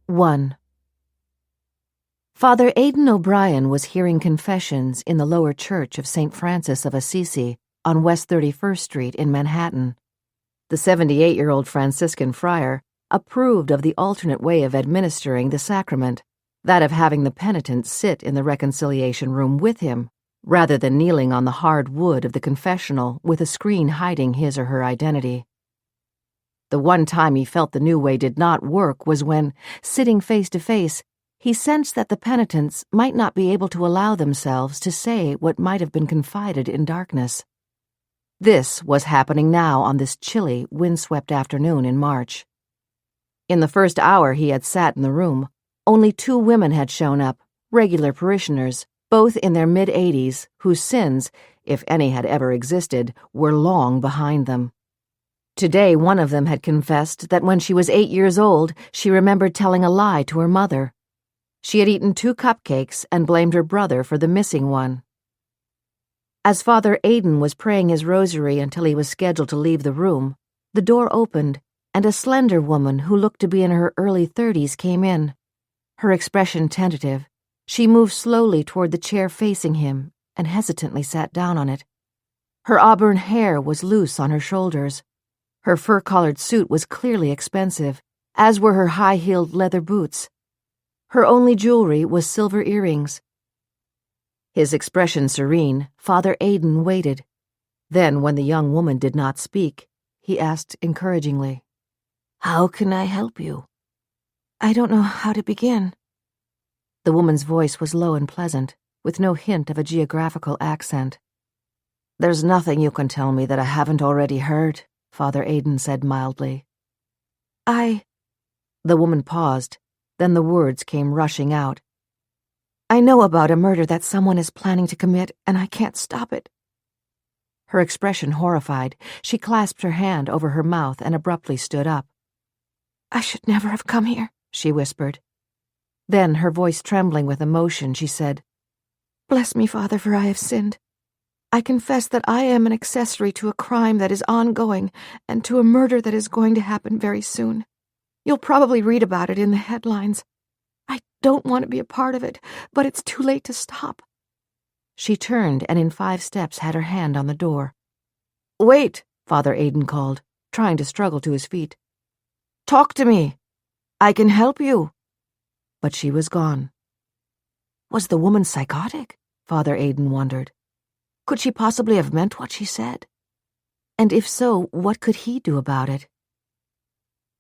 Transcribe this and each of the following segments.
1. Father Aidan O'Brien was hearing confessions in the lower church of St. Francis of Assisi on West 31st Street in Manhattan. The 78-year-old Franciscan friar approved of the alternate way of administering the sacrament, that of having the penitent sit in the reconciliation room with him, rather than kneeling on the hard wood of the confessional with a screen hiding his or her identity. The one time he felt the new way did not work was when, sitting face to face, he sensed that the penitents might not be able to allow themselves to say what might have been confided in darkness. This was happening now on this chilly, windswept afternoon in March. In the first hour he had sat in the room, only 2 women had shown up, regular parishioners, both in their mid-80s, whose sins, if any had ever existed, were long behind them. Today, one of them had confessed that when she was 8 years old, she remembered telling a lie to her mother. She had eaten 2 cupcakes and blamed her brother for the missing one. As Father Aidan was praying his rosary until he was scheduled to leave the room, the door opened, and a slender woman who looked to be in her early 30s came in. Her expression tentative, she moved slowly toward the chair facing him and hesitantly sat down on it. Her auburn hair was loose on her shoulders. Her fur-collared suit was clearly expensive, as were her high-heeled leather boots. Her only jewelry was silver earrings. His expression serene, Father Aidan waited. Then, when the young woman did not speak, he asked encouragingly, "How can I help you?" "I don't know how to begin." The woman's voice was low and pleasant, with no hint of a geographical accent. "There's nothing you can tell me that I haven't already heard," Father Aidan said mildly. The woman paused, then the words came rushing out. "I know about a murder that someone is planning to commit, and I can't stop it." Her expression horrified, she clasped her hand over her mouth and abruptly stood up. "I should never have come here," she whispered. Then, her voice trembling with emotion, she said, "Bless me, Father, for I have sinned. I confess that I am an accessory to a crime that is ongoing and to a murder that is going to happen very soon. You'll probably read about it in the headlines. I don't want to be a part of it, but it's too late to stop." She turned and in 5 steps had her hand on the door. "Wait," Father Aidan called, trying to struggle to his feet. "Talk to me. I can help you." But she was gone. Was the woman psychotic? Father Aidan wondered. Could she possibly have meant what she said? And if so, what could he do about it?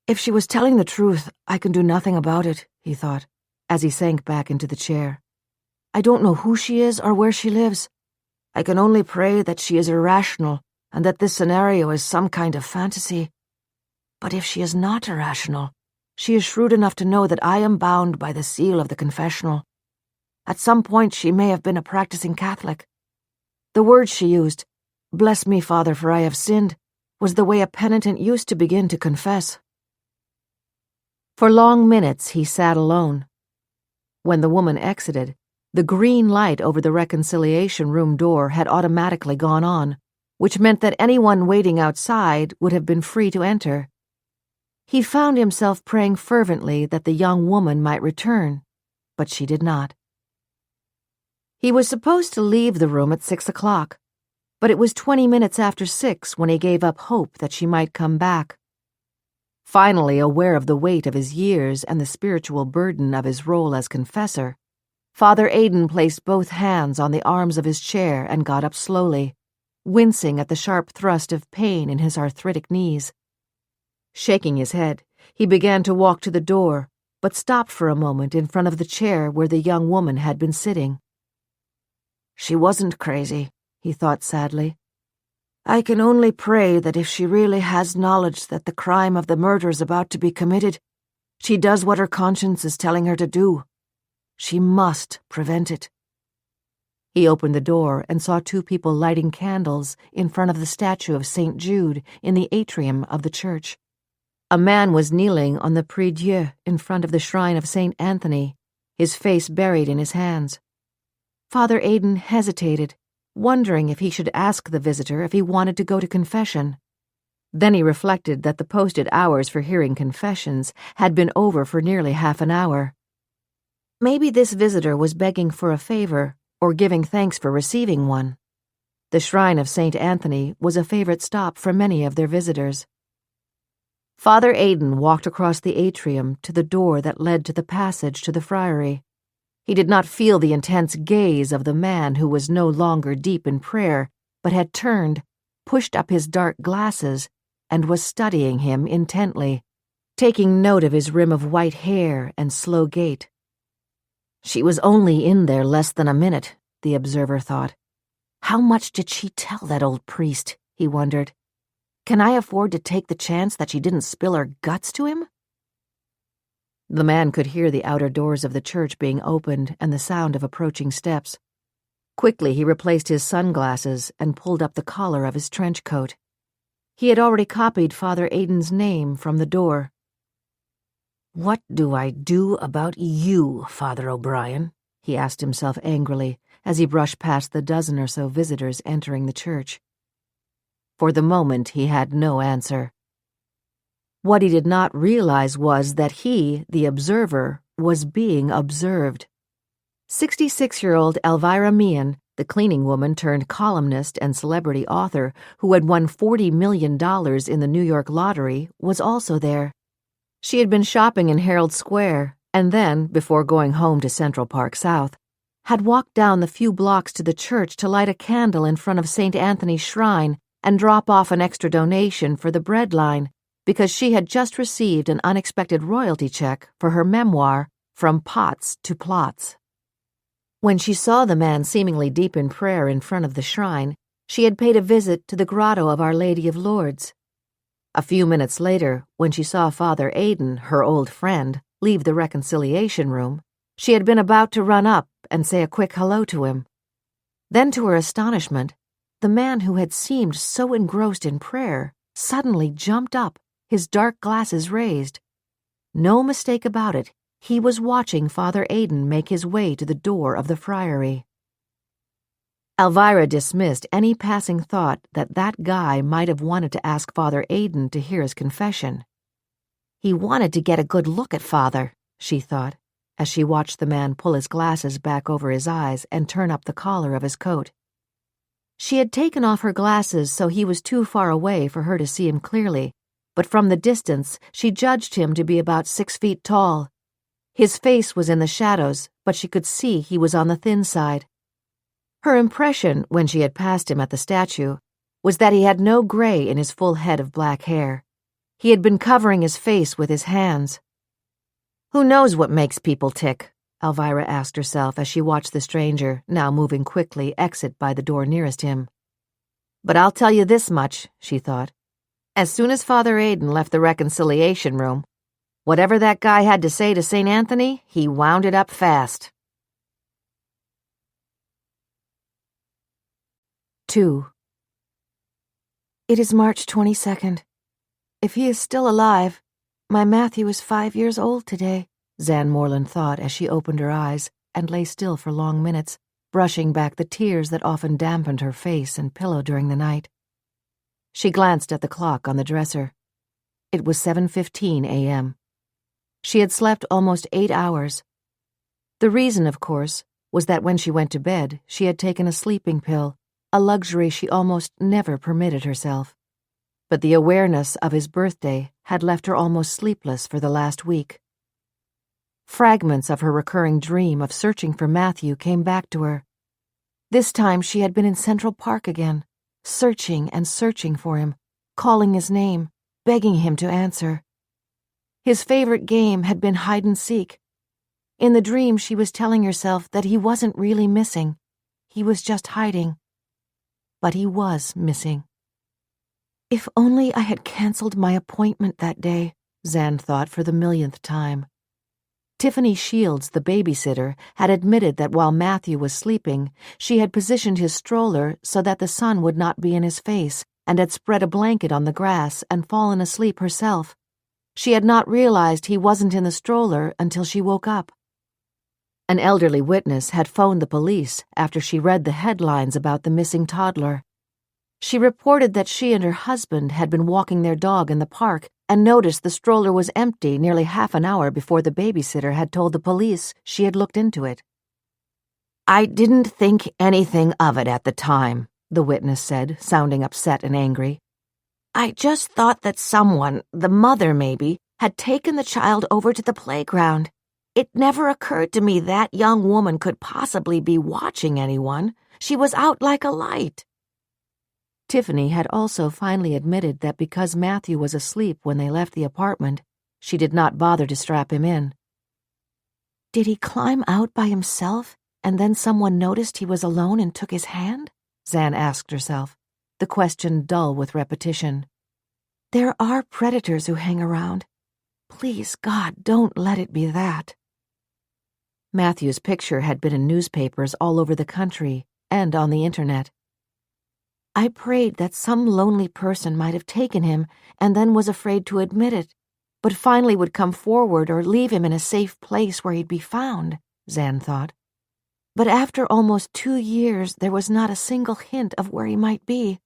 "If she was telling the truth, I can do nothing about it," he thought, as he sank back into the chair. "I don't know who she is or where she lives. I can only pray that she is irrational and that this scenario is some kind of fantasy. But if she is not irrational, she is shrewd enough to know that I am bound by the seal of the confessional. At some point she may have been a practicing Catholic. The words she used, 'Bless me, Father, for I have sinned,' was the way a penitent used to begin to confess." For long minutes he sat alone. When the woman exited, the green light over the reconciliation room door had automatically gone on, which meant that anyone waiting outside would have been free to enter. He found himself praying fervently that the young woman might return, but she did not. He was supposed to leave the room at 6 o'clock, but it was 20 minutes after 6 when he gave up hope that she might come back. Finally, aware of the weight of his years and the spiritual burden of his role as confessor, Father Aidan placed both hands on the arms of his chair and got up slowly, wincing at the sharp thrust of pain in his arthritic knees. Shaking his head, he began to walk to the door, but stopped for a moment in front of the chair where the young woman had been sitting. She wasn't crazy, he thought sadly. I can only pray that if she really has knowledge that the crime of the murder is about to be committed, she does what her conscience is telling her to do. She must prevent it. He opened the door and saw 2 people lighting candles in front of the statue of St. Jude in the atrium of the church. A man was kneeling on the prie-dieu in front of the shrine of St. Anthony, his face buried in his hands. Father Aidan hesitated, wondering if he should ask the visitor if he wanted to go to confession. Then he reflected that the posted hours for hearing confessions had been over for nearly half an hour. Maybe this visitor was begging for a favor or giving thanks for receiving one. The shrine of St. Anthony was a favorite stop for many of their visitors. Father Aidan walked across the atrium to the door that led to the passage to the friary. He did not feel the intense gaze of the man who was no longer deep in prayer, but had turned, pushed up his dark glasses, and was studying him intently, taking note of his rim of white hair and slow gait. She was only in there less than a minute, the observer thought. How much did she tell that old priest, he wondered. Can I afford to take the chance that she didn't spill her guts to him? The man could hear the outer doors of the church being opened and the sound of approaching steps. Quickly he replaced his sunglasses and pulled up the collar of his trench coat. He had already copied Father Aidan's name from the door. "What do I do about you, Father O'Brien?" he asked himself angrily as he brushed past the dozen or so visitors entering the church. For the moment he had no answer. What he did not realize was that he, the observer, was being observed. 66-year-old Alvirah Willy, the cleaning woman turned columnist and celebrity author who had won $40 million in the New York lottery, was also there. She had been shopping in Herald Square and then, before going home to Central Park South, had walked down the few blocks to the church to light a candle in front of St. Anthony's shrine and drop off an extra donation for the bread line, because she had just received an unexpected royalty check for her memoir, From Pots to Plots. When she saw the man seemingly deep in prayer in front of the shrine, she had paid a visit to the grotto of Our Lady of Lourdes. A few minutes later, when she saw Father Aidan, her old friend, leave the reconciliation room, she had been about to run up and say a quick hello to him. Then, to her astonishment, the man who had seemed so engrossed in prayer suddenly jumped up, his dark glasses raised. No mistake about it, he was watching Father Aidan make his way to the door of the friary. Alvirah dismissed any passing thought that that guy might have wanted to ask Father Aidan to hear his confession. He wanted to get a good look at Father, she thought, as she watched the man pull his glasses back over his eyes and turn up the collar of his coat. She had taken off her glasses so he was too far away for her to see him clearly, but from the distance she judged him to be about 6 feet tall. His face was in the shadows, but she could see he was on the thin side. Her impression, when she had passed him at the statue, was that he had no gray in his full head of black hair. He had been covering his face with his hands. Who knows what makes people tick? Alvirah asked herself as she watched the stranger, now moving quickly, exit by the door nearest him. But I'll tell you this much, she thought. As soon as Father Aidan left the reconciliation room, whatever that guy had to say to St. Anthony, he wound it up fast. 2. It is March 22nd. If he is still alive, my Matthew is 5 years old today, Zan Moreland thought as she opened her eyes and lay still for long minutes, brushing back the tears that often dampened her face and pillow during the night. She glanced at the clock on the dresser. It was 7:15 a.m. She had slept almost 8 hours. The reason, of course, was that when she went to bed, she had taken a sleeping pill, a luxury she almost never permitted herself. But the awareness of his birthday had left her almost sleepless for the last week. Fragments of her recurring dream of searching for Matthew came back to her. This time she had been in Central Park again, searching and searching for him, calling his name, begging him to answer. His favorite game had been hide and seek. In the dream she was telling herself that he wasn't really missing. He was just hiding. But he was missing. If only I had canceled my appointment that day, Zan thought for the millionth time. Tiffany Shields, the babysitter, had admitted that while Matthew was sleeping, she had positioned his stroller so that the sun would not be in his face, and had spread a blanket on the grass and fallen asleep herself. She had not realized he wasn't in the stroller until she woke up. An elderly witness had phoned the police after she read the headlines about the missing toddler. She reported that she and her husband had been walking their dog in the park and noticed the stroller was empty nearly half an hour before the babysitter had told the police she had looked into it. "I didn't think anything of it at the time," the witness said, sounding upset and angry. "I just thought that someone, the mother maybe, had taken the child over to the playground. It never occurred to me that young woman could possibly be watching anyone. She was out like a light." Tiffany had also finally admitted that because Matthew was asleep when they left the apartment, she did not bother to strap him in. "Did he climb out by himself, and then someone noticed he was alone and took his hand?" Zan asked herself, the question dull with repetition. "There are predators who hang around. Please, God, don't let it be that." Matthew's picture had been in newspapers all over the country and on the internet. "I prayed that some lonely person might have taken him and then was afraid to admit it, but finally would come forward or leave him in a safe place where he'd be found," Zan thought. "But after almost 2 years, there was not a single hint of where he might be.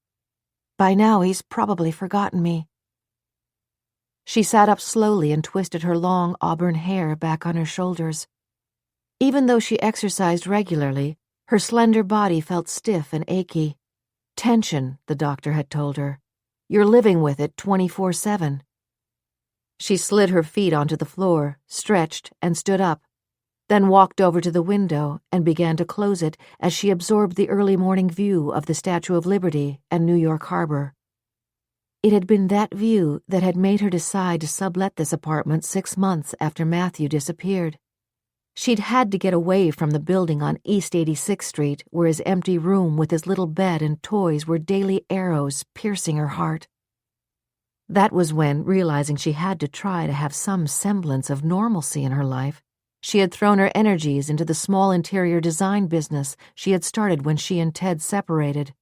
By now, he's probably forgotten me." She sat up slowly and twisted her long auburn hair back on her shoulders. Even though she exercised regularly, her slender body felt stiff and achy. Tension, the doctor had told her. You're living with it 24/7. She slid her feet onto the floor, stretched, and stood up, then walked over to the window and began to close it as she absorbed the early morning view of the Statue of Liberty and New York Harbor. It had been that view that had made her decide to sublet this apartment 6 months after Matthew disappeared. She'd had to get away from the building on East 86th Street where his empty room with his little bed and toys were daily arrows piercing her heart. That was when, realizing she had to try to have some semblance of normalcy in her life, she had thrown her energies into the small interior design business she had started when she and Ted separated.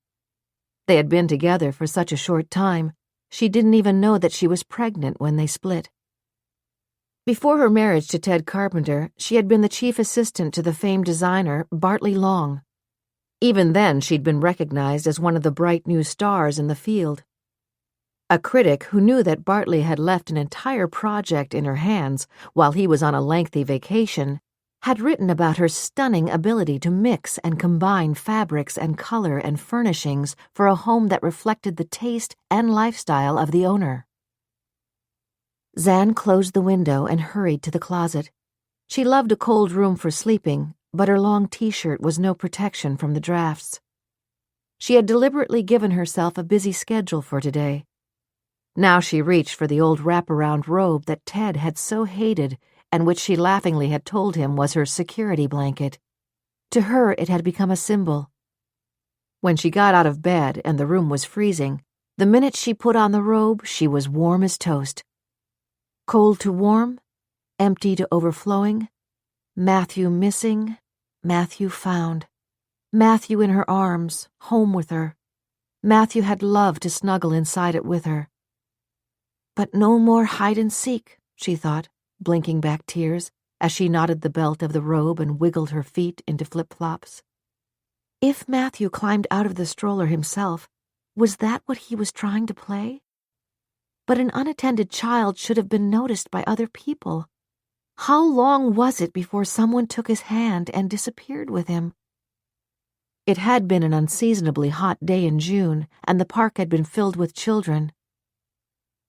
They had been together for such a short time, she didn't even know that she was pregnant when they split. Before her marriage to Ted Carpenter, she had been the chief assistant to the famed designer Bartley Long. Even then, she'd been recognized as one of the bright new stars in the field. A critic who knew that Bartley had left an entire project in her hands while he was on a lengthy vacation had written about her stunning ability to mix and combine fabrics and color and furnishings for a home that reflected the taste and lifestyle of the owner. Zan closed the window and hurried to the closet. She loved a cold room for sleeping, but her long t-shirt was no protection from the drafts. She had deliberately given herself a busy schedule for today. Now she reached for the old wraparound robe that Ted had so hated and which she laughingly had told him was her security blanket. To her, it had become a symbol. When she got out of bed and the room was freezing, the minute she put on the robe, she was warm as toast. Cold to warm, empty to overflowing, Matthew missing, Matthew found. Matthew in her arms, home with her. Matthew had loved to snuggle inside it with her. But no more hide and seek, she thought, blinking back tears as she knotted the belt of the robe and wiggled her feet into flip-flops. If Matthew climbed out of the stroller himself, was that what he was trying to play? But an unattended child should have been noticed by other people. How long was it before someone took his hand and disappeared with him? It had been an unseasonably hot day in June, and the park had been filled with children.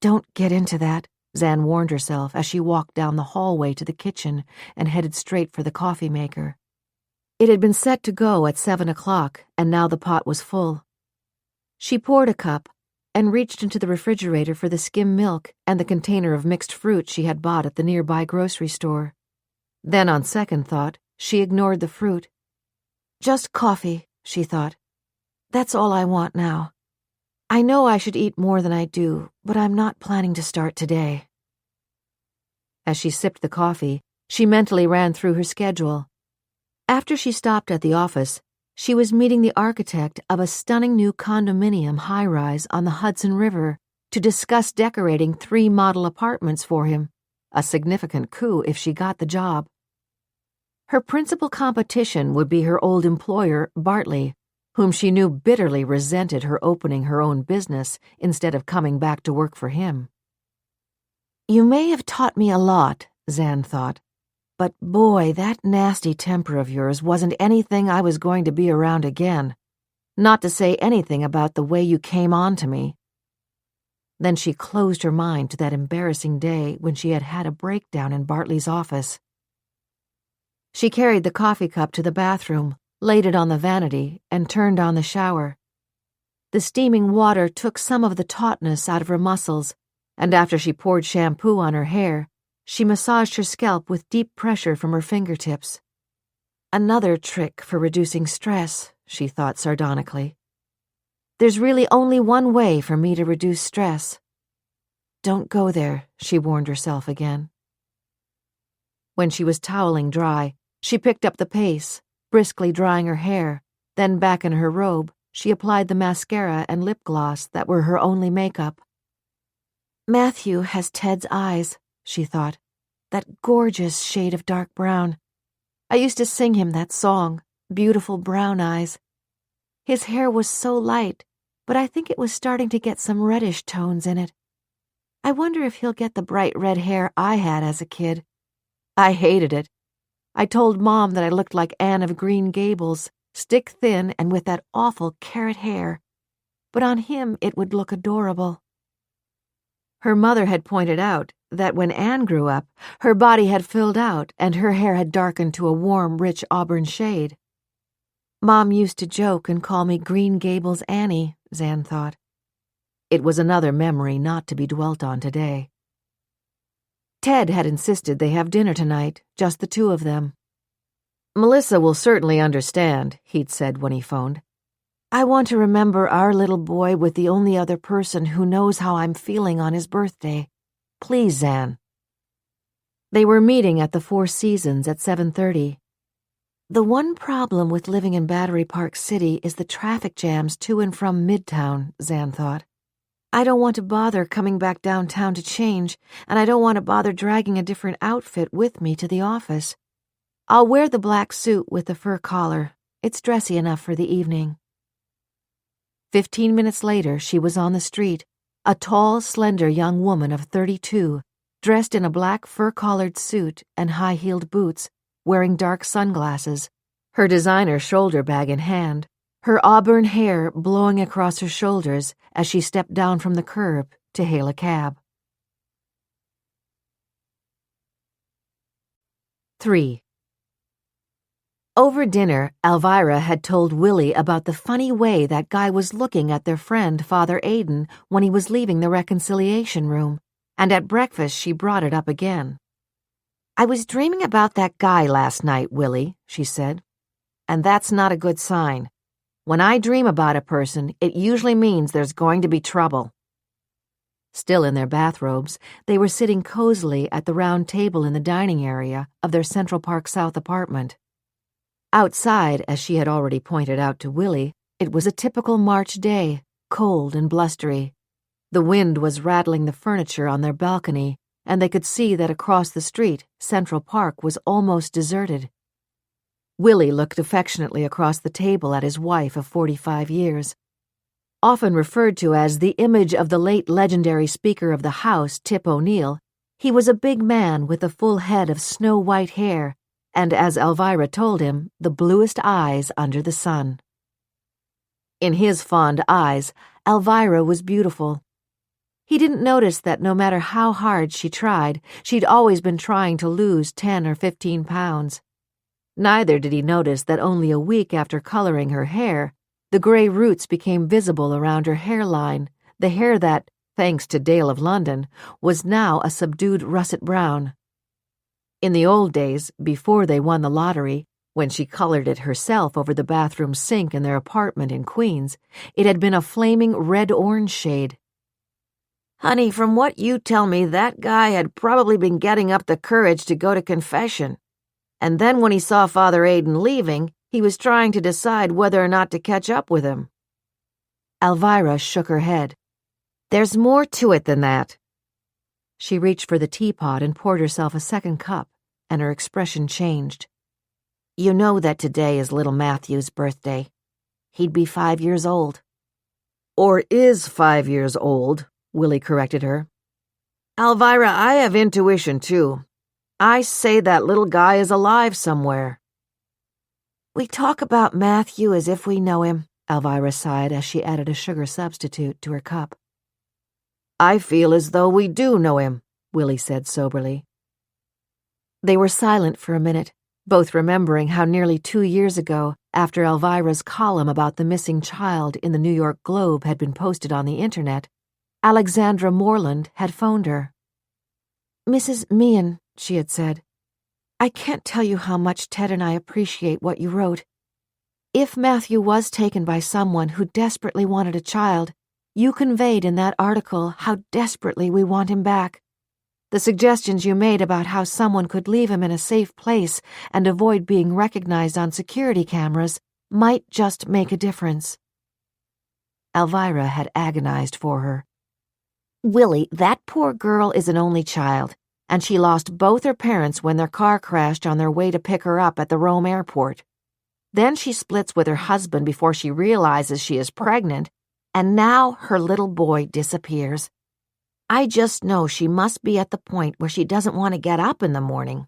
Don't get into that, Zan warned herself as she walked down the hallway to the kitchen and headed straight for the coffee maker. It had been set to go at 7 o'clock, and now the pot was full. She poured a cup and reached into the refrigerator for the skim milk and the container of mixed fruit she had bought at the nearby grocery store. Then, on second thought, she ignored the fruit. Just coffee, she thought. That's all I want now. I know I should eat more than I do, but I'm not planning to start today. As she sipped the coffee, she mentally ran through her schedule. After she stopped at the office, she was meeting the architect of a stunning new condominium high-rise on the Hudson River to discuss decorating 3 model apartments for him, a significant coup if she got the job. Her principal competition would be her old employer, Bartley, whom she knew bitterly resented her opening her own business instead of coming back to work for him. You may have taught me a lot, Zan thought, but boy, that nasty temper of yours wasn't anything I was going to be around again, not to say anything about the way you came on to me. Then she closed her mind to that embarrassing day when she had had a breakdown in Bartley's office. She carried the coffee cup to the bathroom, laid it on the vanity, and turned on the shower. The steaming water took some of the tautness out of her muscles, and after she poured shampoo on her hair, she massaged her scalp with deep pressure from her fingertips. Another trick for reducing stress, she thought sardonically. There's really only one way for me to reduce stress. Don't go there, she warned herself again. When she was toweling dry, she picked up the pace, briskly drying her hair, then back in her robe, she applied the mascara and lip gloss that were her only makeup. Matthew has Ted's eyes, she thought, that gorgeous shade of dark brown. I used to sing him that song, Beautiful Brown Eyes. His hair was so light, but I think it was starting to get some reddish tones in it. I wonder if he'll get the bright red hair I had as a kid. I hated it. I told Mom that I looked like Anne of Green Gables, stick thin and with that awful carrot hair. But on him it would look adorable. Her mother had pointed out that when Anne grew up, her body had filled out and her hair had darkened to a warm, rich auburn shade. Mom used to joke and call me Green Gables Annie, Zan thought. It was another memory not to be dwelt on today. Ted had insisted they have dinner tonight, just the two of them. Melissa will certainly understand, he'd said when he phoned. I want to remember our little boy with the only other person who knows how I'm feeling on his birthday. Please, Zan. They were meeting at the Four Seasons at 7:30. The one problem with living in Battery Park City is the traffic jams to and from Midtown, Zan thought. I don't want to bother coming back downtown to change, and I don't want to bother dragging a different outfit with me to the office. I'll wear the black suit with the fur collar. It's dressy enough for the evening. 15 minutes later, she was on the street, a tall, slender young woman of 32, dressed in a black fur-collared suit and high-heeled boots, wearing dark sunglasses, her designer shoulder bag in hand, her auburn hair blowing across her shoulders as she stepped down from the curb to hail a cab. 3. Over dinner, Alvirah had told Willy about the funny way that guy was looking at their friend, Father Aidan, when he was leaving the reconciliation room, and at breakfast she brought it up again. I was dreaming about that guy last night, Willy, she said, and that's not a good sign. When I dream about a person, it usually means there's going to be trouble. Still in their bathrobes, they were sitting cozily at the round table in the dining area of their Central Park South apartment. Outside, as she had already pointed out to Willy, it was a typical March day, cold and blustery. The wind was rattling the furniture on their balcony, and they could see that across the street, Central Park was almost deserted. Willy looked affectionately across the table at his wife of 45 years. Often referred to as the image of the late legendary Speaker of the House, Tip O'Neill, he was a big man with a full head of snow-white hair, and as Alvirah told him, the bluest eyes under the sun. In his fond eyes, Alvirah was beautiful. He didn't notice that no matter how hard she tried, she'd always been trying to lose 10 or 15 pounds. Neither did he notice that only a week after coloring her hair, the gray roots became visible around her hairline, the hair that, thanks to Dale of London, was now a subdued russet brown. In the old days, before they won the lottery, when she colored it herself over the bathroom sink in their apartment in Queens, it had been a flaming red-orange shade. Honey, from what you tell me, that guy had probably been getting up the courage to go to confession. And then when he saw Father Aidan leaving, he was trying to decide whether or not to catch up with him. Alvirah shook her head. There's more to it than that. She reached for the teapot and poured herself a second cup, and her expression changed. You know that today is little Matthew's birthday. He'd be 5 years old. Or is 5 years old, Willy corrected her. Alvirah, I have intuition, too. I say that little guy is alive somewhere. We talk about Matthew as if we know him, Alvirah sighed as she added a sugar substitute to her cup. I feel as though we do know him, Willy said soberly. They were silent for a minute, both remembering how nearly 2 years ago, after Alvirah's column about the missing child in the New York Globe had been posted on the internet, Alexandra Moreland had phoned her. "Mrs. Meehan," she had said, "I can't tell you how much Ted and I appreciate what you wrote. If Matthew was taken by someone who desperately wanted a child, you conveyed in that article how desperately we want him back. The suggestions you made about how someone could leave him in a safe place and avoid being recognized on security cameras might just make a difference." Alvirah had agonized for her. "Willy, that poor girl is an only child, and she lost both her parents when their car crashed on their way to pick her up at the Rome airport. Then she splits with her husband before she realizes she is pregnant, and now her little boy disappears. I just know she must be at the point where she doesn't want to get up in the morning.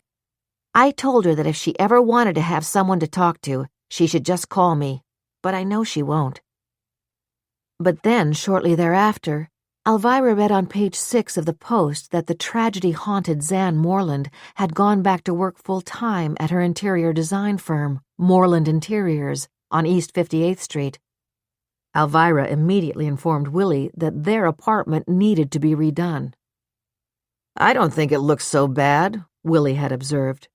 I told her that if she ever wanted to have someone to talk to, she should just call me, but I know she won't." But then, shortly thereafter, Alvirah read on page 6 of the Post that the tragedy-haunted Zan Moreland had gone back to work full-time at her interior design firm, Moreland Interiors, on East 58th Street. Alvirah immediately informed Willy that their apartment needed to be redone. "I don't think it looks so bad," Willy had observed.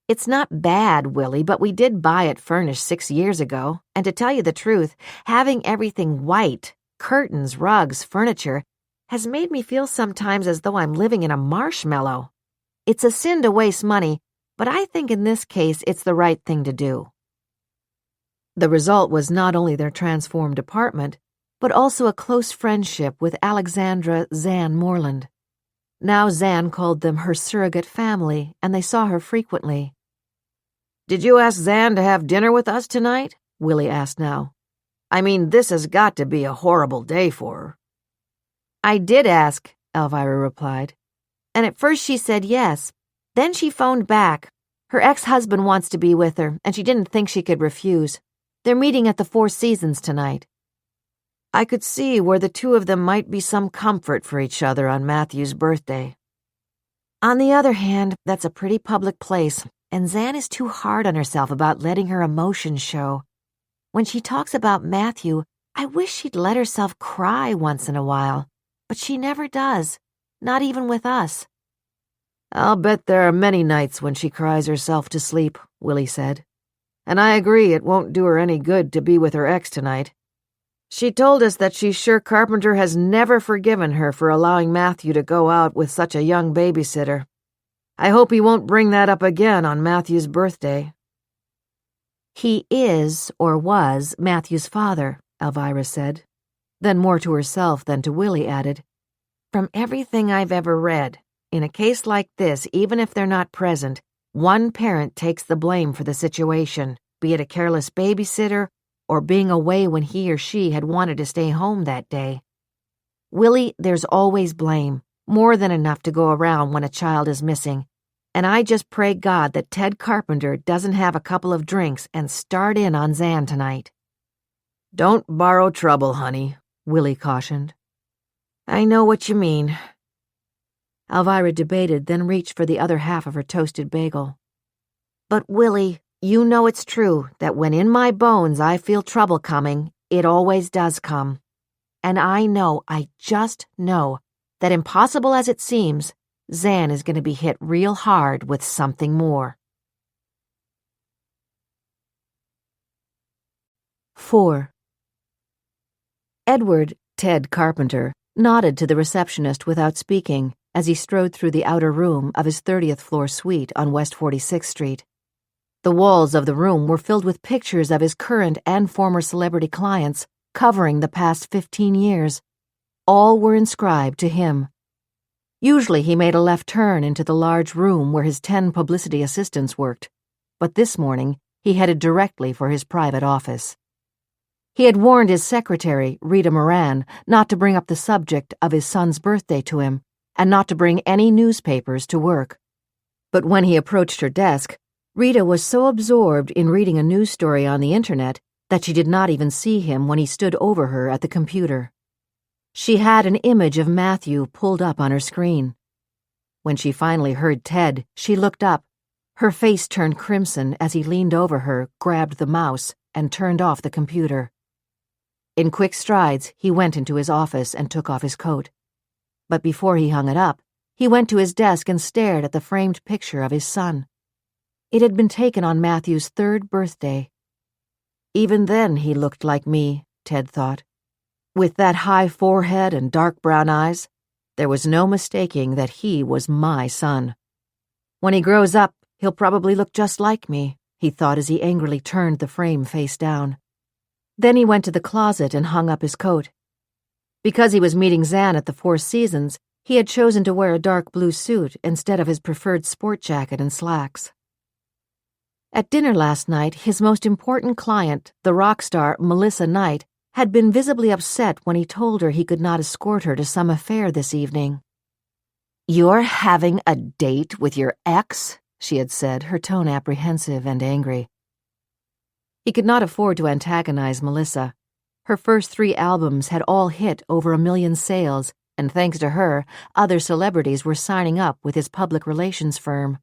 "It's not bad, Willy, but we did buy it furnished 6 years ago, and to tell you the truth, having everything white, curtains, rugs, furniture, has made me feel sometimes as though I'm living in a marshmallow. It's a sin to waste money, but I think in this case it's the right thing to do." The result was not only their transformed apartment, but also a close friendship with Alexandra Zan Moreland. Now Zan called them her surrogate family, and they saw her frequently. "Did you ask Zan to have dinner with us tonight?" Willy asked now. "I mean, this has got to be a horrible day for her." "I did ask," Alvirah replied, "and at first she said yes. Then she phoned back. Her ex-husband wants to be with her, and she didn't think she could refuse. They're meeting at the Four Seasons tonight." I could see where the two of them might be some comfort for each other on Matthew's birthday. On the other hand, that's a pretty public place, and Zan is too hard on herself about letting her emotions show. When she talks about Matthew, I wish she'd let herself cry once in a while, but she never does, not even with us. "I'll bet there are many nights when she cries herself to sleep," Willy said. "And I agree it won't do her any good to be with her ex tonight. She told us that she's sure Carpenter has never forgiven her for allowing Matthew to go out with such a young babysitter. I hope he won't bring that up again on Matthew's birthday." "He is, or was, Matthew's father," Alvirah said. Then more to herself than to Willy added, "From everything I've ever read, in a case like this, even if they're not present, one parent takes the blame for the situation, be it a careless babysitter or being away when he or she had wanted to stay home that day. Willy, there's always blame, more than enough to go around when a child is missing, and I just pray God that Ted Carpenter doesn't have a couple of drinks and start in on Zan tonight." "Don't borrow trouble, honey," Willy cautioned. "I know what you mean." Alvirah debated, then reached for the other half of her toasted bagel. "But Willy, you know it's true that when in my bones I feel trouble coming, it always does come. And I just know, that impossible as it seems, Zan is going to be hit real hard with something more." 4. Edward, Ted Carpenter, nodded to the receptionist without speaking as he strode through the outer room of his 30th floor suite on West 46th Street. The walls of the room were filled with pictures of his current and former celebrity clients, covering the past 15 years. All were inscribed to him. Usually he made a left turn into the large room where his 10 publicity assistants worked, but this morning he headed directly for his private office. He had warned his secretary, Rita Moran, not to bring up the subject of his son's birthday to him, and not to bring any newspapers to work. But when he approached her desk, Rita was so absorbed in reading a news story on the internet that she did not even see him when he stood over her at the computer. She had an image of Matthew pulled up on her screen. When she finally heard Ted, she looked up. Her face turned crimson as he leaned over her, grabbed the mouse, and turned off the computer. In quick strides, he went into his office and took off his coat. But before he hung it up, he went to his desk and stared at the framed picture of his son. It had been taken on Matthew's 3rd birthday. Even then he looked like me, Ted thought. With that high forehead and dark brown eyes, there was no mistaking that he was my son. When he grows up, he'll probably look just like me, he thought as he angrily turned the frame face down. Then he went to the closet and hung up his coat. Because he was meeting Zan at the Four Seasons, he had chosen to wear a dark blue suit instead of his preferred sport jacket and slacks. At dinner last night, his most important client, the rock star Melissa Knight, had been visibly upset when he told her he could not escort her to some affair this evening. "You're having a date with your ex?" she had said, her tone apprehensive and angry. He could not afford to antagonize Melissa. Her first 3 albums had all hit over 1 million sales, and thanks to her, other celebrities were signing up with his public relations firm.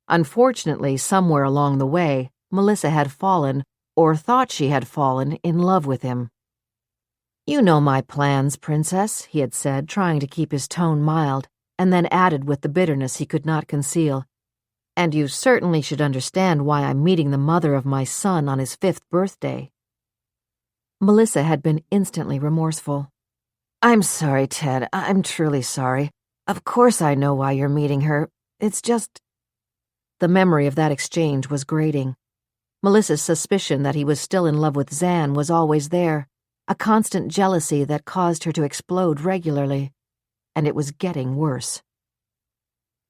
Unfortunately, somewhere along the way, Melissa had fallen, or thought she had fallen, in love with him. "You know my plans, Princess," he had said, trying to keep his tone mild, and then added with the bitterness he could not conceal, "And you certainly should understand why I'm meeting the mother of my son on his 5th birthday." Melissa had been instantly remorseful. "I'm sorry, Ted. I'm truly sorry. Of course I know why you're meeting her. It's just—" The memory of that exchange was grating. Melissa's suspicion that he was still in love with Zan was always there, a constant jealousy that caused her to explode regularly. And it was getting worse.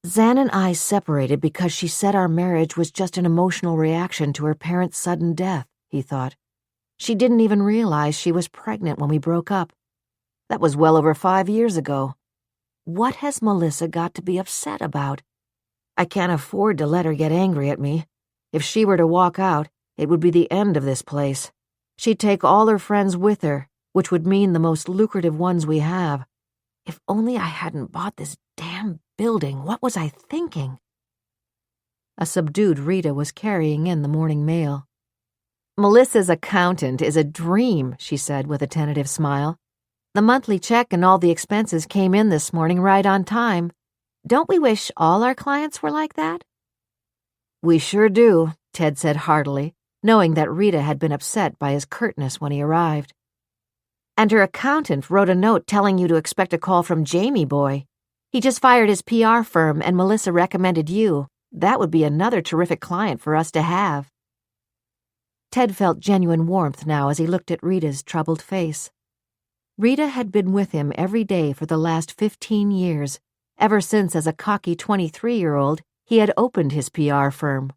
"Zan and I separated because she said our marriage was just an emotional reaction to her parents' sudden death," he thought. "She didn't even realize she was pregnant when we broke up. That was well over 5 years ago. What has Melissa got to be upset about? I can't afford to let her get angry at me. If she were to walk out, it would be the end of this place. She'd take all her friends with her, which would mean the most lucrative ones we have. If only I hadn't bought this damn building, what was I thinking?" A subdued Rita was carrying in the morning mail. "Melissa's accountant is a dream," she said with a tentative smile. "The monthly check and all the expenses came in this morning right on time. Don't we wish all our clients were like that?" "We sure do," Ted said heartily, knowing that Rita had been upset by his curtness when he arrived. "And her accountant wrote a note telling you to expect a call from Jamie Boy. He just fired his PR firm and Melissa recommended you. That would be another terrific client for us to have." Ted felt genuine warmth now as he looked at Rita's troubled face. Rita had been with him every day for the last 15 years, ever since as a cocky 23-year-old he had opened his PR firm.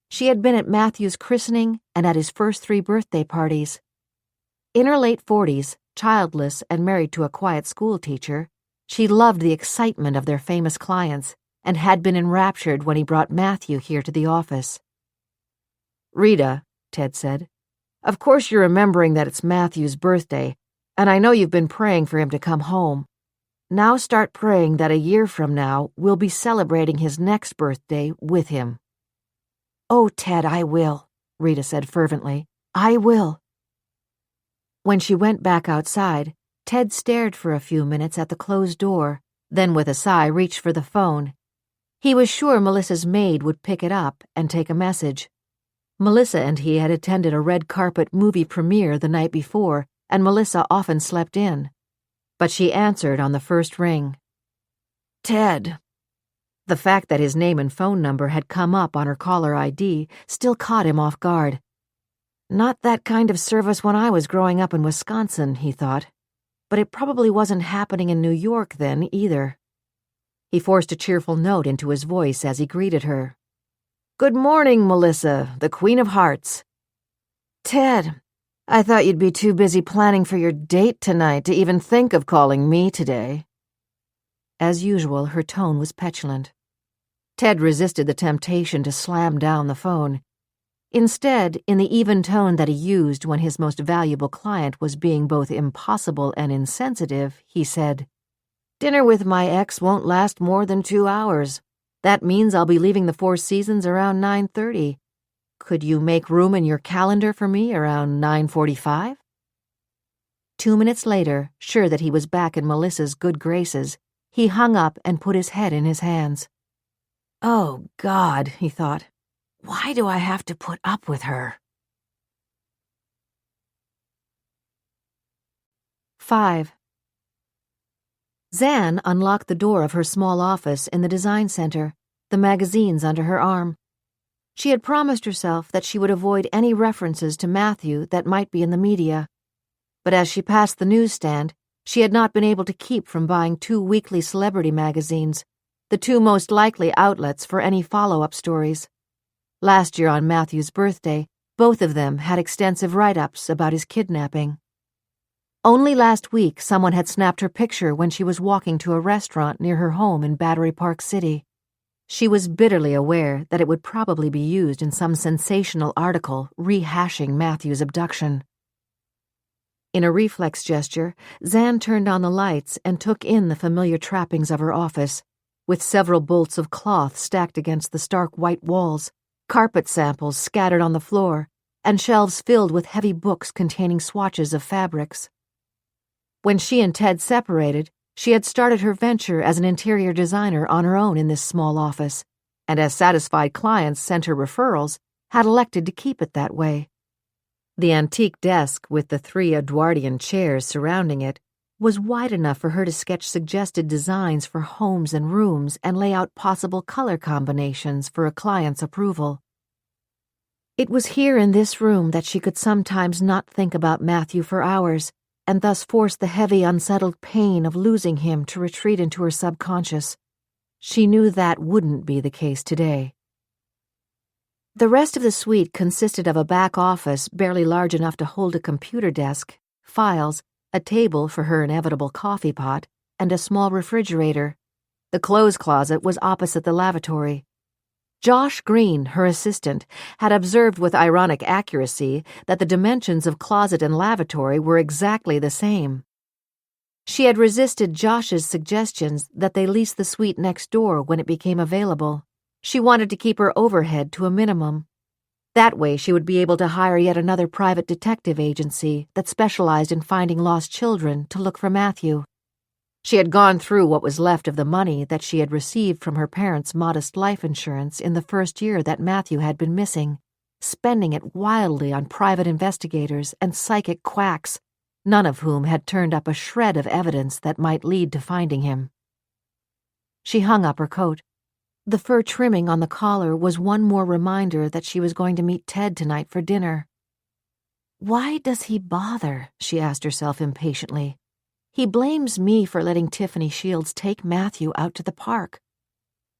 She had been at Matthew's christening and at his first 3 birthday parties. In her late 40s, childless and married to a quiet school teacher, she loved the excitement of their famous clients and had been enraptured when he brought Matthew here to the office. "Rita," Ted said, "of course you're remembering that it's Matthew's birthday, and I know you've been praying for him to come home. Now start praying that a year from now we'll be celebrating his next birthday with him." "Oh, Ted, I will," Rita said fervently. "I will." When she went back outside, Ted stared for a few minutes at the closed door, then with a sigh reached for the phone. He was sure Melissa's maid would pick it up and take a message. Melissa and he had attended a red carpet movie premiere the night before, and Melissa often slept in. But she answered on the first ring. "Ted." The fact that his name and phone number had come up on her caller ID still caught him off guard. Not that kind of service when I was growing up in Wisconsin, he thought. But it probably wasn't happening in New York then either. He forced a cheerful note into his voice as he greeted her. "Good morning, Melissa, the Queen of Hearts." "Ted." I thought you'd be too busy planning for your date tonight to even think of calling me today." As usual, her tone was petulant. Ted resisted the temptation to slam down the phone. Instead, in the even tone that he used when his most valuable client was being both impossible and insensitive, he said, "Dinner with my ex won't last more than 2 hours. That means I'll be leaving the Four Seasons around 9:30. Could you make room in your calendar for me around 9:45? 2 minutes later, sure that he was back in Melissa's good graces, he hung up and put his head in his hands. "Oh, God," he thought. "Why do I have to put up with her?" 5. Zan unlocked the door of her small office in the design center, the magazines under her arm. She had promised herself that she would avoid any references to Matthew that might be in the media. But as she passed the newsstand, she had not been able to keep from buying 2 weekly celebrity magazines, the 2 most likely outlets for any follow-up stories. Last year on Matthew's birthday, both of them had extensive write-ups about his kidnapping. Only last week, someone had snapped her picture when she was walking to a restaurant near her home in Battery Park City. She was bitterly aware that it would probably be used in some sensational article rehashing Matthew's abduction. In a reflex gesture, Zan turned on the lights and took in the familiar trappings of her office, with several bolts of cloth stacked against the stark white walls, carpet samples scattered on the floor, and shelves filled with heavy books containing swatches of fabrics. When she and Ted separated, she had started her venture as an interior designer on her own in this small office, and as satisfied clients sent her referrals, had elected to keep it that way. The antique desk with the 3 Edwardian chairs surrounding it was wide enough for her to sketch suggested designs for homes and rooms and lay out possible color combinations for a client's approval. It was here in this room that she could sometimes not think about Matthew for hours, and thus force the heavy, unsettled pain of losing him to retreat into her subconscious. She knew that wouldn't be the case today. The rest of the suite consisted of a back office barely large enough to hold a computer desk, files, a table for her inevitable coffee pot, and a small refrigerator. The clothes closet was opposite the lavatory. Josh Green, her assistant, had observed with ironic accuracy that the dimensions of closet and lavatory were exactly the same. She had resisted Josh's suggestions that they lease the suite next door when it became available. She wanted to keep her overhead to a minimum. That way she would be able to hire yet another private detective agency that specialized in finding lost children to look for Matthew. She had gone through what was left of the money that she had received from her parents' modest life insurance in the first year that Matthew had been missing, spending it wildly on private investigators and psychic quacks, none of whom had turned up a shred of evidence that might lead to finding him. She hung up her coat. The fur trimming on the collar was one more reminder that she was going to meet Ted tonight for dinner. "Why does he bother?" she asked herself impatiently. "He blames me for letting Tiffany Shields take Matthew out to the park."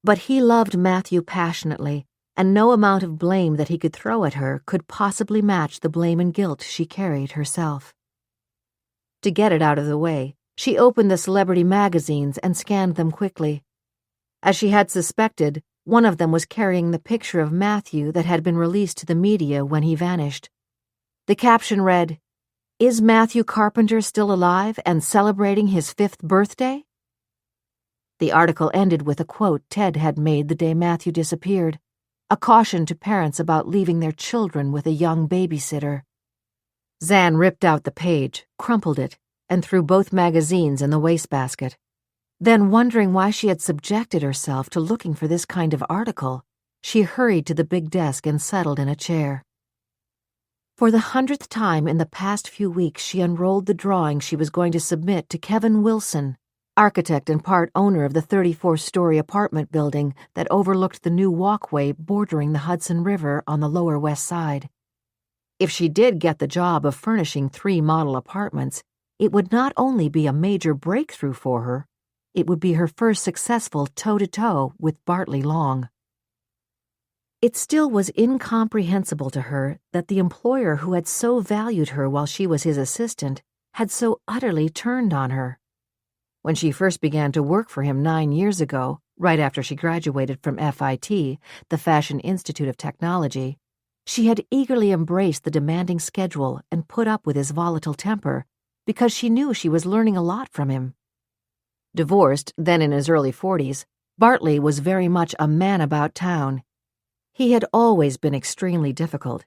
But he loved Matthew passionately, and no amount of blame that he could throw at her could possibly match the blame and guilt she carried herself. To get it out of the way, she opened the celebrity magazines and scanned them quickly. As she had suspected, one of them was carrying the picture of Matthew that had been released to the media when he vanished. The caption read, "Is Matthew Carpenter still alive and celebrating his 5th birthday?" The article ended with a quote Ted had made the day Matthew disappeared, a caution to parents about leaving their children with a young babysitter. Zan ripped out the page, crumpled it, and threw both magazines in the wastebasket. Then, wondering why she had subjected herself to looking for this kind of article, she hurried to the big desk and settled in a chair. For the 100th time in the past few weeks, she unrolled the drawing she was going to submit to Kevin Wilson, architect and part owner of the 34-story apartment building that overlooked the new walkway bordering the Hudson River on the Lower West Side. If she did get the job of furnishing 3 model apartments, it would not only be a major breakthrough for her, it would be her first successful toe-to-toe with Bartley Long. It still was incomprehensible to her that the employer who had so valued her while she was his assistant had so utterly turned on her. When she first began to work for him 9 years ago, right after she graduated from FIT, the Fashion Institute of Technology, she had eagerly embraced the demanding schedule and put up with his volatile temper because she knew she was learning a lot from him. Divorced, then in his early 40s, Bartley was very much a man about town. He had always been extremely difficult.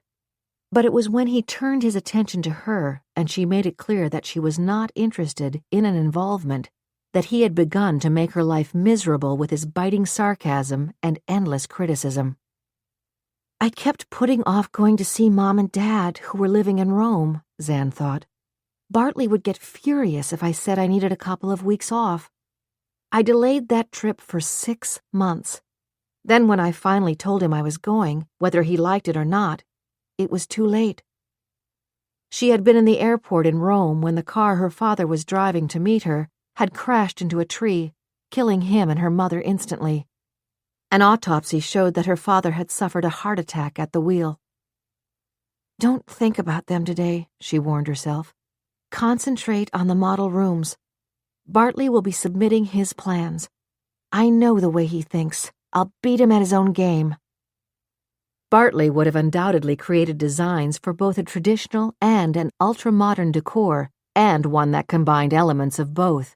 But it was when he turned his attention to her and she made it clear that she was not interested in an involvement that he had begun to make her life miserable with his biting sarcasm and endless criticism. I kept putting off going to see Mom and Dad, who were living in Rome, Zan thought. Bartley would get furious if I said I needed a couple of weeks off. I delayed that trip for 6 months. Then when I finally told him I was going, whether he liked it or not, it was too late. She had been in the airport in Rome when the car her father was driving to meet her had crashed into a tree, killing him and her mother instantly. An autopsy showed that her father had suffered a heart attack at the wheel. Don't think about them today, she warned herself. Concentrate on the model rooms. Bartley will be submitting his plans. I know the way he thinks. I'll beat him at his own game. Bartley would have undoubtedly created designs for both a traditional and an ultra-modern decor, and one that combined elements of both.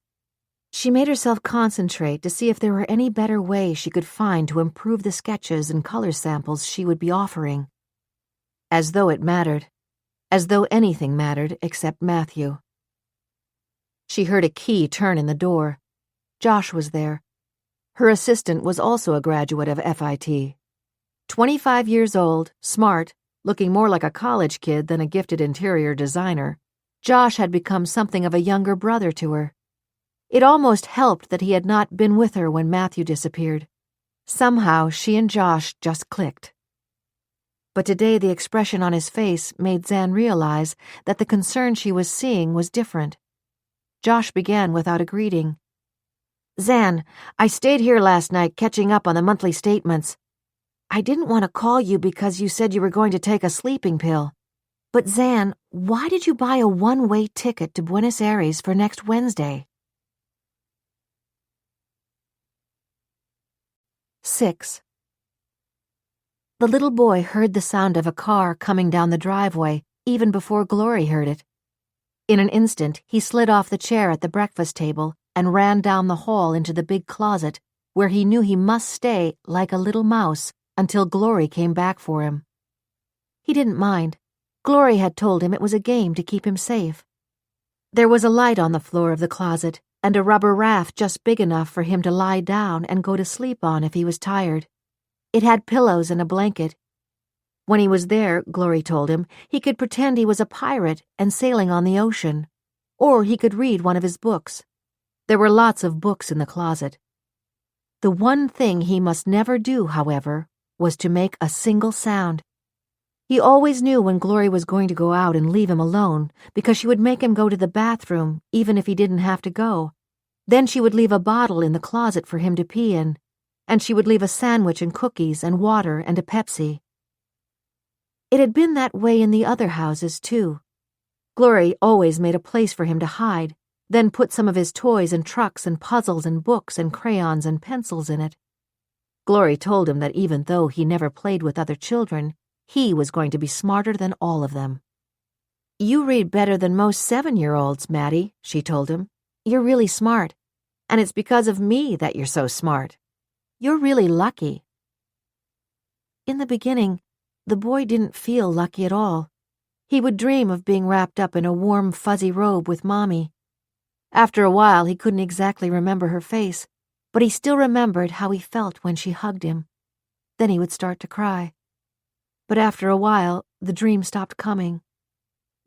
She made herself concentrate to see if there were any better way she could find to improve the sketches and color samples she would be offering. As though it mattered. As though anything mattered except Matthew. She heard a key turn in the door. Josh was there. Her assistant was also a graduate of FIT. 25 years old, smart, looking more like a college kid than a gifted interior designer, Josh had become something of a younger brother to her. It almost helped that he had not been with her when Matthew disappeared. Somehow she and Josh just clicked. But today the expression on his face made Zan realize that the concern she was seeing was different. Josh began without a greeting. Zan, I stayed here last night catching up on the monthly statements. I didn't want to call you because you said you were going to take a sleeping pill. But Zan, why did you buy a one-way ticket to Buenos Aires for next Wednesday? 6. The little boy heard the sound of a car coming down the driveway even before Glory heard it. In an instant, he slid off the chair at the breakfast table and ran down the hall into the big closet, where he knew he must stay like a little mouse until Glory came back for him. He didn't mind. Glory had told him it was a game to keep him safe. There was a light on the floor of the closet and a rubber raft just big enough for him to lie down and go to sleep on if he was tired. It had pillows and a blanket. When he was there, Glory told him, he could pretend he was a pirate and sailing on the ocean. Or he could read one of his books. There were lots of books in the closet. The one thing he must never do, however, was to make a single sound. He always knew when Glory was going to go out and leave him alone, because she would make him go to the bathroom even if he didn't have to go. Then she would leave a bottle in the closet for him to pee in, and she would leave a sandwich and cookies and water and a Pepsi. It had been that way in the other houses, too. Glory always made a place for him to hide, then put some of his toys and trucks and puzzles and books and crayons and pencils in it. Glory told him that even though he never played with other children, he was going to be smarter than all of them. You read better than most 7-year-olds, Maddie, she told him. You're really smart, and it's because of me that you're so smart. You're really lucky. In the beginning, the boy didn't feel lucky at all. He would dream of being wrapped up in a warm, fuzzy robe with Mommy. After a while, he couldn't exactly remember her face, but he still remembered how he felt when she hugged him. Then he would start to cry. But after a while, the dream stopped coming.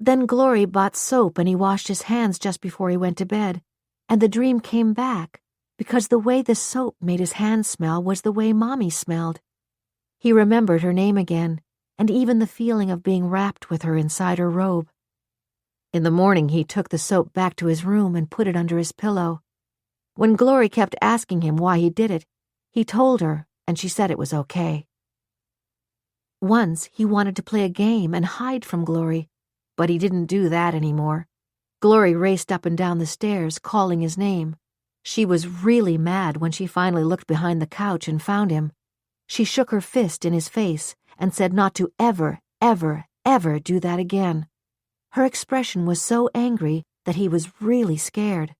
Then Glory bought soap and he washed his hands just before he went to bed, and the dream came back, because the way the soap made his hands smell was the way Mommy smelled. He remembered her name again, and even the feeling of being wrapped with her inside her robe. In the morning, he took the soap back to his room and put it under his pillow. When Glory kept asking him why he did it, he told her, and she said it was okay. Once he wanted to play a game and hide from Glory, but he didn't do that anymore. Glory raced up and down the stairs, calling his name. She was really mad when she finally looked behind the couch and found him. She shook her fist in his face and said not to ever, ever, ever do that again. Her expression was so angry that he was really scared.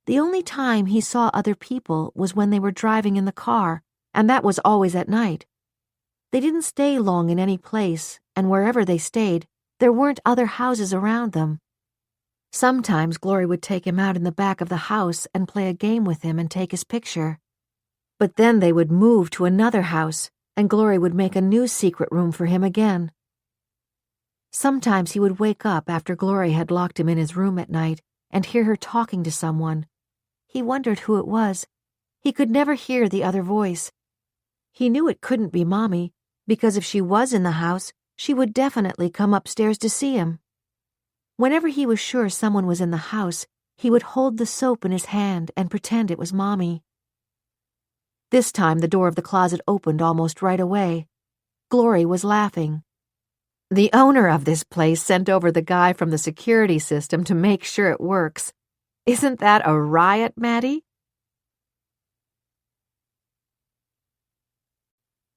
The only time he saw other people was when they were driving in the car, and that was always at night. They didn't stay long in any place, and wherever they stayed, there weren't other houses around them. Sometimes Glory would take him out in the back of the house and play a game with him and take his picture. But then they would move to another house, and Glory would make a new secret room for him again. Sometimes he would wake up after Glory had locked him in his room at night and hear her talking to someone. He wondered who it was. He could never hear the other voice. He knew it couldn't be Mommy, because if she was in the house, she would definitely come upstairs to see him. Whenever he was sure someone was in the house, he would hold the soap in his hand and pretend it was Mommy. This time the door of the closet opened almost right away. Glory was laughing. The owner of this place sent over the guy from the security system to make sure it works. Isn't that a riot, Maddie?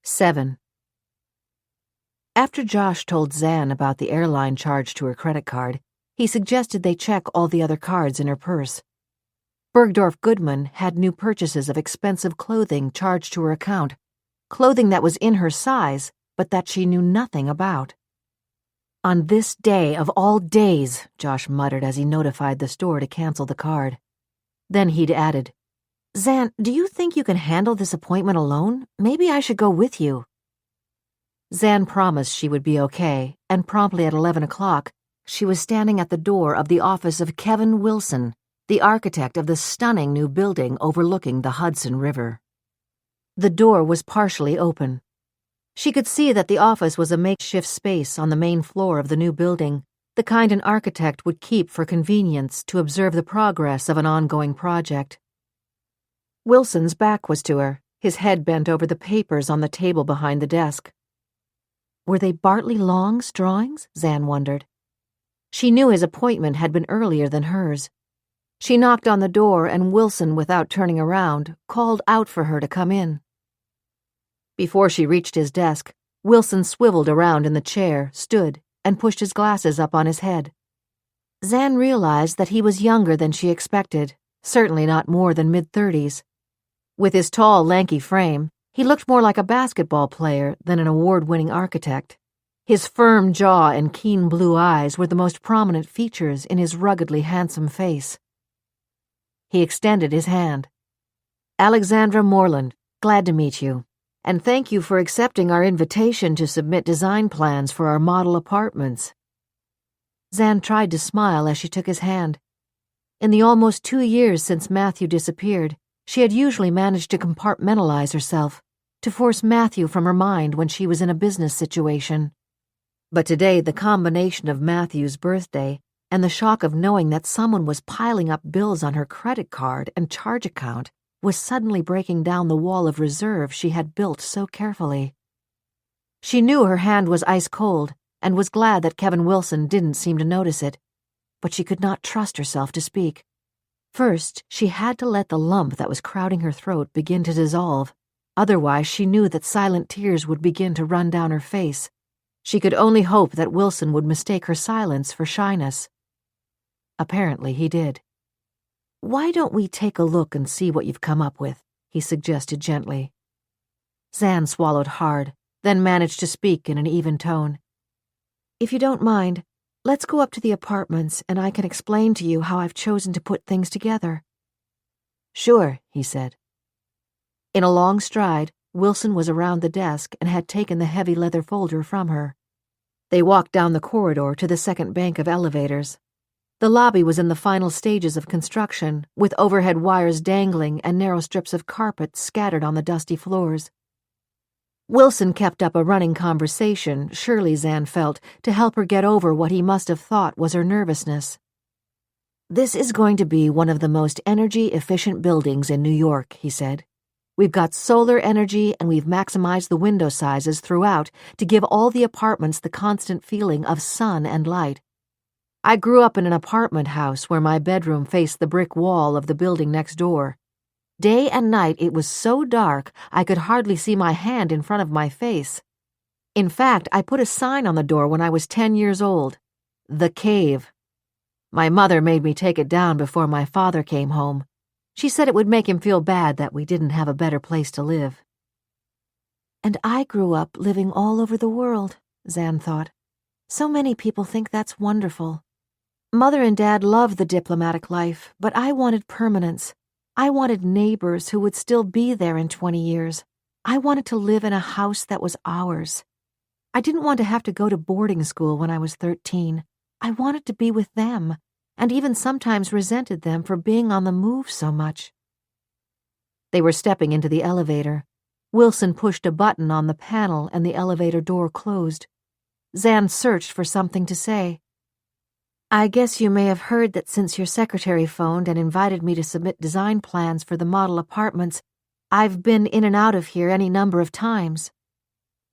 7. After Josh told Zan about the airline charge to her credit card, he suggested they check all the other cards in her purse. Bergdorf Goodman had new purchases of expensive clothing charged to her account, clothing that was in her size, but that she knew nothing about. On this day of all days, Josh muttered as he notified the store to cancel the card. Then he'd added, Zan, do you think you can handle this appointment alone? Maybe I should go with you. Zan promised she would be okay, and promptly at 11 o'clock, she was standing at the door of the office of Kevin Wilson, the architect of the stunning new building overlooking the Hudson River. The door was partially open. She could see that the office was a makeshift space on the main floor of the new building, the kind an architect would keep for convenience to observe the progress of an ongoing project. Wilson's back was to her, his head bent over the papers on the table behind the desk. Were they Bartley Long's drawings? Zan wondered. She knew his appointment had been earlier than hers. She knocked on the door, and Wilson, without turning around, called out for her to come in. Before she reached his desk, Wilson swiveled around in the chair, stood, and pushed his glasses up on his head. Zan realized that he was younger than she expected, certainly not more than mid-30s. With his tall, lanky frame, he looked more like a basketball player than an award-winning architect. His firm jaw and keen blue eyes were the most prominent features in his ruggedly handsome face. He extended his hand. Alexandra Moreland, glad to meet you, and thank you for accepting our invitation to submit design plans for our model apartments. Zan tried to smile as she took his hand. In the almost 2 years since Matthew disappeared, she had usually managed to compartmentalize herself, to force Matthew from her mind when she was in a business situation. But today, the combination of Matthew's birthday and the shock of knowing that someone was piling up bills on her credit card and charge account was suddenly breaking down the wall of reserve she had built so carefully. She knew her hand was ice cold and was glad that Kevin Wilson didn't seem to notice it, but she could not trust herself to speak. First, she had to let the lump that was crowding her throat begin to dissolve. Otherwise, she knew that silent tears would begin to run down her face. She could only hope that Wilson would mistake her silence for shyness. Apparently, he did. Why don't we take a look and see what you've come up with? He suggested gently. Zan swallowed hard, then managed to speak in an even tone. If you don't mind, let's go up to the apartments and I can explain to you how I've chosen to put things together. Sure, he said. In a long stride, Wilson was around the desk and had taken the heavy leather folder from her. They walked down the corridor to the second bank of elevators. The lobby was in the final stages of construction, with overhead wires dangling and narrow strips of carpet scattered on the dusty floors. Wilson kept up a running conversation, surely Zan felt, to help her get over what he must have thought was her nervousness. This is going to be one of the most energy-efficient buildings in New York, he said. We've got solar energy and we've maximized the window sizes throughout to give all the apartments the constant feeling of sun and light. I grew up in an apartment house where my bedroom faced the brick wall of the building next door. Day and night it was so dark I could hardly see my hand in front of my face. In fact, I put a sign on the door when I was 10 years old. The Cave. My mother made me take it down before my father came home. She said it would make him feel bad that we didn't have a better place to live. And I grew up living all over the world, Zan thought. So many people think that's wonderful. Mother and Dad loved the diplomatic life, but I wanted permanence. I wanted neighbors who would still be there in 20 years. I wanted to live in a house that was ours. I didn't want to have to go to boarding school when I was 13. I wanted to be with them, and even sometimes resented them for being on the move so much. They were stepping into the elevator. Wilson pushed a button on the panel and the elevator door closed. Zan searched for something to say. I guess you may have heard that since your secretary phoned and invited me to submit design plans for the model apartments, I've been in and out of here any number of times.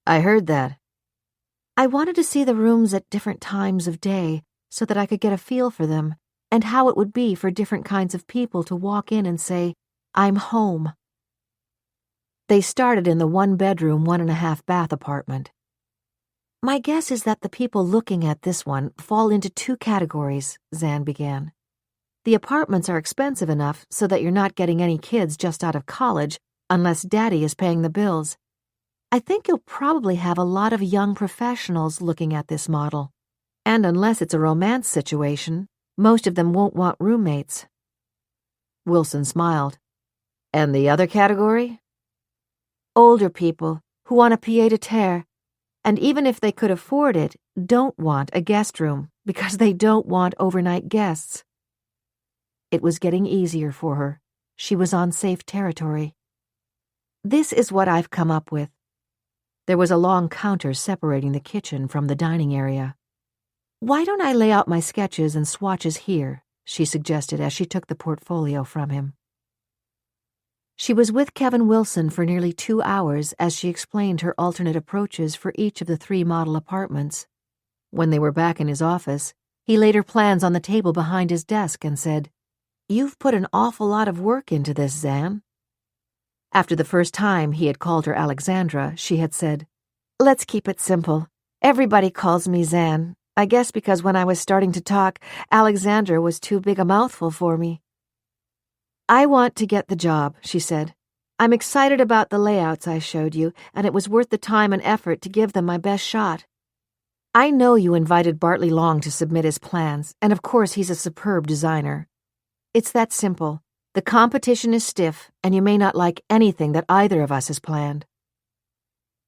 I heard that. I wanted to see the rooms at different times of day so that I could get a feel for them and how it would be for different kinds of people to walk in and say, I'm home. They started in the 1-bedroom, 1.5-bath apartment. My guess is that the people looking at this one fall into 2 categories, Zan began. The apartments are expensive enough so that you're not getting any kids just out of college unless Daddy is paying the bills. I think you'll probably have a lot of young professionals looking at this model. And unless it's a romance situation, most of them won't want roommates. Wilson smiled. And the other category? Older people who want a pied-à-terre, and even if they could afford it, don't want a guest room because they don't want overnight guests. It was getting easier for her. She was on safe territory. This is what I've come up with. There was a long counter separating the kitchen from the dining area. Why don't I lay out my sketches and swatches here, she suggested as she took the portfolio from him. She was with Kevin Wilson for nearly 2 hours as she explained her alternate approaches for each of the 3 model apartments. When they were back in his office, he laid her plans on the table behind his desk and said, You've put an awful lot of work into this, Zan. After the first time he had called her Alexandra, she had said, Let's keep it simple. Everybody calls me Zan. I guess because when I was starting to talk, Alexandra was too big a mouthful for me. I want to get the job, she said. I'm excited about the layouts I showed you, and it was worth the time and effort to give them my best shot. I know you invited Bartley Long to submit his plans, and of course he's a superb designer. It's that simple. The competition is stiff, and you may not like anything that either of us has planned.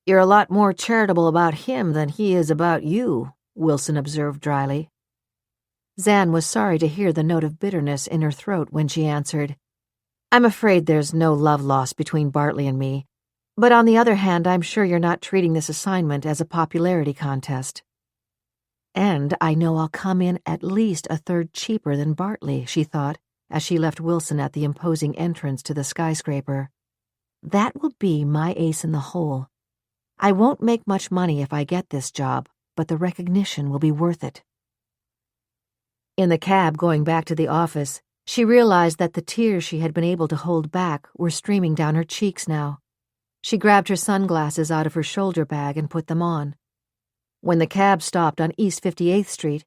You're a lot more charitable about him than he is about you, Wilson observed dryly. Zan was sorry to hear the note of bitterness in her throat when she answered, I'm afraid there's no love lost between Bartley and me, but on the other hand, I'm sure you're not treating this assignment as a popularity contest. And I know I'll come in at least a third cheaper than Bartley, she thought, as she left Wilson at the imposing entrance to the skyscraper. That will be my ace in the hole. I won't make much money if I get this job, but the recognition will be worth it. In the cab going back to the office, she realized that the tears she had been able to hold back were streaming down her cheeks now. She grabbed her sunglasses out of her shoulder bag and put them on. When the cab stopped on East 58th Street,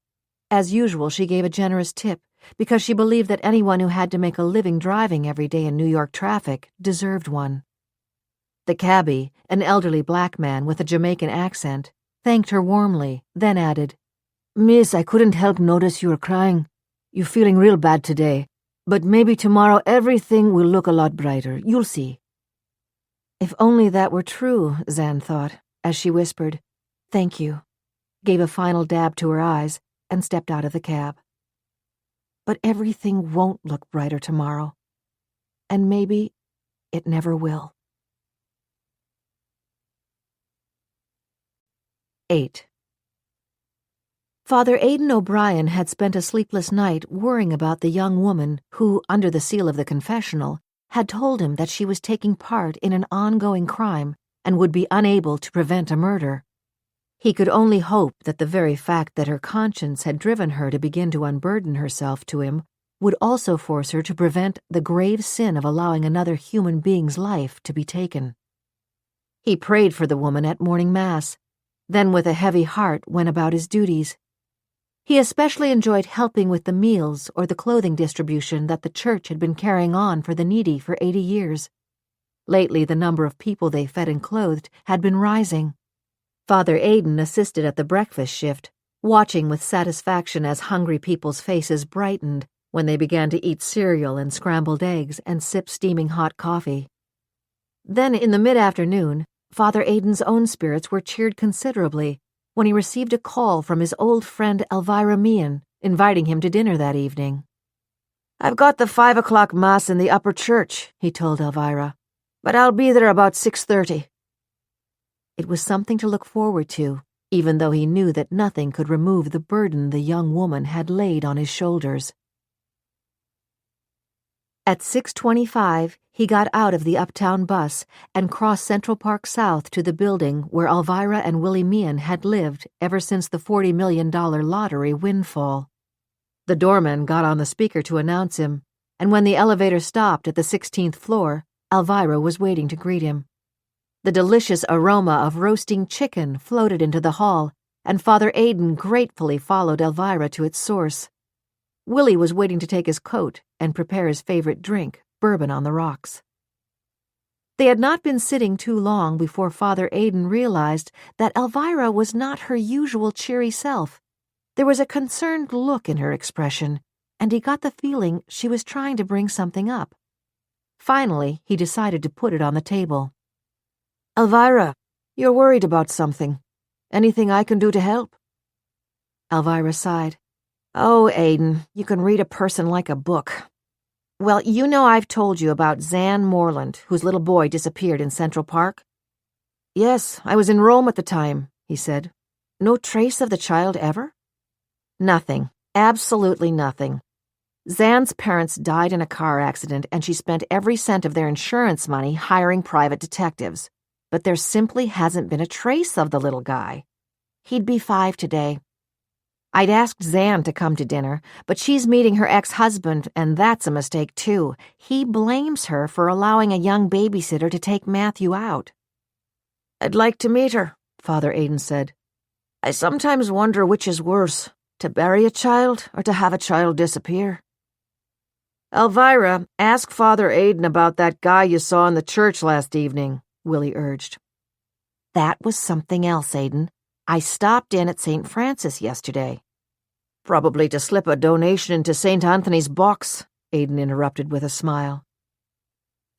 as usual she gave a generous tip because she believed that anyone who had to make a living driving every day in New York traffic deserved one. The cabbie, an elderly black man with a Jamaican accent, thanked her warmly, then added, Miss, I couldn't help notice you were crying. You're feeling real bad today, but maybe tomorrow everything will look a lot brighter. You'll see. If only that were true, Zan thought, as she whispered, Thank you, gave a final dab to her eyes, and stepped out of the cab. But everything won't look brighter tomorrow, and maybe it never will. 8. Father Aidan O'Brien had spent a sleepless night worrying about the young woman who, under the seal of the confessional, had told him that she was taking part in an ongoing crime and would be unable to prevent a murder. He could only hope that the very fact that her conscience had driven her to begin to unburden herself to him would also force her to prevent the grave sin of allowing another human being's life to be taken. He prayed for the woman at morning mass, then with a heavy heart went about his duties. He especially enjoyed helping with the meals or the clothing distribution that the church had been carrying on for the needy for 80 years. Lately, the number of people they fed and clothed had been rising. Father Aidan assisted at the breakfast shift, watching with satisfaction as hungry people's faces brightened when they began to eat cereal and scrambled eggs and sip steaming hot coffee. Then, in the mid-afternoon, Father Aidan's own spirits were cheered considerably when he received a call from his old friend Alvirah Willy, inviting him to dinner that evening. "I've got the 5 o'clock mass in the upper church," he told Alvirah, "but I'll be there about 6:30. It was something to look forward to, even though he knew that nothing could remove the burden the young woman had laid on his shoulders. At 6:25, he got out of the uptown bus and crossed Central Park South to the building where Alvirah and Willie Meehan had lived ever since the $40 million lottery windfall. The doorman got on the speaker to announce him, and when the elevator stopped at the 16th floor, Alvirah was waiting to greet him. The delicious aroma of roasting chicken floated into the hall, and Father Aidan gratefully followed Alvirah to its source. Willie was waiting to take his coat and prepare his favorite drink, bourbon on the rocks. They had not been sitting too long before Father Aidan realized that Alvirah was not her usual cheery self. There was a concerned look in her expression, and he got the feeling she was trying to bring something up. Finally, he decided to put it on the table. "Alvirah, you're worried about something. Anything I can do to help?" Alvirah sighed. "Oh, Aidan, you can read a person like a book. Well, you know I've told you about Zan Moreland, whose little boy disappeared in Central Park?" "Yes, I was in Rome at the time," he said. "No trace of the child ever?" "Nothing. Absolutely nothing. Zan's parents died in a car accident, and she spent every cent of their insurance money hiring private detectives. But there simply hasn't been a trace of the little guy. He'd be 5 today. I'd asked Zan to come to dinner, but she's meeting her ex-husband, and that's a mistake too. He blames her for allowing a young babysitter to take Matthew out." "I'd like to meet her," Father Aidan said. "I sometimes wonder which is worse, to bury a child or to have a child disappear." "Alvirah, ask Father Aidan about that guy you saw in the church last evening," Willie urged. "That was something else, Aidan. I stopped in at St. Francis yesterday." "Probably to slip a donation into St. Anthony's box," Aidan interrupted with a smile.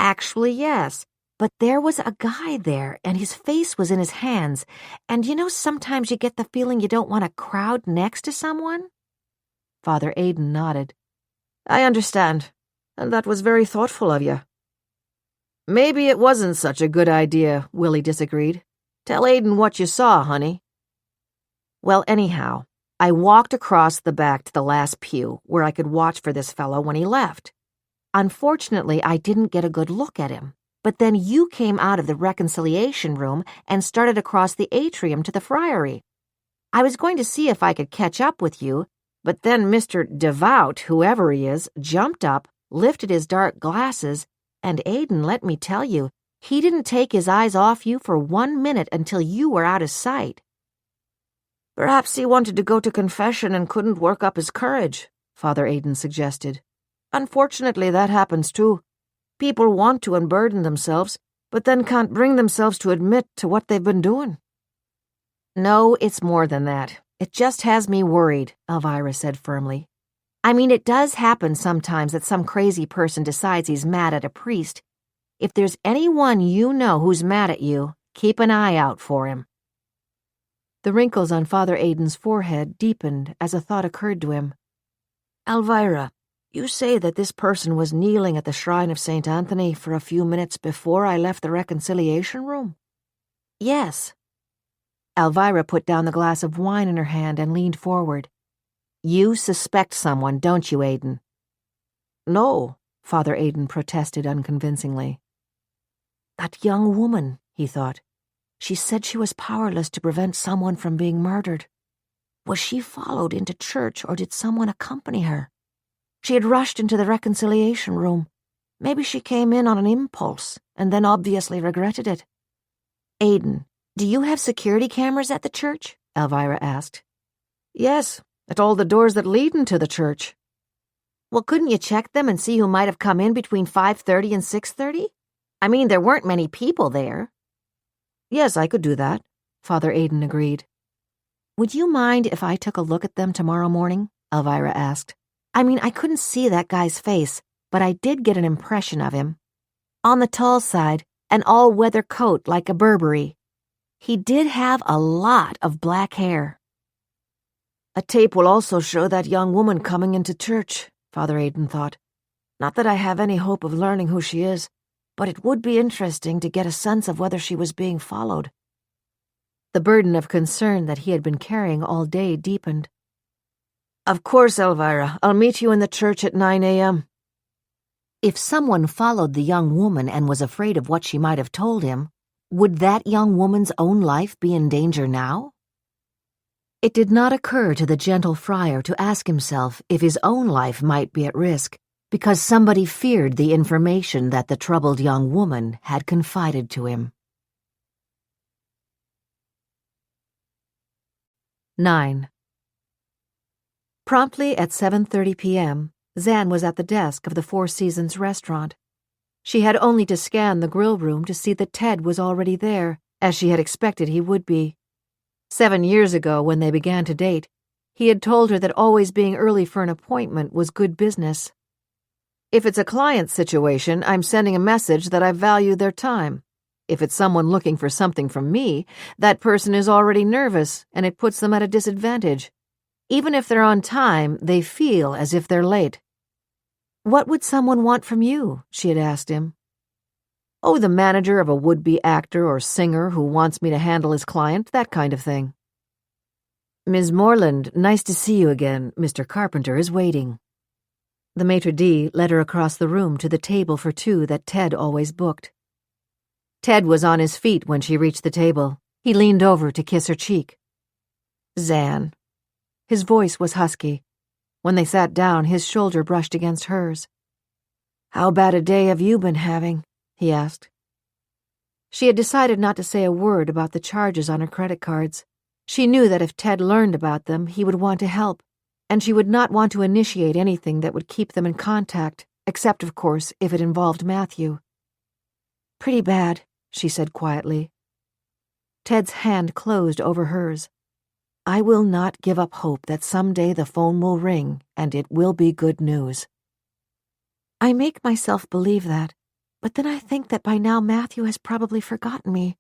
"Actually, yes, but there was a guy there, and his face was in his hands, and sometimes you get the feeling you don't want to crowd next to someone?" Father Aidan nodded. "I understand, and that was very thoughtful of you." "Maybe it wasn't such a good idea," Willie disagreed. "Tell Aidan what you saw, honey." "Well, anyhow, I walked across the back to the last pew where I could watch for this fellow when he left. Unfortunately, I didn't get a good look at him, but then you came out of the reconciliation room and started across the atrium to the friary. I was going to see if I could catch up with you, but then Mr. Devout, whoever he is, jumped up, lifted his dark glasses, and Aidan, let me tell you, he didn't take his eyes off you for 1 minute until you were out of sight." "Perhaps he wanted to go to confession and couldn't work up his courage," Father Aidan suggested. "Unfortunately, that happens too. People want to unburden themselves, but then can't bring themselves to admit to what they've been doing." "No, it's more than that. It just has me worried," Alvirah said firmly. "I mean, it does happen sometimes that some crazy person decides he's mad at a priest. If there's anyone you know who's mad at you, keep an eye out for him." The wrinkles on Father Aidan's forehead deepened as a thought occurred to him. "Alvirah, you say that this person was kneeling at the shrine of St. Anthony for a few minutes before I left the reconciliation room?" "Yes." Alvirah put down the glass of wine in her hand and leaned forward. "You suspect someone, don't you, Aidan?" "No, Father Aidan protested unconvincingly. That young woman, he thought. She said she was powerless to prevent someone from being murdered. Was she followed into church, or did someone accompany her? She had rushed into the reconciliation room. Maybe she came in on an impulse and then obviously regretted it. Aidan, do you have security cameras at the church? Alvirah asked. Yes, at all the doors that lead into the church. Well, couldn't you check them and see who might have come in between 5:30 and 6:30? I mean, there weren't many people there. Yes, I could do that, Father Aidan agreed. Would you mind if I took a look at them tomorrow morning? Alvirah asked. I mean, I couldn't see that guy's face, but I did get an impression of him. On the tall side, an all-weather coat like a Burberry. He did have a lot of black hair. A tape will also show that young woman coming into church, Father Aidan thought. Not that I have any hope of learning who she is, but it would be interesting to get a sense of whether she was being followed. The burden of concern that he had been carrying all day deepened. Of course, Alvirah. I'll meet you in the church at 9 a.m. If someone followed the young woman and was afraid of what she might have told him, would that young woman's own life be in danger now? It did not occur to the gentle friar to ask himself if his own life might be at risk, because somebody feared the information that the troubled young woman had confided to him. 9. Promptly at 7:30 p.m., Zan was at the desk of the Four Seasons restaurant. She had only to scan the grill room to see that Ted was already there, as she had expected he would be. 7 years ago, when they began to date, he had told her that always being early for an appointment was good business. If it's a client situation, I'm sending a message that I value their time. If it's someone looking for something from me, that person is already nervous, and it puts them at a disadvantage. Even if they're on time, they feel as if they're late. What would someone want from you? She had asked him. Oh, the manager of a would-be actor or singer who wants me to handle his client, that kind of thing. Ms. Moreland, nice to see you again. Mr. Carpenter is waiting. The maitre d' led her across the room to the table for two that Ted always booked. Ted was on his feet when she reached the table. He leaned over to kiss her cheek. Zan. His voice was husky. When they sat down, his shoulder brushed against hers. How bad a day have you been having? He asked. She had decided not to say a word about the charges on her credit cards. She knew that if Ted learned about them, he would want to help, and she would not want to initiate anything that would keep them in contact, except, of course, if it involved Matthew. Pretty bad, she said quietly. Ted's hand closed over hers. I will not give up hope that someday the phone will ring and it will be good news. I make myself believe that, but then I think that by now Matthew has probably forgotten me.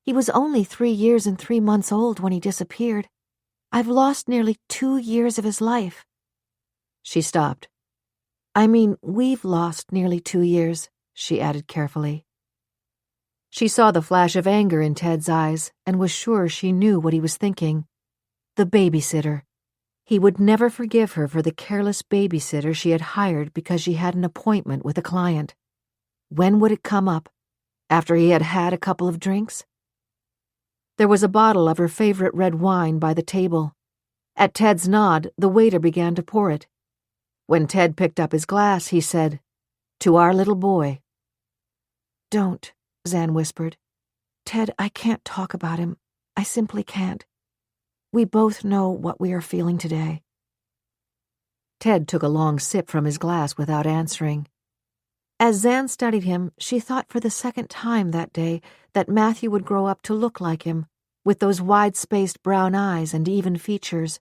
He was only 3 years and 3 months old when he disappeared. I've lost nearly 2 years of his life. She stopped. I mean, we've lost nearly 2 years, she added carefully. She saw the flash of anger in Ted's eyes and was sure she knew what he was thinking. The babysitter. He would never forgive her for the careless babysitter she had hired because she had an appointment with a client. When would it come up? After he had had a couple of drinks? There was a bottle of her favorite red wine by the table. At Ted's nod, the waiter began to pour it. When Ted picked up his glass, he said, To our little boy. Don't, Zan whispered. Ted, I can't talk about him. I simply can't. We both know what we are feeling today. Ted took a long sip from his glass without answering. As Zan studied him, she thought for the second time that day that Matthew would grow up to look like him, with those wide-spaced brown eyes and even features.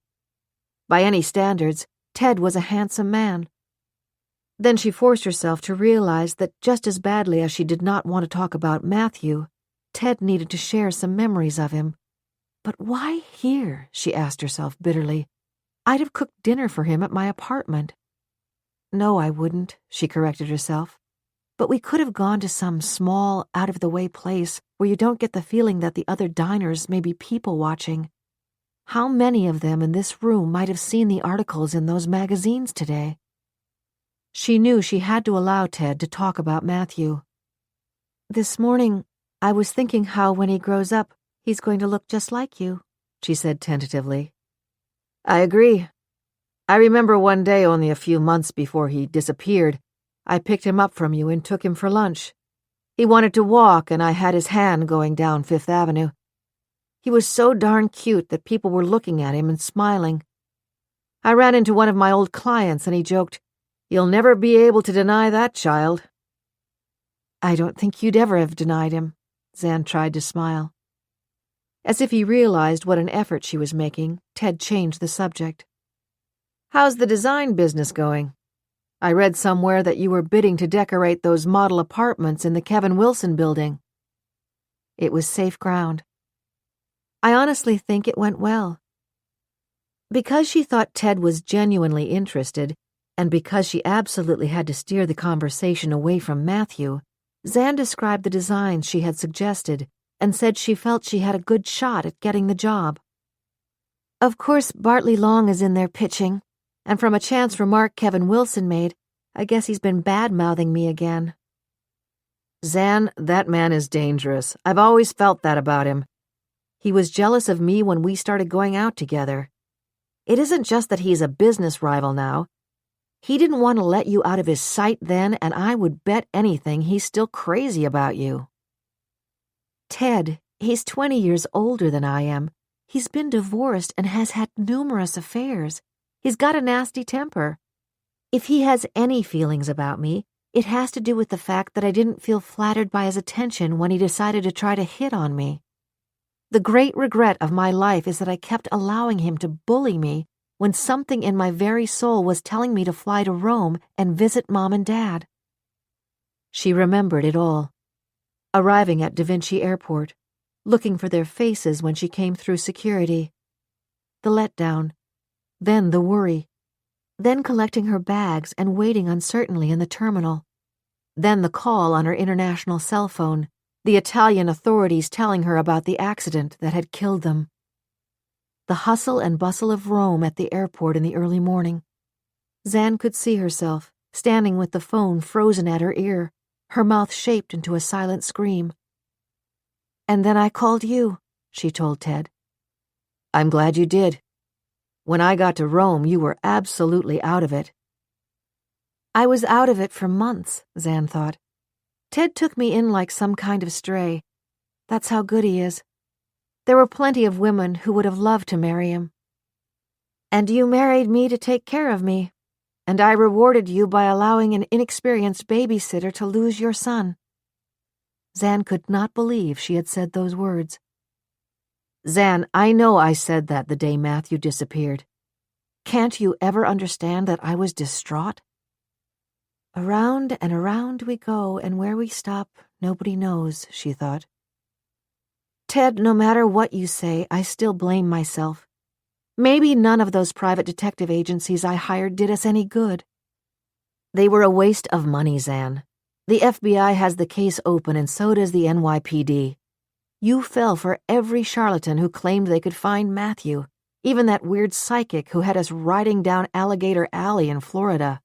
By any standards, Ted was a handsome man. Then she forced herself to realize that just as badly as she did not want to talk about Matthew, Ted needed to share some memories of him. But why here, she asked herself bitterly. I'd have cooked dinner for him at my apartment. No, I wouldn't, she corrected herself. But we could have gone to some small, out-of-the-way place where you don't get the feeling that the other diners may be people watching. How many of them in this room might have seen the articles in those magazines today? She knew she had to allow Ted to talk about Matthew. "This morning, I was thinking how when he grows up, he's going to look just like you," she said tentatively. "I agree. I remember one day only a few months before he disappeared, I picked him up from you and took him for lunch. He wanted to walk, and I had his hand going down Fifth Avenue. He was so darn cute that people were looking at him and smiling. I ran into one of my old clients, and he joked, 'You'll never be able to deny that child.'" "I don't think you'd ever have denied him," Zan tried to smile. As if he realized what an effort she was making, Ted changed the subject. "How's the design business going? I read somewhere that you were bidding to decorate those model apartments in the Kevin Wilson building." It was safe ground. "I honestly think it went well." Because she thought Ted was genuinely interested, and because she absolutely had to steer the conversation away from Matthew, Zan described the designs she had suggested and said she felt she had a good shot at getting the job. "Of course, Bartley Long is in there pitching, and from a chance remark Kevin Wilson made, I guess he's been bad-mouthing me again." "Zan, that man is dangerous. I've always felt that about him. He was jealous of me when we started going out together. It isn't just that he's a business rival now. He didn't want to let you out of his sight then, and I would bet anything he's still crazy about you." "Ted, he's 20 years older than I am. He's been divorced and has had numerous affairs. He's got a nasty temper. If he has any feelings about me, it has to do with the fact that I didn't feel flattered by his attention when he decided to try to hit on me. The great regret of my life is that I kept allowing him to bully me when something in my very soul was telling me to fly to Rome and visit Mom and Dad." She remembered it all. Arriving at Da Vinci Airport, looking for their faces when she came through security. The letdown, then the worry, then collecting her bags and waiting uncertainly in the terminal. Then the call on her international cell phone, the Italian authorities telling her about the accident that had killed them. The hustle and bustle of Rome at the airport in the early morning. Zan could see herself, standing with the phone frozen at her ear, her mouth shaped into a silent scream. "And then I called you," she told Ted. "I'm glad you did. When I got to Rome, you were absolutely out of it." "I was out of it for months," Zan thought. "Ted took me in like some kind of stray. That's how good he is. There were plenty of women who would have loved to marry him. And you married me to take care of me, and I rewarded you by allowing an inexperienced babysitter to lose your son." Zan could not believe she had said those words. "Zan, I know I said that the day Matthew disappeared. Can't you ever understand that I was distraught?" "Around and around we go, and where we stop, nobody knows," she thought. "Ted, no matter what you say, I still blame myself. Maybe none of those private detective agencies I hired did us any good." "They were a waste of money, Zan. The FBI has the case open and so does the NYPD. You fell for every charlatan who claimed they could find Matthew, even that weird psychic who had us riding down Alligator Alley in Florida."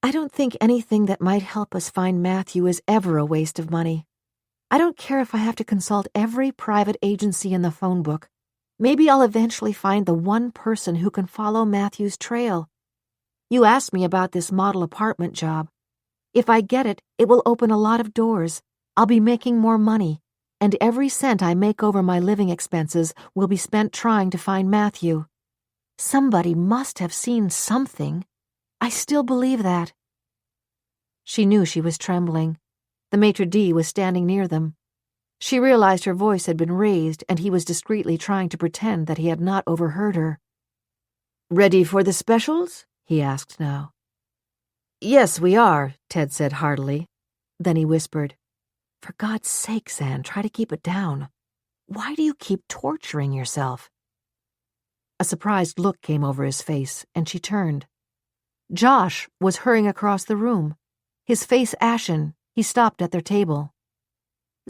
"I don't think anything that might help us find Matthew is ever a waste of money. I don't care if I have to consult every private agency in the phone book. Maybe I'll eventually find the one person who can follow Matthew's trail. You asked me about this model apartment job. If I get it, it will open a lot of doors. I'll be making more money, and every cent I make over my living expenses will be spent trying to find Matthew. Somebody must have seen something. I still believe that." She knew she was trembling. The maitre d' was standing near them. She realized her voice had been raised and he was discreetly trying to pretend that he had not overheard her. "Ready for the specials?" he asked now. "Yes, we are," Ted said heartily. Then he whispered, "For God's sake, Zan, try to keep it down. Why do you keep torturing yourself?" A surprised look came over his face, and she turned. Josh was hurrying across the room. His face ashen, he stopped at their table.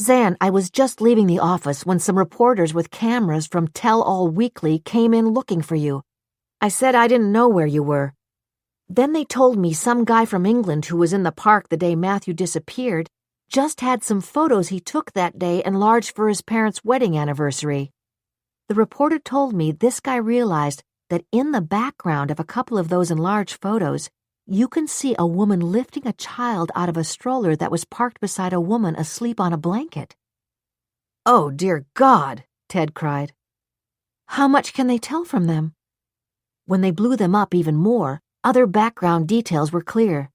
"Zan, I was just leaving the office when some reporters with cameras from Tell All Weekly came in looking for you. I said I didn't know where you were." Then they told me some guy from England who was in the park the day Matthew disappeared just had some photos he took that day enlarged for his parents' wedding anniversary. The reporter told me this guy realized that in the background of a couple of those enlarged photos, you can see a woman lifting a child out of a stroller that was parked beside a woman asleep on a blanket. "Oh, dear God," Ted cried. How much can they tell from them? When they blew them up even more, other background details were clear.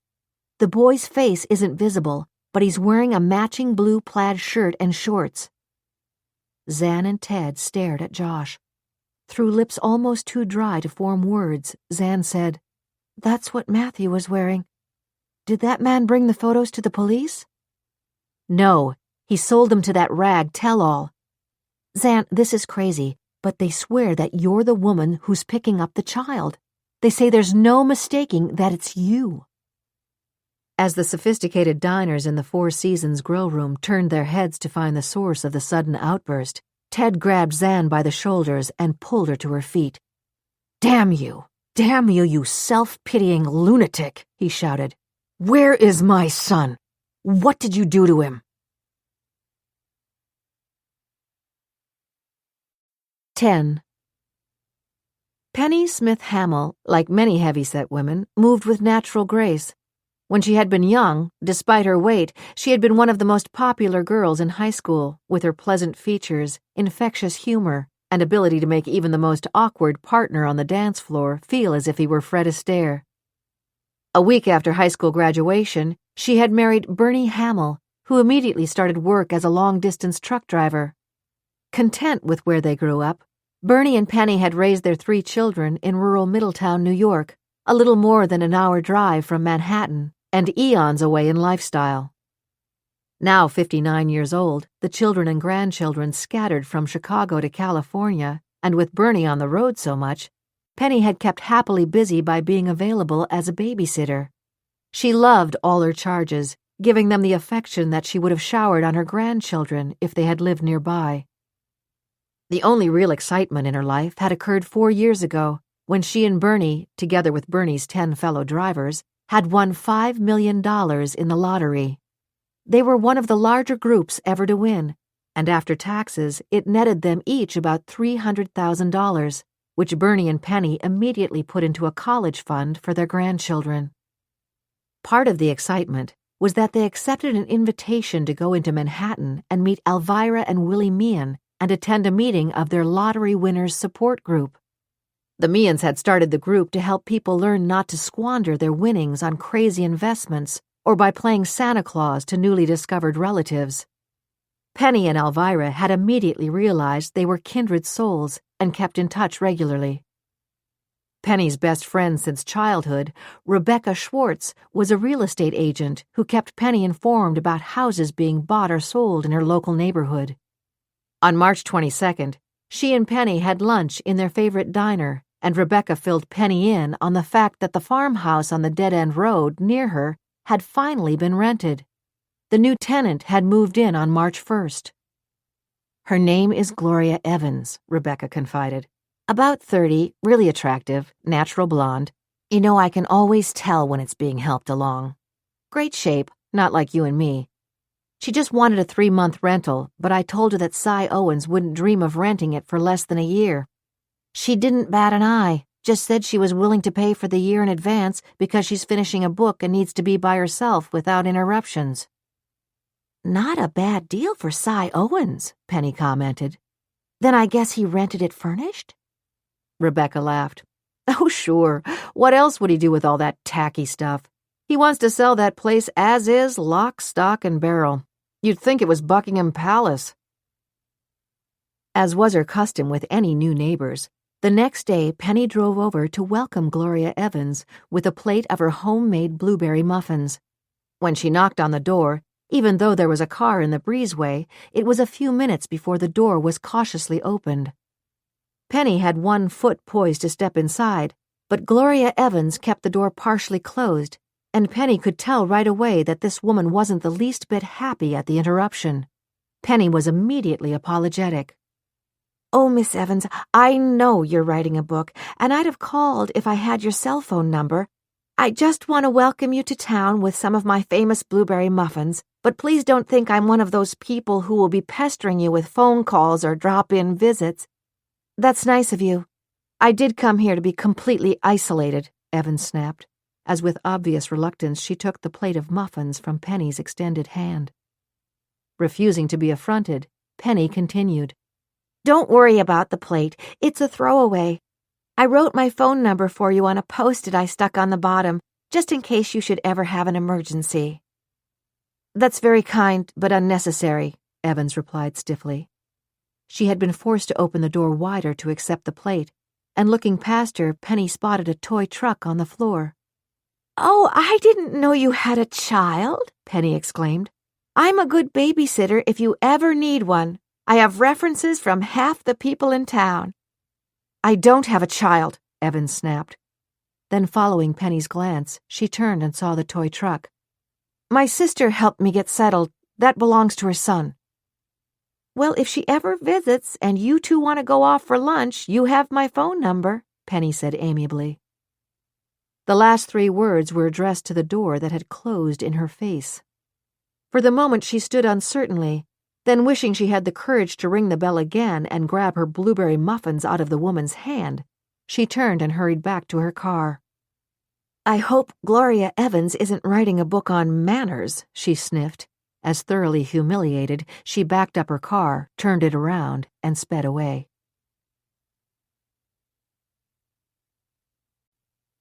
The boy's face isn't visible, but he's wearing a matching blue plaid shirt and shorts. Zan and Ted stared at Josh. Through lips almost too dry to form words, Zan said, "That's what Matthew was wearing. Did that man bring the photos to the police?" "No, he sold them to that rag tell-all. Zan, this is crazy, but they swear that you're the woman who's picking up the child. They say there's no mistaking that it's you." As the sophisticated diners in the Four Seasons grill room turned their heads to find the source of the sudden outburst, Ted grabbed Zan by the shoulders and pulled her to her feet. Damn you, you self-pitying lunatic," he shouted. "Where is my son? What did you do to him?" 10. Penny Smith Hamill, like many heavy-set women, moved with natural grace. When she had been young, despite her weight, she had been one of the most popular girls in high school, with her pleasant features, infectious humor, and ability to make even the most awkward partner on the dance floor feel as if he were Fred Astaire. A week after high school graduation, she had married Bernie Hamill, who immediately started work as a long-distance truck driver. Content with where they grew up, Bernie and Penny had raised their 3 children in rural Middletown, New York, a little more than an hour drive from Manhattan, and eons away in lifestyle. Now 59 years old, the children and grandchildren scattered from Chicago to California, and with Bernie on the road so much, Penny had kept happily busy by being available as a babysitter. She loved all her charges, giving them the affection that she would have showered on her grandchildren if they had lived nearby. The only real excitement in her life had occurred 4 years ago, when she and Bernie, together with Bernie's 10 fellow drivers, had won $5 million in the lottery. They were one of the larger groups ever to win, and after taxes, it netted them each about $300,000, which Bernie and Penny immediately put into a college fund for their grandchildren. Part of the excitement was that they accepted an invitation to go into Manhattan and meet Alvirah and Willy Meehan and attend a meeting of their lottery winners support group. The Meehans had started the group to help people learn not to squander their winnings on crazy investments or by playing Santa Claus to newly discovered relatives. Penny and Alvirah had immediately realized they were kindred souls and kept in touch regularly. Penny's best friend since childhood, Rebecca Schwartz, was a real estate agent who kept Penny informed about houses being bought or sold in her local neighborhood. On March 22nd, she and Penny had lunch in their favorite diner, and Rebecca filled Penny in on the fact that the farmhouse on the dead-end road near her had finally been rented. The new tenant had moved in on March 1st. "Her name is Gloria Evans," Rebecca confided. "About 30, really attractive, natural blonde. You know, I can always tell when it's being helped along. Great shape, not like you and me. She just wanted a 3-month rental, but I told her that Cy Owens wouldn't dream of renting it for less than a year. She didn't bat an eye, just said she was willing to pay for the year in advance because she's finishing a book and needs to be by herself without interruptions." "Not a bad deal for Cy Owens," Penny commented. "Then I guess he rented it furnished?" Rebecca laughed. "Oh, sure. What else would he do with all that tacky stuff? He wants to sell that place as is, lock, stock, and barrel. You'd think it was Buckingham Palace." As was her custom with any new neighbors, the next day Penny drove over to welcome Gloria Evans with a plate of her homemade blueberry muffins. When she knocked on the door, even though there was a car in the breezeway, it was a few minutes before the door was cautiously opened. Penny had one foot poised to step inside, but Gloria Evans kept the door partially closed, and Penny could tell right away that this woman wasn't the least bit happy at the interruption. Penny was immediately apologetic. "Oh, Miss Evans, I know you're writing a book, and I'd have called if I had your cell phone number. I just want to welcome you to town with some of my famous blueberry muffins, but please don't think I'm one of those people who will be pestering you with phone calls or drop-in visits. That's nice of you. I did come here to be completely isolated, Evan snapped, as with obvious reluctance she took the plate of muffins from Penny's extended hand. Refusing to be affronted, Penny continued. Don't worry about the plate. It's a throwaway. I wrote my phone number for you on a post-it I stuck on the bottom, just in case you should ever have an emergency. That's very kind, but unnecessary, Evans replied stiffly. She had been forced to open the door wider to accept the plate, and looking past her, Penny spotted a toy truck on the floor. Oh, I didn't know you had a child, Penny exclaimed. I'm a good babysitter if you ever need one. I have references from half the people in town. I don't have a child, Evans snapped. Then following Penny's glance, she turned and saw the toy truck. My sister helped me get settled. That belongs to her son. Well, if she ever visits and you two want to go off for lunch, you have my phone number, Penny said amiably. The last 3 words were addressed to the door that had closed in her face. For the moment she stood uncertainly, then wishing she had the courage to ring the bell again and grab her blueberry muffins out of the woman's hand, she turned and hurried back to her car. I hope Gloria Evans isn't writing a book on manners, she sniffed, as thoroughly humiliated, she backed up her car, turned it around, and sped away.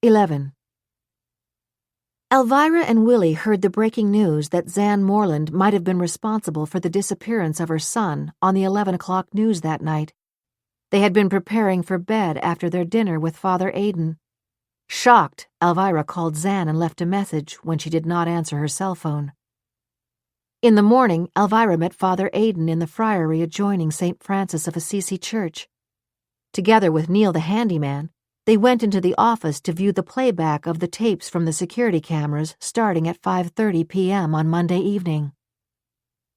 11. Alvirah and Willy heard the breaking news that Zan Moreland might have been responsible for the disappearance of her son on the 11 o'clock news that night. They had been preparing for bed after their dinner with Father Aidan. Shocked, Alvirah called Zan and left a message when she did not answer her cell phone. In the morning, Alvirah met Father Aidan in the friary adjoining St. Francis of Assisi Church. Together with Neil the handyman, they went into the office to view the playback of the tapes from the security cameras starting at 5:30 p.m. on Monday evening.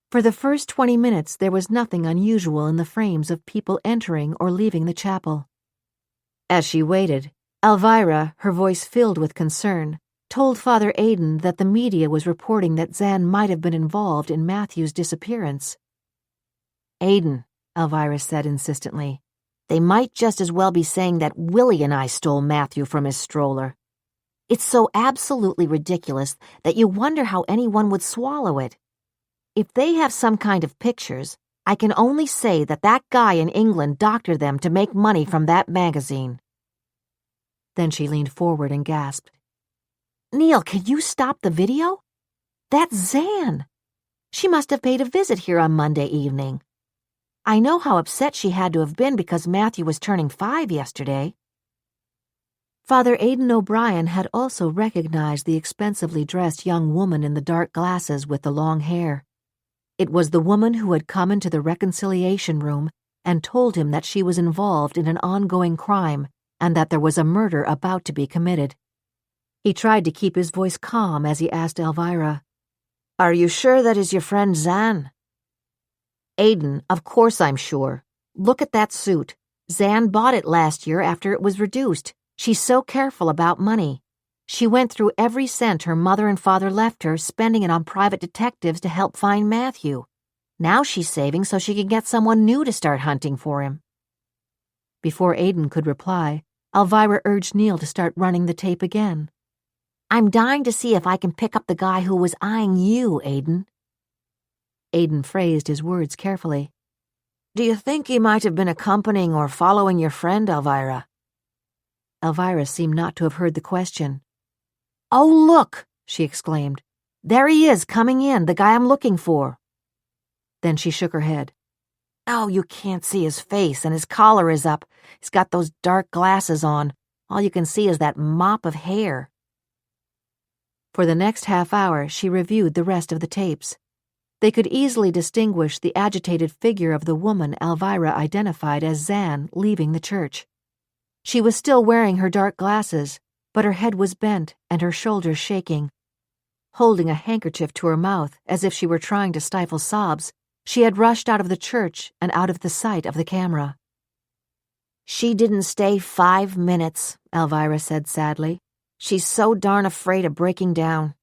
For the first 20 minutes, there was nothing unusual in the frames of people entering or leaving the chapel. As she waited, Alvirah, her voice filled with concern, told Father Aidan that the media was reporting that Zan might have been involved in Matthew's disappearance. Aidan, Alvirah said insistently, they might just as well be saying that Willy and I stole Matthew from his stroller. It's so absolutely ridiculous that you wonder how anyone would swallow it. If they have some kind of pictures, I can only say that that guy in England doctored them to make money from that magazine. Then she leaned forward and gasped. Neil, can you stop the video? That's Zan. She must have paid a visit here on Monday evening. I know how upset she had to have been because Matthew was turning 5 yesterday. Father Aidan O'Brien had also recognized the expensively dressed young woman in the dark glasses with the long hair. It was the woman who had come into the reconciliation room and told him that she was involved in an ongoing crime and that there was a murder about to be committed. He tried to keep his voice calm as he asked Alvirah, Are you sure that is your friend Zan? Aidan, of course I'm sure. Look at that suit. Zan bought it last year after it was reduced. She's so careful about money. She went through every cent her mother and father left her, spending it on private detectives to help find Matthew. Now she's saving so she can get someone new to start hunting for him. Before Aidan could reply, Alvirah urged Neil to start running the tape again. I'm dying to see if I can pick up the guy who was eyeing you, Aidan. Aidan phrased his words carefully. Do you think he might have been accompanying or following your friend, Alvirah? Alvirah seemed not to have heard the question. Oh, look, she exclaimed. There he is, coming in, the guy I'm looking for. Then she shook her head. Oh, you can't see his face, and his collar is up. He's got those dark glasses on. All you can see is that mop of hair. For the next half hour, she reviewed the rest of the tapes. They could easily distinguish the agitated figure of the woman Alvirah identified as Zan leaving the church. She was still wearing her dark glasses, but her head was bent and her shoulders shaking. Holding a handkerchief to her mouth as if she were trying to stifle sobs, she had rushed out of the church and out of the sight of the camera. She didn't stay 5 minutes, Alvirah said sadly. She's so darn afraid of breaking down.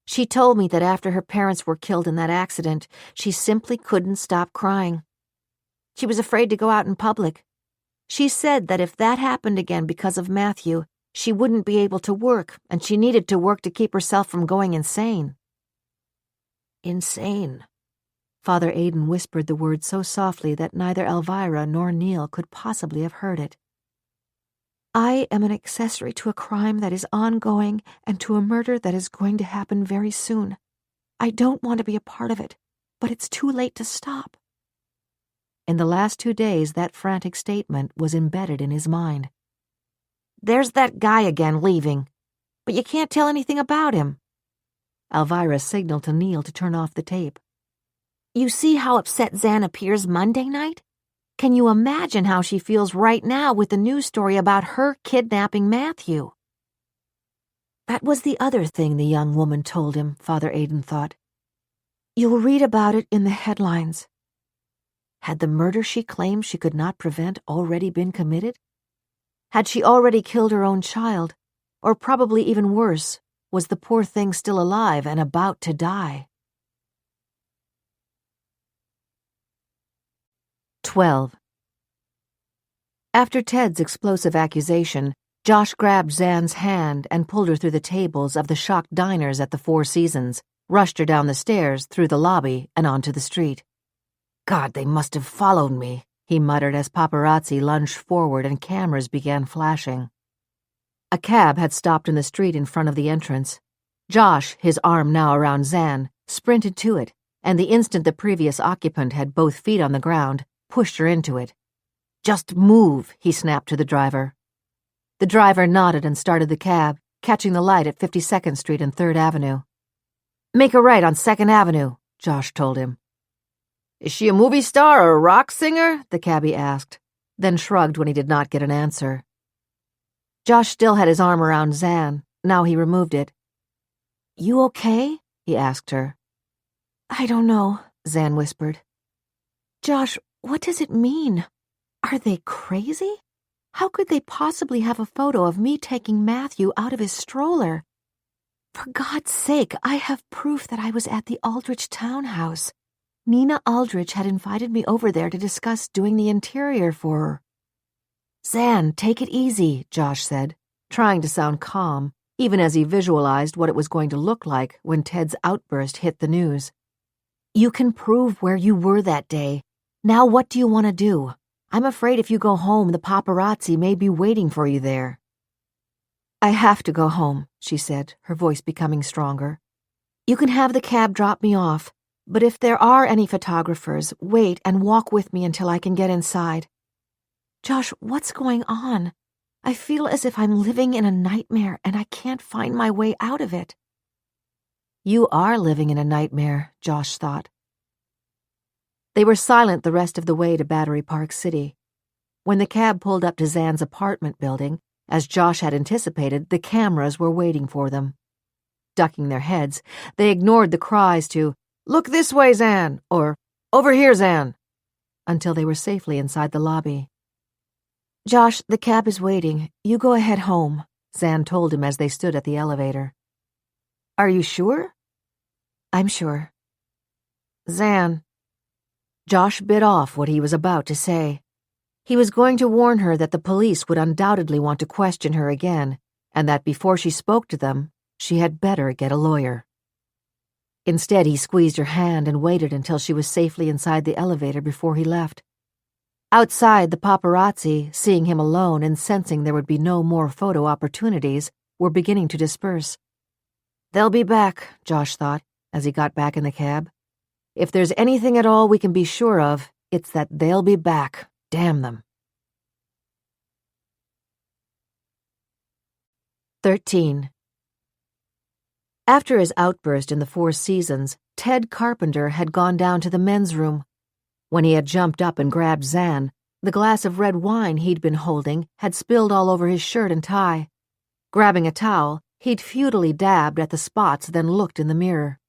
She told me that after her parents were killed in that accident, she simply couldn't stop crying. She was afraid to go out in public. She said that if that happened again because of Matthew, she wouldn't be able to work, and she needed to work to keep herself from going insane. Insane. Father Aidan whispered the word so softly that neither Alvirah nor Neil could possibly have heard it. I am an accessory to a crime that is ongoing and to a murder that is going to happen very soon. I don't want to be a part of it, but it's too late to stop. In the last 2 days, that frantic statement was embedded in his mind. There's that guy again leaving, but you can't tell anything about him. Alvirah signaled to Neil to turn off the tape. You see how upset Zan appears Monday night? Can you imagine how she feels right now with the news story about her kidnapping Matthew? That was the other thing the young woman told him, Father Aidan thought. You'll read about it in the headlines. Had the murder she claimed she could not prevent already been committed? Had she already killed her own child? Or probably even worse, was the poor thing still alive and about to die? 12. After Ted's explosive accusation, Josh grabbed Zan's hand and pulled her through the tables of the shocked diners at the Four Seasons, rushed her down the stairs, through the lobby, and onto the street. God, they must have followed me, he muttered as paparazzi lunged forward and cameras began flashing. A cab had stopped in the street in front of the entrance. Josh, his arm now around Zan, sprinted to it, and the instant the previous occupant had both feet on the ground, pushed her into it. Just move, he snapped to the driver. The driver nodded and started the cab, catching the light at 52nd Street and 3rd Avenue. Make a right on 2nd Avenue, Josh told him. Is she a movie star or a rock singer? The cabbie asked, then shrugged when he did not get an answer. Josh still had his arm around Zan. Now he removed it. You okay? He asked her. I don't know, Zan whispered. Josh, what does it mean? Are they crazy? How could they possibly have a photo of me taking Matthew out of his stroller? For God's sake, I have proof that I was at the Aldrich townhouse. Nina Aldrich had invited me over there to discuss doing the interior for her. Zan, take it easy, Josh said, trying to sound calm, even as he visualized what it was going to look like when Ted's outburst hit the news. You can prove where you were that day. Now what do you want to do? I'm afraid if you go home, the paparazzi may be waiting for you there. I have to go home, she said, her voice becoming stronger. You can have the cab drop me off, but if there are any photographers, wait and walk with me until I can get inside. Josh, what's going on? I feel as if I'm living in a nightmare and I can't find my way out of it. You are living in a nightmare, Josh thought. They were silent the rest of the way to Battery Park City. When the cab pulled up to Zan's apartment building, as Josh had anticipated, the cameras were waiting for them. Ducking their heads, they ignored the cries to, "Look this way, Zan," or "Over here, Zan," until they were safely inside the lobby. Josh, the cab is waiting. You go ahead home, Zan told him as they stood at the elevator. Are you sure? I'm sure. Zan. Josh bit off what he was about to say. He was going to warn her that the police would undoubtedly want to question her again, and that before she spoke to them, she had better get a lawyer. Instead, he squeezed her hand and waited until she was safely inside the elevator before he left. Outside, the paparazzi, seeing him alone and sensing there would be no more photo opportunities, were beginning to disperse. They'll be back, Josh thought, as he got back in the cab. If there's anything at all we can be sure of, it's that they'll be back. Damn them. 13. After his outburst in the Four Seasons, Ted Carpenter had gone down to the men's room. When he had jumped up and grabbed Zan, the glass of red wine he'd been holding had spilled all over his shirt and tie. Grabbing a towel, he'd futilely dabbed at the spots, then looked in the mirror.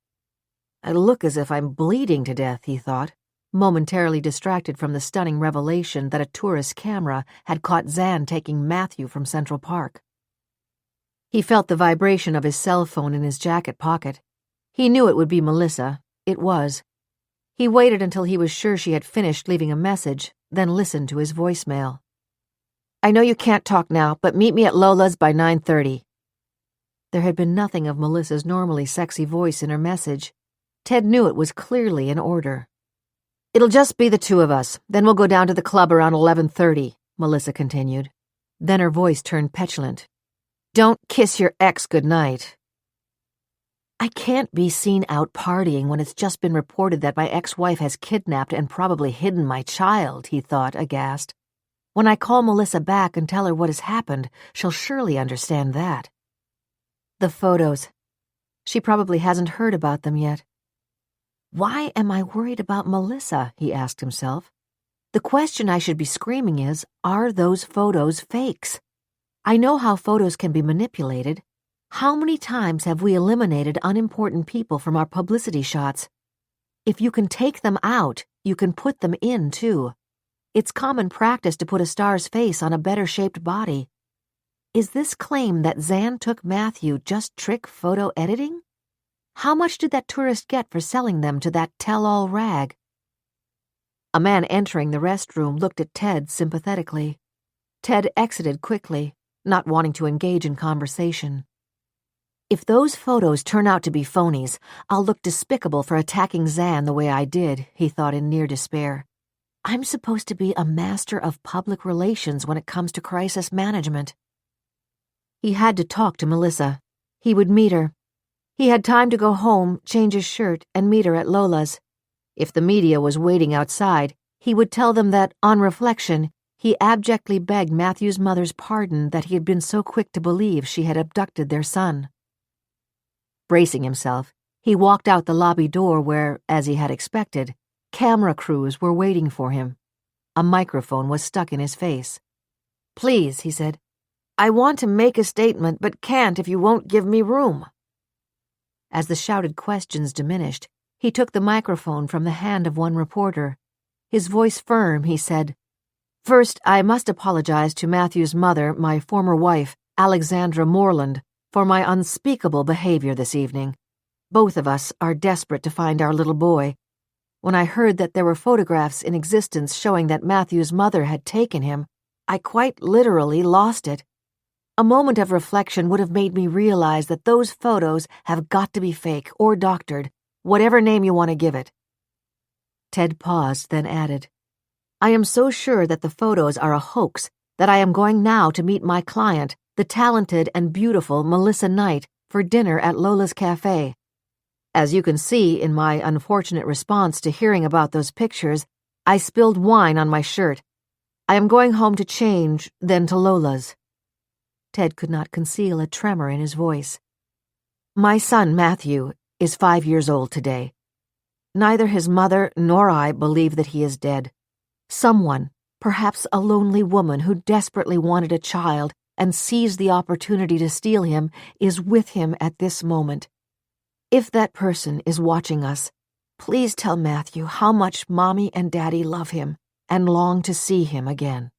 I look as if I'm bleeding to death, he thought, momentarily distracted from the stunning revelation that a tourist camera had caught Zan taking Matthew from Central Park. He felt the vibration of his cell phone in his jacket pocket. He knew it would be Melissa. It was. He waited until he was sure she had finished leaving a message, then listened to his voicemail. "I know you can't talk now, but meet me at Lola's by 9:30. There had been nothing of Melissa's normally sexy voice in her message. Ted knew it was clearly in order. "It'll just be the two of us, then we'll go down to the club around 11:30, Melissa continued. Then her voice turned petulant. "Don't kiss your ex goodnight." "I can't be seen out partying when it's just been reported that my ex-wife has kidnapped and probably hidden my child," he thought, aghast. "When I call Melissa back and tell her what has happened, she'll surely understand that." The photos. She probably hasn't heard about them yet. Why am I worried about Melissa? He asked himself. The question I should be screaming is, are those photos fakes? I know how photos can be manipulated. How many times have we eliminated unimportant people from our publicity shots? If you can take them out, you can put them in, too. It's common practice to put a star's face on a better-shaped body. Is this claim that Zan took Matthew just trick photo editing? How much did that tourist get for selling them to that tell-all rag? A man entering the restroom looked at Ted sympathetically. Ted exited quickly, not wanting to engage in conversation. If those photos turn out to be phonies, I'll look despicable for attacking Zan the way I did, he thought in near despair. I'm supposed to be a master of public relations when it comes to crisis management. He had to talk to Melissa. He would meet her. He had time to go home, change his shirt, and meet her at Lola's. If the media was waiting outside, he would tell them that, on reflection, he abjectly begged Matthew's mother's pardon that he had been so quick to believe she had abducted their son. Bracing himself, he walked out the lobby door where, as he had expected, camera crews were waiting for him. A microphone was stuck in his face. "Please," he said, "I want to make a statement, but can't if you won't give me room." As the shouted questions diminished, he took the microphone from the hand of one reporter. His voice firm, he said, "First, I must apologize to Matthew's mother, my former wife, Alexandra Moreland, for my unspeakable behavior this evening. Both of us are desperate to find our little boy. When I heard that there were photographs in existence showing that Matthew's mother had taken him, I quite literally lost it. A moment of reflection would have made me realize that those photos have got to be fake or doctored, whatever name you want to give it." Ted paused, then added, "I am so sure that the photos are a hoax that I am going now to meet my client, the talented and beautiful Melissa Knight, for dinner at Lola's Cafe. As you can see in my unfortunate response to hearing about those pictures, I spilled wine on my shirt. I am going home to change, then to Lola's." Ted could not conceal a tremor in his voice. "My son, Matthew, is 5 years old today. Neither his mother nor I believe that he is dead. Someone, perhaps a lonely woman who desperately wanted a child and seized the opportunity to steal him, is with him at this moment. If that person is watching us, please tell Matthew how much Mommy and Daddy love him and long to see him again."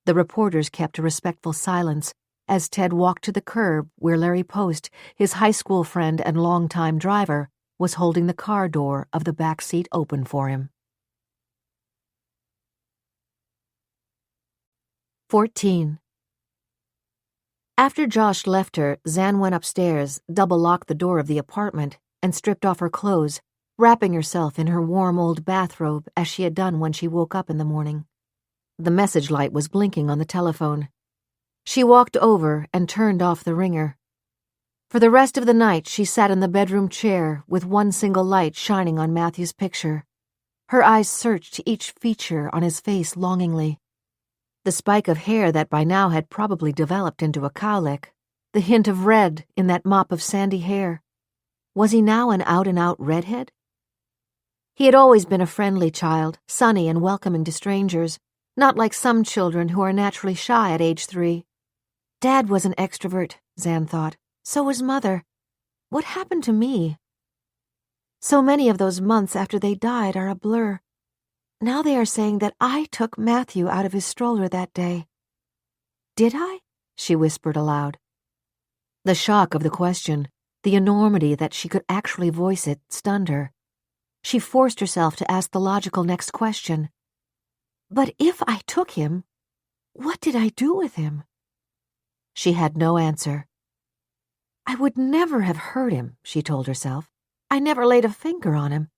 The reporters kept a respectful silence as Ted walked to the curb where Larry Post, his high school friend and longtime driver, was holding the car door of the back seat open for him. 14. After Josh left her, Zan went upstairs, double-locked the door of the apartment, and stripped off her clothes, wrapping herself in her warm old bathrobe as she had done when she woke up in the morning. The message light was blinking on the telephone. She walked over and turned off the ringer. For the rest of the night, she sat in the bedroom chair with one single light shining on Matthew's picture. Her eyes searched each feature on his face longingly. The spike of hair that by now had probably developed into a cowlick, the hint of red in that mop of sandy hair. Was he now an out-and-out redhead? He had always been a friendly child, sunny and welcoming to strangers, not like some children who are naturally shy at age 3. Dad was an extrovert, Zan thought. So was Mother. What happened to me? So many of those months after they died are a blur. Now they are saying that I took Matthew out of his stroller that day. Did I? She whispered aloud. The shock of the question, the enormity that she could actually voice it, stunned her. She forced herself to ask the logical next question. But if I took him, what did I do with him? She had no answer. I would never have hurt him, she told herself. I never laid a finger on him.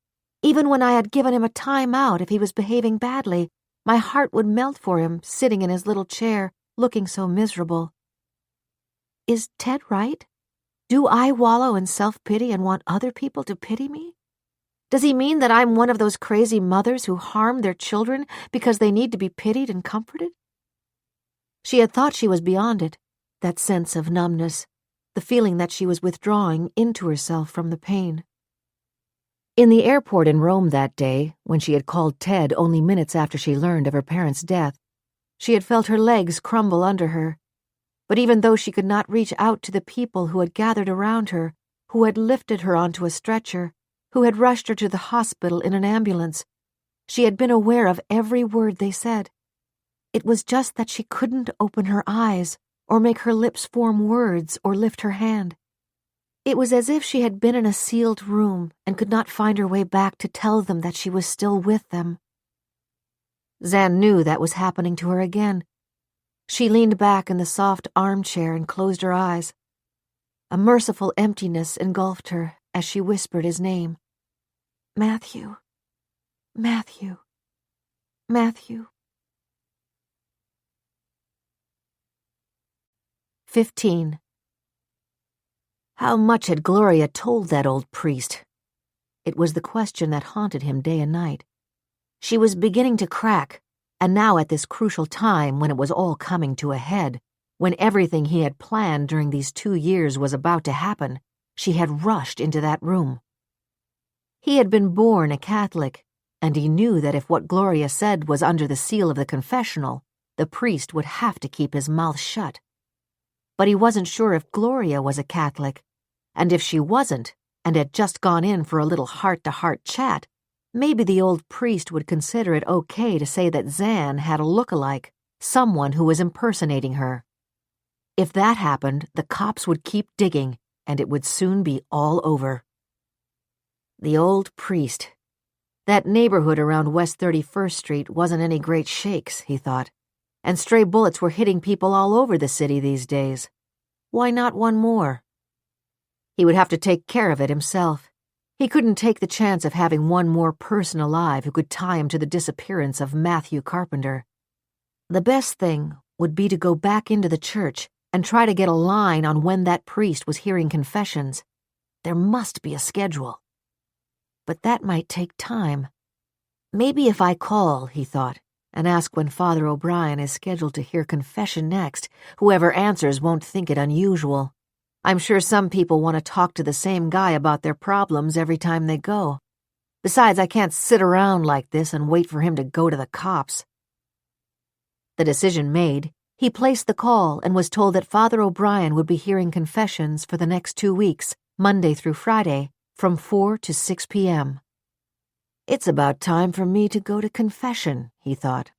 Even when I had given him a time out if he was behaving badly, my heart would melt for him, sitting in his little chair, looking so miserable. Is Ted right? Do I wallow in self-pity and want other people to pity me? Does he mean that I'm one of those crazy mothers who harm their children because they need to be pitied and comforted? She had thought she was beyond it, that sense of numbness, the feeling that she was withdrawing into herself from the pain. In the airport in Rome that day, when she had called Ted only minutes after she learned of her parents' death, she had felt her legs crumble under her. But even though she could not reach out to the people who had gathered around her, who had lifted her onto a stretcher, who had rushed her to the hospital in an ambulance, she had been aware of every word they said. It was just that she couldn't open her eyes, or make her lips form words, or lift her hand. It was as if she had been in a sealed room and could not find her way back to tell them that she was still with them. Zan knew that was happening to her again. She leaned back in the soft armchair and closed her eyes. A merciful emptiness engulfed her as she whispered his name. Matthew. Matthew. Matthew. 15. How much had Gloria told that old priest? It was the question that haunted him day and night. She was beginning to crack, and now at this crucial time when it was all coming to a head, when everything he had planned during these 2 years was about to happen, she had rushed into that room. He had been born a Catholic, and he knew that if what Gloria said was under the seal of the confessional, the priest would have to keep his mouth shut. But he wasn't sure if Gloria was a Catholic, and if she wasn't, and had just gone in for a little heart-to-heart chat, maybe the old priest would consider it okay to say that Zan had a look-alike, someone who was impersonating her. If that happened, the cops would keep digging, and it would soon be all over. The old priest. That neighborhood around West 31st Street wasn't any great shakes, he thought, and stray bullets were hitting people all over the city these days. Why not one more? He would have to take care of it himself. He couldn't take the chance of having one more person alive who could tie him to the disappearance of Matthew Carpenter. The best thing would be to go back into the church and try to get a line on when that priest was hearing confessions. There must be a schedule. But that might take time. Maybe if I call, he thought, and ask when Father O'Brien is scheduled to hear confession next, whoever answers won't think it unusual. I'm sure some people want to talk to the same guy about their problems every time they go. Besides, I can't sit around like this and wait for him to go to the cops. The decision made, he placed the call and was told that Father O'Brien would be hearing confessions for the next 2 weeks, Monday through Friday, from 4 to 6 p.m. It's about time for me to go to confession, he thought.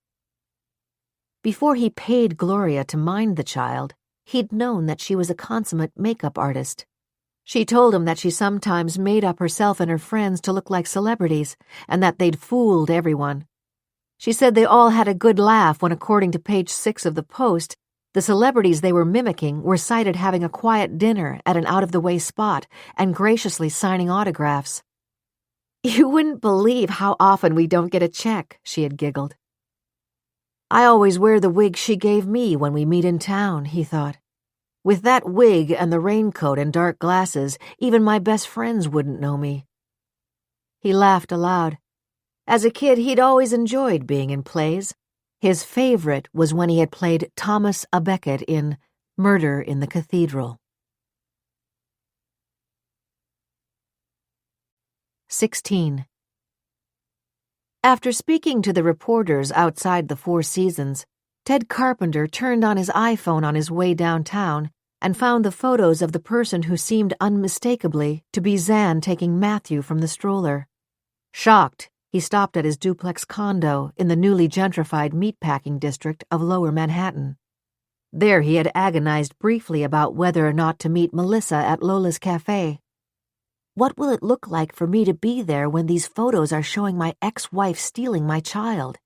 Before he paid Gloria to mind the child, he'd known that she was a consummate makeup artist. She told him that she sometimes made up herself and her friends to look like celebrities, and that they'd fooled everyone. She said they all had a good laugh when, according to page 6 of the Post, the celebrities they were mimicking were cited having a quiet dinner at an out-of-the-way spot and graciously signing autographs. You wouldn't believe how often we don't get a check, she had giggled. I always wear the wig she gave me when we meet in town, he thought. With that wig and the raincoat and dark glasses, even my best friends wouldn't know me. He laughed aloud. As a kid, he'd always enjoyed being in plays. His favorite was when he had played Thomas à Becket in Murder in the Cathedral. 16. After speaking to the reporters outside the Four Seasons, Ted Carpenter turned on his iPhone on his way downtown and found the photos of the person who seemed unmistakably to be Zan taking Matthew from the stroller. Shocked, he stopped at his duplex condo in the newly gentrified meatpacking district of Lower Manhattan. There he had agonized briefly about whether or not to meet Melissa at Lola's cafe. What will it look like for me to be there when these photos are showing my ex-wife stealing my child?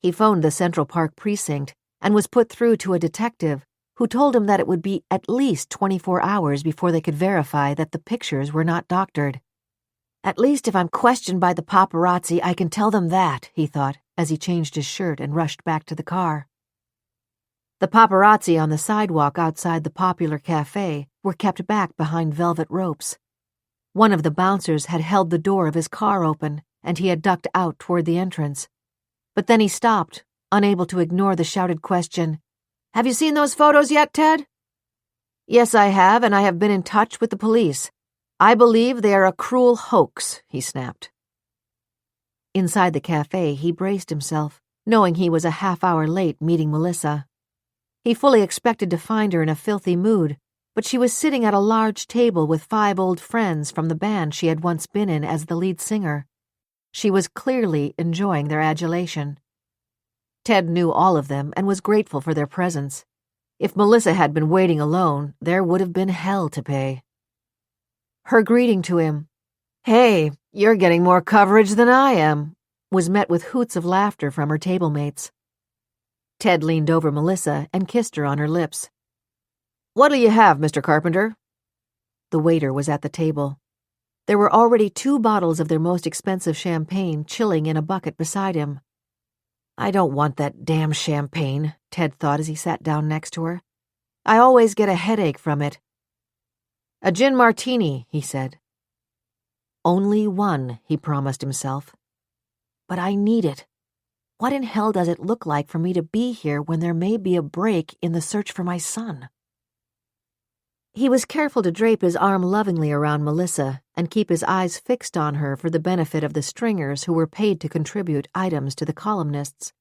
He phoned the Central Park precinct and was put through to a detective who told him that it would be at least 24 hours before they could verify that the pictures were not doctored. At least if I'm questioned by the paparazzi, I can tell them that, he thought, as he changed his shirt and rushed back to the car. The paparazzi on the sidewalk outside the popular cafe were kept back behind velvet ropes. One of the bouncers had held the door of his car open, and he had ducked out toward the entrance. But then he stopped, unable to ignore the shouted question, "Have you seen those photos yet, Ted?" "Yes, I have, and I have been in touch with the police. I believe they are a cruel hoax," he snapped. Inside the cafe, he braced himself, knowing he was a half-hour late meeting Melissa. He fully expected to find her in a filthy mood, but she was sitting at a large table with 5 old friends from the band she had once been in as the lead singer. She was clearly enjoying their adulation. Ted knew all of them and was grateful for their presence. If Melissa had been waiting alone, there would have been hell to pay. Her greeting to him, "Hey, you're getting more coverage than I am," was met with hoots of laughter from her table mates. Ted leaned over Melissa and kissed her on her lips. "What'll you have, Mr. Carpenter?" The waiter was at the table. There were already 2 bottles of their most expensive champagne chilling in a bucket beside him. "I don't want that damn champagne," Ted thought as he sat down next to her. "I always get a headache from it." "A gin martini," he said. "Only one," he promised himself. "But I need it. What in hell does it look like for me to be here when there may be a break in the search for my son?" He was careful to drape his arm lovingly around Melissa and keep his eyes fixed on her for the benefit of the stringers who were paid to contribute items to the columnists.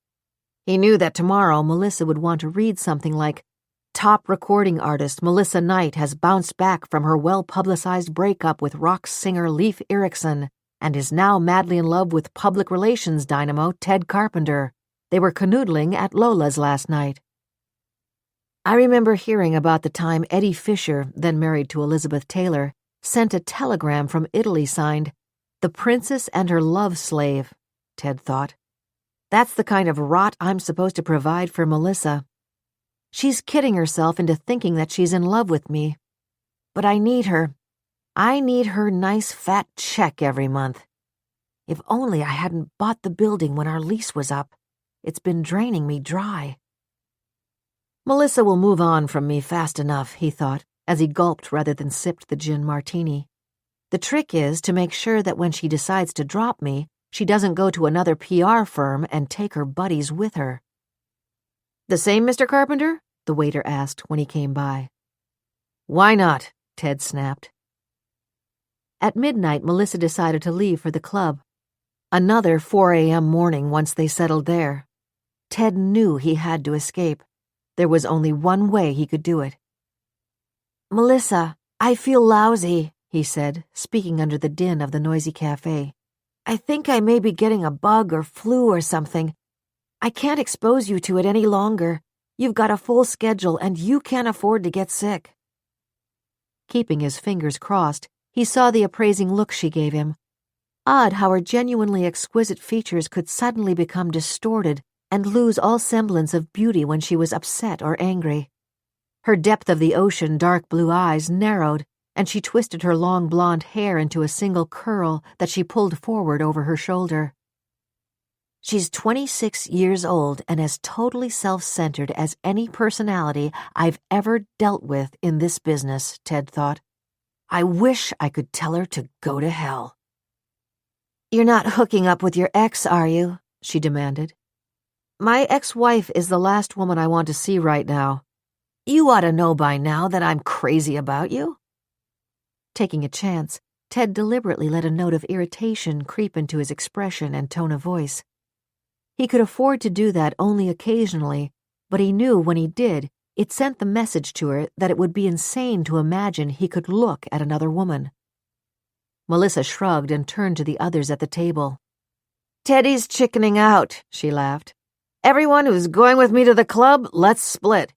He knew that tomorrow Melissa would want to read something like, "Top recording artist Melissa Knight has bounced back from her well-publicized breakup with rock singer Leif Erikson and is now madly in love with public relations dynamo Ted Carpenter. They were canoodling at Lola's last night." I remember hearing about the time Eddie Fisher, then married to Elizabeth Taylor, sent a telegram from Italy signed, "The Princess and Her Love Slave," Ted thought. That's the kind of rot I'm supposed to provide for Melissa. She's kidding herself into thinking that she's in love with me. But I need her. I need her nice fat check every month. If only I hadn't bought the building when our lease was up. It's been draining me dry. Melissa will move on from me fast enough, he thought, as he gulped rather than sipped the gin martini. The trick is to make sure that when she decides to drop me, she doesn't go to another PR firm and take her buddies with her. "The same, Mr. Carpenter?" the waiter asked when he came by. "Why not?" Ted snapped. At midnight, Melissa decided to leave for the club. Another 4 a.m. morning once they settled there. Ted knew he had to escape. There was only one way he could do it. "Melissa, I feel lousy," he said, speaking under the din of the noisy cafe. "I think I may be getting a bug or flu or something. I can't expose you to it any longer. You've got a full schedule and you can't afford to get sick." Keeping his fingers crossed, he saw the appraising look she gave him. Odd how her genuinely exquisite features could suddenly become distorted and lose all semblance of beauty when she was upset or angry. Her depth of the ocean dark blue eyes narrowed, and she twisted her long blonde hair into a single curl that she pulled forward over her shoulder. She's 26 years old and as totally self-centered as any personality I've ever dealt with in this business, Ted thought. I wish I could tell her to go to hell. "You're not hooking up with your ex, are you?" she demanded. "My ex-wife is the last woman I want to see right now. You ought to know by now that I'm crazy about you." Taking a chance, Ted deliberately let a note of irritation creep into his expression and tone of voice. He could afford to do that only occasionally, but he knew when he did, it sent the message to her that it would be insane to imagine he could look at another woman. Melissa shrugged and turned to the others at the table. "Teddy's chickening out," she laughed. "Everyone who's going with me to the club, let's split.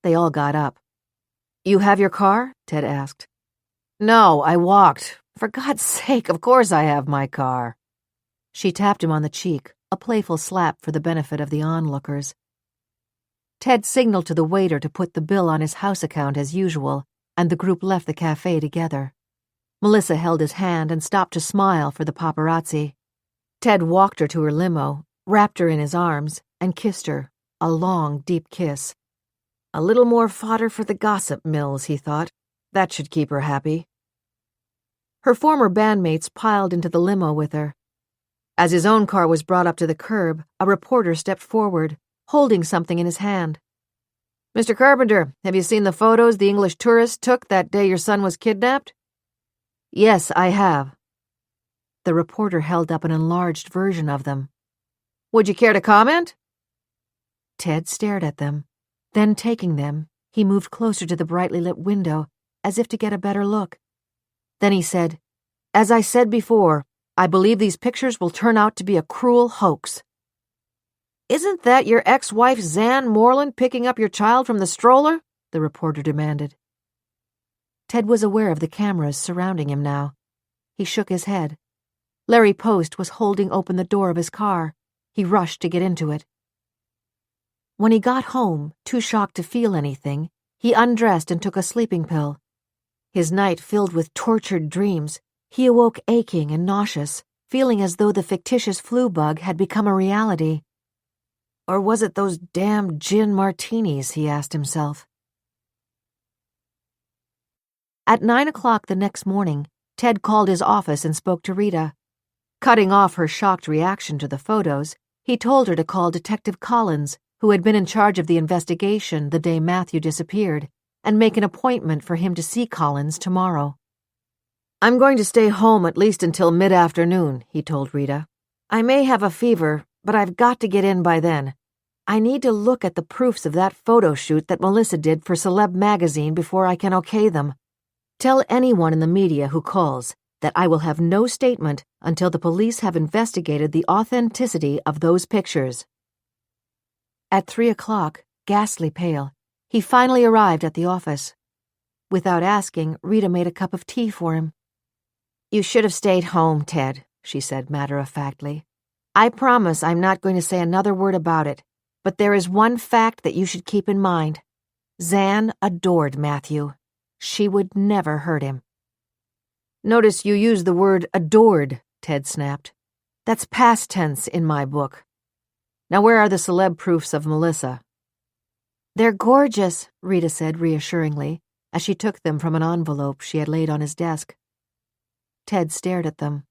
They all got up. "You have your car?" Ted asked. "No, I walked. For God's sake, of course I have my car." She tapped him on the cheek, a playful slap for the benefit of the onlookers. Ted signaled to the waiter to put the bill on his house account as usual, and the group left the cafe together. Melissa held his hand and stopped to smile for the paparazzi. Ted walked her to her limo, wrapped her in his arms, and kissed her, a long, deep kiss. A little more fodder for the gossip mills, he thought. That should keep her happy. Her former bandmates piled into the limo with her. As his own car was brought up to the curb, a reporter stepped forward, holding something in his hand. "Mr. Carpenter, have you seen the photos the English tourist took that day your son was kidnapped?" "Yes, I have." The reporter held up an enlarged version of them. "Would you care to comment?" Ted stared at them. Then, taking them, he moved closer to the brightly lit window, as if to get a better look. Then he said, "As I said before, I believe these pictures will turn out to be a cruel hoax." "Isn't that your ex-wife Zan Moreland picking up your child from the stroller?" the reporter demanded. Ted was aware of the cameras surrounding him now. He shook his head. Larry Post was holding open the door of his car. He rushed to get into it. When he got home, too shocked to feel anything, he undressed and took a sleeping pill. His night filled with tortured dreams, he awoke aching and nauseous, feeling as though the fictitious flu bug had become a reality. Or was it those damn gin martinis, he asked himself. At 9 o'clock the next morning, Ted called his office and spoke to Rita. Cutting off her shocked reaction to the photos, he told her to call Detective Collins, who had been in charge of the investigation the day Matthew disappeared, and make an appointment for him to see Collins tomorrow. "I'm going to stay home at least until mid-afternoon," he told Rita. "I may have a fever, but I've got to get in by then. I need to look at the proofs of that photo shoot that Melissa did for Celeb magazine before I can okay them. Tell anyone in the media who calls that I will have no statement until the police have investigated the authenticity of those pictures." At 3 o'clock, ghastly pale, he finally arrived at the office. Without asking, Rita made a cup of tea for him. "You should have stayed home, Ted," she said matter-of-factly. "I promise I'm not going to say another word about it, but there is one fact that you should keep in mind. Zan adored Matthew. She would never hurt him." "Notice you used the word adored," Ted snapped. "That's past tense in my book. Now where are the celeb proofs of Melissa?" "They're gorgeous," Rita said reassuringly, as she took them from an envelope she had laid on his desk. Ted stared at them.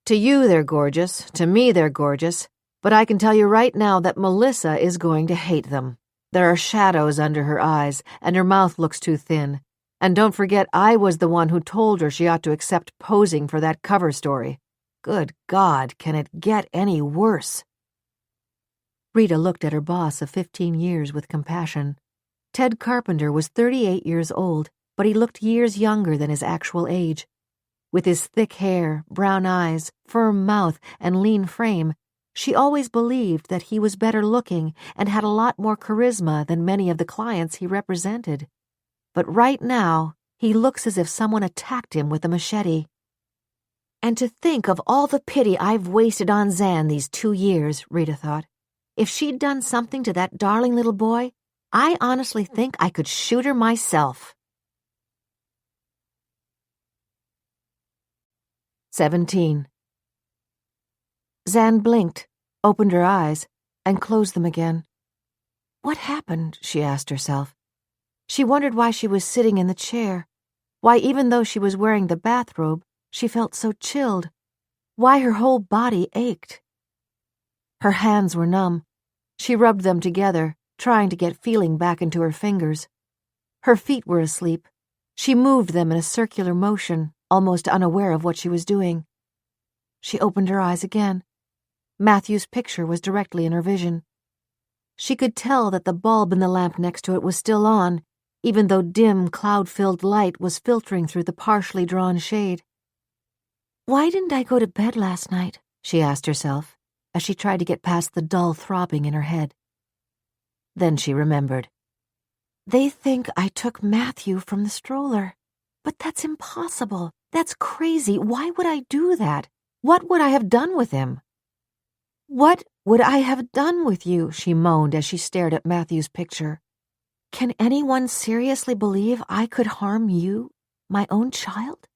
"To you they're gorgeous, to me they're gorgeous, but I can tell you right now that Melissa is going to hate them. There are shadows under her eyes, and her mouth looks too thin. And don't forget I was the one who told her she ought to accept posing for that cover story. Good God, can it get any worse?" Rita looked at her boss of 15 years with compassion. Ted Carpenter was 38 years old, but he looked years younger than his actual age. With his thick hair, brown eyes, firm mouth, and lean frame, she always believed that he was better looking and had a lot more charisma than many of the clients he represented. But right now, he looks as if someone attacked him with a machete. "And to think of all the pity I've wasted on Zan these 2 years," Rita thought. "If she'd done something to that darling little boy, I honestly think I could shoot her myself." 17. Zan blinked, opened her eyes, and closed them again. What happened, she asked herself. She wondered why she was sitting in the chair, why even though she was wearing the bathrobe, she felt so chilled, why her whole body ached. Her hands were numb. She rubbed them together, trying to get feeling back into her fingers. Her feet were asleep. She moved them in a circular motion, almost unaware of what she was doing. She opened her eyes again. Matthew's picture was directly in her vision. She could tell that the bulb in the lamp next to it was still on, even though dim, cloud-filled light was filtering through the partially drawn shade. "Why didn't I go to bed last night?" she asked herself, as she tried to get past the dull throbbing in her head. Then she remembered. They think I took Matthew from the stroller. But that's impossible. That's crazy. Why would I do that? What would I have done with him? What would I have done with you? She moaned as she stared at Matthew's picture. Can anyone seriously believe I could harm you, my own child?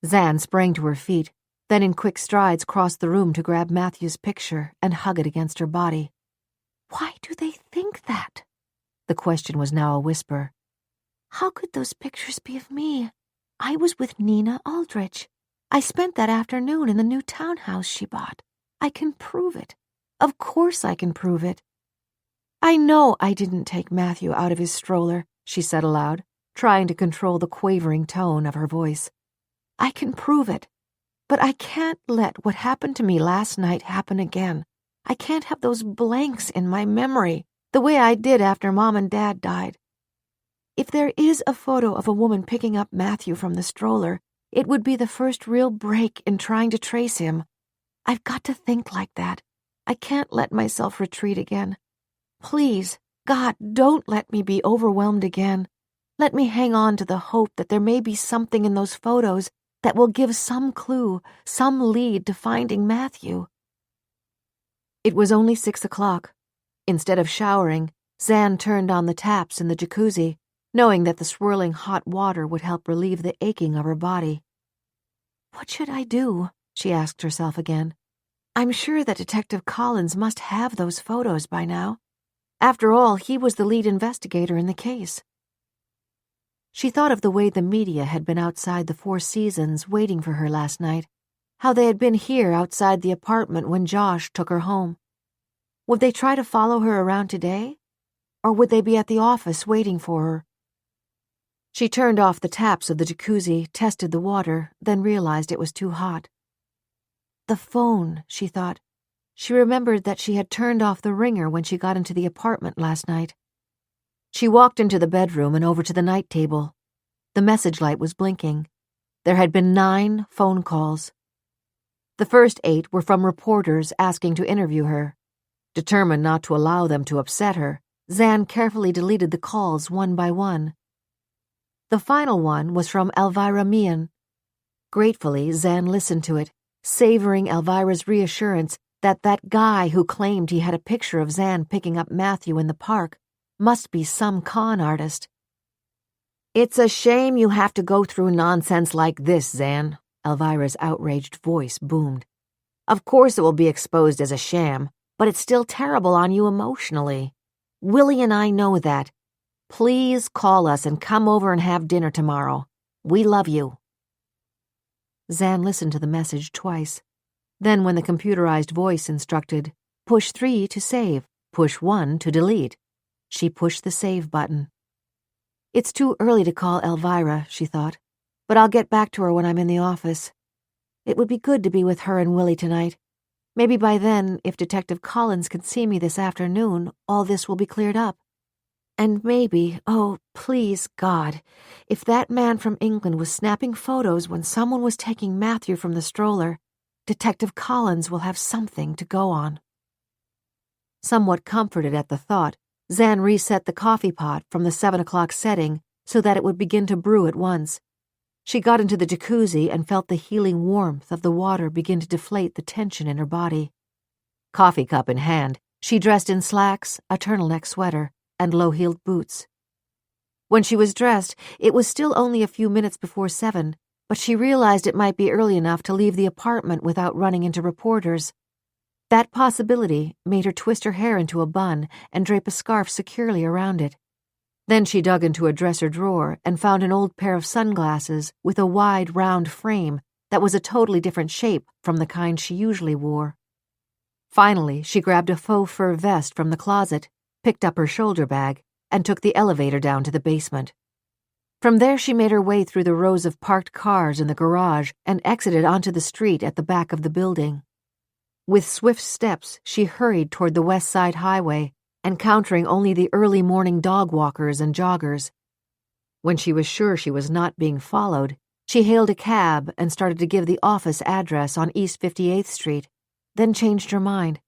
Zan sprang to her feet, then in quick strides crossed the room to grab Matthew's picture and hug it against her body. Why do they think that? The question was now a whisper. How could those pictures be of me? I was with Nina Aldrich. I spent that afternoon in the new townhouse she bought. I can prove it. Of course I can prove it. I know I didn't take Matthew out of his stroller, she said aloud, trying to control the quavering tone of her voice. I can prove it. But I can't let what happened to me last night happen again. I can't have those blanks in my memory, the way I did after Mom and Dad died. If there is a photo of a woman picking up Matthew from the stroller, it would be the first real break in trying to trace him. I've got to think like that. I can't let myself retreat again. Please, God, don't let me be overwhelmed again. Let me hang on to the hope that there may be something in those photos that will give some clue, some lead to finding Matthew. It was only 6 o'clock. Instead of showering, Zan turned on the taps in the jacuzzi, knowing that the swirling hot water would help relieve the aching of her body. What should I do? She asked herself again. I'm sure that Detective Collins must have those photos by now. After all, he was the lead investigator in the case. She thought of the way the media had been outside the Four Seasons waiting for her last night, how they had been here outside the apartment when Josh took her home. Would they try to follow her around today? Or would they be at the office waiting for her? She turned off the taps of the jacuzzi, tested the water, then realized it was too hot. The phone, she thought. She remembered that she had turned off the ringer when she got into the apartment last night. She walked into the bedroom and over to the night table. The message light was blinking. There had been 9 phone calls. The first 8 were from reporters asking to interview her. Determined not to allow them to upset her, Zan carefully deleted the calls one by one. The final one was from Alvirah Willy. Gratefully, Zan listened to it, savoring Elvira's reassurance that that guy who claimed he had a picture of Zan picking up Matthew in the park must be some con artist. It's a shame you have to go through nonsense like this, Zan, Elvira's outraged voice boomed. Of course it will be exposed as a sham, but it's still terrible on you emotionally. Willie and I know that. Please call us and come over and have dinner tomorrow. We love you. Zan listened to the message twice. Then when the computerized voice instructed, push 3 to save, push 1 to delete, she pushed the save button. It's too early to call Elvirah, she thought, but I'll get back to her when I'm in the office. It would be good to be with her and Willie tonight. Maybe by then, if Detective Collins can see me this afternoon, all this will be cleared up. And maybe, oh, please, God, if that man from England was snapping photos when someone was taking Matthew from the stroller, Detective Collins will have something to go on. Somewhat comforted at the thought, Zan reset the coffee pot from the 7 o'clock setting so that it would begin to brew at once. She got into the jacuzzi and felt the healing warmth of the water begin to deflate the tension in her body. Coffee cup in hand, she dressed in slacks, a turtleneck sweater, and low-heeled boots. When she was dressed, it was still only a few minutes before 7, but she realized it might be early enough to leave the apartment without running into reporters. That possibility made her twist her hair into a bun and drape a scarf securely around it. Then she dug into a dresser drawer and found an old pair of sunglasses with a wide, round frame that was a totally different shape from the kind she usually wore. Finally, she grabbed a faux fur vest from the closet, picked up her shoulder bag, and took the elevator down to the basement. From there she made her way through the rows of parked cars in the garage and exited onto the street at the back of the building. With swift steps, she hurried toward the West Side Highway, encountering only the early morning dog walkers and joggers. When she was sure she was not being followed, she hailed a cab and started to give the office address on East 58th Street, then changed her mind.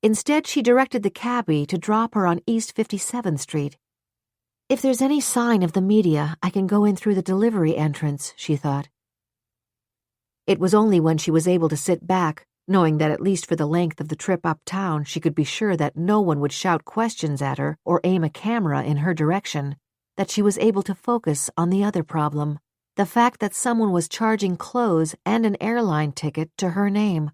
Instead, she directed the cabbie to drop her on East 57th Street. If there's any sign of the media, I can go in through the delivery entrance, she thought. It was only when she was able to sit back, knowing that at least for the length of the trip uptown she could be sure that no one would shout questions at her or aim a camera in her direction, that she was able to focus on the other problem, the fact that someone was charging clothes and an airline ticket to her name.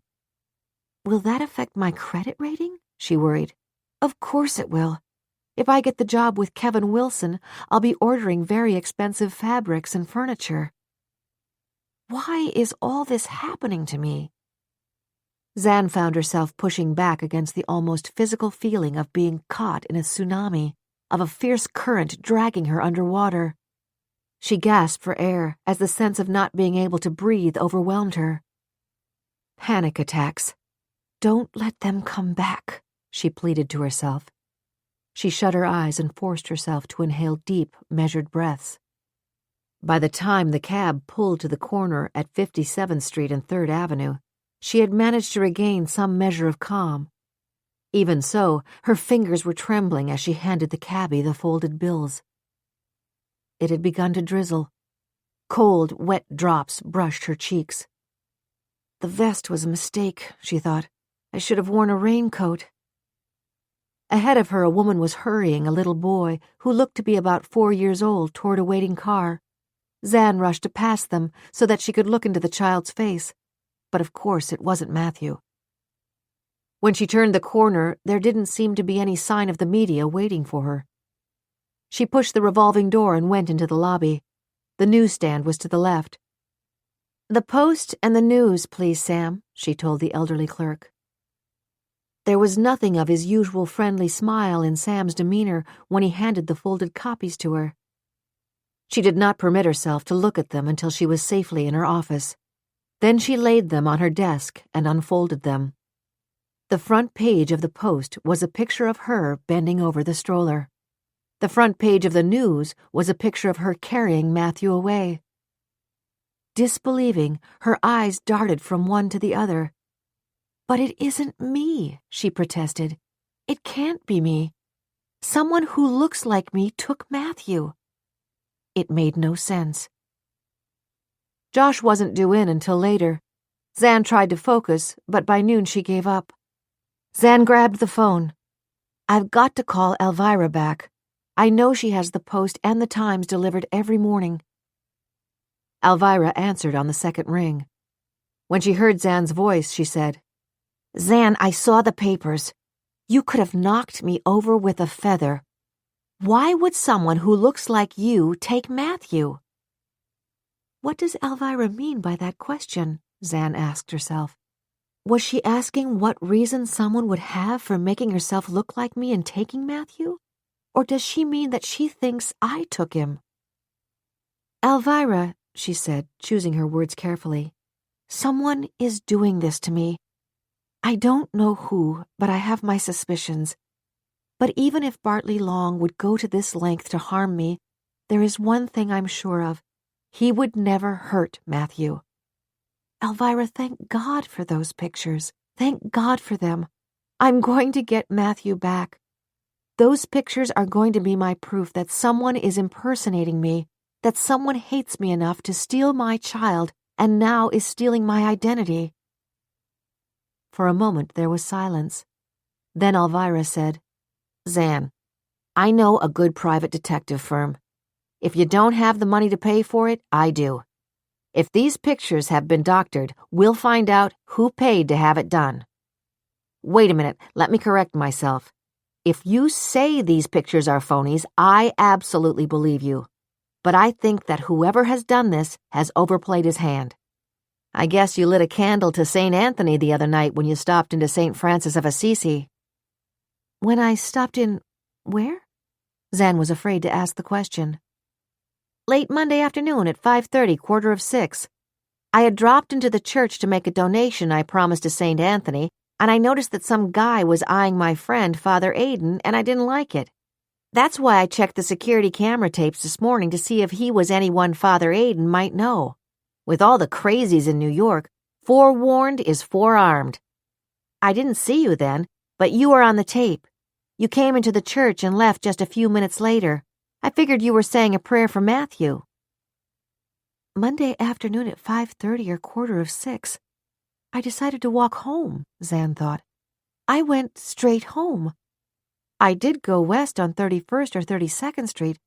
Will that affect my credit rating? She worried. Of course it will. If I get the job with Kevin Wilson, I'll be ordering very expensive fabrics and furniture. Why is all this happening to me? Zan found herself pushing back against the almost physical feeling of being caught in a tsunami, of a fierce current dragging her underwater. She gasped for air as the sense of not being able to breathe overwhelmed her. Panic attacks. Don't let them come back, she pleaded to herself. She shut her eyes and forced herself to inhale deep, measured breaths. By the time the cab pulled to the corner at 57th Street and 3rd Avenue, she had managed to regain some measure of calm. Even so, her fingers were trembling as she handed the cabbie the folded bills. It had begun to drizzle. Cold, wet drops brushed her cheeks. The vest was a mistake, she thought. I should have worn a raincoat. Ahead of her, a woman was hurrying a little boy who looked to be about 4 years old toward a waiting car. Zan rushed to pass them so that she could look into the child's face. But of course it wasn't Matthew. When she turned the corner, there didn't seem to be any sign of the media waiting for her. She pushed the revolving door and went into the lobby. The newsstand was to the left. "The Post and the News, please, Sam," she told the elderly clerk. There was nothing of his usual friendly smile in Sam's demeanor when he handed the folded copies to her. She did not permit herself to look at them until she was safely in her office. Then she laid them on her desk and unfolded them. The front page of the Post was a picture of her bending over the stroller. The front page of the News was a picture of her carrying Matthew away. Disbelieving, her eyes darted from one to the other. "But it isn't me," she protested. "It can't be me. Someone who looks like me took Matthew." It made no sense. Josh wasn't due in until later. Zan tried to focus, but by noon she gave up. Zan grabbed the phone. "I've got to call Alvirah back. I know she has the Post and the Times delivered every morning." Alvirah answered on the second ring. When she heard Zan's voice, she said, "Zan, I saw the papers. You could have knocked me over with a feather. Why would someone who looks like you take Matthew?" What does Alvirah mean by that question? Zan asked herself. Was she asking what reason someone would have for making herself look like me and taking Matthew? Or does she mean that she thinks I took him? "Alvirah," she said, choosing her words carefully, "someone is doing this to me. I don't know who, but I have my suspicions. But even if Bartley Long would go to this length to harm me, there is one thing I'm sure of. He would never hurt Matthew. Alvirah, thank God for those pictures. Thank God for them. I'm going to get Matthew back. Those pictures are going to be my proof that someone is impersonating me, that someone hates me enough to steal my child and now is stealing my identity." For a moment there was silence. Then Alvirah said, "Zan, I know a good private detective firm. If you don't have the money to pay for it, I do. If these pictures have been doctored, we'll find out who paid to have it done. Wait a minute, let me correct myself. If you say these pictures are phonies, I absolutely believe you. But I think that whoever has done this has overplayed his hand. I guess you lit a candle to St. Anthony the other night when you stopped into St. Francis of Assisi." "When I stopped in... where?" Zan was afraid to ask the question. "Late Monday afternoon at 5:30, 5:45. I had dropped into the church to make a donation I promised to St. Anthony, and I noticed that some guy was eyeing my friend, Father Aidan, and I didn't like it. That's why I checked the security camera tapes this morning to see if he was anyone Father Aidan might know. With all the crazies in New York, forewarned is forearmed. I didn't see you then, but you were on the tape. You came into the church and left just a few minutes later. I figured you were saying a prayer for Matthew." "Monday afternoon at 5:30 or 5:45. I decided to walk home," Zan thought. "I went straight home. I did go west on 31st or 32nd Street,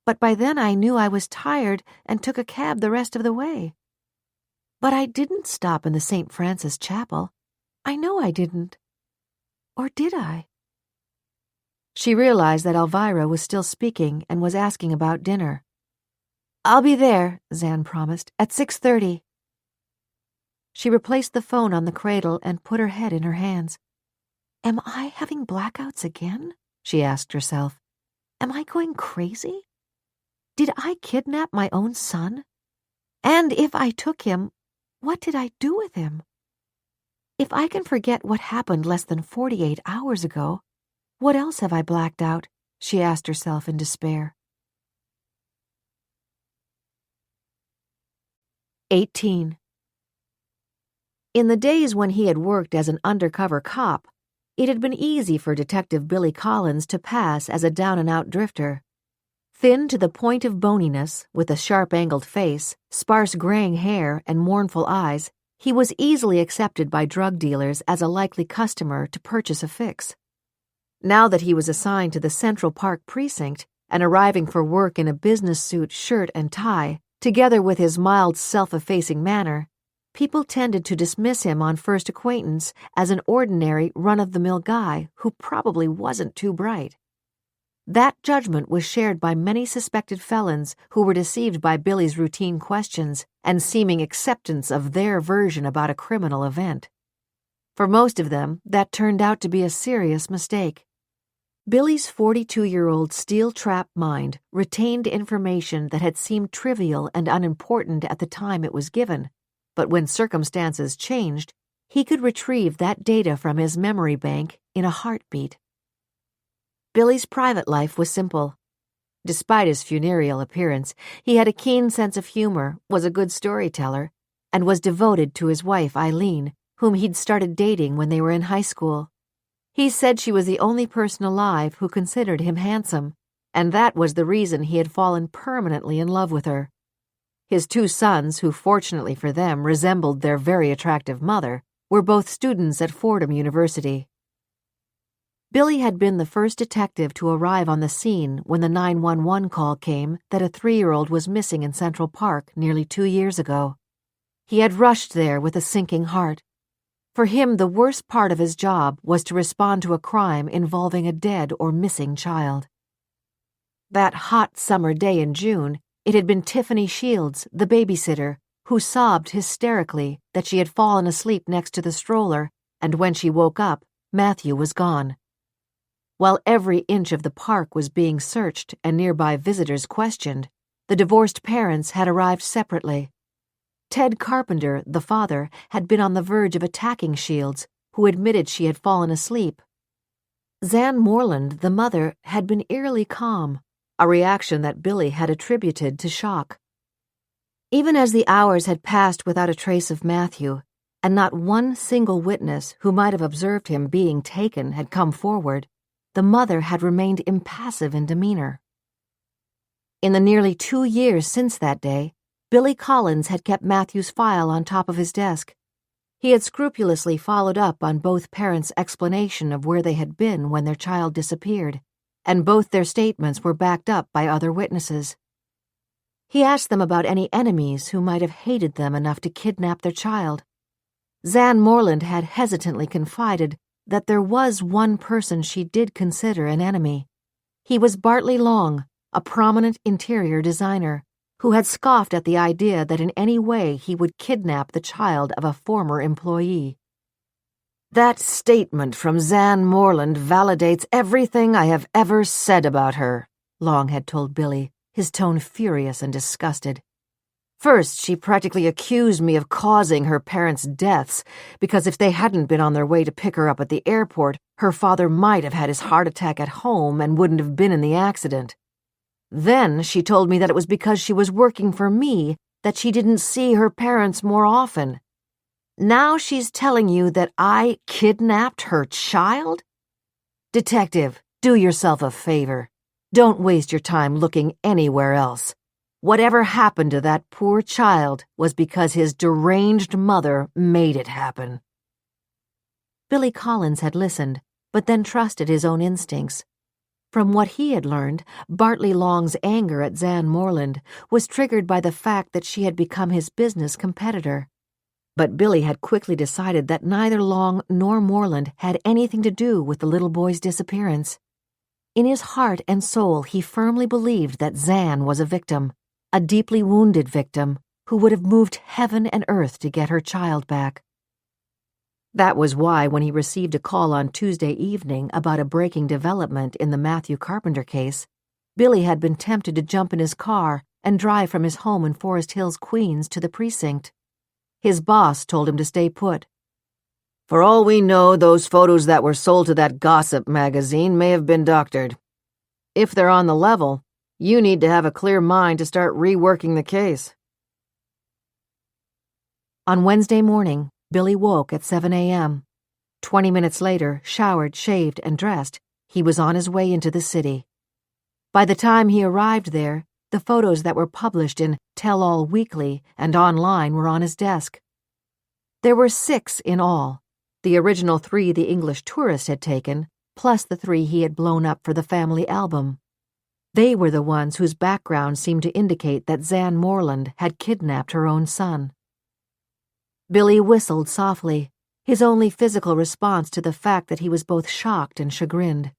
but by then I knew I was tired and took a cab the rest of the way. But I didn't stop in the St. Francis Chapel. I know I didn't. Or did I?" She realized that Alvirah was still speaking and was asking about dinner. "I'll be there," Zan promised, "at 6:30. She replaced the phone on the cradle and put her head in her hands. "Am I having blackouts again?" she asked herself. "Am I going crazy? Did I kidnap my own son? And if I took him, what did I do with him? If I can forget what happened less than 48 hours ago, what else have I blacked out?" she asked herself in despair. 18. In the days when he had worked as an undercover cop, it had been easy for Detective Billy Collins to pass as a down-and-out drifter. Thin to the point of boniness, with a sharp-angled face, sparse graying hair, and mournful eyes, he was easily accepted by drug dealers as a likely customer to purchase a fix. Now that he was assigned to the Central Park precinct and arriving for work in a business suit, shirt, and tie, together with his mild, self-effacing manner, people tended to dismiss him on first acquaintance as an ordinary, run-of-the-mill guy who probably wasn't too bright. That judgment was shared by many suspected felons who were deceived by Billy's routine questions and seeming acceptance of their version about a criminal event. For most of them, that turned out to be a serious mistake. Billy's 42-year-old steel-trap mind retained information that had seemed trivial and unimportant at the time it was given, but when circumstances changed, he could retrieve that data from his memory bank in a heartbeat. Billy's private life was simple. Despite his funereal appearance, he had a keen sense of humor, was a good storyteller, and was devoted to his wife, Eileen, whom he'd started dating when they were in high school. He said she was the only person alive who considered him handsome, and that was the reason he had fallen permanently in love with her. His two sons, who fortunately for them resembled their very attractive mother, were both students at Fordham University. Billy had been the first detective to arrive on the scene when the 911 call came that a 3-year-old was missing in Central Park nearly 2 years ago. He had rushed there with a sinking heart. For him, the worst part of his job was to respond to a crime involving a dead or missing child. That hot summer day in June, it had been Tiffany Shields, the babysitter, who sobbed hysterically that she had fallen asleep next to the stroller, and when she woke up, Matthew was gone. While every inch of the park was being searched and nearby visitors questioned, the divorced parents had arrived separately. Ted Carpenter, the father, had been on the verge of attacking Shields, who admitted she had fallen asleep. Zan Moreland, the mother, had been eerily calm, a reaction that Billy had attributed to shock. Even as the hours had passed without a trace of Matthew, and not one single witness who might have observed him being taken had come forward, the mother had remained impassive in demeanor. In the nearly 2 years since that day, Billy Collins had kept Matthew's file on top of his desk. He had scrupulously followed up on both parents' explanation of where they had been when their child disappeared, and both their statements were backed up by other witnesses. He asked them about any enemies who might have hated them enough to kidnap their child. Zan Moreland had hesitantly confided that there was one person she did consider an enemy. He was Bartley Long, a prominent interior designer, who had scoffed at the idea that in any way he would kidnap the child of a former employee. "That statement from Zan Moreland validates everything I have ever said about her," Long had told Billy, his tone furious and disgusted. "First, she practically accused me of causing her parents' deaths, because if they hadn't been on their way to pick her up at the airport, her father might have had his heart attack at home and wouldn't have been in the accident. Then she told me that it was because she was working for me that she didn't see her parents more often. Now she's telling you that I kidnapped her child? Detective, do yourself a favor. Don't waste your time looking anywhere else. Whatever happened to that poor child was because his deranged mother made it happen." Billy Collins had listened, but then trusted his own instincts. From what he had learned, Bartley Long's anger at Zan Moreland was triggered by the fact that she had become his business competitor. But Billy had quickly decided that neither Long nor Moreland had anything to do with the little boy's disappearance. In his heart and soul, he firmly believed that Zan was a victim, a deeply wounded victim, who would have moved heaven and earth to get her child back. That was why, when he received a call on Tuesday evening about a breaking development in the Matthew Carpenter case, Billy had been tempted to jump in his car and drive from his home in Forest Hills, Queens, to the precinct. His boss told him to stay put. "For all we know, those photos that were sold to that gossip magazine may have been doctored. If they're on the level, you need to have a clear mind to start reworking the case." On Wednesday morning, Billy woke at 7 a.m. 20 minutes later, showered, shaved, and dressed, he was on his way into the city. By the time he arrived there, the photos that were published in Tell All Weekly and online were on his desk. There were 6 in all, the original 3 the English tourist had taken, plus the 3 he had blown up for the family album. They were the ones whose background seemed to indicate that Zan Moreland had kidnapped her own son. Billy whistled softly, his only physical response to the fact that he was both shocked and chagrined.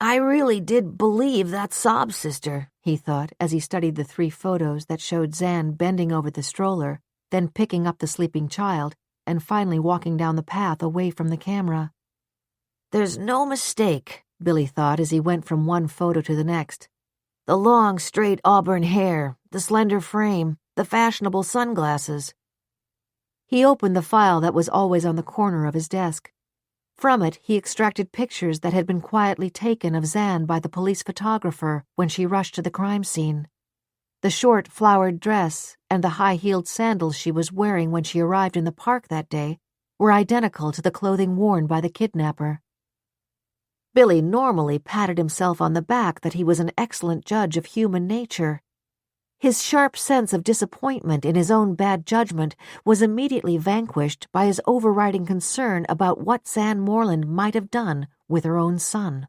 "I really did believe that sob sister," he thought as he studied the 3 photos that showed Zan bending over the stroller, then picking up the sleeping child, and finally walking down the path away from the camera. "There's no mistake," Billy thought as he went from one photo to the next. "The long, straight auburn hair, the slender frame, the fashionable sunglasses." He opened the file that was always on the corner of his desk. From it, he extracted pictures that had been quietly taken of Zan by the police photographer when she rushed to the crime scene. The short, flowered dress and the high-heeled sandals she was wearing when she arrived in the park that day were identical to the clothing worn by the kidnapper. Billy normally patted himself on the back that he was an excellent judge of human nature. His sharp sense of disappointment in his own bad judgment was immediately vanquished by his overriding concern about what Zan Moreland might have done with her own son.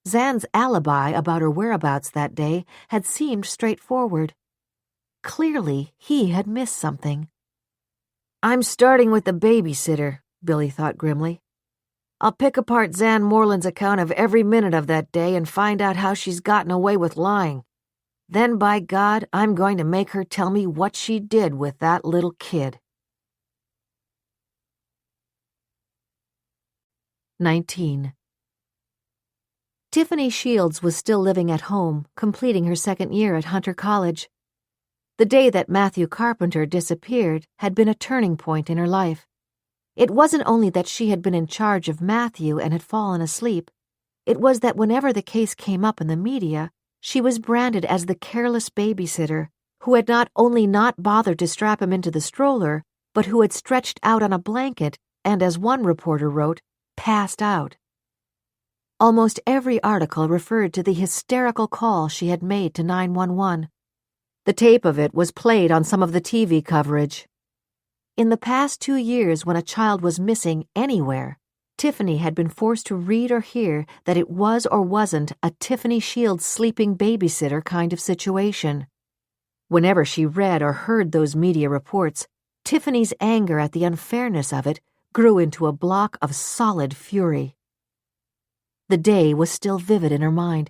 Zan's alibi about her whereabouts that day had seemed straightforward. Clearly, he had missed something. "I'm starting with the babysitter," Billy thought grimly. "I'll pick apart Zan Moreland's account of every minute of that day and find out how she's gotten away with lying. Then, by God, I'm going to make her tell me what she did with that little kid." 19. Tiffany Shields was still living at home, completing her 2nd year at Hunter College. The day that Matthew Carpenter disappeared had been a turning point in her life. It wasn't only that she had been in charge of Matthew and had fallen asleep. It was that whenever the case came up in the media, she was branded as the careless babysitter who had not only not bothered to strap him into the stroller, but who had stretched out on a blanket and, as one reporter wrote, passed out. Almost every article referred to the hysterical call she had made to 911. The tape of it was played on some of the TV coverage. In the past 2 years, when a child was missing anywhere, Tiffany had been forced to read or hear that it was or wasn't a Tiffany Shields sleeping babysitter kind of situation. Whenever she read or heard those media reports, Tiffany's anger at the unfairness of it grew into a block of solid fury. The day was still vivid in her mind.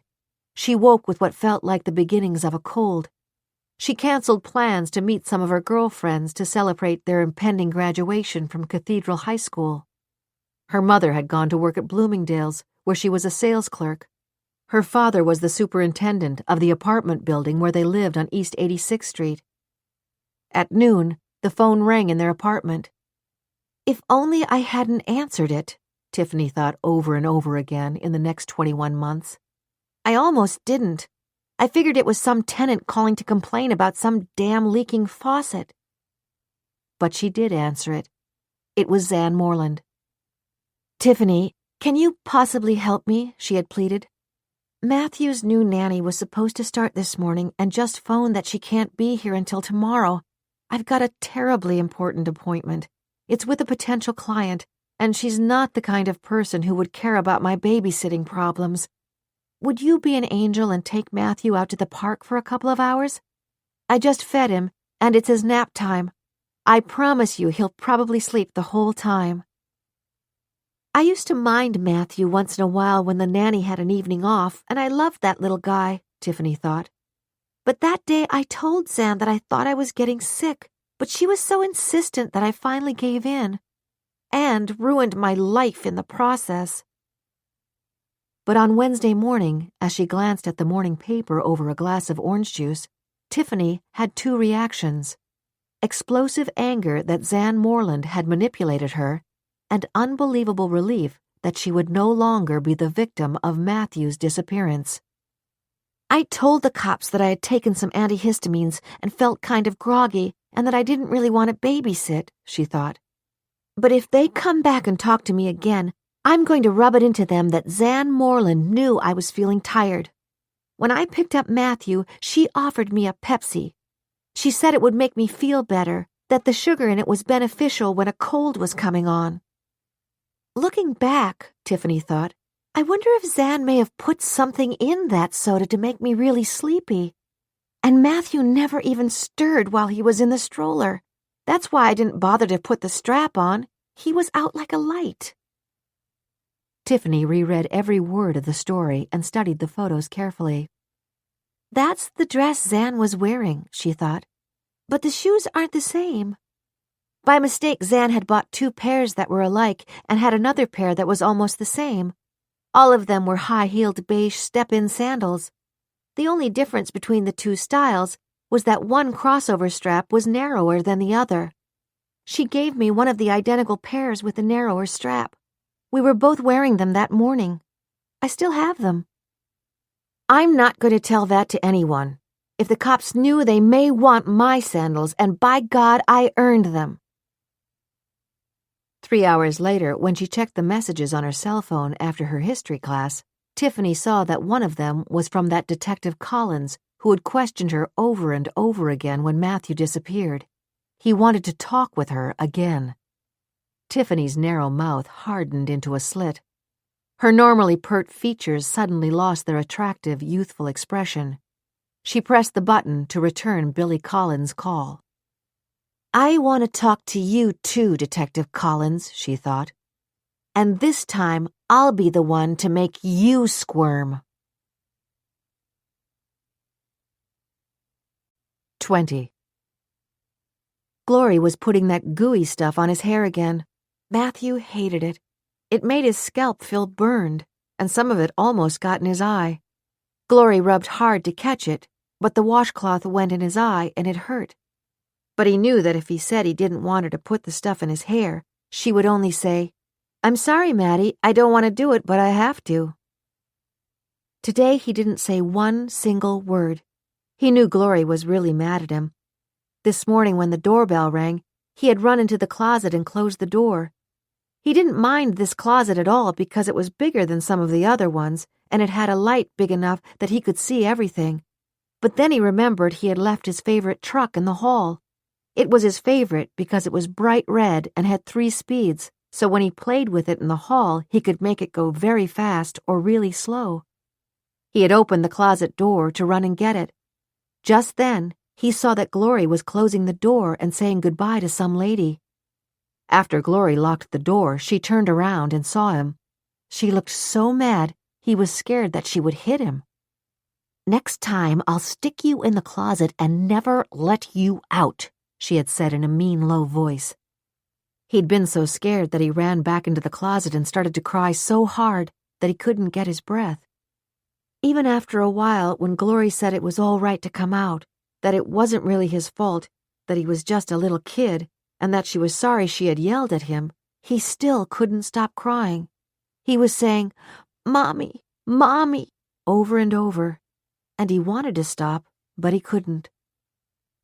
She woke with what felt like the beginnings of a cold. She canceled plans to meet some of her girlfriends to celebrate their impending graduation from Cathedral High School. Her mother had gone to work at Bloomingdale's, where she was a sales clerk. Her father was the superintendent of the apartment building where they lived on East 86th Street. At noon, the phone rang in their apartment. If only I hadn't answered it, Tiffany thought over and over again in the next 21 months. I almost didn't. I figured it was some tenant calling to complain about some damn leaking faucet. But she did answer it. It was Zan Moreland. "Tiffany, can you possibly help me?" she had pleaded. Matthew's new nanny was supposed to start this morning and just phoned that she can't be here until tomorrow. I've got a terribly important appointment. It's with a potential client, and she's not the kind of person who would care about my babysitting problems. Would you be an angel and take Matthew out to the park for a couple of hours? I just fed him, and it's his nap time. I promise you he'll probably sleep the whole time. I used to mind Matthew once in a while when the nanny had an evening off, and I loved that little guy, Tiffany thought. But that day I told Zan that I thought I was getting sick, but she was so insistent that I finally gave in, and ruined my life in the process. But on Wednesday morning, as she glanced at the morning paper over a glass of orange juice, Tiffany had two reactions: explosive anger that Zan Moreland had manipulated her, and unbelievable relief that she would no longer be the victim of Matthew's disappearance. I told the cops that I had taken some antihistamines and felt kind of groggy, and that I didn't really want to babysit, she thought. But if they come back and talk to me again, I'm going to rub it into them that Zan Moreland knew I was feeling tired. When I picked up Matthew, she offered me a Pepsi. She said it would make me feel better, that the sugar in it was beneficial when a cold was coming on. Looking back, Tiffany thought, I wonder if Zan may have put something in that soda to make me really sleepy. And Matthew never even stirred while he was in the stroller. That's why I didn't bother to put the strap on. He was out like a light. Tiffany reread every word of the story and studied the photos carefully. That's the dress Zan was wearing, she thought. But the shoes aren't the same. By mistake, Zan had bought two pairs that were alike and had another pair that was almost the same. All of them were high-heeled beige step-in sandals. The only difference between the two styles was that one crossover strap was narrower than the other. She gave me one of the identical pairs with the narrower strap. We were both wearing them that morning. I still have them. I'm not going to tell that to anyone. If the cops knew, they may want my sandals, and by God, I earned them. 3 hours later, when she checked the messages on her cell phone after her history class, Tiffany saw that one of them was from that Detective Collins who had questioned her over and over again when Matthew disappeared. He wanted to talk with her again. Tiffany's narrow mouth hardened into a slit. Her normally pert features suddenly lost their attractive, youthful expression. She pressed the button to return Billy Collins' call. I want to talk to you too, Detective Collins, she thought. And this time, I'll be the one to make you squirm. 20. Glory was putting that gooey stuff on his hair again. Matthew hated it. It made his scalp feel burned, and some of it almost got in his eye. Glory rubbed hard to catch it, but the washcloth went in his eye and it hurt. But he knew that if he said he didn't want her to put the stuff in his hair, she would only say, I'm sorry, Maddie, I don't want to do it, but I have to. Today he didn't say one single word. He knew Glory was really mad at him. This morning when the doorbell rang, he had run into the closet and closed the door. He didn't mind this closet at all because it was bigger than some of the other ones, and it had a light big enough that he could see everything. But then he remembered he had left his favorite truck in the hall. It was his favorite because it was bright red and had 3 speeds, so when he played with it in the hall, he could make it go very fast or really slow. He had opened the closet door to run and get it. Just then, he saw that Glory was closing the door and saying goodbye to some lady. After Glory locked the door, she turned around and saw him. She looked so mad, he was scared that she would hit him. Next time, I'll stick you in the closet and never let you out, she had said in a mean, low voice. He'd been so scared that he ran back into the closet and started to cry so hard that he couldn't get his breath. Even after a while, when Glory said it was all right to come out, that it wasn't really his fault, that he was just a little kid, and that she was sorry she had yelled at him, he still couldn't stop crying. He was saying, Mommy, Mommy, over and over, and he wanted to stop, but he couldn't.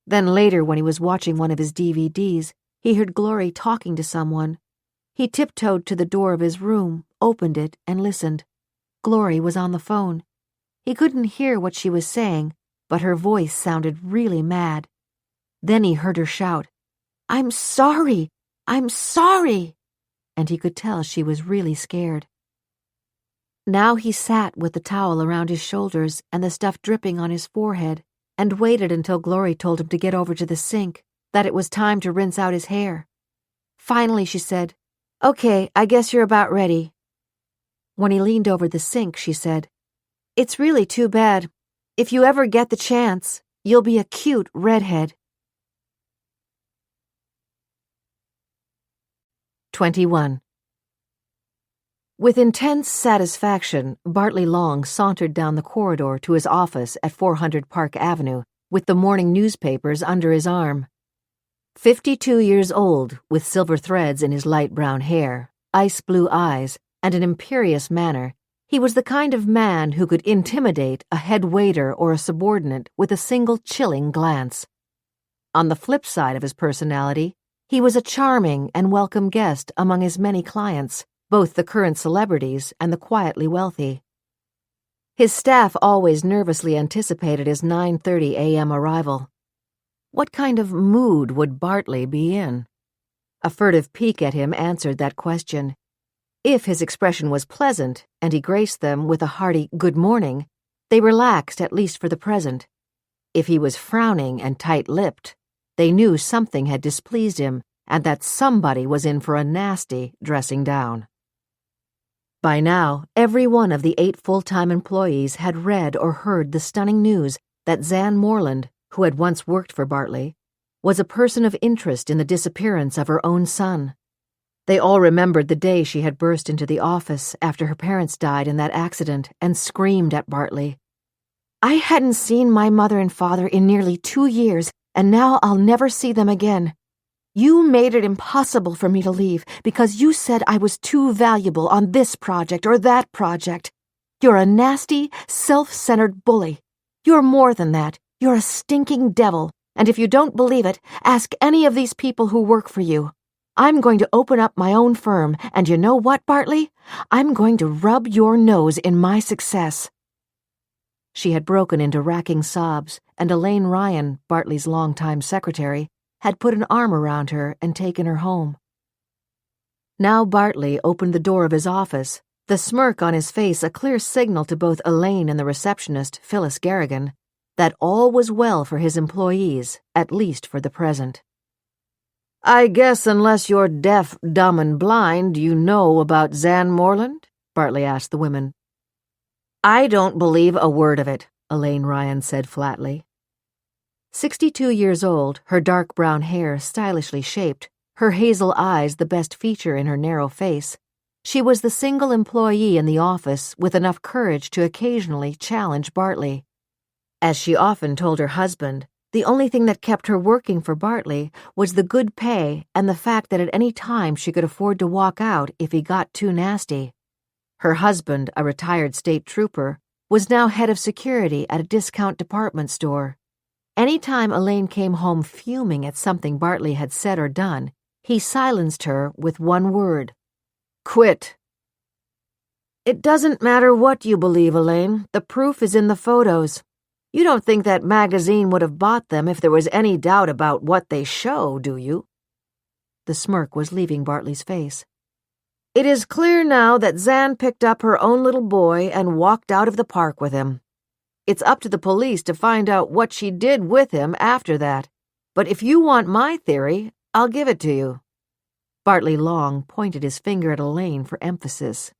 Then later, when he was watching one of his DVDs, he heard Glory talking to someone. He tiptoed to the door of his room, opened it, and listened. Glory was on the phone. He couldn't hear what she was saying, but her voice sounded really mad. Then he heard her shout, "I'm sorry! I'm sorry!" And he could tell she was really scared. Now he sat with the towel around his shoulders and the stuff dripping on his forehead and waited until Glory told him to get over to the sink, that it was time to rinse out his hair. Finally, she said, "Okay, I guess you're about ready." When he leaned over the sink, she said, "It's really too bad. If you ever get the chance, you'll be a cute redhead." 21. With intense satisfaction, Bartley Long sauntered down the corridor to his office at 400 Park Avenue with the morning newspapers under his arm. 52 years old, with silver threads in his light brown hair, ice-blue eyes, and an imperious manner, he was the kind of man who could intimidate a head waiter or a subordinate with a single chilling glance. On the flip side of his personality, he was a charming and welcome guest among his many clients, both the current celebrities and the quietly wealthy. His staff always nervously anticipated his 9:30 a.m. arrival. What kind of mood would Bartley be in? A furtive peek at him answered that question. If his expression was pleasant, and he graced them with a hearty "good morning," they relaxed at least for the present. If he was frowning and tight-lipped, they knew something had displeased him, and that somebody was in for a nasty dressing down. By now, every one of the 8 full-time employees had read or heard the stunning news that Zan Moreland, who had once worked for Bartley, was a person of interest in the disappearance of her own son. They all remembered the day she had burst into the office after her parents died in that accident and screamed at Bartley, "I hadn't seen my mother and father in nearly 2 years, and now I'll never see them again. You made it impossible for me to leave because you said I was too valuable on this project or that project. You're a nasty, self-centered bully. You're more than that. You're a stinking devil, and if you don't believe it, ask any of these people who work for you. I'm going to open up my own firm, and you know what, Bartley? I'm going to rub your nose in my success." She had broken into racking sobs, and Elaine Ryan, Bartley's longtime secretary, had put an arm around her and taken her home. Now Bartley opened the door of his office, the smirk on his face a clear signal to both Elaine and the receptionist, Phyllis Garrigan, that all was well for his employees, at least for the present. "I guess unless you're deaf, dumb, and blind, you know about Zan Moreland?" Bartley asked the women. "I don't believe a word of it," Elaine Ryan said flatly. 62 years old, her dark brown hair stylishly shaped, her hazel eyes the best feature in her narrow face, she was the single employee in the office with enough courage to occasionally challenge Bartley. As she often told her husband, the only thing that kept her working for Bartley was the good pay and the fact that at any time she could afford to walk out if he got too nasty. Her husband, a retired state trooper, was now head of security at a discount department store. Any time Elaine came home fuming at something Bartley had said or done, he silenced her with one word: "Quit." "It doesn't matter what you believe, Elaine. The proof is in the photos. You don't think that magazine would have bought them if there was any doubt about what they show, do you?" The smirk was leaving Bartley's face. "It is clear now that Zan picked up her own little boy and walked out of the park with him. It's up to the police to find out what she did with him after that. But if you want my theory, I'll give it to you." Bartley Long pointed his finger at Elaine for emphasis.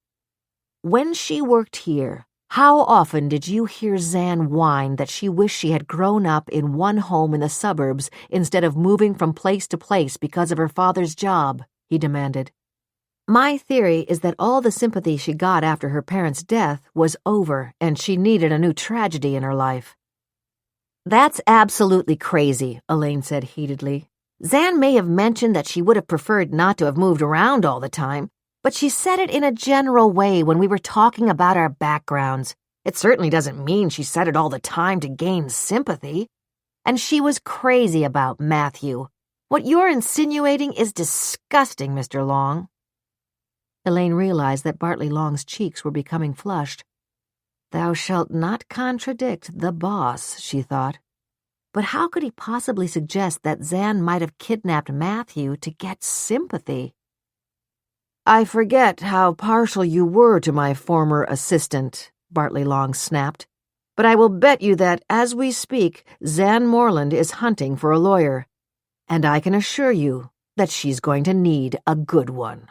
"When she worked here, how often did you hear Zan whine that she wished she had grown up in one home in the suburbs instead of moving from place to place because of her father's job?" he demanded. "My theory is that all the sympathy she got after her parents' death was over and she needed a new tragedy in her life." "That's absolutely crazy," Elaine said heatedly. "Zan may have mentioned that she would have preferred not to have moved around all the time, but she said it in a general way when we were talking about our backgrounds. It certainly doesn't mean she said it all the time to gain sympathy. And she was crazy about Matthew. What you're insinuating is disgusting, Mr. Long." Elaine realized that Bartley Long's cheeks were becoming flushed. Thou shalt not contradict the boss, she thought. But how could he possibly suggest that Zan might have kidnapped Matthew to get sympathy? I forget how partial you were to my former assistant, Bartley Long snapped. But I will bet you that, as we speak, Zan Moreland is hunting for a lawyer. And I can assure you that she's going to need a good one.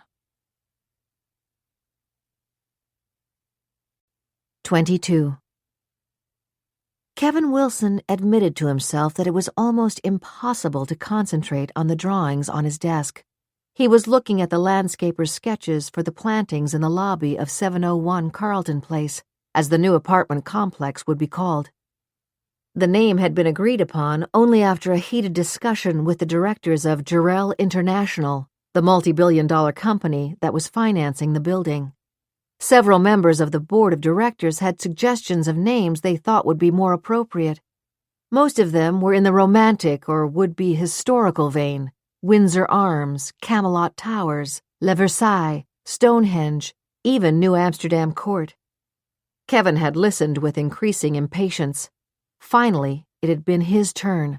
22. Kevin Wilson admitted to himself that it was almost impossible to concentrate on the drawings on his desk. He was looking at the landscaper's sketches for the plantings in the lobby of 701 Carlton Place, as the new apartment complex would be called. The name had been agreed upon only after a heated discussion with the directors of Jarrell International, the multi-billion-dollar company that was financing the building. Several members of the board of directors had suggestions of names they thought would be more appropriate. Most of them were in the romantic or would-be historical vein: Windsor Arms, Camelot Towers, Le Versailles, Stonehenge, even New Amsterdam Court. Kevin had listened with increasing impatience. Finally, it had been his turn.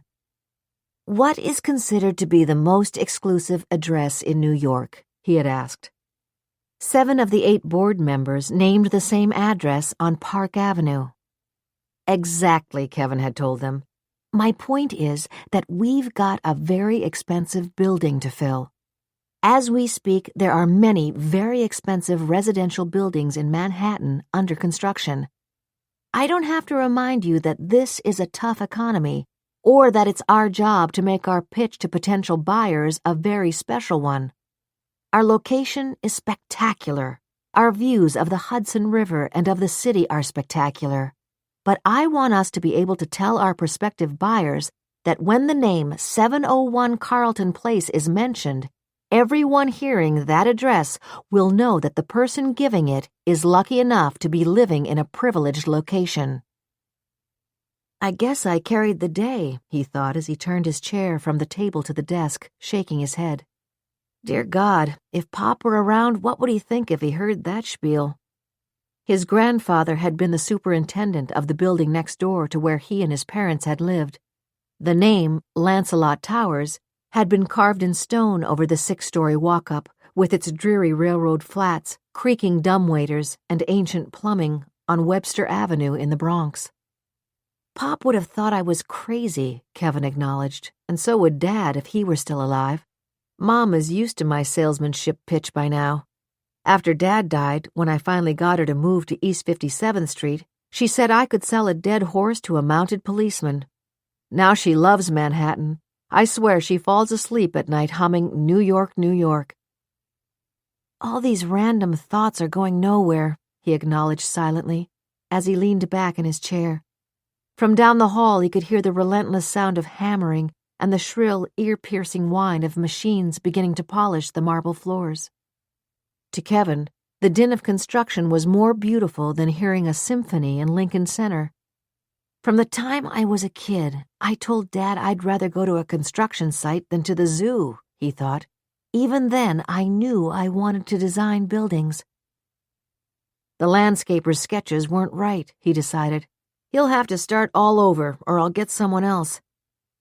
What is considered to be the most exclusive address in New York? He had asked. 7 of the 8 board members named the same address on Park Avenue. Exactly, Kevin had told them. My point is that we've got a very expensive building to fill. As we speak, there are many very expensive residential buildings in Manhattan under construction. I don't have to remind you that this is a tough economy, or that it's our job to make our pitch to potential buyers a very special one. Our location is spectacular. Our views of the Hudson River and of the city are spectacular. But I want us to be able to tell our prospective buyers that when the name 701 Carlton Place is mentioned, everyone hearing that address will know that the person giving it is lucky enough to be living in a privileged location. I guess I carried the day, he thought as he turned his chair from the table to the desk, shaking his head. Dear God, if Pop were around, what would he think if he heard that spiel? His grandfather had been the superintendent of the building next door to where he and his parents had lived. The name, Lancelot Towers, had been carved in stone over the 6-story walk-up, with its dreary railroad flats, creaking dumbwaiters, and ancient plumbing on Webster Avenue in the Bronx. Pop would have thought I was crazy, Kevin acknowledged, and so would Dad if he were still alive. Mom is used to my salesmanship pitch by now. After Dad died, when I finally got her to move to East 57th Street, she said I could sell a dead horse to a mounted policeman. Now she loves Manhattan. I swear she falls asleep at night humming New York, New York. All these random thoughts are going nowhere, he acknowledged silently, as he leaned back in his chair. From down the hall he could hear the relentless sound of hammering and the shrill, ear-piercing whine of machines beginning to polish the marble floors. To Kevin, the din of construction was more beautiful than hearing a symphony in Lincoln Center. From the time I was a kid, I told Dad I'd rather go to a construction site than to the zoo, he thought. Even then, I knew I wanted to design buildings. The landscaper's sketches weren't right, he decided. He'll have to start all over, or I'll get someone else.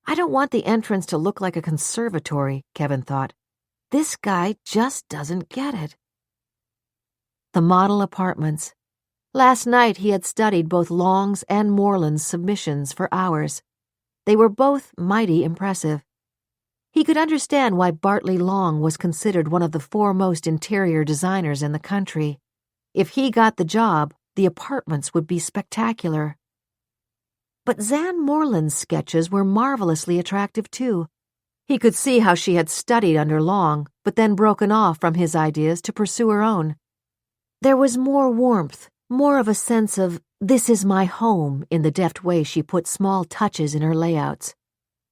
I don't want the entrance to look like a conservatory, Kevin thought. This guy just doesn't get it. The model apartments. Last night he had studied both Long's and Moreland's submissions for hours. They were both mighty impressive. He could understand why Bartley Long was considered one of the foremost interior designers in the country. If he got the job, the apartments would be spectacular. But Zan Moreland's sketches were marvelously attractive, too. He could see how she had studied under Long, but then broken off from his ideas to pursue her own. There was more warmth, more of a sense of, this is my home, in the deft way she put small touches in her layouts.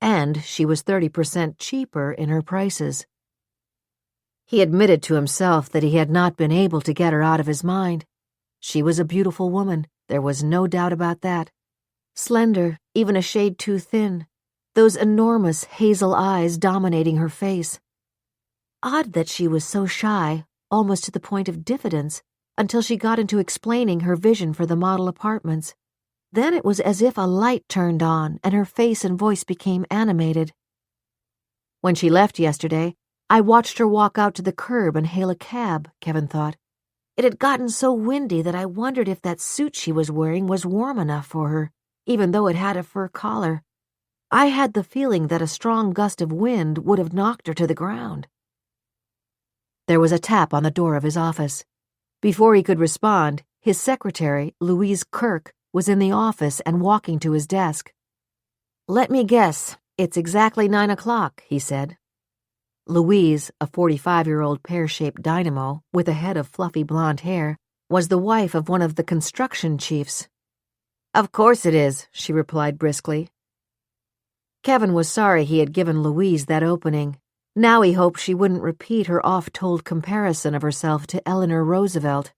And she was 30% cheaper in her prices. He admitted to himself that he had not been able to get her out of his mind. She was a beautiful woman, there was no doubt about that. Slender, even a shade too thin, those enormous hazel eyes dominating her face. Odd that she was so shy, almost to the point of diffidence, until she got into explaining her vision for the model apartments. Then it was as if a light turned on and her face and voice became animated. When she left yesterday, I watched her walk out to the curb and hail a cab, Kevin thought. It had gotten so windy that I wondered if that suit she was wearing was warm enough for her, even though it had a fur collar. I had the feeling that a strong gust of wind would have knocked her to the ground. There was a tap on the door of his office. Before he could respond, his secretary, Louise Kirk, was in the office and walking to his desk. "Let me guess, it's exactly 9 o'clock, he said. Louise, a 45-year-old pear-shaped dynamo with a head of fluffy blonde hair, was the wife of one of the construction chiefs. "Of course it is," she replied briskly. Kevin was sorry he had given Louise that opening. Now he hoped she wouldn't repeat her oft-told comparison of herself to Eleanor Roosevelt.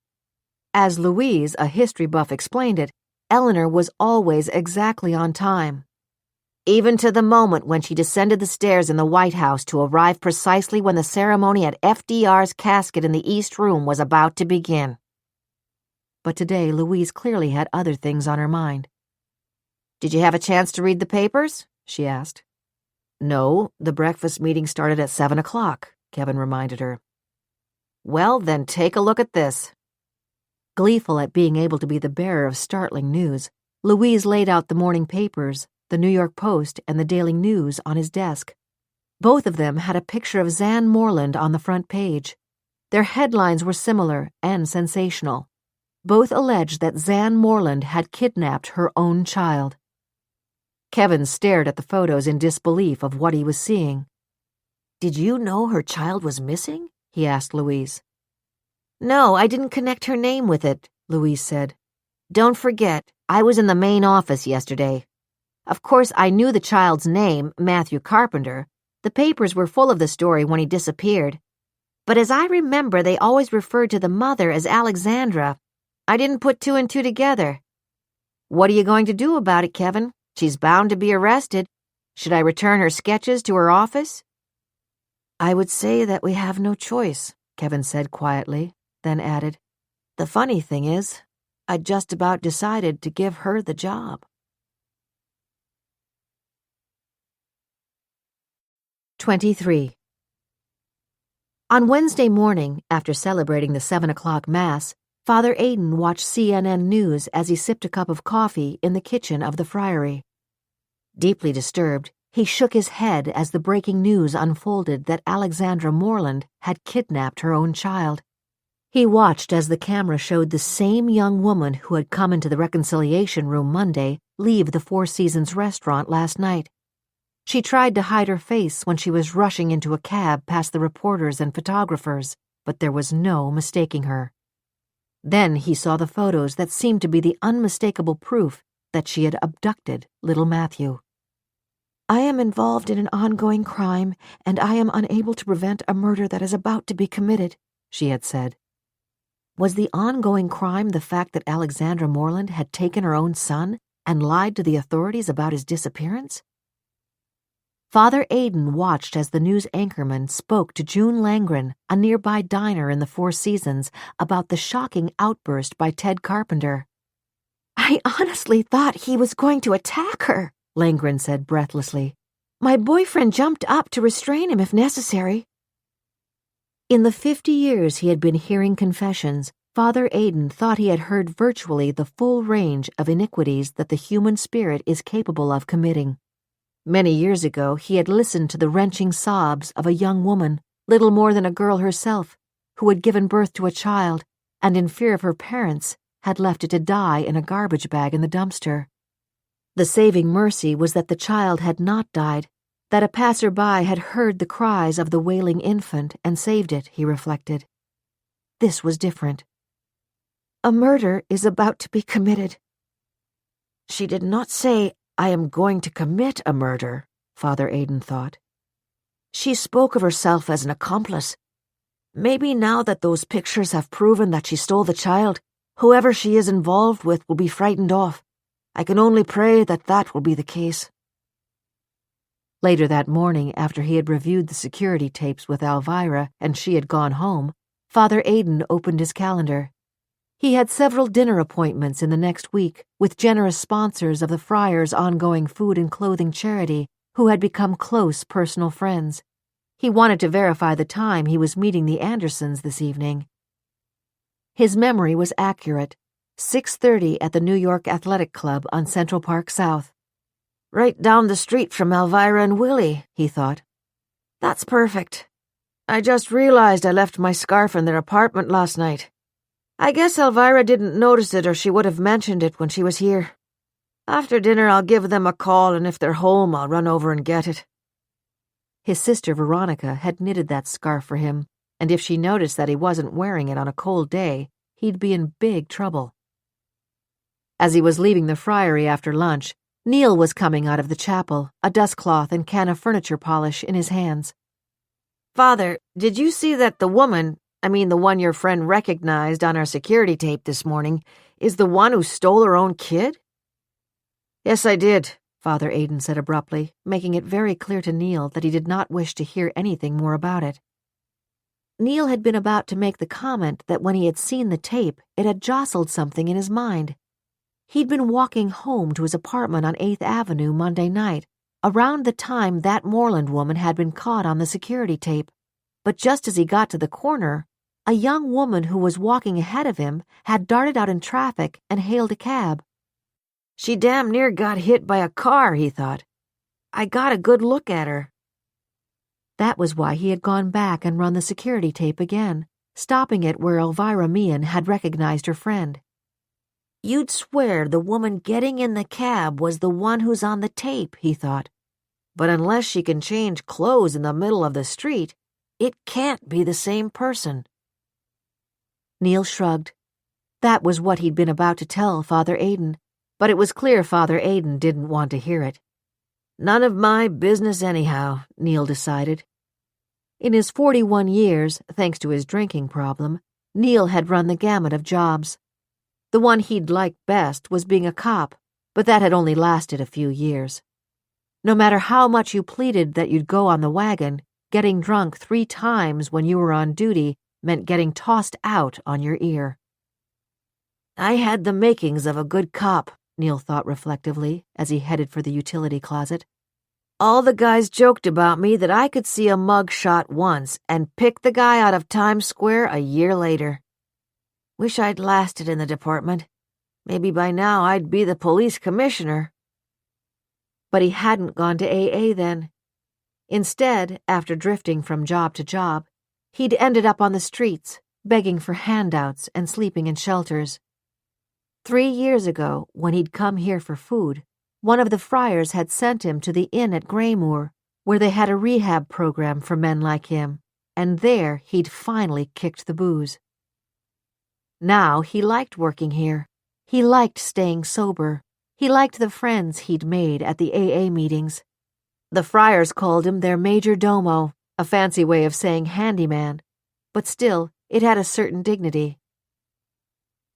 As Louise, a history buff, explained it, Eleanor was always exactly on time. Even to the moment when she descended the stairs in the White House to arrive precisely when the ceremony at FDR's casket in the East Room was about to begin. But today Louise clearly had other things on her mind. "Did you have a chance to read the papers?" she asked. "No, the breakfast meeting started at 7 o'clock, Kevin reminded her. "Well, then take a look at this." Gleeful at being able to be the bearer of startling news, Louise laid out the morning papers, the New York Post and the Daily News, on his desk. Both of them had a picture of Zan Moreland on the front page. Their headlines were similar and sensational. Both alleged that Zan Moreland had kidnapped her own child. Kevin stared at the photos in disbelief of what he was seeing. "Did you know her child was missing?" he asked Louise. "No, I didn't connect her name with it," Louise said. "Don't forget, I was in the main office yesterday. Of course, I knew the child's name, Matthew Carpenter. The papers were full of the story when he disappeared. But as I remember, they always referred to the mother as Alexandra. I didn't put two and two together. What are you going to do about it, Kevin? She's bound to be arrested. Should I return her sketches to her office?" "I would say that we have no choice," Kevin said quietly, then added, "The funny thing is, I just about decided to give her the job." 23. On Wednesday morning, after celebrating the 7 o'clock Mass, Father Aidan watched CNN News as he sipped a cup of coffee in the kitchen of the friary. Deeply disturbed, he shook his head as the breaking news unfolded that Alexandra Moreland had kidnapped her own child. He watched as the camera showed the same young woman who had come into the reconciliation room Monday leave the Four Seasons restaurant last night. She tried to hide her face when she was rushing into a cab past the reporters and photographers, but there was no mistaking her. Then he saw the photos that seemed to be the unmistakable proof that she had abducted little Matthew. "I am involved in an ongoing crime, and I am unable to prevent a murder that is about to be committed," she had said. Was the ongoing crime the fact that Alexandra Moreland had taken her own son and lied to the authorities about his disappearance? Father Aidan watched as the news anchorman spoke to June Langren, a nearby diner in the Four Seasons, about the shocking outburst by Ted Carpenter. "I honestly thought he was going to attack her," Langren said breathlessly. "My boyfriend jumped up to restrain him if necessary." In the 50 years he had been hearing confessions, Father Aidan thought he had heard virtually the full range of iniquities that the human spirit is capable of committing. Many years ago, he had listened to the wrenching sobs of a young woman, little more than a girl herself, who had given birth to a child and, in fear of her parents, had left it to die in a garbage bag in the dumpster. The saving mercy was that the child had not died, that a passer-by had heard the cries of the wailing infant and saved it, he reflected. This was different. "A murder is about to be committed." She did not say, "I am going to commit a murder," Father Aidan thought. She spoke of herself as an accomplice. Maybe now that those pictures have proven that she stole the child, whoever she is involved with will be frightened off. I can only pray that that will be the case. Later that morning, after he had reviewed the security tapes with Alvirah and she had gone home, Father Aidan opened his calendar. He had several dinner appointments in the next week with generous sponsors of the Friars' ongoing food and clothing charity who had become close personal friends. He wanted to verify the time he was meeting the Andersons this evening. His memory was accurate. 6:30 at the New York Athletic Club on Central Park South. Right down the street from Alvirah and Willy, he thought. That's perfect. I just realized I left my scarf in their apartment last night. I guess Alvirah didn't notice it or she would have mentioned it when she was here. After dinner I'll give them a call and if they're home I'll run over and get it. His sister Veronica had knitted that scarf for him, and if she noticed that he wasn't wearing it on a cold day, he'd be in big trouble. As he was leaving the friary after lunch, Neil was coming out of the chapel, a dustcloth and can of furniture polish in his hands. Father, did you see that the woman, the one your friend recognized on our security tape this morning, is the one who stole her own kid? Yes, I did, Father Aidan said abruptly, making it very clear to Neil that he did not wish to hear anything more about it. Neil had been about to make the comment that when he had seen the tape, it had jostled something in his mind. He'd been walking home to his apartment on 8th Avenue Monday night, around the time that Moreland woman had been caught on the security tape. But just as he got to the corner, a young woman who was walking ahead of him had darted out in traffic and hailed a cab. She damn near got hit by a car, he thought. I got a good look at her. That was why he had gone back and run the security tape again, stopping it where Elvira Meehan had recognized her friend. You'd swear the woman getting in the cab was the one who's on the tape, he thought. But unless she can change clothes in the middle of the street, it can't be the same person. Neil shrugged. That was what he'd been about to tell Father Aidan, but it was clear Father Aidan didn't want to hear it. None of my business anyhow, Neil decided. In his 41 years, thanks to his drinking problem, Neil had run the gamut of jobs. The one he'd liked best was being a cop, but that had only lasted a few years. No matter how much you pleaded that you'd go on the wagon, getting drunk 3 times when you were on duty meant getting tossed out on your ear. I had the makings of a good cop, Neil thought reflectively as he headed for the utility closet. All the guys joked about me that I could see a mug shot once and pick the guy out of Times Square a year later. Wish I'd lasted in the department. Maybe by now I'd be the police commissioner. But he hadn't gone to AA then. Instead, after drifting from job to job, he'd ended up on the streets, begging for handouts and sleeping in shelters. 3 years ago, when he'd come here for food, one of the friars had sent him to the inn at Greymoor, where they had a rehab program for men like him, and there he'd finally kicked the booze. Now he liked working here. He liked staying sober. He liked the friends he'd made at the AA meetings. The friars called him their major domo, a fancy way of saying handyman, but still it had a certain dignity.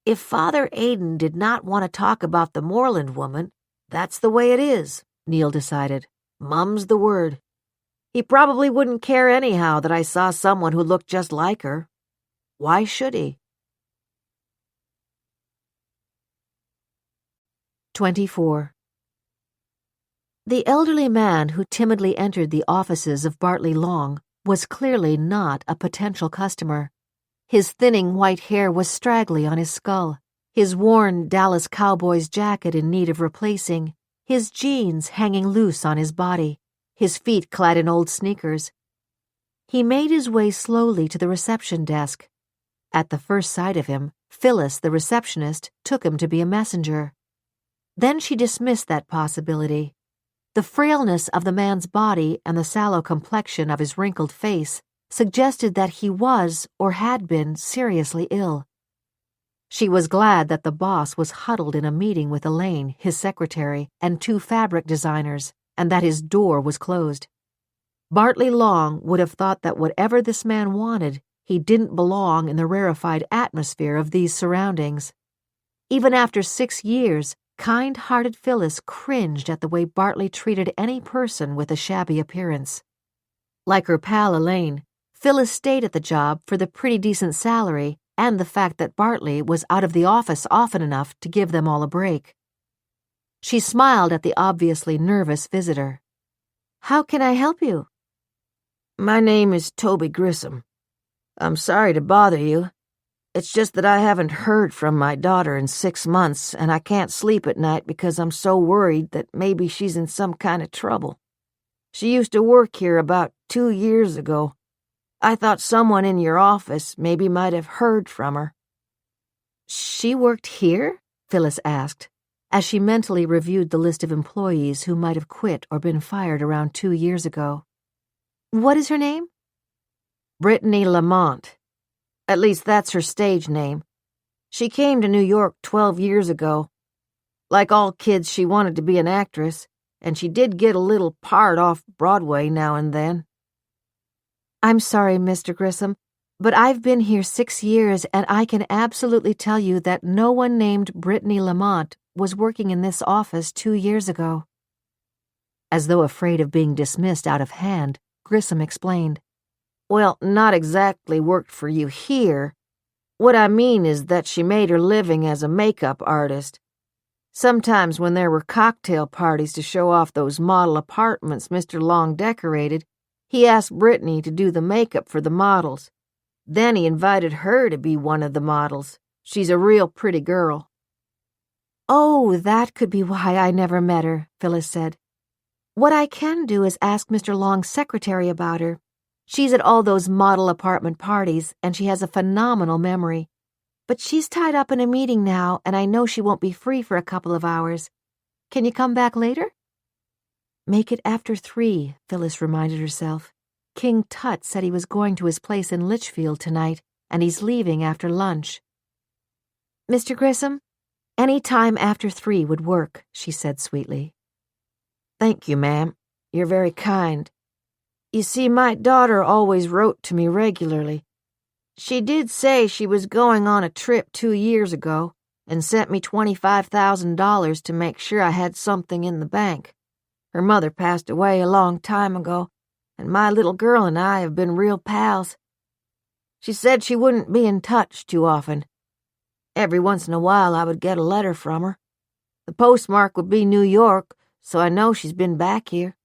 If Father Aidan did not want to talk about the Moreland woman, that's the way it is, Neil decided. Mum's the word. He probably wouldn't care anyhow that I saw someone who looked just like her. Why should he? 24. The elderly man who timidly entered the offices of Bartley Long was clearly not a potential customer. His thinning white hair was straggly on his skull, his worn Dallas Cowboys jacket in need of replacing, his jeans hanging loose on his body, his feet clad in old sneakers. He made his way slowly to the reception desk. At the first sight of him, Phyllis, the receptionist, took him to be a messenger. Then she dismissed that possibility. The frailness of the man's body and the sallow complexion of his wrinkled face suggested that he was, or had been, seriously ill. She was glad that the boss was huddled in a meeting with Elaine, his secretary, and 2 fabric designers, and that his door was closed. Bartley Long would have thought that whatever this man wanted, he didn't belong in the rarefied atmosphere of these surroundings. Even after 6 years, kind-hearted Phyllis cringed at the way Bartley treated any person with a shabby appearance. Like her pal Elaine, Phyllis stayed at the job for the pretty decent salary and the fact that Bartley was out of the office often enough to give them all a break. She smiled at the obviously nervous visitor. "How can I help you?" "My name is Toby Grissom. I'm sorry to bother you. It's just that I haven't heard from my daughter in 6 months, and I can't sleep at night because I'm so worried that maybe she's in some kind of trouble. She used to work here about 2 years ago. I thought someone in your office maybe might have heard from her." "She worked here?" Phyllis asked, as she mentally reviewed the list of employees who might have quit or been fired around 2 years ago. "What is her name?" "Brittany Lamont. At least that's her stage name. She came to New York 12 years ago. Like all kids, she wanted to be an actress, and she did get a little part off Broadway now and then." "I'm sorry, Mr. Grissom, but I've been here 6 years, and I can absolutely tell you that no one named Brittany Lamont was working in this office 2 years ago." As though afraid of being dismissed out of hand, Grissom explained. "Well, not exactly worked for you here. What I mean is that she made her living as a makeup artist. Sometimes when there were cocktail parties to show off those model apartments Mr. Long decorated, he asked Brittany to do the makeup for the models. Then he invited her to be one of the models. She's a real pretty girl." "Oh, that could be why I never met her," Phyllis said. "What I can do is ask Mr. Long's secretary about her. She's at all those model apartment parties, and she has a phenomenal memory. But she's tied up in a meeting now, and I know she won't be free for a couple of hours. Can you come back later?" "Make it after 3, Phyllis reminded herself. "King Tut said he was going to his place in Litchfield tonight, and he's leaving after lunch." "Mr. Grissom, any time after 3 would work," she said sweetly. "Thank you, ma'am. You're very kind. You see, my daughter always wrote to me regularly. She did say she was going on a trip 2 years ago and sent me $25,000 to make sure I had something in the bank. Her mother passed away a long time ago, and my little girl and I have been real pals. She said she wouldn't be in touch too often. Every once in a while I would get a letter from her. The postmark would be New York, so I know she's been back here.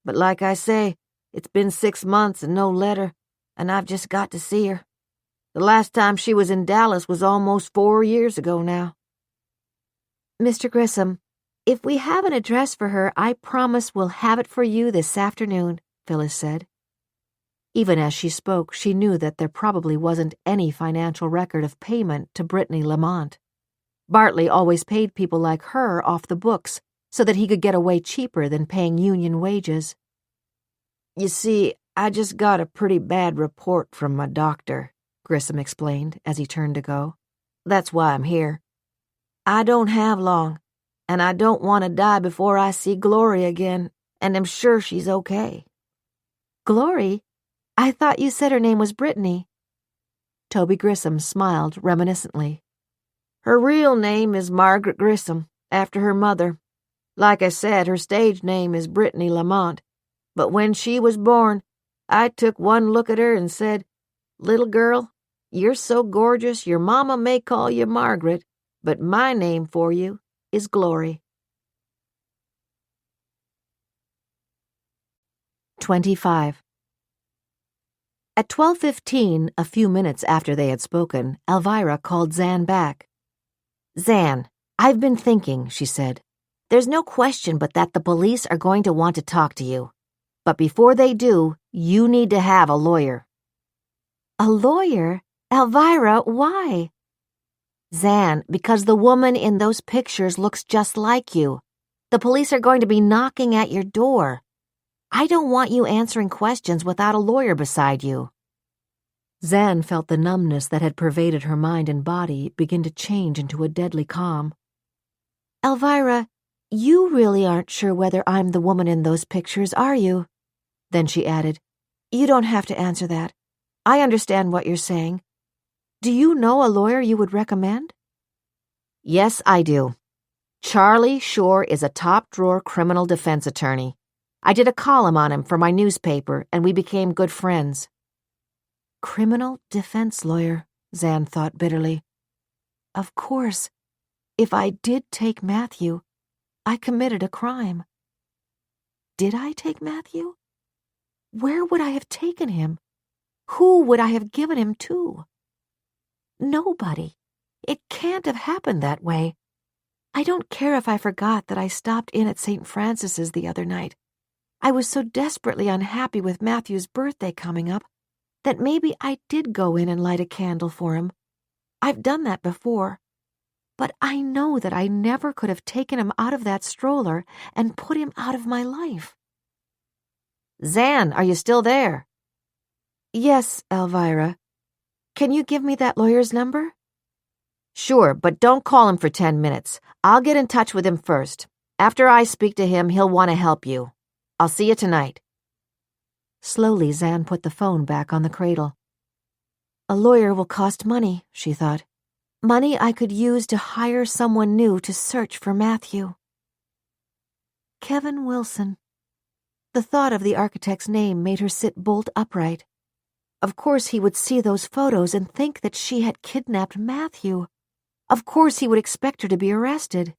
But like I say, it's been 6 months and no letter, and I've just got to see her. The last time she was in Dallas was almost 4 years ago now." "Mr. Grissom, if we have an address for her, I promise we'll have it for you this afternoon," Phyllis said. Even as she spoke, she knew that there probably wasn't any financial record of payment to Brittany Lamont. Bartley always paid people like her off the books so that he could get away cheaper than paying union wages. "You see, I just got a pretty bad report from my doctor," Grissom explained as he turned to go. "That's why I'm here. I don't have long, and I don't want to die before I see Glory again, and I'm sure she's okay." "Glory? I thought you said her name was Brittany." Toby Grissom smiled reminiscently. "Her real name is Margaret Grissom, after her mother. Like I said, her stage name is Brittany Lamont. But when she was born, I took one look at her and said, 'Little girl, you're so gorgeous your mama may call you Margaret, but my name for you is Glory.'" 25. At 12:15, a few minutes after they had spoken, Alvirah called Zan back. "Zan, I've been thinking," she said. "There's no question but that the police are going to want to talk to you. But before they do, you need to have a lawyer." "A lawyer? Alvirah, why?" "Zan, because the woman in those pictures looks just like you. The police are going to be knocking at your door. I don't want you answering questions without a lawyer beside you." Zan felt the numbness that had pervaded her mind and body begin to change into a deadly calm. "Alvirah, you really aren't sure whether I'm the woman in those pictures, are you?" Then she added, "You don't have to answer that. I understand what you're saying. "Do you know a lawyer you would recommend?" "Yes, I do. Charlie Shore is a top-drawer criminal defense attorney. I did a column on him for my newspaper, and we became good friends." "Criminal defense lawyer," Zan thought bitterly. Of course, if I did take Matthew, I committed a crime. Did I take Matthew? Where would I have taken him? Who would I have given him to? Nobody. It can't have happened that way. I don't care if I forgot that I stopped in at St. Francis's the other night. I was so desperately unhappy with Matthew's birthday coming up that maybe I did go in and light a candle for him. I've done that before. But I know that I never could have taken him out of that stroller and put him out of my life. Zan, are you still there? Yes, Alvirah. Can you give me that lawyer's number? Sure, but don't call him for 10 minutes. I'll get in touch with him first. After I speak to him, he'll want to help you. I'll see you tonight. Slowly, Zan put the phone back on the cradle. A lawyer will cost money, she thought. Money I could use to hire someone new to search for Matthew. Kevin Wilson. The thought of the architect's name made her sit bolt upright. Of course he would see those photos and think that she had kidnapped Matthew. Of course he would expect her to be arrested.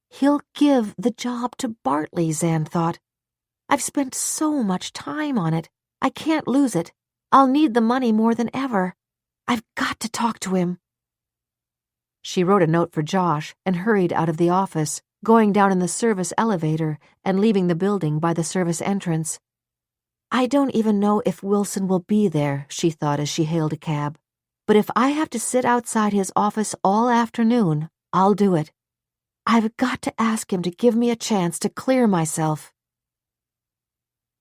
He'll give the job to Bartley, Zan thought. I've spent so much time on it. I can't lose it. I'll need the money more than ever. I've got to talk to him. She wrote a note for Josh and hurried out of the office, going down in the service elevator and leaving the building by the service entrance. I don't even know if Wilson will be there, she thought as she hailed a cab. But if I have to sit outside his office all afternoon, I'll do it. I've got to ask him to give me a chance to clear myself.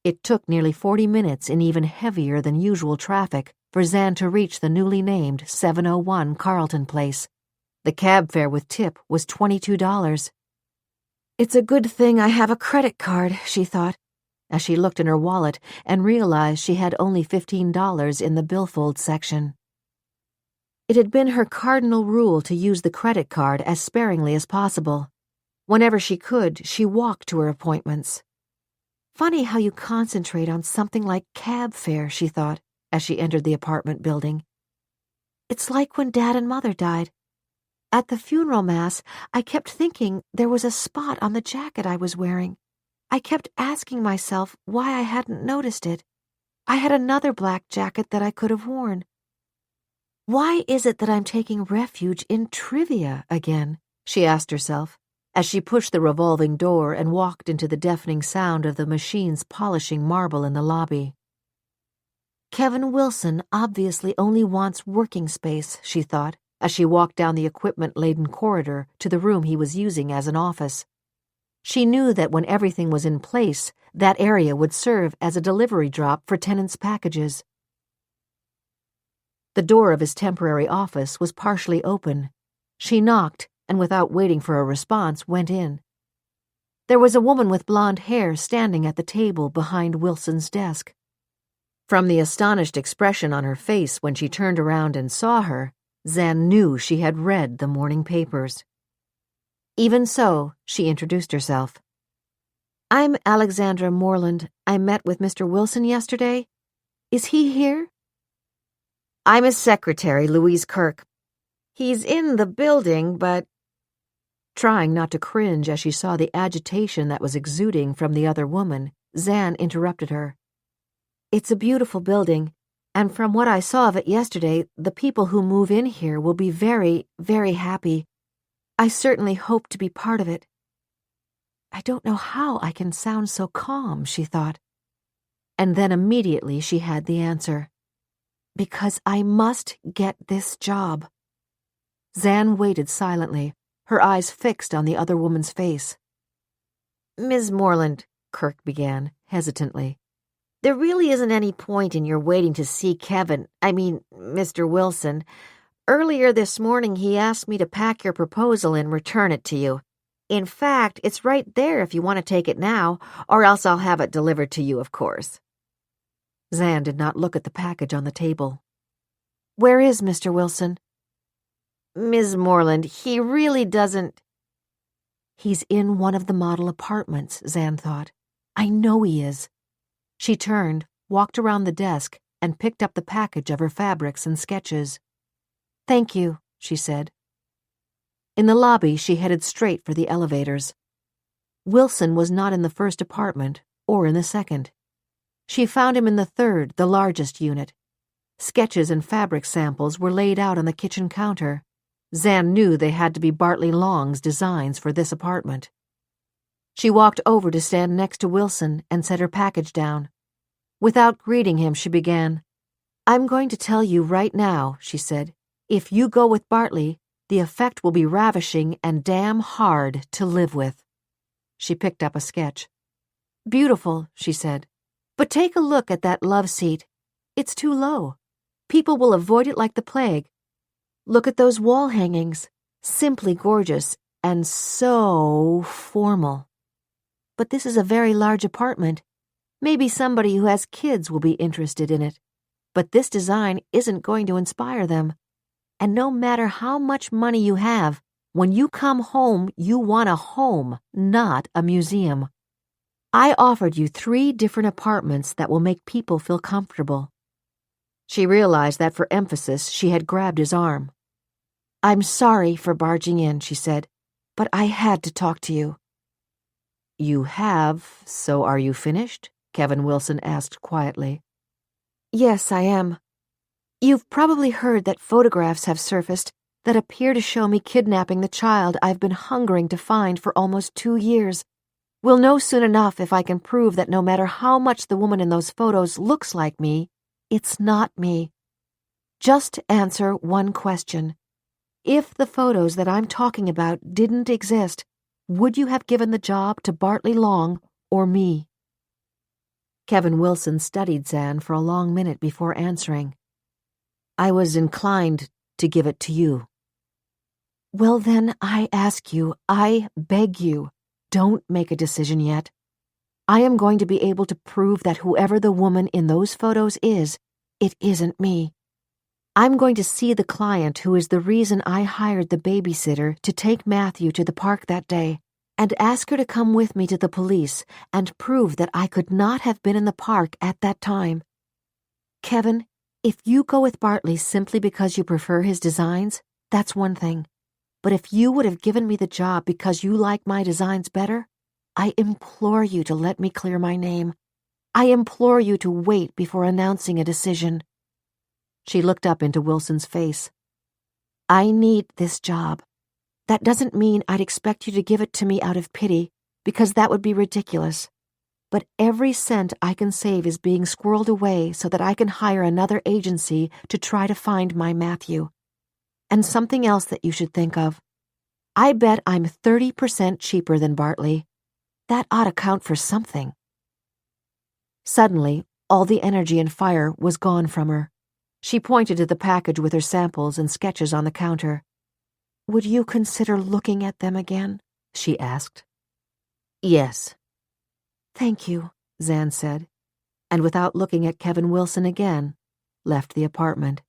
It took nearly 40 minutes in even heavier than usual traffic for Zan to reach the newly named 701 Carlton Place. The cab fare with tip was $22. It's a good thing I have a credit card, she thought, as she looked in her wallet and realized she had only $15 in the billfold section. It had been her cardinal rule to use the credit card as sparingly as possible. Whenever she could, she walked to her appointments. Funny how you concentrate on something like cab fare, she thought, as she entered the apartment building. It's like when Dad and Mother died. At the funeral mass, I kept thinking there was a spot on the jacket I was wearing. I kept asking myself why I hadn't noticed it. I had another black jacket that I could have worn. Why is it that I'm taking refuge in trivia again? She asked herself, as she pushed the revolving door and walked into the deafening sound of the machines polishing marble in the lobby. Kevin Wilson obviously only wants working space, she thought, as she walked down the equipment-laden corridor to the room he was using as an office. She knew that when everything was in place, that area would serve as a delivery drop for tenants' packages. The door of his temporary office was partially open. She knocked, and without waiting for a response, went in. There was a woman with blonde hair standing at the table behind Wilson's desk. From the astonished expression on her face when she turned around and saw her, Zan knew she had read the morning papers. Even so, she introduced herself. I'm Alexandra Moreland. I met with Mr. Wilson yesterday. Is he here? I'm his secretary, Louise Kirk. He's in the building, but... Trying not to cringe as she saw the agitation that was exuding from the other woman, Zan interrupted her. It's a beautiful building, and from what I saw of it yesterday, the people who move in here will be very, very happy. I certainly hope to be part of it. I don't know how I can sound so calm, she thought. And then immediately she had the answer. Because I must get this job. Zan waited silently, her eyes fixed on the other woman's face. Ms. Moreland, Kirk began, hesitantly, there really isn't any point in your waiting to see Mr. Wilson. Earlier this morning he asked me to pack your proposal and return it to you. In fact, it's right there if you want to take it now, or else I'll have it delivered to you, of course. Zan did not look at the package on the table. Where is Mr. Wilson? Ms. Moreland, he really doesn't... He's in one of the model apartments, Zan thought. I know he is. She turned, walked around the desk, and picked up the package of her fabrics and sketches. "Thank you," she said. In the lobby, she headed straight for the elevators. Wilson was not in the first apartment or in the second. She found him in the third, the largest unit. Sketches and fabric samples were laid out on the kitchen counter. Zan knew they had to be Bartley Long's designs for this apartment. She walked over to stand next to Wilson and set her package down. Without greeting him, she began. "I'm going to tell you right now," she said. "If you go with Bartley, the effect will be ravishing and damn hard to live with." She picked up a sketch. "Beautiful," she said. "But take a look at that love seat. It's too low. People will avoid it like the plague. Look at those wall hangings. Simply gorgeous and so formal. But this is a very large apartment. Maybe somebody who has kids will be interested in it. But this design isn't going to inspire them. And no matter how much money you have, when you come home, you want a home, not a museum. I offered you 3 different apartments that will make people feel comfortable." She realized that for emphasis, she had grabbed his arm. "I'm sorry for barging in," she said, "but I had to talk to you." "You have, so are you finished?" Kevin Wilson asked quietly. "Yes, I am. You've probably heard that photographs have surfaced that appear to show me kidnapping the child I've been hungering to find for almost 2 years. We'll know soon enough if I can prove that no matter how much the woman in those photos looks like me, it's not me. Just answer one question. If the photos that I'm talking about didn't exist, would you have given the job to Bartley Long or me?" Kevin Wilson studied Zan for a long minute before answering. "I was inclined to give it to you." "Well then, I ask you, I beg you, don't make a decision yet. I am going to be able to prove that whoever the woman in those photos is, it isn't me. I'm going to see the client who is the reason I hired the babysitter to take Matthew to the park that day, and ask her to come with me to the police and prove that I could not have been in the park at that time. Kevin, if you go with Bartley simply because you prefer his designs, that's one thing. But if you would have given me the job because you like my designs better, I implore you to let me clear my name. I implore you to wait before announcing a decision." She looked up into Wilson's face. "I need this job. That doesn't mean I'd expect you to give it to me out of pity, because that would be ridiculous. But every cent I can save is being squirreled away so that I can hire another agency to try to find my Matthew. And something else that you should think of. I bet I'm 30% cheaper than Bartley. That ought to count for something." Suddenly, all the energy and fire was gone from her. She pointed to the package with her samples and sketches on the counter. "Would you consider looking at them again?" she asked. "Yes." "Thank you," Zan said, and without looking at Kevin Wilson again, left the apartment.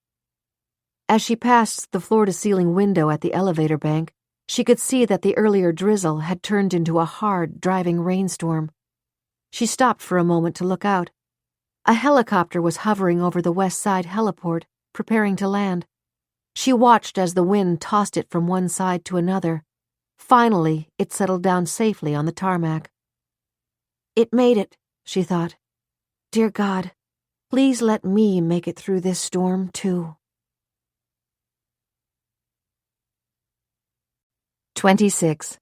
As she passed the floor-to-ceiling window at the elevator bank, she could see that the earlier drizzle had turned into a hard, driving rainstorm. She stopped for a moment to look out. A helicopter was hovering over the west side heliport, preparing to land. She watched as the wind tossed it from one side to another. Finally, it settled down safely on the tarmac. "It made it," she thought. "Dear God, please let me make it through this storm, too." 26.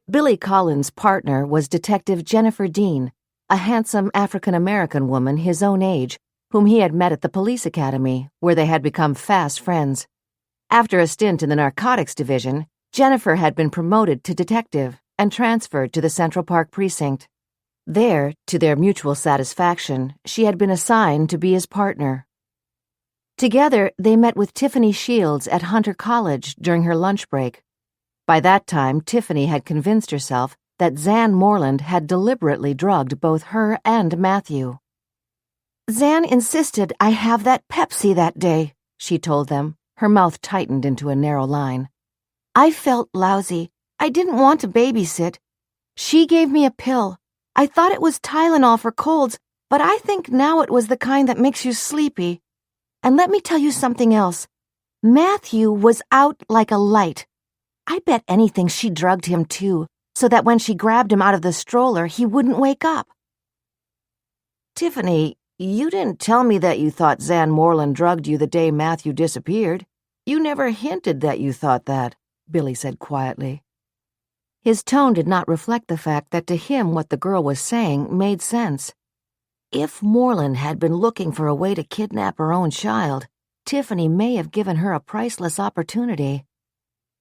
Billy Collins' partner was Detective Jennifer Dean, a handsome African-American woman his own age, whom he had met at the police academy, where they had become fast friends. After a stint in the narcotics division, Jennifer had been promoted to detective and transferred to the Central Park precinct. There, to their mutual satisfaction, she had been assigned to be his partner. Together, they met with Tiffany Shields at Hunter College during her lunch break. By that time, Tiffany had convinced herself that Zan Moreland had deliberately drugged both her and Matthew. "Zan insisted I have that Pepsi that day," she told them, her mouth tightened into a narrow line. "I felt lousy. I didn't want to babysit. She gave me a pill. I thought it was Tylenol for colds, but I think now it was the kind that makes you sleepy. And let me tell you something else. Matthew was out like a light. I bet anything she drugged him too, so that when she grabbed him out of the stroller, he wouldn't wake up. Tiffany, you didn't tell me that you thought Zan Moreland drugged you the day Matthew disappeared. You never hinted that you thought that, Billy said quietly. His tone did not reflect the fact that to him what the girl was saying made sense. If Moreland had been looking for a way to kidnap her own child, Tiffany may have given her a priceless opportunity.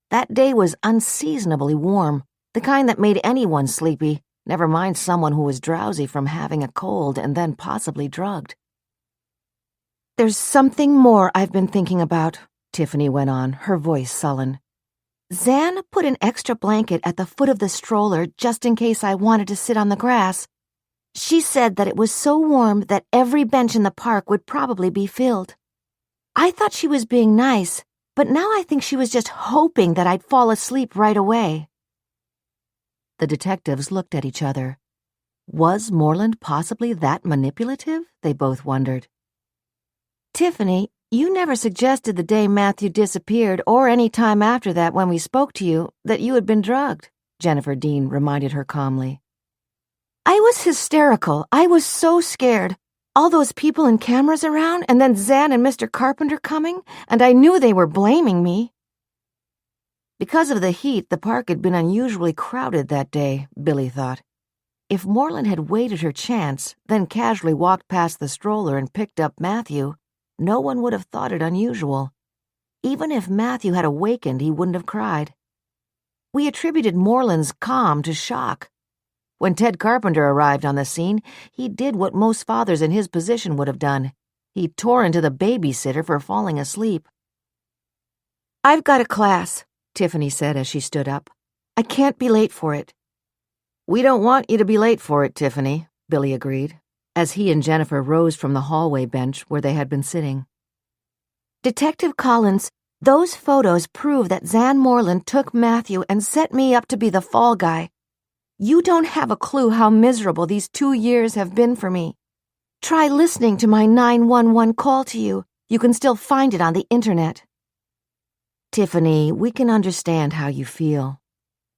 That day was unseasonably warm, the kind that made anyone sleepy, never mind someone who was drowsy from having a cold and then possibly drugged. There's something more I've been thinking about, Tiffany went on, her voice sullen. Zan put an extra blanket at the foot of the stroller just in case I wanted to sit on the grass. She said that it was so warm that every bench in the park would probably be filled. I thought she was being nice, but now I think she was just hoping that I'd fall asleep right away. The detectives looked at each other. Was Moreland possibly that manipulative? They both wondered. Tiffany, you never suggested the day Matthew disappeared or any time after that when we spoke to you that you had been drugged, Jennifer Dean reminded her calmly. I was hysterical. I was so scared. All those people and cameras around, and then Zan and Mr. Carpenter coming, and I knew they were blaming me. Because of the heat, the park had been unusually crowded that day, Billy thought. If Moreland had waited her chance, then casually walked past the stroller and picked up Matthew, no one would have thought it unusual. Even if Matthew had awakened, he wouldn't have cried. We attributed Moreland's calm to shock. When Ted Carpenter arrived on the scene, he did what most fathers in his position would have done. He tore into the babysitter for falling asleep. I've got a class, Tiffany said as she stood up. I can't be late for it. We don't want you to be late for it, Tiffany, Billy agreed, as he and Jennifer rose from the hallway bench where they had been sitting. Detective Collins, those photos prove that Zan Moreland took Matthew and set me up to be the fall guy. You don't have a clue how miserable these 2 years have been for me. Try listening to my 911 call to you. You can still find it on the internet. Tiffany, we can understand how you feel.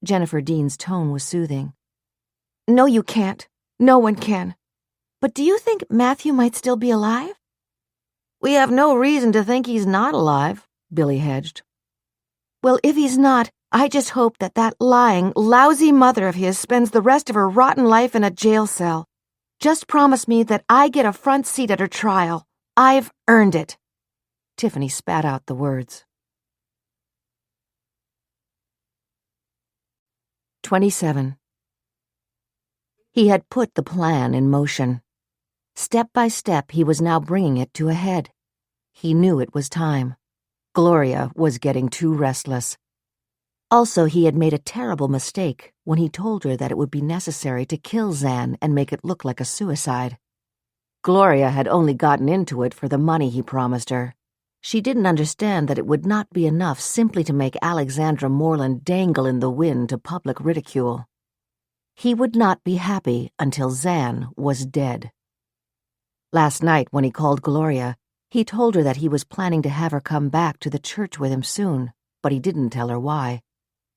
Jennifer Dean's tone was soothing. No, you can't. No one can. But do you think Matthew might still be alive? We have no reason to think he's not alive, Billy hedged. Well, if he's not, I just hope that that lying, lousy mother of his spends the rest of her rotten life in a jail cell. Just promise me that I get a front seat at her trial. I've earned it. Tiffany spat out the words. 27. He had put the plan in motion. Step by step, he was now bringing it to a head. He knew it was time. Gloria was getting too restless. Also, he had made a terrible mistake when he told her that it would be necessary to kill Zan and make it look like a suicide. Gloria had only gotten into it for the money he promised her. She didn't understand that it would not be enough simply to make Alexandra Moreland dangle in the wind to public ridicule. He would not be happy until Zan was dead. Last night, when he called Gloria, he told her that he was planning to have her come back to the church with him soon, but he didn't tell her why.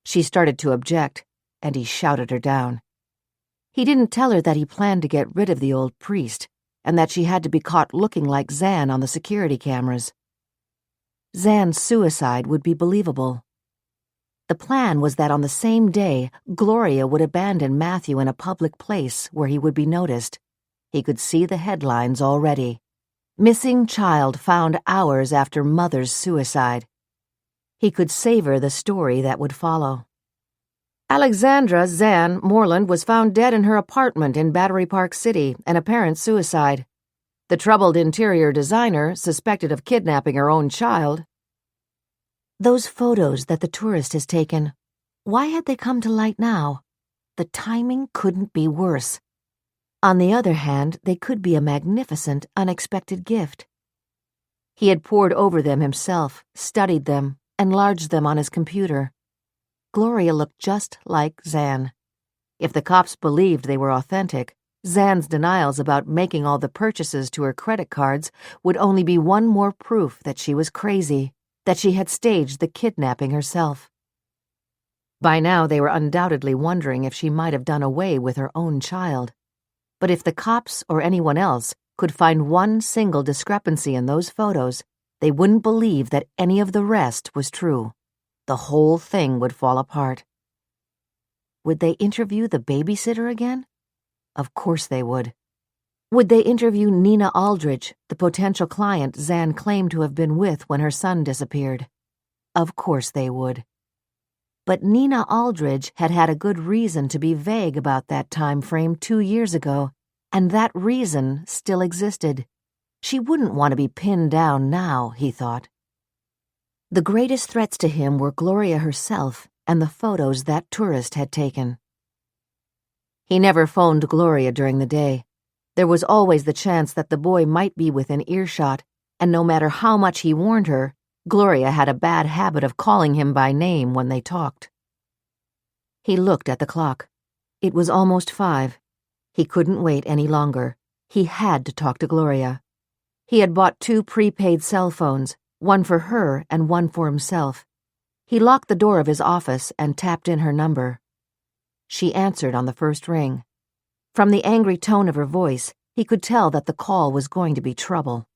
She started to object, and he shouted her down. He didn't tell her that he planned to get rid of the old priest, and that she had to be caught looking like Zan on the security cameras. Zan's suicide would be believable. The plan was that on the same day, Gloria would abandon Matthew in a public place where he would be noticed. He could see the headlines already. Missing child found hours after mother's suicide. He could savor the story that would follow. Alexandra Zan Moreland was found dead in her apartment in Battery Park City, an apparent suicide. The troubled interior designer, suspected of kidnapping her own child. Those photos that the tourist has taken, why had they come to light now? The timing couldn't be worse. On the other hand, they could be a magnificent, unexpected gift. He had pored over them himself, studied them, enlarged them on his computer. Gloria looked just like Zan. If the cops believed they were authentic, Zan's denials about making all the purchases to her credit cards would only be one more proof that she was crazy, that she had staged the kidnapping herself. By now they were undoubtedly wondering if she might have done away with her own child. But if the cops or anyone else could find one single discrepancy in those photos, they wouldn't believe that any of the rest was true. The whole thing would fall apart. Would they interview the babysitter again? Of course they would. Would they interview Nina Aldridge, the potential client Zan claimed to have been with when her son disappeared? Of course they would. But Nina Aldridge had had a good reason to be vague about that time frame 2 years ago, and that reason still existed. She wouldn't want to be pinned down now, he thought. The greatest threats to him were Gloria herself and the photos that tourist had taken. He never phoned Gloria during the day. There was always the chance that the boy might be within earshot, and no matter how much he warned her, Gloria had a bad habit of calling him by name when they talked. He looked at the clock. It was almost 5. He couldn't wait any longer. He had to talk to Gloria. He had bought 2 prepaid cell phones, one for her and one for himself. He locked the door of his office and tapped in her number. She answered on the first ring. From the angry tone of her voice, he could tell that the call was going to be trouble.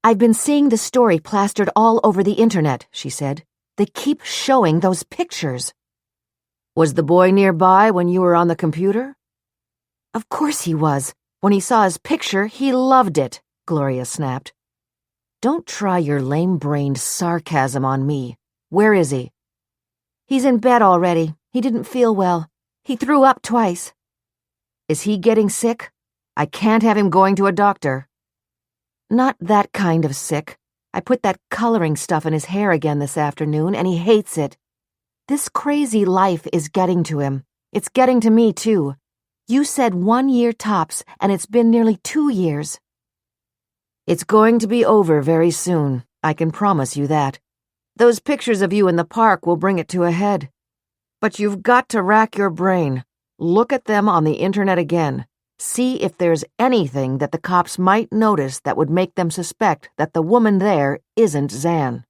"I've been seeing the story plastered all over the internet," she said. "They keep showing those pictures." "Was the boy nearby when you were on the computer?" "Of course he was. When he saw his picture, he loved it," Gloria snapped. "Don't try your lame-brained sarcasm on me. Where is he?" "He's in bed already. He didn't feel well. He threw up twice." "Is he getting sick? I can't have him going to a doctor." "Not that kind of sick. I put that coloring stuff in his hair again this afternoon, and he hates it. This crazy life is getting to him. It's getting to me, too. You said 1 year tops, and it's been nearly 2 years. It's going to be over very soon, I can promise you that. Those pictures of you in the park will bring it to a head. But you've got to rack your brain. Look at them on the internet again. See if there's anything that the cops might notice that would make them suspect that the woman there isn't Zan.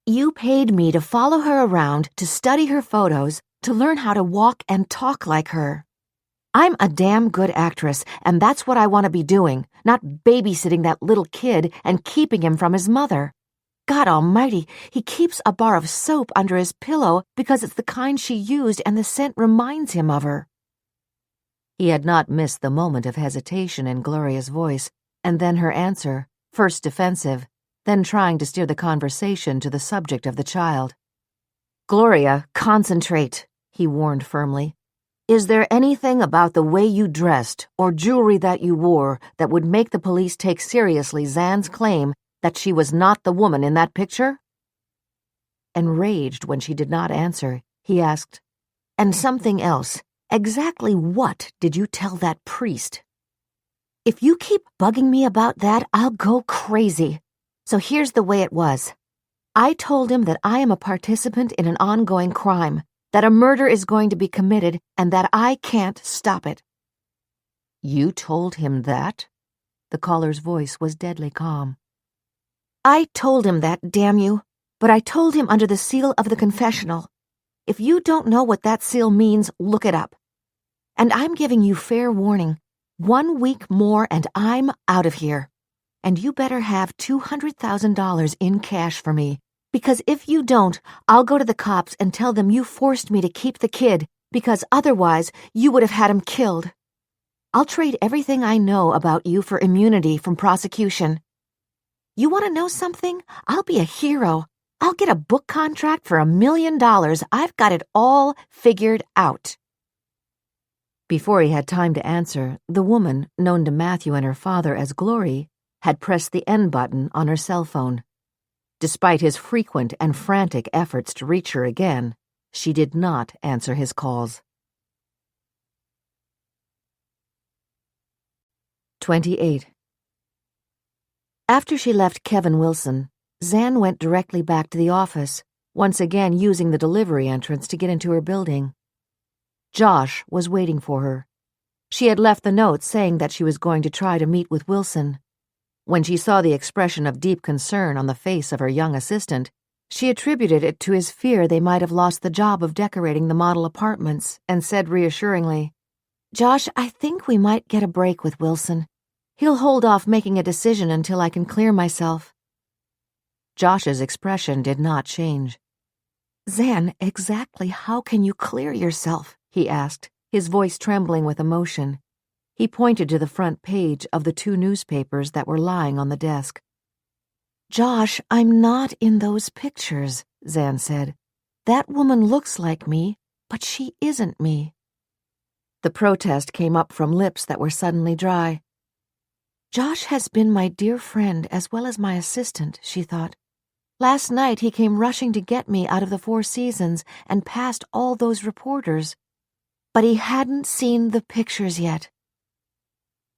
You paid me to follow her around, to study her photos, to learn how to walk and talk like her. I'm a damn good actress, and that's what I want to be doing, not babysitting that little kid and keeping him from his mother. God almighty, he keeps a bar of soap under his pillow because it's the kind she used and the scent reminds him of her." He had not missed the moment of hesitation in Gloria's voice, and then her answer, first defensive, then trying to steer the conversation to the subject of the child. "Gloria, concentrate," he warned firmly. "Is there anything about the way you dressed or jewelry that you wore that would make the police take seriously Zan's claim that she was not the woman in that picture?" Enraged when she did not answer, he asked, "And something else. Exactly what did you tell that priest?" "If you keep bugging me about that, I'll go crazy. So here's the way it was. I told him that I am a participant in an ongoing crime, that a murder is going to be committed, and that I can't stop it." "You told him that?" The caller's voice was deadly calm. "I told him that, damn you, but I told him under the seal of the confessional. If you don't know what that seal means, look it up. And I'm giving you fair warning. 1 week more and I'm out of here. And you better have $200,000 in cash for me, because if you don't, I'll go to the cops and tell them you forced me to keep the kid, because otherwise you would have had him killed. I'll trade everything I know about you for immunity from prosecution. You want to know something? I'll be a hero. I'll get a book contract for $1 million. I've got it all figured out." Before he had time to answer, the woman, known to Matthew and her father as Glory, had pressed the end button on her cell phone. Despite his frequent and frantic efforts to reach her again, she did not answer his calls. 28. After she left Kevin Wilson, Zan went directly back to the office, once again using the delivery entrance to get into her building. Josh was waiting for her. She had left the note saying that she was going to try to meet with Wilson. When she saw the expression of deep concern on the face of her young assistant, she attributed it to his fear they might have lost the job of decorating the model apartments and said reassuringly, "Josh, I think we might get a break with Wilson. He'll hold off making a decision until I can clear myself." Josh's expression did not change. "Zan, exactly how can you clear yourself?" he asked, his voice trembling with emotion. He pointed to the front page of the 2 newspapers that were lying on the desk. "Josh, I'm not in those pictures," Zan said. "That woman looks like me, but she isn't me." The protest came up from lips that were suddenly dry. "Josh has been my dear friend as well as my assistant," she thought. "Last night he came rushing to get me out of the 4 Seasons and past all those reporters. But he hadn't seen the pictures yet."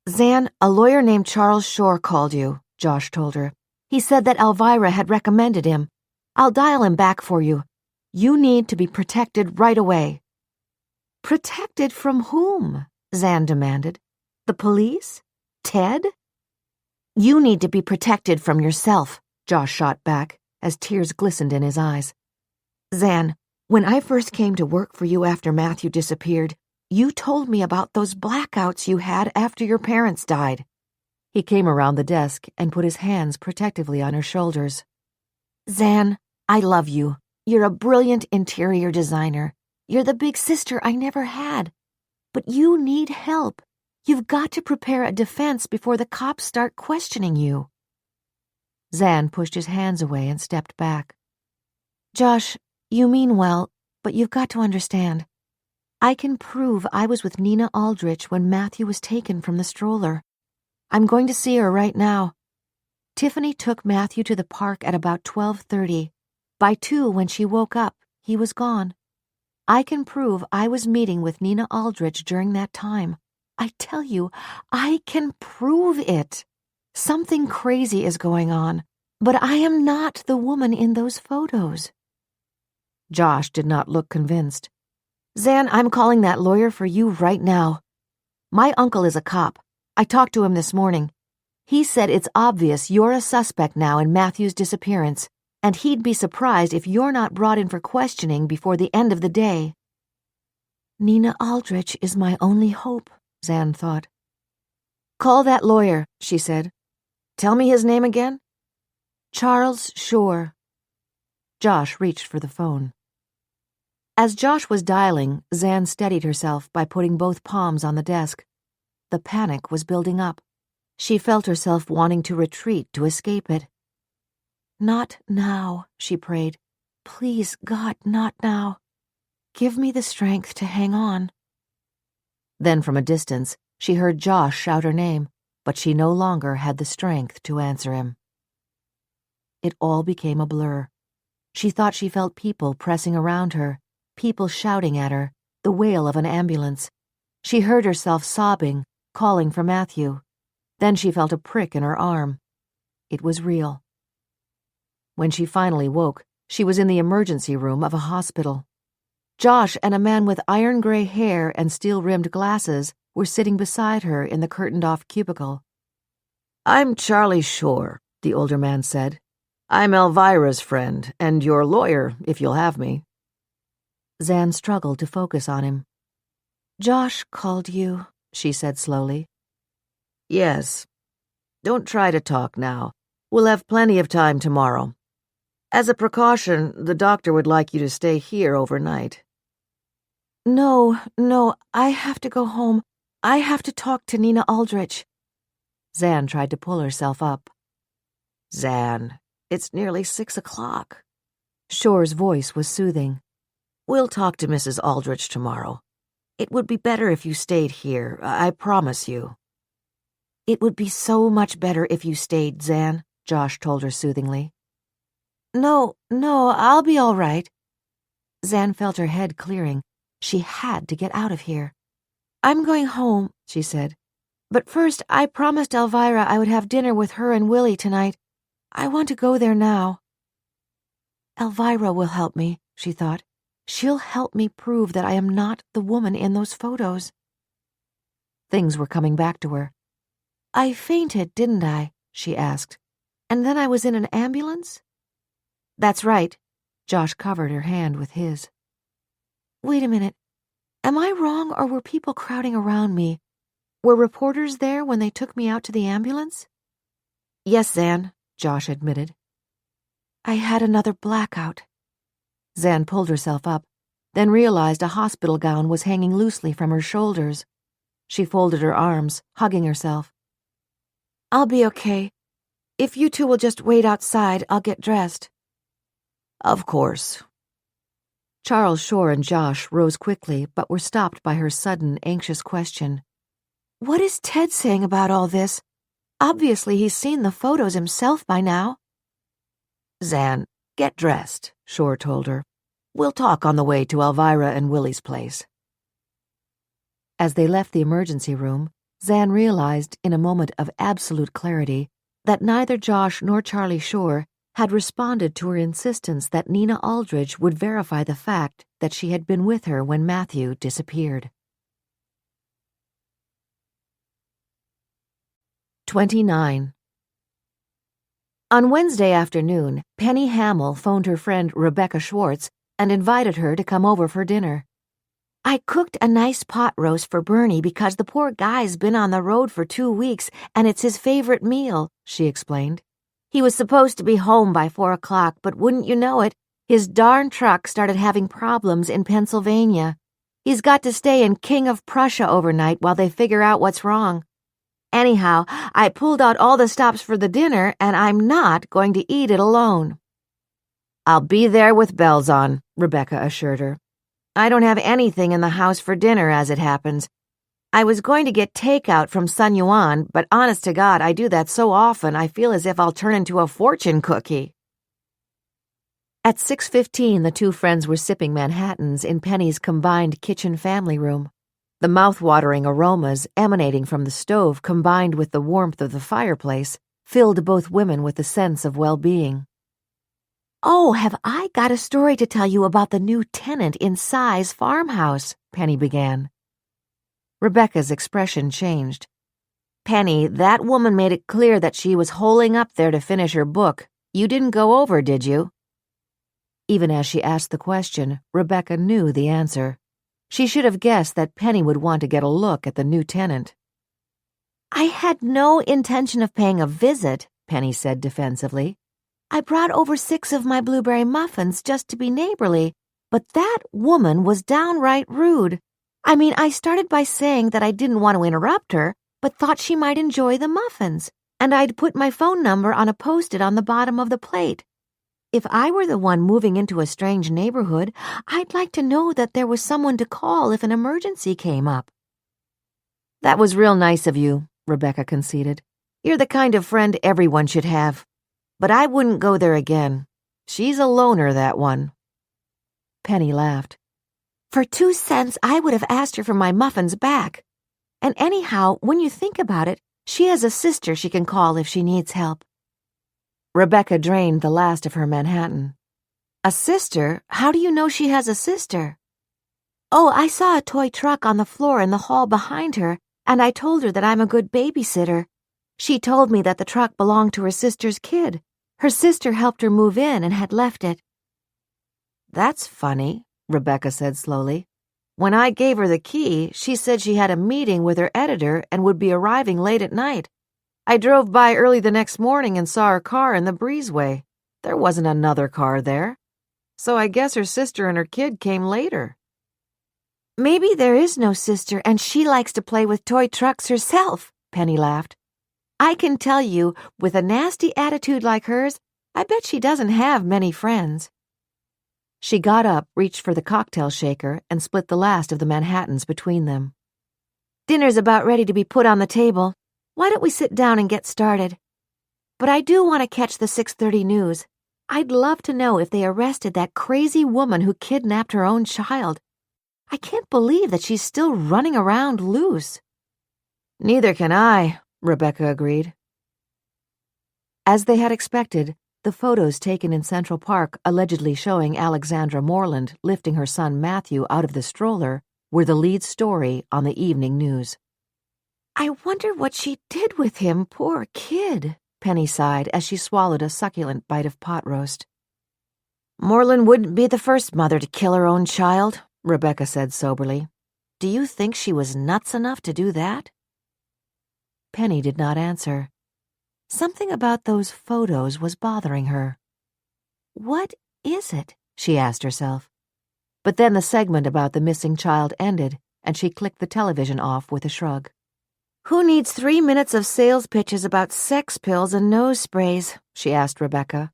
"Zan, a lawyer named Charles Shore called you," Josh told her. "He said that Alvirah had recommended him. I'll dial him back for you. You need to be protected right away." "Protected from whom?" Zan demanded. "The police? Ted?" "You need to be protected from yourself," Josh shot back, as tears glistened in his eyes. "Zan, when I first came to work for you after Matthew disappeared, you told me about those blackouts you had after your parents died." He came around the desk and put his hands protectively on her shoulders. "Zan, I love you. You're a brilliant interior designer. You're the big sister I never had. But you need help. You've got to prepare a defense before the cops start questioning you." Zan pushed his hands away and stepped back. "Josh, you mean well, but you've got to understand. I can prove I was with Nina Aldrich when Matthew was taken from the stroller. I'm going to see her right now. Tiffany took Matthew to the park at about 12:30. By 2, when she woke up, he was gone. I can prove I was meeting with Nina Aldrich during that time. I tell you, I can prove it. Something crazy is going on, but I am not the woman in those photos." Josh did not look convinced. "Zan, I'm calling that lawyer for you right now. My uncle is a cop. I talked to him this morning. He said it's obvious you're a suspect now in Matthew's disappearance, and he'd be surprised if you're not brought in for questioning before the end of the day." "Nina Aldrich is my only hope," Zan thought. "Call that lawyer," she said. "Tell me his name again." "Charles Shore." Josh reached for the phone. As Josh was dialing, Zan steadied herself by putting both palms on the desk. The panic was building up. She felt herself wanting to retreat to escape it. "Not now," she prayed. "Please, God, not now. Give me the strength to hang on." Then from a distance, she heard Josh shout her name, but she no longer had the strength to answer him. It all became a blur. She thought she felt people pressing around her, people shouting at her, the wail of an ambulance. She heard herself sobbing, calling for Matthew. Then she felt a prick in her arm. It was real. When she finally woke, she was in the emergency room of a hospital. Josh and a man with iron gray hair and steel-rimmed glasses were sitting beside her in the curtained-off cubicle. "I'm Charlie Shore," the older man said. "I'm Alvirah's friend, and your lawyer, if you'll have me." Zan struggled to focus on him. "Josh called you," she said slowly. "Yes. Don't try to talk now. We'll have plenty of time tomorrow. As a precaution, the doctor would like you to stay here overnight." No, I have to go home. I have to talk to Nina Aldrich." Zan tried to pull herself up. "Zan, it's nearly 6 o'clock." Shore's voice was soothing. "We'll talk to Mrs. Aldrich tomorrow. It would be better if you stayed here, I promise you." "It would be so much better if you stayed, Zan," Josh told her soothingly. No, I'll be all right." Zan felt her head clearing. She had to get out of here. "I'm going home," she said. "But first, I promised Alvirah I would have dinner with her and Willy tonight. I want to go there now." "Alvirah will help me," she thought. "She'll help me prove that I am not the woman in those photos." Things were coming back to her. "I fainted, didn't I?" she asked. And then I was in an ambulance? That's right. Josh covered her hand with his. Wait a minute. Am I wrong, or were people crowding around me? Were reporters there when they took me out to the ambulance? Yes, Zan, Josh admitted. I had another blackout. Zan pulled herself up, then realized a hospital gown was hanging loosely from her shoulders. She folded her arms, hugging herself. I'll be okay. If you two will just wait outside, I'll get dressed. Of course. Charles Shore and Josh rose quickly, but were stopped by her sudden, anxious question. What is Ted saying about all this? Obviously he's seen the photos himself by now. Zan, get dressed, Shore told her. We'll talk on the way to Alvirah and Willy's place. As they left the emergency room, Zan realized, in a moment of absolute clarity, that neither Josh nor Charlie Shore had responded to her insistence that Nina Aldridge would verify the fact that she had been with her when Matthew disappeared. 29. On Wednesday afternoon, Penny Hamill phoned her friend Rebecca Schwartz and invited her to come over for dinner. I cooked a nice pot roast for Bernie because the poor guy's been on the road for 2 weeks and it's his favorite meal, she explained. He was supposed to be home by 4 o'clock, but wouldn't you know it, his darn truck started having problems in Pennsylvania. He's got to stay in King of Prussia overnight while they figure out what's wrong. Anyhow, I pulled out all the stops for the dinner, and I'm not going to eat it alone. I'll be there with bells on, Rebecca assured her. I don't have anything in the house for dinner as it happens. I was going to get takeout from Sun Yuan, but honest to God, I do that so often I feel as if I'll turn into a fortune cookie. At 6:15, the two friends were sipping Manhattans in Penny's combined kitchen family room. The mouth-watering aromas emanating from the stove combined with the warmth of the fireplace filled both women with a sense of well-being. Oh, have I got a story to tell you about the new tenant in Cy's farmhouse, Penny began. Rebecca's expression changed. Penny, that woman made it clear that she was holing up there to finish her book. You didn't go over, did you? Even as she asked the question, Rebecca knew the answer. She should have guessed that Penny would want to get a look at the new tenant. I had no intention of paying a visit, Penny said defensively. I brought over 6 of my blueberry muffins just to be neighborly, but that woman was downright rude. I mean, I started by saying that I didn't want to interrupt her, but thought she might enjoy the muffins, and I'd put my phone number on a post-it on the bottom of the plate. If I were the one moving into a strange neighborhood, I'd like to know that there was someone to call if an emergency came up. That was real nice of you, Rebecca conceded. You're the kind of friend everyone should have. But I wouldn't go there again. She's a loner, that one. Penny laughed. For 2 cents, I would have asked her for my muffins back. And anyhow, when you think about it, she has a sister she can call if she needs help. Rebecca drained the last of her Manhattan. A sister? How do you know she has a sister? Oh, I saw a toy truck on the floor in the hall behind her, and I told her that I'm a good babysitter. She told me that the truck belonged to her sister's kid. Her sister helped her move in and had left it. That's funny, Rebecca said slowly. When I gave her the key, she said she had a meeting with her editor and would be arriving late at night. I drove by early the next morning and saw her car in the breezeway. There wasn't another car there. So I guess her sister and her kid came later. Maybe there is no sister and she likes to play with toy trucks herself, Penny laughed. I can tell you, with a nasty attitude like hers, I bet she doesn't have many friends. She got up, reached for the cocktail shaker, and split the last of the Manhattans between them. Dinner's about ready to be put on the table. Why don't we sit down and get started? But I do want to catch the 6:30 news. I'd love to know if they arrested that crazy woman who kidnapped her own child. I can't believe that she's still running around loose. Neither can I, Rebecca agreed. As they had expected, the photos taken in Central Park allegedly showing Alexandra Moreland lifting her son Matthew out of the stroller were the lead story on the evening news. I wonder what she did with him, poor kid, Penny sighed as she swallowed a succulent bite of pot roast. Moreland wouldn't be the first mother to kill her own child, Rebecca said soberly. Do you think she was nuts enough to do that? Penny did not answer. Something about those photos was bothering her. What is it? She asked herself. But then the segment about the missing child ended, and she clicked the television off with a shrug. Who needs 3 minutes of sales pitches about sex pills and nose sprays? She asked Rebecca.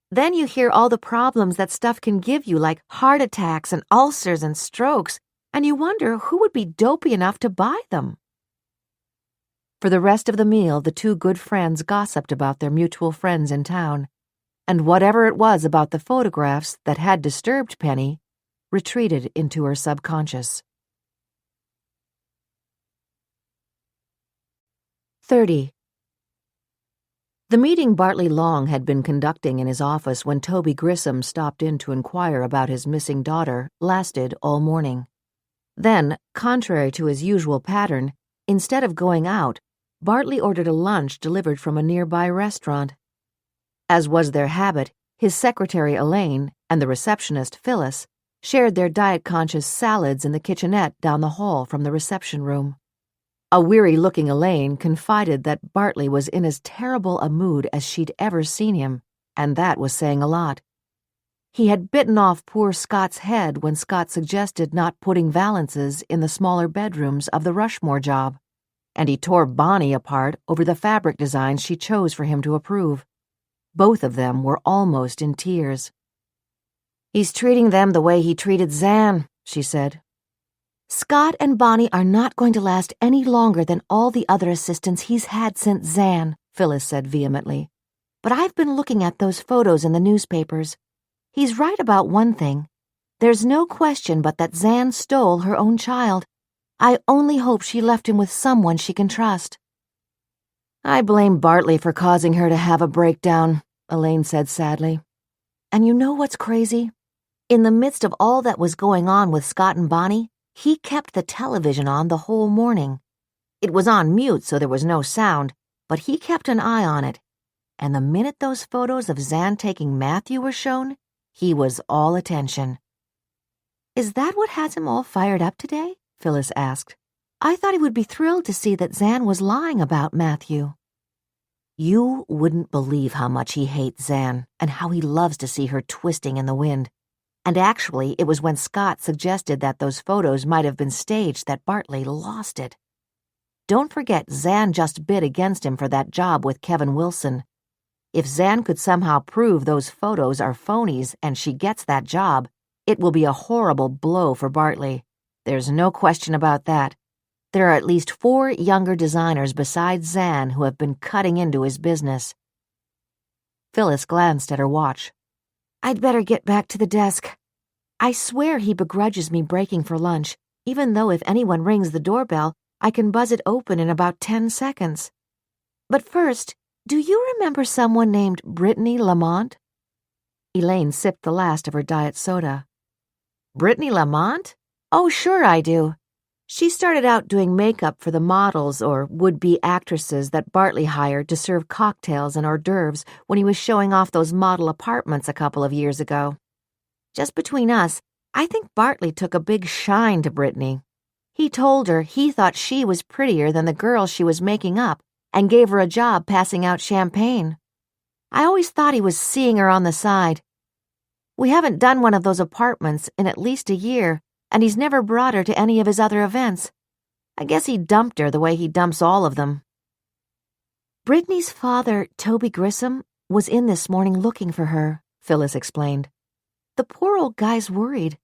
Then you hear all the problems that stuff can give you, like heart attacks and ulcers and strokes, and you wonder who would be dopey enough to buy them. For the rest of the meal, the two good friends gossiped about their mutual friends in town, and whatever it was about the photographs that had disturbed Penny retreated into her subconscious. 30. The meeting Bartley Long had been conducting in his office when Toby Grissom stopped in to inquire about his missing daughter lasted all morning. Then, contrary to his usual pattern, instead of going out, Bartley ordered a lunch delivered from a nearby restaurant. As was their habit, his secretary Elaine and the receptionist Phyllis shared their diet-conscious salads in the kitchenette down the hall from the reception room. A weary-looking Elaine confided that Bartley was in as terrible a mood as she'd ever seen him, and that was saying a lot. He had bitten off poor Scott's head when Scott suggested not putting valances in the smaller bedrooms of the Rushmore job, and he tore Bonnie apart over the fabric designs she chose for him to approve. Both of them were almost in tears. He's treating them the way he treated Zan, she said. Scott and Bonnie are not going to last any longer than all the other assistants he's had since Zan, Phyllis said vehemently. But I've been looking at those photos in the newspapers. He's right about one thing. There's no question but that Zan stole her own child. I only hope she left him with someone she can trust. I blame Bartley for causing her to have a breakdown, Elaine said sadly. And you know what's crazy? In the midst of all that was going on with Scott and Bonnie, he kept the television on the whole morning. It was on mute, so there was no sound, but he kept an eye on it. And the minute those photos of Zan taking Matthew were shown, he was all attention. Is that what has him all fired up today? Phyllis asked. I thought he would be thrilled to see that Zan was lying about Matthew. You wouldn't believe how much he hates Zan and how he loves to see her twisting in the wind. And actually, it was when Scott suggested that those photos might have been staged that Bartley lost it. Don't forget, Zan just bid against him for that job with Kevin Wilson. If Zan could somehow prove those photos are phonies and she gets that job, it will be a horrible blow for Bartley. There's no question about that. There are at least 4 younger designers besides Zan who have been cutting into his business. Phyllis glanced at her watch. I'd better get back to the desk. I swear he begrudges me breaking for lunch, even though if anyone rings the doorbell, I can buzz it open in about 10 seconds. But first, do you remember someone named Brittany Lamont? Elaine sipped the last of her diet soda. Brittany Lamont? Oh, sure I do. She started out doing makeup for the models or would-be actresses that Bartley hired to serve cocktails and hors d'oeuvres when he was showing off those model apartments a couple of years ago. Just between us, I think Bartley took a big shine to Brittany. He told her he thought she was prettier than the girl she was making up and gave her a job passing out champagne. I always thought he was seeing her on the side. We haven't done one of those apartments in at least a year, and he's never brought her to any of his other events. I guess he dumped her the way he dumps all of them. Brittany's father, Toby Grissom, was in this morning looking for her, Phyllis explained. The poor old guy's worried.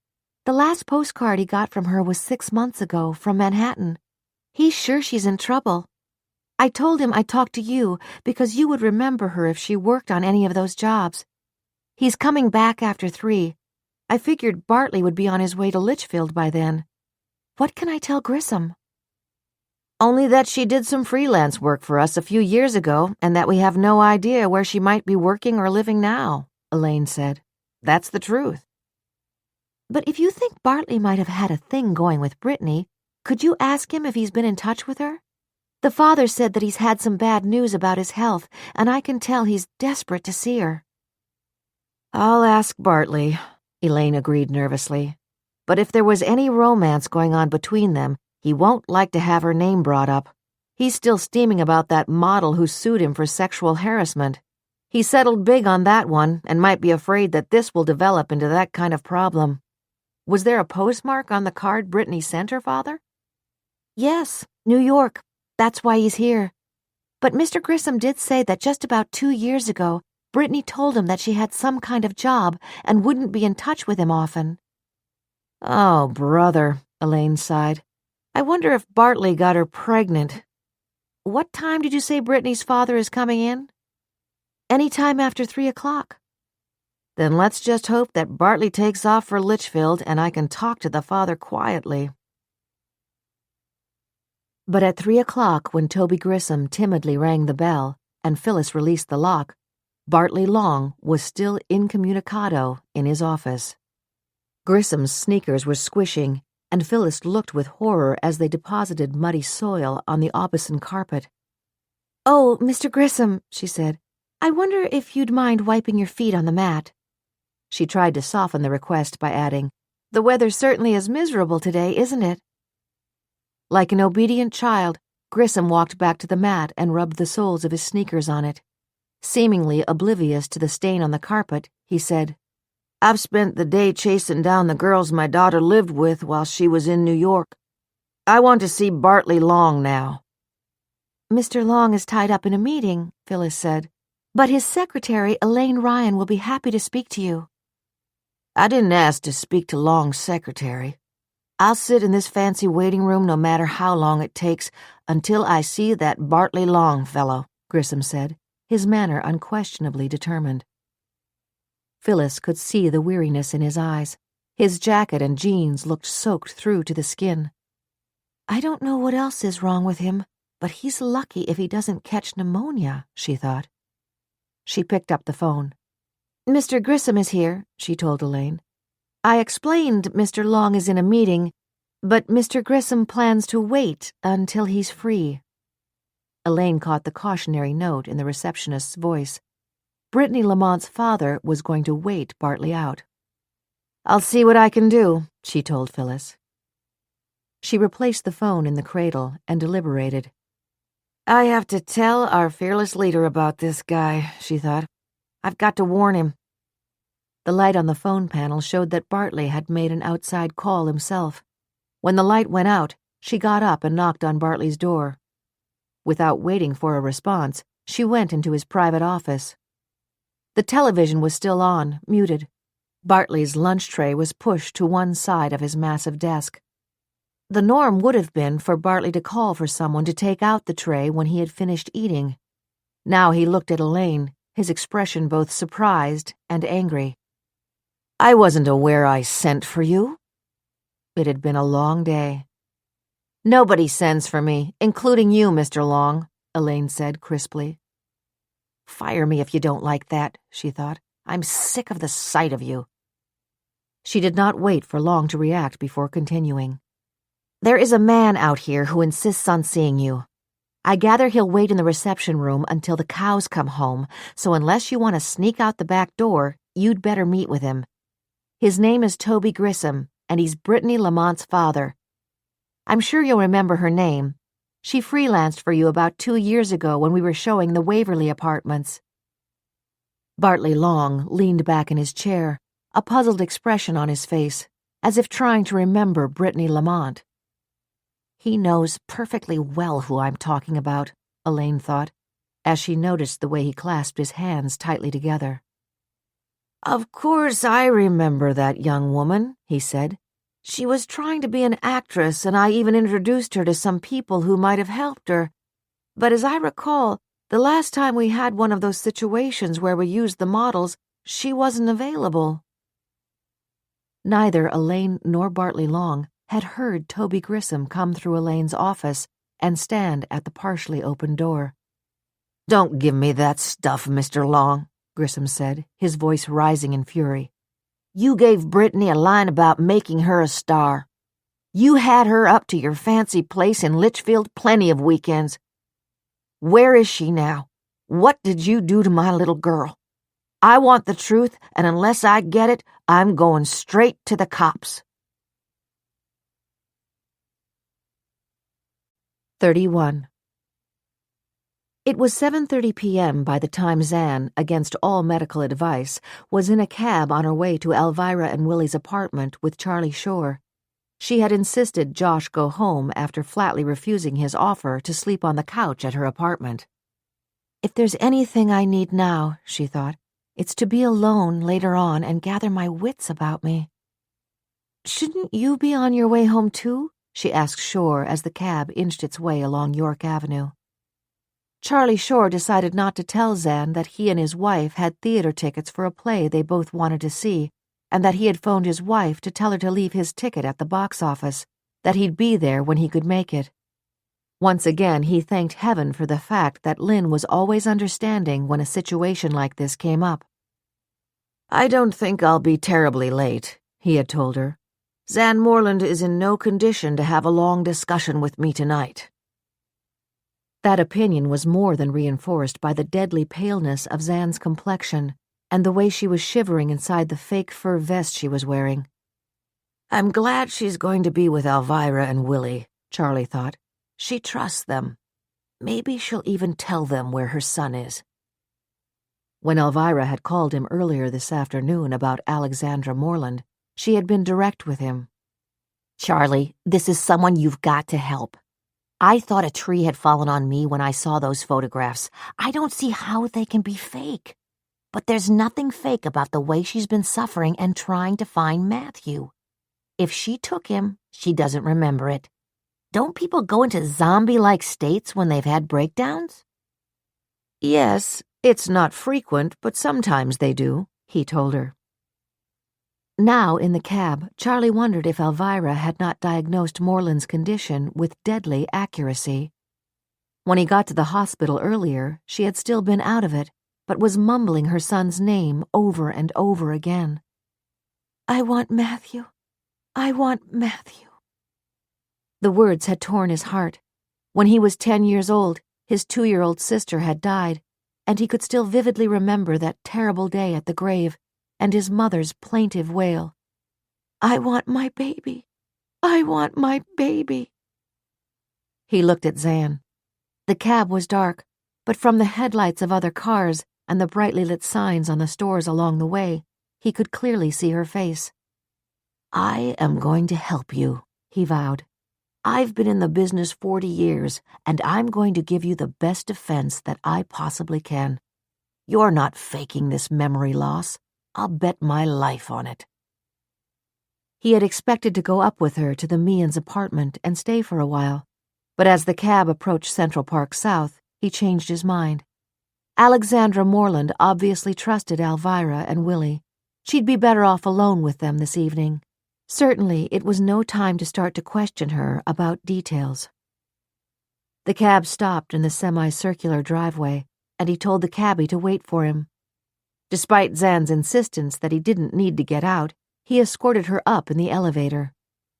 The last postcard he got from her was 6 months ago from Manhattan. He's sure she's in trouble. I told him I'd talk to you because you would remember her if she worked on any of those jobs. He's coming back after 3. I figured Bartley would be on his way to Litchfield by then. What can I tell Grissom? Only that she did some freelance work for us a few years ago and that we have no idea where she might be working or living now, Elaine said. That's the truth. But if you think Bartley might have had a thing going with Brittany, could you ask him if he's been in touch with her? The father said that he's had some bad news about his health, and I can tell he's desperate to see her." "I'll ask Bartley," Elaine agreed nervously. "But if there was any romance going on between them, he won't like to have her name brought up. He's still steaming about that model who sued him for sexual harassment. He settled big on that one and might be afraid that this will develop into that kind of problem. Was there a postmark on the card Brittany sent her father?" "Yes, New York. That's why he's here. But Mr. Grissom did say that just about 2 years ago, Brittany told him that she had some kind of job and wouldn't be in touch with him often." "Oh, brother," Elaine sighed. "I wonder if Bartley got her pregnant. What time did you say Brittany's father is coming in?" "Any time after 3 o'clock. "Then let's just hope that Bartley takes off for Litchfield and I can talk to the father quietly." But at 3 o'clock, when Toby Grissom timidly rang the bell and Phyllis released the lock, Bartley Long was still incommunicado in his office. Grissom's sneakers were squishing, and Phyllis looked with horror as they deposited muddy soil on the Aubusson carpet. "Oh, Mr. Grissom," she said, "I wonder if you'd mind wiping your feet on the mat." She tried to soften the request by adding, "The weather certainly is miserable today, isn't it?" Like an obedient child, Grissom walked back to the mat and rubbed the soles of his sneakers on it. Seemingly oblivious to the stain on the carpet, he said, "I've spent the day chasing down the girls my daughter lived with while she was in New York. I want to see Bartley Long now." "Mr. Long is tied up in a meeting," Phyllis said, "but his secretary, Elaine Ryan, will be happy to speak to you." "I didn't ask to speak to Long's secretary. I'll sit in this fancy waiting room no matter how long it takes until I see that Bartley Long fellow," Grissom said, his manner unquestionably determined. Phyllis could see the weariness in his eyes. His jacket and jeans looked soaked through to the skin. "I don't know what else is wrong with him, but he's lucky if he doesn't catch pneumonia," she thought. She picked up the phone. "Mr. Grissom is here," she told Elaine. "I explained Mr. Long is in a meeting, but Mr. Grissom plans to wait until he's free." Elaine caught the cautionary note in the receptionist's voice. Brittany Lamont's father was going to wait Bartley out. "I'll see what I can do," she told Phyllis. She replaced the phone in the cradle and deliberated. "I have to tell our fearless leader about this guy," she thought. "I've got to warn him." The light on the phone panel showed that Bartley had made an outside call himself. When the light went out, she got up and knocked on Bartley's door. Without waiting for a response, she went into his private office. The television was still on, muted. Bartley's lunch tray was pushed to one side of his massive desk. The norm would have been for Bartley to call for someone to take out the tray when he had finished eating. Now he looked at Elaine, his expression both surprised and angry. "I wasn't aware I sent for you." It had been a long day. "Nobody sends for me, including you, Mr. Long," Elaine said crisply. "Fire me if you don't like that," she thought. "I'm sick of the sight of you." She did not wait for Long to react before continuing. "There is a man out here who insists on seeing you. I gather he'll wait in the reception room until the cows come home, so unless you want to sneak out the back door, you'd better meet with him. His name is Toby Grissom, and he's Brittany Lamont's father. I'm sure you'll remember her name. She freelanced for you about 2 years ago when we were showing the Waverly apartments." Bartley Long leaned back in his chair, a puzzled expression on his face, as if trying to remember Brittany Lamont. "He knows perfectly well who I'm talking about," Elaine thought, as she noticed the way he clasped his hands tightly together. "Of course I remember that young woman," he said. "She was trying to be an actress, and I even introduced her to some people who might have helped her. But as I recall, the last time we had one of those situations where we used the models, she wasn't available." Neither Elaine nor Bartley Long had heard Toby Grissom come through Elaine's office and stand at the partially open door. "Don't give me that stuff, Mr. Long," Grissom said, his voice rising in fury. "You gave Brittany a line about making her a star. You had her up to your fancy place in Litchfield plenty of weekends, Where is she now? What did you do to my little girl? I want the truth, and unless I get it, I'm going straight to the cops. 31. It was 7:30 p.m. by the time Zan, against all medical advice, was in a cab on her way to Alvirah and Willy's apartment with Charlie Shore. She had insisted Josh go home after flatly refusing his offer to sleep on the couch at her apartment. If there's anything I need now, she thought, it's to be alone later on and gather my wits about me. Shouldn't you be on your way home too? She asked Shore as the cab inched its way along York Avenue. Charlie Shore decided not to tell Zan that he and his wife had theater tickets for a play they both wanted to see, and that he had phoned his wife to tell her to leave his ticket at the box office, that he'd be there when he could make it. Once again, he thanked heaven for the fact that Lynn was always understanding when a situation like this came up. I don't think I'll be terribly late, he had told her. Zan Moreland is in no condition to have a long discussion with me tonight. That opinion was more than reinforced by the deadly paleness of Zan's complexion and the way she was shivering inside the fake fur vest she was wearing. I'm glad she's going to be with Alvirah and Willy, Charlie thought. She trusts them. Maybe she'll even tell them where her son is. When Alvirah had called him earlier this afternoon about Alexandra Moreland, she had been direct with him. Charlie, this is someone you've got to help. I thought a tree had fallen on me when I saw those photographs. I don't see how they can be fake. But there's nothing fake about the way she's been suffering and trying to find Matthew. If she took him, she doesn't remember it. Don't people go into zombie-like states when they've had breakdowns? Yes, it's not frequent, but sometimes they do, he told her. Now, in the cab, Charlie wondered if Alvirah had not diagnosed Moreland's condition with deadly accuracy. When he got to the hospital earlier, she had still been out of it, but was mumbling her son's name over and over again. I want Matthew. I want Matthew. The words had torn his heart. When he was 10 years old, his 2-year-old sister had died, and he could still vividly remember that terrible day at the grave and his mother's plaintive wail. I want my baby. I want my baby. He looked at Zan. The cab was dark, but from the headlights of other cars and the brightly lit signs on the stores along the way, he could clearly see her face. I am going to help you, he vowed. I've been in the business 40 years, and I'm going to give you the best defense that I possibly can. You're not faking this memory loss. I'll bet my life on it. He had expected to go up with her to the Meehan's apartment and stay for a while, but as the cab approached Central Park South, he changed his mind. Alexandra Moreland obviously trusted Alvirah and Willy. She'd be better off alone with them this evening. Certainly, it was no time to start to question her about details. The cab stopped in the semicircular driveway, and he told the cabbie to wait for him. Despite Zan's insistence that he didn't need to get out, he escorted her up in the elevator.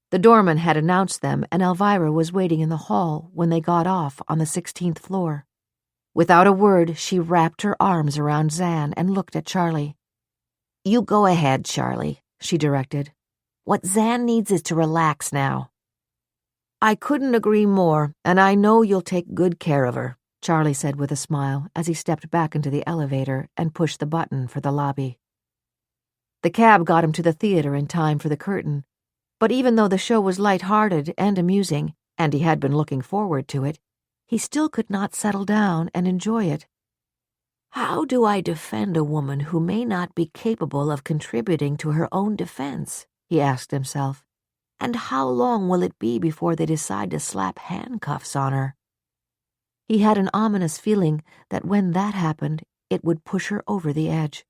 The doorman had announced them, and Alvirah was waiting in the hall when they got off on the 16th floor. Without a word, she wrapped her arms around Zan and looked at Charlie. You go ahead, Charlie, she directed. What Zan needs is to relax now. I couldn't agree more, and I know you'll take good care of her, Charlie said with a smile as he stepped back into the elevator and pushed the button for the lobby. The cab got him to the theater in time for the curtain, but even though the show was light-hearted and amusing, and he had been looking forward to it, he still could not settle down and enjoy it. How do I defend a woman who may not be capable of contributing to her own defense? He asked himself. And how long will it be before they decide to slap handcuffs on her? He had an ominous feeling that when that happened, it would push her over the edge.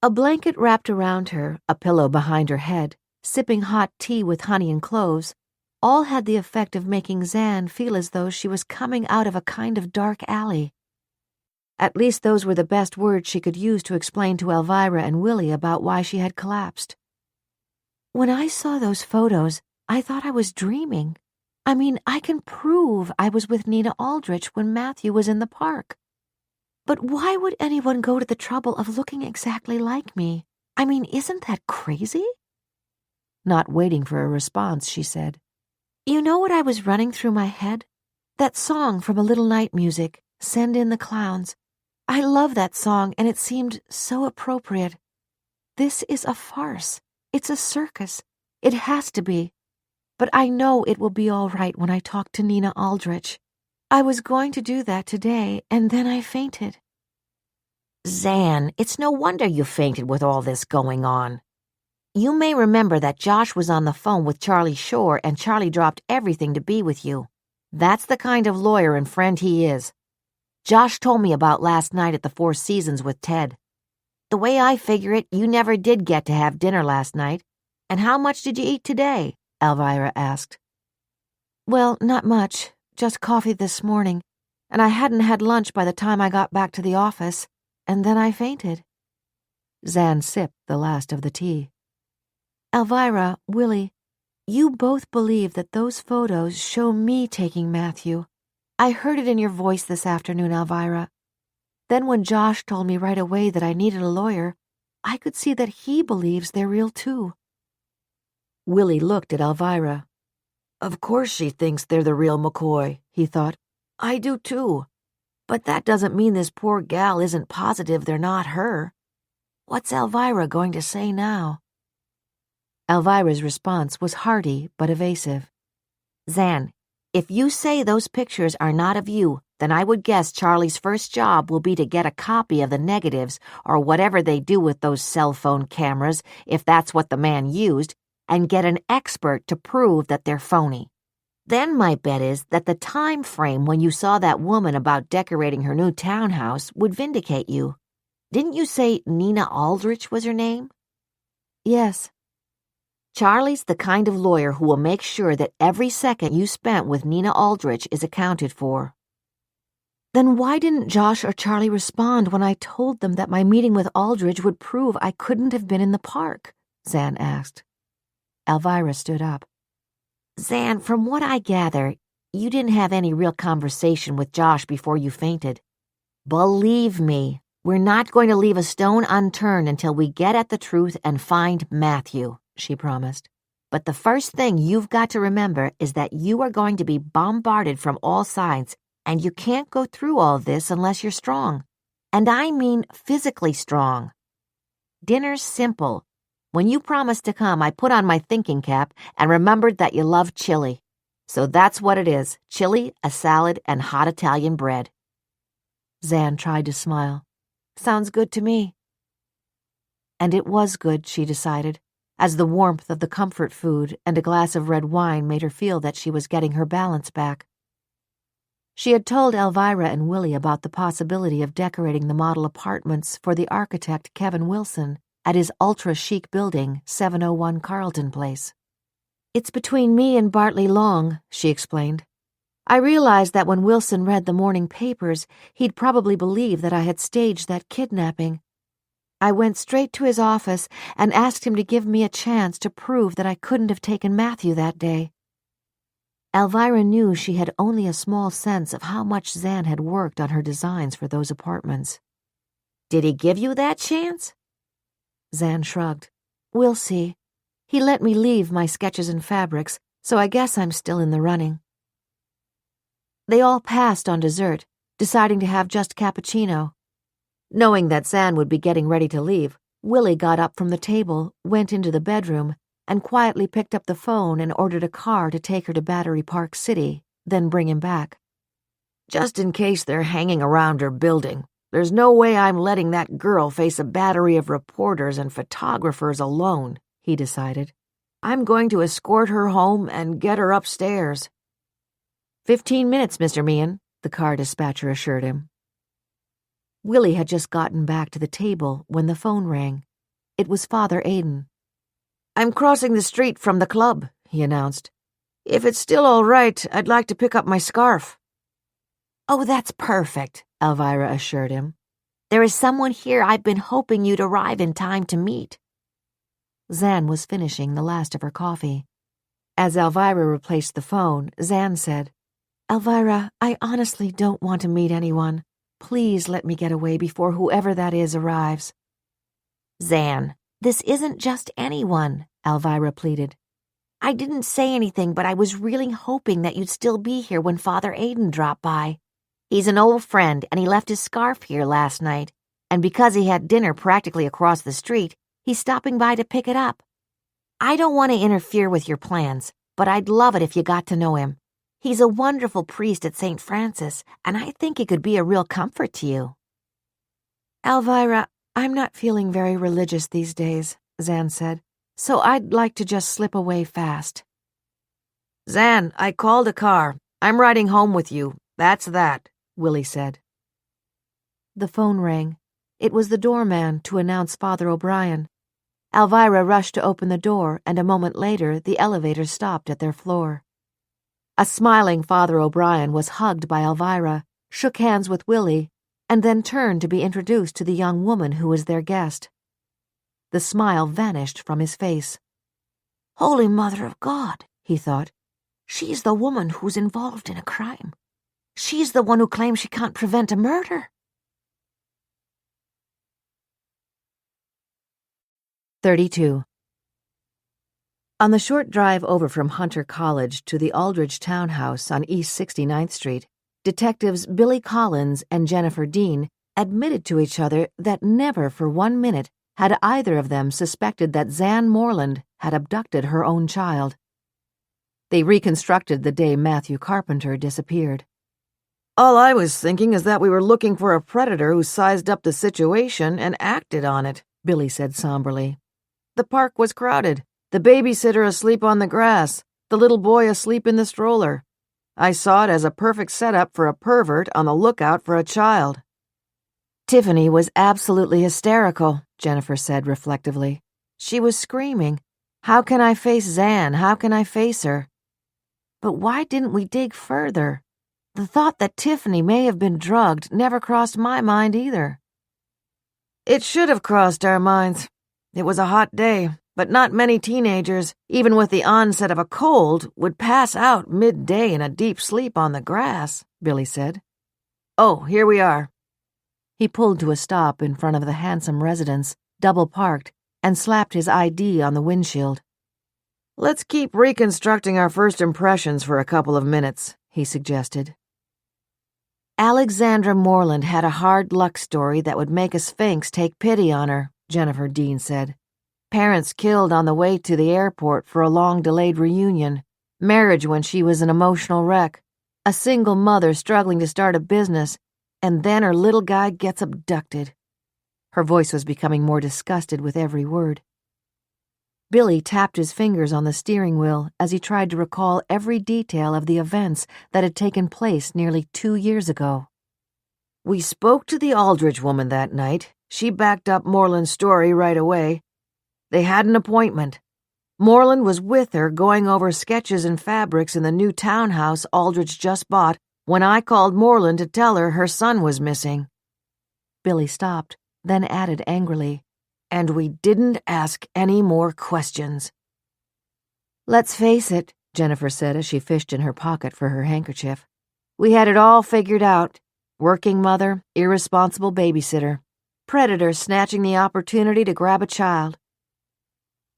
A blanket wrapped around her, a pillow behind her head, sipping hot tea with honey and cloves, all had the effect of making Zan feel as though she was coming out of a kind of dark alley. At least those were the best words she could use to explain to Alvirah and Willy about why she had collapsed. When I saw those photos, I thought I was dreaming. I mean, I can prove I was with Nina Aldrich when Matthew was in the park. But why would anyone go to the trouble of looking exactly like me? I mean, isn't that crazy? Not waiting for a response, she said, You know what I was running through my head? That song from A Little Night Music, Send in the Clowns. I love that song, and it seemed so appropriate. This is a farce. It's a circus. It has to be. But I know it will be all right when I talk to Nina Aldrich. I was going to do that today, and then I fainted. Zan, it's no wonder you fainted with all this going on. You may remember that Josh was on the phone with Charlie Shore and Charlie dropped everything to be with you. That's the kind of lawyer and friend he is. Josh told me about last night at the Four Seasons with Ted. The way I figure it, you never did get to have dinner last night. And how much did you eat today? Alvirah asked. Well, not much, just coffee this morning, and I hadn't had lunch by the time I got back to the office, and then I fainted. Zan sipped the last of the tea. Alvirah, Willy, you both believe that those photos show me taking Matthew. I heard it in your voice this afternoon, Alvirah. Then when Josh told me right away that I needed a lawyer, I could see that he believes they're real too. Willy looked at Alvirah. Of course she thinks they're the real McCoy, he thought. I do too. But that doesn't mean this poor gal isn't positive they're not her. What's Alvirah going to say now? Alvirah's response was hearty but evasive. Zan, if you say those pictures are not of you, then I would guess Charlie's first job will be to get a copy of the negatives or whatever they do with those cell phone cameras, if that's what the man used, and get an expert to prove that they're phony. Then my bet is that the time frame when you saw that woman about decorating her new townhouse would vindicate you. Didn't you say Nina Aldrich was her name? Yes. Charlie's the kind of lawyer who will make sure that every second you spent with Nina Aldrich is accounted for. Then why didn't Josh or Charlie respond when I told them that my meeting with Aldrich would prove I couldn't have been in the park? Zan asked. Alvirah stood up. Zan, from what I gather, you didn't have any real conversation with Josh before you fainted. Believe me, we're not going to leave a stone unturned until we get at the truth and find Matthew, she promised. But the first thing you've got to remember is that you are going to be bombarded from all sides, and you can't go through all this unless you're strong. And I mean physically strong. Dinner's simple. When you promised to come, I put on my thinking cap and remembered that you love chili. So that's what it is, chili, a salad, and hot Italian bread. Zan tried to smile. Sounds good to me. And it was good, she decided, as the warmth of the comfort food and a glass of red wine made her feel that she was getting her balance back. She had told Alvirah and Willy about the possibility of decorating the model apartments for the architect Kevin Wilson at his ultra-chic building, 701 Carlton Place. It's between me and Bartley Long, she explained. I realized that when Wilson read the morning papers, he'd probably believe that I had staged that kidnapping. I went straight to his office and asked him to give me a chance to prove that I couldn't have taken Matthew that day. Alvirah knew she had only a small sense of how much Zan had worked on her designs for those apartments. Did he give you that chance? Zan shrugged. We'll see. He let me leave my sketches and fabrics, so I guess I'm still in the running. They all passed on dessert, deciding to have just cappuccino. Knowing that Zan would be getting ready to leave, Willy got up from the table, went into the bedroom, and quietly picked up the phone and ordered a car to take her to Battery Park City, then bring him back. Just in case they're hanging around her building, there's no way I'm letting that girl face a battery of reporters and photographers alone, he decided. I'm going to escort her home and get her upstairs. 15 minutes, Mr. Meehan, the car dispatcher assured him. Willy had just gotten back to the table when the phone rang. It was Father Aidan. I'm crossing the street from the club, he announced. If it's still all right, I'd like to pick up my scarf. Oh, that's perfect, Alvirah assured him. There is someone here I've been hoping you'd arrive in time to meet. Zan was finishing the last of her coffee. As Alvirah replaced the phone, Zan said, "Alvirah, I honestly don't want to meet anyone. Please let me get away before whoever that is arrives." "Zan, this isn't just anyone," Alvirah pleaded. "I didn't say anything, but I was really hoping that you'd still be here when Father Aiden dropped by. He's an old friend, and he left his scarf here last night, and because he had dinner practically across the street, he's stopping by to pick it up. I don't want to interfere with your plans, but I'd love it if you got to know him. He's a wonderful priest at St. Francis, and I think he could be a real comfort to you." "Alvirah, I'm not feeling very religious these days," Zan said, "so I'd like to just slip away fast." "Zan, I called a car. I'm riding home with you. That's that," Willy said. The phone rang. It was the doorman to announce Father O'Brien. Alvirah rushed to open the door, and a moment later the elevator stopped at their floor. A smiling Father O'Brien was hugged by Alvirah, shook hands with Willy, and then turned to be introduced to the young woman who was their guest. The smile vanished from his face. "Holy Mother of God," he thought. "She's the woman who's involved in a crime. She's the one who claims she can't prevent a murder." 32. On the short drive over from Hunter College to the Aldridge townhouse on East 69th Street, detectives Billy Collins and Jennifer Dean admitted to each other that never for 1 minute had either of them suspected that Zan Moreland had abducted her own child. They reconstructed the day Matthew Carpenter disappeared. "All I was thinking is that we were looking for a predator who sized up the situation and acted on it," Billy said somberly. "The park was crowded, the babysitter asleep on the grass, the little boy asleep in the stroller. I saw it as a perfect setup for a pervert on the lookout for a child." "Tiffany was absolutely hysterical," Jennifer said reflectively. "She was screaming, 'How can I face Zan? How can I face her?' But why didn't we dig further? The thought that Tiffany may have been drugged never crossed my mind either." "It should have crossed our minds. It was a hot day, but not many teenagers, even with the onset of a cold, would pass out midday in a deep sleep on the grass," Billy said. "Oh, here we are." He pulled to a stop in front of the handsome residence, double-parked, and slapped his ID on the windshield. "Let's keep reconstructing our first impressions for a couple of minutes," he suggested. "Alexandra Moreland had a hard luck story that would make a Sphinx take pity on her," Jennifer Dean said. "Parents killed on the way to the airport for a long-delayed reunion, marriage when she was an emotional wreck, a single mother struggling to start a business, and then her little guy gets abducted." Her voice was becoming more disgusted with every word. Billy tapped his fingers on the steering wheel as he tried to recall every detail of the events that had taken place nearly 2 years ago. "We spoke to the Aldridge woman that night. She backed up Moreland's story right away. They had an appointment. Moreland was with her going over sketches and fabrics in the new townhouse Aldridge just bought when I called Moreland to tell her son was missing." Billy stopped, then added angrily, "And we didn't ask any more questions." "Let's face it," Jennifer said as she fished in her pocket for her handkerchief. "We had it all figured out. Working mother, irresponsible babysitter, predator snatching the opportunity to grab a child."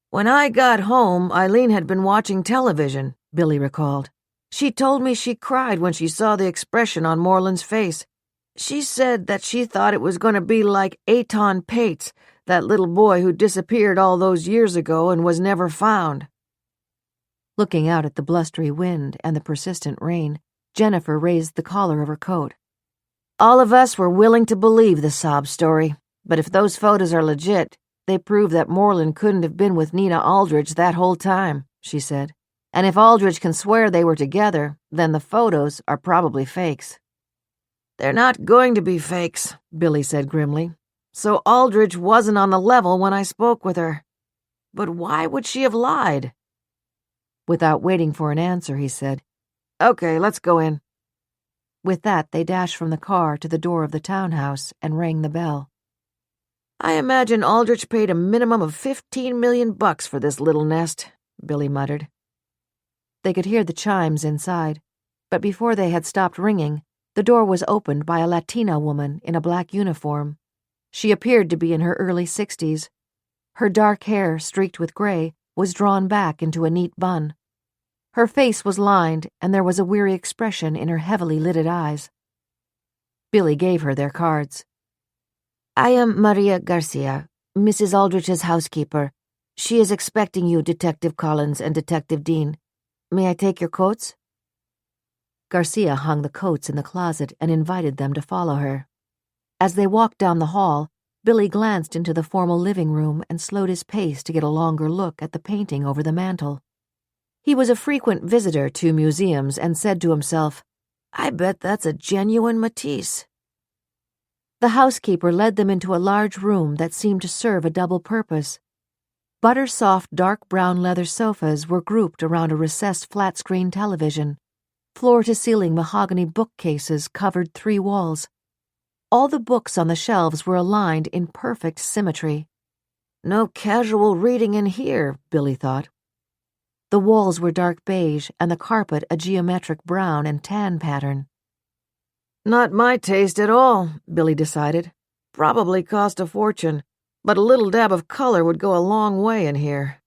"When I got home, Eileen had been watching television," Billy recalled. "She told me she cried when she saw the expression on Moreland's face. She said that she thought it was going to be like Aton Pates, that little boy who disappeared all those years ago and was never found." Looking out at the blustery wind and the persistent rain, Jennifer raised the collar of her coat. "All of us were willing to believe the sob story, but if those photos are legit, they prove that Moreland couldn't have been with Nina Aldridge that whole time," she said. "And if Aldridge can swear they were together, then the photos are probably fakes." "They're not going to be fakes," Billy said grimly. "So Aldridge wasn't on the level when I spoke with her. But why would she have lied?" Without waiting for an answer, he said, "Okay, let's go in." With that, they dashed from the car to the door of the townhouse and rang the bell. "I imagine Aldrich paid a minimum of $15 million for this little nest," Billy muttered. They could hear the chimes inside, but before they had stopped ringing, the door was opened by a Latina woman in a black uniform. She appeared to be in her early 60s. Her dark hair, streaked with gray, was drawn back into a neat bun. Her face was lined, and there was a weary expression in her heavily lidded eyes. Billy gave her their cards. "I am Maria Garcia, Mrs. Aldrich's housekeeper. She is expecting you, Detective Collins and Detective Dean. May I take your coats?" Garcia hung the coats in the closet and invited them to follow her. As they walked down the hall, Billy glanced into the formal living room and slowed his pace to get a longer look at the painting over the mantel. He was a frequent visitor to museums and said to himself, "I bet that's a genuine Matisse." The housekeeper led them into a large room that seemed to serve a double purpose. Butter-soft dark brown leather sofas were grouped around a recessed flat-screen television. Floor-to-ceiling mahogany bookcases covered 3 walls. All the books on the shelves were aligned in perfect symmetry. No casual reading in here, Billy thought. The walls were dark beige and the carpet a geometric brown and tan pattern. Not my taste at all, Billy decided. Probably cost a fortune, but a little dab of color would go a long way in here.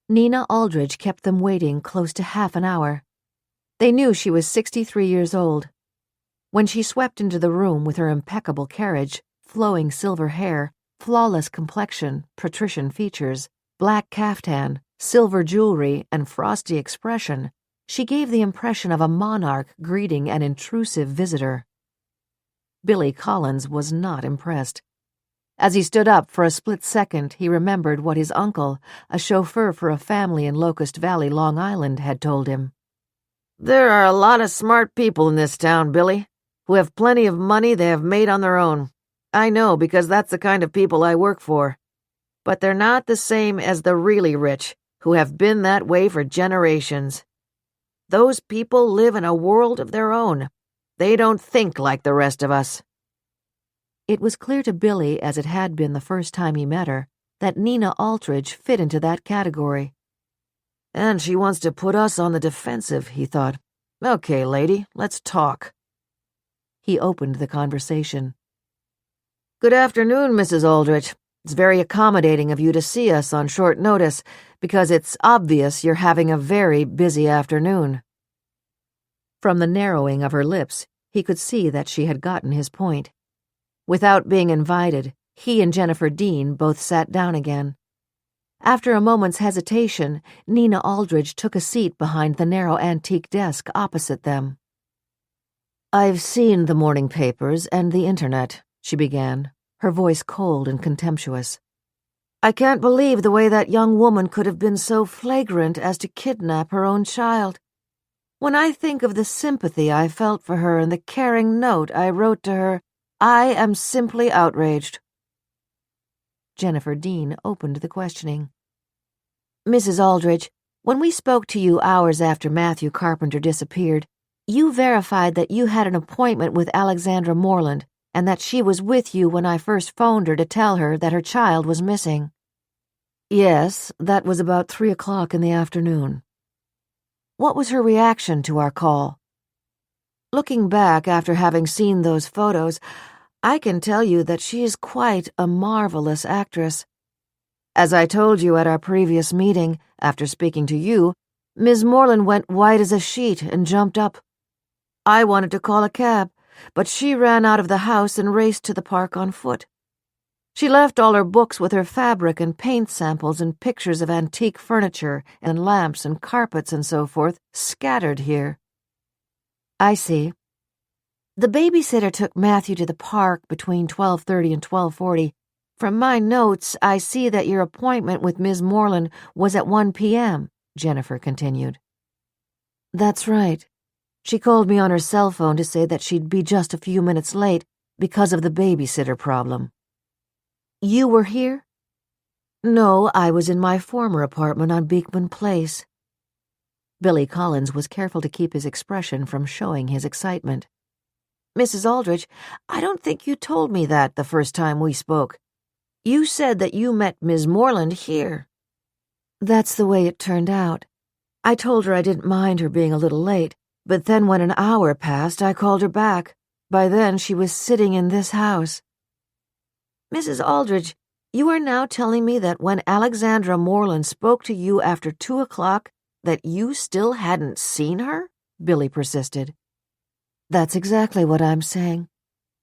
Nina Aldrich kept them waiting close to half an hour. They knew she was 63 years old. When she swept into the room with her impeccable carriage, flowing silver hair, flawless complexion, patrician features, black caftan, silver jewelry, and frosty expression, she gave the impression of a monarch greeting an intrusive visitor. Billy Collins was not impressed. As he stood up for a split second, he remembered what his uncle, a chauffeur for a family in Locust Valley, Long Island, had told him. There are a lot of smart people in this town, Billy, who have plenty of money they have made on their own. I know, because that's the kind of people I work for. But they're not the same as the really rich, who have been that way for generations. Those people live in a world of their own. They don't think like the rest of us. It was clear to Billy, as it had been the first time he met her, that Nina Aldrich fit into that category. And she wants to put us on the defensive, he thought. Okay, lady, let's talk. He opened the conversation. Good afternoon, Mrs. Aldrich. It's very accommodating of you to see us on short notice, because it's obvious you're having a very busy afternoon. From the narrowing of her lips, he could see that she had gotten his point. Without being invited, he and Jennifer Dean both sat down again. After a moment's hesitation, Nina Aldrich took a seat behind the narrow antique desk opposite them. I've seen the morning papers and the internet, she began, her voice cold and contemptuous. I can't believe the way that young woman could have been so flagrant as to kidnap her own child. When I think of the sympathy I felt for her and the caring note I wrote to her, I am simply outraged. Jennifer Dean opened the questioning. Mrs. Aldrich, when we spoke to you hours after Matthew Carpenter disappeared, you verified that you had an appointment with Alexandra Moreland and that she was with you when I first phoned her to tell her that her child was missing. Yes, that was about 3 o'clock in the afternoon. What was her reaction to our call? Looking back after having seen those photos, I can tell you that she is quite a marvelous actress. As I told you at our previous meeting, after speaking to you, Ms. Moreland went white as a sheet and jumped up. I wanted to call a cab, but she ran out of the house and raced to the park on foot. She left all her books with her fabric and paint samples and pictures of antique furniture and lamps and carpets and so forth scattered here. I see. The babysitter took Matthew to the park between 12:30 and 12:40. From my notes, I see that your appointment with Ms. Moreland was at 1 p.m., Jennifer continued. That's right. She called me on her cell phone to say that she'd be just a few minutes late because of the babysitter problem. You were here? No, I was in my former apartment on Beekman Place. Billy Collins was careful to keep his expression from showing his excitement. Mrs. Aldrich, I don't think you told me that the first time we spoke. You said that you met Ms. Moreland here. That's the way it turned out. I told her I didn't mind her being a little late, but then when an hour passed, I called her back. By then, she was sitting in this house." "Mrs. Aldrich, you are now telling me that when Alexandra Moreland spoke to you after 2 o'clock, that you still hadn't seen her?" Billy persisted. "That's exactly what I'm saying.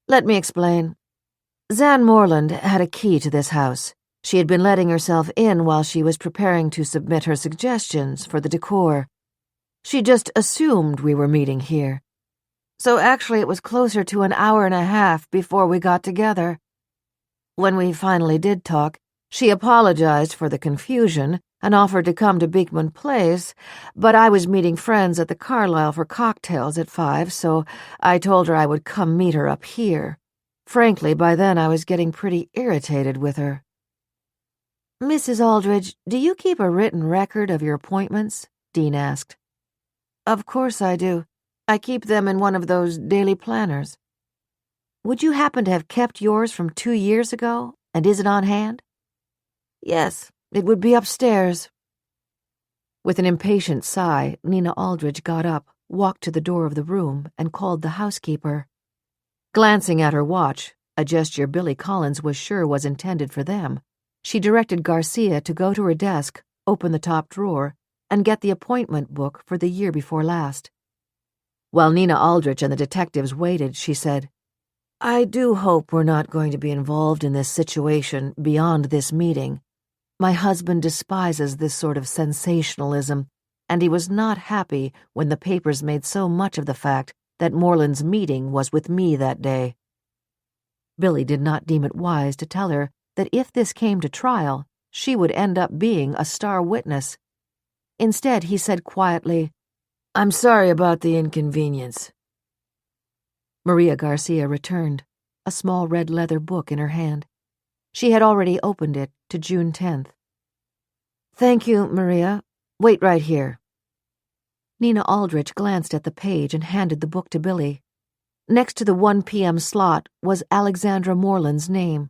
Let me explain. Zan Moreland had a key to this house. She had been letting herself in while she was preparing to submit her suggestions for the decor. She just assumed we were meeting here. So actually it was closer to an hour and a half before we got together. When we finally did talk, she apologized for the confusion and offered to come to Beekman Place, but I was meeting friends at the Carlisle for cocktails at 5, so I told her I would come meet her up here. Frankly, by then I was getting pretty irritated with her." "Mrs. Aldrich, do you keep a written record of your appointments?" Dean asked. "Of course I do. I keep them in one of those daily planners." "Would you happen to have kept yours from 2 years ago, and is it on hand?" "Yes, it would be upstairs." With an impatient sigh, Nina Aldrich got up, walked to the door of the room, and called the housekeeper. Glancing at her watch, a gesture Billy Collins was sure was intended for them, she directed Garcia to go to her desk, open the top drawer, and get the appointment book for the year before last. While Nina Aldrich and the detectives waited, she said, "I do hope we're not going to be involved in this situation beyond this meeting. My husband despises this sort of sensationalism, and he was not happy when the papers made so much of the fact that Moreland's meeting was with me that day." Billy did not deem it wise to tell her that if this came to trial, she would end up being a star witness. Instead, he said quietly, "I'm sorry about the inconvenience." Maria Garcia returned, a small red leather book in her hand. She had already opened it to June 10th. "Thank you, Maria. Wait right here." Nina Aldrich glanced at the page and handed the book to Billy. Next to the 1 p.m. slot was Alexandra Moreland's name.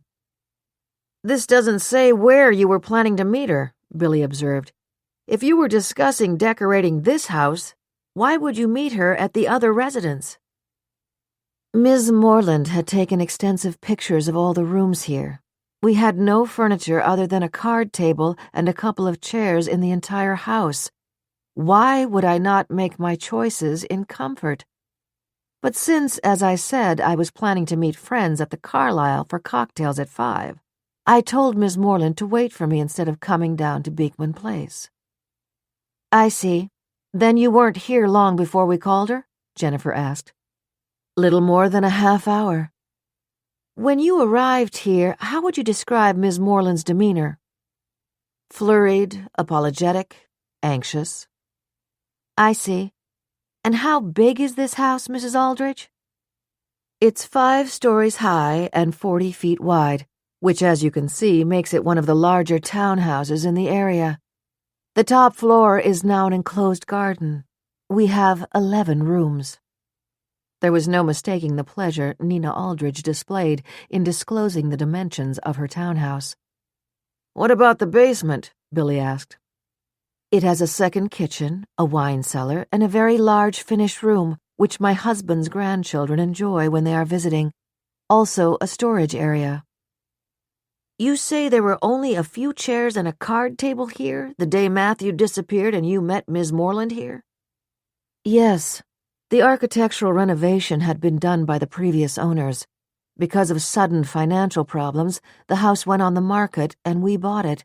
"This doesn't say where you were planning to meet her," Billy observed. "If you were discussing decorating this house, why would you meet her at the other residence?" "Ms. Moreland had taken extensive pictures of all the rooms here. We had no furniture other than a card table and a couple of chairs in the entire house. Why would I not make my choices in comfort? But since, as I said, I was planning to meet friends at the Carlisle for cocktails at 5, I told Miss Moreland to wait for me instead of coming down to Beekman Place." "I see. Then you weren't here long before we called her?" Jennifer asked. "Little more than a half hour." "When you arrived here, how would you describe Miss Moreland's demeanor?" "Flurried, apologetic, anxious." "I see. And how big is this house, Mrs. Aldrich?" "It's 5 stories high and 40 feet wide, which, as you can see, makes it one of the larger townhouses in the area. The top floor is now an enclosed garden. We have 11 rooms." There was no mistaking the pleasure Nina Aldrich displayed in disclosing the dimensions of her townhouse. "What about the basement?" Billy asked. "It has a second kitchen, a wine cellar, and a very large finished room, which my husband's grandchildren enjoy when they are visiting. Also a storage area." "You say there were only a few chairs and a card table here the day Matthew disappeared and you met Miss Moreland here?" "Yes. The architectural renovation had been done by the previous owners. Because of sudden financial problems, the house went on the market and we bought it.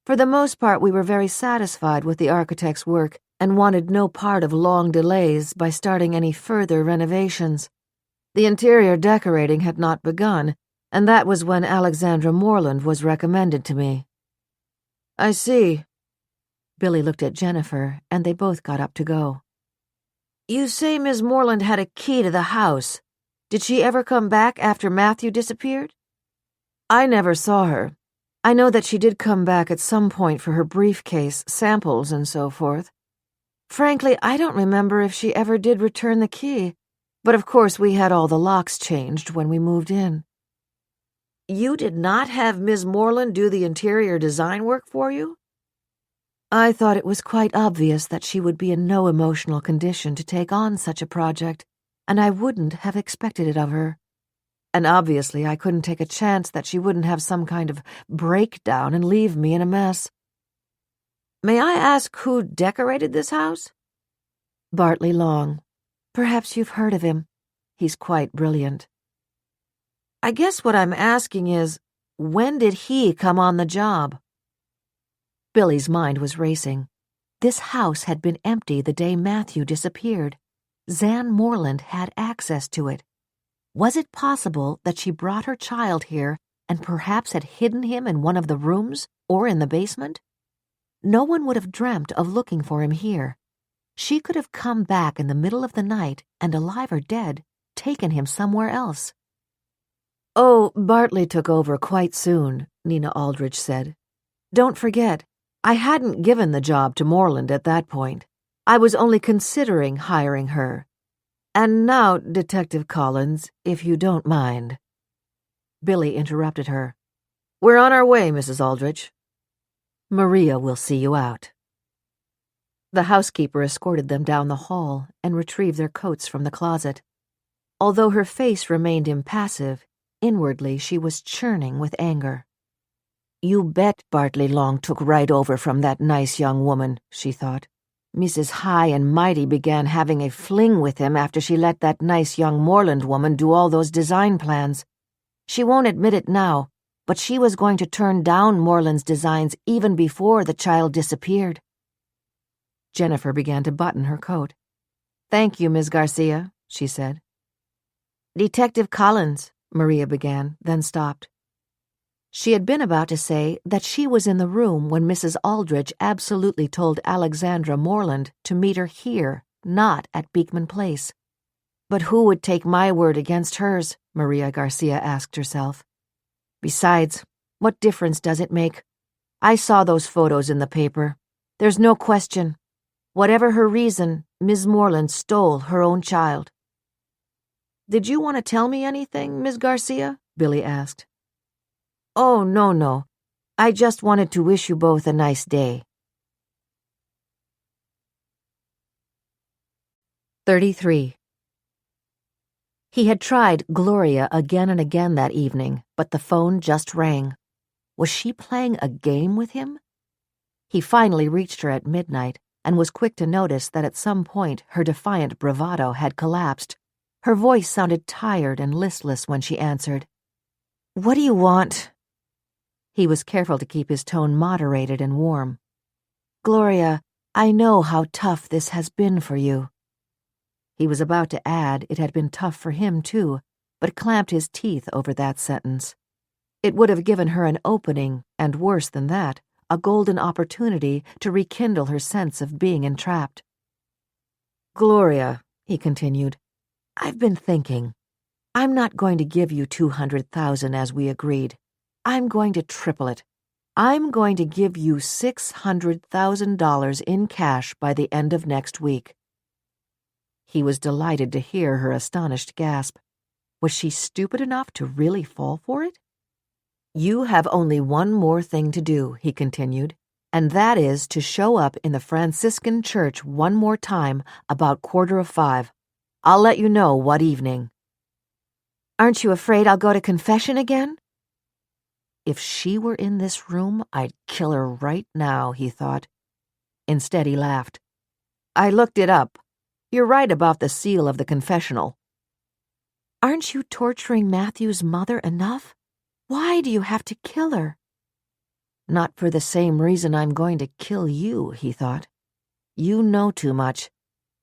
For the most part, we were very satisfied with the architect's work and wanted no part of long delays by starting any further renovations. The interior decorating had not begun, and that was when Alexandra Moreland was recommended to me." "I see." Billy looked at Jennifer, and they both got up to go. "You say Miss Moreland had a key to the house. Did she ever come back after Matthew disappeared?" "I never saw her. I know that she did come back at some point for her briefcase, samples, and so forth. Frankly, I don't remember if she ever did return the key, but of course we had all the locks changed when we moved in." "You did not have Miss Moreland do the interior design work for you?" I thought it was quite obvious that she would be in no emotional condition to take on such a project, and I wouldn't have expected it of her. And obviously I couldn't take a chance that she wouldn't have some kind of breakdown and leave me in a mess. May I ask who decorated this house? Bartley Long. Perhaps you've heard of him. He's quite brilliant. I guess what I'm asking is, when did he come on the job? Billy's mind was racing. This house had been empty the day Matthew disappeared. Zan Moreland had access to it. Was it possible that she brought her child here and perhaps had hidden him in one of the rooms or in the basement? No one would have dreamt of looking for him here. She could have come back in the middle of the night and, alive or dead, taken him somewhere else. Oh, Bartley took over quite soon, Nina Aldrich said. Don't forget, I hadn't given the job to Moreland at that point. I was only considering hiring her. And now, Detective Collins, if you don't mind. Billy interrupted her. We're on our way, Mrs. Aldrich. Maria will see you out. The housekeeper escorted them down the hall and retrieved their coats from the closet. Although her face remained impassive, inwardly she was churning with anger. You bet Bartley Long took right over from that nice young woman, she thought. Mrs. High and Mighty began having a fling with him after she let that nice young Moreland woman do all those design plans. She won't admit it now, but she was going to turn down Moreland's designs even before the child disappeared. Jennifer began to button her coat. Thank you, Miss Garcia, she said. Detective Collins, Maria began, then stopped. She had been about to say that she was in the room when Mrs. Aldrich absolutely told Alexandra Moreland to meet her here, not at Beekman Place. But who would take my word against hers? Maria Garcia asked herself. Besides, what difference does it make? I saw those photos in the paper. There's no question. Whatever her reason, Ms. Moreland stole her own child. Did you want to tell me anything, Miss Garcia? Billy asked. Oh, no. I just wanted to wish you both a nice day. 33. He had tried Gloria again and again that evening, but the phone just rang. Was she playing a game with him? He finally reached her at midnight and was quick to notice that at some point her defiant bravado had collapsed. Her voice sounded tired and listless when she answered. What do you want? He was careful to keep his tone moderated and warm. Gloria, I know how tough this has been for you. He was about to add it had been tough for him too, but clamped his teeth over that sentence. It would have given her an opening, and worse than that, a golden opportunity to rekindle her sense of being entrapped. Gloria, he continued, I've been thinking. I'm not going to give you $200,000 as we agreed. I'm going to triple it. I'm going to give you $600,000 in cash by the end of next week. He was delighted to hear her astonished gasp. Was she stupid enough to really fall for it? You have only one more thing to do, he continued, and that is to show up in the Franciscan church one more time about 4:45. I'll let you know what evening. Aren't you afraid I'll go to confession again? If she were in this room, I'd kill her right now, he thought. Instead, he laughed. I looked it up. You're right about the seal of the confessional. Aren't you torturing Matthew's mother enough? Why do you have to kill her? Not for the same reason I'm going to kill you, he thought. You know too much.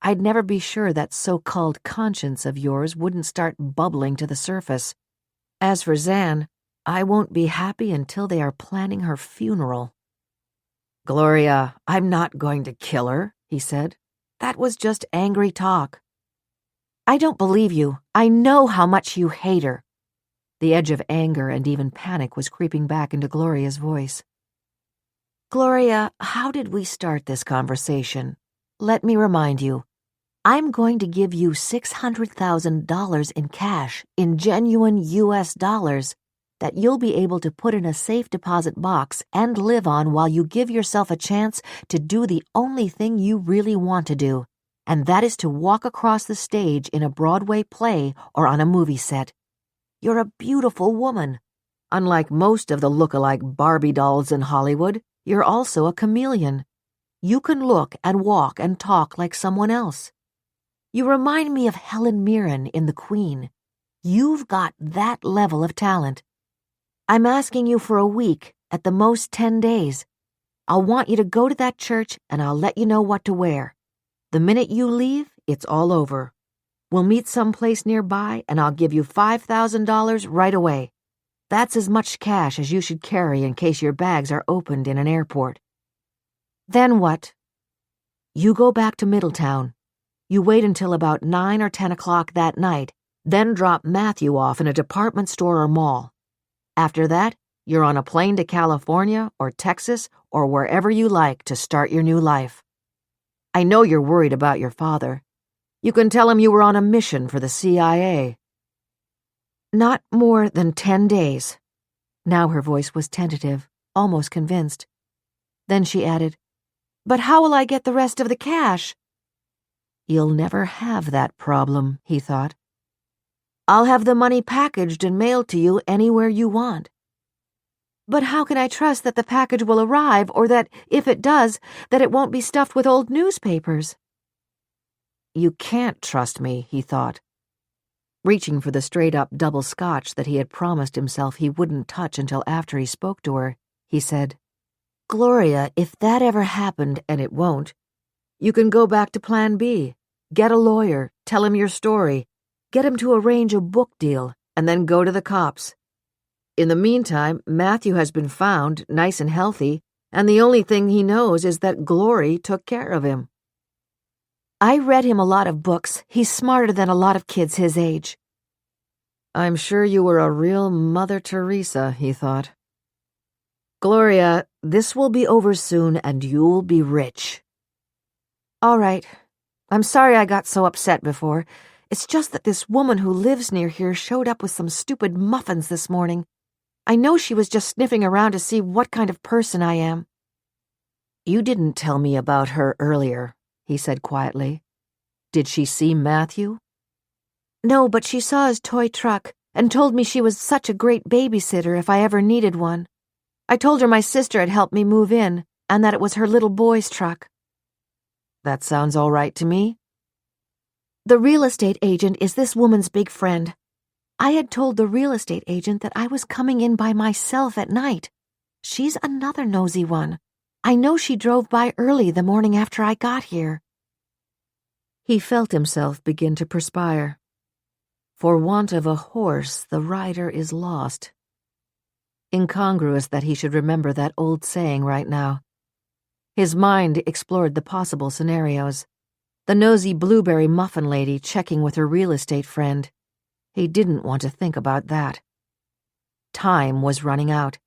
I'd never be sure that so-called conscience of yours wouldn't start bubbling to the surface. As for Zan, I won't be happy until they are planning her funeral. Gloria, I'm not going to kill her, he said. That was just angry talk. I don't believe you. I know how much you hate her. The edge of anger and even panic was creeping back into Gloria's voice. Gloria, how did we start this conversation? Let me remind you. I'm going to give you $600,000 in cash, in genuine U.S. dollars. that you'll be able to put in a safe deposit box and live on while you give yourself a chance to do the only thing you really want to do, and that is to walk across the stage in a Broadway play or on a movie set. You're a beautiful woman. Unlike most of the look-alike Barbie dolls in Hollywood, you're also a chameleon. You can look and walk and talk like someone else. You remind me of Helen Mirren in The Queen. You've got that level of talent. I'm asking you for a week, at the most 10 days. I'll want you to go to that church and I'll let you know what to wear. The minute you leave, it's all over. We'll meet someplace nearby and I'll give you $5,000 right away. That's as much cash as you should carry in case your bags are opened in an airport. Then what? You go back to Middletown. You wait until about 9 or 10 o'clock that night, then drop Matthew off in a department store or mall. After that, you're on a plane to California or Texas or wherever you like to start your new life. I know you're worried about your father. You can tell him you were on a mission for the CIA. Not more than 10 days. Now her voice was tentative, almost convinced. Then she added, But how will I get the rest of the cash? You'll never have that problem, he thought. I'll have the money packaged and mailed to you anywhere you want. But how can I trust that the package will arrive, or that, if it does, that it won't be stuffed with old newspapers? You can't trust me, he thought. Reaching for the straight-up double scotch that he had promised himself he wouldn't touch until after he spoke to her, he said, Gloria, if that ever happened, and it won't, you can go back to Plan B. Get a lawyer, tell him your story, get him to arrange a book deal, and then go to the cops. In the meantime, Matthew has been found, nice and healthy, and the only thing he knows is that Glory took care of him. I read him a lot of books. He's smarter than a lot of kids his age. I'm sure you were a real Mother Teresa, he thought. Gloria, this will be over soon and you'll be rich. All right. I'm sorry I got so upset before. It's just that this woman who lives near here showed up with some stupid muffins this morning. I know she was just sniffing around to see what kind of person I am. You didn't tell me about her earlier, he said quietly. Did she see Matthew? No, but she saw his toy truck and told me she was such a great babysitter if I ever needed one. I told her my sister had helped me move in and that it was her little boy's truck. That sounds all right to me. The real estate agent is this woman's big friend. I had told the real estate agent that I was coming in by myself at night. She's another nosy one. I know she drove by early the morning after I got here. He felt himself begin to perspire. For want of a horse, the rider is lost. Incongruous that he should remember that old saying right now. His mind explored the possible scenarios. The nosy blueberry muffin lady checking with her real estate friend. He didn't want to think about that. Time was running out.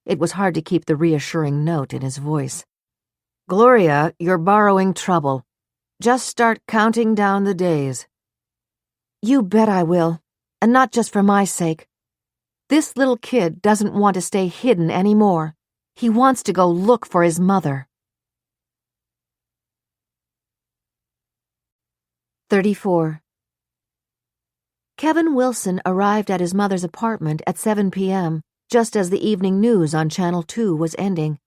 It was hard to keep the reassuring note in his voice. Gloria, you're borrowing trouble. Just start counting down the days. You bet I will, and not just for my sake. This little kid doesn't want to stay hidden anymore. He wants to go look for his mother. 34. Kevin Wilson arrived at his mother's apartment at 7 p.m., just as the evening news on Channel 2 was ending.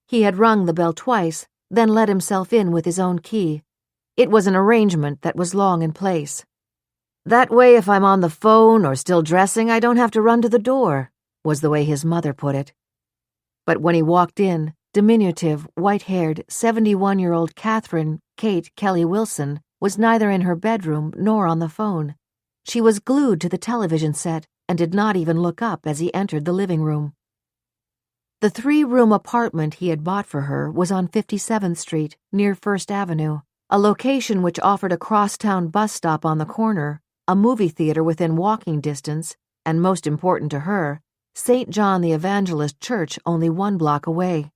He had rung the bell twice, then let himself in with his own key. It was an arrangement that was long in place. That way, if I'm on the phone or still dressing, I don't have to run to the door, was the way his mother put it. But when he walked in, diminutive, white-haired, 71-year-old Catherine Kate Kelly Wilson was neither in her bedroom nor on the phone. She was glued to the television set and did not even look up as he entered the living room. The 3-room apartment he had bought for her was on 57th Street, near First Avenue, a location which offered a crosstown bus stop on the corner, a movie theater within walking distance, and most important to her, St. John the Evangelist Church only 1 block away.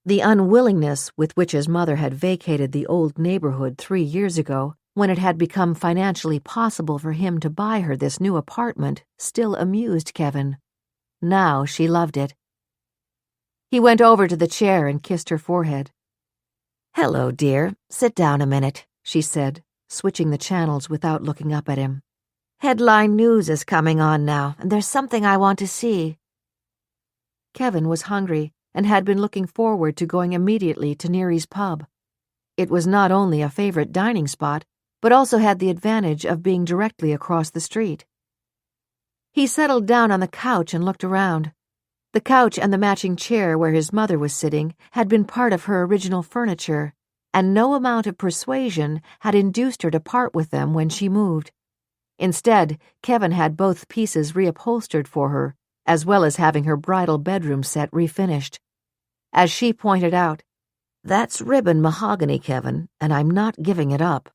The unwillingness with which his mother had vacated the old neighborhood 3 years ago, when it had become financially possible for him to buy her this new apartment, still amused Kevin, Now she loved it. He went over to the chair and kissed her forehead. "Hello, dear. Sit down a minute," she said, switching the channels without looking up at him. "Headline news is coming on now, and there's something I want to see." Kevin was hungry and had been looking forward to going immediately to Neary's pub. It was not only a favorite dining spot, but also had the advantage of being directly across the street. He settled down on the couch and looked around. The couch and the matching chair where his mother was sitting had been part of her original furniture, and no amount of persuasion had induced her to part with them when she moved. Instead, Kevin had both pieces reupholstered for her, as well as having her bridal bedroom set refinished. As she pointed out, "That's ribbon mahogany, Kevin, and I'm not giving it up."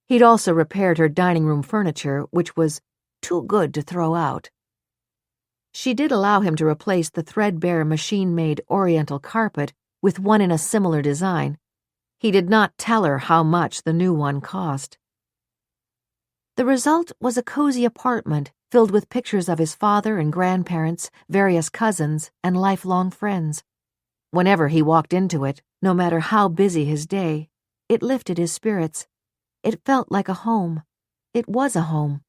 He'd also repaired her dining room furniture, which was too good to throw out. She did allow him to replace the threadbare machine-made Oriental carpet with one in a similar design. He did not tell her how much the new one cost. The result was a cozy apartment filled with pictures of his father and grandparents, various cousins, and lifelong friends. Whenever he walked into it, no matter how busy his day, it lifted his spirits. It felt like a home. It was a home.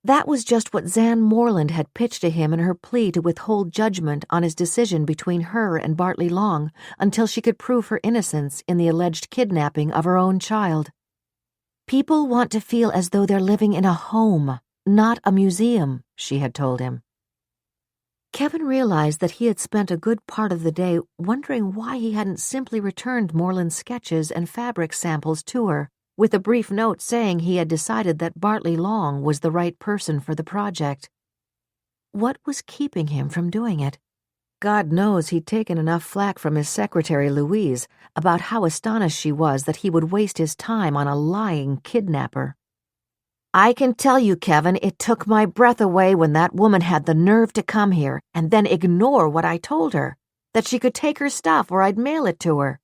That was just what Zan Moreland had pitched to him in her plea to withhold judgment on his decision between her and Bartley Long until she could prove her innocence in the alleged kidnapping of her own child. "People want to feel as though they're living in a home, not a museum," she had told him. Kevin realized that he had spent a good part of the day wondering why he hadn't simply returned Moreland's sketches and fabric samples to her, with a brief note saying he had decided that Bartley Long was the right person for the project. What was keeping him from doing it? God knows he'd taken enough flack from his secretary Louise about how astonished she was that he would waste his time on a lying kidnapper. "I can tell you, Kevin, it took my breath away when that woman had the nerve to come here and then ignore what I told her, that she could take her stuff or I'd mail it to her.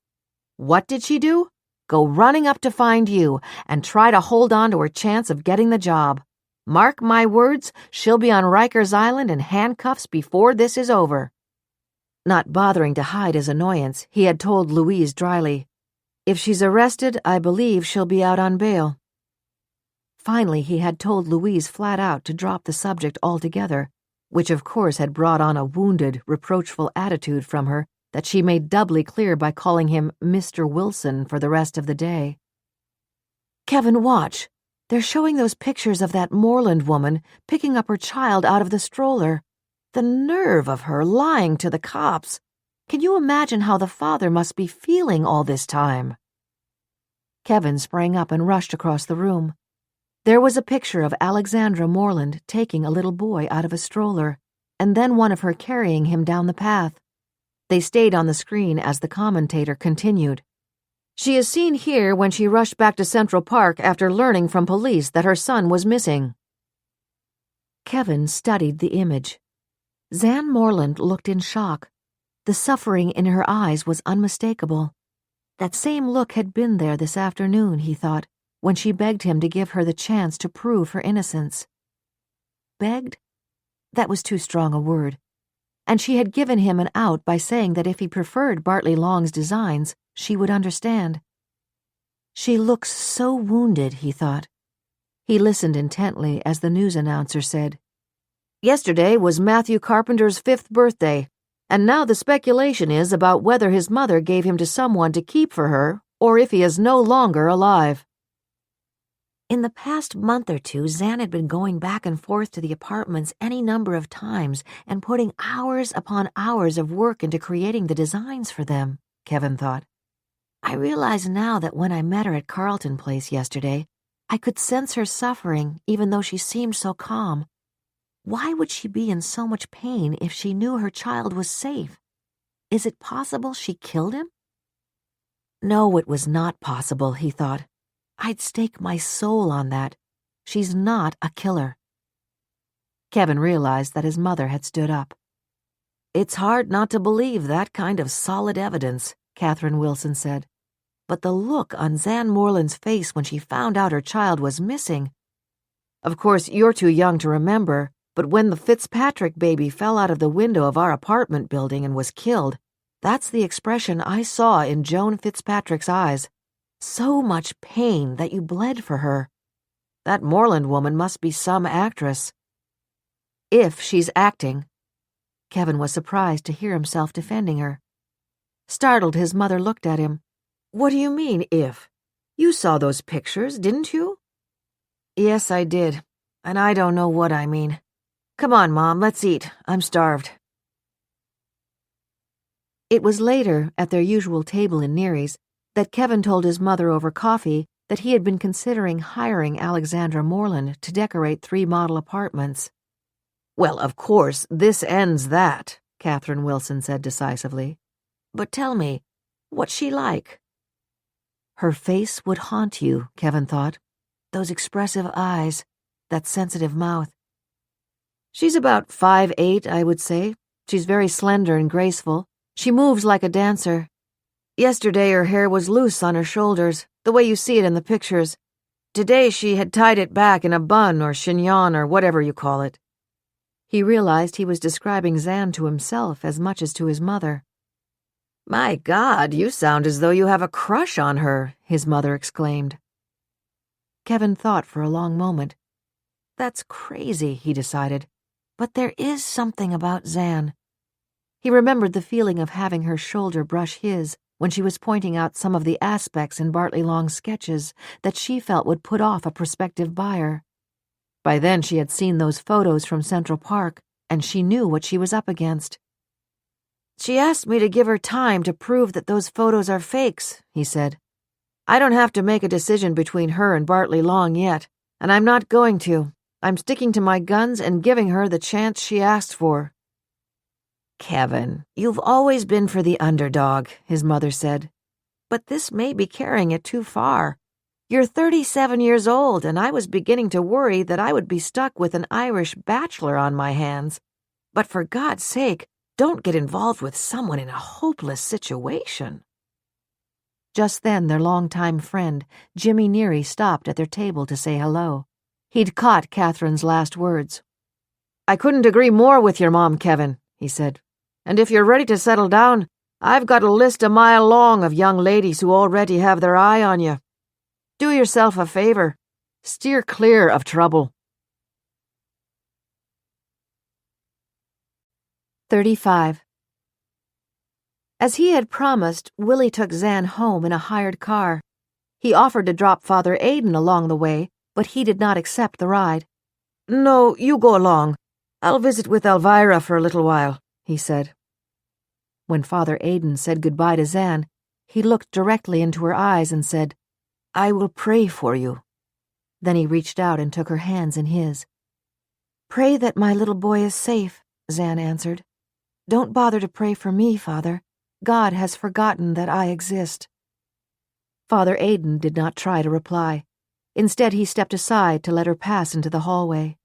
What did she do? Go running up to find you and try to hold on to her chance of getting the job. Mark my words, she'll be on Rikers Island in handcuffs before this is over." Not bothering to hide his annoyance, he had told Louise dryly, "If she's arrested, I believe she'll be out on bail." Finally, he had told Louise flat out to drop the subject altogether, which of course had brought on a wounded, reproachful attitude from her that she made doubly clear by calling him Mr. Wilson for the rest of the day. "Kevin, watch. They're showing those pictures of that Moreland woman picking up her child out of the stroller. The nerve of her lying to the cops. Can you imagine how the father must be feeling all this time?" Kevin sprang up and rushed across the room. There was a picture of Alexandra Moreland taking a little boy out of a stroller, and then one of her carrying him down the path. They stayed on the screen as the commentator continued. "She is seen here when she rushed back to Central Park after learning from police that her son was missing." Kevin studied the image. Zan Moreland looked in shock. The suffering in her eyes was unmistakable. That same look had been there this afternoon, he thought, when she begged him to give her the chance to prove her innocence. Begged? That was too strong a word. And she had given him an out by saying that if he preferred Bartley Long's designs, she would understand. She looks so wounded, he thought. He listened intently as the news announcer said, "Yesterday was Matthew Carpenter's 5th birthday, and now the speculation is about whether his mother gave him to someone to keep for her or if he is no longer alive." In the past month or two, Zan had been going back and forth to the apartments any number of times and putting hours upon hours of work into creating the designs for them, Kevin thought. I realize now that when I met her at Carlton Place yesterday, I could sense her suffering even though she seemed so calm. Why would she be in so much pain if she knew her child was safe? Is it possible she killed him? No, it was not possible, he thought. I'd stake my soul on that. She's not a killer. Kevin realized that his mother had stood up. "It's hard not to believe that kind of solid evidence," Catherine Wilson said. But the look on Zan Moreland's face when she found out her child was missing. "Of course, you're too young to remember, But when the Fitzpatrick baby fell out of the window of our apartment building and was killed, that's the expression I saw in Joan Fitzpatrick's eyes. So much pain that you bled for her. That Moreland woman must be some actress. If she's acting. Kevin was surprised to hear himself defending her. Startled, his mother looked at him. What do you mean, if? You saw those pictures, didn't you? Yes, I did, and I don't know what I mean. Come on, Mom, let's eat. I'm starved. It was later, at their usual table in Neary's, that Kevin told his mother over coffee that he had been considering hiring Alexandra Moreland to decorate 3 model apartments. Well, of course, this ends that, Catherine Wilson said decisively. But tell me, what's she like? Her face would haunt you, Kevin thought. Those expressive eyes, that sensitive mouth. She's about 5'8", I would say. She's very slender and graceful. She moves like a dancer. Yesterday her hair was loose on her shoulders, the way you see it in the pictures. Today she had tied it back in a bun or chignon or whatever you call it. He realized he was describing Zan to himself as much as to his mother. My God, you sound as though you have a crush on her, his mother exclaimed. Kevin thought for a long moment. That's crazy, he decided. But there is something about Zan. He remembered the feeling of having her shoulder brush his when she was pointing out some of the aspects in Bartley Long's sketches that she felt would put off a prospective buyer. By then she had seen those photos from Central Park, and she knew what she was up against. She asked me to give her time to prove that those photos are fakes, he said. I don't have to make a decision between her and Bartley Long yet, and I'm not going to. I'm sticking to my guns and giving her the chance she asked for. Kevin, you've always been for the underdog, his mother said. But this may be carrying it too far. You're 37 years old, and I was beginning to worry that I would be stuck with an Irish bachelor on my hands. But for God's sake, don't get involved with someone in a hopeless situation. Just then their longtime friend, Jimmy Neary, stopped at their table to say hello. He'd caught Catherine's last words. I couldn't agree more with your mom, Kevin, he said. And if you're ready to settle down, I've got a list a mile long of young ladies who already have their eye on you. Do yourself a favor. Steer clear of trouble. 35. As he had promised, Willie took Zan home in a hired car. He offered to drop Father Aidan along the way, but he did not accept the ride. No, you go along. I'll visit with Alvirah for a little while, he said. When Father Aidan said goodbye to Zan, he looked directly into her eyes and said, I will pray for you. Then he reached out and took her hands in his. Pray that my little boy is safe, Zan answered. Don't bother to pray for me, Father. God has forgotten that I exist. Father Aidan did not try to reply. Instead, he stepped aside to let her pass into the hallway.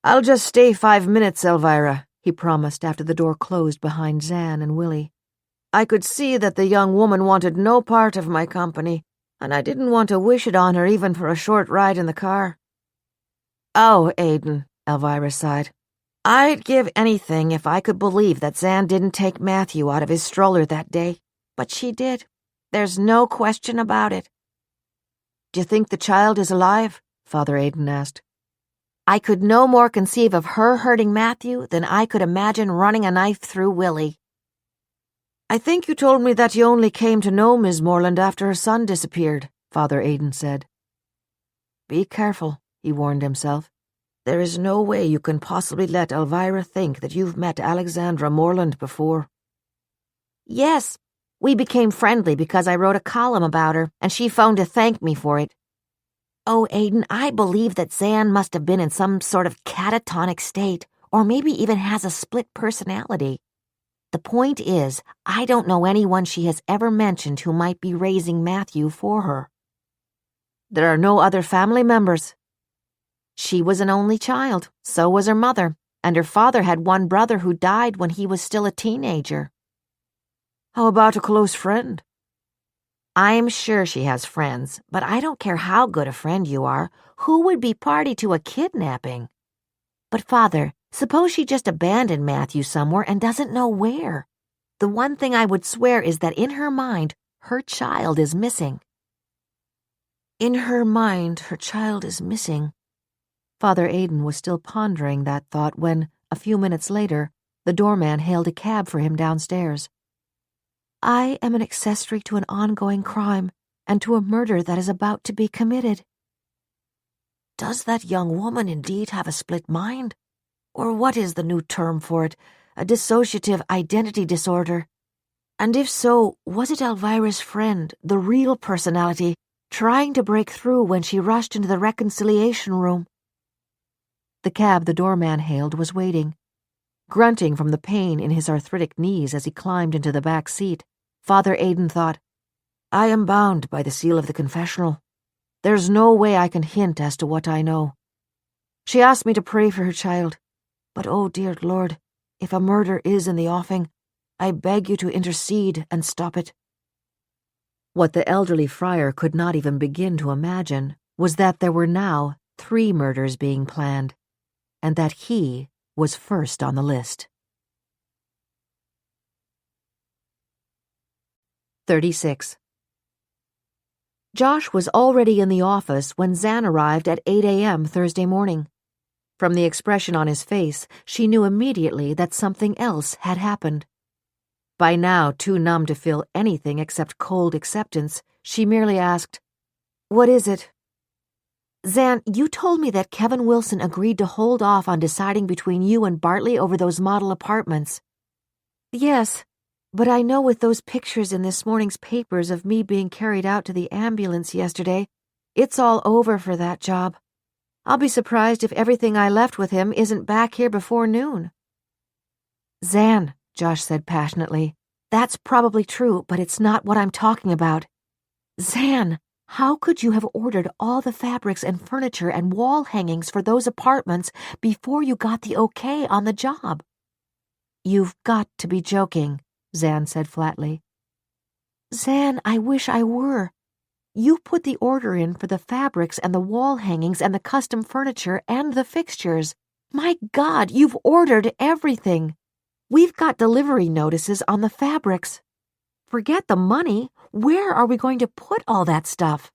I'll just stay 5 minutes, Alvirah, he promised after the door closed behind Zan and Willie. I could see that the young woman wanted no part of my company, and I didn't want to wish it on her even for a short ride in the car. Oh, Aidan, Alvirah sighed. I'd give anything if I could believe that Zan didn't take Matthew out of his stroller that day, but she did. There's no question about it. Do you think the child is alive? Father Aidan asked. I could no more conceive of her hurting Matthew than I could imagine running a knife through Willie. I think you told me that you only came to know Miss Moreland after her son disappeared, Father Aidan said. Be careful, he warned himself. There is no way you can possibly let Alvirah think that you've met Alexandra Moreland before. Yes, we became friendly because I wrote a column about her, and she phoned to thank me for it. Oh, Aidan, I believe that Zan must have been in some sort of catatonic state, or maybe even has a split personality. The point is, I don't know anyone she has ever mentioned who might be raising Matthew for her. There are no other family members. She was an only child, so was her mother, and her father had one brother who died when he was still a teenager. How about a close friend? I'm sure she has friends, but I don't care how good a friend you are. Who would be party to a kidnapping? But, Father, suppose she just abandoned Matthew somewhere and doesn't know where. The one thing I would swear is that in her mind, her child is missing. In her mind, her child is missing. Father Aidan was still pondering that thought when, a few minutes later, the doorman hailed a cab for him downstairs. I am an accessory to an ongoing crime and to a murder that is about to be committed. Does that young woman indeed have a split mind? Or what is the new term for it? A dissociative identity disorder? And if so, was it Alvirah's friend, the real personality, trying to break through when she rushed into the reconciliation room? The cab the doorman hailed was waiting. Grunting from the pain in his arthritic knees as he climbed into the back seat, Father Aidan thought, I am bound by the seal of the confessional. There's no way I can hint as to what I know. She asked me to pray for her child, but oh dear Lord, if a murder is in the offing, I beg you to intercede and stop it. What the elderly friar could not even begin to imagine was that there were now 3 murders being planned, and that he was first on the list. 36. Josh was already in the office when Zan arrived at 8 a.m. Thursday morning. From the expression on his face, she knew immediately that something else had happened. By now, too numb to feel anything except cold acceptance, she merely asked, What is it? Zan, you told me that Kevin Wilson agreed to hold off on deciding between you and Bartley over those model apartments. Yes, but I know with those pictures in this morning's papers of me being carried out to the ambulance yesterday, it's all over for that job. I'll be surprised if everything I left with him isn't back here before noon. Zan, Josh said passionately, that's probably true, but it's not what I'm talking about. Zan, how could you have ordered all the fabrics and furniture and wall hangings for those apartments before you got the okay on the job? You've got to be joking, Zan said flatly. Zan, I wish I were. You put the order in for the fabrics and the wall hangings and the custom furniture and the fixtures. My God, you've ordered everything. We've got delivery notices on the fabrics. Forget the money. Where are we going to put all that stuff?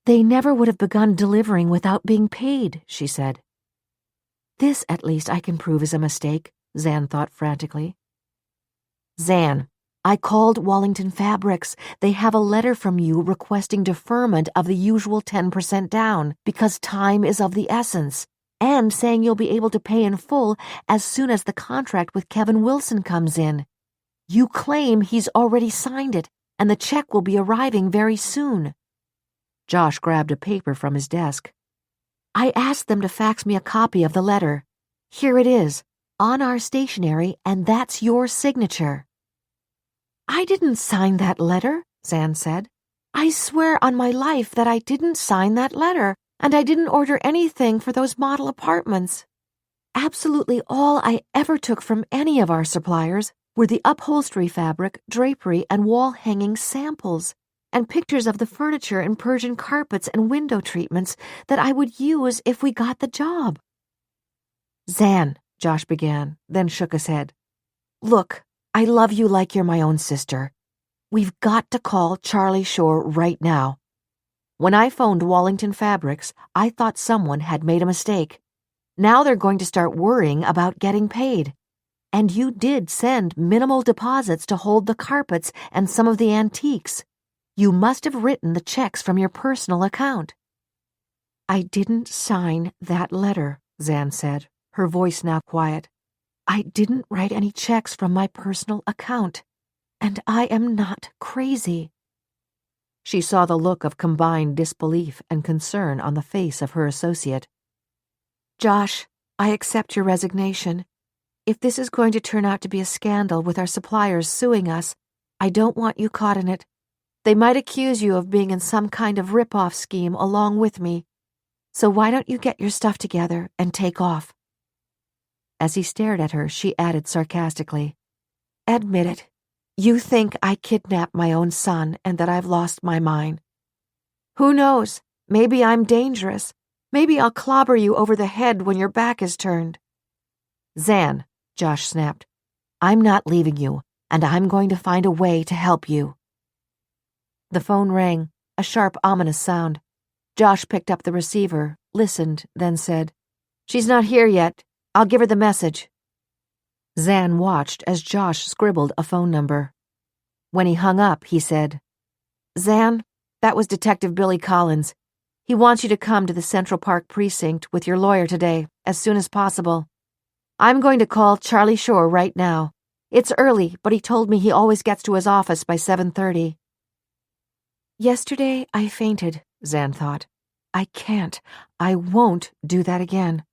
They never would have begun delivering without being paid, she said. This, at least, I can prove is a mistake, Zan thought frantically. Zan, I called Wallington Fabrics. They have a letter from you requesting deferment of the usual 10% down because time is of the essence, and saying you'll be able to pay in full as soon as the contract with Kevin Wilson comes in. You claim he's already signed it, and the check will be arriving very soon. Josh grabbed a paper from his desk. I asked them to fax me a copy of the letter. Here it is, on our stationery, and that's your signature. I didn't sign that letter, Zan said. I swear on my life that I didn't sign that letter, and I didn't order anything for those model apartments. Absolutely all I ever took from any of our suppliers were the upholstery fabric, drapery, and wall-hanging samples, and pictures of the furniture and Persian carpets and window treatments that I would use if we got the job. Zan, Josh began, then shook his head. Look, I love you like you're my own sister. We've got to call Charlie Shore right now. When I phoned Wallington Fabrics, I thought someone had made a mistake. Now they're going to start worrying about getting paid. And you did send minimal deposits to hold the carpets and some of the antiques. You must have written the checks from your personal account. I didn't sign that letter, Zan said, her voice now quiet. I didn't write any checks from my personal account, and I am not crazy. She saw the look of combined disbelief and concern on the face of her associate. Josh, I accept your resignation. If this is going to turn out to be a scandal with our suppliers suing us, I don't want you caught in it. They might accuse you of being in some kind of rip-off scheme along with me. So why don't you get your stuff together and take off? As he stared at her, she added sarcastically, Admit it. You think I kidnapped my own son and that I've lost my mind. Who knows? Maybe I'm dangerous. Maybe I'll clobber you over the head when your back is turned." "Zan," Josh snapped, "I'm not leaving you, and I'm going to find a way to help you." The phone rang, a sharp, ominous sound. Josh picked up the receiver, listened, then said, "She's not here yet. I'll give her the message." Zan watched as Josh scribbled a phone number. When he hung up, he said, "Zan, that was Detective Billy Collins. He wants you to come to the Central Park precinct with your lawyer today, as soon as possible. I'm going to call Charlie Shore right now. It's early, but he told me he always gets to his office by 7:30. Yesterday I fainted, Zan thought. I won't do that again.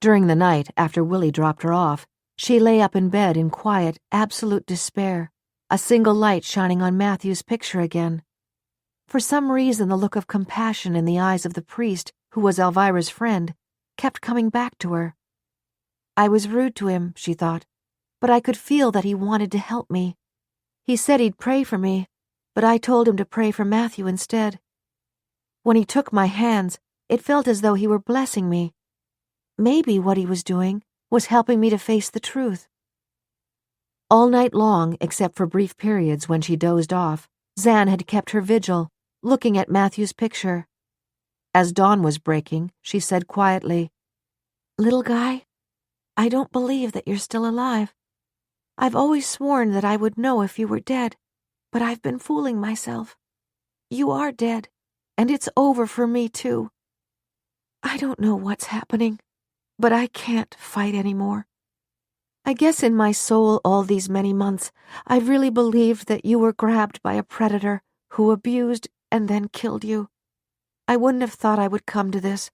During the night, after Willie dropped her off, she lay up in bed in quiet, absolute despair, a single light shining on Matthew's picture again. For some reason, the look of compassion in the eyes of the priest, who was Alvirah's friend, kept coming back to her. I was rude to him, she thought, but I could feel that he wanted to help me. He said he'd pray for me, but I told him to pray for Matthew instead. When he took my hands, it felt as though he were blessing me. Maybe what he was doing was helping me to face the truth. All night long, except for brief periods when she dozed off, Zan had kept her vigil, looking at Matthew's picture. As dawn was breaking, she said quietly, "Little guy, I don't believe that you're still alive. I've always sworn that I would know if you were dead, but I've been fooling myself. You are dead, and it's over for me too. I don't know what's happening, but I can't fight anymore. I guess in my soul all these many months, I've really believed that you were grabbed by a predator who abused and then killed you. I wouldn't have thought I would come to this,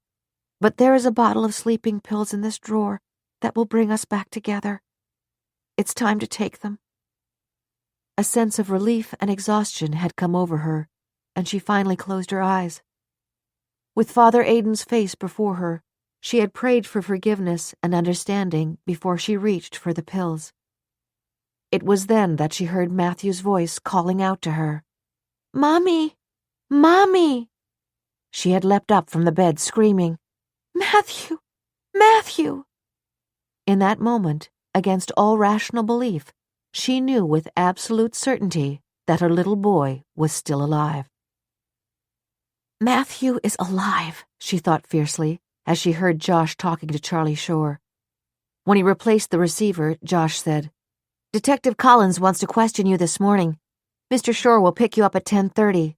but there is a bottle of sleeping pills in this drawer that will bring us back together. It's time to take them." A sense of relief and exhaustion had come over her, and she finally closed her eyes. With Father Aidan's face before her, she had prayed for forgiveness and understanding before she reached for the pills. It was then that she heard Matthew's voice calling out to her, "Mommy! Mommy!" She had leapt up from the bed screaming, "Matthew! Matthew!" In that moment, against all rational belief, she knew with absolute certainty that her little boy was still alive. "Matthew is alive," she thought fiercely, as she heard Josh talking to Charlie Shore. When he replaced the receiver, Josh said, "Detective Collins wants to question you this morning. Mr. Shore will pick you up at 10:30.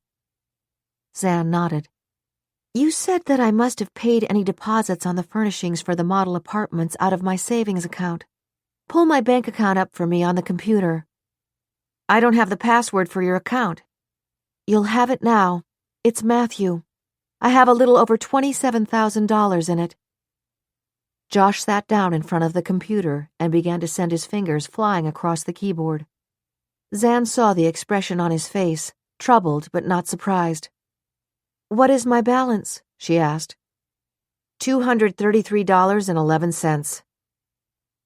Zan nodded. "You said that I must have paid any deposits on the furnishings for the model apartments out of my savings account. Pull my bank account up for me on the computer." "I don't have the password for your account." "You'll have it now. It's Matthew. I have a little over $27,000 in it." Josh sat down in front of the computer and began to send his fingers flying across the keyboard. Zan saw the expression on his face, troubled but not surprised. "What is my balance?" she asked. $233.11.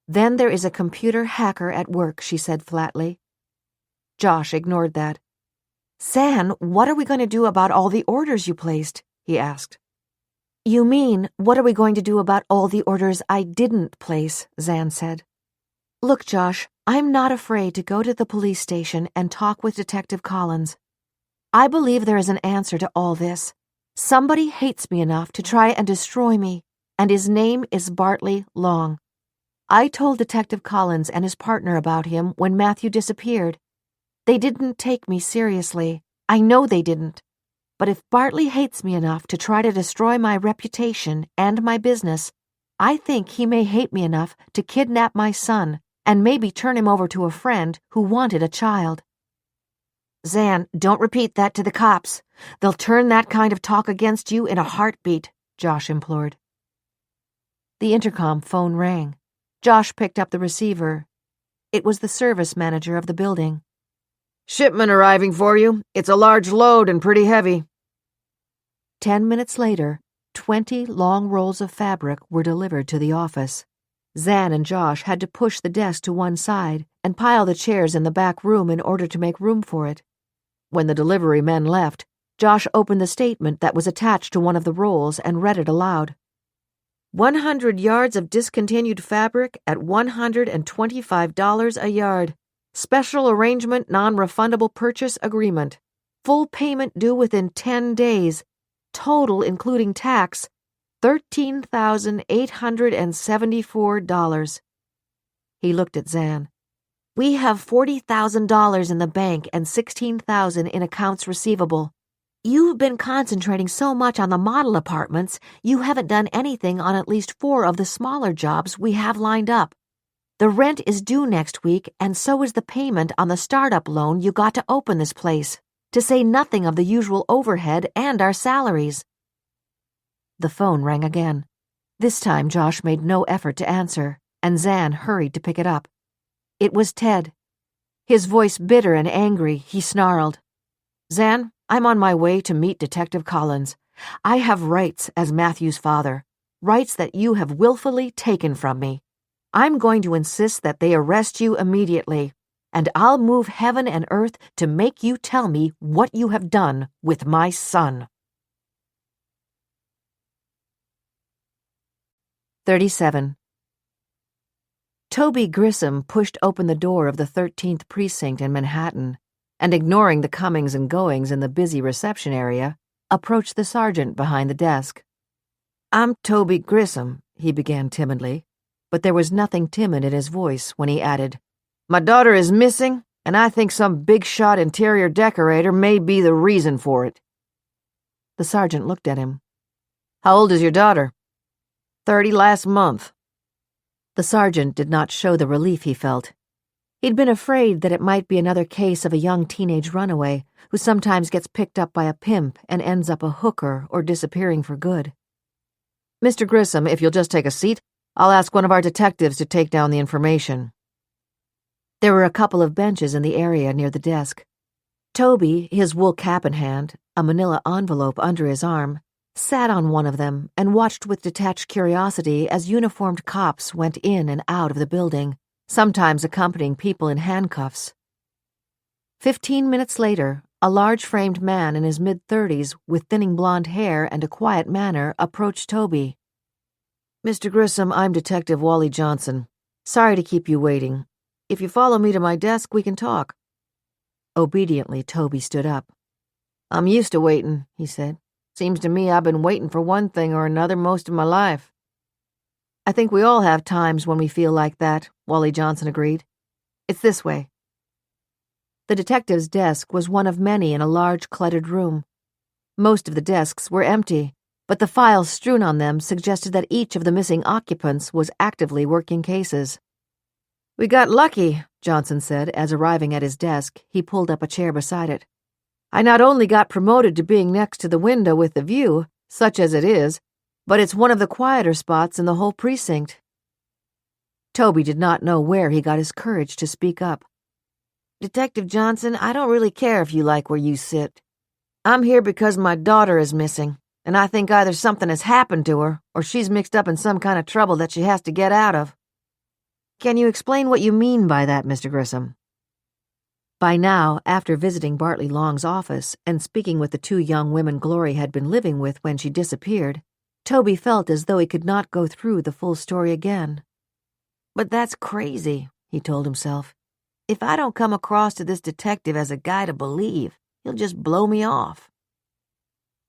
"Then there is a computer hacker at work," she said flatly. Josh ignored that. "Zan, what are we going to do about all the orders you placed?" he asked. "You mean, what are we going to do about all the orders I didn't place?" Zan said. "Look, Josh, I'm not afraid to go to the police station and talk with Detective Collins. I believe there is an answer to all this. Somebody hates me enough to try and destroy me, and his name is Bartley Long. I told Detective Collins and his partner about him when Matthew disappeared. They didn't take me seriously. I know they didn't. But if Bartley hates me enough to try to destroy my reputation and my business, I think he may hate me enough to kidnap my son and maybe turn him over to a friend who wanted a child." "Zan, don't repeat that to the cops. They'll turn that kind of talk against you in a heartbeat," Josh implored. The intercom phone rang. Josh picked up the receiver. It was the service manager of the building. "Shipment arriving for you. It's a large load and pretty heavy." 10 minutes later, 20 long rolls of fabric were delivered to the office. Zan and Josh had to push the desk to one side and pile the chairs in the back room in order to make room for it. When the delivery men left, Josh opened the statement that was attached to one of the rolls and read it aloud. 100 yards of discontinued fabric at $125 a yard. Special arrangement non-refundable purchase agreement. Full payment due within 10 days. Total including tax, $13,874. He looked at Zan. We have $40,000 in the bank and $16,000 in accounts receivable. You've been concentrating so much on the model apartments, you haven't done anything on at least 4 of the smaller jobs we have lined up. The rent is due next week, and so is the payment on the startup loan you got to open this place, to say nothing of the usual overhead and our salaries. The phone rang again. This time Josh made no effort to answer, and Zan hurried to pick it up. It was Ted. His voice bitter and angry, he snarled. Zan, I'm on my way to meet Detective Collins. I have rights as Matthew's father, rights that you have willfully taken from me. I'm going to insist that they arrest you immediately, and I'll move heaven and earth to make you tell me what you have done with my son. 37. Toby Grissom pushed open the door of the 13th precinct in Manhattan, and ignoring the comings and goings in the busy reception area, approached the sergeant behind the desk. I'm Toby Grissom, he began timidly, but there was nothing timid in his voice when he added, My daughter is missing, and I think some big-shot interior decorator may be the reason for it. The sergeant looked at him. How old is your daughter? 30 last month. The sergeant did not show the relief he felt. He'd been afraid that it might be another case of a young teenage runaway who sometimes gets picked up by a pimp and ends up a hooker or disappearing for good. Mr. Grissom, if you'll just take a seat, I'll ask one of our detectives to take down the information. There were a couple of benches in the area near the desk. Toby, his wool cap in hand, a manila envelope under his arm, sat on one of them and watched with detached curiosity as uniformed cops went in and out of the building, sometimes accompanying people in handcuffs. 15 minutes later, a large-framed man in his mid-30s with thinning blonde hair and a quiet manner approached Toby. Mr. Grissom, I'm Detective Wally Johnson. Sorry to keep you waiting. If you follow me to my desk, we can talk. Obediently, Toby stood up. I'm used to waiting, he said. Seems to me I've been waiting for one thing or another most of my life. I think we all have times when we feel like that, Wally Johnson agreed. It's this way. The detective's desk was one of many in a large cluttered room. Most of the desks were empty, but the files strewn on them suggested that each of the missing occupants was actively working cases. We got lucky, Johnson said, as arriving at his desk, he pulled up a chair beside it. I not only got promoted to being next to the window with the view, such as it is, but it's one of the quieter spots in the whole precinct. Toby did not know where he got his courage to speak up. Detective Johnson, I don't really care if you like where you sit. I'm here because my daughter is missing, and I think either something has happened to her or she's mixed up in some kind of trouble that she has to get out of. Can you explain what you mean by that, Mr. Grissom? By now, after visiting Bartley Long's office and speaking with the 2 young women Glory had been living with when she disappeared, Toby felt as though he could not go through the full story again. But that's crazy, he told himself. If I don't come across to this detective as a guy to believe, he'll just blow me off.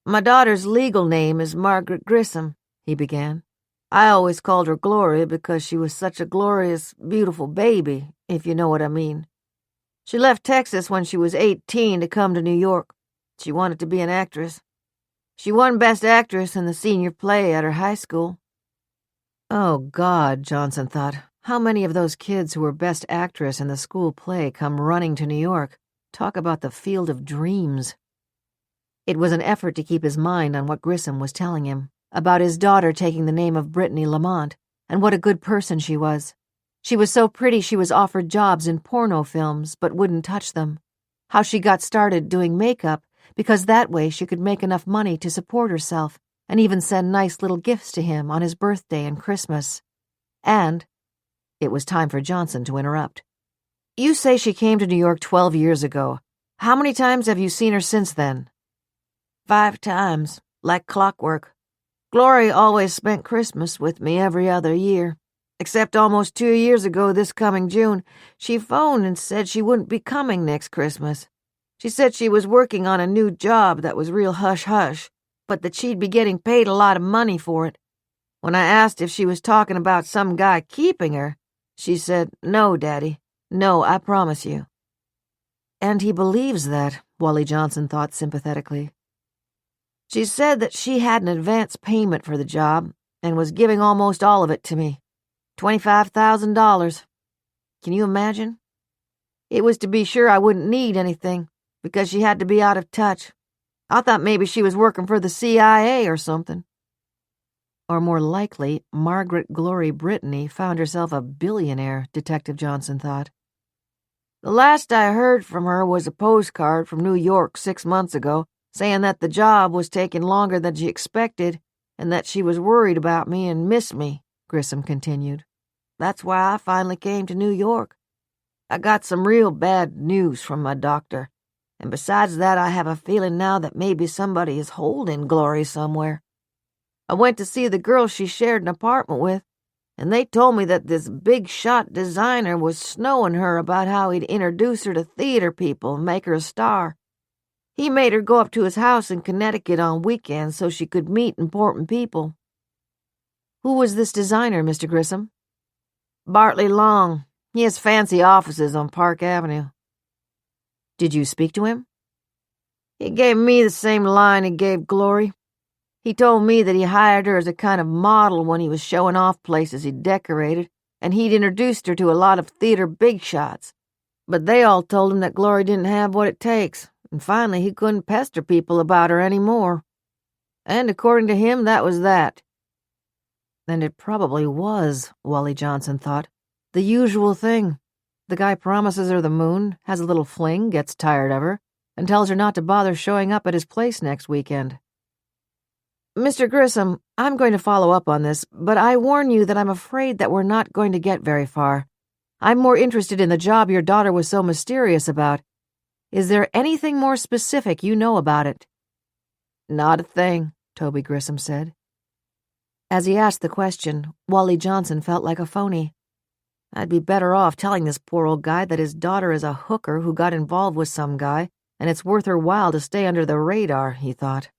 My daughter's legal name is Margaret Grissom, he began. I always called her Gloria because she was such a glorious, beautiful baby, if you know what I mean. She left Texas when she was 18 to come to New York. She wanted to be an actress. She won Best Actress in the senior play at her high school. Oh, God, Johnson thought. How many of those kids who were Best Actress in the school play come running to New York? Talk about the field of dreams. It was an effort to keep his mind on what Grissom was telling him, about his daughter taking the name of Brittany Lamont, and what a good person she was. She was so pretty she was offered jobs in porno films but wouldn't touch them. How she got started doing makeup because that way she could make enough money to support herself and even send nice little gifts to him on his birthday and Christmas. And it was time for Johnson to interrupt. You say she came to New York 12 years ago. How many times have you seen her since then? 5 times, like clockwork. Glory always spent Christmas with me every other year. Except almost 2 years ago this coming June, she phoned and said she wouldn't be coming next Christmas. She said she was working on a new job that was real hush-hush, but that she'd be getting paid a lot of money for it. When I asked if she was talking about some guy keeping her, she said, "No, Daddy. No, I promise you." And he believes that, Wally Johnson thought sympathetically. She said that she had an advance payment for the job and was giving almost all of it to me. $25,000. Can you imagine? It was to be sure I wouldn't need anything, because she had to be out of touch. I thought maybe she was working for the CIA or something. Or more likely, Margaret Glory Brittany found herself a billionaire, Detective Johnson thought. The last I heard from her was a postcard from New York 6 months ago, saying that the job was taking longer than she expected and that she was worried about me and missed me, Grissom continued. That's why I finally came to New York. I got some real bad news from my doctor, and besides that I have a feeling now that maybe somebody is holding Glory somewhere. I went to see the girl she shared an apartment with, and they told me that this big-shot designer was snowing her about how he'd introduce her to theater people and make her a star. He made her go up to his house in Connecticut on weekends so she could meet important people. Who was this designer, Mr. Grissom? Bartley Long. He has fancy offices on Park Avenue. Did you speak to him? He gave me the same line he gave Glory. He told me that he hired her as a kind of model when he was showing off places he decorated, and he'd introduced her to a lot of theater big shots. But they all told him that Glory didn't have what it takes, and finally he couldn't pester people about her anymore. And according to him, that was that. And it probably was, Wally Johnson thought. The usual thing. The guy promises her the moon, has a little fling, gets tired of her, and tells her not to bother showing up at his place next weekend. Mr. Grissom, I'm going to follow up on this, but I warn you that I'm afraid that we're not going to get very far. I'm more interested in the job your daughter was so mysterious about. Is there anything more specific you know about it? Not a thing, Toby Grissom said. As he asked the question, Wally Johnson felt like a phony. I'd be better off telling this poor old guy that his daughter is a hooker who got involved with some guy, and it's worth her while to stay under the radar, he thought.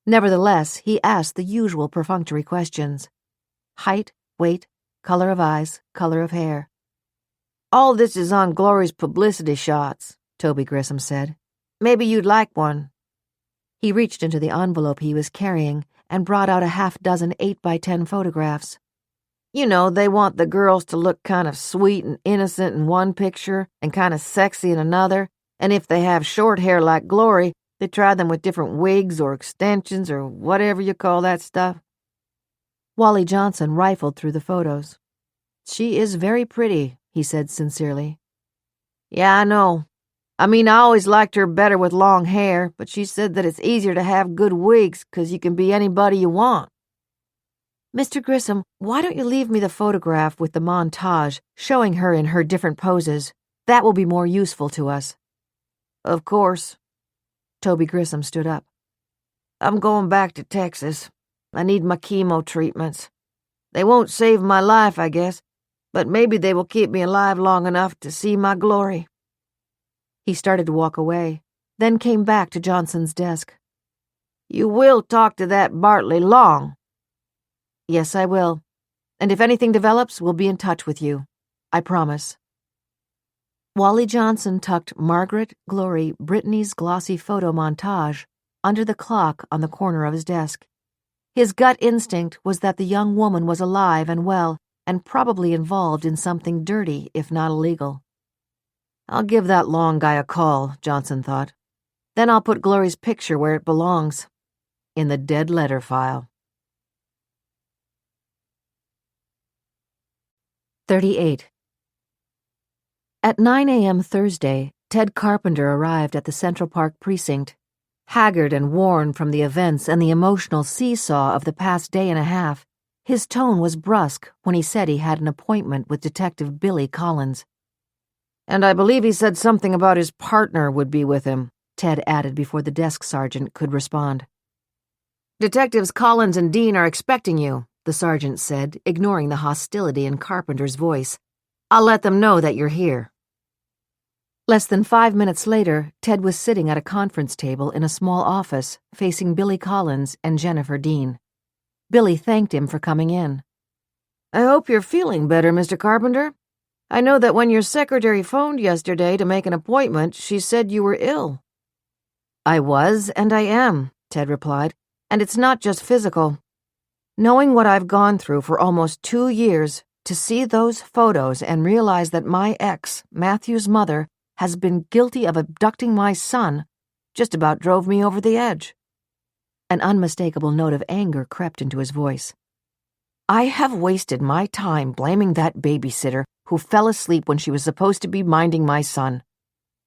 Nevertheless, he asked the usual perfunctory questions. Height, weight, color of eyes, color of hair. All this is on Glory's publicity shots, Toby Grissom said. Maybe you'd like one. He reached into the envelope he was carrying and brought out a half-dozen 8x10 photographs. You know, they want the girls to look kind of sweet and innocent in one picture and kind of sexy in another, and if they have short hair like Glory, they try them with different wigs or extensions or whatever you call that stuff. Wally Johnson rifled through the photos. She is very pretty, he said sincerely. Yeah, I know. I always liked her better with long hair, but she said that it's easier to have good wigs 'cause you can be anybody you want. Mr. Grissom, why don't you leave me the photograph with the montage showing her in her different poses? That will be more useful to us. Of course. Toby Grissom stood up. I'm going back to Texas. I need my chemo treatments. They won't save my life, I guess, but maybe they will keep me alive long enough to see my Glory. He started to walk away, then came back to Johnson's desk. You will talk to that Bartley Long? Yes, I will. And if anything develops, we'll be in touch with you. I promise. Wally Johnson tucked Margaret Glory Brittany's glossy photo montage under the clock on the corner of his desk. His gut instinct was that the young woman was alive and well, and probably involved in something dirty, if not illegal. I'll give that Long guy a call, Johnson thought. Then I'll put Glory's picture where it belongs, in the dead letter file. 38. At 9 a.m. Thursday, Ted Carpenter arrived at the Central Park precinct. Haggard and worn from the events and the emotional seesaw of the past day and a half, his tone was brusque when he said he had an appointment with Detective Billy Collins. And I believe he said something about his partner would be with him, Ted added before the desk sergeant could respond. Detectives Collins and Dean are expecting you, the sergeant said, ignoring the hostility in Carpenter's voice. I'll let them know that you're here. Less than 5 minutes later, Ted was sitting at a conference table in a small office, facing Billy Collins and Jennifer Dean. Billy thanked him for coming in. I hope you're feeling better, Mr. Carpenter. I know that when your secretary phoned yesterday to make an appointment, she said you were ill. I was, and I am, Ted replied, and it's not just physical. Knowing what I've gone through for almost 2 years, to see those photos and realize that my ex, Matthew's mother, has been guilty of abducting my son, just about drove me over the edge. An unmistakable note of anger crept into his voice. I have wasted my time blaming that babysitter who fell asleep when she was supposed to be minding my son.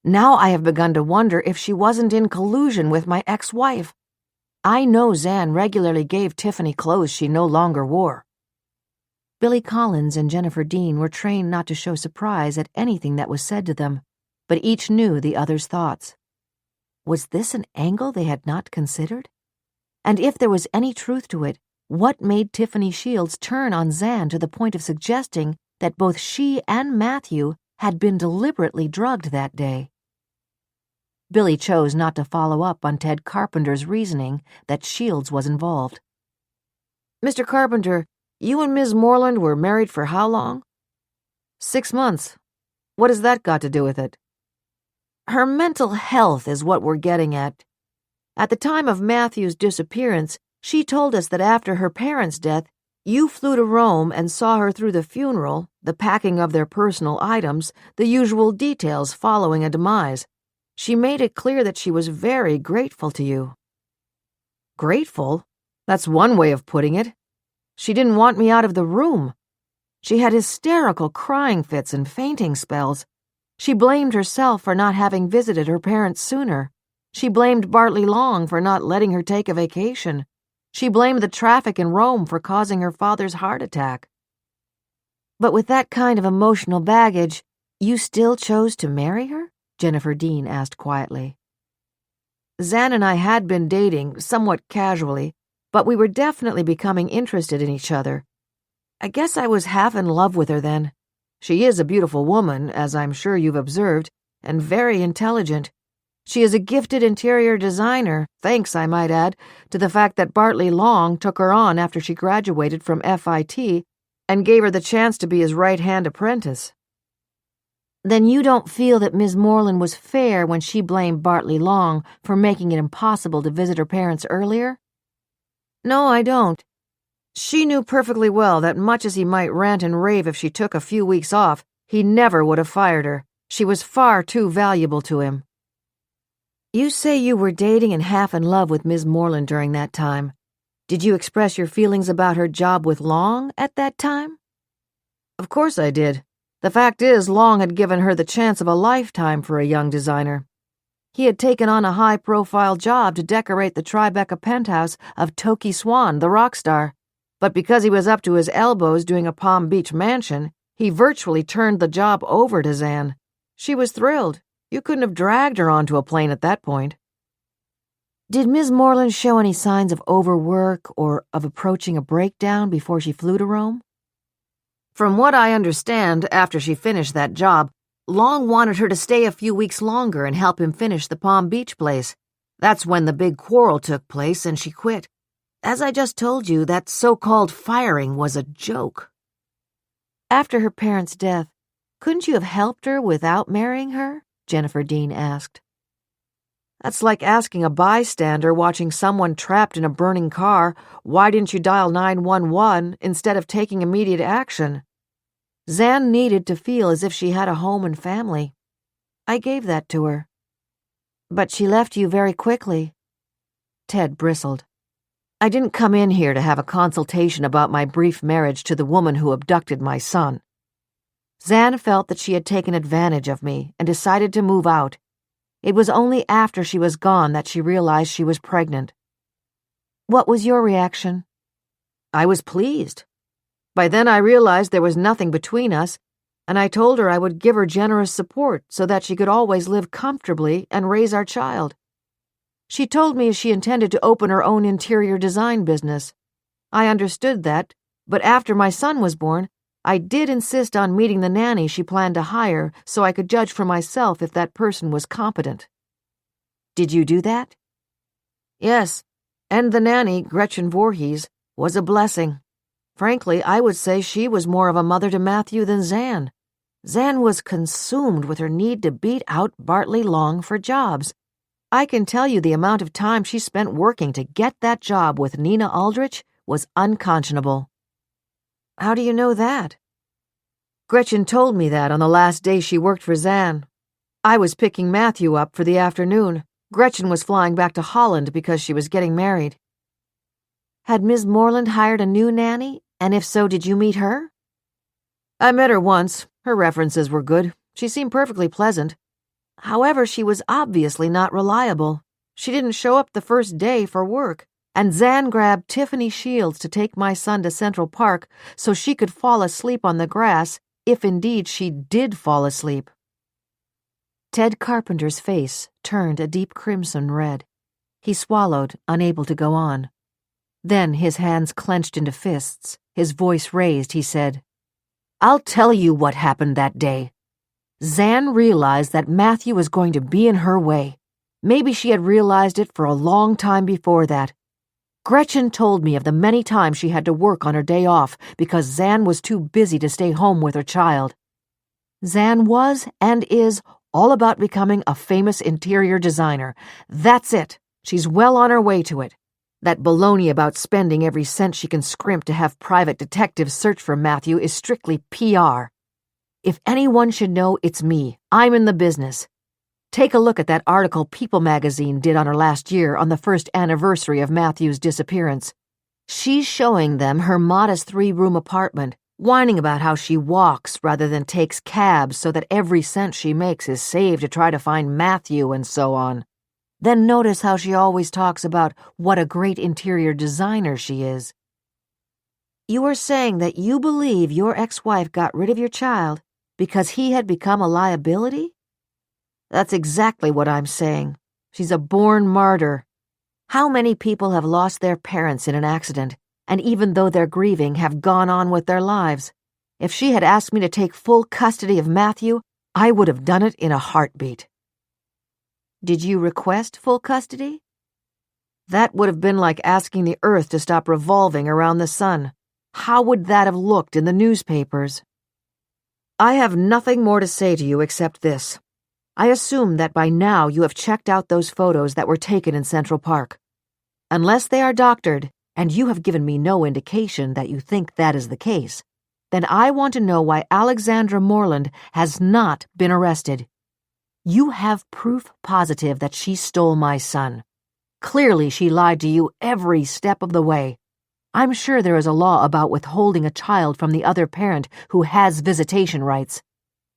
Now I have begun to wonder if she wasn't in collusion with my ex-wife. I know Zan regularly gave Tiffany clothes she no longer wore. Billy Collins and Jennifer Dean were trained not to show surprise at anything that was said to them, but each knew the other's thoughts. Was this an angle they had not considered? And if there was any truth to it, what made Tiffany Shields turn on Zan to the point of suggesting that both she and Matthew had been deliberately drugged that day? Billy chose not to follow up on Ted Carpenter's reasoning that Shields was involved. Mr. Carpenter, you and Ms. Moreland were married for how long? 6 months. What has that got to do with it? Her mental health is what we're getting at. At the time of Matthew's disappearance, she told us that after her parents' death, you flew to Rome and saw her through the funeral, the packing of their personal items, the usual details following a demise. She made it clear that she was very grateful to you. Grateful? That's one way of putting it. She didn't want me out of the room. She had hysterical crying fits and fainting spells. She blamed herself for not having visited her parents sooner. She blamed Bartley Long for not letting her take a vacation. She blamed the traffic in Rome for causing her father's heart attack. But with that kind of emotional baggage, you still chose to marry her? Jennifer Dean asked quietly. Zan and I had been dating, somewhat casually, but we were definitely becoming interested in each other. I guess I was half in love with her then. She is a beautiful woman, as I'm sure you've observed, and very intelligent. She is a gifted interior designer, thanks, I might add, to the fact that Bartley Long took her on after she graduated from FIT and gave her the chance to be his right-hand apprentice. Then you don't feel that Ms. Moreland was fair when she blamed Bartley Long for making it impossible to visit her parents earlier? No, I don't. She knew perfectly well that much as he might rant and rave if she took a few weeks off, he never would have fired her. She was far too valuable to him. You say you were dating and half in love with Ms. Moreland during that time. Did you express your feelings about her job with Long at that time? Of course I did. The fact is, Long had given her the chance of a lifetime for a young designer. He had taken on a high-profile job to decorate the Tribeca penthouse of Toki Swan, the rock star. But because he was up to his elbows doing a Palm Beach mansion, he virtually turned the job over to Zan. She was thrilled. You couldn't have dragged her onto a plane at that point. Did Ms. Moreland show any signs of overwork or of approaching a breakdown before she flew to Rome? From what I understand, after she finished that job, Long wanted her to stay a few weeks longer and help him finish the Palm Beach place. That's when the big quarrel took place and she quit. As I just told you, that so-called firing was a joke. After her parents' death, couldn't you have helped her without marrying her? Jennifer Dean asked. That's like asking a bystander watching someone trapped in a burning car, why didn't you dial 911 instead of taking immediate action? Zan needed to feel as if she had a home and family. I gave that to her. But she left you very quickly. Ted bristled. I didn't come in here to have a consultation about my brief marriage to the woman who abducted my son. Zan felt that she had taken advantage of me and decided to move out. It was only after she was gone that she realized she was pregnant. What was your reaction? I was pleased. By then I realized there was nothing between us, and I told her I would give her generous support so that she could always live comfortably and raise our child. She told me she intended to open her own interior design business. I understood that, but after my son was born, I did insist on meeting the nanny she planned to hire so I could judge for myself if that person was competent. Did you do that? Yes, and the nanny, Gretchen Voorhees, was a blessing. Frankly, I would say she was more of a mother to Matthew than Zan. Zan was consumed with her need to beat out Bartley Long for jobs. I can tell you the amount of time she spent working to get that job with Nina Aldrich was unconscionable. How do you know that? Gretchen told me that on the last day she worked for Zan. I was picking Matthew up for the afternoon. Gretchen was flying back to Holland because she was getting married. Had Ms. Moreland hired a new nanny, and if so, did you meet her? I met her once. Her references were good. She seemed perfectly pleasant. However, she was obviously not reliable. She didn't show up the first day for work, and Zan grabbed Tiffany Shields to take my son to Central Park so she could fall asleep on the grass, if indeed she did fall asleep. Ted Carpenter's face turned a deep crimson red. He swallowed, unable to go on. Then, his hands clenched into fists, his voice raised, he said, "I'll tell you what happened that day. Zan realized that Matthew was going to be in her way. Maybe she had realized it for a long time before that. Gretchen told me of the many times she had to work on her day off because Zan was too busy to stay home with her child. Zan was and is all about becoming a famous interior designer. That's it. She's well on her way to it. That baloney about spending every cent she can scrimp to have private detectives search for Matthew is strictly PR. If anyone should know, it's me. I'm in the business. Take a look at that article People magazine did on her last year on the first anniversary of Matthew's disappearance. She's showing them her modest 3-room apartment, whining about how she walks rather than takes cabs so that every cent she makes is saved to try to find Matthew and so on. Then notice how she always talks about what a great interior designer she is. You are saying that you believe your ex-wife got rid of your child because he had become a liability? That's exactly what I'm saying. She's a born martyr. How many people have lost their parents in an accident, and even though they're grieving, have gone on with their lives? If she had asked me to take full custody of Matthew, I would have done it in a heartbeat. Did you request full custody? That would have been like asking the earth to stop revolving around the sun. How would that have looked in the newspapers? I have nothing more to say to you except this. I assume that by now you have checked out those photos that were taken in Central Park. Unless they are doctored, and you have given me no indication that you think that is the case, then I want to know why Alexandra Moreland has not been arrested. You have proof positive that she stole my son. Clearly she lied to you every step of the way. I'm sure there is a law about withholding a child from the other parent who has visitation rights.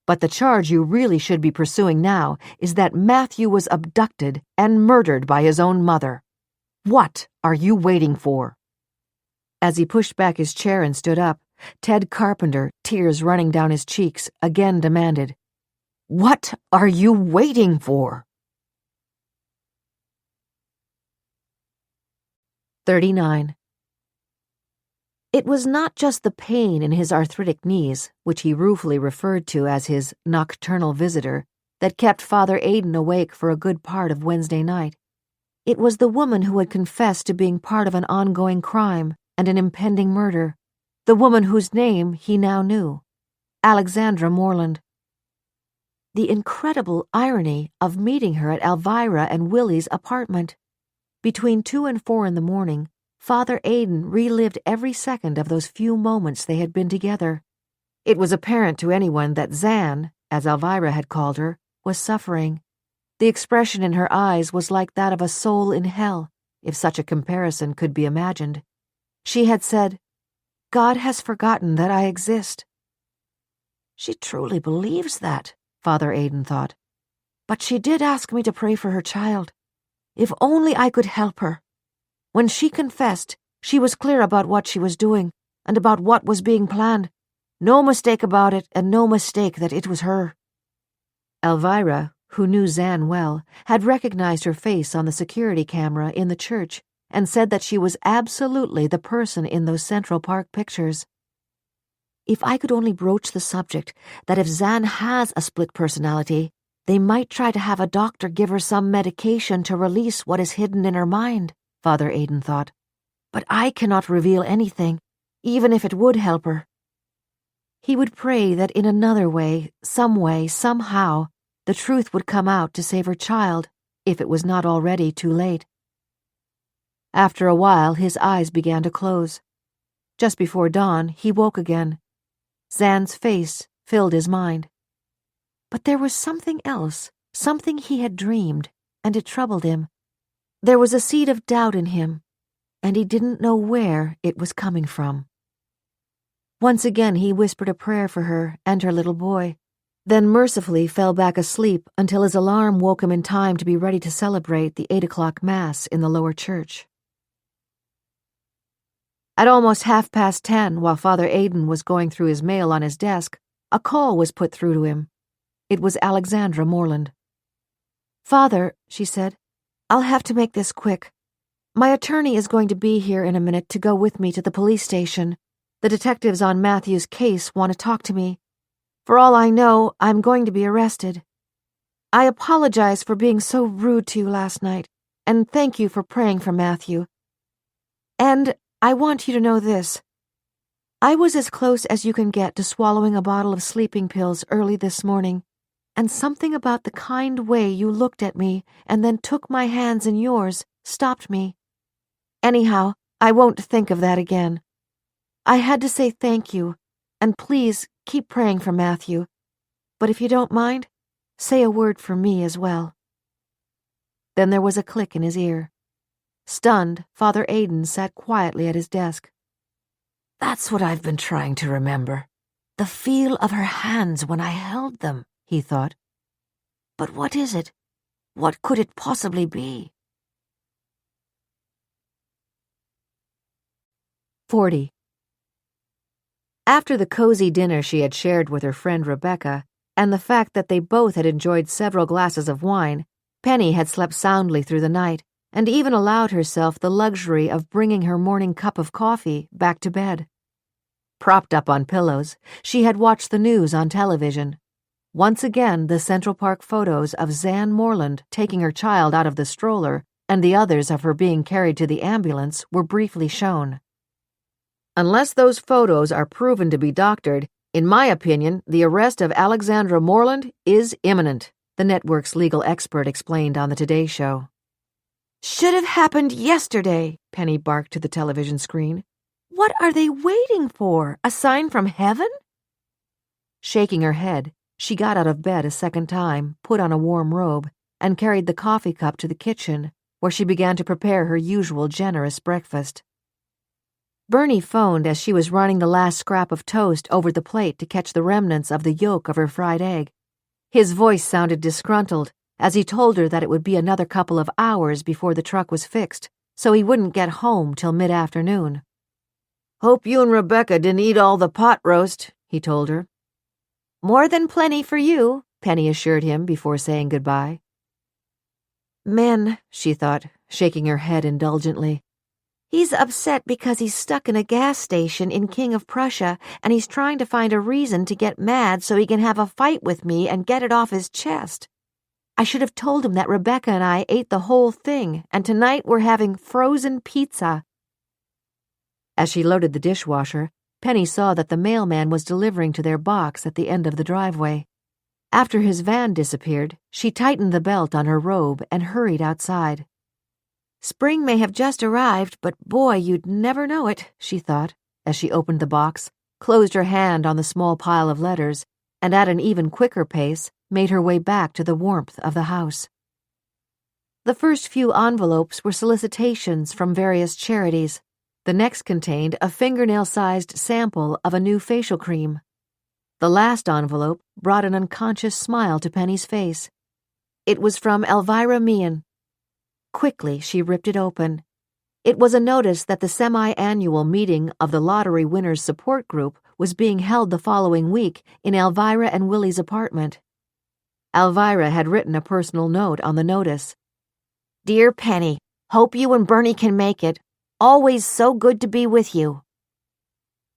But the charge you really should be pursuing now is that Matthew was abducted and murdered by his own mother. What are you waiting for? As he pushed back his chair and stood up, Ted Carpenter, tears running down his cheeks, again demanded, "What are you waiting for?" 39. It was not just the pain in his arthritic knees, which he ruefully referred to as his nocturnal visitor, that kept Father Aidan awake for a good part of Wednesday night. It was the woman who had confessed to being part of an ongoing crime and an impending murder, the woman whose name he now knew, Alexandra Moreland. The incredible irony of meeting her at Alvirah and Willy's apartment. Between 2 and 4 in the morning, Father Aidan relived every second of those few moments they had been together. It was apparent to anyone that Zan, as Alvirah had called her, was suffering. The expression in her eyes was like that of a soul in hell, if such a comparison could be imagined. She had said, "God has forgotten that I exist." She truly believes that, Father Aidan thought. But she did ask me to pray for her child. If only I could help her. When she confessed, she was clear about what she was doing and about what was being planned. No mistake about it, and no mistake that it was her. Alvirah, who knew Zan well, had recognized her face on the security camera in the church and said that she was absolutely the person in those Central Park pictures. If I could only broach the subject that if Zan has a split personality, they might try to have a doctor give her some medication to release what is hidden in her mind, Father Aidan thought. But I cannot reveal anything, even if it would help her. He would pray that in another way, somehow, the truth would come out to save her child, if it was not already too late. After a while, his eyes began to close. Just before dawn, he woke again. Zan's face filled his mind. But there was something else, something he had dreamed, and it troubled him. There was a seed of doubt in him, and he didn't know where it was coming from. Once again he whispered a prayer for her and her little boy, then mercifully fell back asleep until his alarm woke him in time to be ready to celebrate the 8 o'clock Mass in the lower church. At almost 10:30, while Father Aidan was going through his mail on his desk, a call was put through to him. It was Alexandra Moreland. "Father," she said, "I'll have to make this quick. My attorney is going to be here in a minute to go with me to the police station. The detectives on Matthew's case want to talk to me. For all I know, I'm going to be arrested. I apologize for being so rude to you last night, and thank you for praying for Matthew. And I want you to know this. I was as close as you can get to swallowing a bottle of sleeping pills early this morning, and something about the kind way you looked at me and then took my hands in yours stopped me. Anyhow, I won't think of that again. I had to say thank you, and please keep praying for Matthew. But if you don't mind, say a word for me as well." Then there was a click in his ear. Stunned, Father Aidan sat quietly at his desk. "That's what I've been trying to remember. The feel of her hands when I held them," he thought. "But what is it? What could it possibly be?" 40. After the cozy dinner she had shared with her friend Rebecca, and the fact that they both had enjoyed several glasses of wine, Penny had slept soundly through the night, and even allowed herself the luxury of bringing her morning cup of coffee back to bed. Propped up on pillows, she had watched the news on television. Once again, the Central Park photos of Zan Moreland taking her child out of the stroller and the others of her being carried to the ambulance were briefly shown. "Unless those photos are proven to be doctored, in my opinion, the arrest of Alexandra Moreland is imminent," the network's legal expert explained on the Today Show. "Should have happened yesterday," Penny barked to the television screen. "What are they waiting for? A sign from heaven?" Shaking her head, she got out of bed a second time, put on a warm robe, and carried the coffee cup to the kitchen, where she began to prepare her usual generous breakfast. Bernie phoned as she was running the last scrap of toast over the plate to catch the remnants of the yolk of her fried egg. His voice sounded disgruntled as he told her that it would be another couple of hours before the truck was fixed, so he wouldn't get home till mid-afternoon. "Hope you and Rebecca didn't eat all the pot roast," he told her. "More than plenty for you," Penny assured him before saying goodbye. "Men," she thought, shaking her head indulgently. "He's upset because he's stuck in a gas station in King of Prussia, and he's trying to find a reason to get mad so he can have a fight with me and get it off his chest. I should have told him that Rebecca and I ate the whole thing, and tonight we're having frozen pizza." As she loaded the dishwasher, Penny saw that the mailman was delivering to their box at the end of the driveway. After his van disappeared, she tightened the belt on her robe and hurried outside. "Spring may have just arrived, but boy, you'd never know it," she thought, as she opened the box, closed her hand on the small pile of letters, and at an even quicker pace made her way back to the warmth of the house. The first few envelopes were solicitations from various charities. The next contained a fingernail-sized sample of a new facial cream. The last envelope brought an unconscious smile to Penny's face. It was from Alvirah Willy. Quickly, she ripped it open. It was a notice that the semi-annual meeting of the Lottery Winners Support Group was being held the following week in Alvirah and Willy's apartment. Alvirah had written a personal note on the notice. Dear Penny, hope you and Bernie can make it. Always so good to be with you.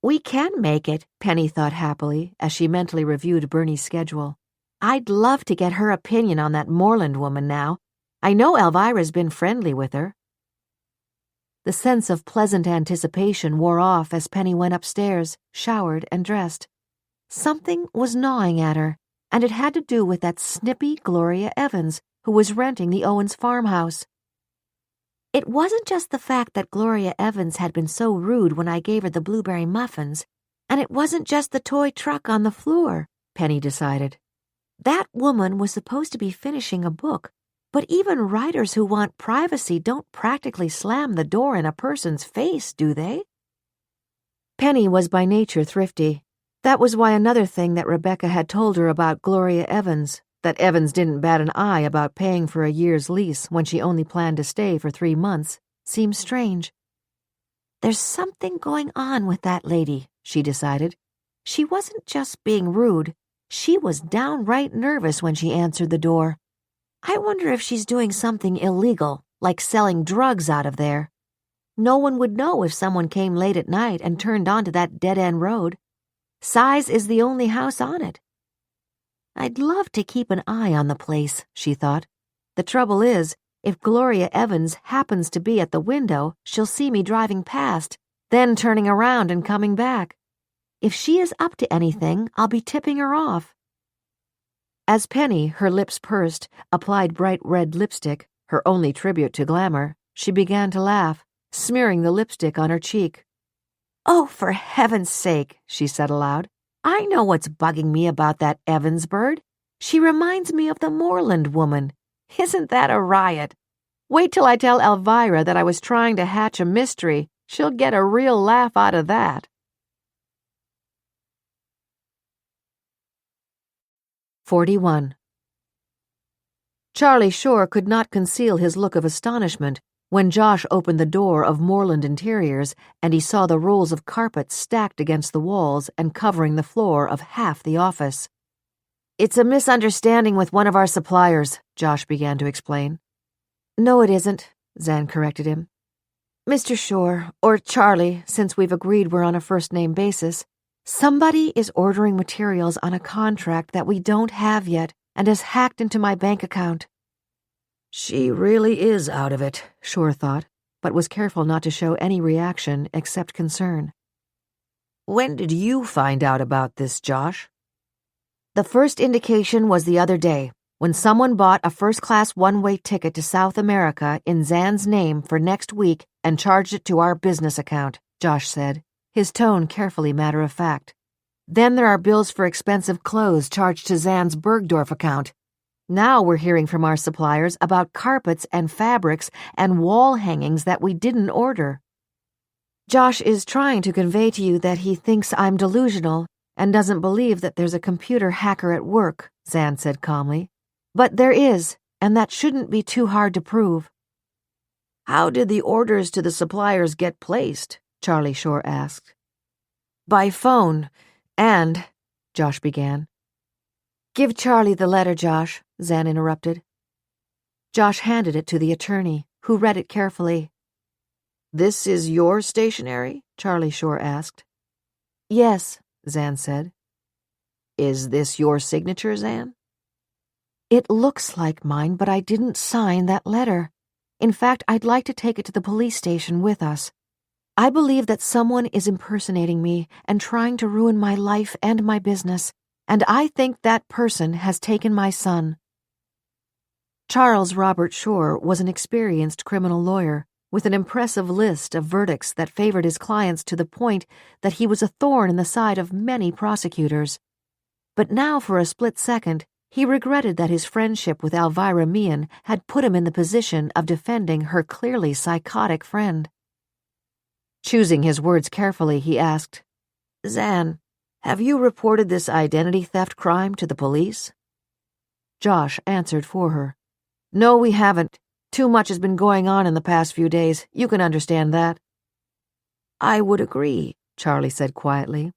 We can make it, Penny thought happily as she mentally reviewed Bernie's schedule. I'd love to get her opinion on that Moreland woman now. I know Alvirah's been friendly with her. The sense of pleasant anticipation wore off as Penny went upstairs, showered, and dressed. Something was gnawing at her, and it had to do with that snippy Gloria Evans who was renting the Owens farmhouse. It wasn't just the fact that Gloria Evans had been so rude when I gave her the blueberry muffins, and it wasn't just the toy truck on the floor, Penny decided. That woman was supposed to be finishing a book, but even writers who want privacy don't practically slam the door in a person's face, do they? Penny was by nature thrifty. That was why another thing that Rebecca had told her about Gloria Evans, that Evans didn't bat an eye about paying for a year's lease when she only planned to stay for 3 months, seemed strange. There's something going on with that lady, she decided. She wasn't just being rude. She was downright nervous when she answered the door. I wonder if she's doing something illegal, like selling drugs out of there. No one would know if someone came late at night and turned onto that dead-end road. Size is the only house on it. I'd love to keep an eye on the place, she thought. The trouble is, if Gloria Evans happens to be at the window, she'll see me driving past, then turning around and coming back. If she is up to anything, I'll be tipping her off. As Penny, her lips pursed, applied bright red lipstick, her only tribute to glamour, she began to laugh, smearing the lipstick on her cheek. Oh, for heaven's sake, she said aloud. I know what's bugging me about that Evans bird. She reminds me of the Moreland woman. Isn't that a riot? Wait till I tell Alvirah that I was trying to hatch a mystery. She'll get a real laugh out of that. 41. Charlie Shore could not conceal his look of astonishment when Josh opened the door of Moreland Interiors and he saw the rolls of carpet stacked against the walls and covering the floor of half the office. It's a misunderstanding with one of our suppliers, Josh began to explain. No, it isn't, Zan corrected him. Mr. Shore, or Charlie, since we've agreed we're on a first-name basis, somebody is ordering materials on a contract that we don't have yet and has hacked into my bank account. She really is out of it, Shore thought, but was careful not to show any reaction except concern. When did you find out about this, Josh? The first indication was the other day, when someone bought a first-class one-way ticket to South America in Zan's name for next week and charged it to our business account, Josh said, his tone carefully matter-of-fact. Then there are bills for expensive clothes charged to Zan's Bergdorf account. Now we're hearing from our suppliers about carpets and fabrics and wall hangings that we didn't order. Josh is trying to convey to you that he thinks I'm delusional and doesn't believe that there's a computer hacker at work, Zan said calmly. But there is, and that shouldn't be too hard to prove. How did the orders to the suppliers get placed? Charlie Shore asked. By phone, and, Josh began. Give Charlie the letter, Josh, Zan interrupted. Josh handed it to the attorney, who read it carefully. This is your stationery? Charlie Shore asked. Yes, Zan said. Is this your signature, Zan? It looks like mine, but I didn't sign that letter. In fact, I'd like to take it to the police station with us. I believe that someone is impersonating me and trying to ruin my life and my business, and I think that person has taken my son. Charles Robert Shore was an experienced criminal lawyer with an impressive list of verdicts that favored his clients to the point that he was a thorn in the side of many prosecutors. But now, for a split second, he regretted that his friendship with Alvirah Meehan had put him in the position of defending her clearly psychotic friend. Choosing his words carefully, he asked, Zan, have you reported this identity theft crime to the police? Josh answered for her. No, we haven't. Too much has been going on in the past few days. You can understand that. I would agree, Charlie said quietly.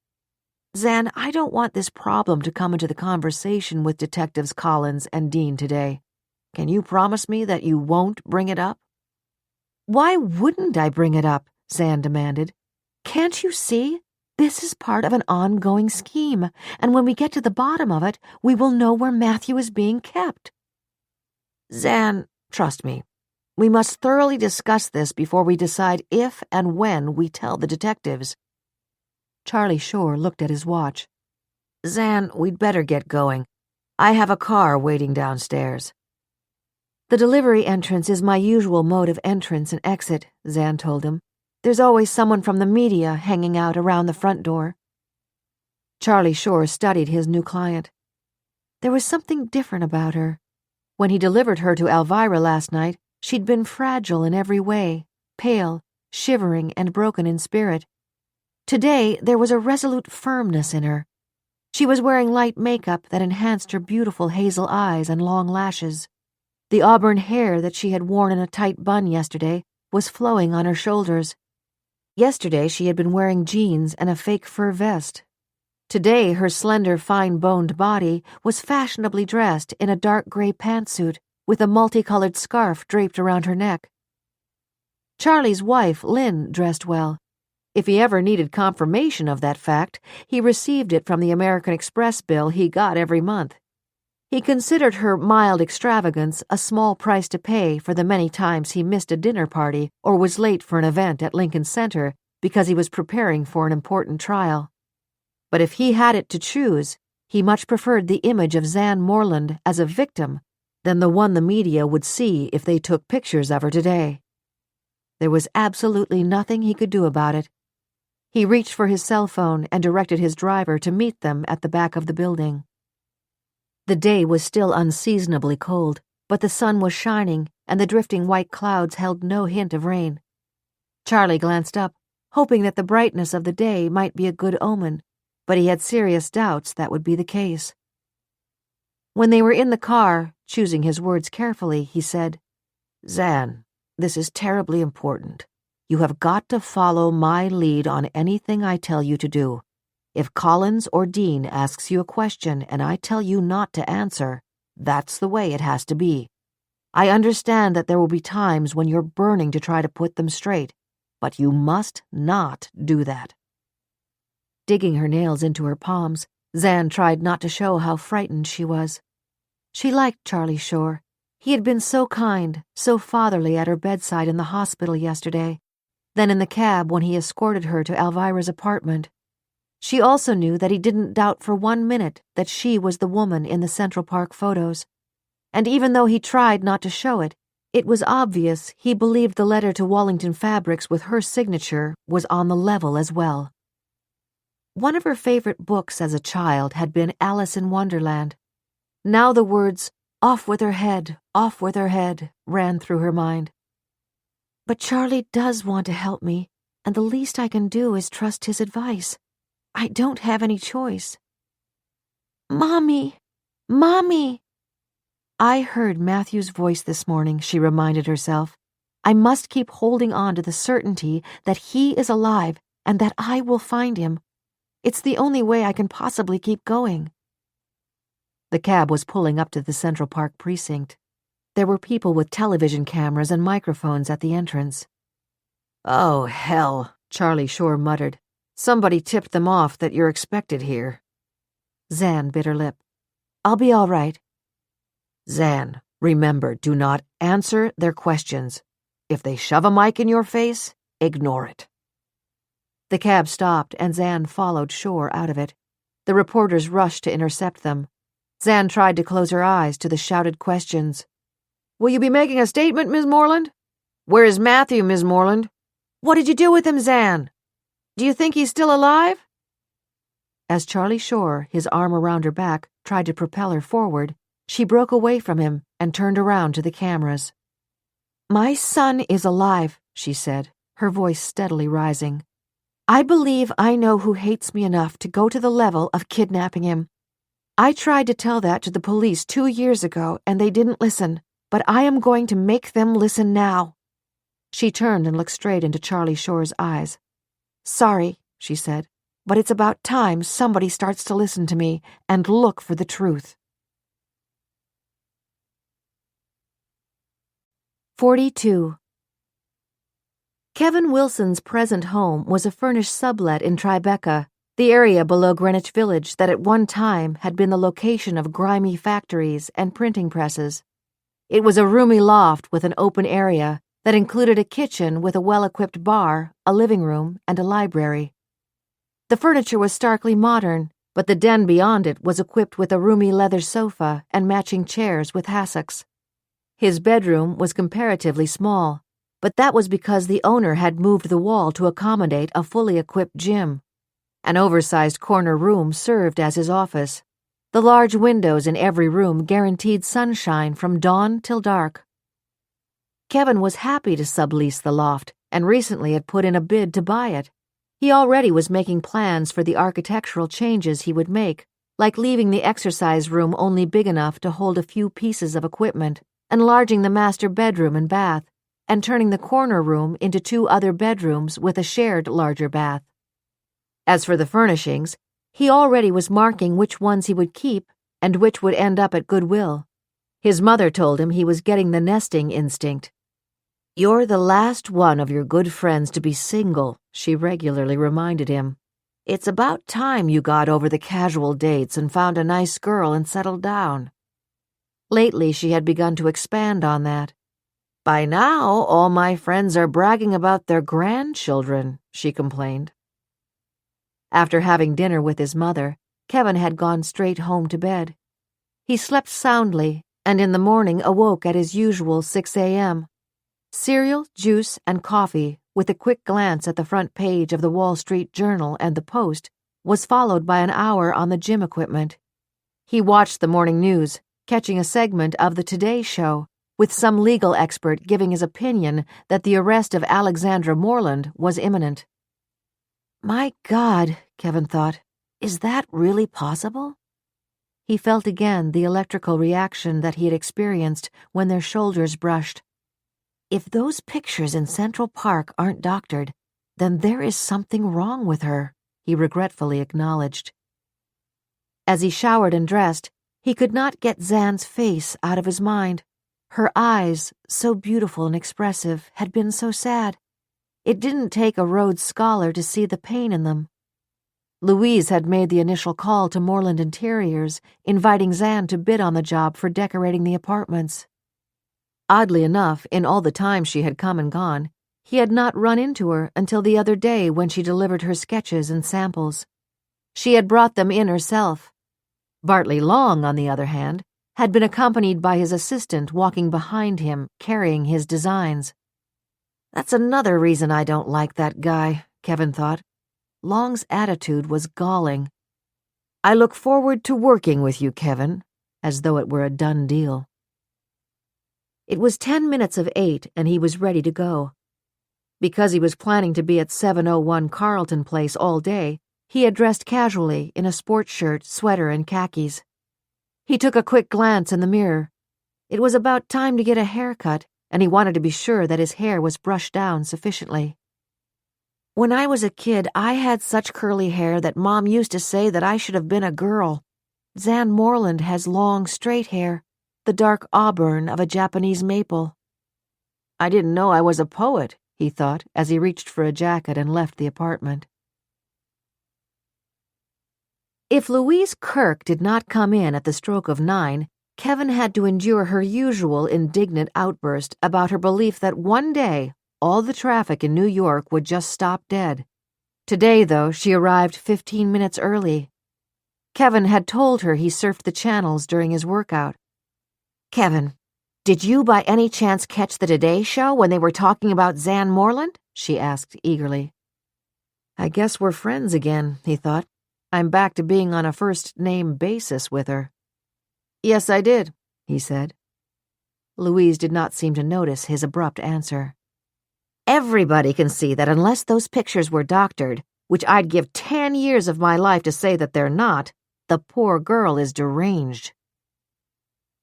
Zan, I don't want this problem to come into the conversation with Detectives Collins and Dean today. Can you promise me that you won't bring it up?" "Why wouldn't I bring it up?" Zan demanded. "Can't you see? This is part of an ongoing scheme, and when we get to the bottom of it, we will know where Matthew is being kept." "Zan, trust me. We must thoroughly discuss this before we decide if and when we tell the detectives." Charlie Shore looked at his watch. "Zan, we'd better get going. I have a car waiting downstairs." "The delivery entrance is my usual mode of entrance and exit," Zan told him. "There's always someone from the media hanging out around the front door." Charlie Shore studied his new client. There was something different about her. When he delivered her to Alvirah last night, she'd been fragile in every way, pale, shivering, and broken in spirit. Today, there was a resolute firmness in her. She was wearing light makeup that enhanced her beautiful hazel eyes and long lashes. The auburn hair that she had worn in a tight bun yesterday was flowing on her shoulders. Yesterday, she had been wearing jeans and a fake fur vest. Today, her slender, fine-boned body was fashionably dressed in a dark gray pantsuit with a multicolored scarf draped around her neck. Charlie's wife, Lynn, dressed well. If he ever needed confirmation of that fact, he received it from the American Express bill he got every month. He considered her mild extravagance a small price to pay for the many times he missed a dinner party or was late for an event at Lincoln Center because he was preparing for an important trial. But if he had it to choose, he much preferred the image of Zan Moreland as a victim than the one the media would see if they took pictures of her today. There was absolutely nothing he could do about it. He reached for his cell phone and directed his driver to meet them at the back of the building. The day was still unseasonably cold, but the sun was shining and the drifting white clouds held no hint of rain. Charlie glanced up, hoping that the brightness of the day might be a good omen, but he had serious doubts that would be the case. When they were in the car, choosing his words carefully, he said, "Zan, this is terribly important. You have got to follow my lead on anything I tell you to do. If Collins or Dean asks you a question and I tell you not to answer, that's the way it has to be. I understand that there will be times when you're burning to try to put them straight, but you must not do that." Digging her nails into her palms, Zan tried not to show how frightened she was. She liked Charlie Shore. He had been so kind, so fatherly at her bedside in the hospital yesterday, then in the cab when he escorted her to Alvirah's apartment. She also knew that he didn't doubt for 1 minute that she was the woman in the Central Park photos. And even though he tried not to show it, it was obvious he believed the letter to Wallington Fabrics with her signature was on the level as well. One of her favorite books as a child had been Alice in Wonderland. Now the words, off with her head, ran through her mind. But Charlie does want to help me, and the least I can do is trust his advice. I don't have any choice. Mommy! Mommy! I heard Matthew's voice this morning, she reminded herself. I must keep holding on to the certainty that he is alive and that I will find him. It's the only way I can possibly keep going. The cab was pulling up to the Central Park precinct. There were people with television cameras and microphones at the entrance. "Oh, hell," Charlie Shore muttered. "Somebody tipped them off that you're expected here." Zan bit her lip. "I'll be all right." "Zan, remember, do not answer their questions. If they shove a mic in your face, ignore it." The cab stopped and Zan followed Shore out of it. The reporters rushed to intercept them. Zan tried to close her eyes to the shouted questions. "Will you be making a statement, Ms. Moreland? Where is Matthew, Ms. Moreland? What did you do with him, Zan? Do you think he's still alive?" As Charlie Shore, his arm around her back, tried to propel her forward, she broke away from him and turned around to the cameras. "My son is alive," she said, her voice steadily rising. "I believe I know who hates me enough to go to the level of kidnapping him. I tried to tell that to the police 2 years ago and they didn't listen, but I am going to make them listen now." She turned and looked straight into Charlie Shore's eyes. "Sorry," she said, but it's about time somebody starts to listen to me and look for the truth. 42. Kevin Wilson's present home was a furnished sublet in Tribeca, the area below Greenwich Village that at one time had been the location of grimy factories and printing presses. It was a roomy loft with an open area that included a kitchen with a well-equipped bar, a living room, and a library. The furniture was starkly modern, but the den beyond it was equipped with a roomy leather sofa and matching chairs with hassocks. His bedroom was comparatively small, but that was because the owner had moved the wall to accommodate a fully equipped gym. An oversized corner room served as his office. The large windows in every room guaranteed sunshine from dawn till dark. Kevin was happy to sublease the loft and recently had put in a bid to buy it. He already was making plans for the architectural changes he would make, like leaving the exercise room only big enough to hold a few pieces of equipment, enlarging the master bedroom and bath, and turning the corner room into 2 other bedrooms with a shared larger bath. As for the furnishings, he already was marking which ones he would keep and which would end up at Goodwill. His mother told him he was getting the nesting instinct. "You're the last one of your good friends to be single," she regularly reminded him. "It's about time you got over the casual dates and found a nice girl and settled down." Lately, she had begun to expand on that. "By now, all my friends are bragging about their grandchildren," she complained. After having dinner with his mother, Kevin had gone straight home to bed. He slept soundly and in the morning awoke at his usual 6 a.m. Cereal, juice, and coffee, with a quick glance at the front page of the Wall Street Journal and the Post, was followed by an hour on the gym equipment. He watched the morning news, catching a segment of the Today Show, with some legal expert giving his opinion that the arrest of Alexandra Moreland was imminent. My God, Kevin thought, is that really possible? He felt again the electrical reaction that he had experienced when their shoulders brushed. If those pictures in Central Park aren't doctored, then there is something wrong with her, he regretfully acknowledged. As he showered and dressed, he could not get Zan's face out of his mind. Her eyes, so beautiful and expressive, had been so sad. It didn't take a Rhodes Scholar to see the pain in them. Louise had made the initial call to Moreland Interiors, inviting Zan to bid on the job for decorating the apartments. Oddly enough, in all the time she had come and gone, he had not run into her until the other day when she delivered her sketches and samples. She had brought them in herself. Bartley Long, on the other hand, had been accompanied by his assistant walking behind him, carrying his designs. That's another reason I don't like that guy, Kevin thought. Long's attitude was galling. I look forward to working with you, Kevin, as though it were a done deal. It was 10 minutes of 8, and he was ready to go. Because he was planning to be at 701 Carlton Place all day, he had dressed casually in a sports shirt, sweater, and khakis. He took a quick glance in the mirror. It was about time to get a haircut, and he wanted to be sure that his hair was brushed down sufficiently. When I was a kid, I had such curly hair that Mom used to say that I should have been a girl. Zan Moreland has long, straight hair, the dark auburn of a Japanese maple. I didn't know I was a poet, he thought, as he reached for a jacket and left the apartment. If Louise Kirk did not come in at the stroke of 9, Kevin had to endure her usual indignant outburst about her belief that one day all the traffic in New York would just stop dead. Today, though, she arrived 15 minutes early. Kevin had told her he surfed the channels during his workout. Kevin, did you by any chance catch the Today Show when they were talking about Zan Moreland? She asked eagerly. I guess we're friends again, he thought. I'm back to being on a first-name basis with her. Yes, I did, he said. Louise did not seem to notice his abrupt answer. Everybody can see that unless those pictures were doctored, which I'd give 10 years of my life to say that they're not, the poor girl is deranged.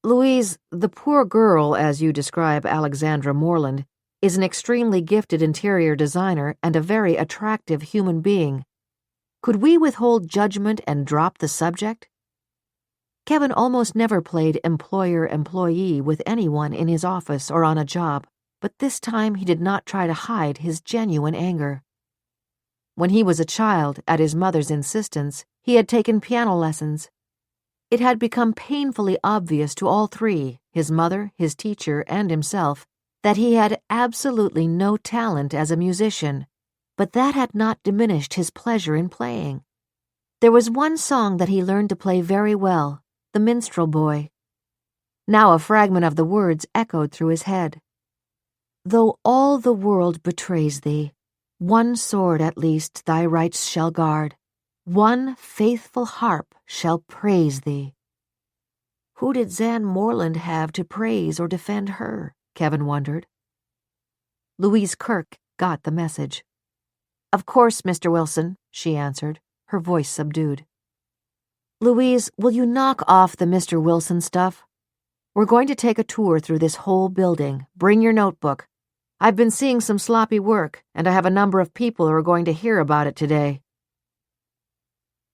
Louise, the poor girl, as you describe Alexandra Moreland, is an extremely gifted interior designer and a very attractive human being. Could we withhold judgment and drop the subject? Kevin almost never played employer-employee with anyone in his office or on a job, but this time he did not try to hide his genuine anger. When he was a child, at his mother's insistence, he had taken piano lessons. It had become painfully obvious to all three, his mother, his teacher, and himself, that he had absolutely no talent as a musician, but that had not diminished his pleasure in playing. There was one song that he learned to play very well, The Minstrel Boy. Now a fragment of the words echoed through his head. Though all the world betrays thee, one sword at least thy rights shall guard, one faithful harp shall praise thee. Who did Zan Morland have to praise or defend her? Kevin wondered. Louise Kirk got the message. Of course, Mr. Wilson, she answered, her voice subdued. Louise, will you knock off the Mr. Wilson stuff? We're going to take a tour through this whole building. Bring your notebook. I've been seeing some sloppy work, and I have a number of people who are going to hear about it today.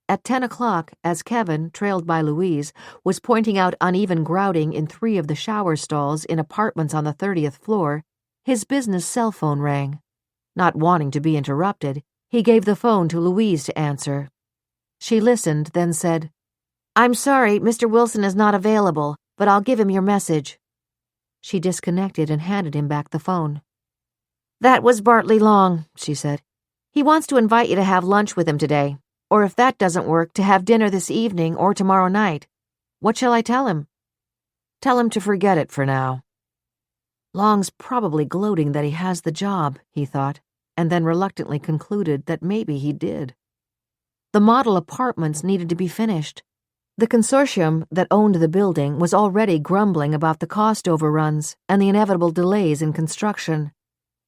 At 10 o'clock, as Kevin, trailed by Louise, was pointing out uneven grouting in 3 of the shower stalls in apartments on the 30th floor, his business cell phone rang. Not wanting to be interrupted, he gave the phone to Louise to answer. She listened, then said, I'm sorry, Mr. Wilson is not available, but I'll give him your message. She disconnected and handed him back the phone. That was Bartley Long, she said. He wants to invite you to have lunch with him today, or if that doesn't work, to have dinner this evening or tomorrow night. What shall I tell him? Tell him to forget it for now. Long's probably gloating that he has the job, he thought, and then reluctantly concluded that maybe he did. The model apartments needed to be finished. The consortium that owned the building was already grumbling about the cost overruns and the inevitable delays in construction.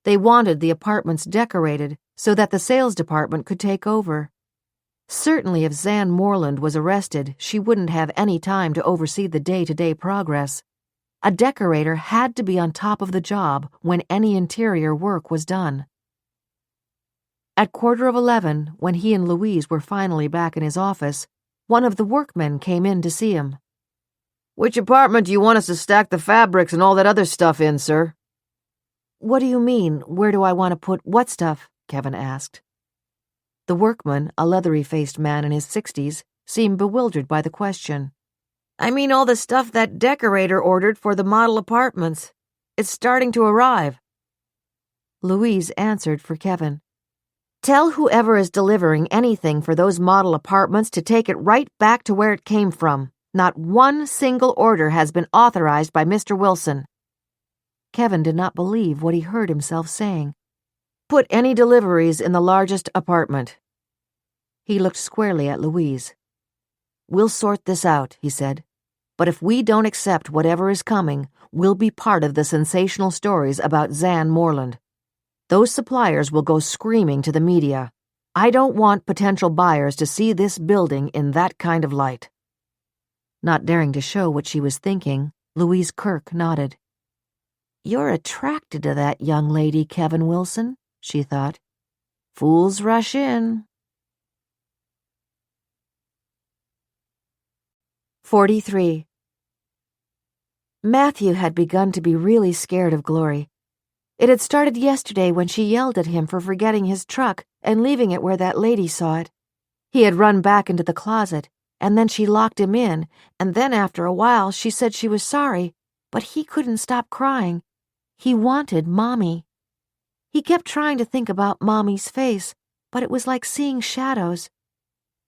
They wanted the apartments decorated so that the sales department could take over. Certainly if Zan Morland was arrested, she wouldn't have any time to oversee the day-to-day progress. A decorator had to be on top of the job when any interior work was done. At 11:15, when he and Louise were finally back in his office, one of the workmen came in to see him. Which apartment do you want us to stack the fabrics and all that other stuff in, sir? What do you mean, where do I want to put what stuff? Kevin asked. The workman, a leathery-faced man in his 60s, seemed bewildered by the question. I mean all the stuff that decorator ordered for the model apartments. It's starting to arrive. Louise answered for Kevin. Tell whoever is delivering anything for those model apartments to take it right back to where it came from. Not one single order has been authorized by Mr. Wilson. Kevin did not believe what he heard himself saying. Put any deliveries in the largest apartment. He looked squarely at Louise. We'll sort this out, he said. But if we don't accept whatever is coming, we'll be part of the sensational stories about Zan Morland. Those suppliers will go screaming to the media. I don't want potential buyers to see this building in that kind of light. Not daring to show what she was thinking, Louise Kirk nodded. You're attracted to that young lady, Kevin Wilson, she thought. Fools rush in. 43. Matthew had begun to be really scared of Glory. It had started yesterday when she yelled at him for forgetting his truck and leaving it where that lady saw it. He had run back into the closet, and then she locked him in, and then after a while she said she was sorry, but he couldn't stop crying. He wanted Mommy. He kept trying to think about Mommy's face, but it was like seeing shadows.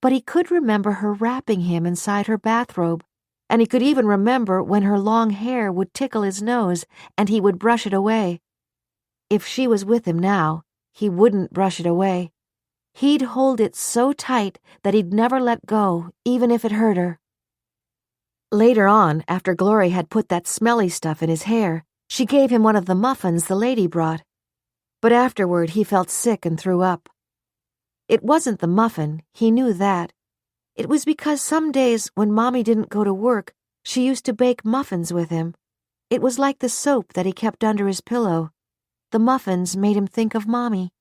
But he could remember her wrapping him inside her bathrobe, and he could even remember when her long hair would tickle his nose and he would brush it away. If she was with him now, he wouldn't brush it away. He'd hold it so tight that he'd never let go, even if it hurt her. Later on, after Glory had put that smelly stuff in his hair, she gave him one of the muffins the lady brought. But afterward he felt sick and threw up. It wasn't the muffin, he knew that. It was because some days when Mommy didn't go to work, she used to bake muffins with him. It was like the soap that he kept under his pillow. The muffins made him think of Mommy.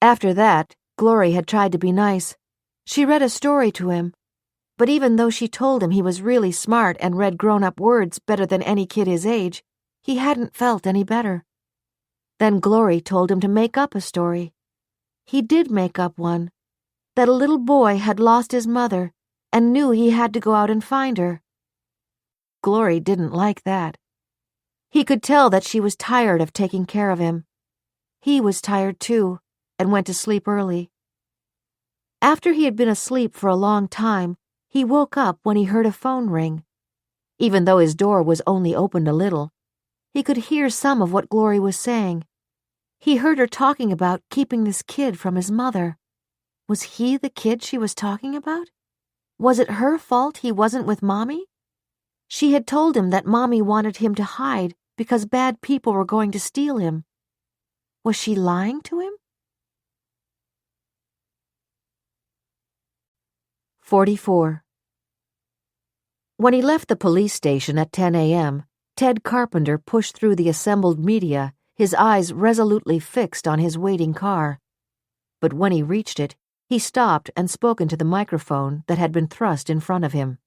After that, Glory had tried to be nice. She read a story to him, but even though she told him he was really smart and read grown-up words better than any kid his age, he hadn't felt any better. Then Glory told him to make up a story. He did make up one, that a little boy had lost his mother and knew he had to go out and find her. Glory didn't like that. He could tell that she was tired of taking care of him. He was tired too, and went to sleep early. After he had been asleep for a long time, he woke up when he heard a phone ring. Even though his door was only opened a little, he could hear some of what Glory was saying. He heard her talking about keeping this kid from his mother. Was he the kid she was talking about? Was it her fault he wasn't with Mommy? She had told him that Mommy wanted him to hide because bad people were going to steal him. Was she lying to him? 44. When he left the police station at 10 a.m., Ted Carpenter pushed through the assembled media, his eyes resolutely fixed on his waiting car. But when he reached it, he stopped and spoke into the microphone that had been thrust in front of him.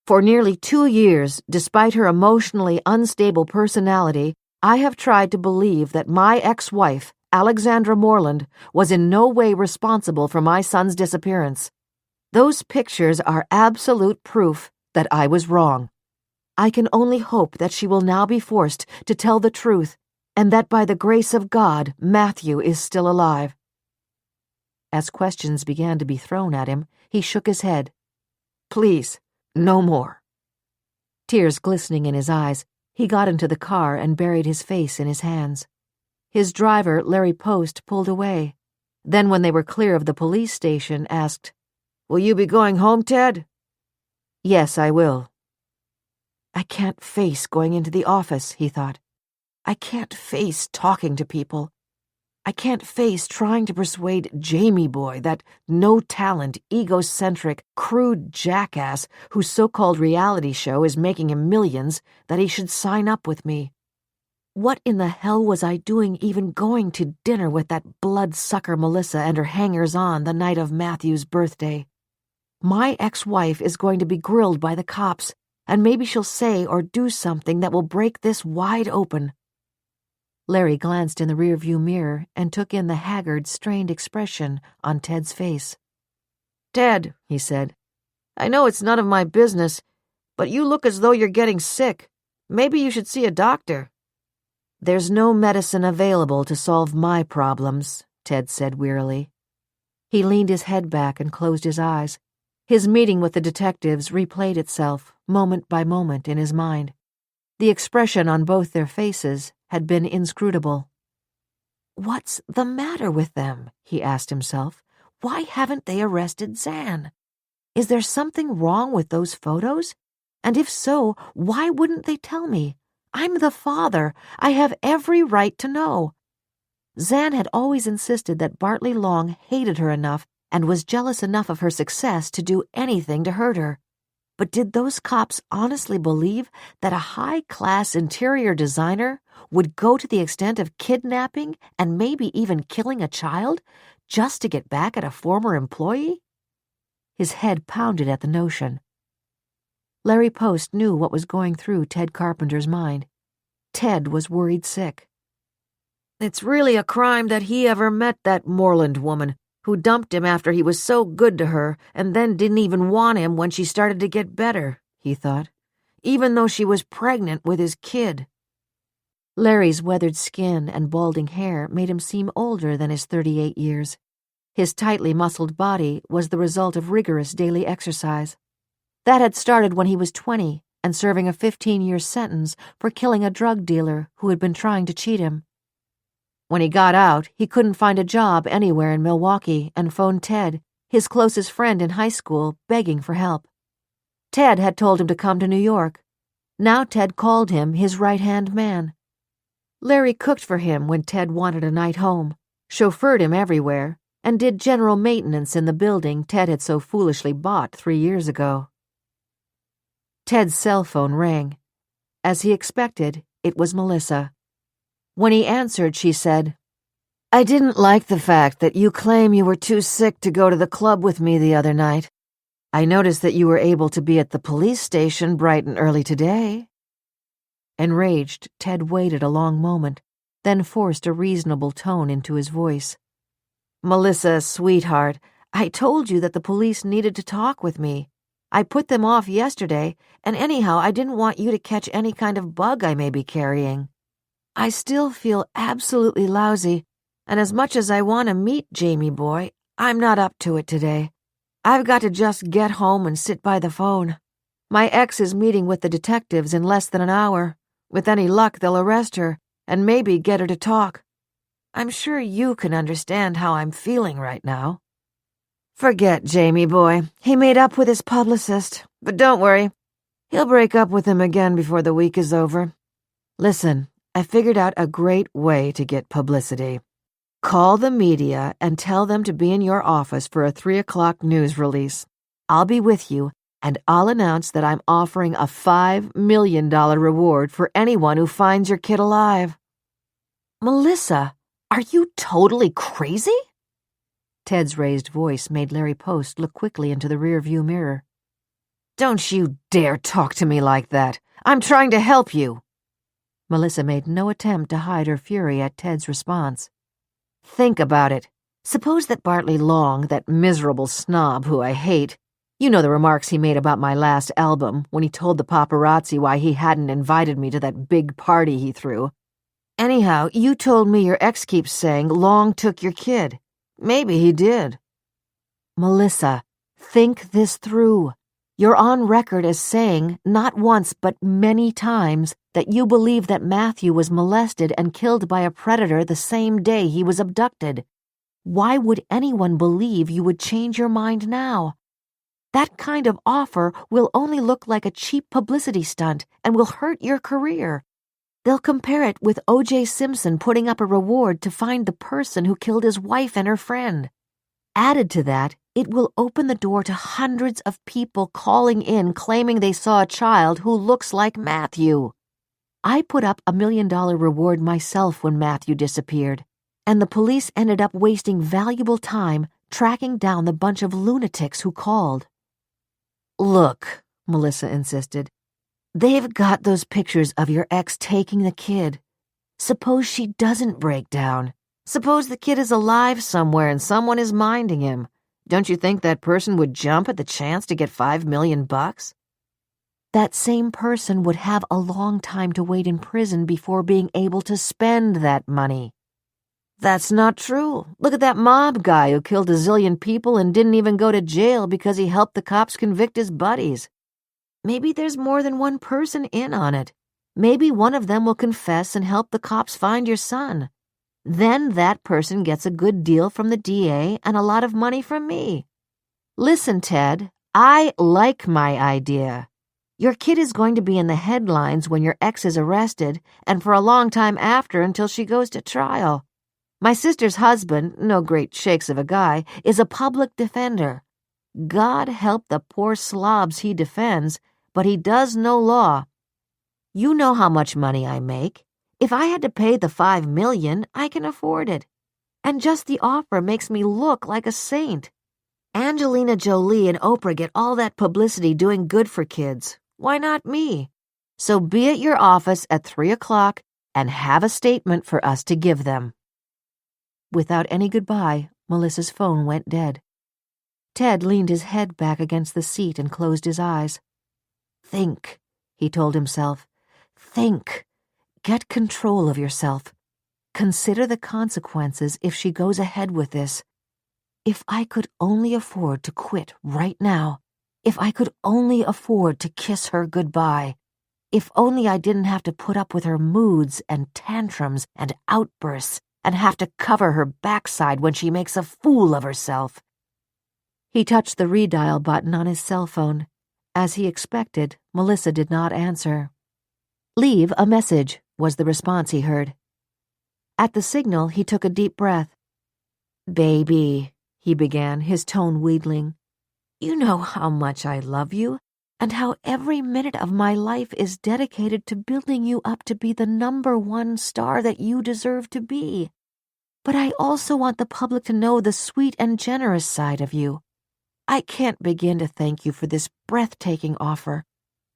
For nearly 2 years, despite her emotionally unstable personality, I have tried to believe that my ex-wife, Alexandra Moreland, was in no way responsible for my son's disappearance. Those pictures are absolute proof that I was wrong. I can only hope that she will now be forced to tell the truth, and that by the grace of God, Matthew is still alive. As questions began to be thrown at him, he shook his head. Please, no more. Tears glistening in his eyes, he got into the car and buried his face in his hands. His driver, Larry Post, pulled away. Then, when they were clear of the police station, asked, Will you be going home, Ted? Yes, I will. I can't face going into the office, he thought. I can't face talking to people. I can't face trying to persuade Jamie Boy, that no-talent, egocentric, crude jackass whose so-called reality show is making him millions, that he should sign up with me. What in the hell was I doing even going to dinner with that bloodsucker Melissa and her hangers-on the night of Matthew's birthday? My ex-wife is going to be grilled by the cops, and maybe she'll say or do something that will break this wide open. Larry glanced in the rearview mirror and took in the haggard, strained expression on Ted's face. Ted, he said, I know it's none of my business, but you look as though you're getting sick. Maybe you should see a doctor. There's no medicine available to solve my problems, Ted said wearily. He leaned his head back and closed his eyes. His meeting with the detectives replayed itself, moment by moment, in his mind. The expression on both their faces had been inscrutable. What's the matter with them? He asked himself. Why haven't they arrested Zan? Is there something wrong with those photos? And if so, why wouldn't they tell me? I'm the father. I have every right to know. Zan had always insisted that Bartley Long hated her enough and was jealous enough of her success to do anything to hurt her. But did those cops honestly believe that a high-class interior designer would go to the extent of kidnapping and maybe even killing a child just to get back at a former employee? His head pounded at the notion. Larry Post knew what was going through Ted Carpenter's mind. Ted was worried sick. It's really a crime that he ever met that Moreland woman who dumped him after he was so good to her and then didn't even want him when she started to get better, he thought, even though she was pregnant with his kid. Larry's weathered skin and balding hair made him seem older than his 38 years. His tightly muscled body was the result of rigorous daily exercise. That had started when he was 20 and serving a 15-year sentence for killing a drug dealer who had been trying to cheat him. When he got out, he couldn't find a job anywhere in Milwaukee and phoned Ted, his closest friend in high school, begging for help. Ted had told him to come to New York. Now Ted called him his right-hand man. Larry cooked for him when Ted wanted a night home, chauffeured him everywhere, and did general maintenance in the building Ted had so foolishly bought 3 years ago. Ted's cell phone rang. As he expected, it was Melissa. When he answered, she said, I didn't like the fact that you claim you were too sick to go to the club with me the other night. I noticed that you were able to be at the police station bright and early today." Enraged, Ted waited a long moment, then forced a reasonable tone into his voice. "Melissa, sweetheart, I told you that the police needed to talk with me. I put them off yesterday, and anyhow, I didn't want you to catch any kind of bug I may be carrying. I still feel absolutely lousy, and as much as I want to meet Jamie boy, I'm not up to it today. I've got to just get home and sit by the phone. My ex is meeting with the detectives in less than an hour. With any luck, they'll arrest her, and maybe get her to talk. I'm sure you can understand how I'm feeling right now." "Forget Jamie boy. He made up with his publicist, but don't worry. He'll break up with him again before the week is over. Listen, I figured out a great way to get publicity. Call the media and tell them to be in your office for a 3 o'clock news release. I'll be with you, and I'll announce that I'm offering a $5 million reward for anyone who finds your kid alive." "Melissa, are you totally crazy?" Ted's raised voice made Larry Post look quickly into the rearview mirror. "Don't you dare talk to me like that. I'm trying to help you." Melissa made no attempt to hide her fury at Ted's response. "Think about it. Suppose that Bartley Long, that miserable snob who I hate, you know the remarks he made about my last album when he told the paparazzi why he hadn't invited me to that big party he threw. Anyhow, you told me your ex keeps saying Long took your kid. Maybe he did. Melissa, think this through. You're on record as saying, not once but many times, that you believe that Matthew was molested and killed by a predator the same day he was abducted. Why would anyone believe you would change your mind now? That kind of offer will only look like a cheap publicity stunt and will hurt your career. They'll compare it with O.J. Simpson putting up a reward to find the person who killed his wife and her friend. Added to that, it will open the door to hundreds of people calling in claiming they saw a child who looks like Matthew. I put up $1 million reward myself when Matthew disappeared, and the police ended up wasting valuable time tracking down the bunch of lunatics who called. Look, Melissa insisted, they've got those pictures of your ex taking the kid. Suppose she doesn't break down. Suppose the kid is alive somewhere and someone is minding him. Don't you think that person would jump at the chance to get $5 million? That same person would have a long time to wait in prison before being able to spend that money. That's not true. Look at that mob guy who killed a zillion people and didn't even go to jail because he helped the cops convict his buddies. Maybe there's more than one person in on it. Maybe one of them will confess and help the cops find your son. Then that person gets a good deal from the DA and a lot of money from me. Listen, Ted, I like my idea. Your kid is going to be in the headlines when your ex is arrested and for a long time after until she goes to trial. My sister's husband, no great shakes of a guy, is a public defender. God help the poor slobs he defends, but he does no law. You know how much money I make. If I had to pay the $5 million, I can afford it. And just the offer makes me look like a saint. Angelina Jolie and Oprah get all that publicity doing good for kids. Why not me? So be at your office at 3 o'clock and have a statement for us to give them. Without any goodbye, Melissa's phone went dead. Ted leaned his head back against the seat and closed his eyes. Think, he told himself. Think. Get control of yourself. Consider the consequences if she goes ahead with this. If I could only afford to quit right now. If I could only afford to kiss her goodbye. If only I didn't have to put up with her moods and tantrums and outbursts and have to cover her backside when she makes a fool of herself. He touched the redial button on his cell phone. As he expected, Melissa did not answer. Leave a message, was the response he heard. At the signal, he took a deep breath. Baby, he began, his tone wheedling. You know how much I love you, and how every minute of my life is dedicated to building you up to be the #1 star that you deserve to be. But I also want the public to know the sweet and generous side of you. I can't begin to thank you for this breathtaking offer,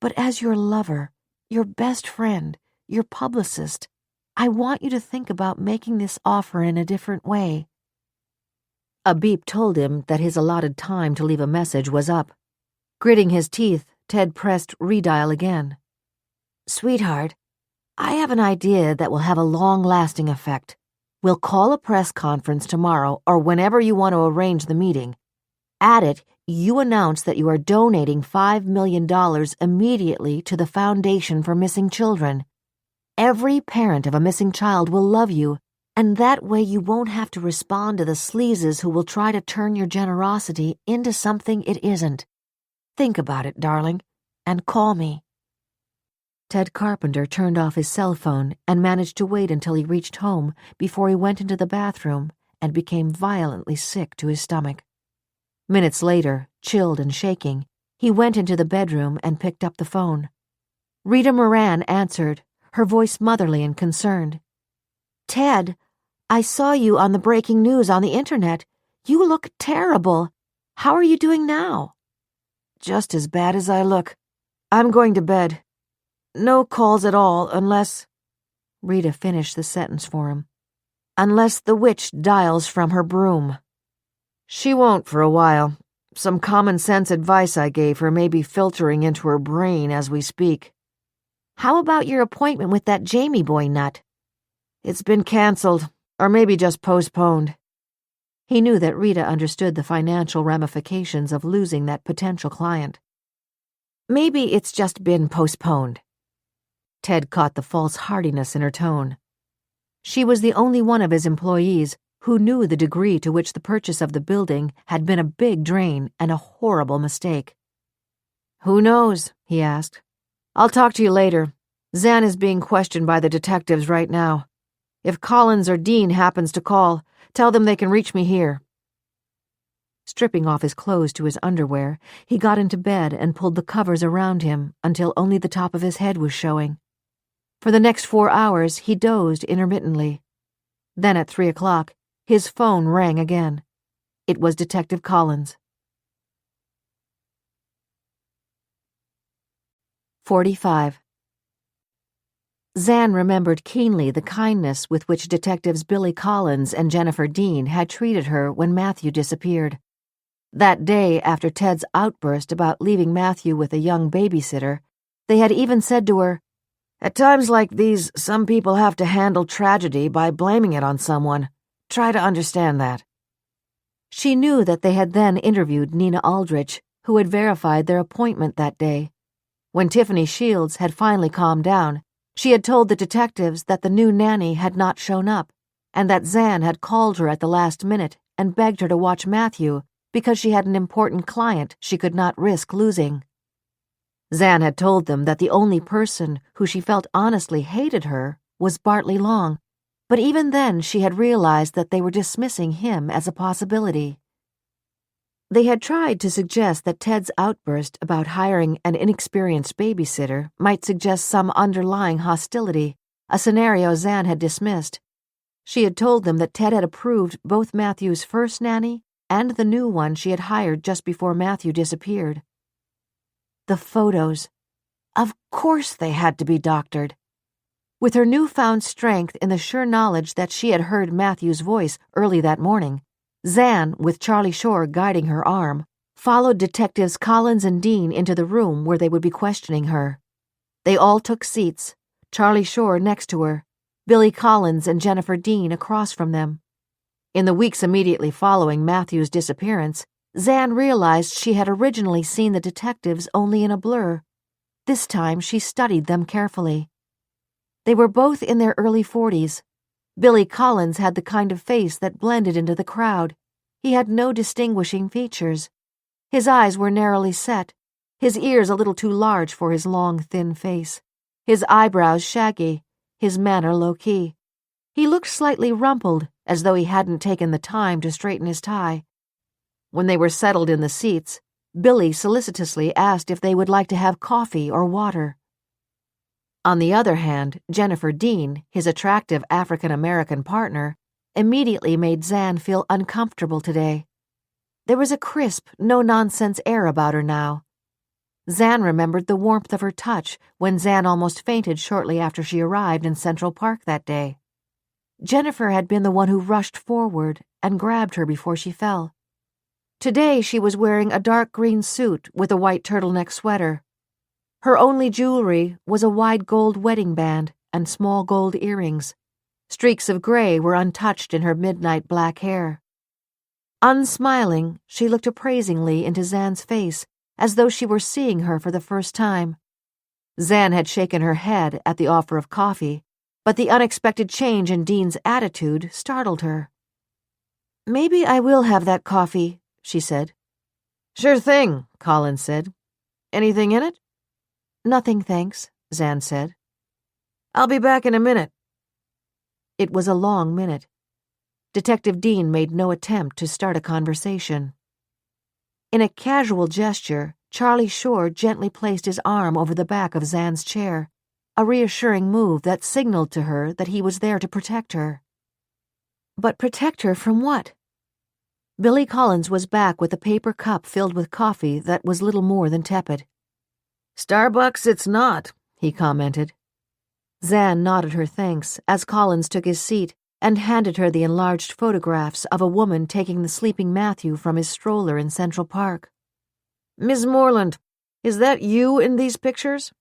but as your lover, your best friend, your publicist, I want you to think about making this offer in a different way." A beep told him that his allotted time to leave a message was up. Gritting his teeth, Ted pressed redial again. "Sweetheart, I have an idea that will have a long-lasting effect. We'll call a press conference tomorrow or whenever you want to arrange the meeting. At it, you announce that you are donating $5 million immediately to the Foundation for Missing Children. Every parent of a missing child will love you, and that way you won't have to respond to the sleazes who will try to turn your generosity into something it isn't. Think about it, darling, and call me." Ted Carpenter turned off his cell phone and managed to wait until he reached home before he went into the bathroom and became violently sick to his stomach. Minutes later, chilled and shaking, he went into the bedroom and picked up the phone. Rita Moran answered, her voice motherly and concerned. "Ted, I saw you on the breaking news on the internet. You look terrible. How are you doing now?" "Just as bad as I look. I'm going to bed. No calls at all unless—" Rita finished the sentence for him. "Unless the witch dials from her broom. She won't for a while. Some common-sense advice I gave her may be filtering into her brain as we speak." "How about your appointment with that Jamie boy nut?" "It's been canceled, or maybe just postponed." He knew that Rita understood the financial ramifications of losing that potential client. "Maybe it's just been postponed." Ted caught the false heartiness in her tone. She was the only one of his employees who knew the degree to which the purchase of the building had been a big drain and a horrible mistake. "Who knows?" he asked. "I'll talk to you later. Zan is being questioned by the detectives right now. If Collins or Dean happens to call, tell them they can reach me here." Stripping off his clothes to his underwear, he got into bed and pulled the covers around him until only the top of his head was showing. For the next 4 hours, he dozed intermittently. Then at 3 o'clock, his phone rang again. It was Detective Collins. 45. Zan remembered keenly the kindness with which Detectives Billy Collins and Jennifer Dean had treated her when Matthew disappeared. That day, after Ted's outburst about leaving Matthew with a young babysitter, they had even said to her, "At times like these, some people have to handle tragedy by blaming it on someone. Try to understand that." She knew that they had then interviewed Nina Aldrich, who had verified their appointment that day. When Tiffany Shields had finally calmed down, she had told the detectives that the new nanny had not shown up, and that Zan had called her at the last minute and begged her to watch Matthew because she had an important client she could not risk losing. Zan had told them that the only person who she felt honestly hated her was Bartley Long, but even then she had realized that they were dismissing him as a possibility. They had tried to suggest that Ted's outburst about hiring an inexperienced babysitter might suggest some underlying hostility, a scenario Zan had dismissed. She had told them that Ted had approved both Matthew's first nanny and the new one she had hired just before Matthew disappeared. The photos. Of course they had to be doctored. With her newfound strength in the sure knowledge that she had heard Matthew's voice early that morning, Zan, with Charlie Shore guiding her arm, followed Detectives Collins and Dean into the room where they would be questioning her. They all took seats, Charlie Shore next to her, Billy Collins and Jennifer Dean across from them. In the weeks immediately following Matthew's disappearance, Zan realized she had originally seen the detectives only in a blur. This time she studied them carefully. They were both in their early 40s. Billy Collins had the kind of face that blended into the crowd. He had no distinguishing features. His eyes were narrowly set, his ears a little too large for his long, thin face, his eyebrows shaggy, his manner low-key. He looked slightly rumpled, as though he hadn't taken the time to straighten his tie. When they were settled in the seats, Billy solicitously asked if they would like to have coffee or water. On the other hand, Jennifer Dean, his attractive African-American partner, immediately made Zan feel uncomfortable today. There was a crisp, no-nonsense air about her now. Zan remembered the warmth of her touch when Zan almost fainted shortly after she arrived in Central Park that day. Jennifer had been the one who rushed forward and grabbed her before she fell. Today she was wearing a dark green suit with a white turtleneck sweater. Her only jewelry was a wide gold wedding band and small gold earrings. Streaks of gray were untouched in her midnight black hair. Unsmiling, she looked appraisingly into Zan's face, as though she were seeing her for the first time. Zan had shaken her head at the offer of coffee, but the unexpected change in Dean's attitude startled her. "Maybe I will have that coffee," she said. "Sure thing," Collins said. "Anything in it?" "Nothing, thanks," Zan said. "I'll be back in a minute." It was a long minute. Detective Dean made no attempt to start a conversation. In a casual gesture, Charlie Shore gently placed his arm over the back of Zan's chair, a reassuring move that signaled to her that he was there to protect her. But protect her from what? Billy Collins was back with a paper cup filled with coffee that was little more than tepid. "Starbucks it's not," he commented. Zan nodded her thanks as Collins took his seat and handed her the enlarged photographs of a woman taking the sleeping Matthew from his stroller in Central Park. "Miss Moreland, is that you in these pictures?"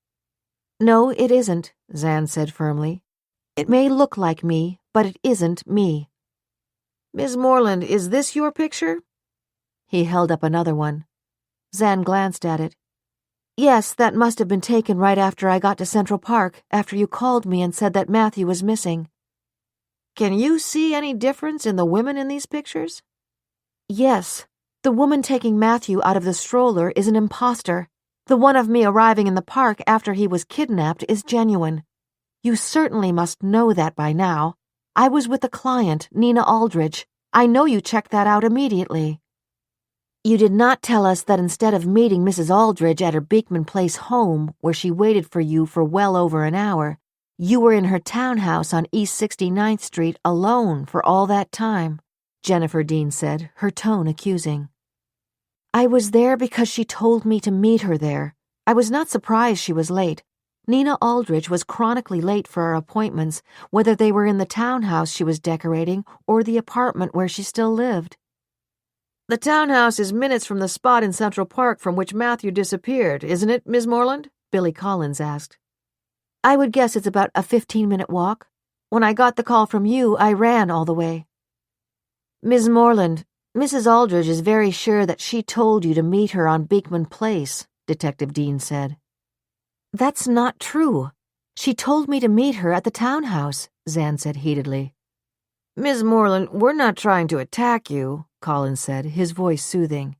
"No, it isn't," Zan said firmly. "It may look like me, but it isn't me." "Miss Moreland, is this your picture?" He held up another one. Zan glanced at it. "Yes, that must have been taken right after I got to Central Park, after you called me and said that Matthew was missing." "Can you see any difference in the women in these pictures?" "Yes. The woman taking Matthew out of the stroller is an imposter. The one of me arriving in the park after he was kidnapped is genuine. You certainly must know that by now. I was with the client, Nina Aldrich. I know you checked that out immediately." "You did not tell us that instead of meeting Mrs. Aldrich at her Beekman Place home, where she waited for you for well over an hour, you were in her townhouse on East 69th Street alone for all that time," Jennifer Dean said, her tone accusing. "I was there because she told me to meet her there. I was not surprised she was late. Nina Aldrich was chronically late for her appointments, whether they were in the townhouse she was decorating or the apartment where she still lived." "The townhouse is minutes from the spot in Central Park from which Matthew disappeared, isn't it, Miss Moreland?" Billy Collins asked. "I would guess it's about a 15-minute walk. When I got the call from you, I ran all the way." "Miss Moreland, Mrs. Aldrich is very sure that she told you to meet her on Beekman Place," Detective Dean said. "That's not true. She told me to meet her at the townhouse," Zan said heatedly. "Miss Moreland, we're not trying to attack you," Collins said, his voice soothing.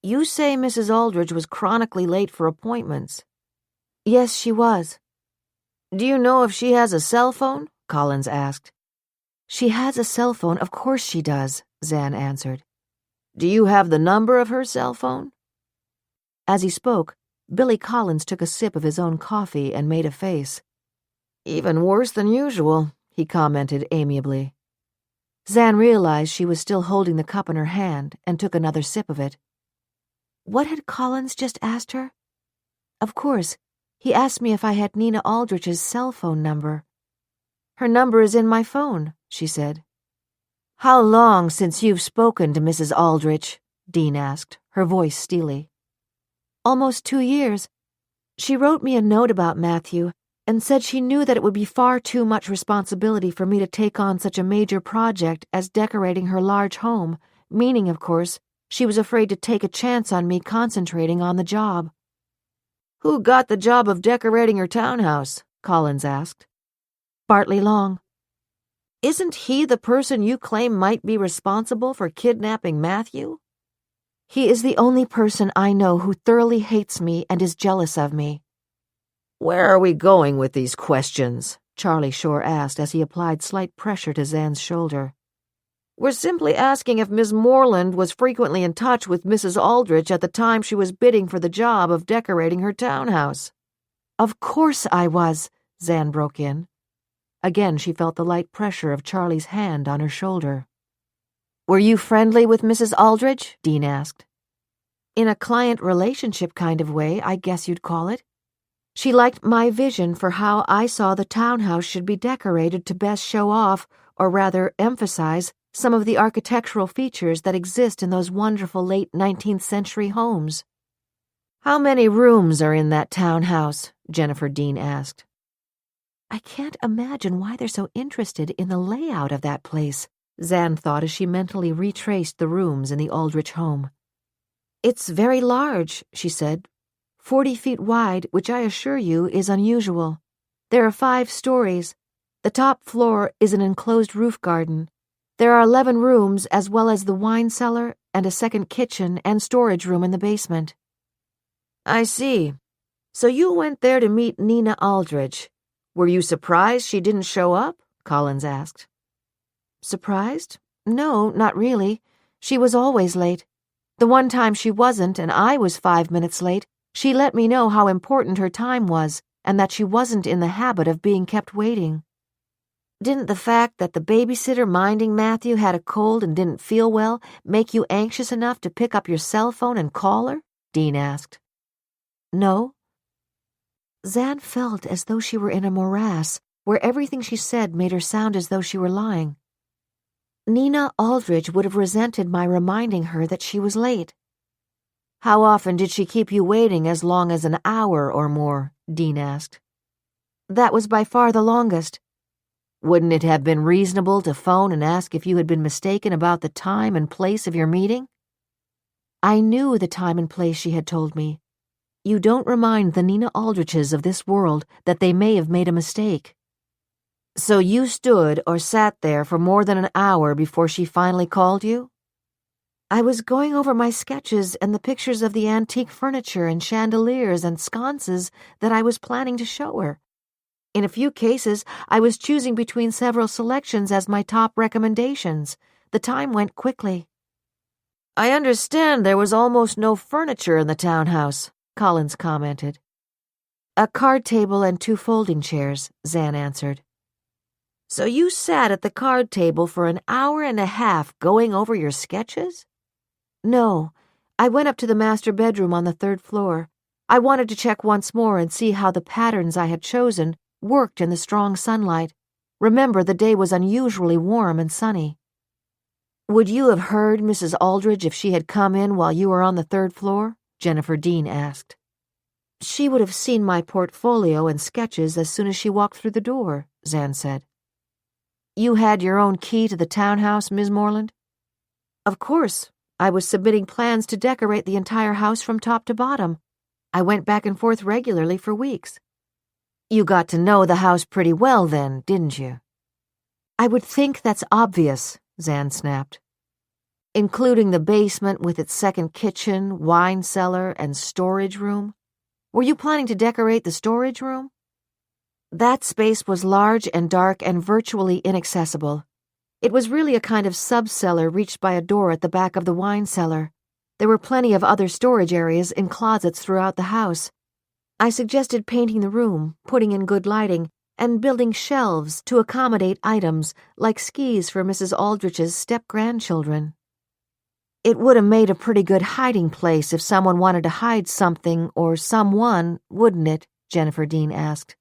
"You say Mrs. Aldrich was chronically late for appointments." "Yes, she was." "Do you know if she has a cell phone?" Collins asked. "She has a cell phone, of course she does," Zan answered. "Do you have the number of her cell phone?" As he spoke, Billy Collins took a sip of his own coffee and made a face. "Even worse than usual," he commented amiably. Zan realized she was still holding the cup in her hand and took another sip of it. What had Collins just asked her? Of course, he asked me if I had Nina Aldrich's cell phone number. "Her number is in my phone," she said. "How long since you've spoken to Mrs. Aldrich?" Dean asked, her voice steely. "Almost 2 years. She wrote me a note about Matthew and said she knew that it would be far too much responsibility for me to take on such a major project as decorating her large home, meaning, of course, she was afraid to take a chance on me concentrating on the job." "Who got the job of decorating her townhouse?" Collins asked. "Bartley Long." "Isn't he the person you claim might be responsible for kidnapping Matthew?" "He is the only person I know who thoroughly hates me and is jealous of me." "Where are we going with these questions?" Charlie Shore asked as he applied slight pressure to Zan's shoulder. "We're simply asking if Miss Moreland was frequently in touch with Mrs. Aldrich at the time she was bidding for the job of decorating her townhouse." "Of course I was," Zan broke in. Again, she felt the light pressure of Charlie's hand on her shoulder. "Were you friendly with Mrs. Aldrich?" Dean asked. "In a client relationship kind of way, I guess you'd call it. She liked my vision for how I saw the townhouse should be decorated to best show off, or rather emphasize, some of the architectural features that exist in those wonderful late 19th century homes." "How many rooms are in that townhouse?" Jennifer Dean asked. "I can't imagine why they're so interested in the layout of that place," Zan thought as she mentally retraced the rooms in the Aldrich home. "It's very large," she said. 40 feet wide, which I assure you is unusual. There are 5 stories. The top floor is an enclosed roof garden. There are 11 rooms as well as the wine cellar and a second kitchen and storage room in the basement." "I see. So you went there to meet Nina Aldrich. Were you surprised she didn't show up?" Collins asked. "Surprised? No, not really. She was always late. The one time she wasn't and I was 5 minutes late, she let me know how important her time was and that she wasn't in the habit of being kept waiting." "Didn't the fact that the babysitter minding Matthew had a cold and didn't feel well make you anxious enough to pick up your cell phone and call her?" Dean asked. "No." Zan felt as though she were in a morass where everything she said made her sound as though she were lying. Nina Aldrich would have resented my reminding her that she was late. "How often did she keep you waiting as long as an hour or more?" Dean asked. "That was by far the longest." "Wouldn't it have been reasonable to phone and ask if you had been mistaken about the time and place of your meeting?" "I knew the time and place she had told me. You don't remind the Nina Aldriches of this world that they may have made a mistake." "So you stood or sat there for more than an hour before she finally called you?" "I was going over my sketches and the pictures of the antique furniture and chandeliers and sconces that I was planning to show her. In a few cases, I was choosing between several selections as my top recommendations. The time went quickly." "I understand there was almost no furniture in the townhouse," Collins commented. "A card table and 2 folding chairs," Zan answered. "So you sat at the card table for an hour and a half going over your sketches?" "No, I went up to the master bedroom on the 3rd floor. I wanted to check once more and see how the patterns I had chosen worked in the strong sunlight. Remember, the day was unusually warm and sunny." "Would you have heard Mrs. Aldrich if she had come in while you were on the 3rd floor?" Jennifer Dean asked. "She would have seen my portfolio and sketches as soon as she walked through the door," Zan said. "You had your own key to the townhouse, Ms. Moreland?" "Of course. I was submitting plans to decorate the entire house from top to bottom. I went back and forth regularly for weeks." "You got to know the house pretty well then, didn't you?" "I would think that's obvious," Zan snapped. "Including the basement with its second kitchen, wine cellar, and storage room? Were you planning to decorate the storage room?" "That space was large and dark and virtually inaccessible. It was really a kind of sub-cellar reached by a door at the back of the wine cellar. There were plenty of other storage areas in closets throughout the house. I suggested painting the room, putting in good lighting, and building shelves to accommodate items like skis for Mrs. Aldrich's step-grandchildren." "It would have made a pretty good hiding place if someone wanted to hide something or someone, wouldn't it?" Jennifer Dean asked.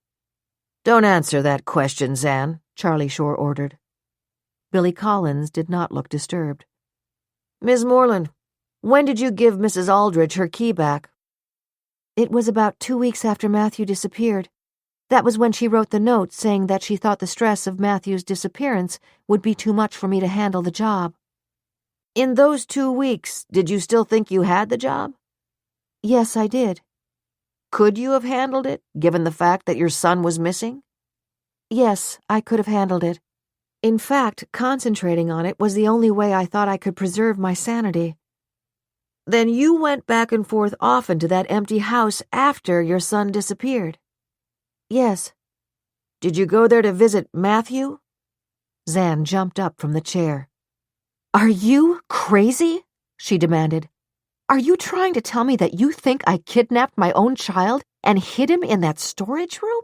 "Don't answer that question, Zan," Charlie Shore ordered. Billy Collins did not look disturbed. "Ms. Moreland, when did you give Mrs. Aldrich her key back?" "It was about 2 weeks after Matthew disappeared. That was when she wrote the note saying that she thought the stress of Matthew's disappearance would be too much for me to handle the job." "In those 2 weeks, did you still think you had the job?" "Yes, I did." "Could you have handled it, given the fact that your son was missing?" "Yes, I could have handled it. In fact, concentrating on it was the only way I thought I could preserve my sanity." "Then you went back and forth often to that empty house after your son disappeared?" "Yes." "Did you go there to visit Matthew?" Zan jumped up from the chair. "Are you crazy?" she demanded. "Are you trying to tell me that you think I kidnapped my own child and hid him in that storage room?"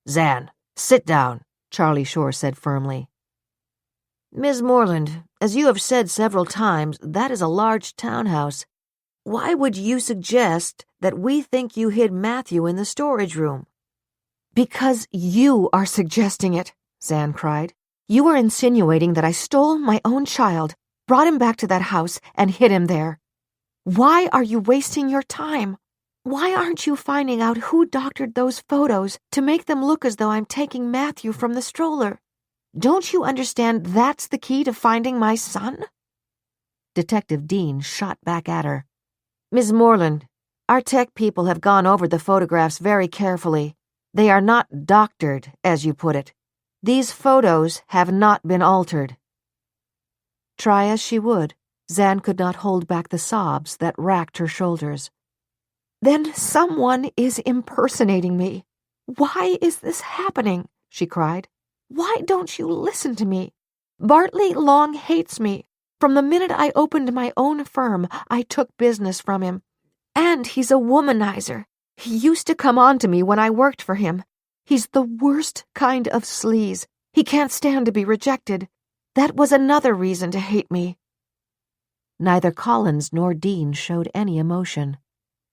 "Zan, sit down," Charlie Shore said firmly. Miss Moreland, as you have said several times, that is a large townhouse. Why would you suggest that we think you hid Matthew in the storage room? Because you are suggesting it, Zan cried. You are insinuating that I stole my own child, brought him back to that house, and hid him there. Why are you wasting your time? Why aren't you finding out who doctored those photos to make them look as though I'm taking Matthew from the stroller? Don't you understand that's the key to finding my son? Detective Dean shot back at her. Miss Moreland, our tech people have gone over the photographs very carefully. They are not doctored, as you put it. These photos have not been altered. Try as she would, Zan could not hold back the sobs that racked her shoulders. Then someone is impersonating me. Why is this happening? She cried. Why don't you listen to me? Bartley Long hates me. From the minute I opened my own firm, I took business from him. And he's a womanizer. He used to come on to me when I worked for him. He's the worst kind of sleaze. He can't stand to be rejected. That was another reason to hate me. Neither Collins nor Dean showed any emotion.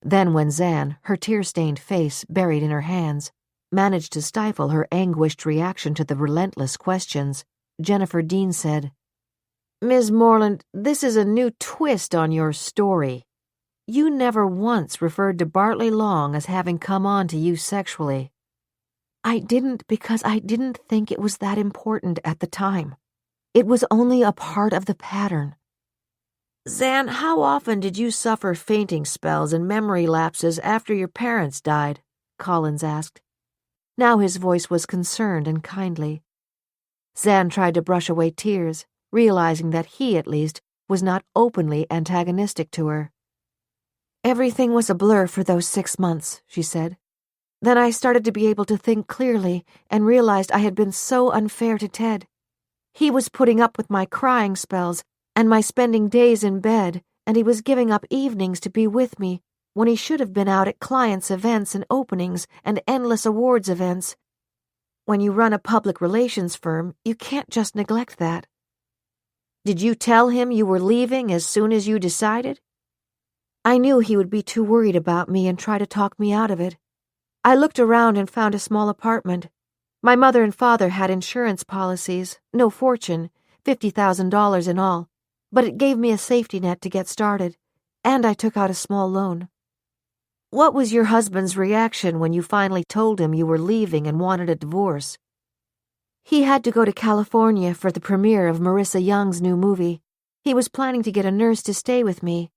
Then when Zan, her tear-stained face buried in her hands, managed to stifle her anguished reaction to the relentless questions, Jennifer Dean said, Miss Moreland, this is a new twist on your story. You never once referred to Bartley Long as having come on to you sexually. I didn't because I didn't think it was that important at the time. It was only a part of the pattern. Zan, how often did you suffer fainting spells and memory lapses after your parents died? Collins asked. Now his voice was concerned and kindly. Zan tried to brush away tears, realizing that he, at least, was not openly antagonistic to her. Everything was a blur for those 6 months, she said. Then I started to be able to think clearly and realized I had been so unfair to Ted. He was putting up with my crying spells and my spending days in bed, and he was giving up evenings to be with me when he should have been out at clients' events and openings and endless awards events. When you run a public relations firm, you can't just neglect that. Did you tell him you were leaving as soon as you decided? I knew he would be too worried about me and try to talk me out of it. I looked around and found a small apartment. My mother and father had insurance policies, no fortune, $50,000 in all, but it gave me a safety net to get started, and I took out a small loan. What was your husband's reaction when you finally told him you were leaving and wanted a divorce? He had to go to California for the premiere of Marissa Young's new movie. He was planning to get a nurse to stay with me.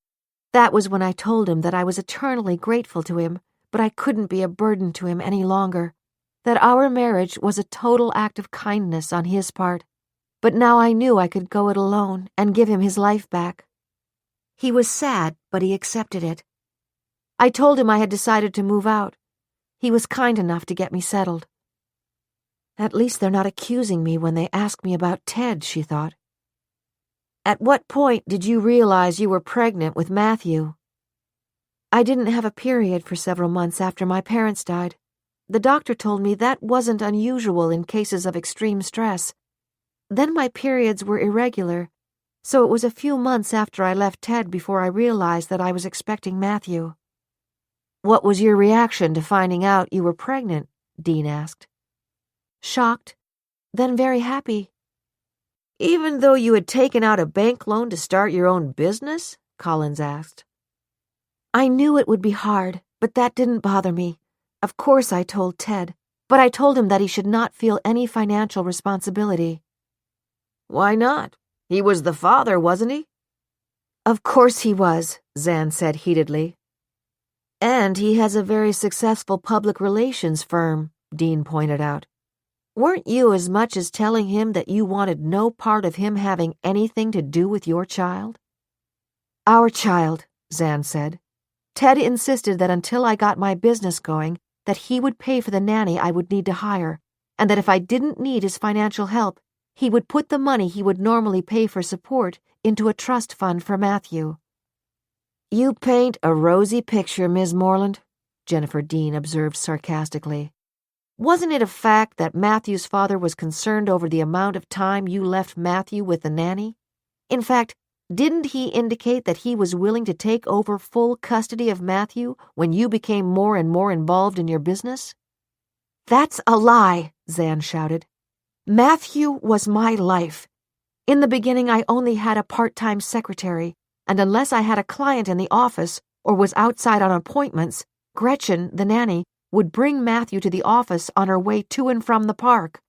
That was when I told him that I was eternally grateful to him, but I couldn't be a burden to him any longer, that our marriage was a total act of kindness on his part. But now I knew I could go it alone and give him his life back. He was sad, but he accepted it. I told him I had decided to move out. He was kind enough to get me settled. At least they're not accusing me when they ask me about Ted, she thought. At what point did you realize you were pregnant with Matthew? I didn't have a period for several months after my parents died. The doctor told me that wasn't unusual in cases of extreme stress. Then my periods were irregular, so it was a few months after I left Ted before I realized that I was expecting Matthew. What was your reaction to finding out you were pregnant? Dean asked. Shocked, then very happy. Even though you had taken out a bank loan to start your own business? Collins asked. I knew it would be hard, but that didn't bother me. Of course I told Ted, but I told him that he should not feel any financial responsibility. Why not? He was the father, wasn't he? Of course he was, Zan said heatedly. And he has a very successful public relations firm, Dean pointed out. Weren't you as much as telling him that you wanted no part of him having anything to do with your child? Our child, Zan said. Ted insisted that until I got my business going, that he would pay for the nanny I would need to hire, and that if I didn't need his financial help, he would put the money he would normally pay for support into a trust fund for Matthew. You paint a rosy picture, Miss Moreland, Jennifer Dean observed sarcastically. Wasn't it a fact that Matthew's father was concerned over the amount of time you left Matthew with the nanny? In fact, didn't he indicate that he was willing to take over full custody of Matthew when you became more and more involved in your business? That's a lie, Zan shouted. Matthew was my life. In the beginning, I only had a part-time secretary, and unless I had a client in the office or was outside on appointments, Gretchen, the nanny, would bring Matthew to the office on her way to and from the park.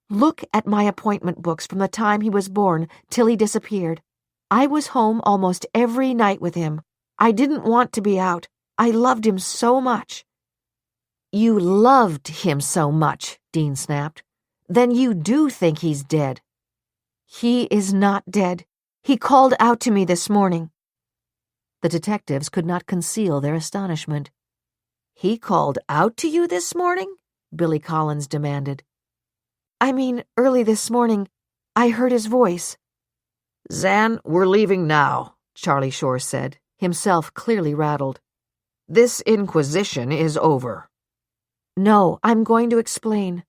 Look at my appointment books from the time he was born till he disappeared. I was home almost every night with him. I didn't want to be out. I loved him so much. You loved him so much, Dean snapped. Then you do think he's dead. He is not dead. He called out to me this morning. The detectives could not conceal their astonishment. He called out to you this morning? Billy Collins demanded. I mean, early this morning, I heard his voice. Zan, we're leaving now, Charlie Shore said, himself clearly rattled. This inquisition is over. No, I'm going to explain.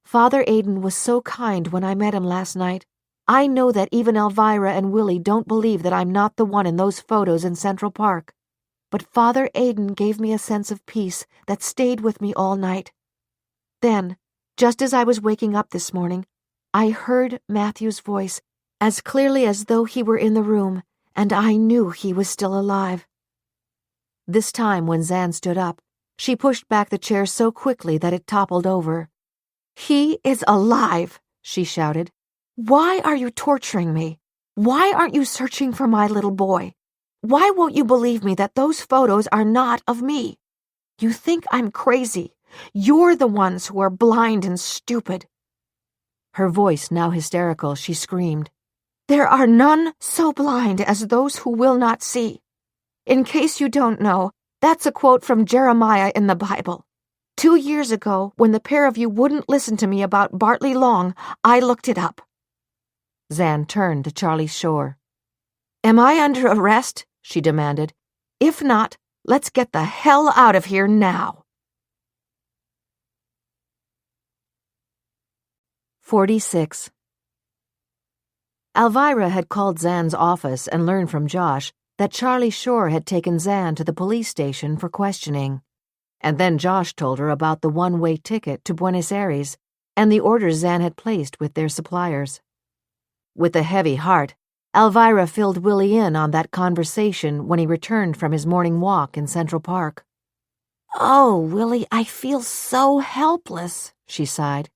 Father Aidan was so kind when I met him last night. I know that even Alvirah and Willy don't believe that I'm not the one in those photos in Central Park. But Father Aidan gave me a sense of peace that stayed with me all night. Then, just as I was waking up this morning, I heard Matthew's voice as clearly as though he were in the room, and I knew he was still alive. This time when Zan stood up, she pushed back the chair so quickly that it toppled over. He is alive, she shouted. Why are you torturing me? Why aren't you searching for my little boy? Why won't you believe me that those photos are not of me? You think I'm crazy. You're the ones who are blind and stupid. Her voice now hysterical, she screamed. There are none so blind as those who will not see. In case you don't know, that's a quote from Jeremiah in the Bible. 2 years ago, when the pair of you wouldn't listen to me about Bartley Long, I looked it up. Zan turned to Charlie Shore. Am I under arrest? She demanded. If not, let's get the hell out of here now. 46. Alvirah had called Zan's office and learned from Josh that Charlie Shore had taken Zan to the police station for questioning. And then Josh told her about the one-way ticket to Buenos Aires and the orders Zan had placed with their suppliers. With a heavy heart, Alvirah filled Willy in on that conversation when he returned from his morning walk in Central Park. Oh, Willy, I feel so helpless, she sighed.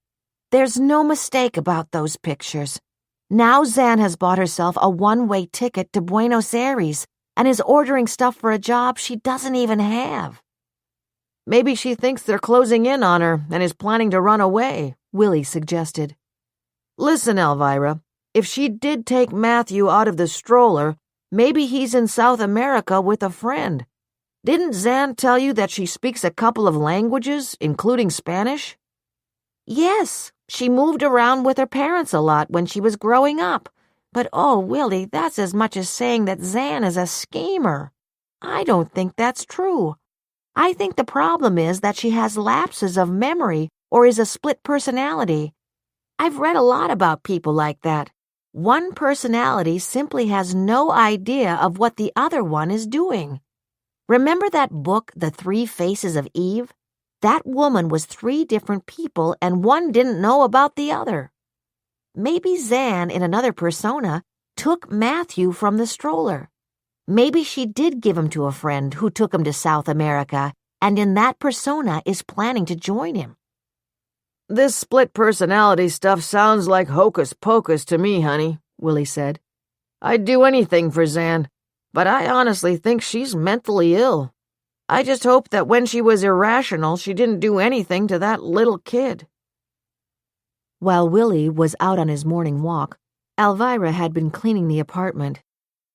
There's no mistake about those pictures. Now Zan has bought herself a one-way ticket to Buenos Aires and is ordering stuff for a job she doesn't even have. Maybe she thinks they're closing in on her and is planning to run away, Willy suggested. Listen, Alvirah, if she did take Matthew out of the stroller, maybe he's in South America with a friend. Didn't Zan tell you that she speaks a couple of languages, including Spanish? Yes, she moved around with her parents a lot when she was growing up. But oh, Willy, that's as much as saying that Zan is a schemer. I don't think that's true. I think the problem is that she has lapses of memory or is a split personality. I've read a lot about people like that. One personality simply has no idea of what the other one is doing. Remember that book, The 3 Faces of Eve? That woman was 3 different people and one didn't know about the other. Maybe Zan, in another persona, took Matthew from the stroller. Maybe she did give him to a friend who took him to South America and in that persona is planning to join him. This split personality stuff sounds like hocus pocus to me, honey, Willy said. I'd do anything for Zan, but I honestly think she's mentally ill. I just hope that when she was irrational, she didn't do anything to that little kid. While Willy was out on his morning walk, Alvirah had been cleaning the apartment.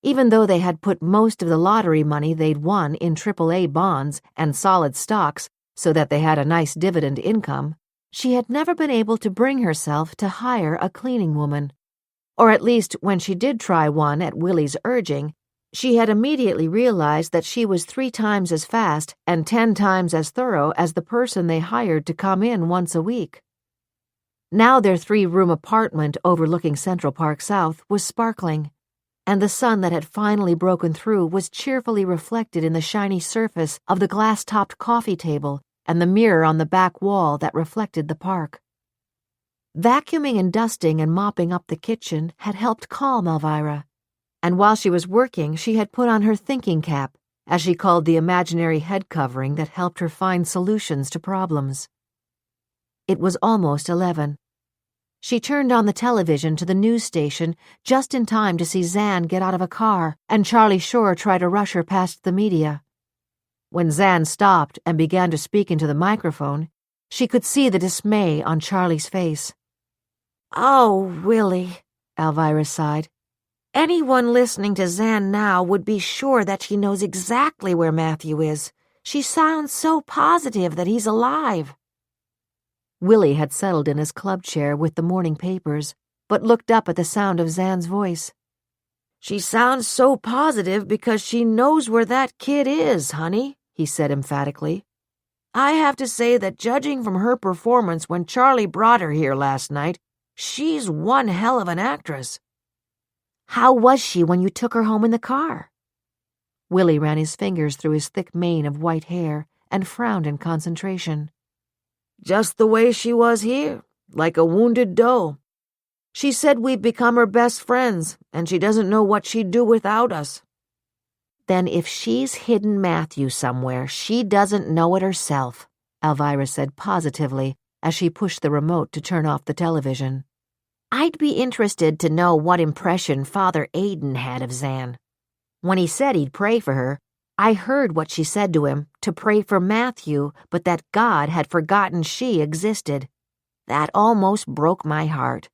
Even though they had put most of the lottery money they'd won in AAA bonds and solid stocks so that they had a nice dividend income, she had never been able to bring herself to hire a cleaning woman. Or at least when she did try one at Willy's urging, She had immediately realized that she was 3 times as fast and 10 times as thorough as the person they hired to come in once a week. Now their 3-room apartment overlooking Central Park South was sparkling, and the sun that had finally broken through was cheerfully reflected in the shiny surface of the glass-topped coffee table and the mirror on the back wall that reflected the park. Vacuuming and dusting and mopping up the kitchen had helped calm Alvirah, and while she was working she had put on her thinking cap, as she called the imaginary head covering that helped her find solutions to problems. It was almost 11. She turned on the television to the news station just in time to see Zan get out of a car and Charlie Shore try to rush her past the media. When Zan stopped and began to speak into the microphone, she could see the dismay on Charlie's face. "Oh, Willie," Alvirah sighed. "Anyone listening to Zan now would be sure that she knows exactly where Matthew is. She sounds so positive that he's alive." Willie had settled in his club chair with the morning papers, but looked up at the sound of Zan's voice. "She sounds so positive because she knows where that kid is, honey," he said emphatically. "I have to say that judging from her performance when Charlie brought her here last night, she's one hell of an actress." "How was she when you took her home in the car?" Willie ran his fingers through his thick mane of white hair and frowned in concentration. "Just the way she was here, like a wounded doe. She said we've become her best friends, and she doesn't know what she'd do without us." "Then if she's hidden Matthew somewhere, she doesn't know it herself," Alvirah said positively as she pushed the remote to turn off the television. "I'd be interested to know what impression Father Aidan had of Zan. When he said he'd pray for her, I heard what she said to him, to pray for Matthew, but that God had forgotten she existed. That almost broke my heart.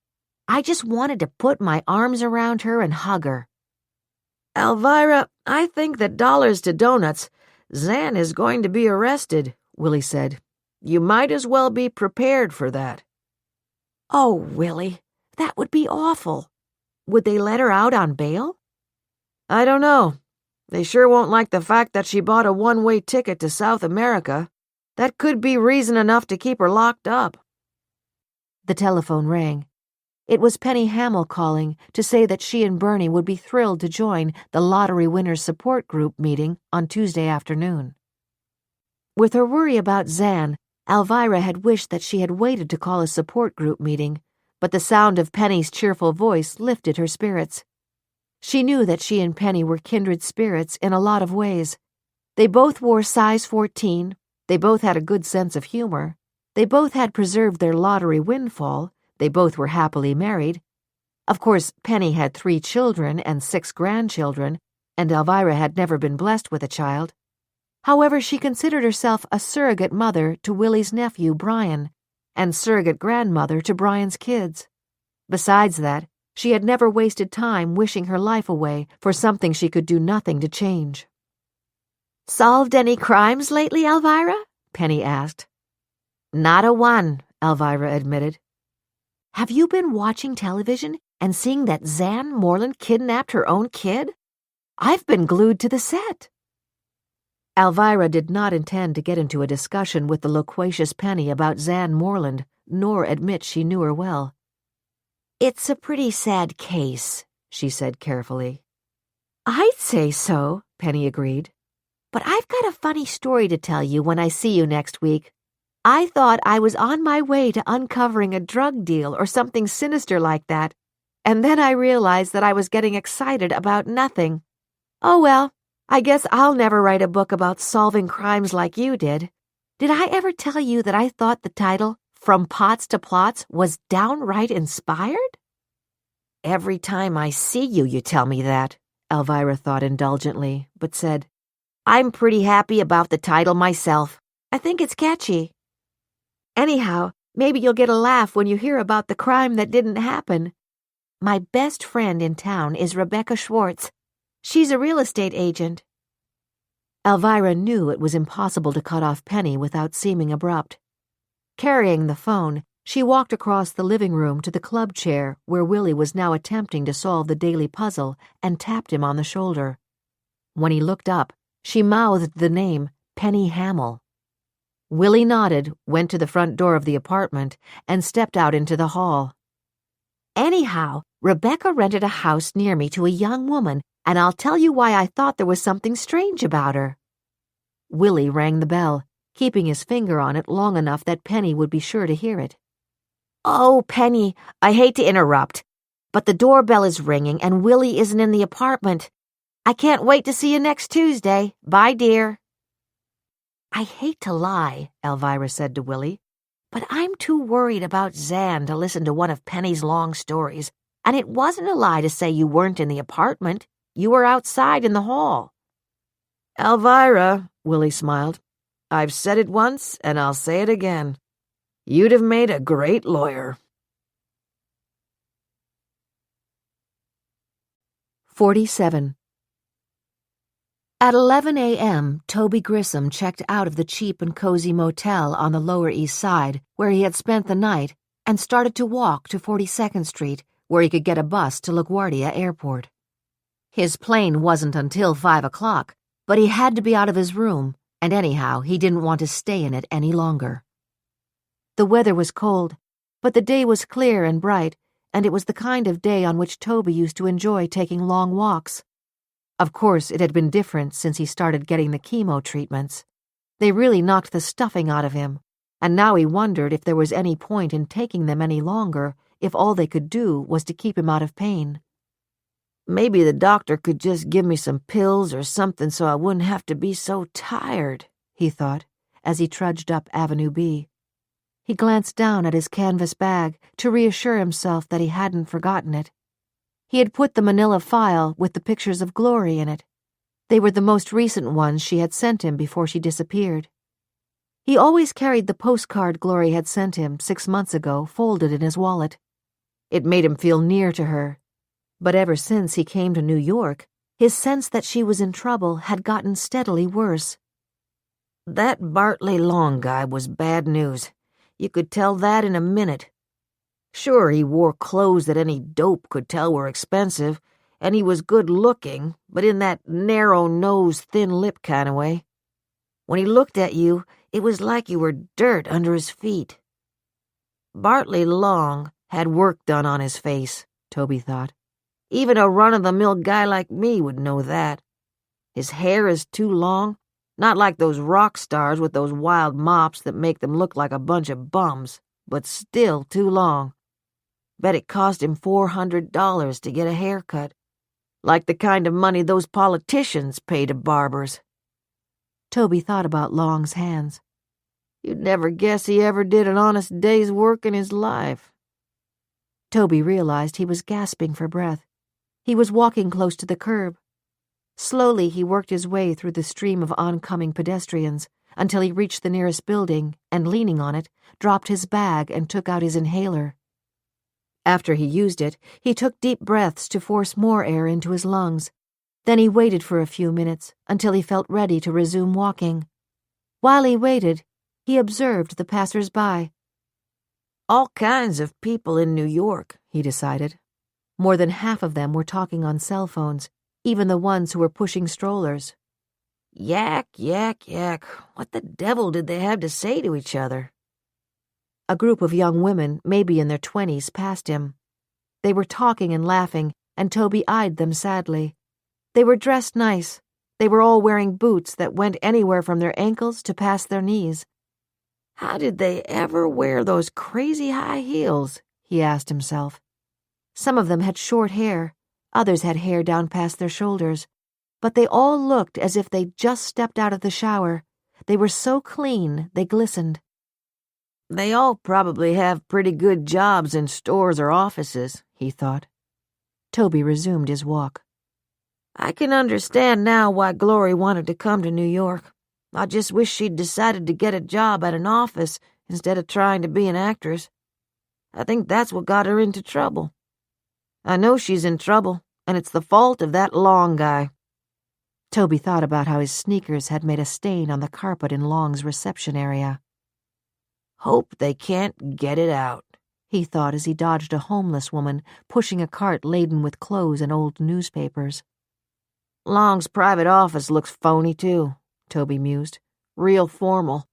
I just wanted to put my arms around her and hug her." "Alvirah, I think that dollars to donuts, Zan is going to be arrested," Willie said. "You might as well be prepared for that." "Oh, Willie, that would be awful. Would they let her out on bail?" "I don't know. They sure won't like the fact that she bought a one-way ticket to South America. That could be reason enough to keep her locked up." The telephone rang. It was Penny Hamill calling to say that she and Bernie would be thrilled to join the Lottery Winners Support Group meeting on Tuesday afternoon. With her worry about Zan, Alvirah had wished that she had waited to call a support group meeting, but the sound of Penny's cheerful voice lifted her spirits. She knew that she and Penny were kindred spirits in a lot of ways. They both wore size 14, they both had a good sense of humor, they both had preserved their lottery windfall, they both were happily married. Of course, Penny had 3 children and 6 grandchildren, and Alvirah had never been blessed with a child. However, she considered herself a surrogate mother to Willie's nephew, Brian, and surrogate grandmother to Brian's kids. Besides that, she had never wasted time wishing her life away for something she could do nothing to change. "Solved any crimes lately, Alvirah?" Penny asked. "Not a one," Alvirah admitted. "Have you been watching television and seeing that Zan Moreland kidnapped her own kid? I've been glued to the set." Alvirah did not intend to get into a discussion with the loquacious Penny about Zan Moreland, nor admit she knew her well. "It's a pretty sad case," she said carefully. "I'd say so," Penny agreed. "But I've got a funny story to tell you when I see you next week. I thought I was on my way to uncovering a drug deal or something sinister like that, and then I realized that I was getting excited about nothing. Oh well, I guess I'll never write a book about solving crimes like you did. Did I ever tell you that I thought the title, From Pots to Plots, was downright inspired?" "Every time I see you, you tell me that," Alvirah thought indulgently, but said, "I'm pretty happy about the title myself. I think it's catchy." "Anyhow, maybe you'll get a laugh when you hear about the crime that didn't happen. My best friend in town is Rebecca Schwartz. She's a real estate agent." Alvirah knew it was impossible to cut off Penny without seeming abrupt. Carrying the phone, she walked across the living room to the club chair where Willie was now attempting to solve the daily puzzle and tapped him on the shoulder. When he looked up, she mouthed the name Penny Hamill. Willy nodded, went to the front door of the apartment, and stepped out into the hall. Anyhow, Rebecca rented a house near me to a young woman, and I'll tell you why I thought there was something strange about her. Willy rang the bell, keeping his finger on it long enough that Penny would be sure to hear it. Oh, Penny, I hate to interrupt, but the doorbell is ringing and Willy isn't in the apartment. I can't wait to see you next Tuesday. Bye, dear. I hate to lie, Alvirah said to Willy, but I'm too worried about Zan to listen to one of Penny's long stories, and it wasn't a lie to say you weren't in the apartment. You were outside in the hall. Alvirah, Willy smiled. I've said it once, and I'll say it again. You'd have made a great lawyer. 47. At 11 a.m., Toby Grissom checked out of the cheap and cozy motel on the Lower East Side, where he had spent the night, and started to walk to 42nd Street, where he could get a bus to LaGuardia Airport. His plane wasn't until 5 o'clock, but he had to be out of his room, and anyhow, he didn't want to stay in it any longer. The weather was cold, but the day was clear and bright, and it was the kind of day on which Toby used to enjoy taking long walks. Of course, it had been different since he started getting the chemo treatments. They really knocked the stuffing out of him, and now he wondered if there was any point in taking them any longer if all they could do was to keep him out of pain. Maybe the doctor could just give me some pills or something so I wouldn't have to be so tired, he thought, as he trudged up Avenue B. He glanced down at his canvas bag to reassure himself that he hadn't forgotten it. He had put the manila file with the pictures of Glory in it. They were the most recent ones she had sent him before she disappeared. He always carried the postcard Glory had sent him 6 months ago folded in his wallet. It made him feel near to her. But ever since he came to New York, his sense that she was in trouble had gotten steadily worse. That Bartley Long guy was bad news. You could tell that in a minute. Sure, he wore clothes that any dope could tell were expensive, and he was good-looking, but in that narrow-nosed, thin-lip kind of way. When he looked at you, it was like you were dirt under his feet. Bartley Long had work done on his face, Toby thought. Even a run-of-the-mill guy like me would know that. His hair is too long, not like those rock stars with those wild mops that make them look like a bunch of bums, but still too long. Bet it cost him $400 to get a haircut, like the kind of money those politicians pay to barbers. Toby thought about Long's hands. You'd never guess he ever did an honest day's work in his life. Toby realized he was gasping for breath. He was walking close to the curb. Slowly he worked his way through the stream of oncoming pedestrians until he reached the nearest building and, leaning on it, dropped his bag and took out his inhaler. After he used it, he took deep breaths to force more air into his lungs. Then he waited for a few minutes until he felt ready to resume walking. While he waited, he observed the passers-by. All kinds of people in New York, he decided. More than half of them were talking on cell phones, even the ones who were pushing strollers. Yak, yak, yak. What the devil did they have to say to each other? A group of young women, maybe in their 20s, passed him. They were talking and laughing, and Toby eyed them sadly. They were dressed nice. They were all wearing boots that went anywhere from their ankles to past their knees. How did they ever wear those crazy high heels? He asked himself. Some of them had short hair, others had hair down past their shoulders, but they all looked as if they'd just stepped out of the shower. They were so clean, they glistened. They all probably have pretty good jobs in stores or offices, he thought. Toby resumed his walk. I can understand now why Glory wanted to come to New York. I just wish she'd decided to get a job at an office instead of trying to be an actress. I think that's what got her into trouble. I know she's in trouble, and it's the fault of that Long guy. Toby thought about how his sneakers had made a stain on the carpet in Long's reception area. Hope they can't get it out, he thought as he dodged a homeless woman pushing a cart laden with clothes and old newspapers. Long's private office looks phony, too, Toby mused. Real formal.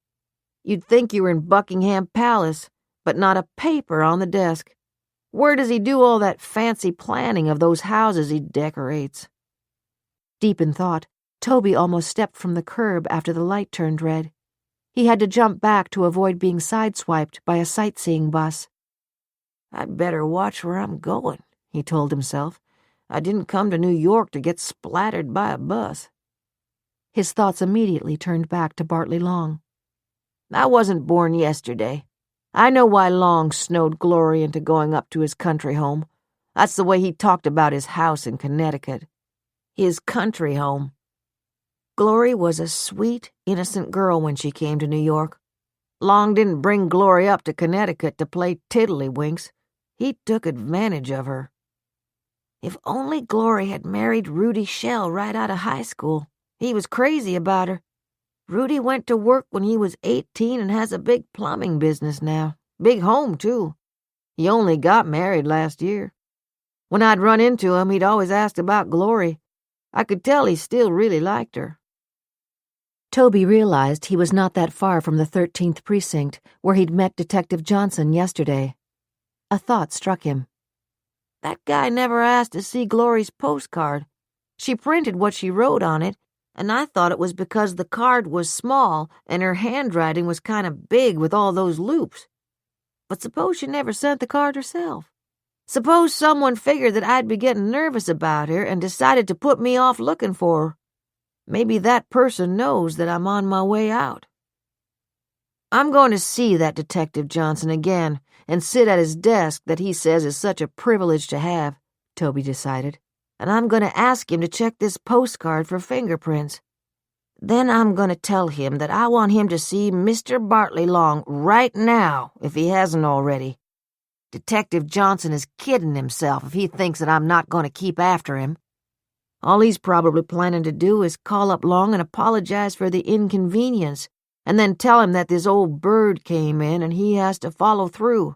You'd think you were in Buckingham Palace, but not a paper on the desk. Where does he do all that fancy planning of those houses he decorates? Deep in thought, Toby almost stepped from the curb after the light turned red. He had to jump back to avoid being sideswiped by a sightseeing bus. I'd better watch where I'm going, he told himself. I didn't come to New York to get splattered by a bus. His thoughts immediately turned back to Bartley Long. I wasn't born yesterday. I know why Long snowed Glory into going up to his country home. That's the way he talked about his house in Connecticut. His country home. Glory was a sweet, innocent girl when she came to New York. Long didn't bring Glory up to Connecticut to play tiddlywinks. He took advantage of her. If only Glory had married Rudy Schell right out of high school. He was crazy about her. Rudy went to work when he was 18 and has a big plumbing business now. Big home, too. He only got married last year. When I'd run into him, he'd always ask about Glory. I could tell he still really liked her. Toby realized he was not that far from the 13th precinct, where he'd met Detective Johnson yesterday. A thought struck him. That guy never asked to see Glory's postcard. She printed what she wrote on it, and I thought it was because the card was small and her handwriting was kind of big with all those loops. But suppose she never sent the card herself. Suppose someone figured that I'd be getting nervous about her and decided to put me off looking for her. Maybe that person knows that I'm on my way out. I'm going to see that Detective Johnson again and sit at his desk that he says is such a privilege to have, Toby decided, and I'm going to ask him to check this postcard for fingerprints. Then I'm going to tell him that I want him to see Mr. Bartley Long right now, if he hasn't already. Detective Johnson is kidding himself if he thinks that I'm not going to keep after him. All he's probably planning to do is call up Long and apologize for the inconvenience, and then tell him that this old bird came in and he has to follow through.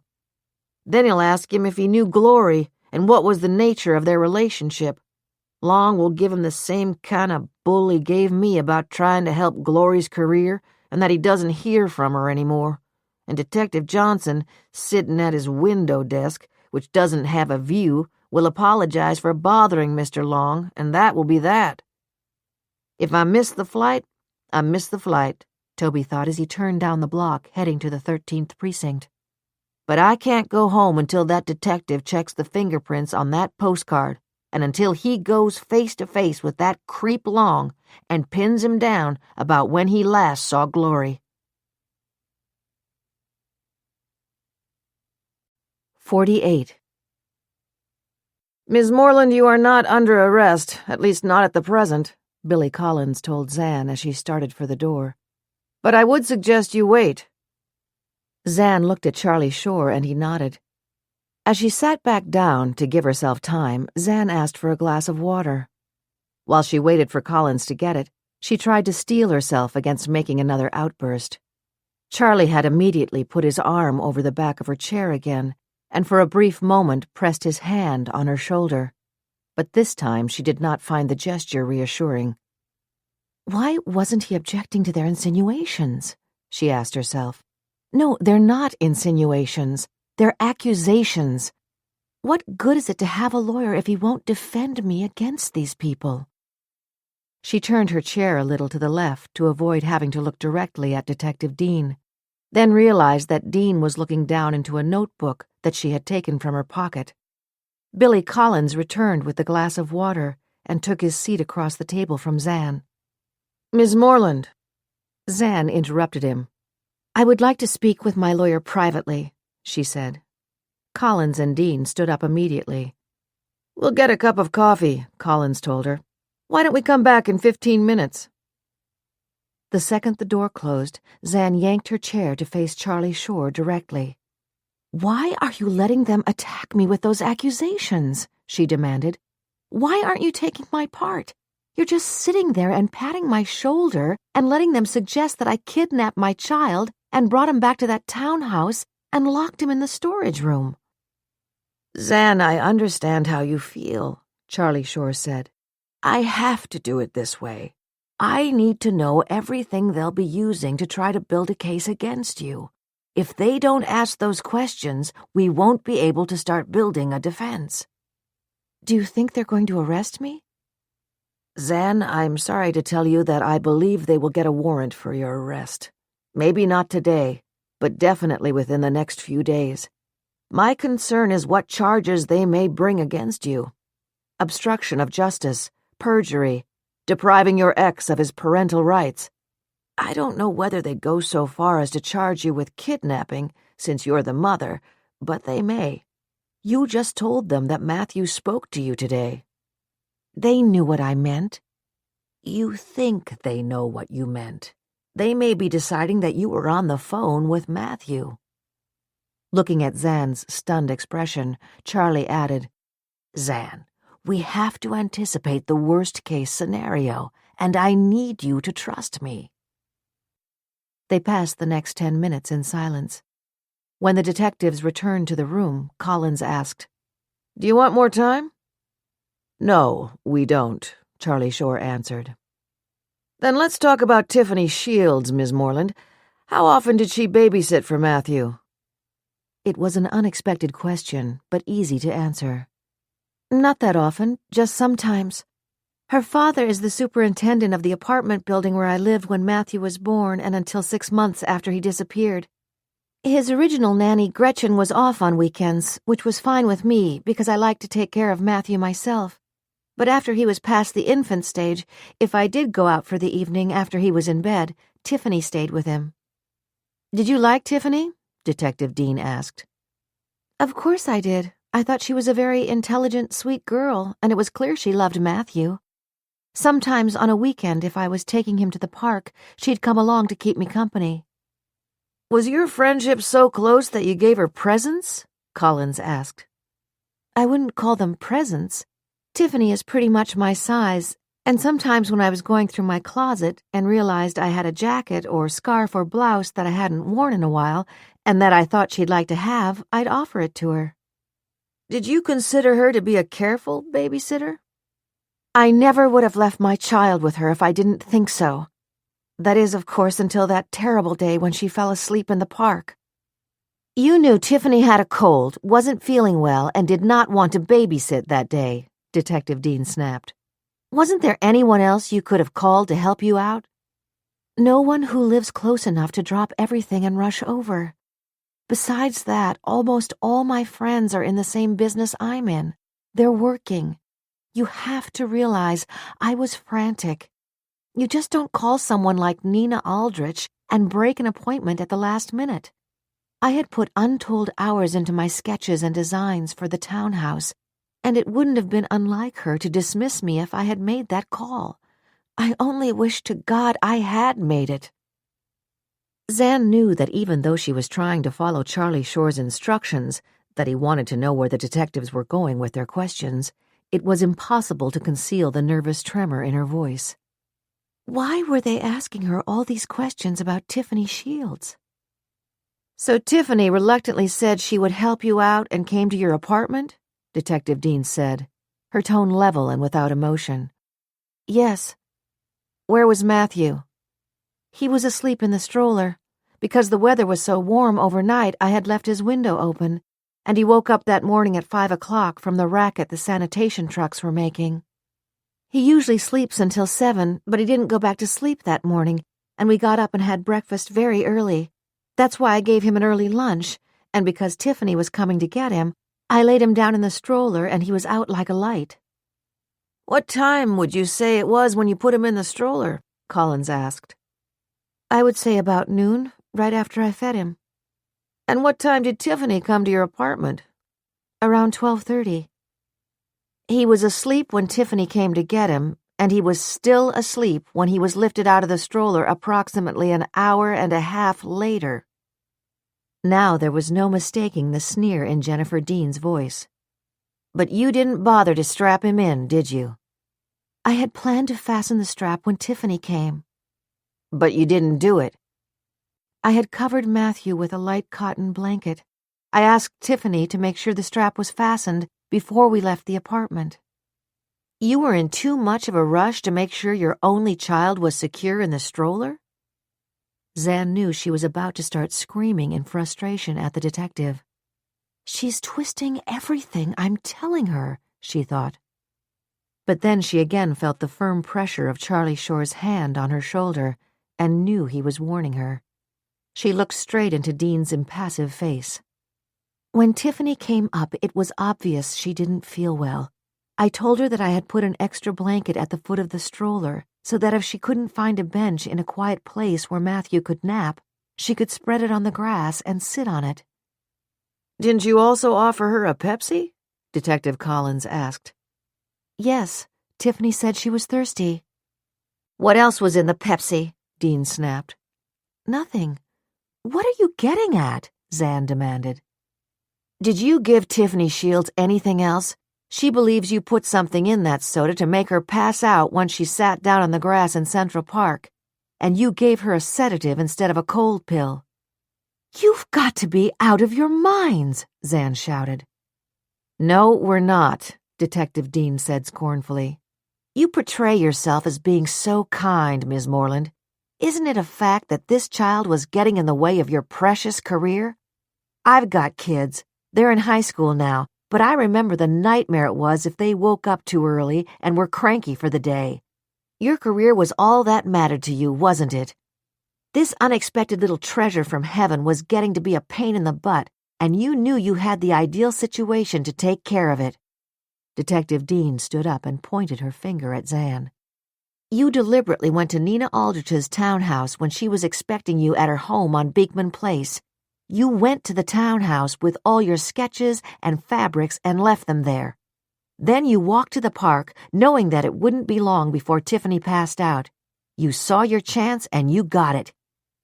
Then he'll ask him if he knew Glory and what was the nature of their relationship. Long will give him the same kind of bull he gave me about trying to help Glory's career and that he doesn't hear from her anymore. And Detective Johnson, sitting at his window desk, which doesn't have a view, will apologize for bothering Mr. Long, and that will be that. If I miss the flight, I miss the flight, Toby thought as he turned down the block, heading to the 13th precinct. But I can't go home until that detective checks the fingerprints on that postcard, and until he goes face to face with that creep Long and pins him down about when he last saw Glory. 48. Miss Moreland, you are not under arrest, at least not at the present, Billy Collins told Zan as she started for the door. But I would suggest you wait. Zan looked at Charlie Shore and he nodded. As she sat back down to give herself time, Zan asked for a glass of water. While she waited for Collins to get it, she tried to steel herself against making another outburst. Charlie had immediately put his arm over the back of her chair again, and for a brief moment pressed his hand on her shoulder. But this time she did not find the gesture reassuring. Why wasn't he objecting to their insinuations? She asked herself. No, they're not insinuations. They're accusations. What good is it to have a lawyer if he won't defend me against these people? She turned her chair a little to the left to avoid having to look directly at Detective Dean, then realized that Dean was looking down into a notebook that she had taken from her pocket. Billy Collins returned with the glass of water and took his seat across the table from Zan. Miss Moreland. Zan interrupted him. I would like to speak with my lawyer privately, she said. Collins and Dean stood up immediately. We'll get a cup of coffee, Collins told her. Why don't we come back in 15 minutes? The second the door closed, Zan yanked her chair to face Charlie Shore directly. Why are you letting them attack me with those accusations? She demanded. Why aren't you taking my part? You're just sitting there and patting my shoulder and letting them suggest that I kidnapped my child and brought him back to that townhouse and locked him in the storage room. Zan, I understand how you feel, Charlie Shore said. I have to do it this way. I need to know everything they'll be using to try to build a case against you. If they don't ask those questions, we won't be able to start building a defense." "Do you think they're going to arrest me?" "Zan, I'm sorry to tell you that I believe they will get a warrant for your arrest. Maybe not today, but definitely within the next few days. My concern is what charges they may bring against you. Obstruction of justice, perjury, depriving your ex of his parental rights. I don't know whether they'd go so far as to charge you with kidnapping, since you're the mother, but they may. You just told them that Matthew spoke to you today." "They knew what I meant." "You think they know what you meant. They may be deciding that you were on the phone with Matthew." Looking at Zan's stunned expression, Charlie added, "Zan, we have to anticipate the worst-case scenario, and I need you to trust me." They passed the next 10 minutes in silence. When the detectives returned to the room, Collins asked, "Do you want more time?" "No, we don't," Charlie Shore answered. "Then let's talk about Tiffany Shields, Ms. Moreland. How often did she babysit for Matthew?" It was an unexpected question, but easy to answer. "Not that often, just sometimes. Her father is the superintendent of the apartment building where I lived when Matthew was born and until 6 months after he disappeared. His original nanny, Gretchen, was off on weekends, which was fine with me because I liked to take care of Matthew myself. But after he was past the infant stage, if I did go out for the evening after he was in bed, Tiffany stayed with him." "Did you like Tiffany?" Detective Dean asked. "Of course I did. I thought she was a very intelligent, sweet girl, and it was clear she loved Matthew. Sometimes on a weekend, if I was taking him to the park, she'd come along to keep me company." "Was your friendship so close that you gave her presents?" Collins asked. "I wouldn't call them presents. Tiffany is pretty much my size, and sometimes when I was going through my closet and realized I had a jacket or scarf or blouse that I hadn't worn in a while and that I thought she'd like to have, I'd offer it to her." "Did you consider her to be a careful babysitter?" "I never would have left my child with her if I didn't think so. That is, of course, until that terrible day when she fell asleep in the park." "You knew Tiffany had a cold, wasn't feeling well, and did not want to babysit that day," Detective Dean snapped. "Wasn't there anyone else you could have called to help you out?" "No one who lives close enough to drop everything and rush over. Besides that, almost all my friends are in the same business I'm in. They're working. You have to realize I was frantic. You just don't call someone like Nina Aldrich and break an appointment at the last minute. I had put untold hours into my sketches and designs for the townhouse, and it wouldn't have been unlike her to dismiss me if I had made that call. I only wish to God I had made it." Zan knew that even though she was trying to follow Charlie Shore's instructions, that he wanted to know where the detectives were going with their questions, it was impossible to conceal the nervous tremor in her voice. Why were they asking her all these questions about Tiffany Shields? "So Tiffany reluctantly said she would help you out and came to your apartment?" Detective Dean said, her tone level and without emotion. "Yes." "Where was Matthew?" "He was asleep in the stroller. Because the weather was so warm overnight, I had left his window open, and he woke up that morning at 5 o'clock from the racket the sanitation trucks were making. He usually sleeps until 7, but he didn't go back to sleep that morning, and we got up and had breakfast very early. That's why I gave him an early lunch, and because Tiffany was coming to get him, I laid him down in the stroller and he was out like a light." "What time would you say it was when you put him in the stroller?" Collins asked. "I would say about noon, right after I fed him." "And what time did Tiffany come to your apartment?" "Around 12:30. "He was asleep when Tiffany came to get him, and he was still asleep when he was lifted out of the stroller approximately an hour and a half later." Now there was no mistaking the sneer in Jennifer Dean's voice. "But you didn't bother to strap him in, did you?" "I had planned to fasten the strap when Tiffany came." "But you didn't do it." "I had covered Matthew with a light cotton blanket. I asked Tiffany to make sure the strap was fastened before we left the apartment." You were in too much of a rush to make sure your only child was secure in the stroller? Zan knew she was about to start screaming in frustration at the detective. She's twisting everything I'm telling her, she thought. But then she again felt the firm pressure of Charlie Shore's hand on her shoulder and knew he was warning her. She looked straight into Dean's impassive face. When Tiffany came up, it was obvious she didn't feel well. I told her that I had put an extra blanket at the foot of the stroller so that if she couldn't find a bench in a quiet place where Matthew could nap, she could spread it on the grass and sit on it. Didn't you also offer her a Pepsi? Detective Collins asked. Yes, Tiffany said she was thirsty. What else was in the Pepsi? Dean snapped. Nothing. What are you getting at? Zan demanded. Did you give Tiffany Shields anything else? She believes you put something in that soda to make her pass out once she sat down on the grass in Central Park, and you gave her a sedative instead of a cold pill. You've got to be out of your minds, Zan shouted. No, we're not, Detective Dean said scornfully. You portray yourself as being so kind, Ms. Moreland. Isn't it a fact that this child was getting in the way of your precious career? I've got kids. They're in high school now, but I remember the nightmare it was if they woke up too early and were cranky for the day. Your career was all that mattered to you, wasn't it? This unexpected little treasure from heaven was getting to be a pain in the butt, and you knew you had the ideal situation to take care of it. Detective Dean stood up and pointed her finger at Zan. You deliberately went to Nina Aldrich's townhouse when she was expecting you at her home on Beekman Place. You went to the townhouse with all your sketches and fabrics and left them there. Then you walked to the park, knowing that it wouldn't be long before Tiffany passed out. You saw your chance and you got it.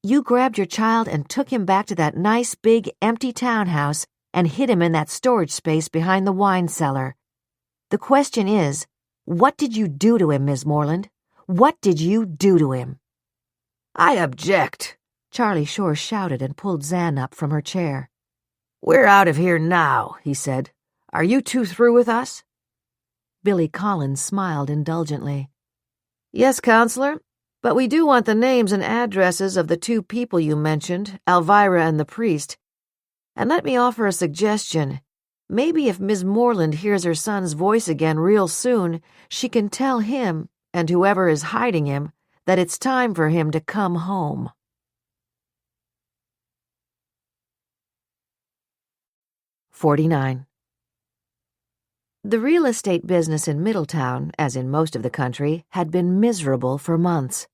You grabbed your child and took him back to that nice, big, empty townhouse and hid him in that storage space behind the wine cellar. The question is, what did you do to him, Ms. Moreland? What did you do to him? I object, Charlie Shore shouted and pulled Zan up from her chair. We're out of here now, he said. Are you two through with us? Billy Collins smiled indulgently. Yes, Counselor, but we do want the names and addresses of the two people you mentioned, Alvirah and the priest. And let me offer a suggestion. Maybe if Miss Moreland hears her son's voice again real soon, she can tell him, and whoever is hiding him, that it's time for him to come home. "49. The real estate business in Middletown, as in most of the country, had been miserable for months.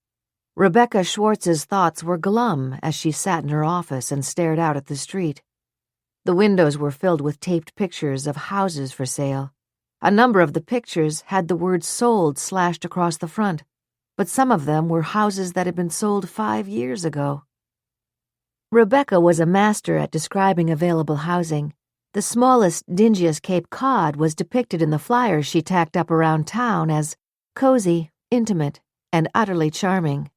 Rebecca Schwartz's thoughts were glum as she sat in her office and stared out at the street. The windows were filled with taped pictures of houses for sale. A number of the pictures had the word sold slashed across the front, but some of them were houses that had been sold 5 years ago. Rebecca was a master at describing available housing. The smallest, dingiest Cape Cod was depicted in the flyers she tacked up around town as cozy, intimate, and utterly charming.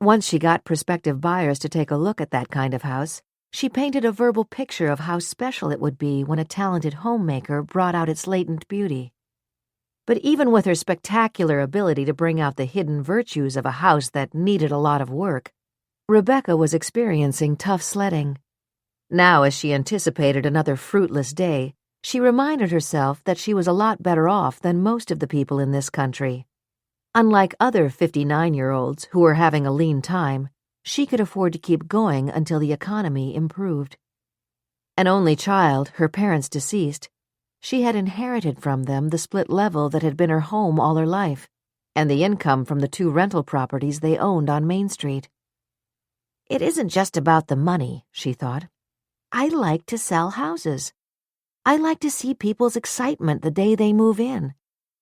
Once she got prospective buyers to take a look at that kind of house, she painted a verbal picture of how special it would be when a talented homemaker brought out its latent beauty. But even with her spectacular ability to bring out the hidden virtues of a house that needed a lot of work, Rebecca was experiencing tough sledding. Now, as she anticipated another fruitless day, she reminded herself that she was a lot better off than most of the people in this country. Unlike other 59-year-olds who were having a lean time, she could afford to keep going until the economy improved. An only child, her parents deceased, she had inherited from them the split level that had been her home all her life, and the income from the 2 rental properties they owned on Main Street. It isn't just about the money, she thought. I like to sell houses. I like to see people's excitement the day they move in.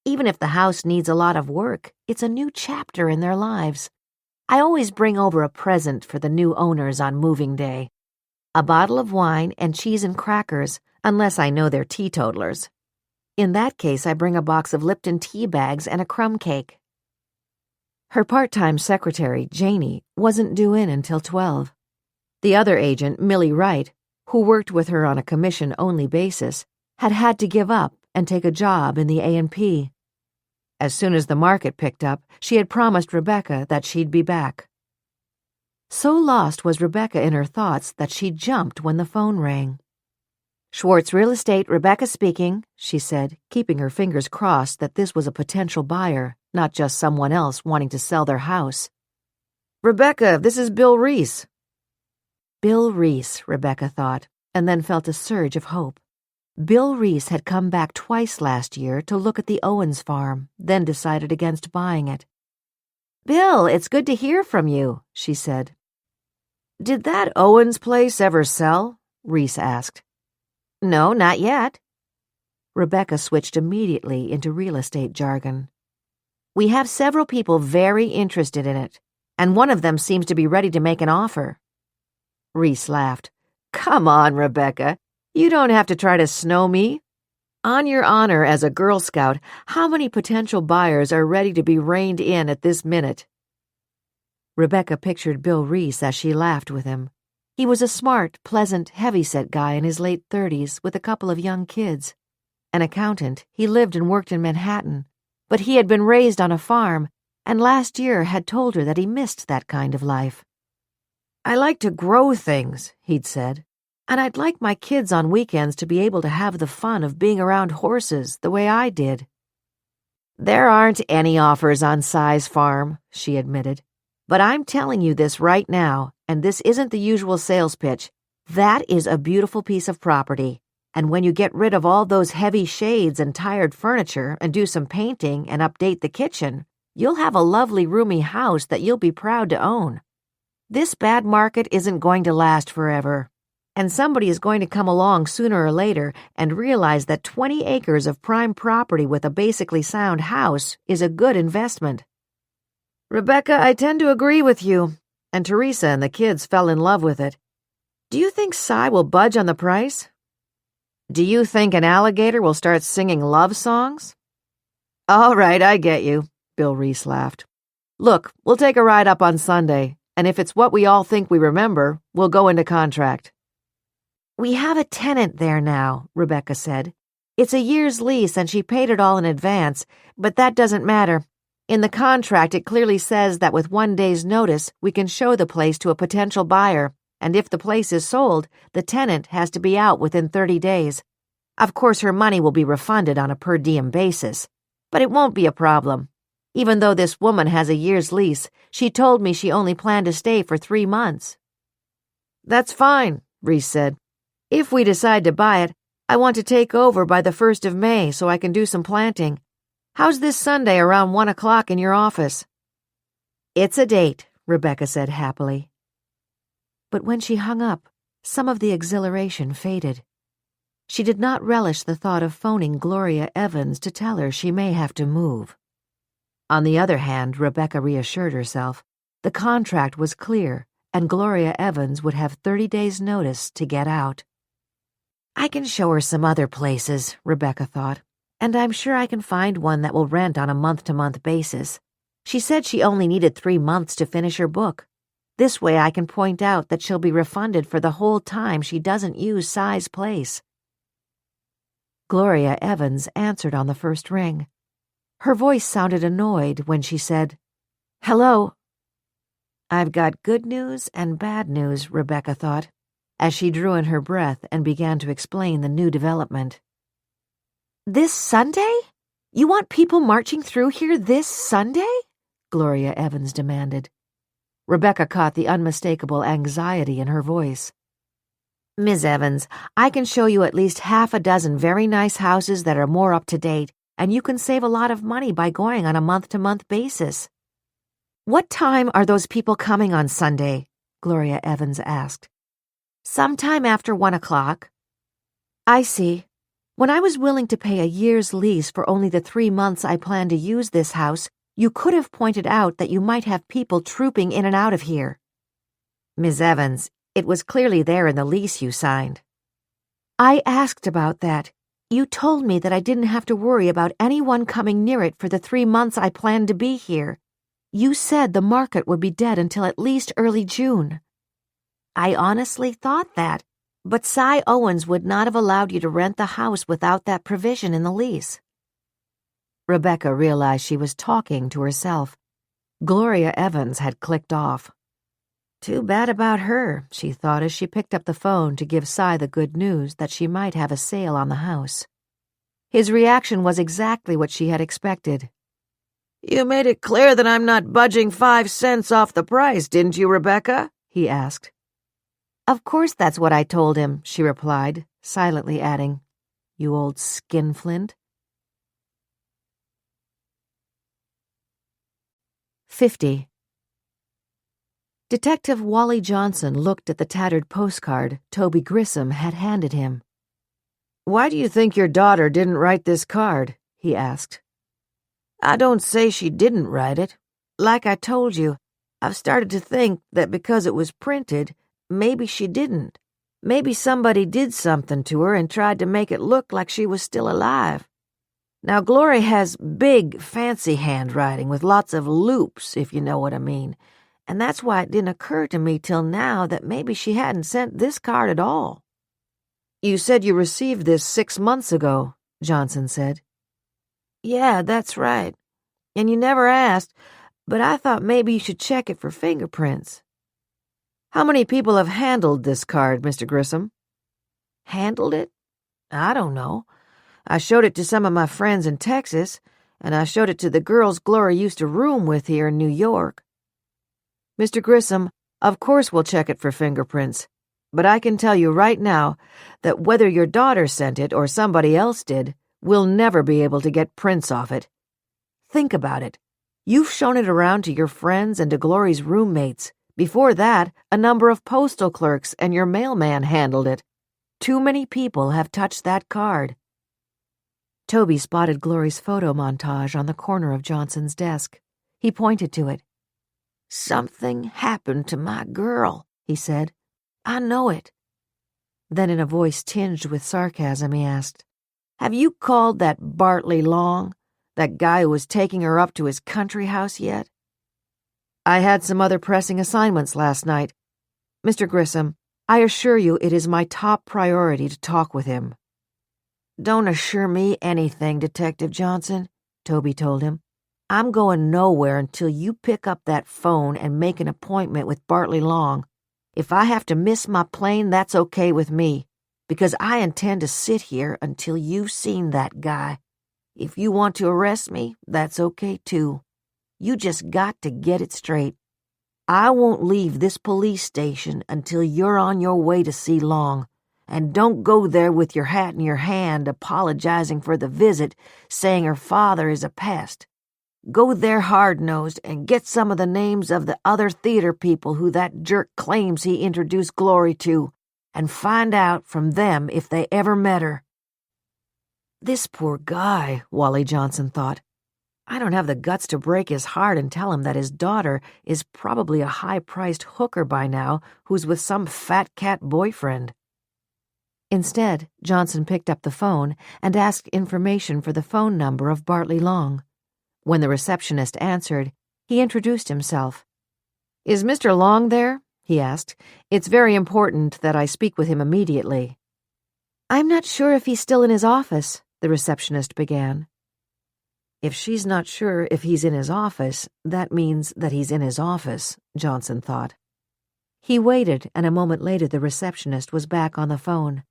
Even if the house needs a lot of work, it's a new chapter in their lives. I always bring over a present for the new owners on moving day. A bottle of wine and cheese and crackers, unless I know they're teetotalers. In that case, I bring a box of Lipton tea bags and a crumb cake. Her part-time secretary, Janie, wasn't due in until 12. The other agent, Millie Wright, who worked with her on a commission-only basis, had to give up and take a job in the A&P. As soon as the market picked up, she had promised Rebecca that she'd be back. So lost was Rebecca in her thoughts that she jumped when the phone rang. "Schwartz Real Estate, Rebecca speaking," she said, keeping her fingers crossed that this was a potential buyer, not just someone else wanting to sell their house. "Rebecca, this is Bill Reese." Bill Reese, Rebecca thought, and then felt a surge of hope. Bill Reese had come back twice last year to look at the Owens farm, then decided against buying it. "Bill, it's good to hear from you," she said. "Did that Owens place ever sell?" Reese asked. "No, not yet." Rebecca switched immediately into real estate jargon. "We have several people very interested in it, and one of them seems to be ready to make an offer." Reese laughed. "Come on, Rebecca. You don't have to try to snow me. On your honor as a Girl Scout, how many potential buyers are ready to be reined in at this minute?" Rebecca pictured Bill Reese as she laughed with him. He was a smart, pleasant, heavy-set guy in his late 30s with a couple of young kids. An accountant, he lived and worked in Manhattan, but he had been raised on a farm, and last year had told her that he missed that kind of life. "I like to grow things," he'd said, "and I'd like my kids on weekends to be able to have the fun of being around horses the way I did." "There aren't any offers on Si's farm," she admitted. "But I'm telling you this right now, and this isn't the usual sales pitch. That is a beautiful piece of property, and when you get rid of all those heavy shades and tired furniture and do some painting and update the kitchen, you'll have a lovely roomy house that you'll be proud to own. This bad market isn't going to last forever, and somebody is going to come along sooner or later and realize that 20 acres of prime property with a basically sound house is a good investment." "Rebecca, I tend to agree with you, and Teresa and the kids fell in love with it. Do you think Si will budge on the price? Do you think an alligator will start singing love songs?" "All right, I get you," Bill Reese laughed. "Look, we'll take a ride up on Sunday, and if it's what we all think we remember, we'll go into contract." "We have a tenant there now," Rebecca said. "It's a year's lease and she paid it all in advance, but that doesn't matter. In the contract, it clearly says that with 1 day's notice, we can show the place to a potential buyer, and if the place is sold, the tenant has to be out within 30 days. Of course, her money will be refunded on a per diem basis, but it won't be a problem. Even though this woman has a year's lease, she told me she only planned to stay for 3 months." "That's fine," Reese said. "If we decide to buy it, I want to take over by the 1st of May so I can do some planting. How's this Sunday around 1 o'clock in your office?" "It's a date," Rebecca said happily. But when she hung up, some of the exhilaration faded. She did not relish the thought of phoning Gloria Evans to tell her she may have to move. On the other hand, Rebecca reassured herself, the contract was clear, and Gloria Evans would have 30 days' notice to get out. "I can show her some other places," Rebecca thought, "and I'm sure I can find one that will rent on a month-to-month basis. She said she only needed 3 months to finish her book. This way I can point out that she'll be refunded for the whole time she doesn't use Si's place." Gloria Evans answered on the first ring. Her voice sounded annoyed when she said, "Hello." "I've got good news and bad news," Rebecca thought, as she drew in her breath and began to explain the new development. "This Sunday? You want people marching through here this Sunday?" Gloria Evans demanded. Rebecca caught the unmistakable anxiety in her voice. "Ms. Evans, I can show you at least half a dozen very nice houses that are more up to date, and you can save a lot of money by going on a month-to-month basis." "What time are those people coming on Sunday?" Gloria Evans asked. "Sometime after 1 o'clock. "I see. When I was willing to pay a year's lease for only the 3 months I plan to use this house, you could have pointed out that you might have people trooping in and out of here." "Ms. Evans, it was clearly there in the lease you signed." "I asked about that. You told me that I didn't have to worry about anyone coming near it for the 3 months I planned to be here. You said the market would be dead until at least early June." "I honestly thought that, but Si Owens would not have allowed you to rent the house without that provision in the lease." Rebecca realized she was talking to herself. Gloria Evans had clicked off. Too bad about her, she thought as she picked up the phone to give Cy the good news that she might have a sale on the house. His reaction was exactly what she had expected. "You made it clear that I'm not budging 5 cents off the price, didn't you, Rebecca?" he asked. Of course that's what I told him, she replied, silently adding, You old skinflint. 50. Detective Wally Johnson looked at the tattered postcard Toby Grissom had handed him. "Why do you think your daughter didn't write this card?" he asked. "I don't say she didn't write it. Like I told you, I've started to think that because it was printed, maybe she didn't. Maybe somebody did something to her and tried to make it look like she was still alive. Now, Glory has big, fancy handwriting with lots of loops, if you know what I mean, and that's why it didn't occur to me till now that maybe she hadn't sent this card at all." You said you received this 6 months ago, Johnson said. "Yeah, that's right. And you never asked, but I thought maybe you should check it for fingerprints." How many people have handled this card, Mr. Grissom? Handled it? I don't know. I showed it to some of my friends in Texas, and I showed it to the girls Glory used to room with here in New York. Mr. Grissom, of course we'll check it for fingerprints, but I can tell you right now that whether your daughter sent it or somebody else did, we'll never be able to get prints off it. Think about it. You've shown it around to your friends and to Glory's roommates. Before that, a number of postal clerks and your mailman handled it. Too many people have touched that card. Toby spotted Glory's photo montage on the corner of Johnson's desk. He pointed to it. "Something happened to my girl," he said. "I know it." Then in a voice tinged with sarcasm, he asked, "Have you called that Bartley Long, that guy who was taking her up to his country house yet?" I had some other pressing assignments last night. Mr. Grissom, I assure you it is my top priority to talk with him. "Don't assure me anything, Detective Johnson," Toby told him. "I'm going nowhere until you pick up that phone and make an appointment with Bartley Long. If I have to miss my plane, that's okay with me, because I intend to sit here until you've seen that guy. If you want to arrest me, that's okay too. You just got to get it straight. I won't leave this police station until you're on your way to see Long. And don't go there with your hat in your hand apologizing for the visit, saying her father is a pest. Go there hard-nosed and get some of the names of the other theater people who that jerk claims he introduced Glory to, and find out from them if they ever met her." This poor guy, Wally Johnson thought. I don't have the guts to break his heart and tell him that his daughter is probably a high-priced hooker by now who's with some fat cat boyfriend. Instead, Johnson picked up the phone and asked information for the phone number of Bartley Long. When the receptionist answered, he introduced himself. "Is Mr. Long there?" he asked. "It's very important that I speak with him immediately." "I'm not sure if he's still in his office," the receptionist began. If she's not sure if he's in his office, that means that he's in his office, Johnson thought. He waited, and a moment later the receptionist was back on the phone.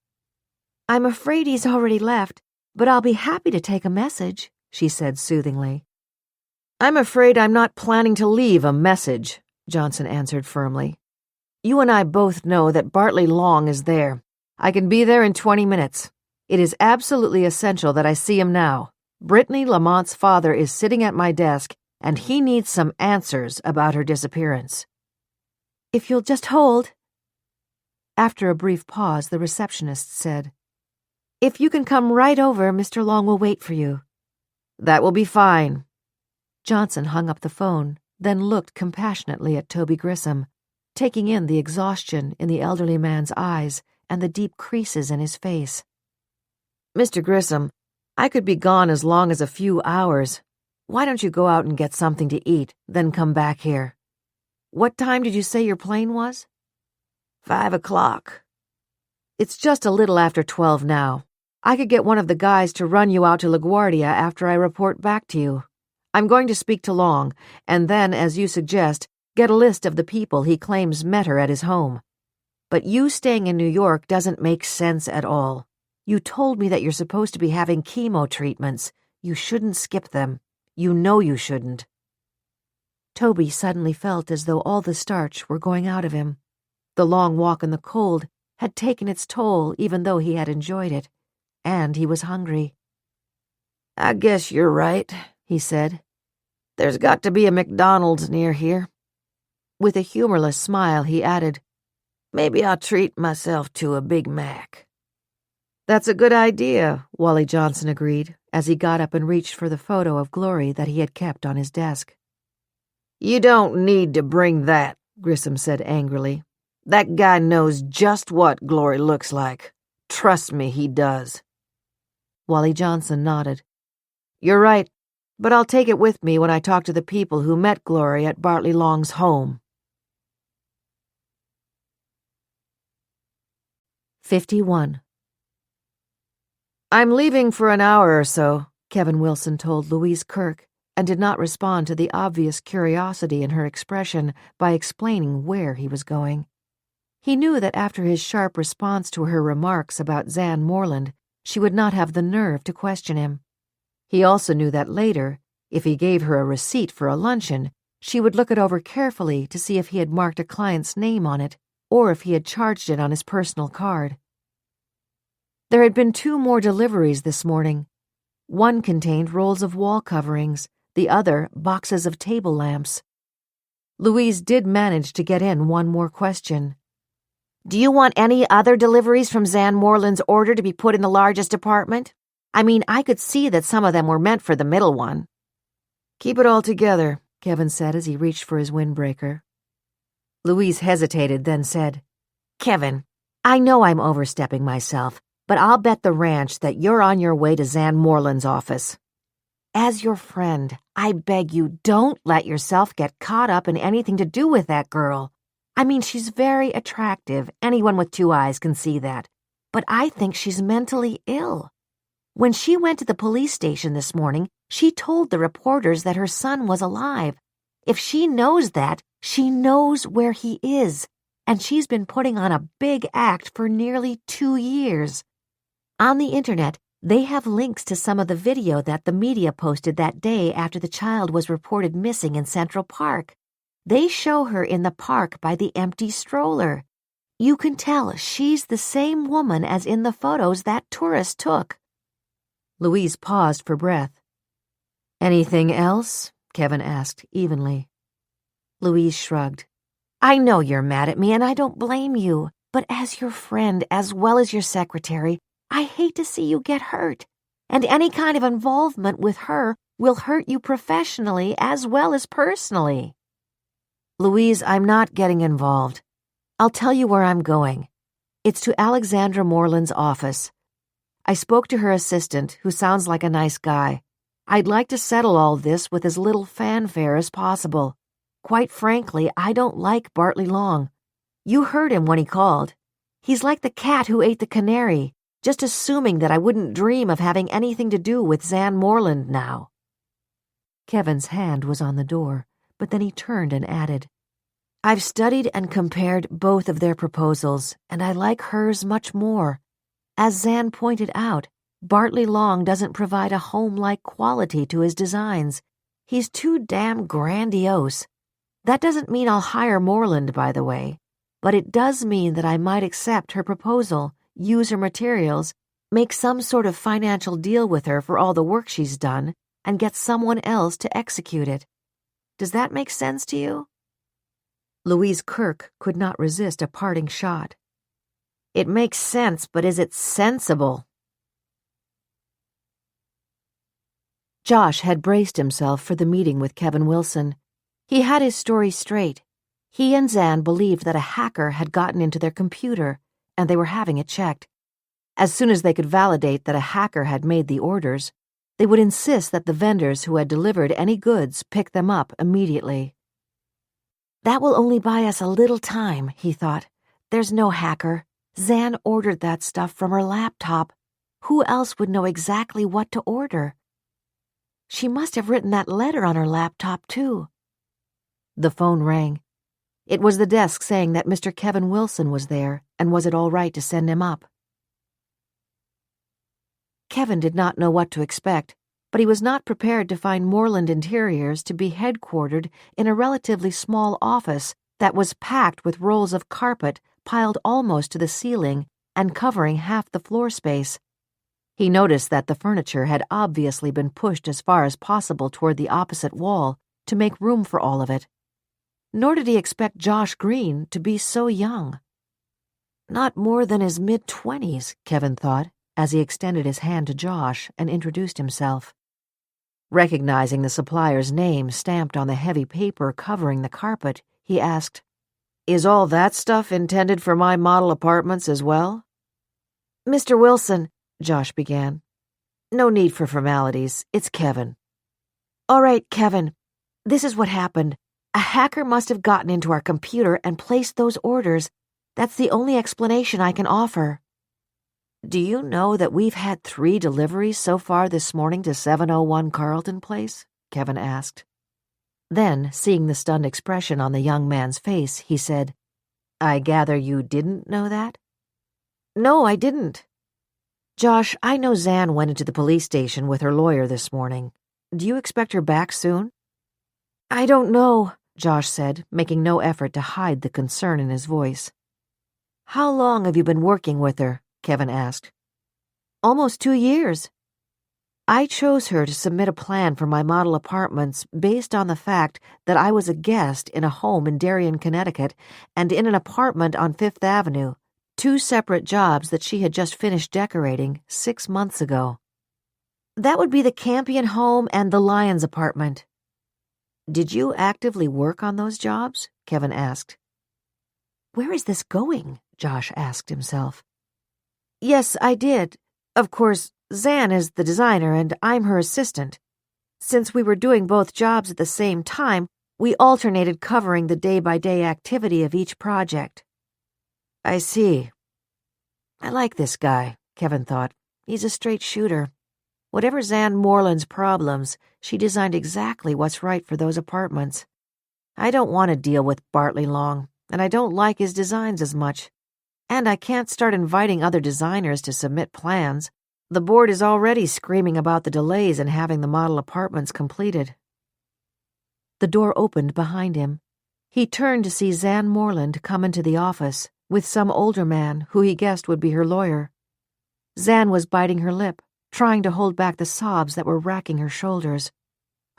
"I'm afraid he's already left, but I'll be happy to take a message," she said soothingly. "I'm afraid I'm not planning to leave a message," Johnson answered firmly. "You and I both know that Bartley Long is there. I can be there in 20 minutes. It is absolutely essential that I see him now. Brittany Lamont's father is sitting at my desk, and he needs some answers about her disappearance." "If you'll just hold." After a brief pause, the receptionist said, "If you can come right over, Mr. Long will wait for you." "That will be fine." Johnson hung up the phone, then looked compassionately at Toby Grissom, taking in the exhaustion in the elderly man's eyes and the deep creases in his face. "Mr. Grissom, I could be gone as long as a few hours. Why don't you go out and get something to eat, then come back here? What time did you say your plane was?" 5 o'clock. It's just a little after 12 now. I could get one of the guys to run you out to LaGuardia after I report back to you. I'm going to speak to Long, and then, as you suggest, get a list of the people he claims met her at his home. But you staying in New York doesn't make sense at all. You told me that you're supposed to be having chemo treatments. You shouldn't skip them. You know you shouldn't. Toby suddenly felt as though all the starch were going out of him. The long walk in the cold had taken its toll even though he had enjoyed it, and he was hungry. I guess you're right, he said. There's got to be a McDonald's near here. With a humorless smile, he added, Maybe I'll treat myself to a Big Mac. That's a good idea, Wally Johnson agreed, as he got up and reached for the photo of Glory that he had kept on his desk. You don't need to bring that, Grissom said angrily. That guy knows just what Glory looks like. Trust me, he does. Wally Johnson nodded. You're right, but I'll take it with me when I talk to the people who met Glory at Bartley Long's home. 51. I'm leaving for an hour or so, Kevin Wilson told Louise Kirk, and did not respond to the obvious curiosity in her expression by explaining where he was going. He knew that after his sharp response to her remarks about Zan Moreland, she would not have the nerve to question him. He also knew that later, if he gave her a receipt for a luncheon, she would look it over carefully to see if he had marked a client's name on it, or if he had charged it on his personal card. There had been 2 more deliveries this morning. One contained rolls of wall coverings, the other boxes of table lamps. Louise did manage to get in one more question. Do you want any other deliveries from Zan Moreland's order to be put in the largest department? I mean, I could see that some of them were meant for the middle one. Keep it all together, Kevin said as he reached for his windbreaker. Louise hesitated, then said, Kevin, I know I'm overstepping myself, but I'll bet the ranch that you're on your way to Zan Moreland's office. As your friend, I beg you, don't let yourself get caught up in anything to do with that girl. I mean, she's very attractive. Anyone with 2 eyes can see that. But I think she's mentally ill. When she went to the police station this morning, she told the reporters that her son was alive. If she knows that, she knows where he is. And she's been putting on a big act for nearly 2 years. On the internet, they have links to some of the video that the media posted that day after the child was reported missing in Central Park. They show her in the park by the empty stroller. You can tell she's the same woman as in the photos that tourist took. Louise paused for breath. Anything else? Kevin asked evenly. Louise shrugged. I know you're mad at me and I don't blame you, but as your friend as well as your secretary, I hate to see you get hurt. And any kind of involvement with her will hurt you professionally as well as personally. Louise, I'm not getting involved. I'll tell you where I'm going. It's to Alexandra Moreland's office. I spoke to her assistant, who sounds like a nice guy. I'd like to settle all this with as little fanfare as possible. Quite frankly, I don't like Bartley Long. You heard him when he called. He's like the cat who ate the canary, just assuming that I wouldn't dream of having anything to do with Zan Moreland now. Kevin's hand was on the door, but then he turned and added, I've studied and compared both of their proposals, and I like hers much more. As Zan pointed out, Bartley Long doesn't provide a home-like quality to his designs. He's too damn grandiose. That doesn't mean I'll hire Moreland, by the way, but it does mean that I might accept her proposal, use her materials, make some sort of financial deal with her for all the work she's done, and get someone else to execute it. Does that make sense to you? Louise Kirk could not resist a parting shot. It makes sense, but is it sensible? Josh had braced himself for the meeting with Kevin Wilson. He had his story straight. He and Zan believed that a hacker had gotten into their computer, and they were having it checked. As soon as they could validate that a hacker had made the orders, they would insist that the vendors who had delivered any goods pick them up immediately. That will only buy us a little time, he thought. There's no hacker. Zan ordered that stuff from her laptop. Who else would know exactly what to order? She must have written that letter on her laptop, too. The phone rang. It was the desk saying that Mr. Kevin Wilson was there, and was it all right to send him up? Kevin did not know what to expect, but he was not prepared to find Moreland Interiors to be headquartered in a relatively small office that was packed with rolls of carpet piled almost to the ceiling and covering half the floor space. He noticed that the furniture had obviously been pushed as far as possible toward the opposite wall to make room for all of it. Nor did he expect Josh Green to be so young. Not more than his mid-20s, Kevin thought, as he extended his hand to Josh and introduced himself. Recognizing the supplier's name stamped on the heavy paper covering the carpet, he asked, "Is all that stuff intended for my model apartments as well?" Mr. Wilson, Josh began. "No need for formalities. It's Kevin." All right, Kevin. This is what happened. A hacker must have gotten into our computer and placed those orders. That's the only explanation I can offer. Do you know that we've had 3 deliveries so far this morning to 701 Carlton Place? Kevin asked. Then, seeing the stunned expression on the young man's face, he said, "I gather you didn't know that?" No, I didn't. Josh, I know Zan went into the police station with her lawyer this morning. Do you expect her back soon? I don't know, Josh said, making no effort to hide the concern in his voice. How long have you been working with her? Kevin asked. Almost 2 years. I chose her to submit a plan for my model apartments based on the fact that I was a guest in a home in Darien, Connecticut, and in an apartment on Fifth Avenue, 2 separate jobs that she had just finished decorating 6 months ago. That would be the Campion home and the Lyons apartment. Did you actively work on those jobs? Kevin asked. Where is this going? Josh asked himself. Yes, I did. Of course, Zan is the designer and I'm her assistant. Since we were doing both jobs at the same time, we alternated covering the day-by-day activity of each project. I see. I like this guy, Kevin thought. He's a straight shooter. Whatever Zan Moreland's problems, she designed exactly what's right for those apartments. I don't want to deal with Bartley long, and I don't like his designs as much. And I can't start inviting other designers to submit plans. The board is already screaming about the delays in having the model apartments completed. The door opened behind him. He turned to see Zan Moreland come into the office with some older man who he guessed would be her lawyer. Zan was biting her lip, trying to hold back the sobs that were racking her shoulders.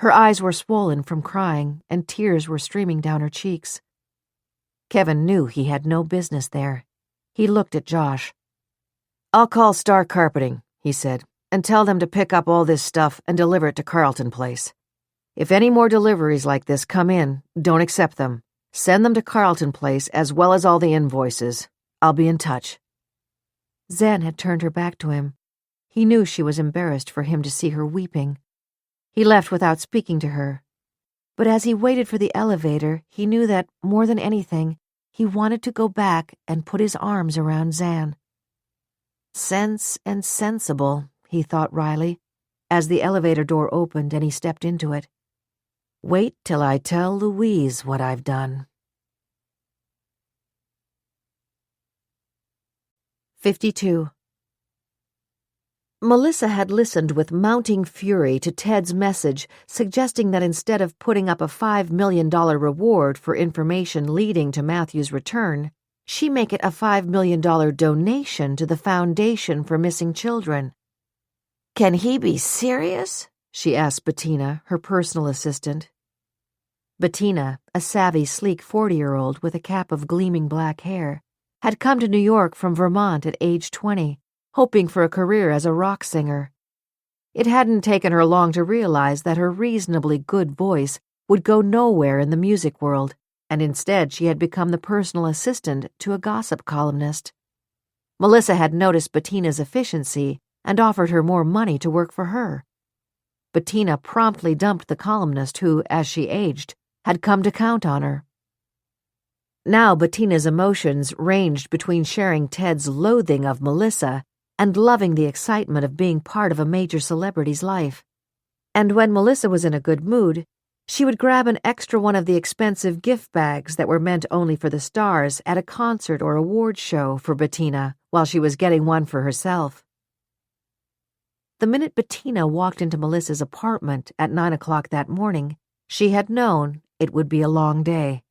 Her eyes were swollen from crying, and tears were streaming down her cheeks. Kevin knew he had no business there. He looked at Josh. "I'll call Star Carpeting," he said, "and tell them to pick up all this stuff and deliver it to Carlton Place. If any more deliveries like this come in, don't accept them. Send them to Carlton Place as well as all the invoices. I'll be in touch." Zan had turned her back to him. He knew she was embarrassed for him to see her weeping. He left without speaking to her. But as he waited for the elevator, he knew that, more than anything, he wanted to go back and put his arms around Zan. Sense and sensible, he thought wryly, as the elevator door opened and he stepped into it. Wait till I tell Louise what I've done. 52. Melissa had listened with mounting fury to Ted's message suggesting that instead of putting up a $5 million reward for information leading to Matthew's return, she make it a $5 million donation to the Foundation for Missing Children. "Can he be serious?" she asked Bettina, her personal assistant. Bettina, a savvy, sleek 40-year-old with a cap of gleaming black hair, had come to New York from Vermont at age 20, hoping for a career as a rock singer. It hadn't taken her long to realize that her reasonably good voice would go nowhere in the music world, and instead she had become the personal assistant to a gossip columnist. Melissa had noticed Bettina's efficiency and offered her more money to work for her. Bettina promptly dumped the columnist who, as she aged, had come to count on her. Now Bettina's emotions ranged between sharing Ted's loathing of Melissa and loving the excitement of being part of a major celebrity's life. And when Melissa was in a good mood, she would grab an extra one of the expensive gift bags that were meant only for the stars at a concert or award show for Bettina, while she was getting one for herself. The minute Bettina walked into Melissa's apartment at 9 o'clock that morning, she had known it would be a long day.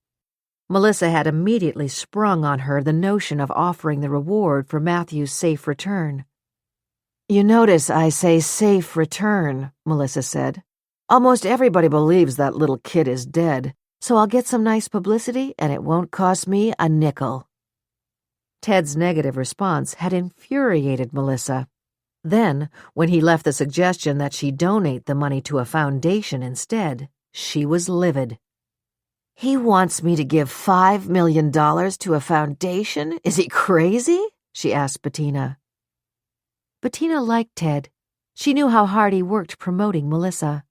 Melissa had immediately sprung on her the notion of offering the reward for Matthew's safe return. "You notice I say safe return," Melissa said. "Almost everybody believes that little kid is dead, so I'll get some nice publicity and it won't cost me a nickel." Ted's negative response had infuriated Melissa. Then, when he left the suggestion that she donate the money to a foundation instead, she was livid. "He wants me to give $5 million to a foundation? Is he crazy?" she asked Bettina. Bettina liked Ted. She knew how hard he worked promoting Melissa.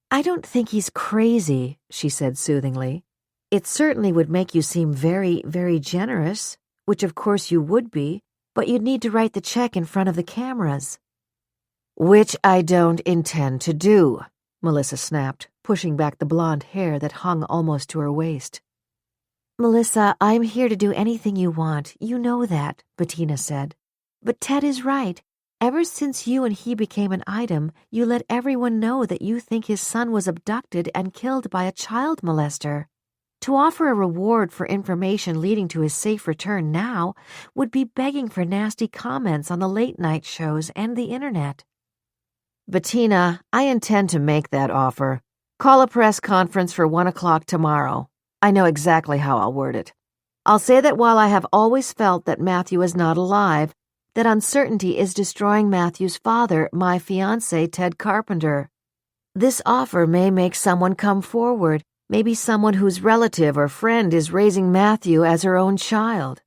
"I don't think he's crazy," she said soothingly. "It certainly would make you seem very, very generous, which of course you would be, but you'd need to write the check in front of the cameras." "Which I don't intend to do," Melissa snapped, pushing back the blonde hair that hung almost to her waist. "Melissa, I'm here to do anything you want. You know that," Bettina said. "But Ted is right. Ever since you and he became an item, you let everyone know that you think his son was abducted and killed by a child molester. To offer a reward for information leading to his safe return now would be begging for nasty comments on the late-night shows and the internet." "Bettina, I intend to make that offer. Call a press conference for 1 o'clock tomorrow. I know exactly how I'll word it. I'll say that while I have always felt that Matthew is not alive, that uncertainty is destroying Matthew's father, my fiancé, Ted Carpenter. This offer may make someone come forward, maybe someone whose relative or friend is raising Matthew as her own child."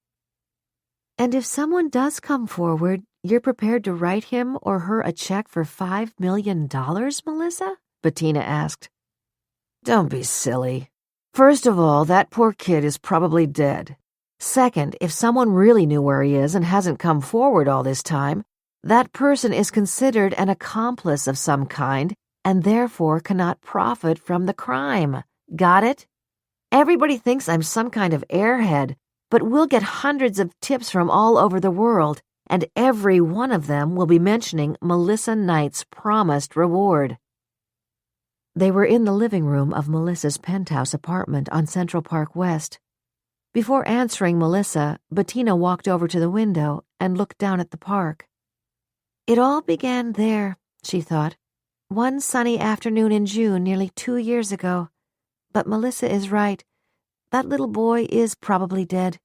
"And if someone does come forward, you're prepared to write him or her a check for $5 million, Melissa?" Bettina asked. "Don't be silly. First of all, that poor kid is probably dead. Second, if someone really knew where he is and hasn't come forward all this time, that person is considered an accomplice of some kind and therefore cannot profit from the crime. Got it? Everybody thinks I'm some kind of airhead, but we'll get hundreds of tips from all over the world, and every one of them will be mentioning Melissa Knight's promised reward." They were in the living room of Melissa's penthouse apartment on Central Park West. Before answering Melissa, Bettina walked over to the window and looked down at the park. "It all began there," she thought. "One sunny afternoon in June nearly 2 years ago. But Melissa is right. That little boy is probably dead.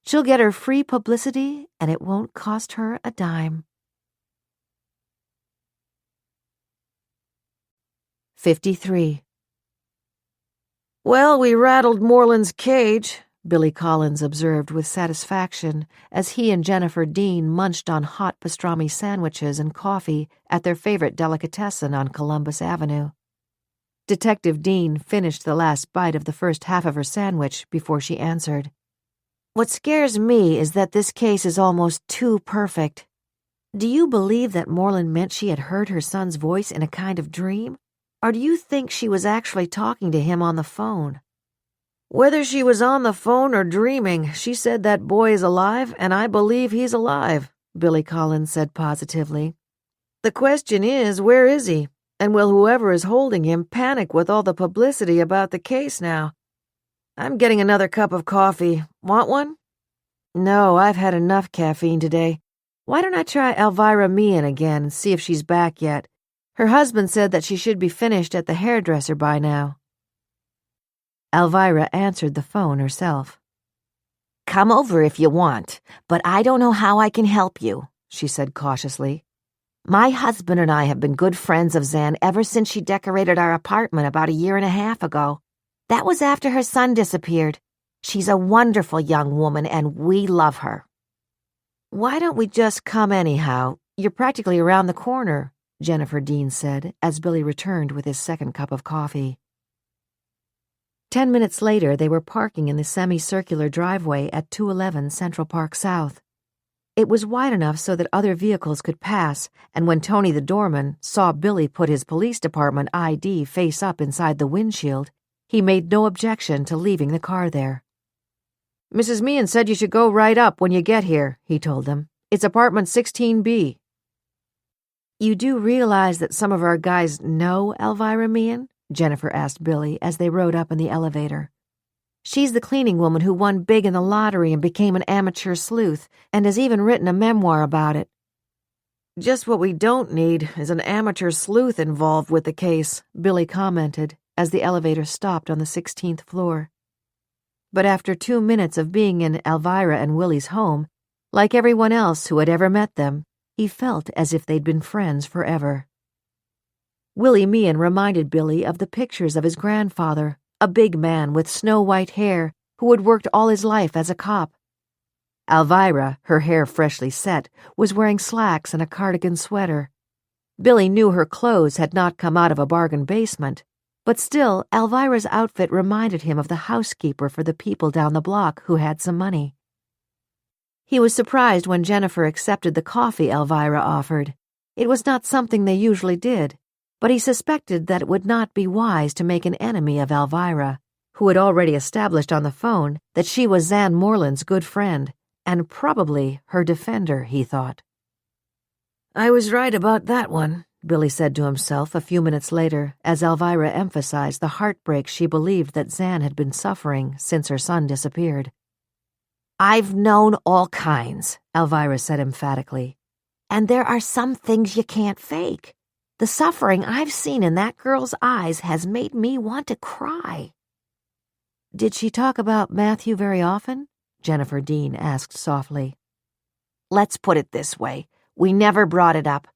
She'll get her free publicity, and it won't cost her a dime." 53. "Well, we rattled Moreland's cage," Billy Collins observed with satisfaction as he and Jennifer Dean munched on hot pastrami sandwiches and coffee at their favorite delicatessen on Columbus Avenue. Detective Dean finished the last bite of the first half of her sandwich before she answered. "What scares me is that this case is almost too perfect. Do you believe that Moreland meant she had heard her son's voice in a kind of dream? Or do you think she was actually talking to him on the phone?" "Whether she was on the phone or dreaming, she said that boy is alive, and I believe he's alive," Billy Collins said positively. "The question is, where is he? And will whoever is holding him panic with all the publicity about the case now? I'm getting another cup of coffee. Want one?" "No, I've had enough caffeine today. Why don't I try Alvirah Willy again and see if she's back yet? Her husband said that she should be finished at the hairdresser by now." Alvirah answered the phone herself. "Come over if you want, but I don't know how I can help you," she said cautiously. "My husband and I have been good friends of Zan ever since she decorated our apartment about 1.5 years ago. That was after her son disappeared. She's a wonderful young woman, and we love her." "Why don't we just come anyhow? You're practically around the corner," Jennifer Dean said as Billy returned with his second cup of coffee. 10 minutes later, they were parking in the semicircular driveway at 211 Central Park South. It was wide enough so that other vehicles could pass, and when Tony the doorman saw Billy put his police department ID face up inside the windshield, he made no objection to leaving the car there. "Mrs. Meehan said you should go right up when you get here," he told them. "It's apartment 16B. "You do realize that some of our guys know Alvirah Meehan?" Jennifer asked Billy as they rode up in the elevator. "She's the cleaning woman who won big in the lottery and became an amateur sleuth, and has even written a memoir about it." "Just what we don't need is an amateur sleuth involved with the case," Billy commented as the elevator stopped on the 16th floor. But after 2 minutes of being in Alvirah and Willy's home, like everyone else who had ever met them, he felt as if they'd been friends forever. Willy Meehan reminded Billy of the pictures of his grandfather, a big man with snow-white hair who had worked all his life as a cop. Alvirah, her hair freshly set, was wearing slacks and a cardigan sweater. Billy knew her clothes had not come out of a bargain basement, but still Alvirah's outfit reminded him of the housekeeper for the people down the block who had some money. He was surprised when Jennifer accepted the coffee Alvirah offered. It was not something they usually did, but he suspected that it would not be wise to make an enemy of Alvirah, who had already established on the phone that she was Zan Moreland's good friend, and probably her defender, he thought. "I was right about that one," Billy said to himself a few minutes later as Alvirah emphasized the heartbreak she believed that Zan had been suffering since her son disappeared. "I've known all kinds," Alvirah said emphatically. "And there are some things you can't fake. The suffering I've seen in that girl's eyes has made me want to cry." "Did she talk about Matthew very often?" Jennifer Dean asked softly. "Let's put it this way. We never brought it up.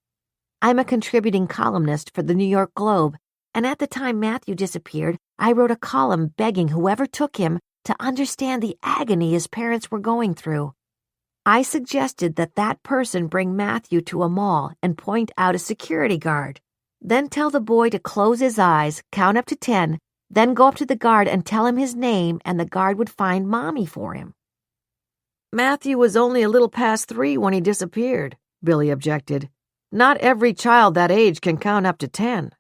I'm a contributing columnist for the New York Globe, and at the time Matthew disappeared, I wrote a column begging whoever took him to understand the agony his parents were going through. I suggested that that person bring Matthew to a mall and point out a security guard. Then tell the boy to close his eyes, count up to 10, then go up to the guard and tell him his name, and the guard would find Mommy for him." "Matthew was only a little past 3 when he disappeared," Billy objected. "Not every child that age can count up to 10.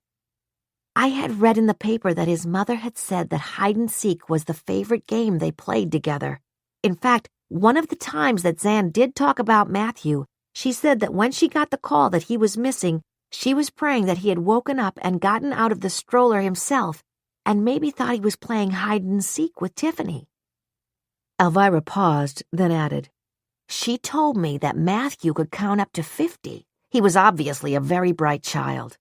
I had read in the paper that his mother had said that hide-and-seek was the favorite game they played together. In fact, one of the times that Zan did talk about Matthew, she said that when she got the call that he was missing, she was praying that he had woken up and gotten out of the stroller himself, and maybe thought he was playing hide-and-seek with Tiffany. Alvirah paused, then added, "She told me that Matthew could count up to 50. He was obviously a very bright child."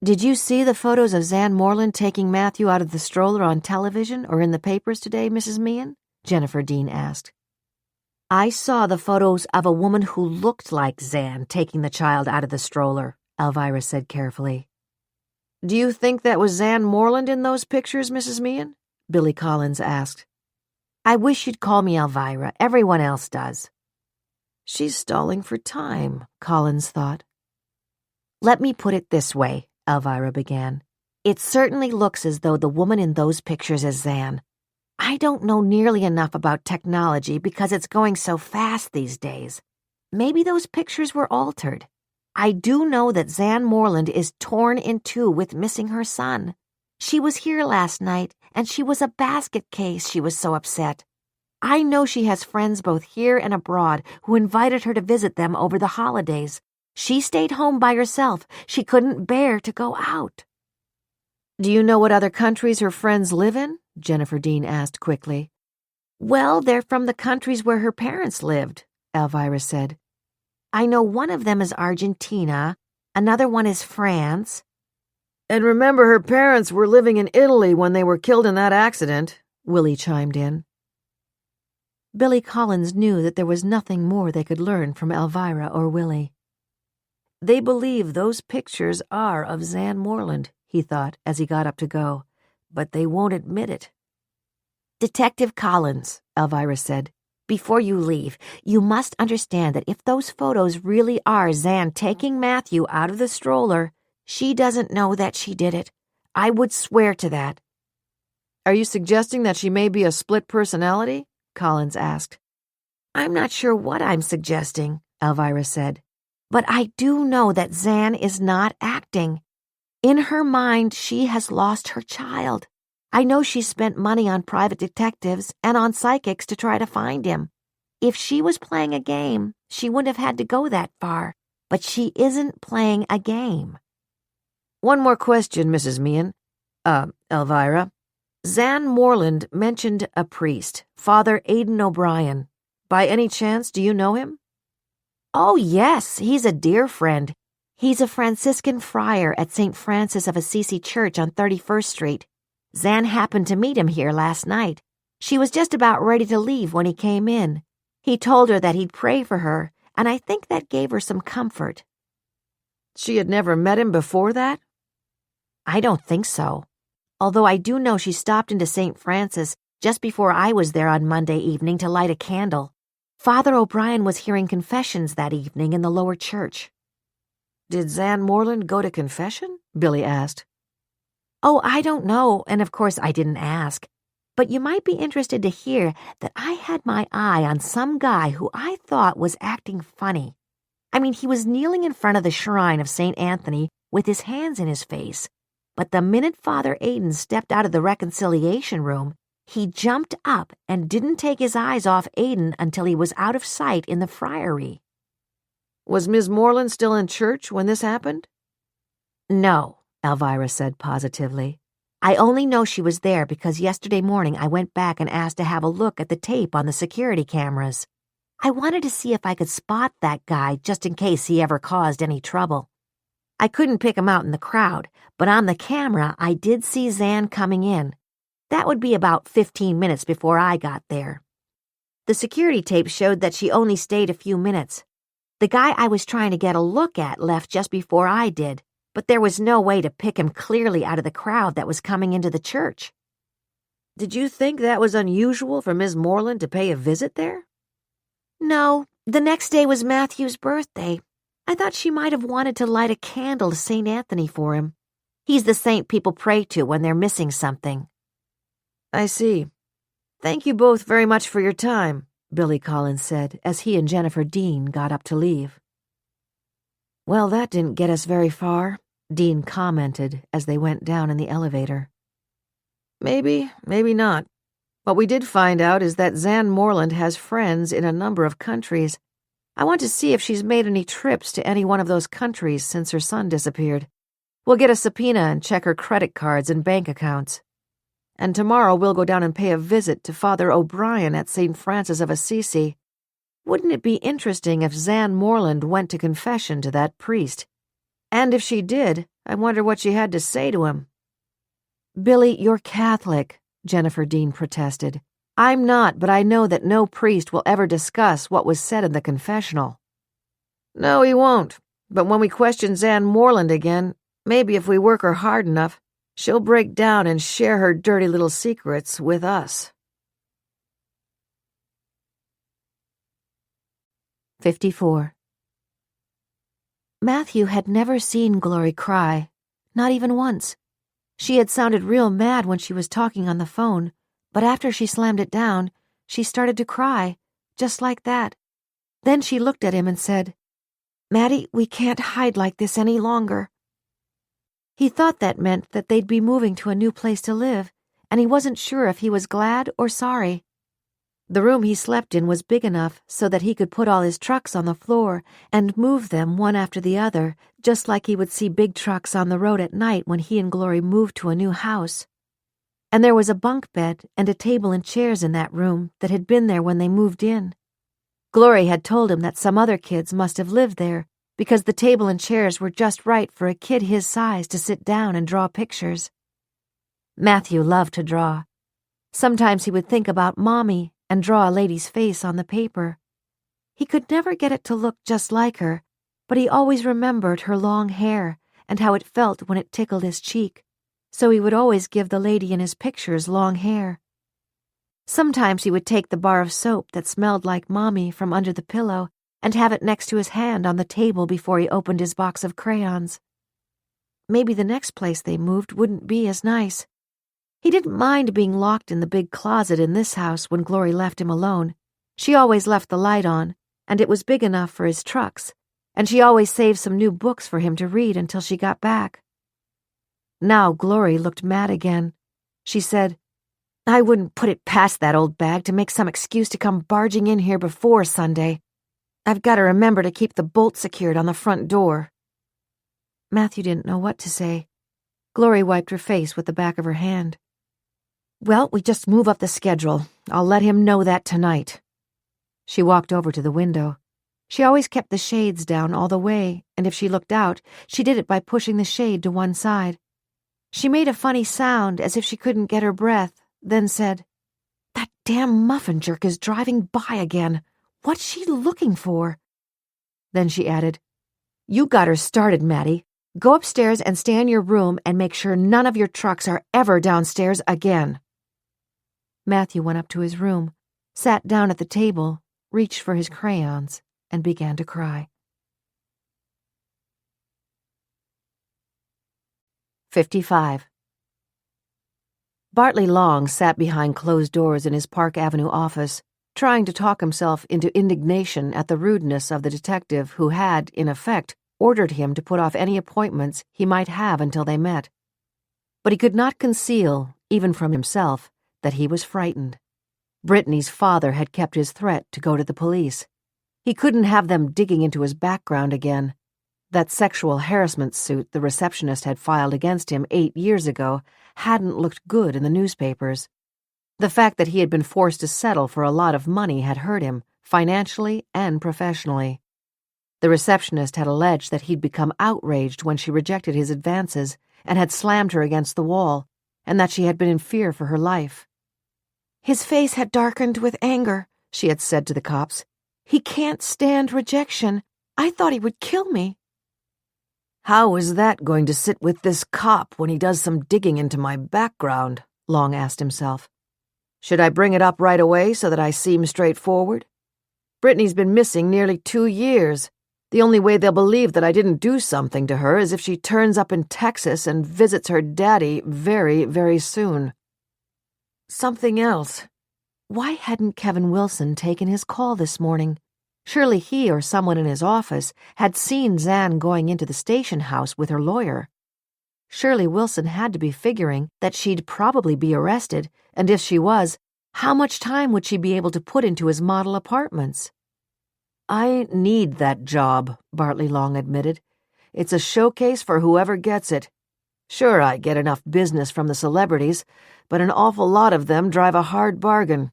"Did you see the photos of Zan Moreland taking Matthew out of the stroller on television or in the papers today, Mrs. Meehan?" Jennifer Dean asked. "I saw the photos of a woman who looked like Zan taking the child out of the stroller," Alvirah said carefully. "Do you think that was Zan Moreland in those pictures, Mrs. Meehan?" Billy Collins asked. "I wish you'd call me Alvirah. Everyone else does." "She's stalling for time," Collins thought. "Let me put it this way," Alvirah began. "It certainly looks as though the woman in those pictures is Zan. I don't know nearly enough about technology because it's going so fast these days. Maybe those pictures were altered. I do know that Zan Moreland is torn in two with missing her son. She was here last night, and she was a basket case, she was so upset. I know she has friends both here and abroad who invited her to visit them over the holidays. She stayed home by herself. She couldn't bear to go out." "Do you know what other countries her friends live in?" Jennifer Dean asked quickly. "Well, they're from the countries where her parents lived," Alvirah said. "I know one of them is Argentina, another one is France." "And remember, her parents were living in Italy when they were killed in that accident," Willy chimed in. Billy Collins knew that there was nothing more they could learn from Alvirah or Willy. "They believe those pictures are of Zan Moreland," he thought as he got up to go, "but they won't admit it." "Detective Collins," Alvirah said, "before you leave, you must understand that if those photos really are Zan taking Matthew out of the stroller, she doesn't know that she did it. I would swear to that." "Are you suggesting that she may be a split personality?" Collins asked. I'm not sure what I'm suggesting, Alvirah said, but I do know that Zan is not acting. In her mind, she has lost her child. I know she spent money on private detectives and on psychics to try to find him. If she was playing a game, she wouldn't have had to go that far, but she isn't playing a game. One more question, Mrs. Meehan. Alvirah. Zan Moreland mentioned a priest, Father Aidan O'Brien. By any chance, do you know him? Oh, yes, he's a dear friend. He's a Franciscan friar at St. Francis of Assisi Church on 31st Street. Zan happened to meet him here last night. She was just about ready to leave when he came in. He told her that he'd pray for her, and I think that gave her some comfort. She had never met him before that? I don't think so. Although I do know she stopped into St. Francis just before I was there on Monday evening to light a candle. Father O'Brien was hearing confessions that evening in the lower church. Did Zan Moreland go to confession? Billy asked. Oh, I don't know, and of course I didn't ask. But you might be interested to hear that I had my eye on some guy who I thought was acting funny. I mean, he was kneeling in front of the shrine of St. Anthony with his hands in his face. But the minute Father Aidan stepped out of the reconciliation room, he jumped up and didn't take his eyes off Aidan until he was out of sight in the friary. Was Miss Moreland still in church when this happened? No, Alvirah said positively. I only know she was there because yesterday morning I went back and asked to have a look at the tape on the security cameras. I wanted to see if I could spot that guy just in case he ever caused any trouble. I couldn't pick him out in the crowd, but on the camera I did see Zan coming in. That would be about 15 minutes before I got there. The security tape showed that she only stayed a few minutes. The guy I was trying to get a look at left just before I did, but there was no way to pick him clearly out of the crowd that was coming into the church. Did you think that was unusual for Miss Moreland to pay a visit there? No, the next day was Matthew's birthday. I thought she might have wanted to light a candle to St. Anthony for him. He's the saint people pray to when they're missing something. I see. Thank you both very much for your time, Billy Collins said as he and Jennifer Dean got up to leave. Well, that didn't get us very far, Dean commented as they went down in the elevator. Maybe, maybe not. What we did find out is that Zan Moreland has friends in a number of countries. I want to see if she's made any trips to any one of those countries since her son disappeared. We'll get a subpoena and check her credit cards and bank accounts. And tomorrow we'll go down and pay a visit to Father O'Brien at St. Francis of Assisi. Wouldn't it be interesting if Zan Moreland went to confession to that priest? And if she did, I wonder what she had to say to him. Billy, you're Catholic, Jennifer Dean protested. I'm not, but I know that no priest will ever discuss what was said in the confessional. No, he won't. But when we question Zan Moreland again, maybe if we work her hard enough, she'll break down and share her dirty little secrets with us. 54. Matthew had never seen Glory cry, not even once. She had sounded real mad when she was talking on the phone, but after she slammed it down, she started to cry, just like that. Then she looked at him and said, "Maddie, we can't hide like this any longer." He thought that meant that they'd be moving to a new place to live, and he wasn't sure if he was glad or sorry. The room he slept in was big enough so that he could put all his trucks on the floor and move them one after the other, just like he would see big trucks on the road at night when he and Glory moved to a new house. And there was a bunk bed and a table and chairs in that room that had been there when they moved in. Glory had told him that some other kids must have lived there because the table and chairs were just right for a kid his size to sit down and draw pictures. Matthew loved to draw. Sometimes he would think about Mommy and draw a lady's face on the paper. He could never get it to look just like her, but he always remembered her long hair and how it felt when it tickled his cheek, so he would always give the lady in his pictures long hair. Sometimes he would take the bar of soap that smelled like Mommy from under the pillow and have it next to his hand on the table before he opened his box of crayons. Maybe the next place they moved wouldn't be as nice. He didn't mind being locked in the big closet in this house when Glory left him alone. She always left the light on, and it was big enough for his trucks, and she always saved some new books for him to read until she got back. Now Glory looked mad again. She said, "I wouldn't put it past that old bag to make some excuse to come barging in here before Sunday. I've got to remember to keep the bolt secured on the front door." Matthew didn't know what to say. Glory wiped her face with the back of her hand. "Well, we just move up the schedule. I'll let him know that tonight." She walked over to the window. She always kept the shades down all the way, and if she looked out, she did it by pushing the shade to one side. She made a funny sound as if she couldn't get her breath, then said, "That damn muffin jerk is driving by again. What's she looking for?" Then she added, "You got her started, Maddie. Go upstairs and stay in your room and make sure none of your trucks are ever downstairs again." Matthew went up to his room, sat down at the table, reached for his crayons, and began to cry. 55. Bartley Long sat behind closed doors in his Park Avenue office, trying to talk himself into indignation at the rudeness of the detective who had, in effect, ordered him to put off any appointments he might have until they met. But he could not conceal, even from himself, that he was frightened. Brittany's father had kept his threat to go to the police. He couldn't have them digging into his background again. That sexual harassment suit the receptionist had filed against him 8 years ago hadn't looked good in the newspapers. The fact that he had been forced to settle for a lot of money had hurt him, financially and professionally. The receptionist had alleged that he'd become outraged when she rejected his advances and had slammed her against the wall, and that she had been in fear for her life. "His face had darkened with anger," she had said to the cops. "He can't stand rejection. I thought he would kill me." "How is that going to sit with this cop when he does some digging into my background?" Long asked himself. "Should I bring it up right away so that I seem straightforward? Brittany's been missing nearly 2 years. The only way they'll believe that I didn't do something to her is if she turns up in Texas and visits her daddy very, very soon. Something else. Why hadn't Kevin Wilson taken his call this morning? Surely he or someone in his office had seen Zan going into the station house with her lawyer. Surely Wilson had to be figuring that she'd probably be arrested, and if she was, how much time would she be able to put into his model apartments? "I need that job," Bartley Long admitted. "It's a showcase for whoever gets it. Sure, I get enough business from the celebrities, but an awful lot of them drive a hard bargain.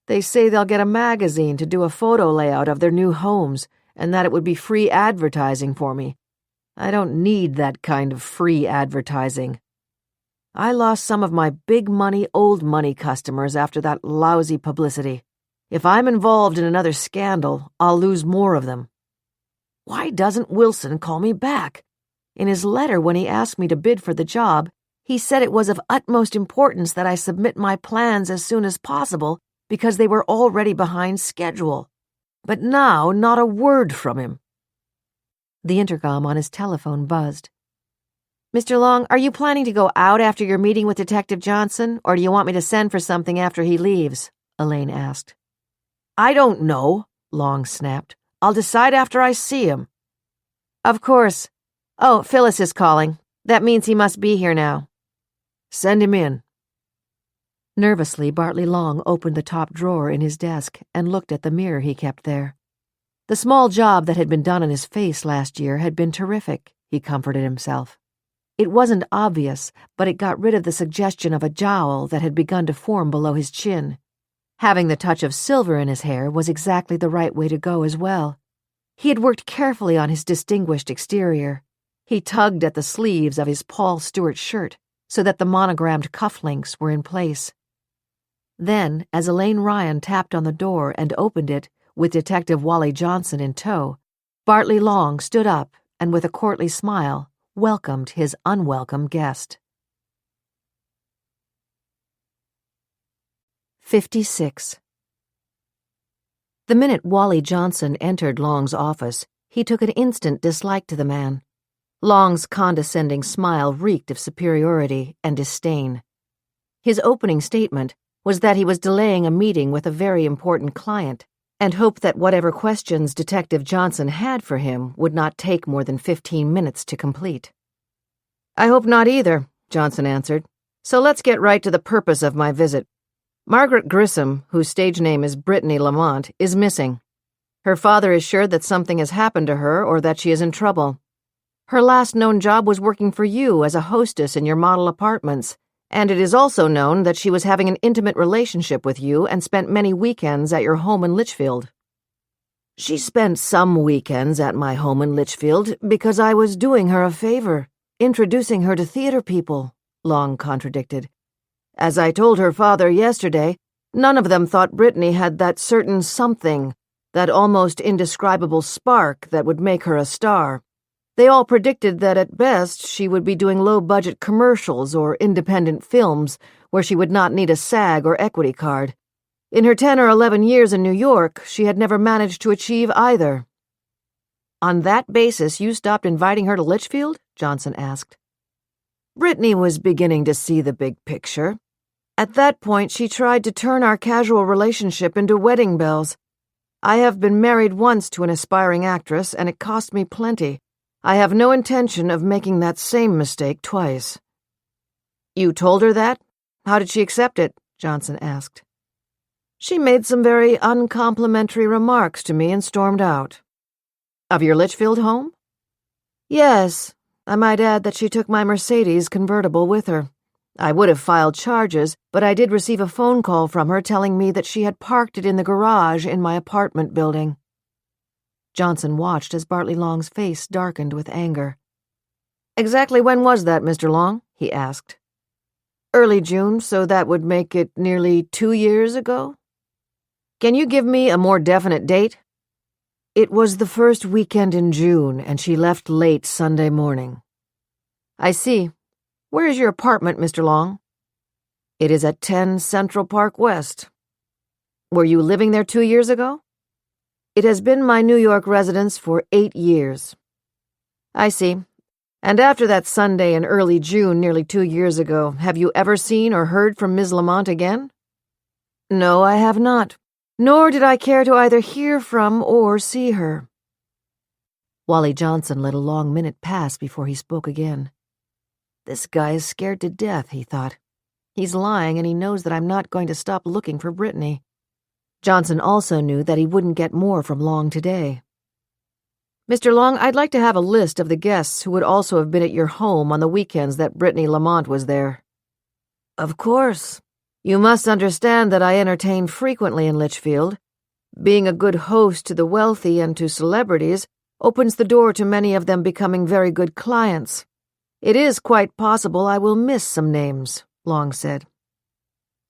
They say they'll get a magazine to do a photo layout of their new homes, and that it would be free advertising for me. I don't need that kind of free advertising. I lost some of my big money, old money customers after that lousy publicity. If I'm involved in another scandal, I'll lose more of them. Why doesn't Wilson call me back? In his letter when he asked me to bid for the job, he said it was of utmost importance that I submit my plans as soon as possible because they were already behind schedule. But now, not a word from him." The intercom on his telephone buzzed. "Mr. Long, are you planning to go out after your meeting with Detective Johnson, or do you want me to send for something after he leaves?" Elaine asked. "I don't know," Long snapped. "I'll decide after I see him." "Of course. Oh, Phyllis is calling. That means he must be here now." "Send him in." Nervously, Bartley Long opened the top drawer in his desk and looked at the mirror he kept there. The small job that had been done on his face last year had been terrific, he comforted himself. It wasn't obvious, but it got rid of the suggestion of a jowl that had begun to form below his chin. Having the touch of silver in his hair was exactly the right way to go as well. He had worked carefully on his distinguished exterior. He tugged at the sleeves of his Paul Stewart shirt so that the monogrammed cufflinks were in place. Then, as Elaine Ryan tapped on the door and opened it, with Detective Wally Johnson in tow, Bartley Long stood up and, with a courtly smile, welcomed his unwelcome guest. 56. The minute Wally Johnson entered Long's office, he took an instant dislike to the man. Long's condescending smile reeked of superiority and disdain. His opening statement was that he was delaying a meeting with a very important client, and hoped that whatever questions Detective Johnson had for him would not take more than 15 minutes to complete. "I hope not either," Johnson answered. "So let's get right to the purpose of my visit. Margaret Grissom, whose stage name is Brittany Lamont, is missing. Her father is sure that something has happened to her or that she is in trouble. Her last known job was working for you as a hostess in your model apartments, and it is also known that she was having an intimate relationship with you and spent many weekends at your home in Litchfield." "She spent some weekends at my home in Litchfield because I was doing her a favor, introducing her to theater people," Long contradicted. "As I told her father yesterday, none of them thought Brittany had that certain something, that almost indescribable spark that would make her a star. They all predicted that at best she would be doing low-budget commercials or independent films where she would not need a SAG or equity card. In her 10 or 11 years in New York, she had never managed to achieve either." "On that basis, you stopped inviting her to Litchfield?" Johnson asked. "Brittany was beginning to see the big picture. At that point, she tried to turn our casual relationship into wedding bells. I have been married once to an aspiring actress, and it cost me plenty. I have no intention of making that same mistake twice." "You told her that? How did she accept it?" Johnson asked. "She made some very uncomplimentary remarks to me and stormed out." "Of your Litchfield home?" "Yes. I might add that she took my Mercedes convertible with her. I would have filed charges, but I did receive a phone call from her telling me that she had parked it in the garage in my apartment building." Johnson watched as Bartley Long's face darkened with anger. "Exactly when was that, Mr. Long?" he asked. "Early June, so that would make it nearly 2 years ago." "Can you give me a more definite date?" "It was the first weekend in June, and she left late Sunday morning." "I see. Where is your apartment, Mr. Long?" "It is at 10 Central Park West." "Were you living there 2 years ago?" "It has been my New York residence for 8 years." "I see. And after that Sunday in early June nearly 2 years ago, have you ever seen or heard from Miss Lamont again?" "No, I have not. Nor did I care to either hear from or see her." Wally Johnson let a long minute pass before he spoke again. "This guy is scared to death," he thought. "He's lying, and he knows that I'm not going to stop looking for Brittany." Johnson also knew that he wouldn't get more from Long today. "Mr. Long, I'd like to have a list of the guests who would also have been at your home on the weekends that Brittany Lamont was there." "Of course. You must understand that I entertain frequently in Litchfield. Being a good host to the wealthy and to celebrities opens the door to many of them becoming very good clients. It is quite possible I will miss some names," Long said.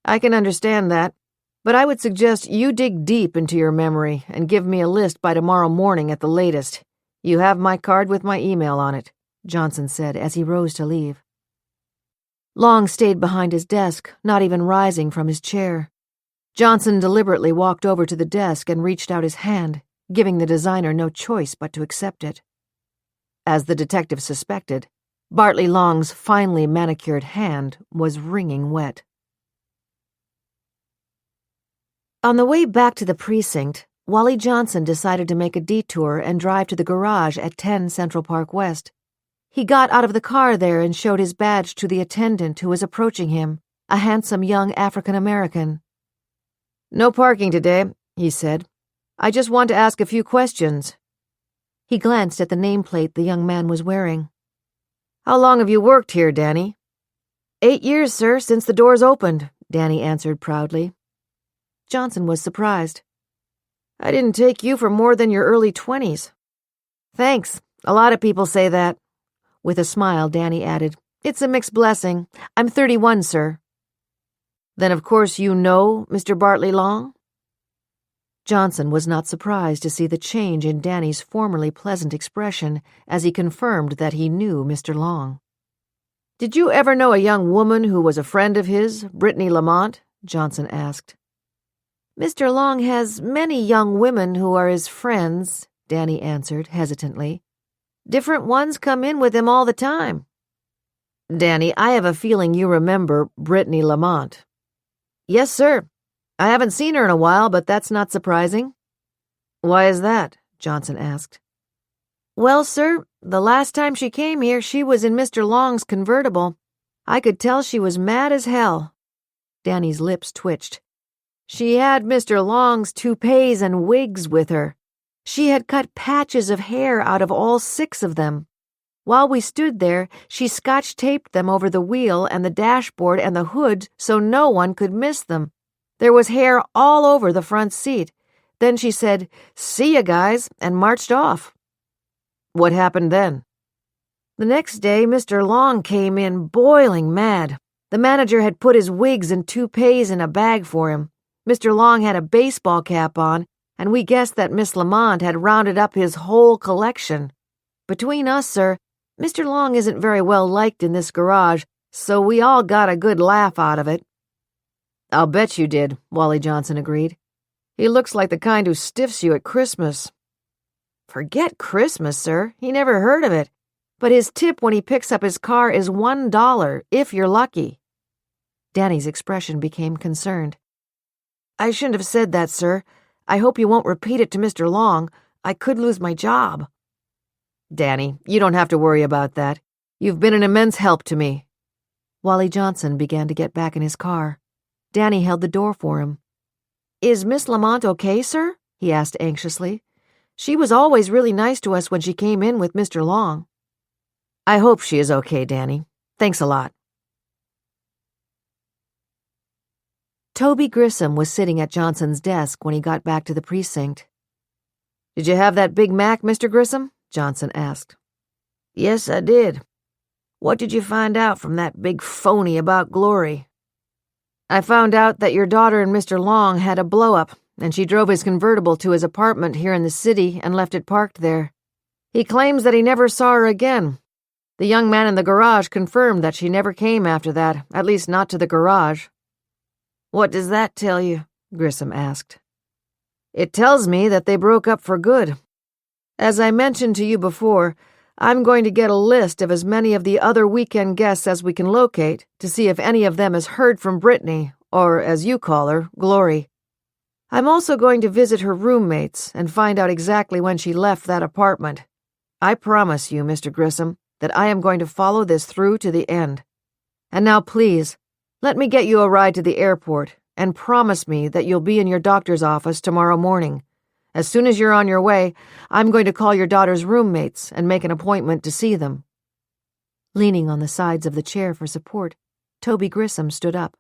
"I can understand that, but I would suggest you dig deep into your memory and give me a list by tomorrow morning at the latest. You have my card with my email on it," Johnson said as he rose to leave. Long stayed behind his desk, not even rising from his chair. Johnson deliberately walked over to the desk and reached out his hand, giving the designer no choice but to accept it. As the detective suspected, Bartley Long's finely manicured hand was wringing wet. On the way back to the precinct, Wally Johnson decided to make a detour and drive to the garage at 10 Central Park West. He got out of the car there and showed his badge to the attendant who was approaching him, a handsome young African-American. "No parking today," he said. "I just want to ask a few questions." He glanced at the nameplate the young man was wearing. "How long have you worked here, Danny?" 8 years, sir, since the doors opened," Danny answered proudly. Johnson was surprised. "I didn't take you for more than your early 20s. "Thanks. A lot of people say that." With a smile, Danny added, "It's a mixed blessing. I'm 31, sir." "Then of course you know Mr. Bartley Long?" Johnson was not surprised to see the change in Danny's formerly pleasant expression as he confirmed that he knew Mr. Long. "Did you ever know a young woman who was a friend of his, Brittany Lamont?" Johnson asked. "Mr. Long has many young women who are his friends," Danny answered hesitantly. "Different ones come in with him all the time." "Danny, I have a feeling you remember Brittany Lamont." "Yes, sir. I haven't seen her in a while, but that's not surprising." Why is that? Johnson asked. Well, sir, the last time she came here, she was in Mr. Long's convertible. I could tell she was mad as hell. Danny's lips twitched. She had Mr. Long's toupees and wigs with her. She had cut patches of hair out of all 6 of them. While we stood there, she scotch-taped them over the wheel and the dashboard and the hood so no one could miss them. There was hair all over the front seat. Then she said, "See ya, guys," and marched off. What happened then? The next day, Mr. Long came in boiling mad. The manager had put his wigs and toupees in a bag for him. Mr. Long had a baseball cap on, and we guessed that Miss Lamont had rounded up his whole collection. Between us, sir, Mr. Long isn't very well liked in this garage, so we all got a good laugh out of it. I'll bet you did, Wally Johnson agreed. He looks like the kind who stiffs you at Christmas. Forget Christmas, sir. He never heard of it. But his tip when he picks up his car is $1, if you're lucky. Danny's expression became concerned. I shouldn't have said that, sir. I hope you won't repeat it to Mr. Long. I could lose my job. Danny, you don't have to worry about that. You've been an immense help to me. Wally Johnson began to get back in his car. Danny held the door for him. Is Miss Lamont okay, sir? He asked anxiously. She was always really nice to us when she came in with Mr. Long. I hope she is okay, Danny. Thanks a lot. Toby Grissom was sitting at Johnson's desk when he got back to the precinct. Did you have that Big Mac, Mr. Grissom? Johnson asked. Yes, I did. What did you find out from that big phony about Glory? I found out that your daughter and Mr. Long had a blow-up, and she drove his convertible to his apartment here in the city and left it parked there. He claims that he never saw her again. The young man in the garage confirmed that she never came after that, at least not to the garage. What does that tell you? Grissom asked. It tells me that they broke up for good. As I mentioned to you before, I'm going to get a list of as many of the other weekend guests as we can locate to see if any of them has heard from Brittany, or as you call her, Glory. I'm also going to visit her roommates and find out exactly when she left that apartment. I promise you, Mr. Grissom, that I am going to follow this through to the end. And now please, let me get you a ride to the airport and promise me that you'll be in your doctor's office tomorrow morning. As soon as you're on your way, I'm going to call your daughter's roommates and make an appointment to see them. Leaning on the sides of the chair for support, Toby Grissom stood up.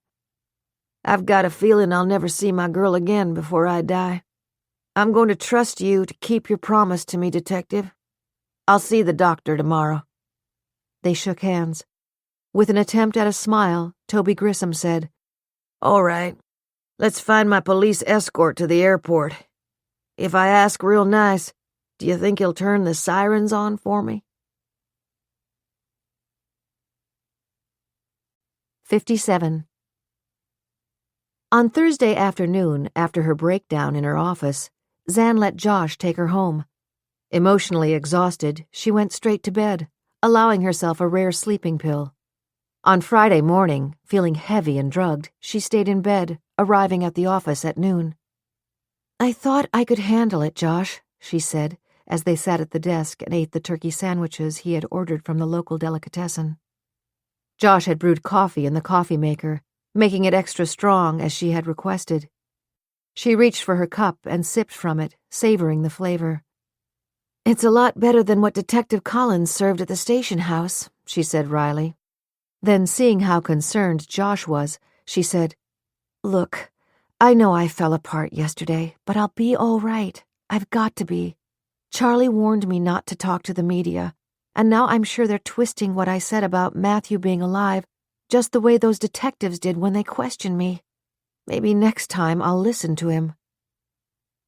I've got a feeling I'll never see my girl again before I die. I'm going to trust you to keep your promise to me, Detective. I'll see the doctor tomorrow. They shook hands. With an attempt at a smile, Toby Grissom said, All right, let's find my police escort to the airport. If I ask real nice, do you think he'll turn the sirens on for me? 57. On Thursday afternoon, after her breakdown in her office, Zan let Josh take her home. Emotionally exhausted, she went straight to bed, allowing herself a rare sleeping pill. On Friday morning, feeling heavy and drugged, she stayed in bed, arriving at the office at noon. I thought I could handle it, Josh, she said, as they sat at the desk and ate the turkey sandwiches he had ordered from the local delicatessen. Josh had brewed coffee in the coffee maker, making it extra strong as she had requested. She reached for her cup and sipped from it, savoring the flavor. It's a lot better than what Detective Collins served at the station house, she said wryly. Then, seeing how concerned Josh was, she said, Look, I know I fell apart yesterday, but I'll be all right. I've got to be. Charlie warned me not to talk to the media, and now I'm sure they're twisting what I said about Matthew being alive, just the way those detectives did when they questioned me. Maybe next time I'll listen to him.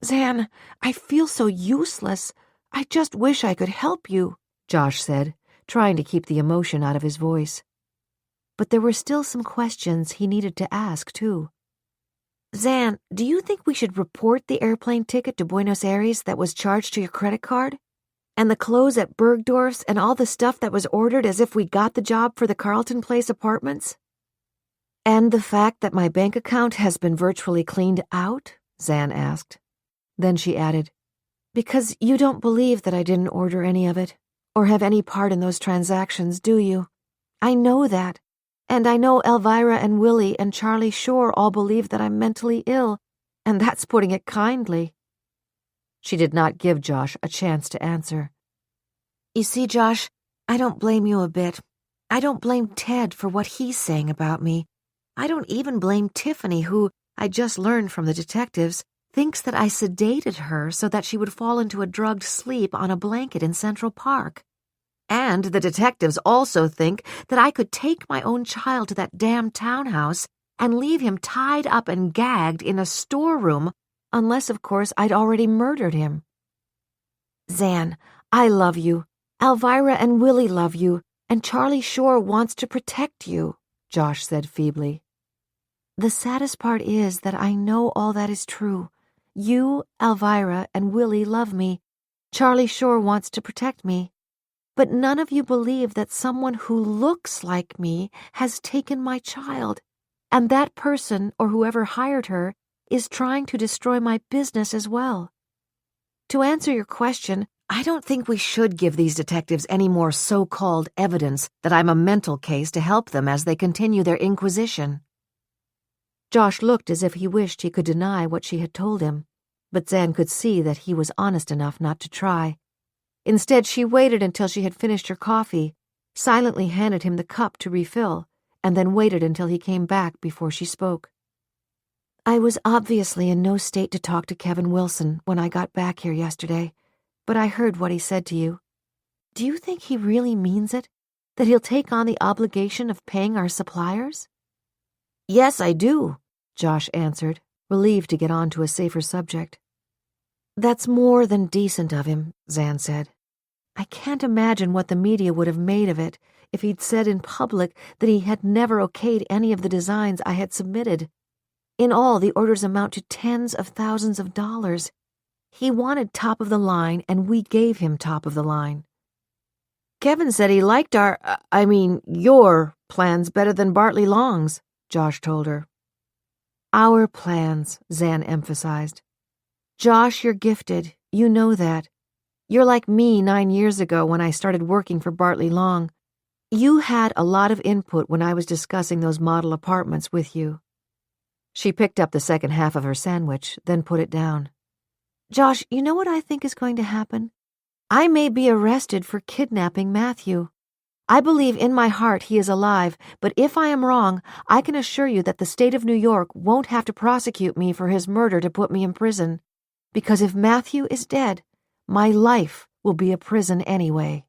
Zan, I feel so useless. I just wish I could help you, Josh said, trying to keep the emotion out of his voice. But there were still some questions he needed to ask, too. Zan, do you think we should report the airplane ticket to Buenos Aires that was charged to your credit card? And the clothes at Bergdorf's and all the stuff that was ordered as if we got the job for the Carlton Place apartments? And the fact that my bank account has been virtually cleaned out? Zan asked. Then she added, Because you don't believe that I didn't order any of it, or have any part in those transactions, do you? I know that. And I know Alvirah and Willy and Charlie Shore all believe that I'm mentally ill, and that's putting it kindly. She did not give Josh a chance to answer. You see, Josh, I don't blame you a bit. I don't blame Ted for what he's saying about me. I don't even blame Tiffany, who, I just learned from the detectives, thinks that I sedated her so that she would fall into a drugged sleep on a blanket in Central Park. And the detectives also think that I could take my own child to that damn townhouse and leave him tied up and gagged in a storeroom, unless, of course, I'd already murdered him. Zan, I love you. Alvirah and Willy love you, and Charlie Shore wants to protect you, Josh said feebly. The saddest part is that I know all that is true. You, Alvirah, and Willy love me. Charlie Shore wants to protect me. But none of you believe that someone who looks like me has taken my child, and that person, or whoever hired her, is trying to destroy my business as well. To answer your question, I don't think we should give these detectives any more so-called evidence that I'm a mental case to help them as they continue their inquisition. Josh looked as if he wished he could deny what she had told him, but Zan could see that he was honest enough not to try. Instead, she waited until she had finished her coffee, silently handed him the cup to refill, and then waited until he came back before she spoke. I was obviously in no state to talk to Kevin Wilson when I got back here yesterday, but I heard what he said to you. Do you think he really means it? That he'll take on the obligation of paying our suppliers? Yes, I do, Josh answered, relieved to get on to a safer subject. That's more than decent of him, Zan said. I can't imagine what the media would have made of it if he'd said in public that he had never okayed any of the designs I had submitted. In all, the orders amount to tens of thousands of dollars. He wanted top of the line, and we gave him top of the line. Kevin said he liked your plans better than Bartley Long's, Josh told her. Our plans, Zan emphasized. Josh, you're gifted. You know that. You're like me 9 years ago when I started working for Bartley Long. You had a lot of input when I was discussing those model apartments with you. She picked up the second half of her sandwich, then put it down. Josh, you know what I think is going to happen? I may be arrested for kidnapping Matthew. I believe in my heart he is alive, but if I am wrong, I can assure you that the state of New York won't have to prosecute me for his murder to put me in prison. Because if Matthew is dead, my life will be a prison anyway.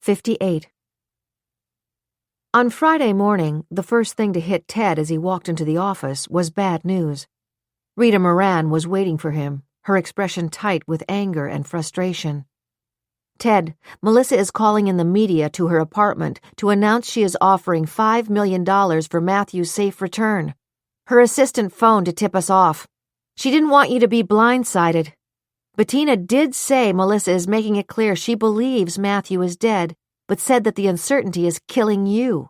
58. On Friday morning, the first thing to hit Ted as he walked into the office was bad news. Rita Moran was waiting for him, her expression tight with anger and frustration. Ted, Melissa is calling in the media to her apartment to announce she is offering $5 million for Matthew's safe return. Her assistant phoned to tip us off. She didn't want you to be blindsided. Bettina did say Melissa is making it clear she believes Matthew is dead, but said that the uncertainty is killing you.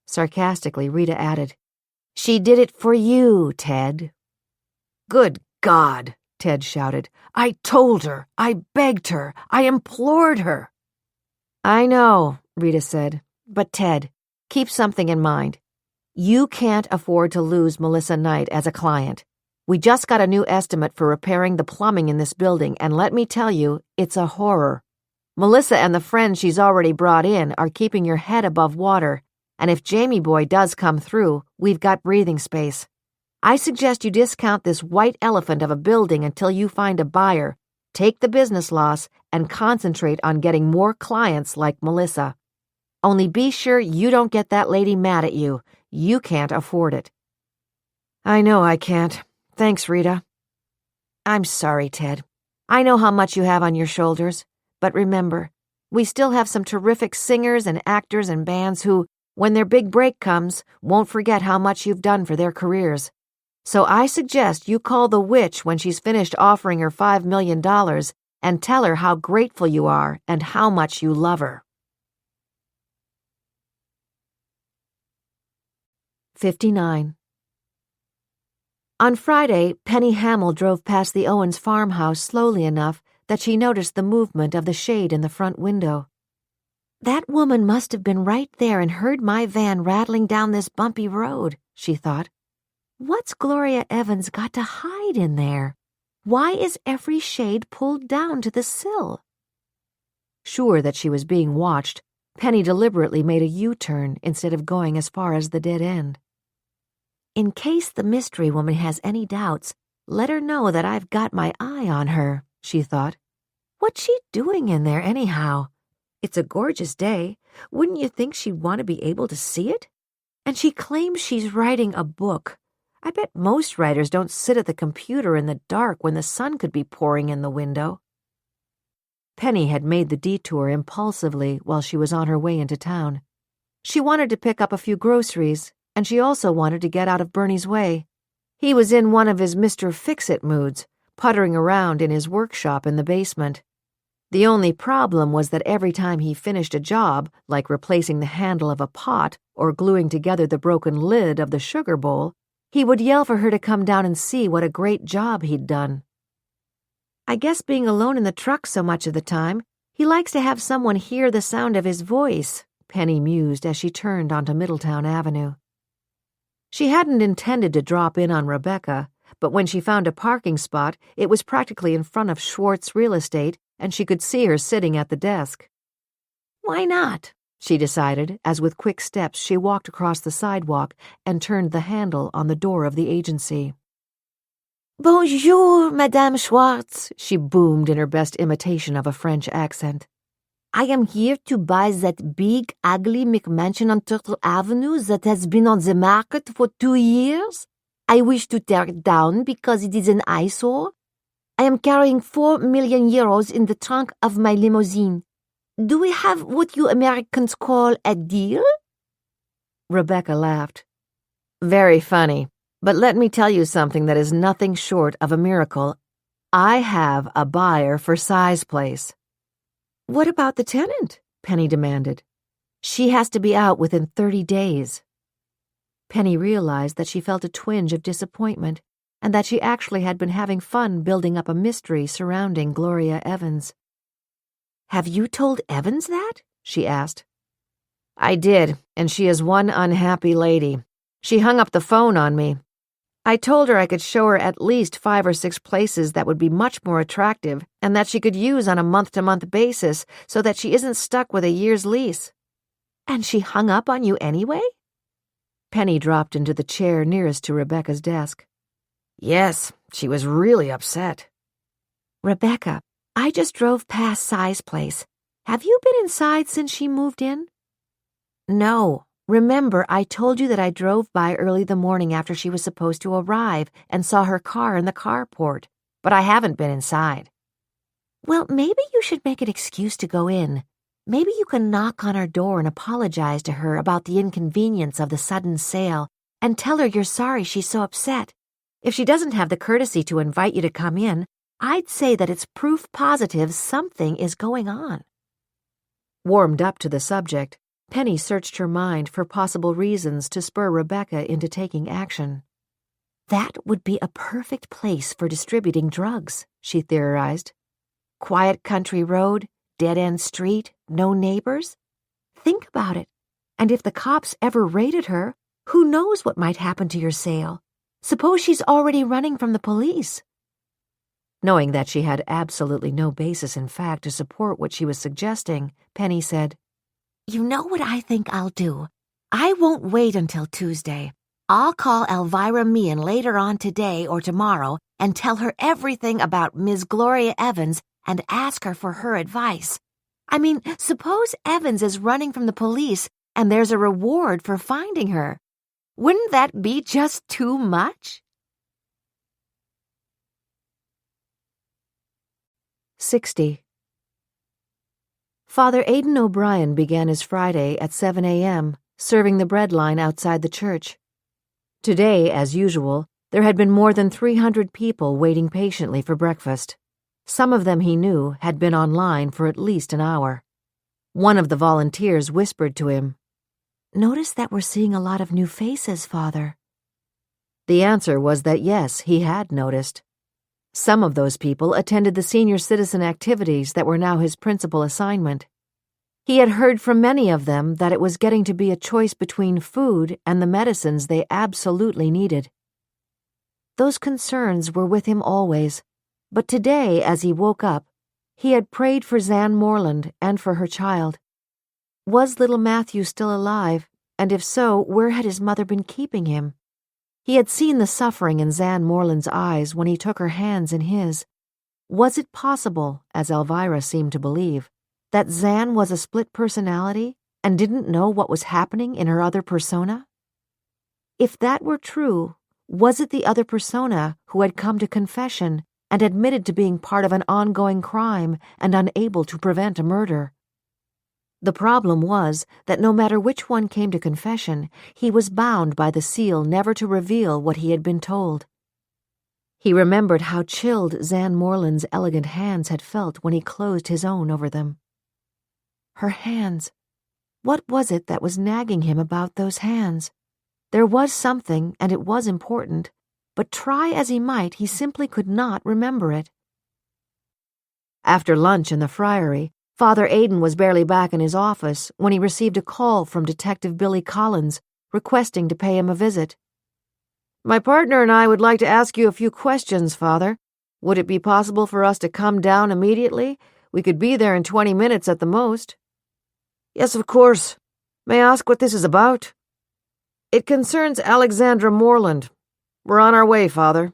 Sarcastically, Rita added, She did it for you, Ted. Good God, Ted shouted. I told her, I begged her, I implored her. I know, Rita said, but Ted, keep something in mind. You can't afford to lose Melissa Knight as a client. We just got a new estimate for repairing the plumbing in this building, and let me tell you, it's a horror. Melissa and the friends she's already brought in are keeping your head above water, and if Jamie Boy does come through, we've got breathing space. I suggest you discount this white elephant of a building until you find a buyer, take the business loss, and concentrate on getting more clients like Melissa. Only be sure you don't get that lady mad at you. You can't afford it. I know I can't. Thanks, Rita. I'm sorry, Ted. I know how much you have on your shoulders, but remember, we still have some terrific singers and actors and bands who, when their big break comes, won't forget how much you've done for their careers. So I suggest you call the witch when she's finished offering her $5 million and tell her how grateful you are and how much you love her. 59. On Friday, Penny Hamill drove past the Owens farmhouse slowly enough that she noticed the movement of the shade in the front window. That woman must have been right there and heard my van rattling down this bumpy road, she thought. What's Gloria Evans got to hide in there? Why is every shade pulled down to the sill? Sure that she was being watched, Penny deliberately made a U-turn instead of going as far as the dead end. In case the mystery woman has any doubts, let her know that I've got my eye on her, she thought. What's she doing in there anyhow? It's a gorgeous day. Wouldn't you think she'd want to be able to see it? And she claims she's writing a book. I bet most writers don't sit at the computer in the dark when the sun could be pouring in the window. Penny had made the detour impulsively while she was on her way into town. She wanted to pick up a few groceries, and she also wanted to get out of Bernie's way. He was in one of his Mr. Fix-It moods, puttering around in his workshop in the basement. The only problem was that every time he finished a job, like replacing the handle of a pot or gluing together the broken lid of the sugar bowl, he would yell for her to come down and see what a great job he'd done. I guess being alone in the truck so much of the time, he likes to have someone hear the sound of his voice, Penny mused as she turned onto Middletown Avenue. She hadn't intended to drop in on Rebecca, but when she found a parking spot, it was practically in front of Schwartz Real Estate, and she could see her sitting at the desk. Why not? She decided, as with quick steps she walked across the sidewalk and turned the handle on the door of the agency. Bonjour, Madame Schwartz, she boomed in her best imitation of a French accent. I am here to buy that big, ugly McMansion on Turtle Avenue that has been on the market for 2 years. I wish to tear it down because it is an eyesore. I am carrying 4 million euros in the trunk of my limousine. Do we have what you Americans call a deal? Rebecca laughed. Very funny, but let me tell you something that is nothing short of a miracle. I have a buyer for Si's place. What about the tenant? Penny demanded. She has to be out within 30 days. Penny realized that she felt a twinge of disappointment and that she actually had been having fun building up a mystery surrounding Gloria Evans. Have you told Evans that? She asked. I did, and she is one unhappy lady. She hung up the phone on me. I told her I could show her at least 5 or 6 places that would be much more attractive and that she could use on a month-to-month basis so that she isn't stuck with a year's lease. And she hung up on you anyway? Penny dropped into the chair nearest to Rebecca's desk. Yes, she was really upset. Rebecca, I just drove past Si's place. Have you been inside since she moved in? No. Remember, I told you that I drove by early the morning after she was supposed to arrive and saw her car in the carport, but I haven't been inside. Well, maybe you should make an excuse to go in. Maybe you can knock on her door and apologize to her about the inconvenience of the sudden sale and tell her you're sorry she's so upset. If she doesn't have the courtesy to invite you to come in, I'd say that it's proof positive something is going on. Warmed up to the subject, Penny searched her mind for possible reasons to spur Rebecca into taking action. That would be a perfect place for distributing drugs, she theorized. Quiet country road, dead-end street, no neighbors. Think about it. And if the cops ever raided her, who knows what might happen to your sale? Suppose she's already running from the police. Knowing that she had absolutely no basis in fact to support what she was suggesting, Penny said, You know what I think I'll do? I won't wait until Tuesday. I'll call Alvirah Willy later on today or tomorrow and tell her everything about Ms. Gloria Evans and ask her for her advice. I mean, suppose Evans is running from the police and there's a reward for finding her. Wouldn't that be just too much? 60. Father Aidan O'Brien began his Friday at 7 a.m., serving the bread line outside the church. Today, as usual, there had been more than 300 people waiting patiently for breakfast. Some of them, he knew, had been online for at least an hour. One of the volunteers whispered to him, Notice that we're seeing a lot of new faces, Father. The answer was that yes, he had noticed. Some of those people attended the senior citizen activities that were now his principal assignment. He had heard from many of them that it was getting to be a choice between food and the medicines they absolutely needed. Those concerns were with him always, but today, as he woke up, he had prayed for Zan Moreland and for her child. Was little Matthew still alive, and if so, where had his mother been keeping him? He had seen the suffering in Zan Moreland's eyes when he took her hands in his. Was it possible, as Alvirah seemed to believe, that Zan was a split personality and didn't know what was happening in her other persona? If that were true, was it the other persona who had come to confession and admitted to being part of an ongoing crime and unable to prevent a murder? The problem was that no matter which one came to confession, he was bound by the seal never to reveal what he had been told. He remembered how chilled Zan Moreland's elegant hands had felt when he closed his own over them. Her hands. What was it that was nagging him about those hands? There was something, and it was important, but try as he might, he simply could not remember it. After lunch in the friary, Father Aidan was barely back in his office when he received a call from Detective Billy Collins requesting to pay him a visit. "My partner and I would like to ask you a few questions, Father. Would it be possible for us to come down immediately? We could be there in 20 minutes at the most." "Yes, of course. May I ask what this is about?" "It concerns Alexandra Moreland. We're on our way, Father."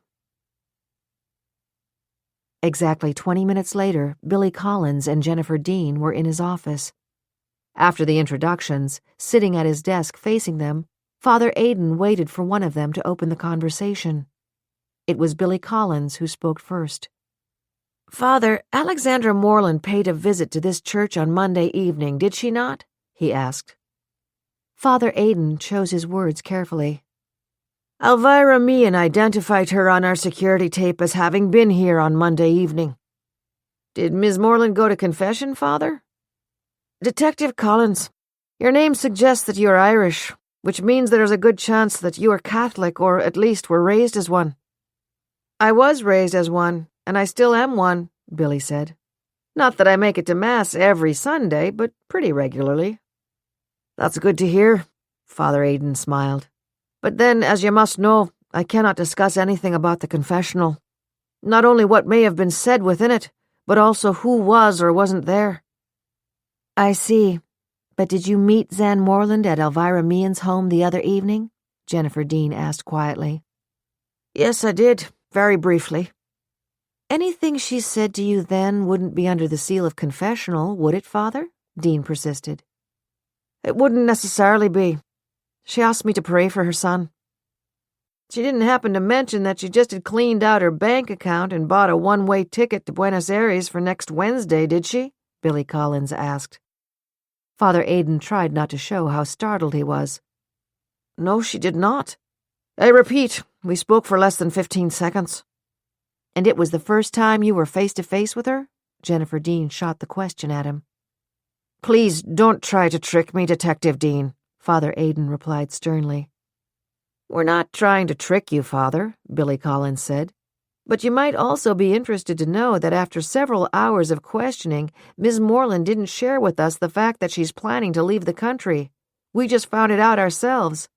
Exactly 20 minutes later, Billy Collins and Jennifer Dean were in his office. After the introductions, sitting at his desk facing them, Father Aidan waited for one of them to open the conversation. It was Billy Collins who spoke first. "Father, Alexandra Moreland paid a visit to this church on Monday evening, did she not?" he asked. Father Aidan chose his words carefully. "Alvirah Meehan identified her on our security tape as having been here on Monday evening." "Did Miss Moreland go to confession, Father?" "Detective Collins, your name suggests that you are Irish, which means there is a good chance that you are Catholic or at least were raised as one." "I was raised as one, and I still am one," Billy said. "Not that I make it to Mass every Sunday, but pretty regularly." "That's good to hear," Father Aidan smiled. "But then, as you must know, I cannot discuss anything about the confessional. Not only what may have been said within it, but also who was or wasn't there." "I see. But did you meet Zan Moreland at Alvirah Meehan's home the other evening?" Jennifer Dean asked quietly. "Yes, I did, very briefly." "Anything she said to you then wouldn't be under the seal of confessional, would it, Father?" Dean persisted. "It wouldn't necessarily be. She asked me to pray for her son." "She didn't happen to mention that she just had cleaned out her bank account and bought a one-way ticket to Buenos Aires for next Wednesday, did she?" Billy Collins asked. Father Aidan tried not to show how startled he was. "No, she did not. I repeat, we spoke for less than 15 seconds. "And it was the first time you were face-to-face with her?" Jennifer Dean shot the question at him. "Please don't try to trick me, Detective Dean," Father Aidan replied sternly. "We're not trying to trick you, Father," Billy Collins said. "But you might also be interested to know that after several hours of questioning, Ms. Moreland didn't share with us the fact that she's planning to leave the country. We just found it out ourselves.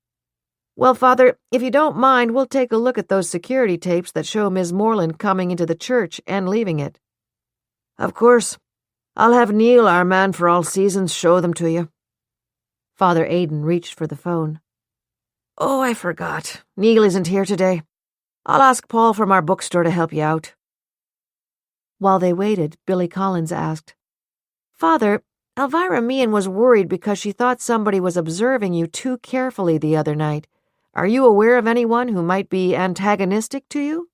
Well, Father, if you don't mind, we'll take a look at those security tapes that show Ms. Moreland coming into the church and leaving it." "Of course. I'll have Neil, our man for all seasons, show them to you." Father Aidan reached for the phone. "Oh, I forgot. Neil isn't here today. I'll ask Paul from our bookstore to help you out." While they waited, Billy Collins asked, "Father, Alvirah Meehan was worried because she thought somebody was observing you too carefully the other night. Are you aware of anyone who might be antagonistic to you?"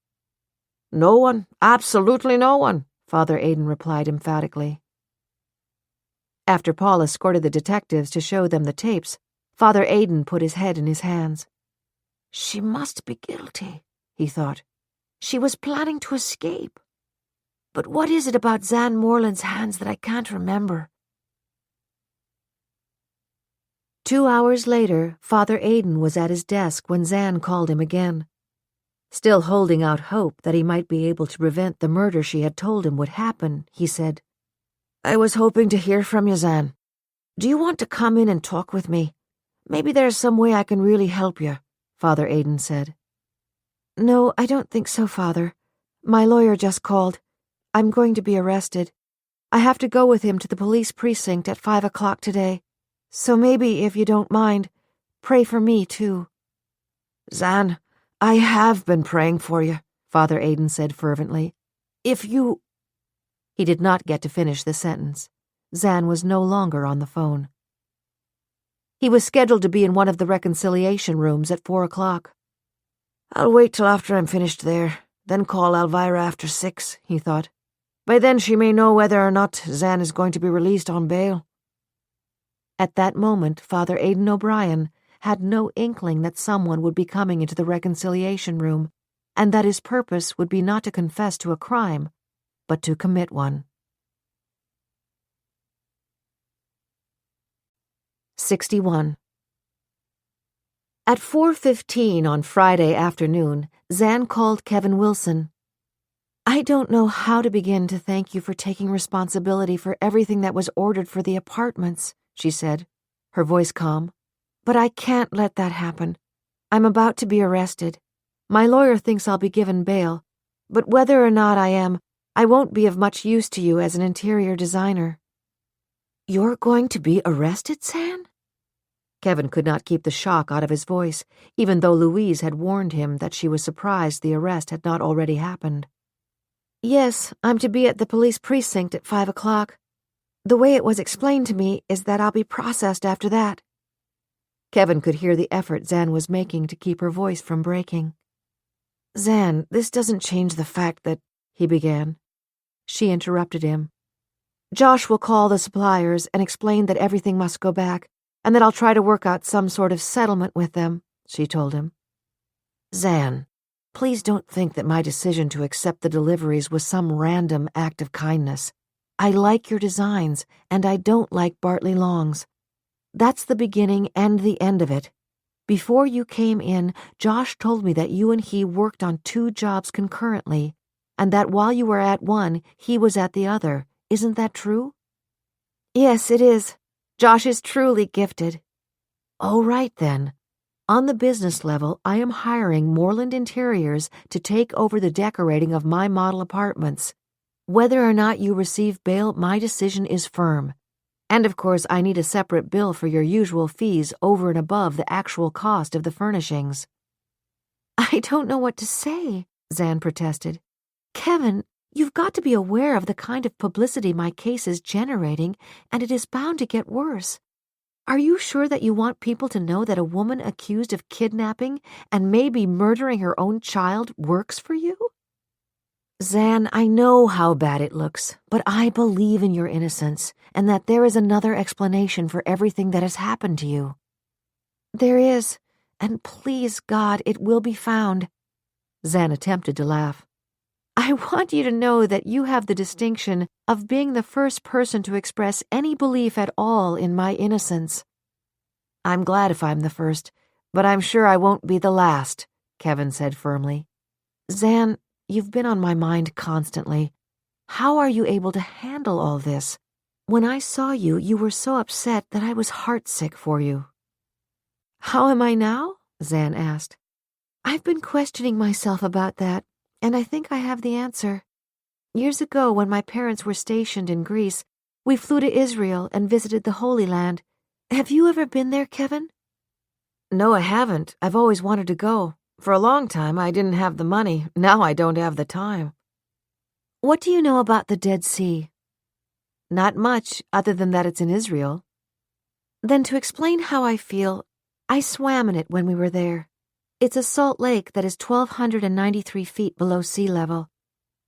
"No one. Absolutely no one," Father Aidan replied emphatically. After Paul escorted the detectives to show them the tapes, Father Aidan put his head in his hands. "She must be guilty," he thought. "She was planning to escape. But what is it about Zan Moreland's hands that I can't remember?" 2 hours later, Father Aidan was at his desk when Zan called him again. Still holding out hope that he might be able to prevent the murder she had told him would happen, he said, "I was hoping to hear from you, Zan. Do you want to come in and talk with me? Maybe there's some way I can really help you," Father Aidan said. "No, I don't think so, Father. My lawyer just called. I'm going to be arrested. I have to go with him to the police precinct at 5 o'clock today. So maybe, if you don't mind, pray for me, too." "Zan, I have been praying for you," Father Aidan said fervently. "If you—" He did not get to finish the sentence. Zan was no longer on the phone. He was scheduled to be in one of the reconciliation rooms at 4 o'clock. "I'll wait till after I'm finished there, then call Alvirah after 6, he thought. "By then she may know whether or not Zan is going to be released on bail." At that moment, Father Aidan O'Brien had no inkling that someone would be coming into the reconciliation room, and that his purpose would be not to confess to a crime, but to commit one. 61. At 4:15 on Friday afternoon, Zan called Kevin Wilson. "I don't know how to begin to thank you for taking responsibility for everything that was ordered for the apartments," she said, her voice calm. "But I can't let that happen. I'm about to be arrested. My lawyer thinks I'll be given bail, but whether or not I am, I won't be of much use to you as an interior designer." "You're going to be arrested, Zan?" Kevin could not keep the shock out of his voice, even though Louise had warned him that she was surprised the arrest had not already happened. "Yes, I'm to be at the police precinct at 5 o'clock. The way it was explained to me is that I'll be processed after that." Kevin could hear the effort Zan was making to keep her voice from breaking. "Zan, this doesn't change the fact that—" he began. She interrupted him. "Josh will call the suppliers and explain that everything must go back, and that I'll try to work out some sort of settlement with them," she told him. "Zan, please don't think that my decision to accept the deliveries was some random act of kindness. I like your designs, and I don't like Bartley Long's. That's the beginning and the end of it. Before you came in, Josh told me that you and he worked on 2 jobs concurrently, and that while you were at one, he was at the other. Isn't that true?" "Yes, it is. Josh is truly gifted." "All right, then. On the business level, I am hiring Moreland Interiors to take over the decorating of my model apartments. Whether or not you receive bail, my decision is firm. And of course, I need a separate bill for your usual fees over and above the actual cost of the furnishings." "I don't know what to say," Zan protested. "Kevin, you've got to be aware of the kind of publicity my case is generating, and it is bound to get worse. Are you sure that you want people to know that a woman accused of kidnapping and maybe murdering her own child works for you?" "Zan, I know how bad it looks, but I believe in your innocence, and that there is another explanation for everything that has happened to you." "There is, and please, God, it will be found." Zan attempted to laugh. "I want you to know that you have the distinction of being the first person to express any belief at all in my innocence." "I'm glad if I'm the first, but I'm sure I won't be the last," Kevin said firmly. "Zan, you've been on my mind constantly. How are you able to handle all this? When I saw you, you were so upset that I was heartsick for you." "How am I now?" Zan asked. "I've been questioning myself about that, and I think I have the answer. Years ago, when my parents were stationed in Greece, we flew to Israel and visited the Holy Land. Have you ever been there, Kevin?" "No, I haven't. I've always wanted to go. For a long time, I didn't have the money. Now I don't have the time." "What do you know about the Dead Sea?" "Not much, other than that it's in Israel." "Then to explain how I feel, I swam in it when we were there. It's a salt lake that is 1,293 feet below sea level.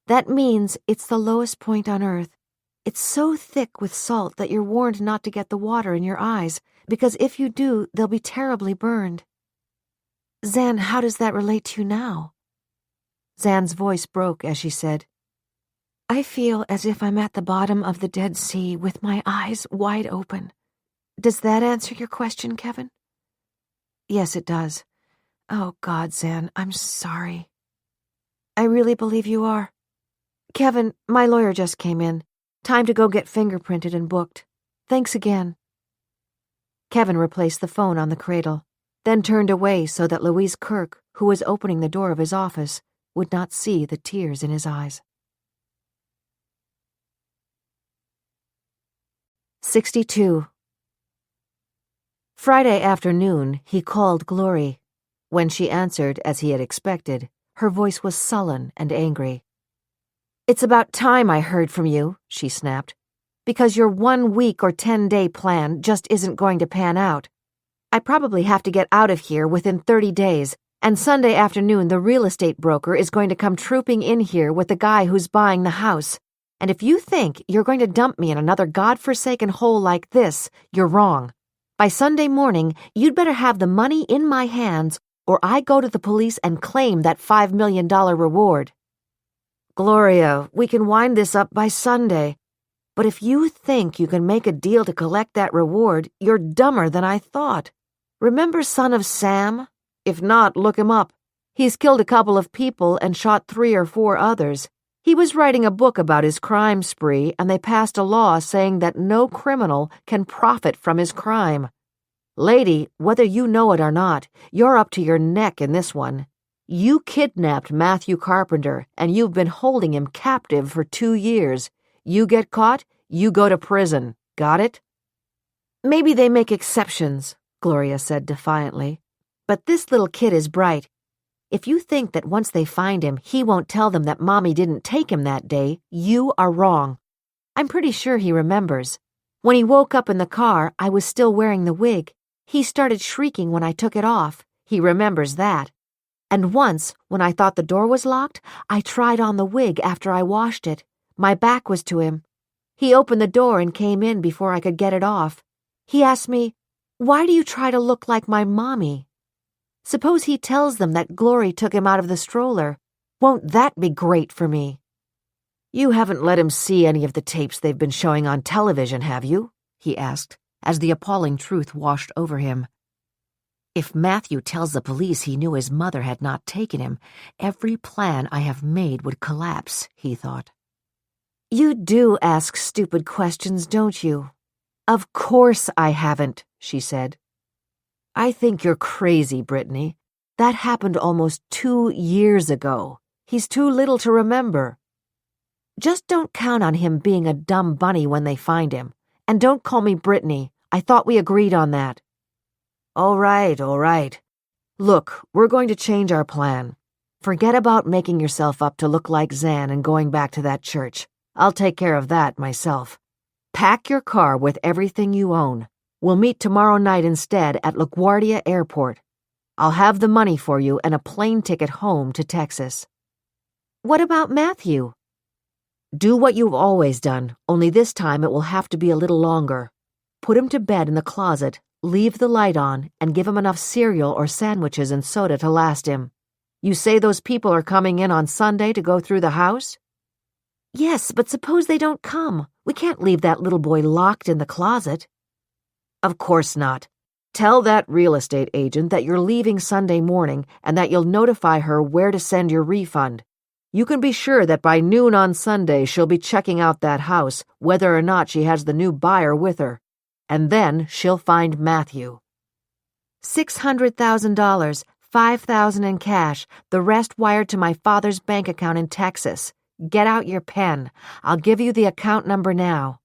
That means it's the lowest point on Earth. It's so thick with salt that you're warned not to get the water in your eyes, because if you do, they'll be terribly burned." "Zan, how does that relate to you now?" Zan's voice broke as she said, "I feel as if I'm at the bottom of the Dead Sea with my eyes wide open. Does that answer your question, Kevin?" "Yes, it does. Oh, God, Zan, I'm sorry." I really believe you are. Kevin, my lawyer just came in. Time to go get fingerprinted and booked. Thanks again. Kevin replaced the phone on the cradle, then turned away so that Louise Kirk, who was opening the door of his office, would not see the tears in his eyes. 62. Friday afternoon, he called Glory. When she answered, as he had expected, her voice was sullen and angry. "It's about time I heard from you," she snapped, "because your 1 week or 10-day plan just isn't going to pan out. I probably have to get out of here within 30 days, and Sunday afternoon the real estate broker is going to come trooping in here with the guy who's buying the house. And if you think you're going to dump me in another godforsaken hole like this, you're wrong. By Sunday morning, you'd better have the money in my hands, or I go to the police and claim that $5 million reward." "Gloria, we can wind this up by Sunday. But if you think you can make a deal to collect that reward, you're dumber than I thought. Remember Son of Sam? If not, look him up. He's killed a couple of people and shot 3 or 4 others. He was writing a book about his crime spree, and they passed a law saying that no criminal can profit from his crime. Lady, whether you know it or not, you're up to your neck in this one. You kidnapped Matthew Carpenter, and you've been holding him captive for 2 years. You get caught, you go to prison. Got it?" "Maybe they make exceptions," Gloria said defiantly. "But this little kid is bright. If you think that once they find him, he won't tell them that Mommy didn't take him that day, you are wrong. I'm pretty sure he remembers. When he woke up in the car, I was still wearing the wig. He started shrieking when I took it off. He remembers that. And once, when I thought the door was locked, I tried on the wig after I washed it. My back was to him. He opened the door and came in before I could get it off. He asked me, 'Why do you try to look like my mommy?' Suppose he tells them that Glory took him out of the stroller. Won't that be great for me?" "You haven't let him see any of the tapes they've been showing on television, have you?" he asked, as the appalling truth washed over him. If Matthew tells the police he knew his mother had not taken him, every plan I have made would collapse, he thought. "You do ask stupid questions, don't you?" "Of course I haven't," she said. "I think you're crazy, Brittany. That happened almost 2 years ago. He's too little to remember. Just don't count on him being a dumb bunny when they find him. And don't call me Brittany. I thought we agreed on that." All right. Look, we're going to change our plan. Forget about making yourself up to look like Zan and going back to that church. I'll take care of that myself. Pack your car with everything you own. We'll meet tomorrow night instead at LaGuardia Airport. I'll have the money for you and a plane ticket home to Texas. What about Matthew? Do what you've always done, only this time it will have to be a little longer. Put him to bed in the closet, leave the light on, and give him enough cereal or sandwiches and soda to last him. You say those people are coming in on Sunday to go through the house? Yes, but suppose they don't come. We can't leave that little boy locked in the closet. Of course not. Tell that real estate agent that you're leaving Sunday morning and that you'll notify her where to send your refund. You can be sure that by noon on Sunday she'll be checking out that house, whether or not she has the new buyer with her. And then she'll find Matthew. $600,000, $5,000 in cash, the rest wired to my father's bank account in Texas. Get out your pen. I'll give you the account number now.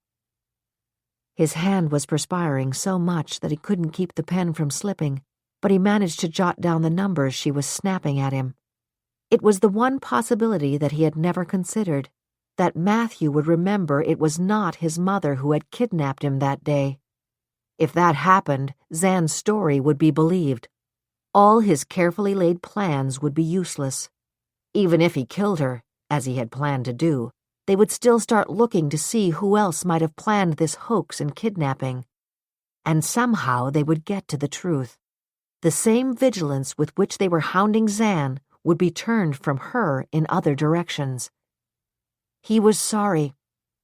His hand was perspiring so much that he couldn't keep the pen from slipping, but he managed to jot down the numbers she was snapping at him. It was the one possibility that he had never considered, that Matthew would remember it was not his mother who had kidnapped him that day. If that happened, Zan's story would be believed. All his carefully laid plans would be useless. Even if he killed her, as he had planned to do, they would still start looking to see who else might have planned this hoax and kidnapping. And somehow they would get to the truth. The same vigilance with which they were hounding Zan would be turned from her in other directions. He was sorry.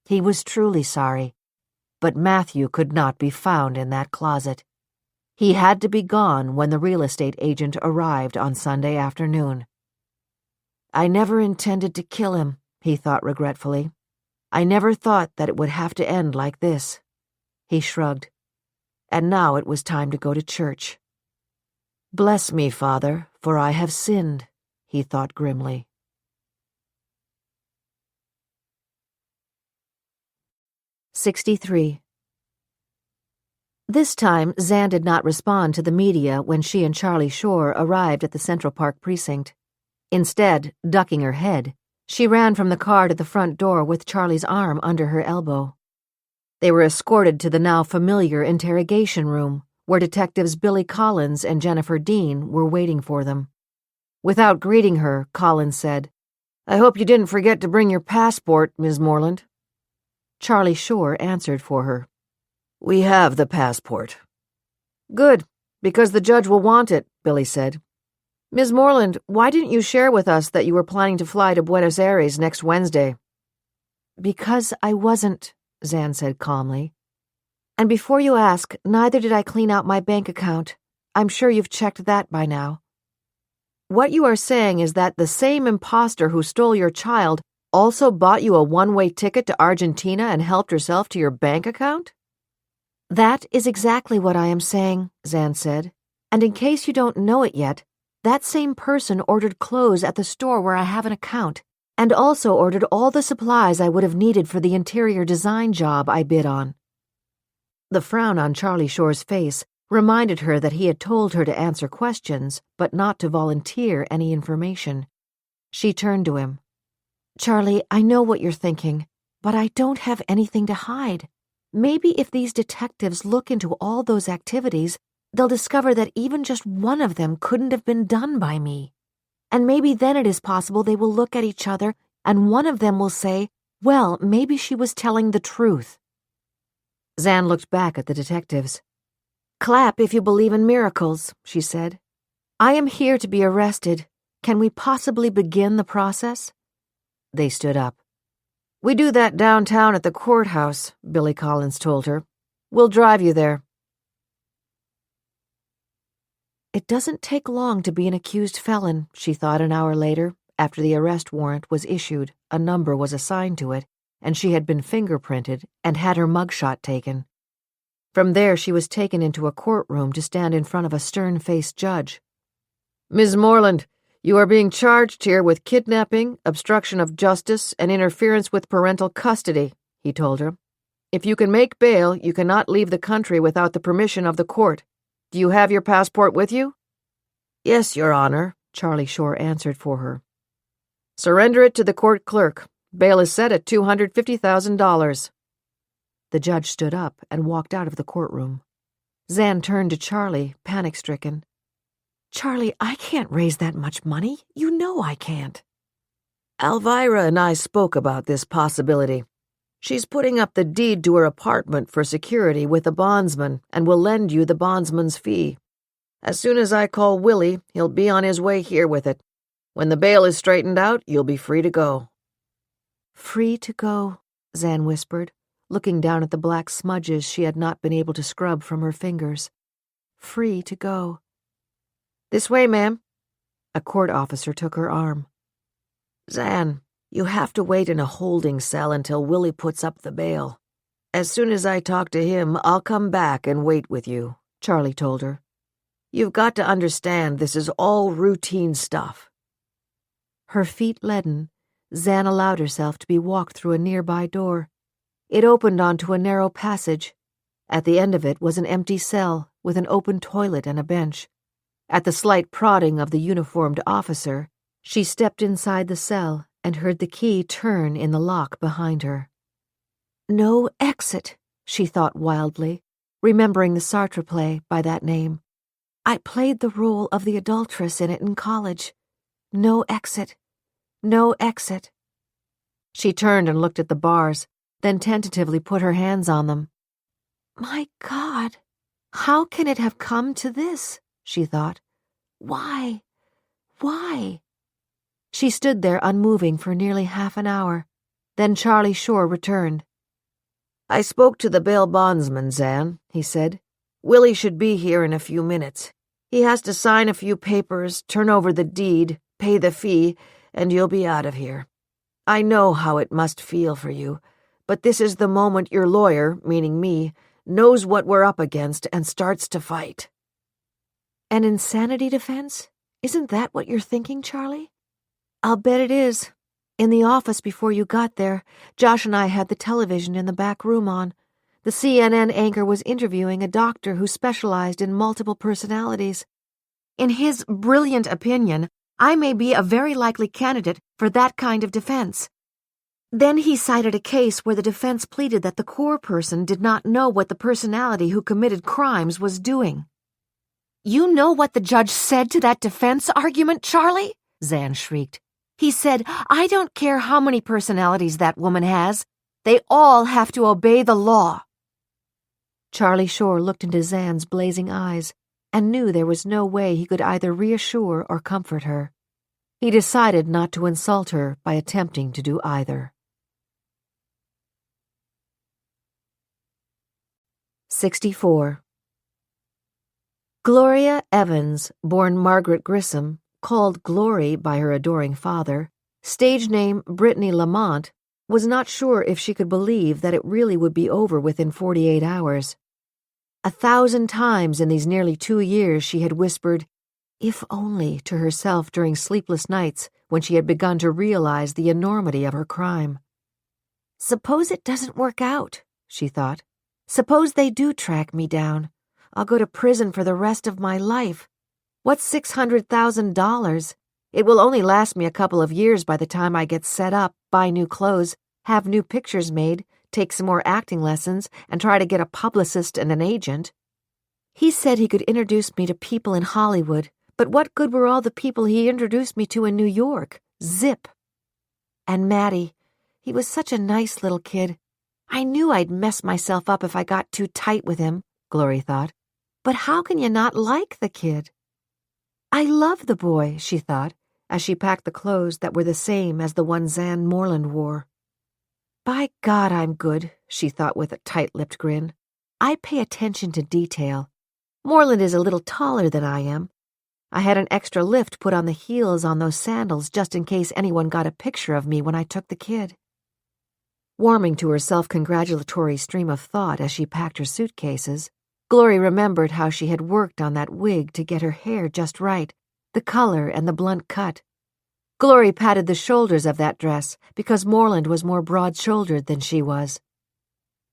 He was truly sorry. But Matthew could not be found in that closet. He had to be gone when the real estate agent arrived on Sunday afternoon. I never intended to kill him, he thought regretfully. I never thought that it would have to end like this. He shrugged. And now it was time to go to church. Bless me, Father, for I have sinned, he thought grimly. "63. This time, Zan did not respond to the media when she and Charlie Shore arrived at the Central Park precinct. Instead, ducking her head, she ran from the car to the front door with Charlie's arm under her elbow. They were escorted to the now familiar interrogation room, where Detectives Billy Collins and Jennifer Dean were waiting for them. Without greeting her, Collins said, "I hope you didn't forget to bring your passport, Ms. Moreland." Charlie Shore answered for her. "We have the passport." "Good, because the judge will want it," Billy said. "Ms. Moreland, why didn't you share with us that you were planning to fly to Buenos Aires next Wednesday?" "Because I wasn't," Zan said calmly. "And before you ask, neither did I clean out my bank account. I'm sure you've checked that by now." "What you are saying is that the same imposter who stole your child also bought you a one-way ticket to Argentina and helped herself to your bank account?" "That is exactly what I am saying," Zan said. "And in case you don't know it yet, that same person ordered clothes at the store where I have an account, and also ordered all the supplies I would have needed for the interior design job I bid on." The frown on Charlie Shore's face reminded her that he had told her to answer questions, but not to volunteer any information. She turned to him. "Charlie, I know what you're thinking, but I don't have anything to hide. Maybe if these detectives look into all those activities, they'll discover that even just one of them couldn't have been done by me. And maybe then it is possible they will look at each other and one of them will say, well, maybe she was telling the truth." Zan looked back at the detectives. "Clap if you believe in miracles," she said. "I am here to be arrested. Can we possibly begin the process?" They stood up. "We do that downtown at the courthouse," Billy Collins told her. "We'll drive you there." It doesn't take long to be an accused felon, she thought an hour later, after the arrest warrant was issued, a number was assigned to it, and she had been fingerprinted and had her mugshot taken. From there she was taken into a courtroom to stand in front of a stern-faced judge. "Ms. Moreland, you are being charged here with kidnapping, obstruction of justice, and interference with parental custody," he told her. "If you can make bail, you cannot leave the country without the permission of the court. Do you have your passport with you?" "Yes, Your Honor," Charlie Shore answered for her. "Surrender it to the court clerk. Bail is set at $250,000. The judge stood up and walked out of the courtroom. Zan turned to Charlie, panic-stricken. "Charlie, I can't raise that much money. You know I can't." "Alvirah and I spoke about this possibility. She's putting up the deed to her apartment for security with a bondsman and will lend you the bondsman's fee. As soon as I call Willie, he'll be on his way here with it. When the bail is straightened out, you'll be free to go." "Free to go," Zan whispered, looking down at the black smudges she had not been able to scrub from her fingers. "Free to go." "This way, ma'am." A court officer took her arm. "Zan, you have to wait in a holding cell until Willie puts up the bail. As soon as I talk to him, I'll come back and wait with you," Charlie told her. "You've got to understand this is all routine stuff." Her feet leaden, Zan allowed herself to be walked through a nearby door. It opened onto a narrow passage. At the end of it was an empty cell with an open toilet and a bench. At the slight prodding of the uniformed officer, she stepped inside the cell and heard the key turn in the lock behind her. No exit, she thought wildly, remembering the Sartre play by that name. I played the role of the adulteress in it in college. No exit. No exit. She turned and looked at the bars, then tentatively put her hands on them. My God, how can it have come to this? She thought. Why? Why? She stood there unmoving for nearly half an hour. Then Charlie Shore returned. I spoke to the bail bondsman, Zan, he said. Willie should be here in a few minutes. He has to sign a few papers, turn over the deed, pay the fee, and you'll be out of here. I know how it must feel for you, but this is the moment your lawyer, meaning me, knows what we're up against and starts to fight." An insanity defense? Isn't that what you're thinking, Charlie? I'll bet it is. In the office before you got there, Josh and I had the television in the back room on. The CNN anchor was interviewing a doctor who specialized in multiple personalities. In his brilliant opinion, I may be a very likely candidate for that kind of defense. Then he cited a case where the defense pleaded that the core person did not know what the personality who committed crimes was doing. "You know what the judge said to that defense argument, Charlie?" Zan shrieked. "He said, 'I don't care how many personalities that woman has. They all have to obey the law.'" Charlie Shore looked into Zan's blazing eyes and knew there was no way he could either reassure or comfort her. He decided not to insult her by attempting to do either. 64. Gloria Evans, born Margaret Grissom, called Glory by her adoring father, stage name Brittany Lamont, was not sure if she could believe that it really would be over within 48 hours. 1,000 times in these nearly 2 years she had whispered, "If only," to herself during sleepless nights when she had begun to realize the enormity of her crime. "Suppose it doesn't work out," she thought. "Suppose they do track me down. I'll go to prison for the rest of my life. What's $600,000? It will only last me a couple of years by the time I get set up, buy new clothes, have new pictures made, take some more acting lessons, and try to get a publicist and an agent." He said he could introduce me to people in Hollywood, but what good were all the people he introduced me to in New York? Zip. And Matty, he was such a nice little kid. I knew I'd mess myself up if I got too tight with him, Glory thought. But how can you not like the kid? I love the boy, she thought, as she packed the clothes that were the same as the one Zan Moreland wore. By God, I'm good, she thought with a tight-lipped grin. I pay attention to detail. Moreland is a little taller than I am. I had an extra lift put on the heels on those sandals just in case anyone got a picture of me when I took the kid. Warming to her self-congratulatory stream of thought as she packed her suitcases, Glory remembered how she had worked on that wig to get her hair just right, the color and the blunt cut. Glory patted the shoulders of that dress because Moreland was more broad-shouldered than she was.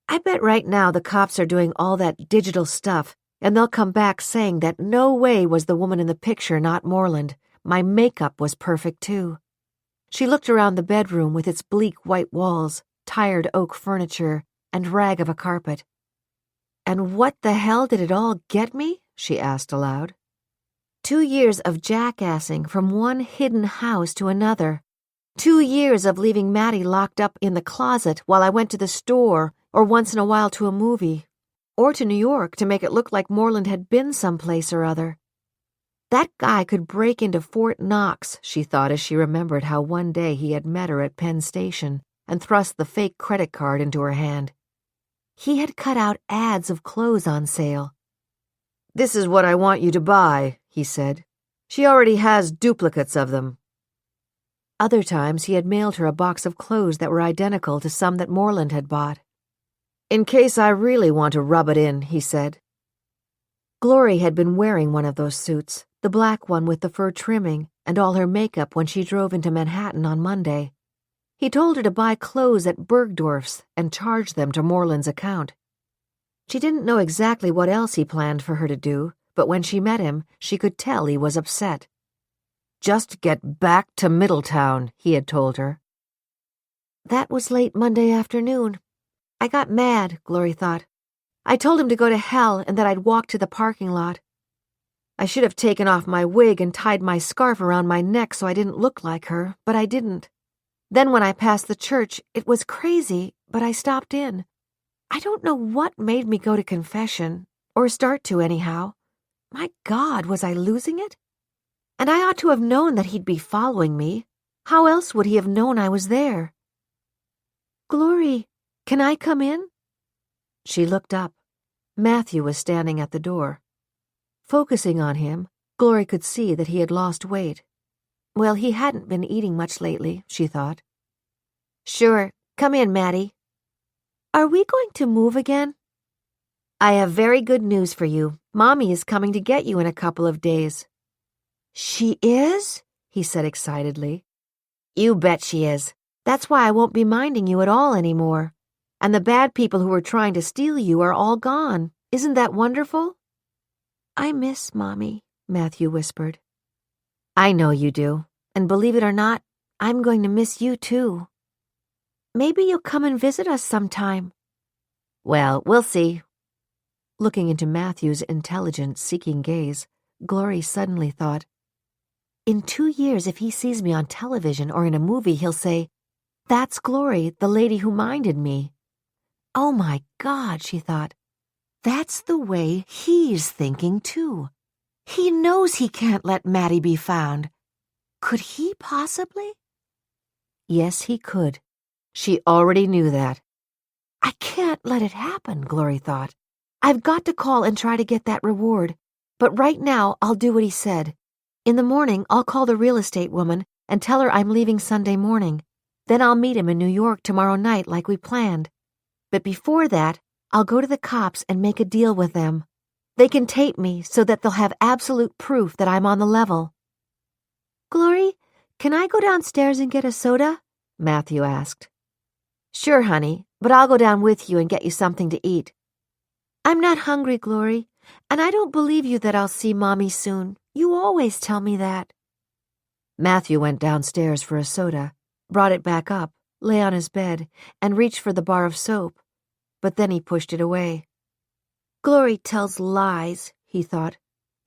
I bet right now the cops are doing all that digital stuff, and they'll come back saying that no way was the woman in the picture not Moreland. My makeup was perfect, too. She looked around the bedroom with its bleak white walls, tired oak furniture, and rag of a carpet. And what the hell did it all get me? She asked aloud. 2 years of jackassing from one hidden house to another. 2 years of leaving Matty locked up in the closet while I went to the store or once in a while to a movie, or to New York to make it look like Moreland had been someplace or other. That guy could break into Fort Knox, she thought as she remembered how one day he had met her at Penn Station and thrust the fake credit card into her hand. He had cut out ads of clothes on sale. This is what I want you to buy, he said. She already has duplicates of them. Other times he had mailed her a box of clothes that were identical to some that Moreland had bought. In case I really want to rub it in, he said. Glory had been wearing one of those suits, the black one with the fur trimming and all her makeup when she drove into Manhattan on Monday. He told her to buy clothes at Bergdorf's and charge them to Moreland's account. She didn't know exactly what else he planned for her to do, but when she met him, she could tell he was upset. Just get back to Middletown, he had told her. That was late Monday afternoon. I got mad, Glory thought. I told him to go to hell and that I'd walk to the parking lot. I should have taken off my wig and tied my scarf around my neck so I didn't look like her, but I didn't. Then when I passed the church, it was crazy, but I stopped in. I don't know what made me go to confession, or start to anyhow. My God, was I losing it? And I ought to have known that he'd be following me. How else would he have known I was there? Glory, can I come in? She looked up. Matthew was standing at the door. Focusing on him, Glory could see that he had lost weight. Well, he hadn't been eating much lately, she thought. Sure, come in, Maddie. Are we going to move again? I have very good news for you. Mommy is coming to get you in a couple of days. She is? He said excitedly. You bet she is. That's why I won't be minding you at all anymore. And the bad people who were trying to steal you are all gone. Isn't that wonderful? I miss Mommy, Matthew whispered. I know you do. And believe it or not, I'm going to miss you too. Maybe you'll come and visit us sometime. Well, we'll see. Looking into Matthew's intelligent, seeking gaze, Glory suddenly thought, in 2 years, if he sees me on television or in a movie, he'll say, That's Glory, the lady who minded me. Oh my God, she thought. That's the way he's thinking too. He knows he can't let Maddie be found. Could he possibly? Yes, he could. She already knew that. I can't let it happen, Glory thought. I've got to call and try to get that reward. But right now, I'll do what he said. In the morning, I'll call the real estate woman and tell her I'm leaving Sunday morning. Then I'll meet him in New York tomorrow night like we planned. But before that, I'll go to the cops and make a deal with them. They can tape me so that they'll have absolute proof that I'm on the level. Glory, can I go downstairs and get a soda? Matthew asked. Sure, honey, but I'll go down with you and get you something to eat. I'm not hungry, Glory, and I don't believe you that I'll see Mommy soon. You always tell me that. Matthew went downstairs for a soda, brought it back up, lay on his bed, and reached for the bar of soap. But then he pushed it away. Glory tells lies, he thought.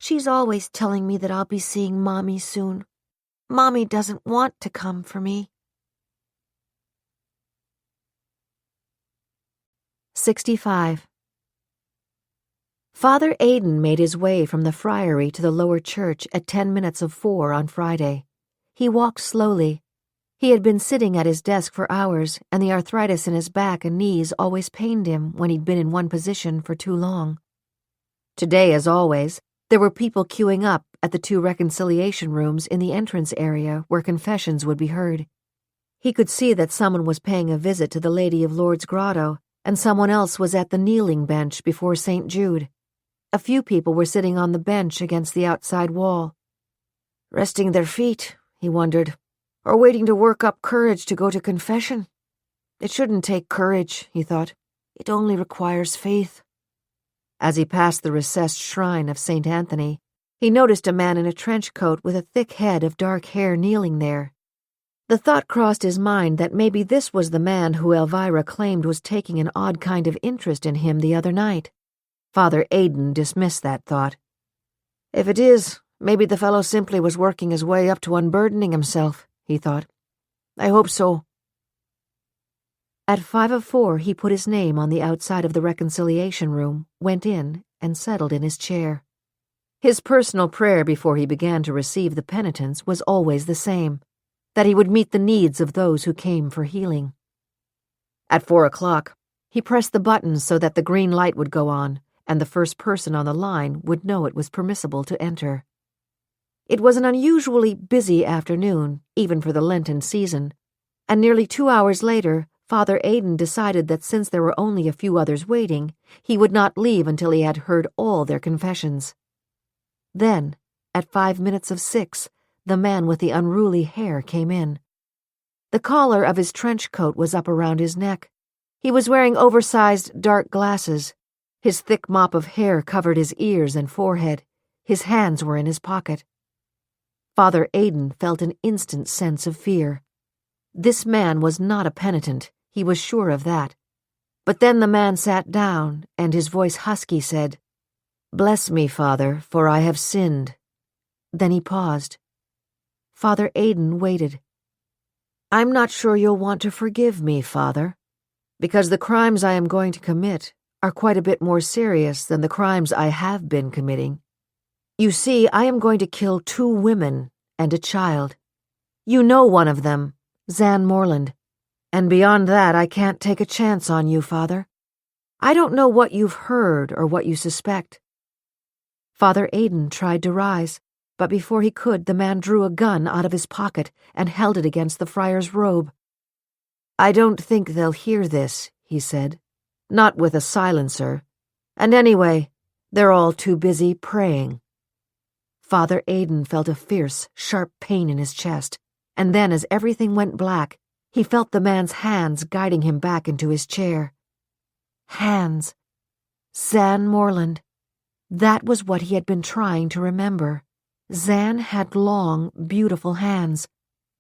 She's always telling me that I'll be seeing Mommy soon. Mommy doesn't want to come for me. 65. Father Aidan made his way from the friary to the lower church at 10 minutes of 4 on Friday. He walked slowly. He had been sitting at his desk for hours, and the arthritis in his back and knees always pained him when he'd been in one position for too long. Today, as always, there were people queuing up at the 2 reconciliation rooms in the entrance area where confessions would be heard. He could see that someone was paying a visit to the Lady of Lourdes Grotto, and someone else was at the kneeling bench before St. Jude. A few people were sitting on the bench against the outside wall. Resting their feet, he wondered, or waiting to work up courage to go to confession. It shouldn't take courage, he thought. It only requires faith. As he passed the recessed shrine of St. Anthony, he noticed a man in a trench coat with a thick head of dark hair kneeling there. The thought crossed his mind that maybe this was the man who Alvirah claimed was taking an odd kind of interest in him the other night. Father Aidan dismissed that thought. If it is, maybe the fellow simply was working his way up to unburdening himself, he thought. I hope so. At 5:04, he put his name on the outside of the reconciliation room, went in, and settled in his chair. His personal prayer before he began to receive the penitents was always the same, that he would meet the needs of those who came for healing. At 4 o'clock, he pressed the button so that the green light would go on, and the first person on the line would know it was permissible to enter. It was an unusually busy afternoon, even for the Lenten season, and nearly 2 hours later, Father Aidan decided that since there were only a few others waiting, he would not leave until he had heard all their confessions. Then, at 5 minutes of 6, the man with the unruly hair came in. The collar of his trench coat was up around his neck. He was wearing oversized dark glasses. His thick mop of hair covered his ears and forehead. His hands were in his pocket. Father Aidan felt an instant sense of fear. This man was not a penitent, he was sure of that. But then the man sat down, and his voice husky said, "Bless me, Father, for I have sinned." Then he paused. Father Aidan waited. "I'm not sure you'll want to forgive me, Father, because the crimes I am going to commit are quite a bit more serious than the crimes I have been committing. You see, I am going to kill 2 women and a child. You know one of them, Zan Morland, and beyond that I can't take a chance on you, Father. I don't know what you've heard or what you suspect." Father Aidan tried to rise, but before he could, the man drew a gun out of his pocket and held it against the friar's robe. "I don't think they'll hear this," he said. "Not with a silencer. And anyway, they're all too busy praying." Father Aidan felt a fierce, sharp pain in his chest, and then as everything went black, he felt the man's hands guiding him back into his chair. Hands. Zan Moreland. That was what he had been trying to remember. Zan had long, beautiful hands.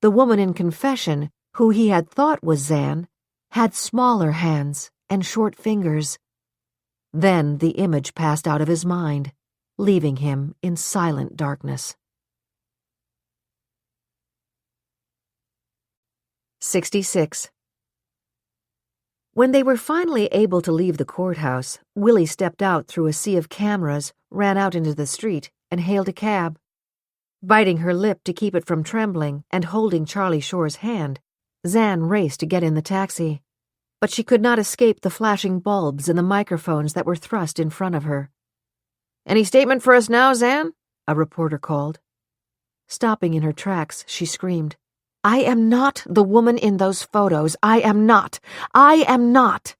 The woman in confession, who he had thought was Zan, had smaller hands and short fingers. Then the image passed out of his mind, leaving him in silent darkness. 66. When they were finally able to leave the courthouse, Willie stepped out through a sea of cameras, ran out into the street, and hailed a cab. Biting her lip to keep it from trembling and holding Charlie Shore's hand, Zan raced to get in the taxi. But she could not escape the flashing bulbs and the microphones that were thrust in front of her. "Any statement for us now, Zan?" a reporter called. Stopping in her tracks, she screamed, "I am not the woman in those photos. I am not. I am not."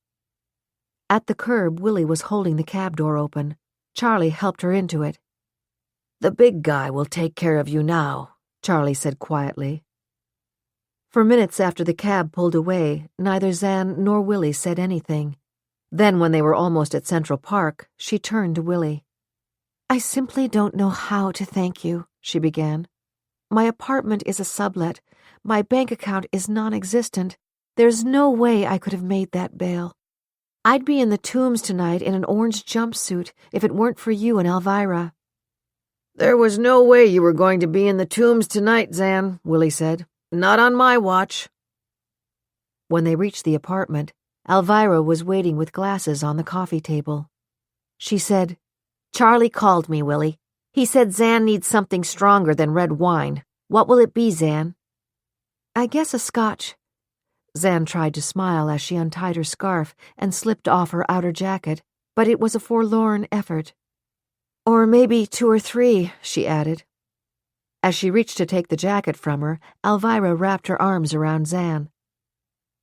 At the curb, Willie was holding the cab door open. Charlie helped her into it. "The big guy will take care of you now," Charlie said quietly. For minutes after the cab pulled away, neither Zan nor Willie said anything. Then, when they were almost at Central Park, she turned to Willie. "I simply don't know how to thank you," she began. "My apartment is a sublet. My bank account is non-existent. There's no way I could have made that bail. I'd be in the Tombs tonight in an orange jumpsuit if it weren't for you and Alvirah." "There was no way you were going to be in the Tombs tonight, Zan," Willie said. "Not on my watch." When they reached the apartment, Alvirah was waiting with glasses on the coffee table. She said, "Charlie called me, Willie. He said Zan needs something stronger than red wine. What will it be, Zan?" "I guess a scotch." Zan tried to smile as she untied her scarf and slipped off her outer jacket, but it was a forlorn effort. "Or maybe 2 or 3, she added. As she reached to take the jacket from her, Alvirah wrapped her arms around Zan.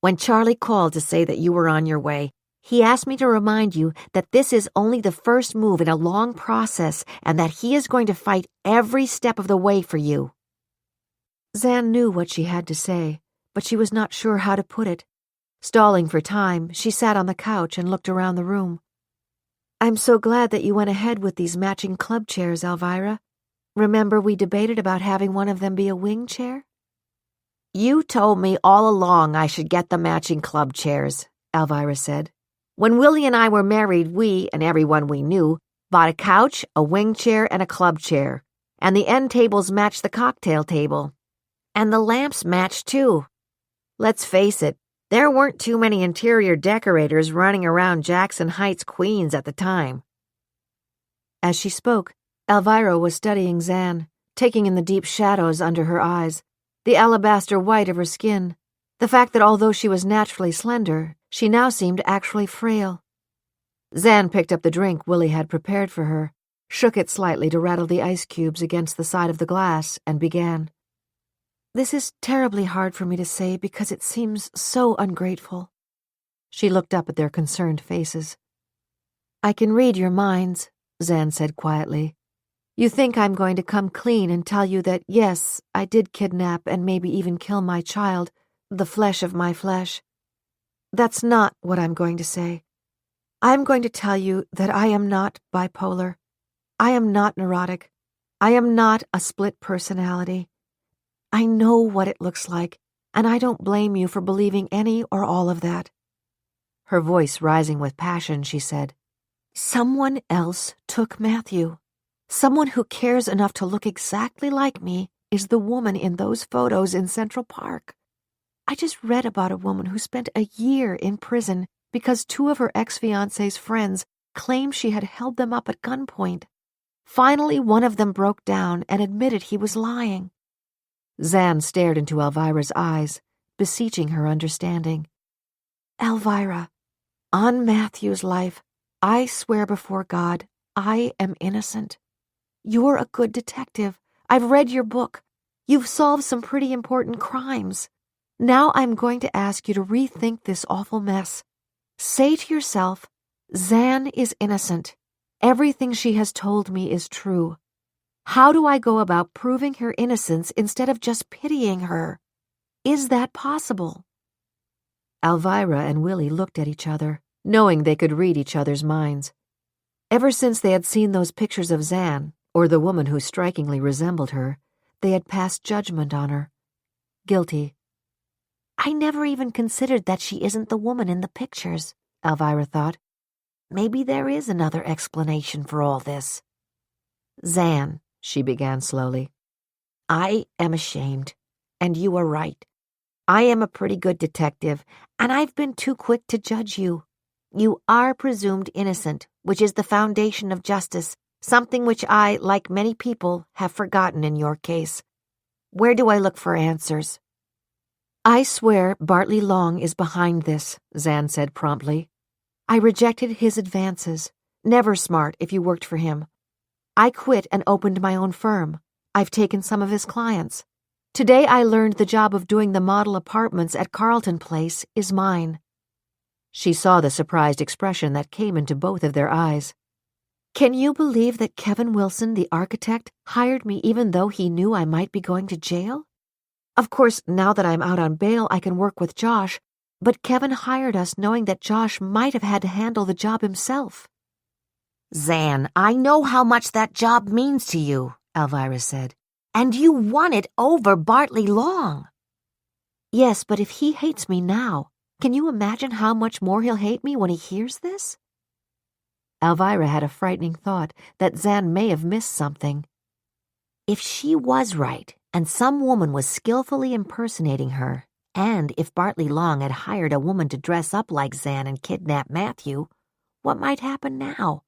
"When Charlie called to say that you were on your way, he asked me to remind you that this is only the first move in a long process and that he is going to fight every step of the way for you." Zan knew what she had to say, but she was not sure how to put it. Stalling for time, she sat on the couch and looked around the room. "I'm so glad that you went ahead with these matching club chairs, Alvirah. Remember we debated about having one of them be a wing chair?" "You told me all along I should get the matching club chairs," Alvirah said. "When Willie and I were married, we, and everyone we knew, bought a couch, a wing chair, and a club chair. And the end tables matched the cocktail table. And the lamps matched, too. Let's face it, there weren't too many interior decorators running around Jackson Heights, Queens at the time." As she spoke, Alvirah was studying Zan, taking in the deep shadows under her eyes, the alabaster white of her skin, the fact that although she was naturally slender, she now seemed actually frail. Zan picked up the drink Willie had prepared for her, shook it slightly to rattle the ice cubes against the side of the glass, and began. "This is terribly hard for me to say because it seems so ungrateful." She looked up at their concerned faces. "I can read your minds," Zan said quietly. "You think I'm going to come clean and tell you that, yes, I did kidnap and maybe even kill my child, the flesh of my flesh. That's not what I'm going to say. I'm going to tell you that I am not bipolar. I am not neurotic. I am not a split personality. I know what it looks like, and I don't blame you for believing any or all of that." Her voice rising with passion, she said, "Someone else took Matthew. Someone who cares enough to look exactly like me is the woman in those photos in Central Park. I just read about a woman who spent a year in prison because 2 of her ex-fiancé's friends claimed she had held them up at gunpoint. Finally, one of them broke down and admitted he was lying." Zan stared into Alvirah's eyes, beseeching her understanding. "Alvirah, on Matthew's life, I swear before God, I am innocent. You're a good detective. I've read your book. You've solved some pretty important crimes. Now I'm going to ask you to rethink this awful mess. Say to yourself, Zan is innocent. Everything she has told me is true. How do I go about proving her innocence instead of just pitying her? Is that possible?" Alvirah and Willy looked at each other, knowing they could read each other's minds. Ever since they had seen those pictures of Zan, or the woman who strikingly resembled her, they had passed judgment on her. Guilty. "I never even considered that she isn't the woman in the pictures," Alvirah thought. "Maybe there is another explanation for all this." "Zan," she began slowly, "I am ashamed, and you are right. I am a pretty good detective, and I've been too quick to judge you. You are presumed innocent, which is the foundation of justice, something which I, like many people, have forgotten in your case. Where do I look for answers?" "I swear Bartley Long is behind this," Zan said promptly. "I rejected his advances. Never smart if you worked for him. I quit and opened my own firm. I've taken some of his clients. Today I learned the job of doing the model apartments at Carlton Place is mine." She saw the surprised expression that came into both of their eyes. "Can you believe that Kevin Wilson, the architect, hired me even though he knew I might be going to jail? Of course, now that I'm out on bail, I can work with Josh, but Kevin hired us knowing that Josh might have had to handle the job himself." "Zan, I know how much that job means to you," Alvirah said. "And you won it over Bartley Long." "Yes, but if he hates me now, can you imagine how much more he'll hate me when he hears this?" Alvirah had a frightening thought that Zan may have missed something. If she was right, and some woman was skillfully impersonating her, and if Bartley Long had hired a woman to dress up like Zan and kidnap Matthew, what might happen now?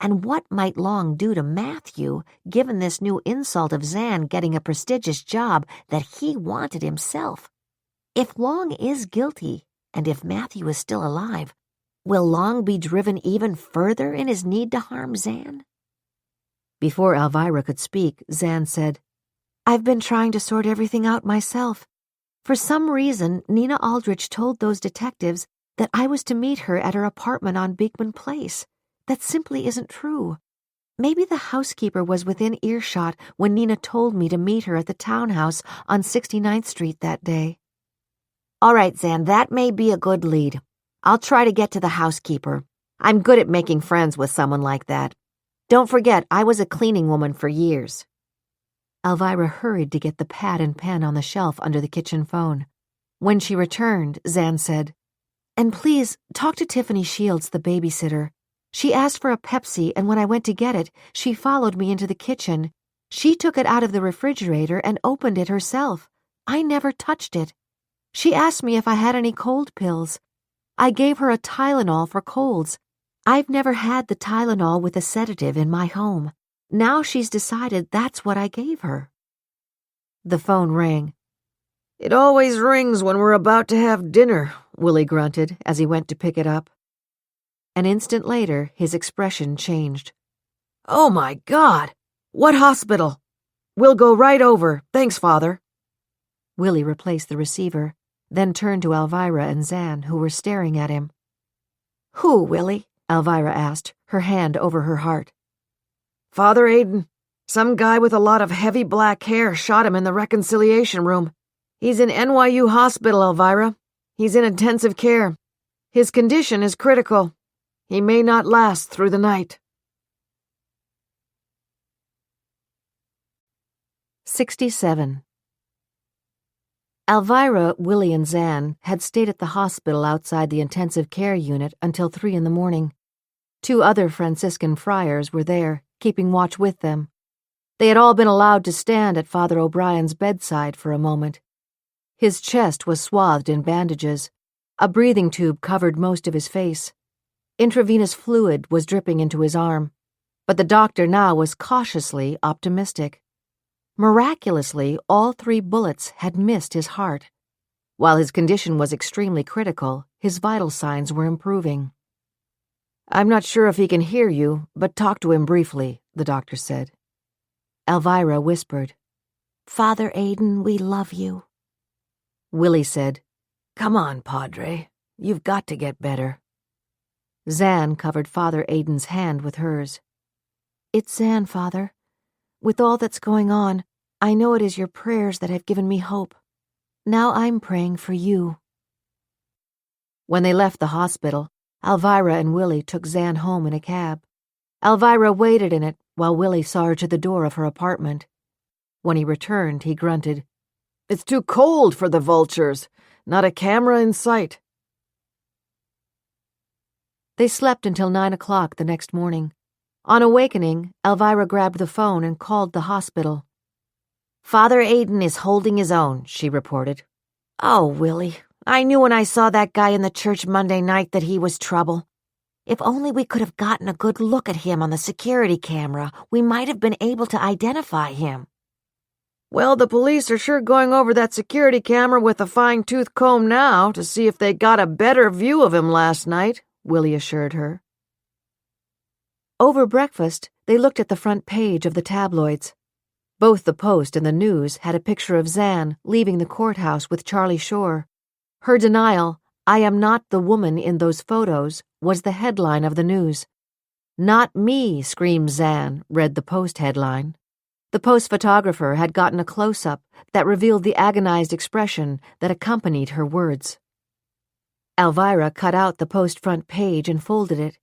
And what might Long do to Matthew, given this new insult of Zan getting a prestigious job that he wanted himself? If Long is guilty, and if Matthew is still alive, will Long be driven even further in his need to harm Zan? Before Alvirah could speak, Zan said, "I've been trying to sort everything out myself. For some reason, Nina Aldrich told those detectives that I was to meet her at her apartment on Beekman Place. That simply isn't true. Maybe the housekeeper was within earshot when Nina told me to meet her at the townhouse on 69th Street that day." "All right, Zan, that may be a good lead. I'll try to get to the housekeeper. I'm good at making friends with someone like that. Don't forget, I was a cleaning woman for years." Alvirah hurried to get the pad and pen on the shelf under the kitchen phone. When she returned, Zan said, "And please, talk to Tiffany Shields, the babysitter. She asked for a Pepsi, and when I went to get it, she followed me into the kitchen. She took it out of the refrigerator and opened it herself. I never touched it. She asked me if I had any cold pills. I gave her a Tylenol for colds. I've never had the Tylenol with a sedative in my home. Now she's decided that's what I gave her." The phone rang. "It always rings when we're about to have dinner," Willy grunted as he went to pick it up. An instant later, his expression changed. "Oh, my God! What hospital? We'll go right over. Thanks, Father." Willy replaced the receiver, then turned to Alvirah and Zan, who were staring at him. "Who, Willy?" Alvirah asked, her hand over her heart. "Father Aiden. Some guy with a lot of heavy black hair shot him in the reconciliation room. He's in NYU Hospital, Alvirah. He's in intensive care. His condition is critical. He may not last through the night." 67. Alvirah, Willy, and Zan had stayed at the hospital outside the intensive care unit until 3 in the morning. 2 other Franciscan friars were there, keeping watch with them. They had all been allowed to stand at Father O'Brien's bedside for a moment. His chest was swathed in bandages. A breathing tube covered most of his face. Intravenous fluid was dripping into his arm, but the doctor now was cautiously optimistic. Miraculously, all 3 bullets had missed his heart. While his condition was extremely critical, his vital signs were improving. "I'm not sure if he can hear you, but talk to him briefly," the doctor said. Alvirah whispered. "Father Aiden, we love you." Willy said, "Come on, Padre. You've got to get better." Zan covered Father Aiden's hand with hers. "It's Zan, Father. With all that's going on, I know it is your prayers that have given me hope. Now I'm praying for you." When they left the hospital, Alvirah and Willy took Zan home in a cab. Alvirah waited in it while Willy saw her to the door of her apartment. When he returned, he grunted, "It's too cold for the vultures. Not a camera in sight." They slept until 9 o'clock the next morning. On awakening, Alvirah grabbed the phone and called the hospital. "Father Aiden is holding his own," she reported. "Oh, Willy, I knew when I saw that guy in the church Monday night that he was trouble. If only we could have gotten a good look at him on the security camera, we might have been able to identify him." "Well, the police are sure going over that security camera with a fine-tooth comb now to see if they got a better view of him last night," Willy assured her. Over breakfast, they looked at the front page of the tabloids. Both the Post and the News had a picture of Zan leaving the courthouse with Charlie Shore. Her denial, "I am not the woman in those photos," was the headline of the News. "Not me," screamed Zan, read the Post headline. The Post photographer had gotten a close-up that revealed the agonized expression that accompanied her words. Alvirah cut out the Post front page and folded it.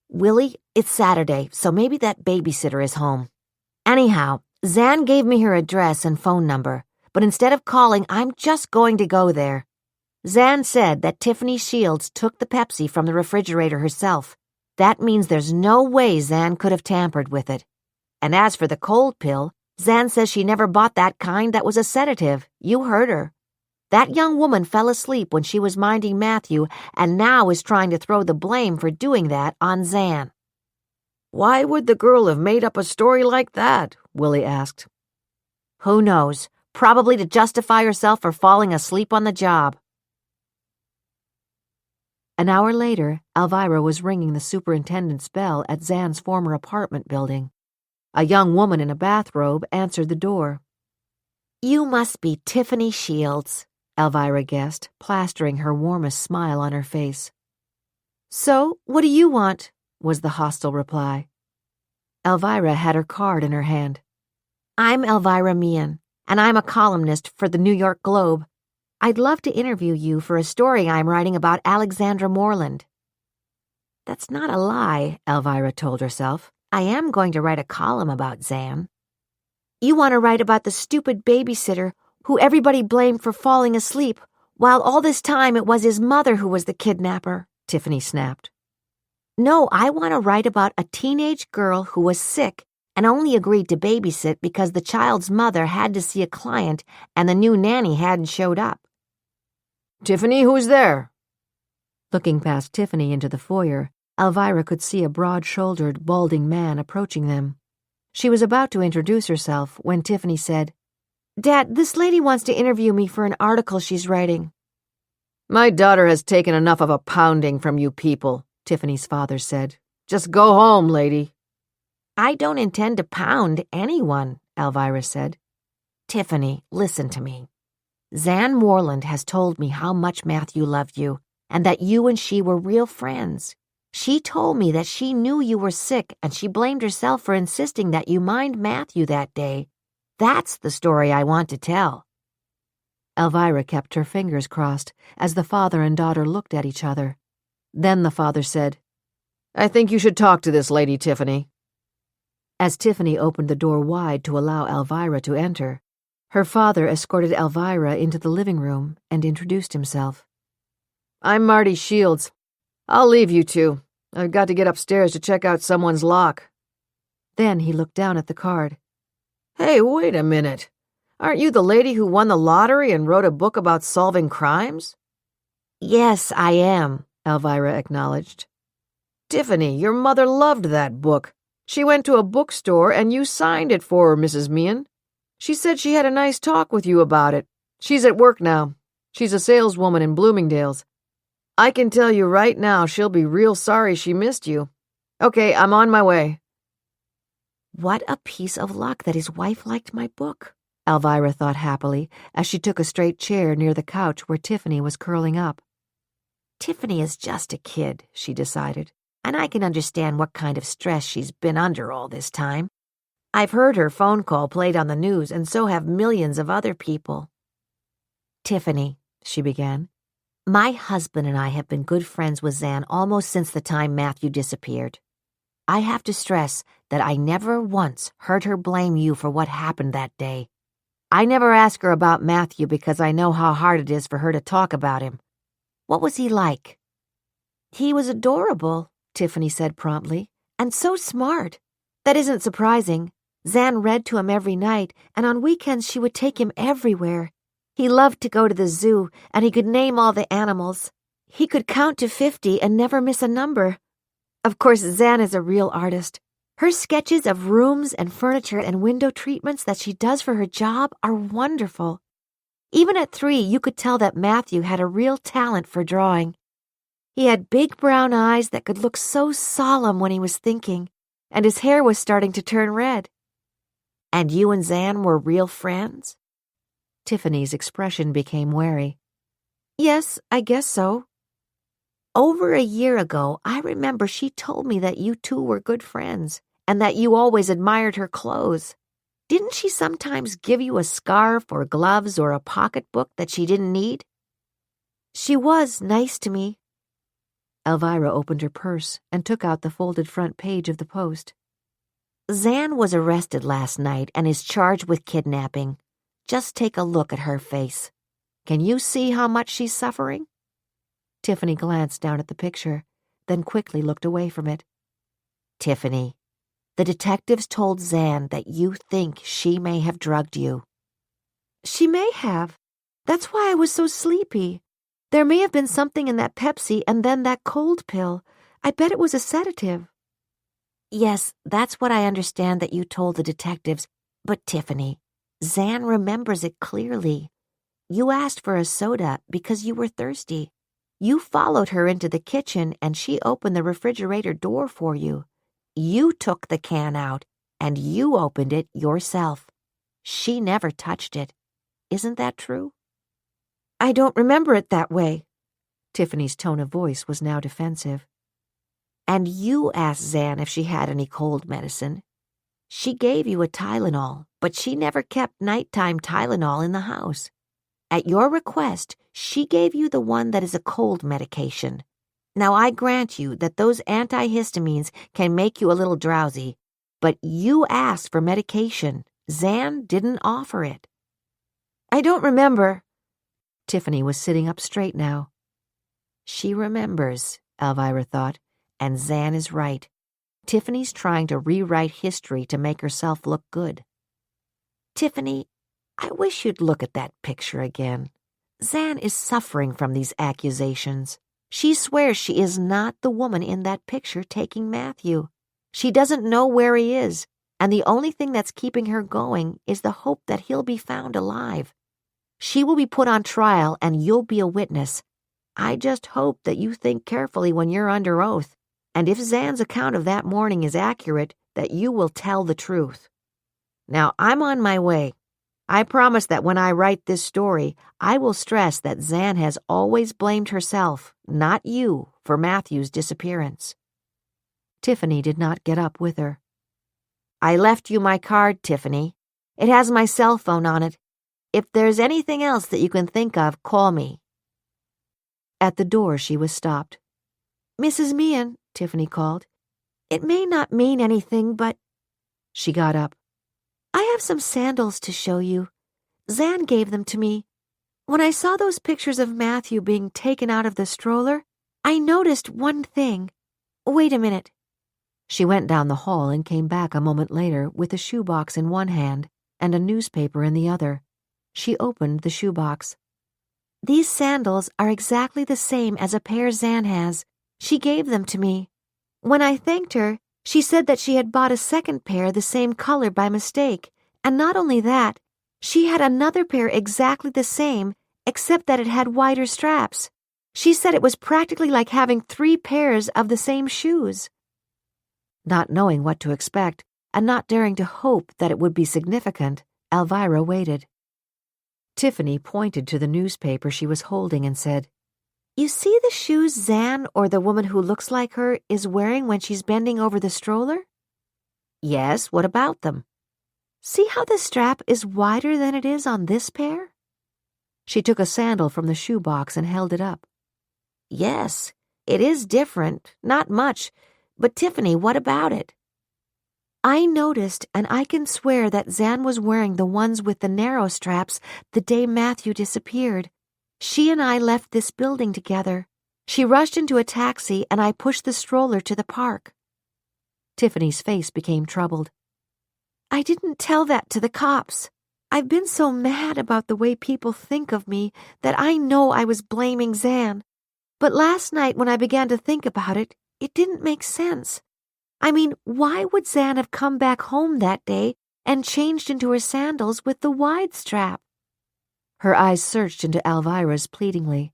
"Willy, it's Saturday, so maybe that babysitter is home. Anyhow, Zan gave me her address and phone number, but instead of calling, I'm just going to go there. Zan said that Tiffany Shields took the Pepsi from the refrigerator herself. That means there's no way Zan could have tampered with it. And as for the cold pill, Zan says she never bought that kind that was a sedative. You heard her. That young woman fell asleep when she was minding Matthew and now is trying to throw the blame for doing that on Zan." "Why would the girl have made up a story like that?" Willy asked. "Who knows? Probably to justify herself for falling asleep on the job." An hour later, Alvirah was ringing the superintendent's bell at Zan's former apartment building. A young woman in a bathrobe answered the door. "You must be Tiffany Shields," Alvirah guessed, plastering her warmest smile on her face. "So, what do you want?" was the hostile reply. Alvirah had her card in her hand. "I'm Elvira Meehan, and I'm a columnist for the New York Globe. I'd love to interview you for a story I'm writing about Alexandra Moreland." That's not a lie, Alvirah told herself. I am going to write a column about Zan. "You want to write about the stupid babysitter who everybody blamed for falling asleep, while all this time it was his mother who was the kidnapper," Tiffany snapped. "No, I want to write about a teenage girl who was sick and only agreed to babysit because the child's mother had to see a client and the new nanny hadn't showed up." "Tiffany, who's there?" Looking past Tiffany into the foyer, Alvirah could see a broad-shouldered, balding man approaching them. She was about to introduce herself when Tiffany said, "Dad, this lady wants to interview me for an article she's writing." "My daughter has taken enough of a pounding from you people," Tiffany's father said. "Just go home, lady." "I don't intend to pound anyone," Alvirah said. "Tiffany, listen to me. Zan Moreland has told me how much Matthew loved you and that you and she were real friends. She told me that she knew you were sick and she blamed herself for insisting that you mind Matthew that day. That's the story I want to tell." Alvirah kept her fingers crossed as the father and daughter looked at each other. Then the father said, "I think you should talk to this lady, Tiffany." As Tiffany opened the door wide to allow Alvirah to enter, her father escorted Alvirah into the living room and introduced himself. "I'm Marty Shields. I'll leave you two. I've got to get upstairs to check out someone's lock." Then he looked down at the card. "Hey, wait a minute. Aren't you the lady who won the lottery and wrote a book about solving crimes?" "Yes, I am," Alvirah acknowledged. "Tiffany, your mother loved that book. She went to a bookstore and you signed it for her, Mrs. Meehan. She said she had a nice talk with you about it. She's at work now. She's a saleswoman in Bloomingdale's. I can tell you right now she'll be real sorry she missed you. Okay, I'm on my way." What a piece of luck that his wife liked my book, Alvirah thought happily as she took a straight chair near the couch where Tiffany was curling up. Tiffany is just a kid, she decided, and I can understand what kind of stress she's been under all this time. I've heard her phone call played on the news, and so have millions of other people. Tiffany, she began, my husband and I have been good friends with Zan almost since the time Matthew disappeared. I have to stress that I never once heard her blame you for what happened that day. I never ask her about Matthew because I know how hard it is for her to talk about him. What was he like? He was adorable, Tiffany said promptly, and so smart. That isn't surprising. Zan read to him every night, and on weekends she would take him everywhere. He loved to go to the zoo, and he could name all the animals. He could count to 50 and never miss a number. Of course, Zan is a real artist. Her sketches of rooms and furniture and window treatments that she does for her job are wonderful. Even at 3, you could tell that Matthew had a real talent for drawing. He had big brown eyes that could look so solemn when he was thinking, and his hair was starting to turn red. And you and Zan were real friends? Tiffany's expression became wary. Yes, I guess so. Over a year ago, I remember she told me that you two were good friends, and that you always admired her clothes. Didn't she sometimes give you a scarf or gloves or a pocketbook that she didn't need? She was nice to me. Alvirah opened her purse and took out the folded front page of the Post. Zan was arrested last night and is charged with kidnapping. Just take a look at her face. Can you see how much she's suffering? Tiffany glanced down at the picture, then quickly looked away from it. Tiffany, the detectives told Zan that you think she may have drugged you. She may have. That's why I was so sleepy. There may have been something in that Pepsi and then that cold pill. I bet it was a sedative. Yes, that's what I understand that you told the detectives. But Tiffany, Zan remembers it clearly. You asked for a soda because you were thirsty. You followed her into the kitchen and she opened the refrigerator door for you. You took the can out and you opened it yourself. She never touched it. Isn't that true? I don't remember it that way. Tiffany's tone of voice was now defensive. And you asked Zan if she had any cold medicine. She gave you a Tylenol, but she never kept nighttime Tylenol in the house. At your request, she gave you the one that is a cold medication. Now, I grant you that those antihistamines can make you a little drowsy, but you asked for medication. Zan didn't offer it. I don't remember. Tiffany was sitting up straight now. She remembers, Alvirah thought, and Zan is right. Tiffany's trying to rewrite history to make herself look good. Tiffany, I wish you'd look at that picture again. Zan is suffering from these accusations. She swears she is not the woman in that picture taking Matthew. She doesn't know where he is, and the only thing that's keeping her going is the hope that he'll be found alive. She will be put on trial, and you'll be a witness. I just hope that you think carefully when you're under oath, and if Zan's account of that morning is accurate, that you will tell the truth. Now, I'm on my way. I promise that when I write this story, I will stress that Zan has always blamed herself, not you, for Matthew's disappearance. Tiffany did not get up with her. I left you my card, Tiffany. It has my cell phone on it. If there's anything else that you can think of, call me. At the door, she was stopped. Mrs. Meehan, Tiffany called. It may not mean anything, but... She got up. I have some sandals to show you. Zan gave them to me. When I saw those pictures of Matthew being taken out of the stroller, I noticed one thing. Wait a minute. She went down the hall and came back a moment later with a shoebox in one hand and a newspaper in the other. She opened the shoebox. These sandals are exactly the same as a pair Zan has. She gave them to me. When I thanked her, she said that she had bought a second pair the same color by mistake, and not only that, she had another pair exactly the same, except that it had wider straps. She said it was practically like having 3 pairs of the same shoes. Not knowing what to expect, and not daring to hope that it would be significant, Alvirah waited. Tiffany pointed to the newspaper she was holding and said, "You see the shoes Zan, or the woman who looks like her, is wearing when she's bending over the stroller?" "Yes, what about them?" "See how the strap is wider than it is on this pair?" She took a sandal from the shoebox and held it up. "Yes, it is different, not much, but Tiffany, what about it?" "I noticed, and I can swear that Zan was wearing the ones with the narrow straps the day Matthew disappeared. She and I left this building together. She rushed into a taxi and I pushed the stroller to the park." Tiffany's face became troubled. "I didn't tell that to the cops. I've been so mad about the way people think of me that I know I was blaming Zan. But last night when I began to think about it, it didn't make sense. I mean, why would Zan have come back home that day and changed into her sandals with the wide strap?" Her eyes searched into Alvirah's pleadingly.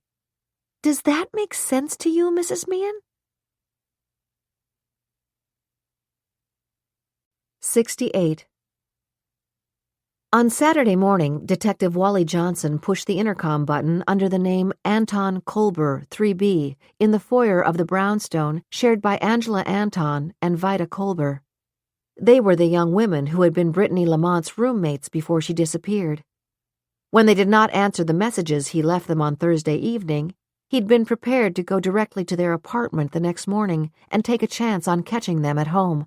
"Does that make sense to you, Mrs. Meehan?" 68. On Saturday morning, Detective Wally Johnson pushed the intercom button under the name Anton Kolber, 3B, in the foyer of the brownstone shared by Angela Anton and Vida Kolber. They were the young women who had been Brittany Lamont's roommates before she disappeared. When they did not answer the messages he left them on Thursday evening, he'd been prepared to go directly to their apartment the next morning and take a chance on catching them at home.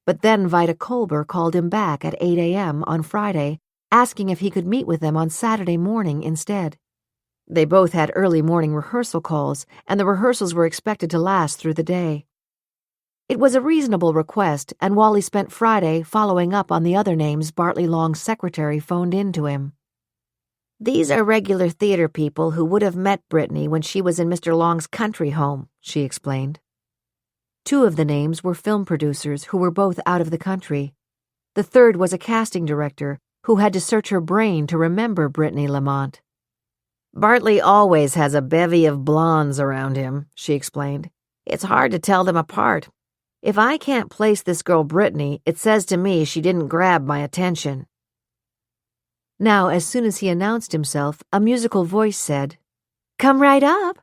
But then Vida Kolber called him back at 8 a.m. on Friday, asking if he could meet with them on Saturday morning instead. They both had early morning rehearsal calls, and the rehearsals were expected to last through the day. It was a reasonable request, and Wally spent Friday following up on the other names Bartley Long's secretary phoned in to him. "These are regular theater people who would have met Brittany when she was in Mr. Long's country home," she explained. Two of the names were film producers who were both out of the country. The third was a casting director who had to search her brain to remember Brittany Lamont. "Bartley always has a bevy of blondes around him," she explained. "It's hard to tell them apart. If I can't place this girl Brittany, it says to me she didn't grab my attention." Now, as soon as he announced himself, a musical voice said, "Come right up."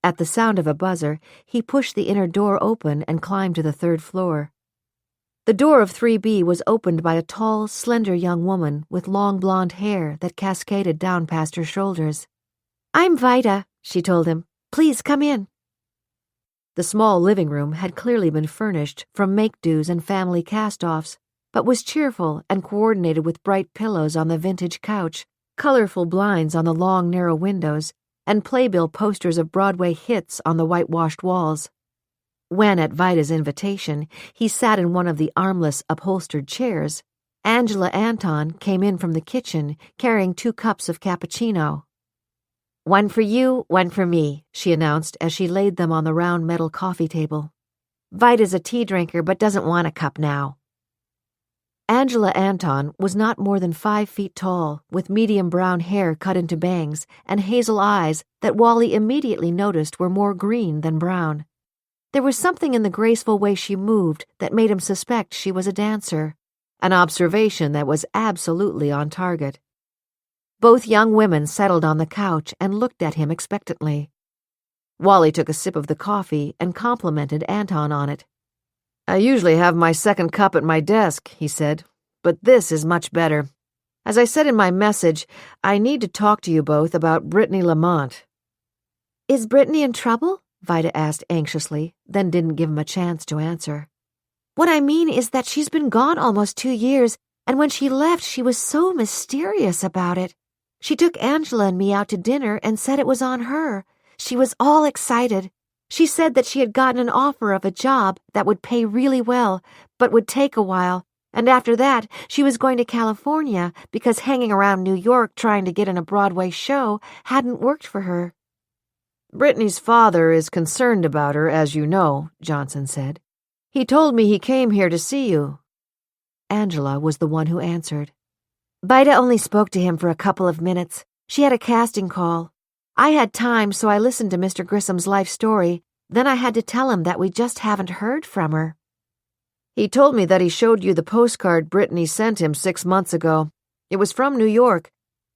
At the sound of a buzzer, he pushed the inner door open and climbed to the third floor. The door of 3B was opened by a tall, slender young woman with long blonde hair that cascaded down past her shoulders. "I'm Vida," she told him. "Please come in." The small living room had clearly been furnished from make-dos and family cast-offs, but was cheerful and coordinated with bright pillows on the vintage couch, colorful blinds on the long, narrow windows, and playbill posters of Broadway hits on the whitewashed walls. When, at Vida's invitation, he sat in one of the armless, upholstered chairs, Angela Anton came in from the kitchen carrying 2 cups of cappuccino. "One for you, one for me," she announced as she laid them on the round metal coffee table. "Vida's a tea drinker but doesn't want a cup now." Angela Anton was not more than 5 feet tall, with medium brown hair cut into bangs and hazel eyes that Wally immediately noticed were more green than brown. There was something in the graceful way she moved that made him suspect she was a dancer, an observation that was absolutely on target. Both young women settled on the couch and looked at him expectantly. Wally took a sip of the coffee and complimented Anton on it. "I usually have my second cup at my desk," he said, "but this is much better. As I said in my message, I need to talk to you both about Brittany Lamont." "Is Brittany in trouble?" Vida asked anxiously, then didn't give him a chance to answer. "What I mean is that she's been gone almost 2 years, and when she left she was so mysterious about it. She took Angela and me out to dinner and said it was on her. She was all excited. She said that she had gotten an offer of a job that would pay really well, but would take a while, and after that she was going to California because hanging around New York trying to get in a Broadway show hadn't worked for her." "Brittany's father is concerned about her, as you know," Johnson said. "He told me he came here to see you." Angela was the one who answered. "Vida only spoke to him for a couple of minutes. She had a casting call. I had time, so I listened to Mr. Grissom's life story. Then I had to tell him that we just haven't heard from her." He told me that he showed you the postcard Brittany sent him 6 months ago. It was from New York.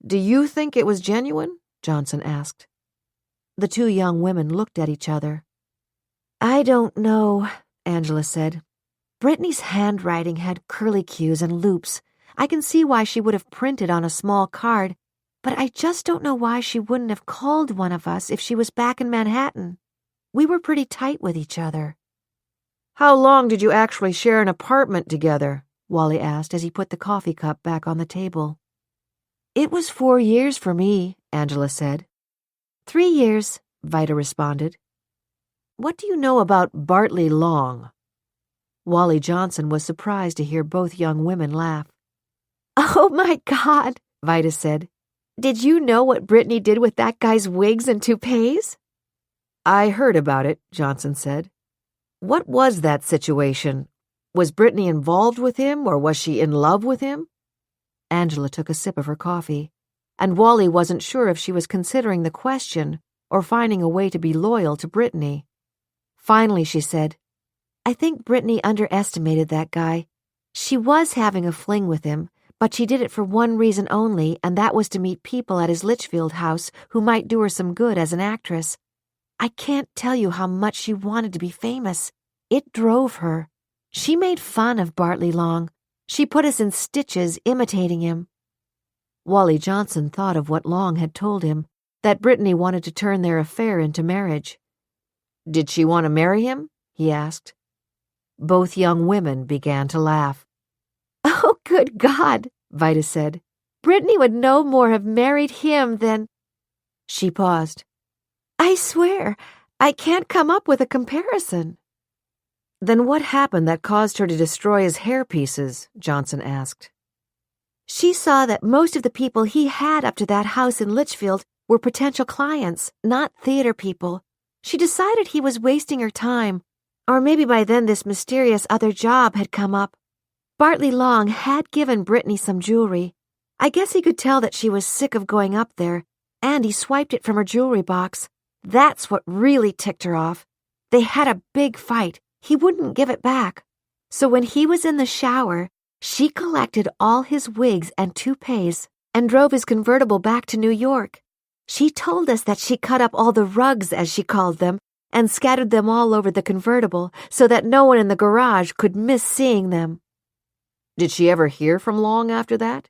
Do you think it was genuine? Johnson asked. The two young women looked at each other. I don't know, Angela said. Brittany's handwriting had curlicues and loops. I can see why she would have printed on a small card, but I just don't know why she wouldn't have called one of us if she was back in Manhattan. We were pretty tight with each other. How long did you actually share an apartment together? Wally asked as he put the coffee cup back on the table. It was 4 years for me, Angela said. 3 years, Vida responded. What do you know about Bartley Long? Wally Johnson was surprised to hear both young women laugh. Oh my God, Vida said. Did you know what Brittany did with that guy's wigs and toupees? I heard about it, Johnson said. What was that situation? Was Brittany involved with him, or was she in love with him? Angela took a sip of her coffee, and Wally wasn't sure if she was considering the question or finding a way to be loyal to Brittany. Finally, she said, I think Brittany underestimated that guy. She was having a fling with him, but she did it for one reason only, and that was to meet people at his Litchfield house who might do her some good as an actress. I can't tell you how much she wanted to be famous. It drove her. She made fun of Bartley Long. She put us in stitches imitating him. Wally Johnson thought of what Long had told him, that Brittany wanted to turn their affair into marriage. Did she want to marry him? He asked. Both young women began to laugh. Oh, good God, Vida said. Brittany would no more have married him than... She paused. I swear, I can't come up with a comparison. Then what happened that caused her to destroy his hairpieces? Johnson asked. She saw that most of the people he had up to that house in Litchfield were potential clients, not theater people. She decided he was wasting her time, or maybe by then this mysterious other job had come up. Bartley Long had given Brittany some jewelry. I guess he could tell that she was sick of going up there, and he swiped it from her jewelry box. That's what really ticked her off. They had a big fight. He wouldn't give it back. So when he was in the shower, she collected all his wigs and toupees and drove his convertible back to New York. She told us that she cut up all the rugs, as she called them, and scattered them all over the convertible so that no one in the garage could miss seeing them. Did she ever hear from Long after that?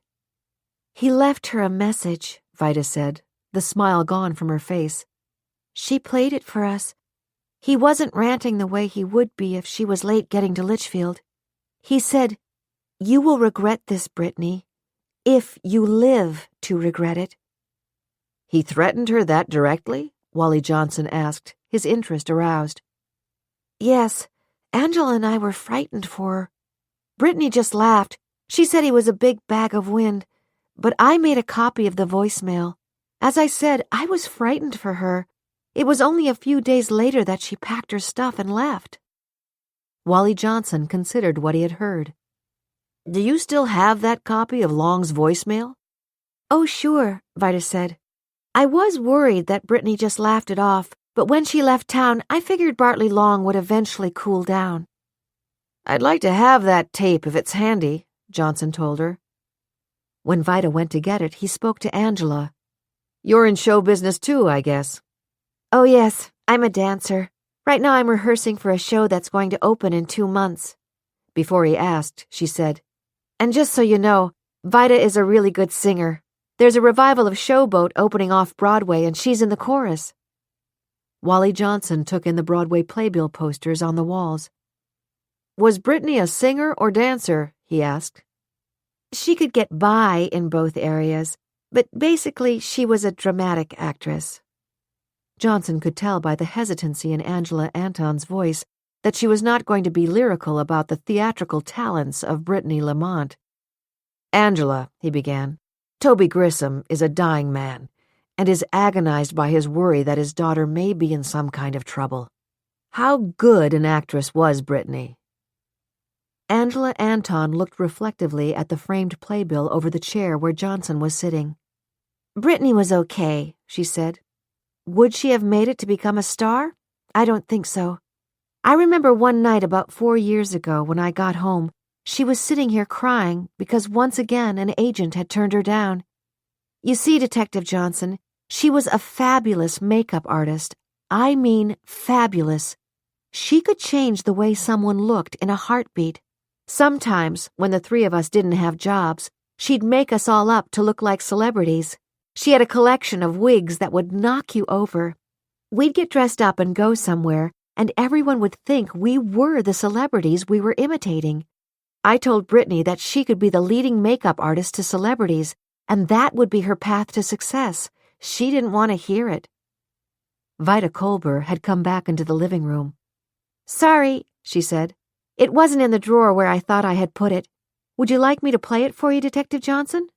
He left her a message, Vida said, the smile gone from her face. She played it for us. He wasn't ranting the way he would be if she was late getting to Litchfield. He said, You will regret this, Brittany, if you live to regret it. He threatened her that directly? Wally Johnson asked, his interest aroused. Yes, Angela and I were frightened for her. Brittany just laughed. She said he was a big bag of wind, but I made a copy of the voicemail. As I said, I was frightened for her. It was only a few days later that she packed her stuff and left. Wally Johnson considered what he had heard. Do you still have that copy of Long's voicemail? Oh, sure, Vida said. I was worried that Brittany just laughed it off, but when she left town, I figured Bartley Long would eventually cool down. I'd like to have that tape if it's handy, Johnson told her. When Vida went to get it, he spoke to Angela. You're in show business too, I guess. Oh, yes, I'm a dancer. Right now I'm rehearsing for a show that's going to open in 2 months. Before he asked, she said, And just so you know, Vida is a really good singer. There's a revival of Showboat opening off Broadway, and she's in the chorus. Wally Johnson took in the Broadway playbill posters on the walls. Was Brittany a singer or dancer? He asked. She could get by in both areas, but basically she was a dramatic actress. Johnson could tell by the hesitancy in Angela Anton's voice that she was not going to be lyrical about the theatrical talents of Brittany Lamont. Angela, he began, Toby Grissom is a dying man and is agonized by his worry that his daughter may be in some kind of trouble. How good an actress was Brittany? Angela Anton looked reflectively at the framed playbill over the chair where Johnson was sitting. Brittany was okay, she said. Would she have made it to become a star? I don't think so. I remember one night about 4 years ago when I got home, she was sitting here crying because once again an agent had turned her down. You see, Detective Johnson, she was a fabulous makeup artist. I mean fabulous. She could change the way someone looked in a heartbeat. Sometimes, when the three of us didn't have jobs, she'd make us all up to look like celebrities. She had a collection of wigs that would knock you over. We'd get dressed up and go somewhere, and everyone would think we were the celebrities we were imitating. I told Brittany that she could be the leading makeup artist to celebrities, and that would be her path to success. She didn't want to hear it. Vida Colber had come back into the living room. "Sorry," she said. "It wasn't in the drawer where I thought I had put it. Would you like me to play it for you, Detective Johnson?"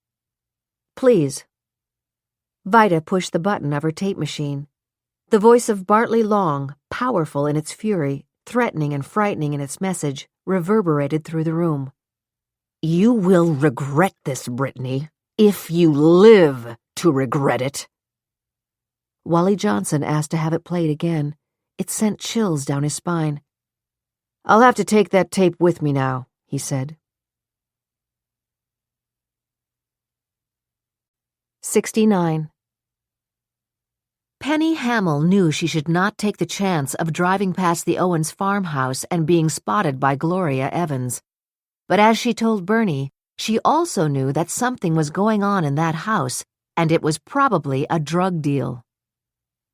"Please." Vida pushed the button of her tape machine. The voice of Bartley Long, powerful in its fury, threatening and frightening in its message, reverberated through the room. "You will regret this, Brittany, if you live to regret it." Wally Johnson asked to have it played again. It sent chills down his spine. "I'll have to take that tape with me now," he said. 69. Penny Hamill knew she should not take the chance of driving past the Owens farmhouse and being spotted by Gloria Evans. But as she told Bernie, she also knew that something was going on in that house, and it was probably a drug deal.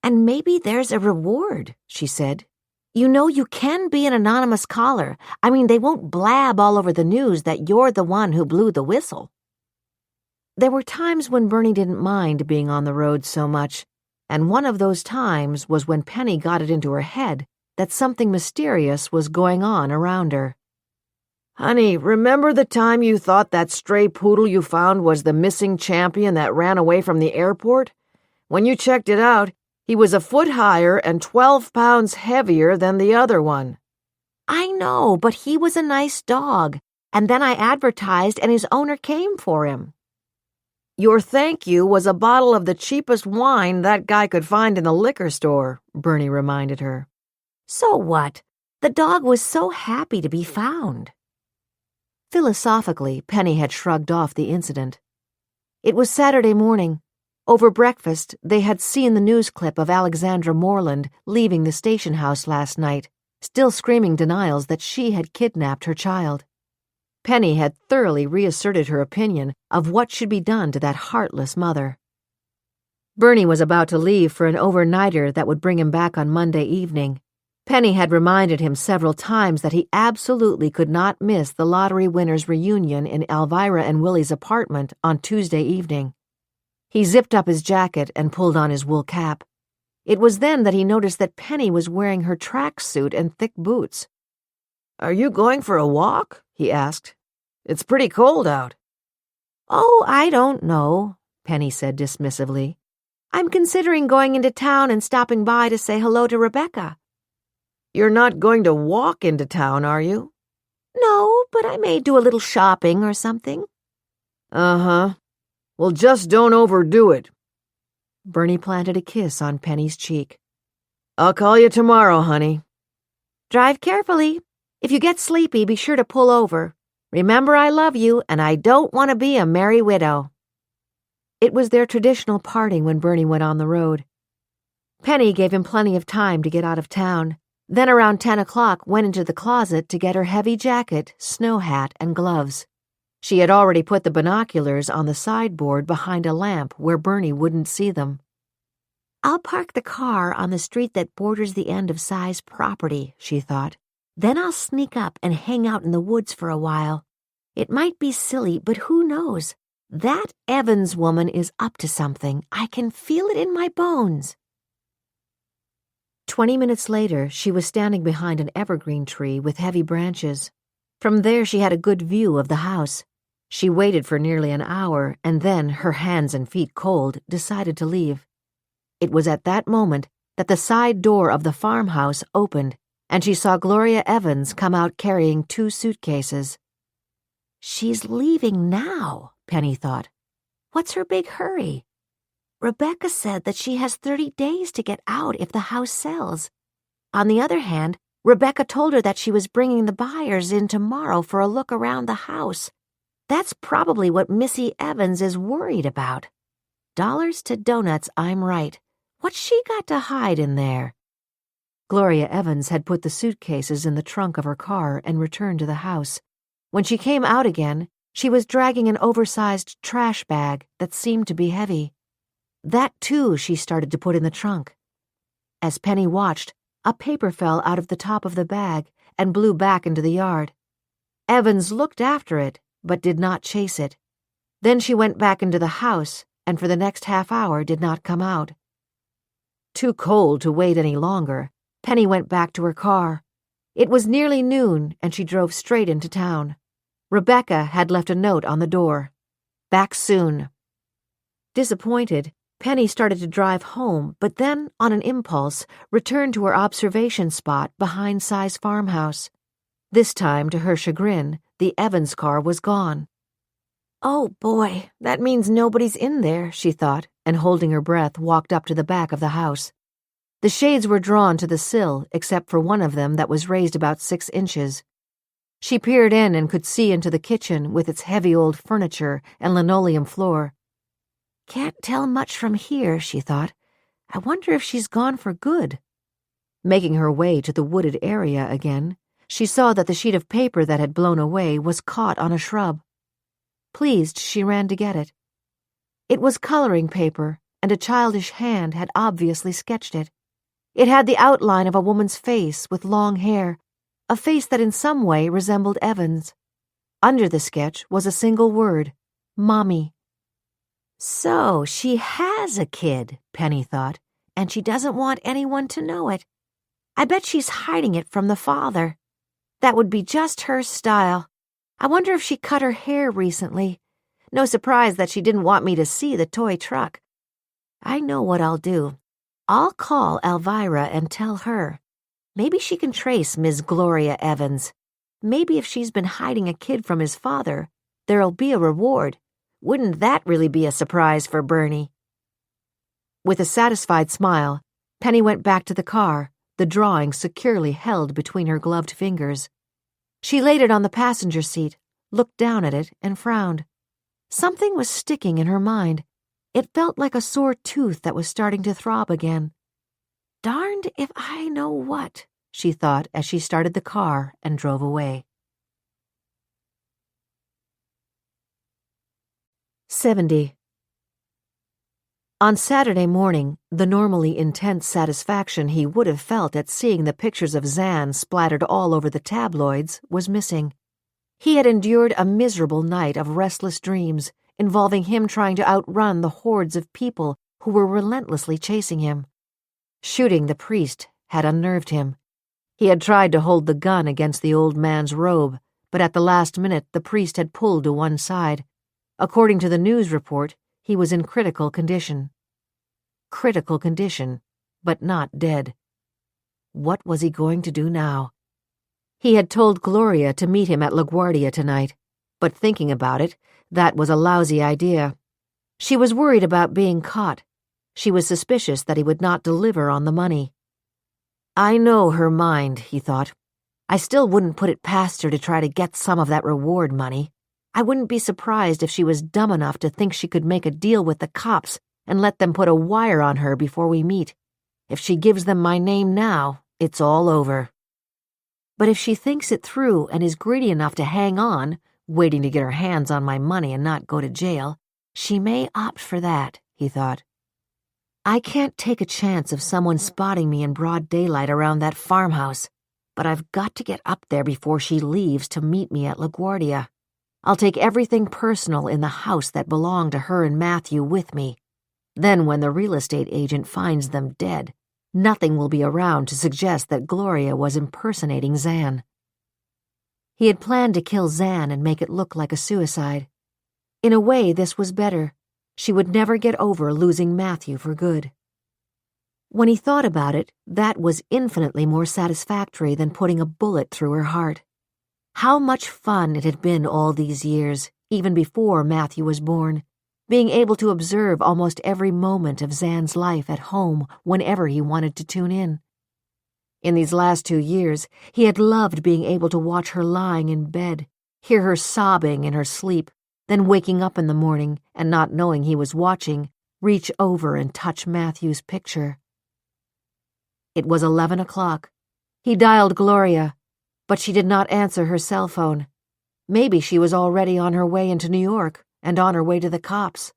"And maybe there's a reward," she said. "You know, you can be an anonymous caller. I mean, they won't blab all over the news that you're the one who blew the whistle." There were times when Bernie didn't mind being on the road so much, and one of those times was when Penny got it into her head that something mysterious was going on around her. "Honey, remember the time you thought that stray poodle you found was the missing champion that ran away from the airport? When you checked it out, he was a foot higher and 12 pounds heavier than the other one." "I know, but he was a nice dog, and then I advertised and his owner came for him." "Your thank you was a bottle of the cheapest wine that guy could find in the liquor store," Bernie reminded her. "So what? The dog was so happy to be found." Philosophically, Penny had shrugged off the incident. It was Saturday morning. Over breakfast, they had seen the news clip of Alexandra Moreland leaving the station house last night, still screaming denials that she had kidnapped her child. Penny had thoroughly reasserted her opinion of what should be done to that heartless mother. Bernie was about to leave for an overnighter that would bring him back on Monday evening. Penny had reminded him several times that he absolutely could not miss the lottery winners' reunion in Alvirah and Willy's apartment on Tuesday evening. He zipped up his jacket and pulled on his wool cap. It was then that he noticed that Penny was wearing her tracksuit and thick boots. "Are you going for a walk?" he asked. "It's pretty cold out." "Oh, I don't know," Penny said dismissively. "I'm considering going into town and stopping by to say hello to Rebecca." "You're not going to walk into town, are you?" "No, but I may do a little shopping or something." "Uh-huh. Well, just don't overdo it." Bernie planted a kiss on Penny's cheek. "I'll call you tomorrow, honey." "Drive carefully. If you get sleepy, be sure to pull over. Remember, I love you, and I don't want to be a merry widow." It was their traditional parting when Bernie went on the road. Penny gave him plenty of time to get out of town, then around 10 o'clock went into the closet to get her heavy jacket, snow hat, and gloves. She had already put the binoculars on the sideboard behind a lamp where Bernie wouldn't see them. "I'll park the car on the street that borders the end of Cy's property," she thought. "Then I'll sneak up and hang out in the woods for a while. It might be silly, but who knows? That Evans woman is up to something. I can feel it in my bones." 20 minutes later, she was standing behind an evergreen tree with heavy branches. From there, she had a good view of the house. She waited for nearly an hour and then, her hands and feet cold, decided to leave. It was at that moment that the side door of the farmhouse opened, and she saw Gloria Evans come out carrying 2 suitcases. "She's leaving now," Penny thought. "What's her big hurry? Rebecca said that she has 30 days to get out if the house sells. On the other hand, Rebecca told her that she was bringing the buyers in tomorrow for a look around the house. That's probably what Missy Evans is worried about. Dollars to donuts, I'm right. What's she got to hide in there? Gloria Evans had put the suitcases in the trunk of her car and returned to the house. When she came out again, she was dragging an oversized trash bag that seemed to be heavy. That, too, she started to put in the trunk. As Penny watched, a paper fell out of the top of the bag and blew back into the yard. Evans looked after it, but did not chase it. Then she went back into the house and for the next half hour did not come out. Too cold to wait any longer, Penny went back to her car. It was nearly noon and she drove straight into town. Rebecca had left a note on the door. Back soon. Disappointed, Penny started to drive home, but then, on an impulse, returned to her observation spot behind Cy's farmhouse. This time, to her chagrin, the Evans car was gone. Oh, boy, that means nobody's in there, she thought, and holding her breath, walked up to the back of the house. The shades were drawn to the sill, except for one of them that was raised about 6 inches. She peered in and could see into the kitchen with its heavy old furniture and linoleum floor. Can't tell much from here, she thought. I wonder if she's gone for good. Making her way to the wooded area again, she saw that the sheet of paper that had blown away was caught on a shrub. Pleased, she ran to get it. It was coloring paper, and a childish hand had obviously sketched it. It had the outline of a woman's face with long hair, a face that in some way resembled Evans. Under the sketch was a single word, Mommy. So she has a kid, Penny thought, and she doesn't want anyone to know it. I bet she's hiding it from the father. That would be just her style. I wonder if she cut her hair recently. No surprise that she didn't want me to see the toy truck. I know what I'll do. I'll call Alvirah and tell her. Maybe she can trace Miss Gloria Evans. Maybe if she's been hiding a kid from his father, there'll be a reward. Wouldn't that really be a surprise for Bernie? With a satisfied smile, Penny went back to the car, the drawing securely held between her gloved fingers. She laid it on the passenger seat, looked down at it, and frowned. Something was sticking in her mind. It felt like a sore tooth that was starting to throb again. Darned if I know what, she thought as she started the car and drove away. 70. On Saturday morning, the normally intense satisfaction he would have felt at seeing the pictures of Zan splattered all over the tabloids was missing. He had endured a miserable night of restless dreams, involving him trying to outrun the hordes of people who were relentlessly chasing him. Shooting the priest had unnerved him. He had tried to hold the gun against the old man's robe, but at the last minute the priest had pulled to one side. According to the news report, he was in critical condition. Critical condition, but not dead. What was he going to do now? He had told Gloria to meet him at LaGuardia tonight, but thinking about it, that was a lousy idea. She was worried about being caught. She was suspicious that he would not deliver on the money. I know her mind, he thought. I still wouldn't put it past her to try to get some of that reward money. I wouldn't be surprised if she was dumb enough to think she could make a deal with the cops and let them put a wire on her before we meet. If she gives them my name now, it's all over. But if she thinks it through and is greedy enough to hang on, waiting to get her hands on my money and not go to jail, she may opt for that, he thought. I can't take a chance of someone spotting me in broad daylight around that farmhouse, but I've got to get up there before she leaves to meet me at LaGuardia. I'll take everything personal in the house that belonged to her and Matthew with me. Then when the real estate agent finds them dead, nothing will be around to suggest that Gloria was impersonating Zan. He had planned to kill Zan and make it look like a suicide. In a way, this was better. She would never get over losing Matthew for good. When he thought about it, that was infinitely more satisfactory than putting a bullet through her heart. How much fun it had been all these years, even before Matthew was born, being able to observe almost every moment of Zan's life at home whenever he wanted to tune in. In these last 2 years, he had loved being able to watch her lying in bed, hear her sobbing in her sleep, then waking up in the morning and not knowing he was watching, reach over and touch Matthew's picture. It was 11 o'clock. He dialed Gloria, but she did not answer her cell phone. Maybe she was already on her way into New York and on her way to the cops.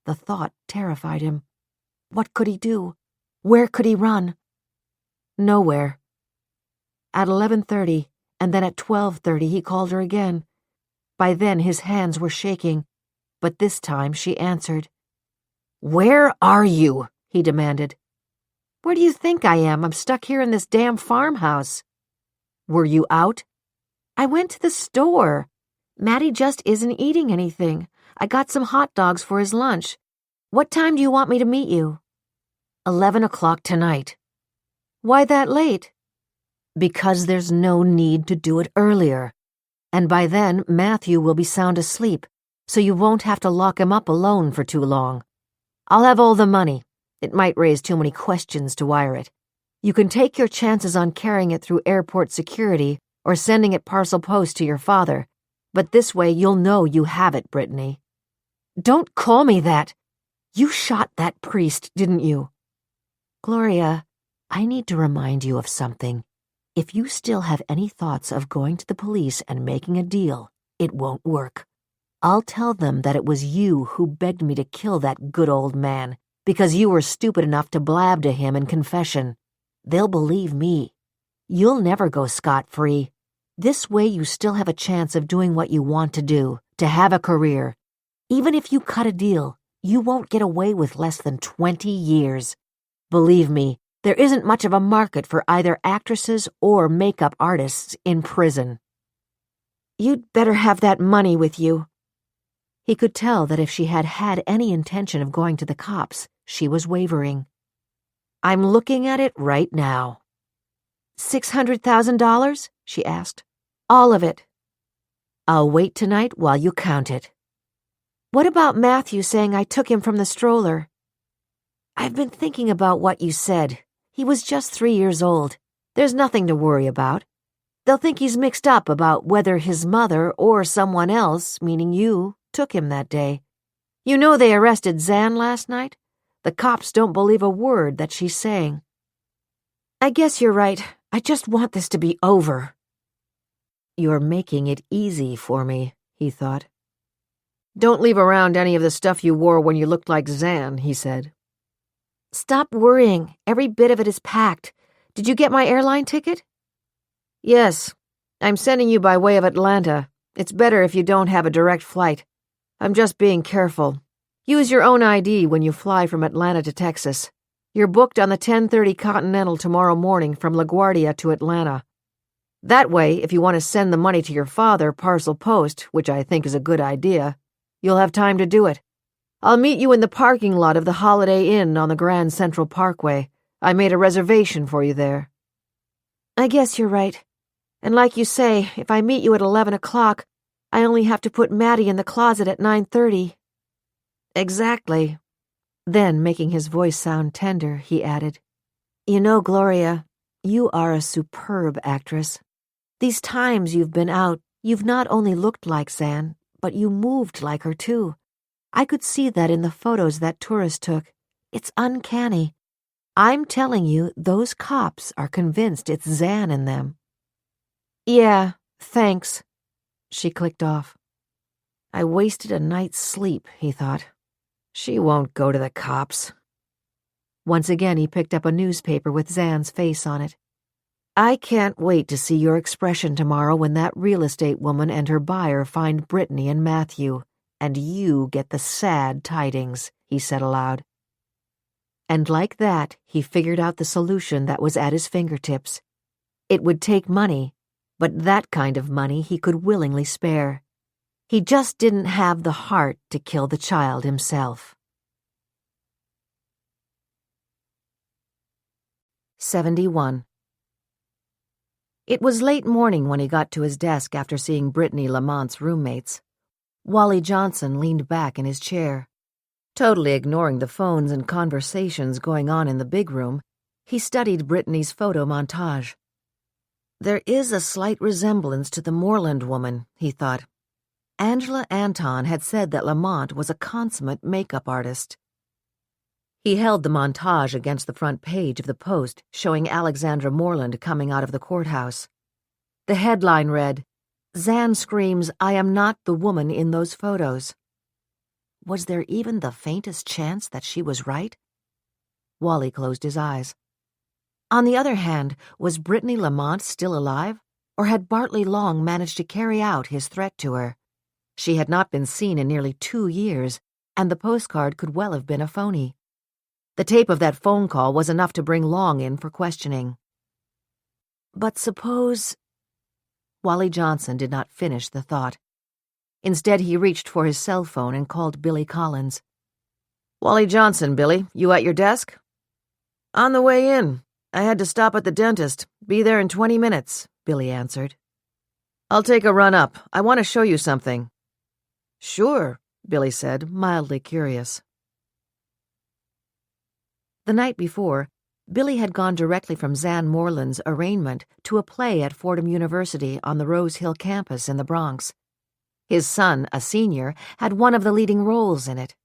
The thought terrified him. What could he do? Where could he run? Nowhere. At 11:30, and then at 12:30 he called her again. By then his hands were shaking, but this time she answered. "Where are you?" he demanded. "Where do you think I am? I'm stuck here in this damn farmhouse." "Were you out?" "I went to the store. Matty just isn't eating anything. I got some hot dogs for his lunch. What time do you want me to meet you?" 11 o'clock tonight." "Why that late?" "Because there's no need to do it earlier. And by then, Matthew will be sound asleep, so you won't have to lock him up alone for too long. I'll have all the money. It might raise too many questions to wire it. You can take your chances on carrying it through airport security or sending it parcel post to your father, but this way you'll know you have it, Brittany." "Don't call me that. You shot that priest, didn't you?" "Gloria, I need to remind you of something. If you still have any thoughts of going to the police and making a deal, it won't work. I'll tell them that it was you who begged me to kill that good old man because you were stupid enough to blab to him in confession. They'll believe me. You'll never go scot-free. This way you still have a chance of doing what you want to do, to have a career. Even if you cut a deal, you won't get away with less than 20 years. Believe me, there isn't much of a market for either actresses or makeup artists in prison." "You'd better have that money with you." He could tell that if she had had any intention of going to the cops, she was wavering. "I'm looking at it right now." $600,000? she asked. "All of it." "I'll wait tonight while you count it." "What about Matthew saying I took him from the stroller?" "I've been thinking about what you said. He was just 3 years old. There's nothing to worry about. They'll think he's mixed up about whether his mother or someone else, meaning you, took him that day. You know they arrested Zan last night? The cops don't believe a word that she's saying." "I guess you're right. I just want this to be over." "You're making it easy for me," he thought. "Don't leave around any of the stuff you wore when you looked like Zan," he said. "Stop worrying. Every bit of it is packed. Did you get my airline ticket?" "Yes. I'm sending you by way of Atlanta. It's better if you don't have a direct flight. I'm just being careful. Use your own ID when you fly from Atlanta to Texas. You're booked on the 10:30 Continental tomorrow morning from LaGuardia to Atlanta. That way, if you want to send the money to your father parcel post, which I think is a good idea, you'll have time to do it. I'll meet you in the parking lot of the Holiday Inn on the Grand Central Parkway. I made a reservation for you there." "I guess you're right. And like you say, if I meet you at 11 o'clock, I only have to put Maddie in the closet at 9:30. "Exactly." Then, making his voice sound tender, he added, "You know, Gloria, you are a superb actress. These times you've been out, you've not only looked like Zan, but you moved like her too. I could see that in the photos that tourist took. It's uncanny. I'm telling you, those cops are convinced it's Zan in them." "Yeah, thanks." She clicked off. I wasted a night's sleep, he thought. She won't go to the cops. Once again he picked up a newspaper with Zan's face on it. "I can't wait to see your expression tomorrow when that real estate woman and her buyer find Brittany and Matthew, and you get the sad tidings," he said aloud. And like that, he figured out the solution that was at his fingertips. It would take money, but that kind of money he could willingly spare. He just didn't have the heart to kill the child himself. 71. It was late morning when he got to his desk after seeing Brittany Lamont's roommates. Wally Johnson leaned back in his chair. Totally ignoring the phones and conversations going on in the big room, He studied Brittany's photo montage. There is a slight resemblance to the Moreland woman, he thought. Angela Anton had said that Lamont was a consummate makeup artist. He held the montage against the front page of the Post, showing Alexandra Moreland coming out of the courthouse. The headline read, "Zan screams, 'I am not the woman in those photos.'" Was there even the faintest chance that she was right? Wally closed his eyes. On the other hand, was Brittany Lamont still alive, or had Bartley Long managed to carry out his threat to her? She had not been seen in nearly 2 years, and the postcard could well have been a phony. The tape of that phone call was enough to bring Long in for questioning. But suppose... Wally Johnson did not finish the thought. Instead, he reached for his cell phone and called Billy Collins. "Wally Johnson, Billy, you at your desk?" "On the way in. I had to stop at the dentist. Be there in 20 minutes, Billy answered. "I'll take a run up. I want to show you something." "Sure," Billy said, mildly curious. The night before, Billy had gone directly from Zan Moreland's arraignment to a play at Fordham University on the Rose Hill campus in the Bronx. His son, a senior, had one of the leading roles in it.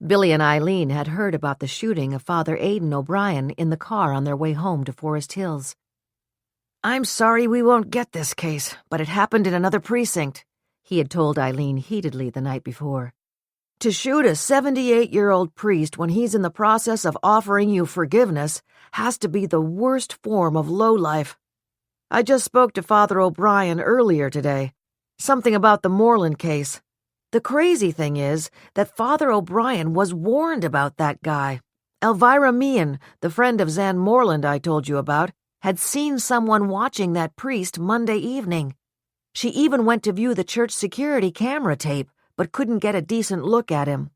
Billy and Eileen had heard about the shooting of Father Aidan O'Brien in the car on their way home to Forest Hills. "I'm sorry we won't get this case, but it happened in another precinct," he had told Eileen heatedly the night before. "To shoot a 78-year-old priest when he's in the process of offering you forgiveness has to be the worst form of lowlife. I just spoke to Father O'Brien earlier today. Something about the Moreland case. The crazy thing is that Father O'Brien was warned about that guy. Alvirah Willy, the friend of Zan Moreland I told you about, had seen someone watching that priest Monday evening. She even went to view the church security camera tape, but couldn't get a decent look at him."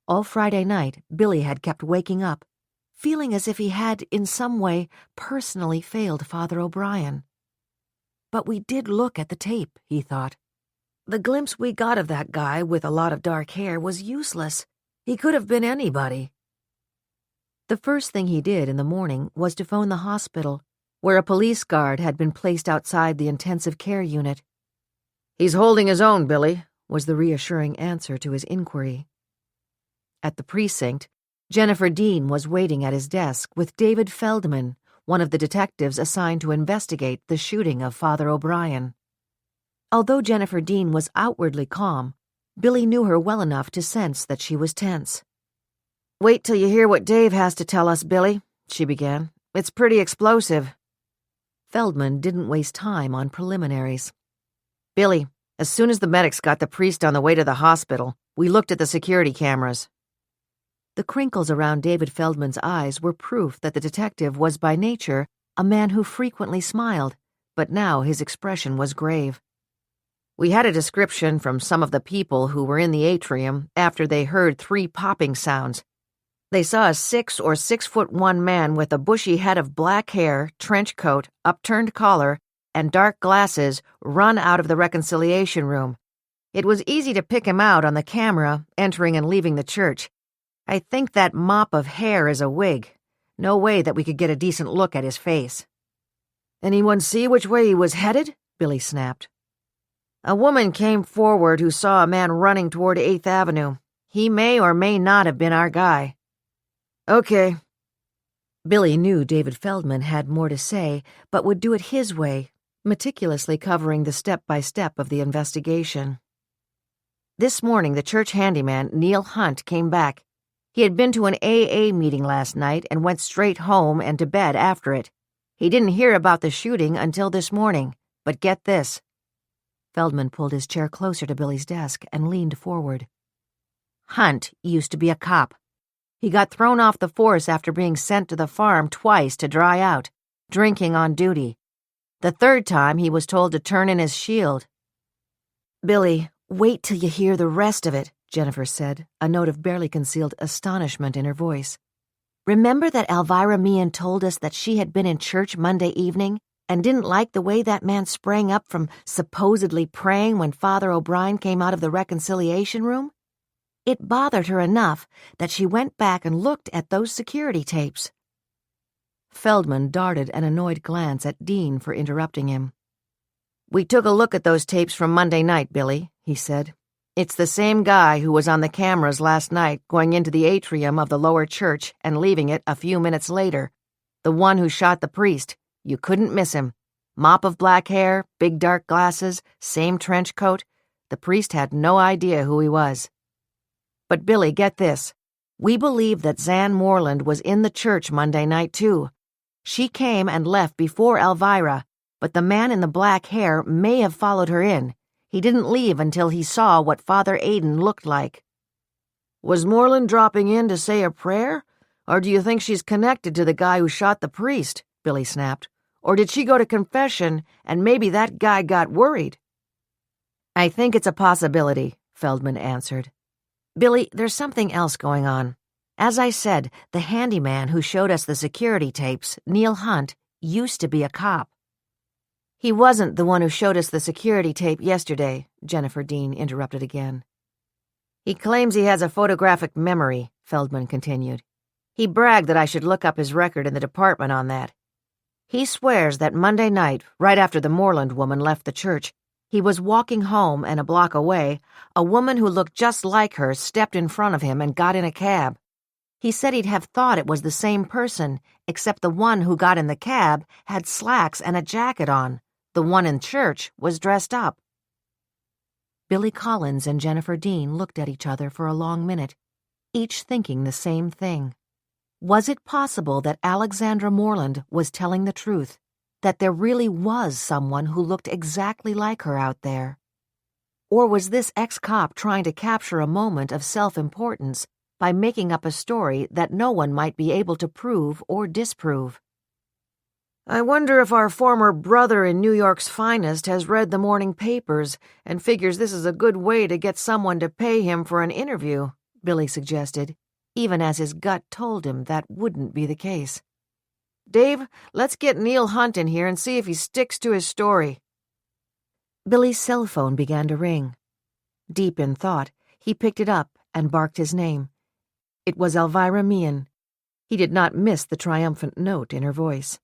All Friday night, Billy had kept waking up, feeling as if he had, in some way, personally failed Father O'Brien. But we did look at the tape, he thought. The glimpse we got of that guy with a lot of dark hair was useless. He could have been anybody. The first thing he did in the morning was to phone the hospital, where a police guard had been placed outside the intensive care unit. "He's holding his own, Billy," was the reassuring answer to his inquiry. At the precinct, Jennifer Dean was waiting at his desk with David Feldman, one of the detectives assigned to investigate the shooting of Father O'Brien. Although Jennifer Dean was outwardly calm, Billy knew her well enough to sense that she was tense. "Wait till you hear what Dave has to tell us, Billy," she began. "It's pretty explosive." Feldman didn't waste time on preliminaries. "Billy, as soon as the medics got the priest on the way to the hospital, we looked at the security cameras." The crinkles around David Feldman's eyes were proof that the detective was by nature a man who frequently smiled, but now his expression was grave. "We had a description from some of the people who were in the atrium after they heard 3 popping sounds. They saw a 6 or 6'1" man with a bushy head of black hair, trench coat, upturned collar, and dark glasses run out of the reconciliation room. It was easy to pick him out on the camera, entering and leaving the church. I think that mop of hair is a wig. No way that we could get a decent look at his face." "Anyone see which way he was headed?" Billy snapped. "A woman came forward who saw a man running toward 8th Avenue. He may or may not have been our guy." "Okay." Billy knew David Feldman had more to say, but would do it his way, meticulously covering the step-by-step of the investigation. "This morning, the church handyman, Neil Hunt, came back. He had been to an AA meeting last night and went straight home and to bed after it. He didn't hear about the shooting until this morning, but get this." Feldman pulled his chair closer to Billy's desk and leaned forward. "Hunt used to be a cop. He got thrown off the force after being sent to the farm twice to dry out, drinking on duty. The 3rd time he was told to turn in his shield." "Billy, wait till you hear the rest of it," Jennifer said, a note of barely concealed astonishment in her voice. "Remember that Alvirah Willy told us that she had been in church Monday evening and didn't like the way that man sprang up from supposedly praying when Father O'Brien came out of the reconciliation room? It bothered her enough that she went back and looked at those security tapes. Feldman darted an annoyed glance at Dean for interrupting him. "We took a look at those tapes from Monday night, Billy," he said. "It's the same guy who was on the cameras last night going into the atrium of the lower church and leaving it a few minutes later. The one who shot the priest. You couldn't miss him. Mop of black hair, big dark glasses, same trench coat. The priest had no idea who he was. But Billy, get this. We believe that Zan Moreland was in the church Monday night, too. She came and left before Alvirah, but the man in the black hair may have followed her in. He didn't leave until he saw what Father Aidan looked like." "Was Moreland dropping in to say a prayer? Or do you think she's connected to the guy who shot the priest?" Billy snapped. "Or did she go to confession and maybe that guy got worried?" "I think it's a possibility," Feldman answered. "Billy, there's something else going on. As I said, the handyman who showed us the security tapes, Neil Hunt, used to be a cop." "He wasn't the one who showed us the security tape yesterday," Jennifer Dean interrupted again. "He claims he has a photographic memory," Feldman continued. "He bragged that I should look up his record in the department on that. He swears that Monday night, right after the Moreland woman left the church, he was walking home and a block away, a woman who looked just like her stepped in front of him and got in a cab. He said he'd have thought it was the same person, except the one who got in the cab had slacks and a jacket on. The one in church was dressed up." Billy Collins and Jennifer Dean looked at each other for a long minute, each thinking the same thing. Was it possible that Alexandra Moreland was telling the truth, that there really was someone who looked exactly like her out there? Or was this ex-cop trying to capture a moment of self-importance by making up a story that no one might be able to prove or disprove? "I wonder if our former brother in New York's finest has read the morning papers and figures this is a good way to get someone to pay him for an interview," Billy suggested, even as his gut told him that wouldn't be the case. "Dave, let's get Neil Hunt in here and see if he sticks to his story." Billy's cell phone began to ring. Deep in thought, he picked it up and barked his name. It was Alvirah Meehan. He did not miss the triumphant note in her voice.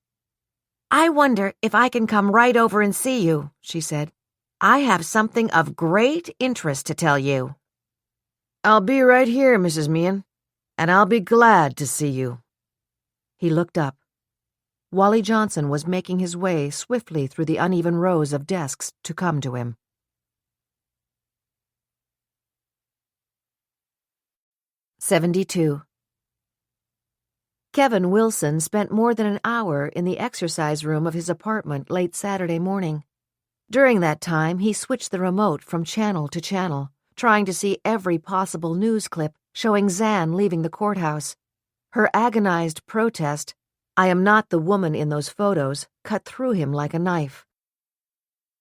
"I wonder if I can come right over and see you," she said. "I have something of great interest to tell you." "I'll be right here, Mrs. Meehan, and I'll be glad to see you." He looked up. Wally Johnson was making his way swiftly through the uneven rows of desks to come to him. 72. Kevin Wilson spent more than an hour in the exercise room of his apartment late Saturday morning. During that time, he switched the remote from channel to channel, trying to see every possible news clip showing Zan leaving the courthouse. Her agonized protest, "I am not the woman in those photos," cut through him like a knife.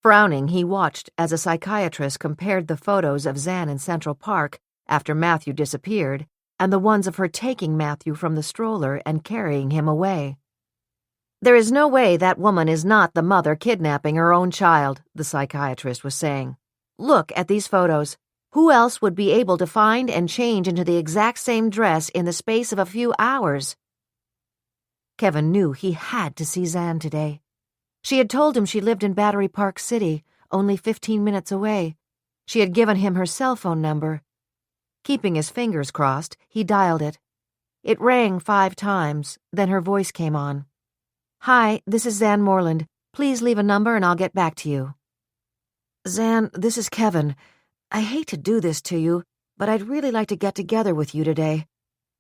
Frowning, he watched as a psychiatrist compared the photos of Zan in Central Park after Matthew disappeared and the ones of her taking Matthew from the stroller and carrying him away. "There is no way that woman is not the mother kidnapping her own child," the psychiatrist was saying. "Look at these photos. Who else would be able to find and change into the exact same dress in the space of a few hours?" Kevin knew he had to see Zan today. She had told him she lived in Battery Park City, only 15 minutes away. She had given him her cell phone number. Keeping his fingers crossed, he dialed it. It rang 5 times, then her voice came on. "Hi, this is Zan Moreland. Please leave a number and I'll get back to you." "Zan, this is Kevin. I hate to do this to you, but I'd really like to get together with you today.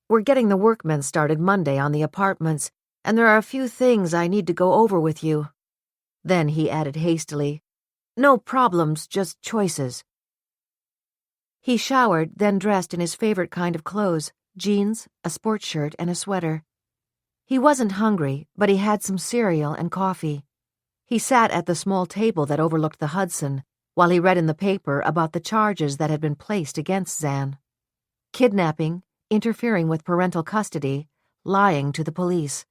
We're getting the workmen started Monday on the apartments, and there are a few things I need to go over with you." Then he added hastily, "No problems, just choices." He showered, then dressed in his favorite kind of clothes, jeans, a sports shirt, and a sweater. He wasn't hungry, but he had some cereal and coffee. He sat at the small table that overlooked the Hudson while he read in the paper about the charges that had been placed against Zan. Kidnapping, interfering with parental custody, lying to the police.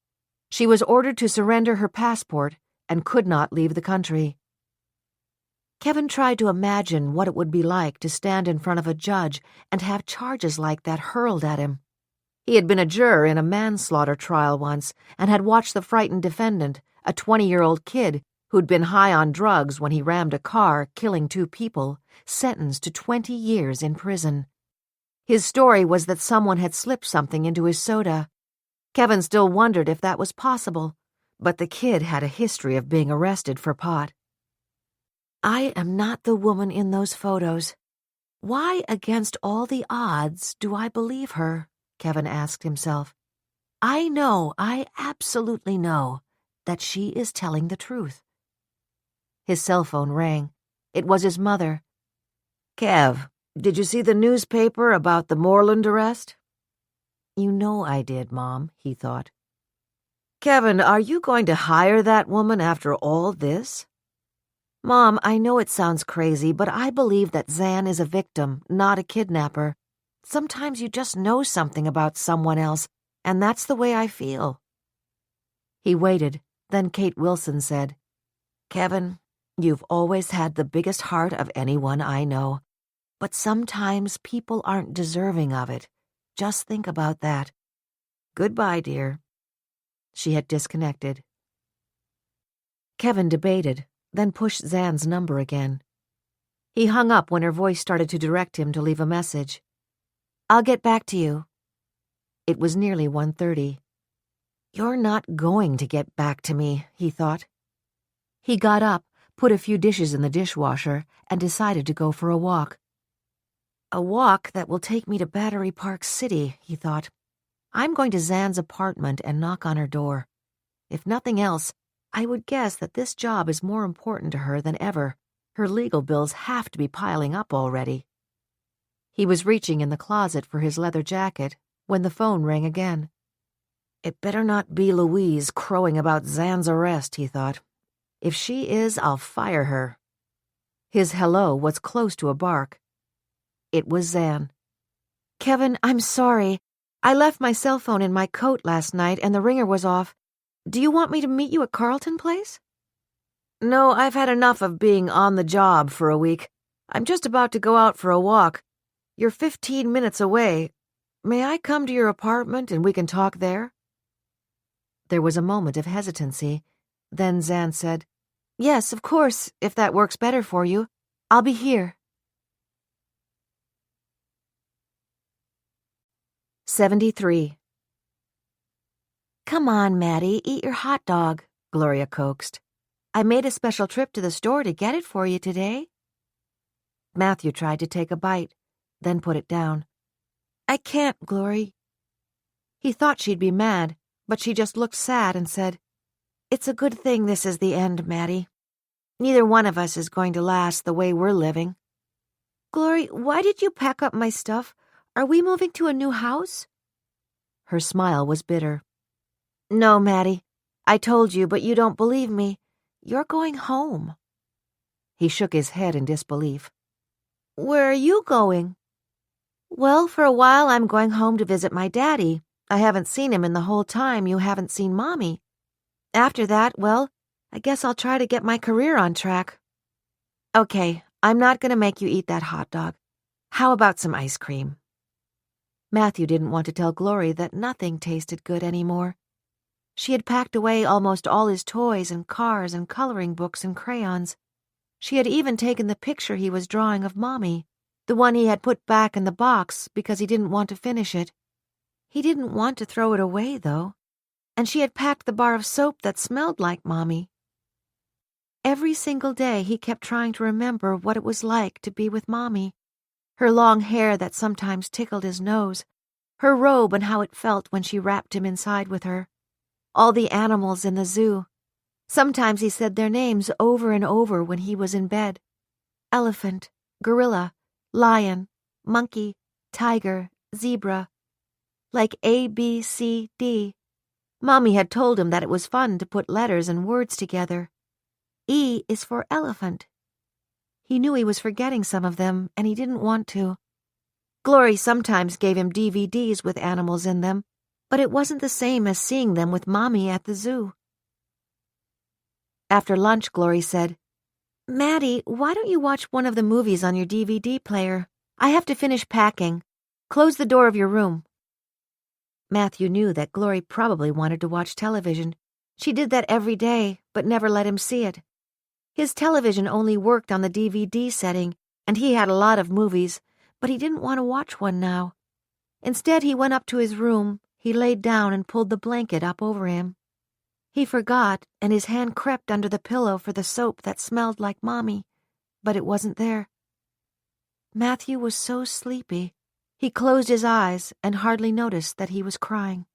She was ordered to surrender her passport and could not leave the country. Kevin tried to imagine what it would be like to stand in front of a judge and have charges like that hurled at him. He had been a juror in a manslaughter trial once and had watched the frightened defendant, a 20-year-old kid who'd been high on drugs when he rammed a car, killing 2 people, sentenced to 20 years in prison. His story was that someone had slipped something into his soda. Kevin still wondered if that was possible, but the kid had a history of being arrested for pot. I am not the woman in those photos. Why, against all the odds, do I believe her? Kevin asked himself. I absolutely know, that she is telling the truth. His cell phone rang. It was his mother. Kev, did you see the newspaper about the Moreland arrest? You know I did, Mom, he thought. Kevin, are you going to hire that woman after all this? Mom, I know it sounds crazy, but I believe that Zan is a victim, not a kidnapper. Sometimes you just know something about someone else, and that's the way I feel. He waited, then Kate Wilson said, Kevin, you've always had the biggest heart of anyone I know, but sometimes people aren't deserving of it. Just think about that. Goodbye, dear. She had disconnected. Kevin debated, then pushed Zan's number again. He hung up when her voice started to direct him to leave a message. I'll get back to you. It was nearly 1:30. You're not going to get back to me, he thought. He got up, put a few dishes in the dishwasher, and decided to go for a walk. A walk that will take me to Battery Park City, he thought. I'm going to Zan's apartment and knock on her door. If nothing else, I would guess that this job is more important to her than ever. Her legal bills have to be piling up already. He was reaching in the closet for his leather jacket when the phone rang again. It better not be Louise crowing about Zan's arrest, he thought. If she is, I'll fire her. His hello was close to a bark. It was Zan. Kevin, I'm sorry. I left my cell phone in my coat last night and the ringer was off. Do you want me to meet you at Carlton Place? No, I've had enough of being on the job for a week. I'm just about to go out for a walk. You're 15 minutes away. May I come to your apartment and we can talk there? There was a moment of hesitancy. Then Zan said, Yes, of course, if that works better for you. I'll be here. 73. Come on, Maddie, eat your hot dog, Gloria coaxed. I made a special trip to the store to get it for you today. Matthew tried to take a bite, then put it down. I can't, Glory. He thought she'd be mad, but she just looked sad and said, It's a good thing this is the end, Maddie. Neither one of us is going to last the way we're living. Glory, why did you pack up my stuff? Are we moving to a new house? Her smile was bitter. No, Maddie. I told you, but you don't believe me. You're going home. He shook his head in disbelief. Where are you going? Well, for a while I'm going home to visit my daddy. I haven't seen him in the whole time you haven't seen Mommy. After that, well, I guess I'll try to get my career on track. Okay, I'm not going to make you eat that hot dog. How about some ice cream? Matthew didn't want to tell Glory that nothing tasted good anymore. She had packed away almost all his toys and cars and coloring books and crayons. She had even taken the picture he was drawing of Mommy, the one he had put back in the box because he didn't want to finish it. He didn't want to throw it away, though, and she had packed the bar of soap that smelled like Mommy. Every single day he kept trying to remember what it was like to be with Mommy. Her long hair that sometimes tickled his nose, her robe and how it felt when she wrapped him inside with her, all the animals in the zoo. Sometimes he said their names over and over when he was in bed. Elephant, gorilla, lion, monkey, tiger, zebra. Like A, B, C, D. Mommy had told him that it was fun to put letters and words together. E is for elephant. He knew he was forgetting some of them, and he didn't want to. Glory sometimes gave him DVDs with animals in them, but it wasn't the same as seeing them with Mommy at the zoo. After lunch, Glory said, Maddie, why don't you watch one of the movies on your DVD player? I have to finish packing. Close the door of your room. Matthew knew that Glory probably wanted to watch television. She did that every day, but never let him see it. His television only worked on the DVD setting, and he had a lot of movies, but he didn't want to watch one now. Instead, he went up to his room, he laid down and pulled the blanket up over him. He forgot, and his hand crept under the pillow for the soap that smelled like Mommy, but it wasn't there. Matthew was so sleepy. He closed his eyes and hardly noticed that he was crying.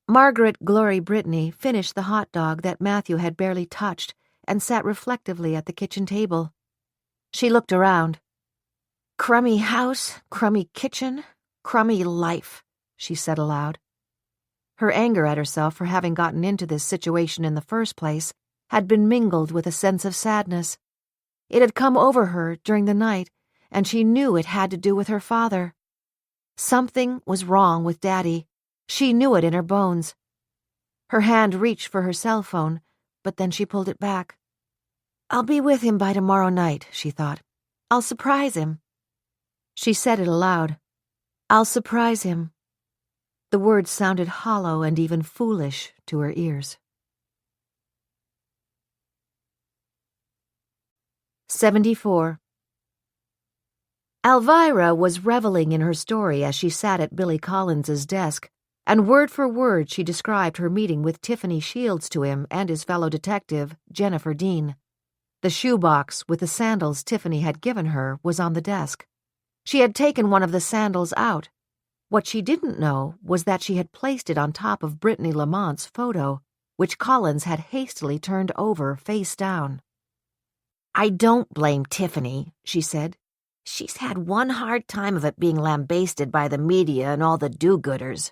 Margaret Glory Brittany finished the hot dog that Matthew had barely touched and sat reflectively at the kitchen table. She looked around. "Crummy house, crummy kitchen, crummy life," she said aloud. Her anger at herself for having gotten into this situation in the first place had been mingled with a sense of sadness. It had come over her during the night, and she knew it had to do with her father. Something was wrong with Daddy. She knew it in her bones. Her hand reached for her cell phone, but then she pulled it back. "I'll be with him by tomorrow night," she thought. "I'll surprise him." She said it aloud. "I'll surprise him." The words sounded hollow and even foolish to her ears. 74. Alvirah was reveling in her story as she sat at Billy Collins's desk, and word for word she described her meeting with Tiffany Shields to him and his fellow detective, Jennifer Dean. The shoebox with the sandals Tiffany had given her was on the desk. She had taken one of the sandals out. What she didn't know was that she had placed it on top of Brittany Lamont's photo, which Collins had hastily turned over face down. "I don't blame Tiffany," she said. "She's had one hard time of it being lambasted by the media and all the do-gooders.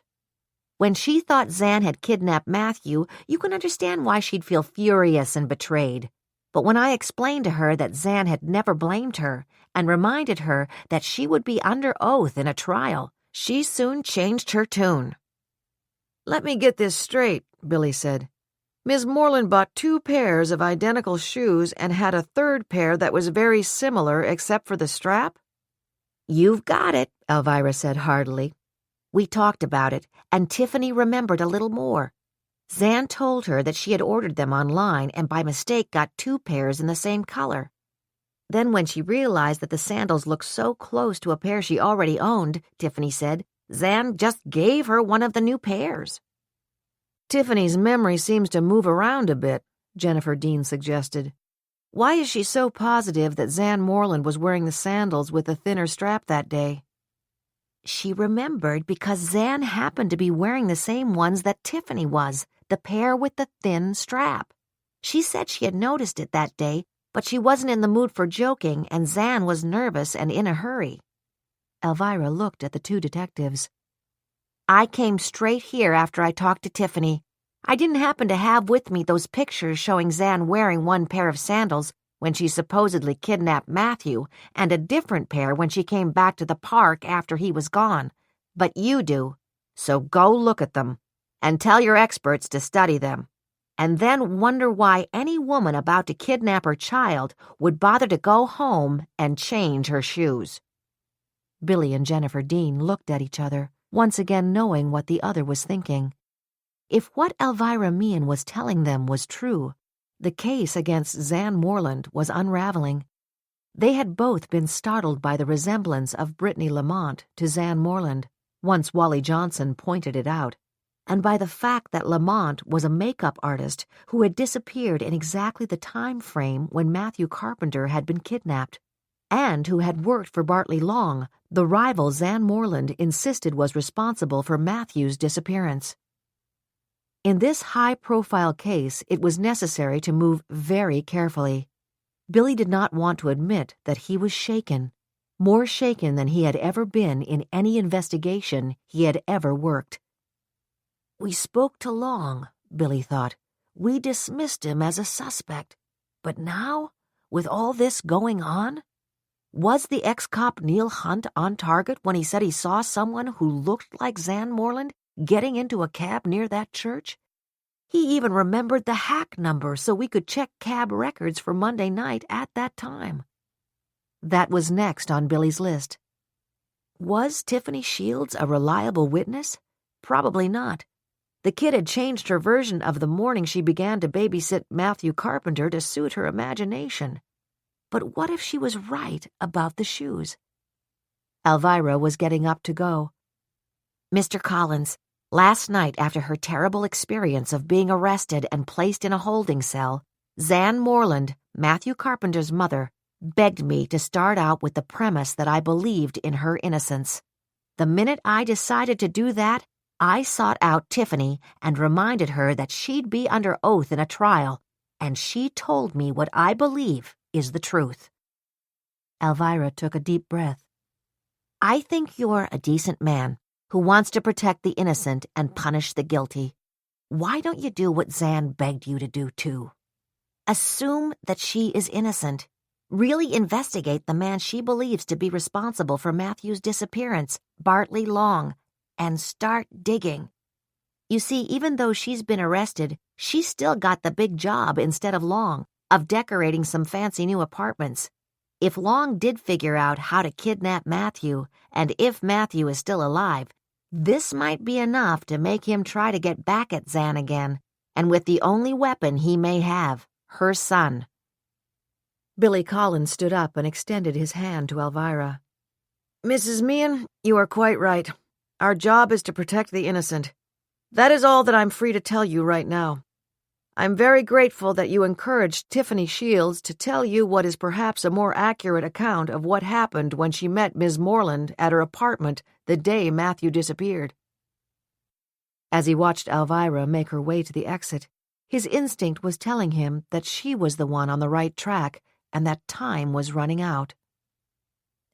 When she thought Zan had kidnapped Matthew, you can understand why she'd feel furious and betrayed. But when I explained to her that Zan had never blamed her and reminded her that she would be under oath in a trial, she soon changed her tune." "Let me get this straight," Billy said. "Ms. Moreland bought 2 pairs of identical shoes and had a third pair that was very similar except for the strap?" "You've got it," Alvirah said heartily. "We talked about it, and Tiffany remembered a little more. Zan told her that she had ordered them online and by mistake got 2 pairs in the same color. Then when she realized that the sandals looked so close to a pair she already owned, Tiffany said, Zan just gave her one of the new pairs." "Tiffany's memory seems to move around a bit," Jennifer Dean suggested. "Why is she so positive that Zan Moreland was wearing the sandals with the thinner strap that day?" "She remembered because Zan happened to be wearing the same ones that Tiffany was, the pair with the thin strap. She said she had noticed it that day, but she wasn't in the mood for joking, and Zan was nervous and in a hurry." Alvirah looked at the 2 detectives. "I came straight here after I talked to Tiffany. I didn't happen to have with me those pictures showing Zan wearing one pair of sandals when she supposedly kidnapped Matthew and a different pair when she came back to the park after he was gone. But you do. So go look at them and tell your experts to study them. And then wonder why any woman about to kidnap her child would bother to go home and change her shoes." Billy and Jennifer Dean looked at each other, once again knowing what the other was thinking. If what Alvirah Meehan was telling them was true, the case against Zan Moreland was unraveling. They had both been startled by the resemblance of Brittany Lamont to Zan Moreland, once Wally Johnson pointed it out, and by the fact that Lamont was a makeup artist who had disappeared in exactly the time frame when Matthew Carpenter had been kidnapped, and who had worked for Bartley Long, the rival Zan Moreland insisted was responsible for Matthew's disappearance. In this high-profile case, it was necessary to move very carefully. Billy did not want to admit that he was shaken, more shaken than he had ever been in any investigation he had ever worked. "We spoke to Long," Billy thought. "We dismissed him as a suspect. But now, with all this going on, was the ex-cop Neil Hunt on target when he said he saw someone who looked like Zan Moreland getting into a cab near that church? He even remembered the hack number so we could check cab records for Monday night at that time." That was next on Billy's list. Was Tiffany Shields a reliable witness? Probably not. The kid had changed her version of the morning she began to babysit Matthew Carpenter to suit her imagination. But what if she was right about the shoes? Alvirah was getting up to go. Mr. Collins, last night after her terrible experience of being arrested and placed in a holding cell, Zan Moreland, Matthew Carpenter's mother, begged me to start out with the premise that I believed in her innocence. The minute I decided to do that, I sought out Tiffany and reminded her that she'd be under oath in a trial, and she told me what I believe is the truth. Alvirah took a deep breath. I think you're a decent man who wants to protect the innocent and punish the guilty. Why don't you do what Zan begged you to do, too? Assume that she is innocent. Really investigate the man she believes to be responsible for Matthew's disappearance, Bartley Long, and start digging. You see, even though she's been arrested, she's still got the big job instead of Long, of decorating some fancy new apartments. If Long did figure out how to kidnap Matthew, and if Matthew is still alive, this might be enough to make him try to get back at Zan again, and with the only weapon he may have, her son. Billy Collins stood up and extended his hand to Alvirah. Mrs. Meehan, you are quite right. Our job is to protect the innocent. That is all that I'm free to tell you right now. I'm very grateful that you encouraged Tiffany Shields to tell you what is perhaps a more accurate account of what happened when she met Ms. Moreland at her apartment the day Matthew disappeared. As he watched Alvirah make her way to the exit, his instinct was telling him that she was the one on the right track and that time was running out.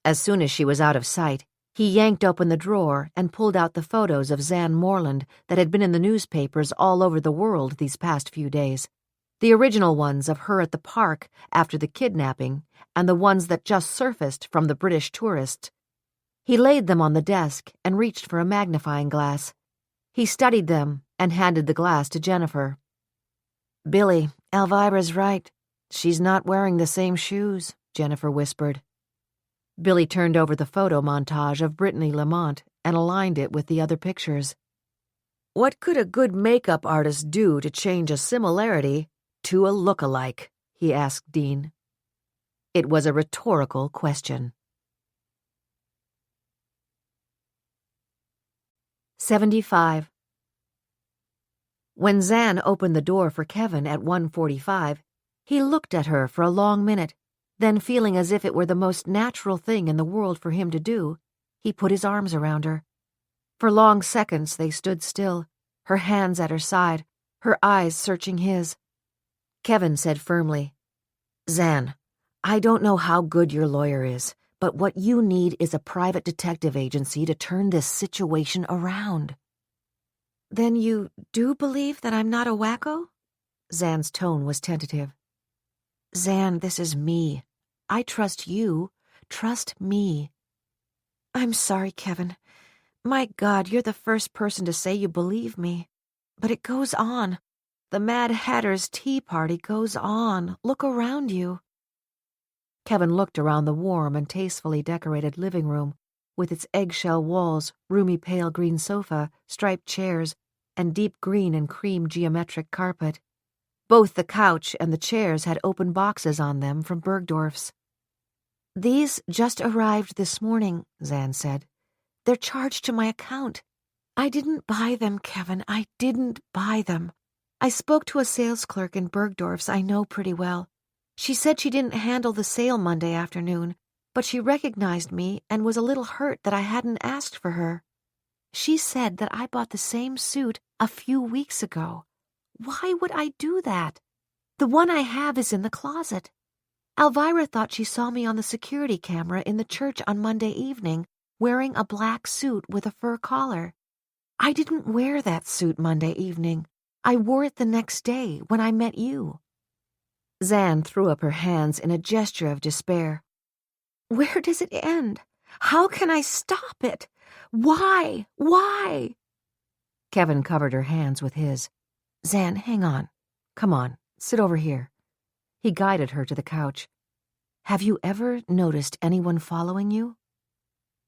As soon as she was out of sight, he yanked open the drawer and pulled out the photos of Zan Moreland that had been in the newspapers all over the world these past few days. The original ones of her at the park after the kidnapping and the ones that just surfaced from the British tourists. He laid them on the desk and reached for a magnifying glass. He studied them and handed the glass to Jennifer. Billy, Alvirah's right. She's not wearing the same shoes, Jennifer whispered. Billy turned over the photo montage of Brittany Lamont and aligned it with the other pictures. What could a good makeup artist do to change a similarity to a look-alike? He asked Dean. It was a rhetorical question. 75. When Zan opened the door for Kevin at 1:45, he looked at her for a long minute, then feeling as if it were the most natural thing in the world for him to do, he put his arms around her. For long seconds they stood still, her hands at her side, her eyes searching his. Kevin said firmly, Zan, I don't know how good your lawyer is, but what you need is a private detective agency to turn this situation around. Then you do believe that I'm not a wacko? Zan's tone was tentative. Zan, this is me. I trust you. Trust me. I'm sorry, Kevin. My God, you're the first person to say you believe me. But it goes on. The Mad Hatter's tea party goes on. Look around you. Kevin looked around the warm and tastefully decorated living room, with its eggshell walls, roomy pale green sofa, striped chairs, and deep green and cream geometric carpet. Both the couch and the chairs had open boxes on them from Bergdorf's. These just arrived this morning, Zan said. They're charged to my account. I didn't buy them, Kevin. I didn't buy them. I spoke to a sales clerk in Bergdorf's I know pretty well. She said she didn't handle the sale Monday afternoon, but she recognized me and was a little hurt that I hadn't asked for her. She said that I bought the same suit a few weeks ago. Why would I do that? The one I have is in the closet. Alvirah thought she saw me on the security camera in the church on Monday evening, wearing a black suit with a fur collar. I didn't wear that suit Monday evening. I wore it the next day when I met you. Zan threw up her hands in a gesture of despair. Where does it end? How can I stop it? Why? Why? Kevin covered her hands with his. Zan, hang on. Come on, sit over here. He guided her to the couch. Have you ever noticed anyone following you?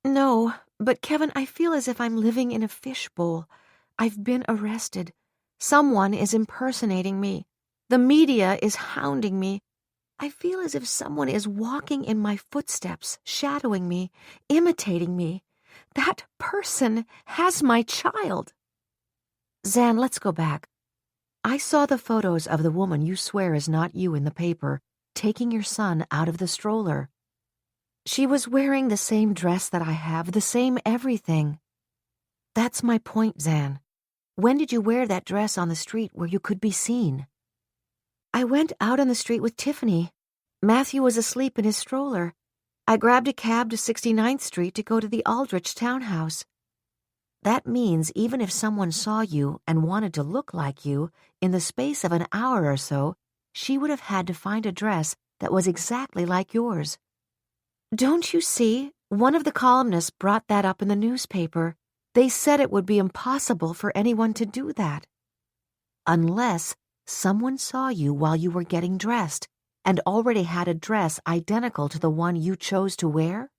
No, But Kevin, I feel as if I'm living in a fishbowl. I've been arrested. Someone is impersonating me. The media is hounding me. I feel as if someone is walking in my footsteps, shadowing me, imitating me. That person has my child. Zan, let's go back. I saw the photos of the woman you swear is not you in the paper, taking your son out of the stroller. She was wearing the same dress that I have, the same everything. That's my point, Zan. When did you wear that dress on the street where you could be seen? I went out on the street with Tiffany. Matthew was asleep in his stroller. I grabbed a cab to 69th Street to go to the Aldrich townhouse. That means even if someone saw you and wanted to look like you, in the space of an hour or so, she would have had to find a dress that was exactly like yours. Don't you see? One of the columnists brought that up in the newspaper. They said it would be impossible for anyone to do that. Unless someone saw you while you were getting dressed and already had a dress identical to the one you chose to wear?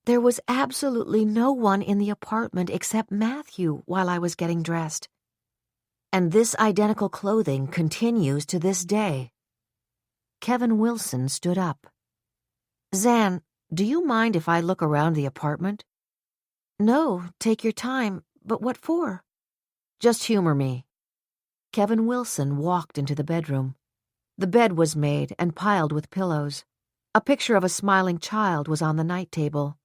There was absolutely no one in the apartment except Matthew while I was getting dressed. And this identical clothing continues to this day. Kevin Wilson stood up. Zan, do you mind if I look around the apartment? No, take your time, but what for? Just humor me. Kevin Wilson walked into the bedroom. The bed was made and piled with pillows. A picture of a smiling child was on the night table.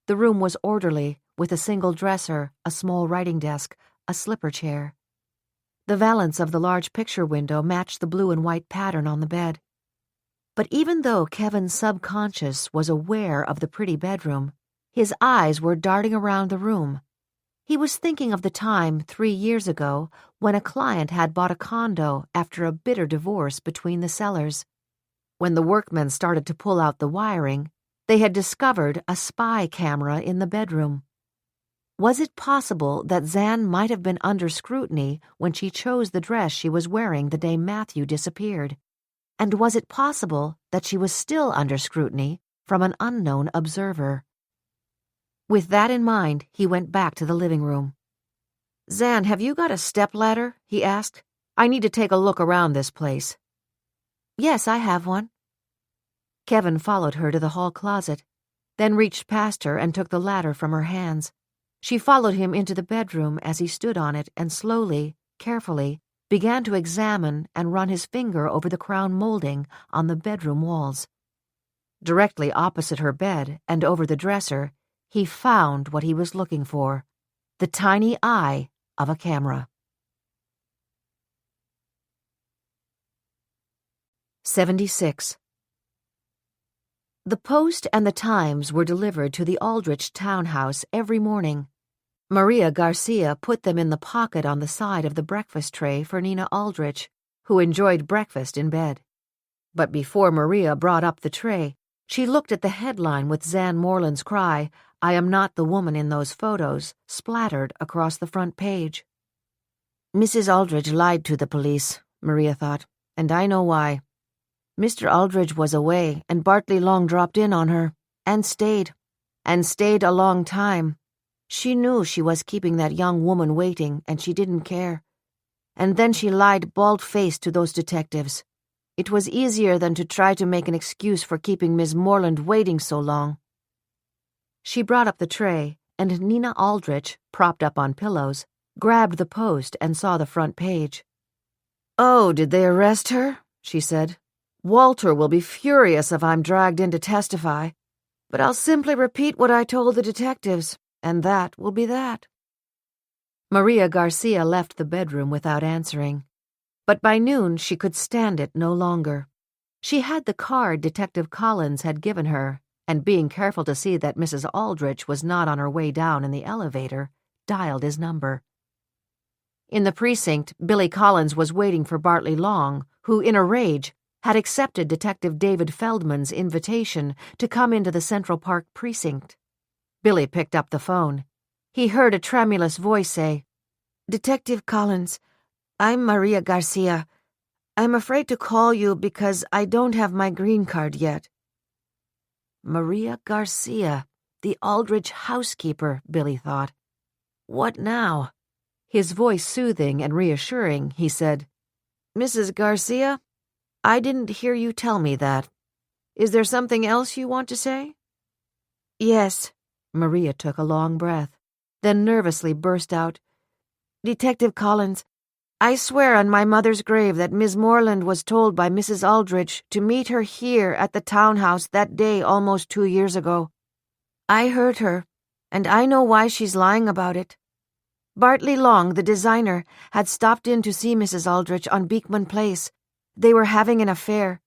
The room was orderly, with a single dresser, a small writing desk, a slipper chair. The valance of the large picture window matched the blue and white pattern on the bed. But even though Kevin's subconscious was aware of the pretty bedroom, his eyes were darting around the room. He was thinking of the time 3 years ago when a client had bought a condo after a bitter divorce between the sellers. When the workmen started to pull out the wiring, they had discovered a spy camera in the bedroom. Was it possible that Zan might have been under scrutiny when she chose the dress she was wearing the day Matthew disappeared? And was it possible that she was still under scrutiny from an unknown observer? With that in mind, he went back to the living room. Zan, have you got a stepladder? He asked. I need to take a look around this place. Yes, I have one. Kevin followed her to the hall closet, then reached past her and took the ladder from her hands. She followed him into the bedroom as he stood on it and slowly, carefully, began to examine and run his finger over the crown molding on the bedroom walls. Directly opposite her bed and over the dresser, he found what he was looking for, the tiny eye of a camera. 76. The Post and the Times were delivered to the Aldrich townhouse every morning. Maria Garcia put them in the pocket on the side of the breakfast tray for Nina Aldrich, who enjoyed breakfast in bed. But before Maria brought up the tray, she looked at the headline with Zan Moreland's cry, "I am not the woman in those photos," splattered across the front page. Mrs. Aldrich lied to the police, Maria thought, and I know why. Mr. Aldrich was away, and Bartley Long dropped in on her, and stayed a long time. She knew she was keeping that young woman waiting, and she didn't care. And then she lied bald-faced to those detectives. It was easier than to try to make an excuse for keeping Miss Moreland waiting so long. She brought up the tray, and Nina Aldrich, propped up on pillows, grabbed the Post and saw the front page. "Oh, did they arrest her?" she said. "Walter will be furious if I'm dragged in to testify, but I'll simply repeat what I told the detectives, and that will be that." Maria Garcia left the bedroom without answering, but by noon she could stand it no longer. She had the card Detective Collins had given her, and being careful to see that Mrs. Aldrich was not on her way down in the elevator, dialed his number. In the precinct, Billy Collins was waiting for Bartley Long, who, in a rage, had accepted Detective David Feldman's invitation to come into the Central Park precinct. Billy picked up the phone. He heard a tremulous voice say, "Detective Collins, I'm Maria Garcia. I'm afraid to call you because I don't have my green card yet." Maria Garcia. The Aldrich housekeeper, Billy thought. What now? His voice soothing and reassuring, he said, Mrs. Garcia, I didn't hear you tell me that. Is there something else you want to say? Yes. Maria took a long breath, then nervously burst out, Detective Collins, I swear on my mother's grave that Miss Moreland was told by Mrs. Aldrich to meet her here at the townhouse that day almost 2 years ago. I heard her, and I know why she's lying about it. Bartley Long, the designer, had stopped in to see Mrs. Aldrich on Beekman Place. They were having an affair.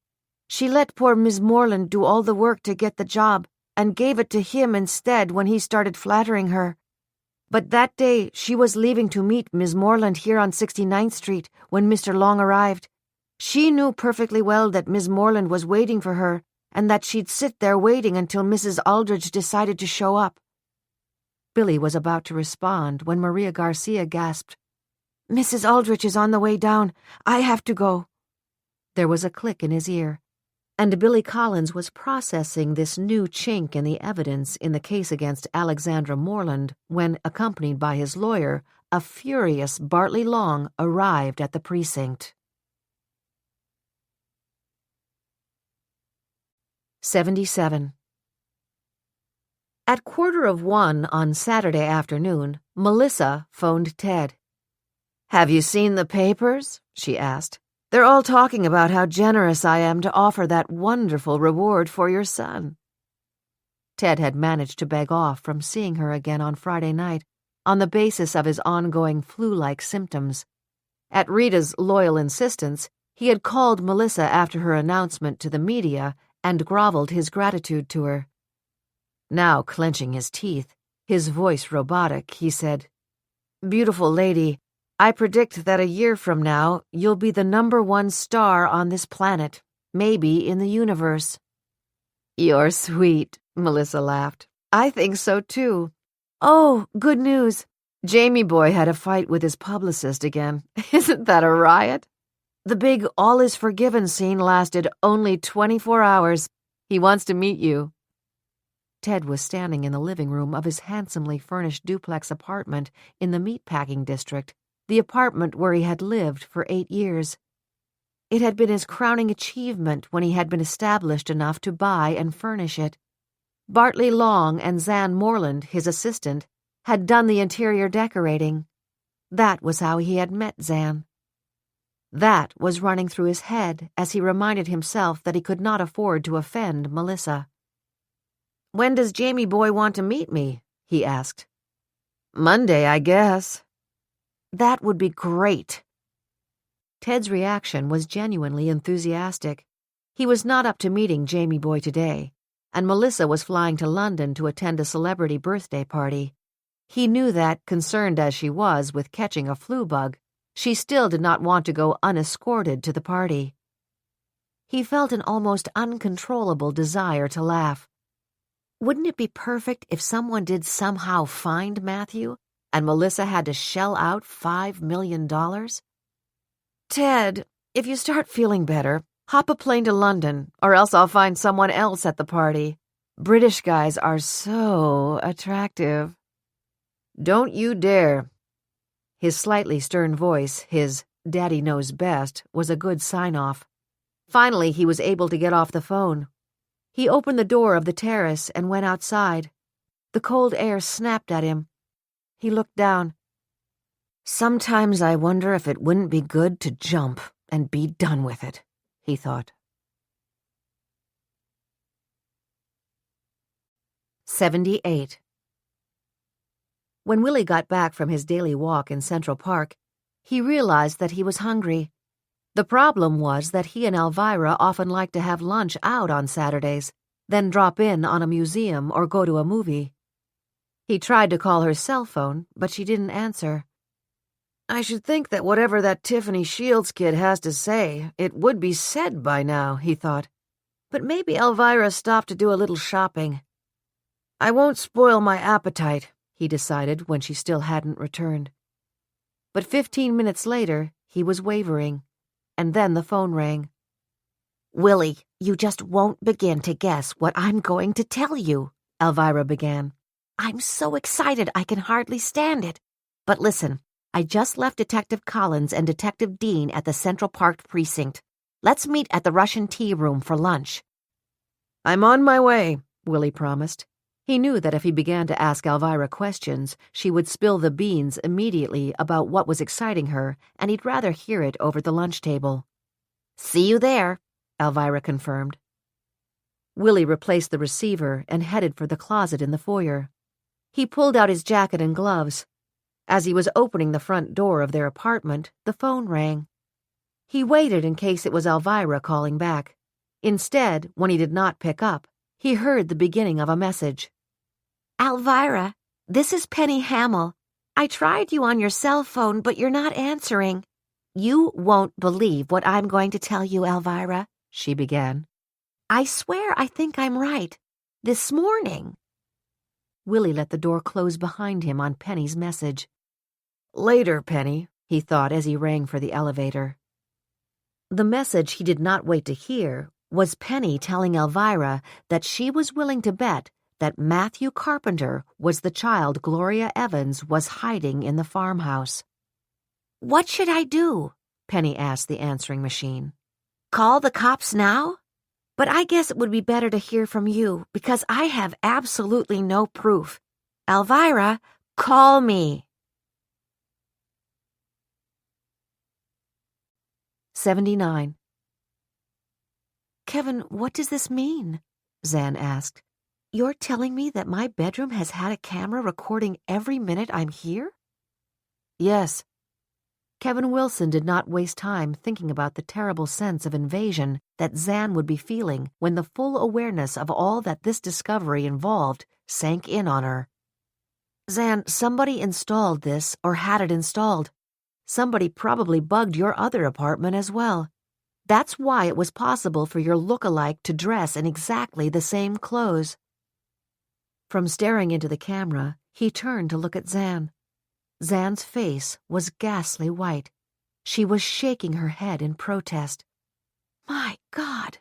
She let poor Miss Moreland do all the work to get the job, and gave it to him instead when he started flattering her. But that day she was leaving to meet Miss Moreland here on 69th Street when Mr. Long arrived. She knew perfectly well that Miss Moreland was waiting for her, and that she'd sit there waiting until Mrs. Aldrich decided to show up. Billy was about to respond when Maria Garcia gasped, Mrs. Aldrich is on the way down. I have to go. There was a click in his ear, and Billy Collins was processing this new chink in the evidence in the case against Alexandra Moreland when, accompanied by his lawyer, a furious Bartley Long arrived at the precinct. 77. At 1:15 on Saturday afternoon, Melissa phoned Ted. Have you seen the papers? She asked. They're all talking about how generous I am to offer that wonderful reward for your son. Ted had managed to beg off from seeing her again on Friday night on the basis of his ongoing flu-like symptoms. At Rita's loyal insistence, he had called Melissa after her announcement to the media and groveled his gratitude to her. Now, clenching his teeth, his voice robotic, he said, Beautiful lady, I predict that a year from now you'll be the #1 star on this planet, maybe in the universe. You're sweet, Melissa laughed. I think so too. Oh, good news. Jamie boy had a fight with his publicist again. Isn't that a riot? The big all is forgiven scene lasted only 24 hours. He wants to meet you. Ted was standing in the living room of his handsomely furnished duplex apartment in the meatpacking district, the apartment where he had lived for 8 years. It had been his crowning achievement when he had been established enough to buy and furnish it. Bartley Long and Zan Moreland, his assistant, had done the interior decorating. That was how he had met Zan. That was running through his head as he reminded himself that he could not afford to offend Melissa. When does Jamie boy want to meet me? He asked. Monday, I guess. That would be great. Ted's reaction was genuinely enthusiastic. He was not up to meeting Jamie boy today, and Melissa was flying to London to attend a celebrity birthday party. He knew that, concerned as she was with catching a flu bug, she still did not want to go unescorted to the party. He felt an almost uncontrollable desire to laugh. Wouldn't it be perfect if someone did somehow find Matthew and Melissa had to shell out $5 million? Ted, if you start feeling better, hop a plane to London, or else I'll find someone else at the party. British guys are so attractive. Don't you dare. His slightly stern voice, his daddy knows best, was a good sign-off. Finally, he was able to get off the phone. He opened the door of the terrace and went outside. The cold air snapped at him. He looked down. Sometimes I wonder if it wouldn't be good to jump and be done with it, he thought. 78. When Willie got back from his daily walk in Central Park, he realized that he was hungry. The problem was that he and Alvirah often liked to have lunch out on Saturdays, then drop in on a museum or go to a movie. He tried to call her cell phone, but she didn't answer. I should think that whatever that Tiffany Shields kid has to say, it would be said by now, he thought. But maybe Alvirah stopped to do a little shopping. I won't spoil my appetite, he decided when she still hadn't returned. But 15 minutes later, he was wavering. And then the phone rang. Willie, you just won't begin to guess what I'm going to tell you, Alvirah began. "I'm so excited I can hardly stand it. But listen, I just left Detective Collins and Detective Dean at the Central Park precinct. Let's meet at the Russian tea room for lunch." "I'm on my way," Willy promised. He knew that if he began to ask Alvirah questions, she would spill the beans immediately about what was exciting her, and he'd rather hear it over the lunch table. "See you there," Alvirah confirmed. Willy replaced the receiver and headed for the closet in the foyer. He pulled out his jacket and gloves. As he was opening the front door of their apartment, the phone rang. He waited in case it was Alvirah calling back. Instead, when he did not pick up, he heard the beginning of a message. "Alvirah, this is Penny Hamill. I tried you on your cell phone, but you're not answering." "You won't believe what I'm going to tell you, Alvirah," she began. "I swear I think I'm right. This morning." Willy let the door close behind him on Penny's message. "Later, Penny," he thought as he rang for the elevator. The message he did not wait to hear was Penny telling Alvirah that she was willing to bet that Matthew Carpenter was the child Gloria Evans was hiding in the farmhouse. "What should I do?" Penny asked the answering machine. "Call the cops now? But I guess it would be better to hear from you, because I have absolutely no proof. Alvirah, call me." 79. "Kevin, what does this mean?" Zan asked. "You're telling me that my bedroom has had a camera recording every minute I'm here?" "Yes." Kevin Wilson did not waste time thinking about the terrible sense of invasion that Zan would be feeling when the full awareness of all that this discovery involved sank in on her. "Zan, somebody installed this or had it installed. Somebody probably bugged your other apartment as well. That's why it was possible for your look-alike to dress in exactly the same clothes." From staring into the camera, he turned to look at Zan. Zan's face was ghastly white. She was shaking her head in protest. My God!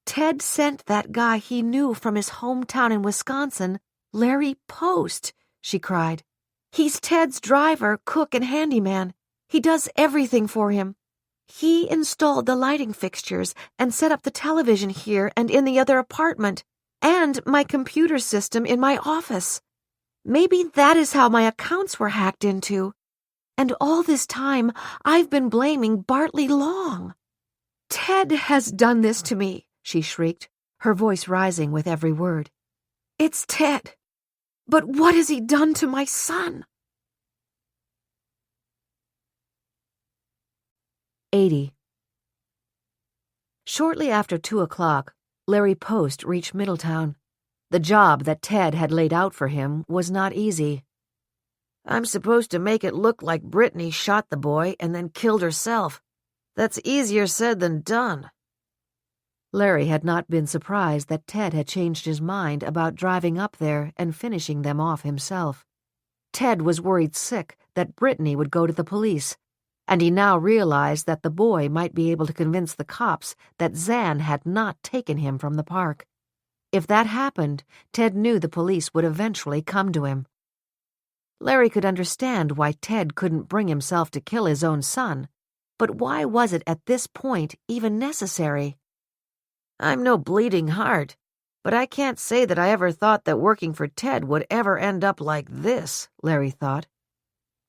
Ted sent that guy he knew from his hometown in Wisconsin, Larry Post, she cried. He's Ted's driver, cook, and handyman. He does everything for him. He installed the lighting fixtures and set up the television here and in the other apartment, and my computer system in my office. Maybe that is how my accounts were hacked into. And all this time, I've been blaming Bartley Long. Ted has done this to me, she shrieked, her voice rising with every word. It's Ted. But what has he done to my son? 80. Shortly after 2 o'clock, Larry Post reached Middletown. The job that Ted had laid out for him was not easy. "I'm supposed to make it look like Brittany shot the boy and then killed herself. That's easier said than done." Larry had not been surprised that Ted had changed his mind about driving up there and finishing them off himself. Ted was worried sick that Brittany would go to the police, and he now realized that the boy might be able to convince the cops that Zan had not taken him from the park. If that happened, Ted knew the police would eventually come to him. Larry could understand why Ted couldn't bring himself to kill his own son, but why was it at this point even necessary? "I'm no bleeding heart, but I can't say that I ever thought that working for Ted would ever end up like this," Larry thought.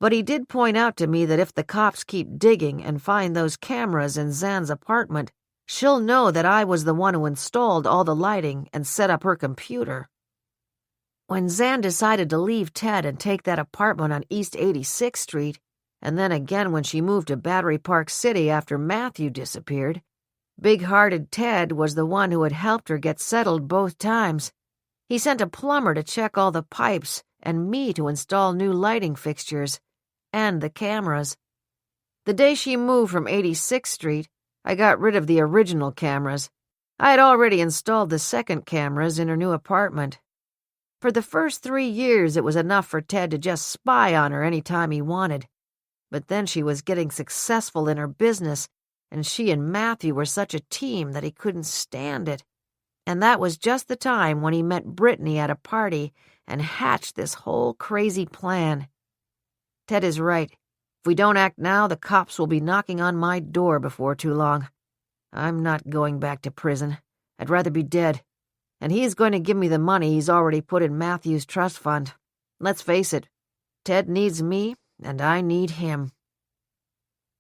"But he did point out to me that if the cops keep digging and find those cameras in Zan's apartment, she'll know that I was the one who installed all the lighting and set up her computer." When Zan decided to leave Ted and take that apartment on East 86th Street, and then again when she moved to Battery Park City after Matthew disappeared, big-hearted Ted was the one who had helped her get settled both times. He sent a plumber to check all the pipes and me to install new lighting fixtures and the cameras. The day she moved from 86th Street, I got rid of the original cameras. I had already installed the second cameras in her new apartment. For the first 3 years, it was enough for Ted to just spy on her any time he wanted. But then she was getting successful in her business, and she and Matthew were such a team that he couldn't stand it. And that was just the time when he met Brittany at a party and hatched this whole crazy plan. Ted is right. If we don't act now, the cops will be knocking on my door before too long. I'm not going back to prison. I'd rather be dead. And he's going to give me the money he's already put in Matthew's trust fund. Let's face it, Ted needs me, and I need him.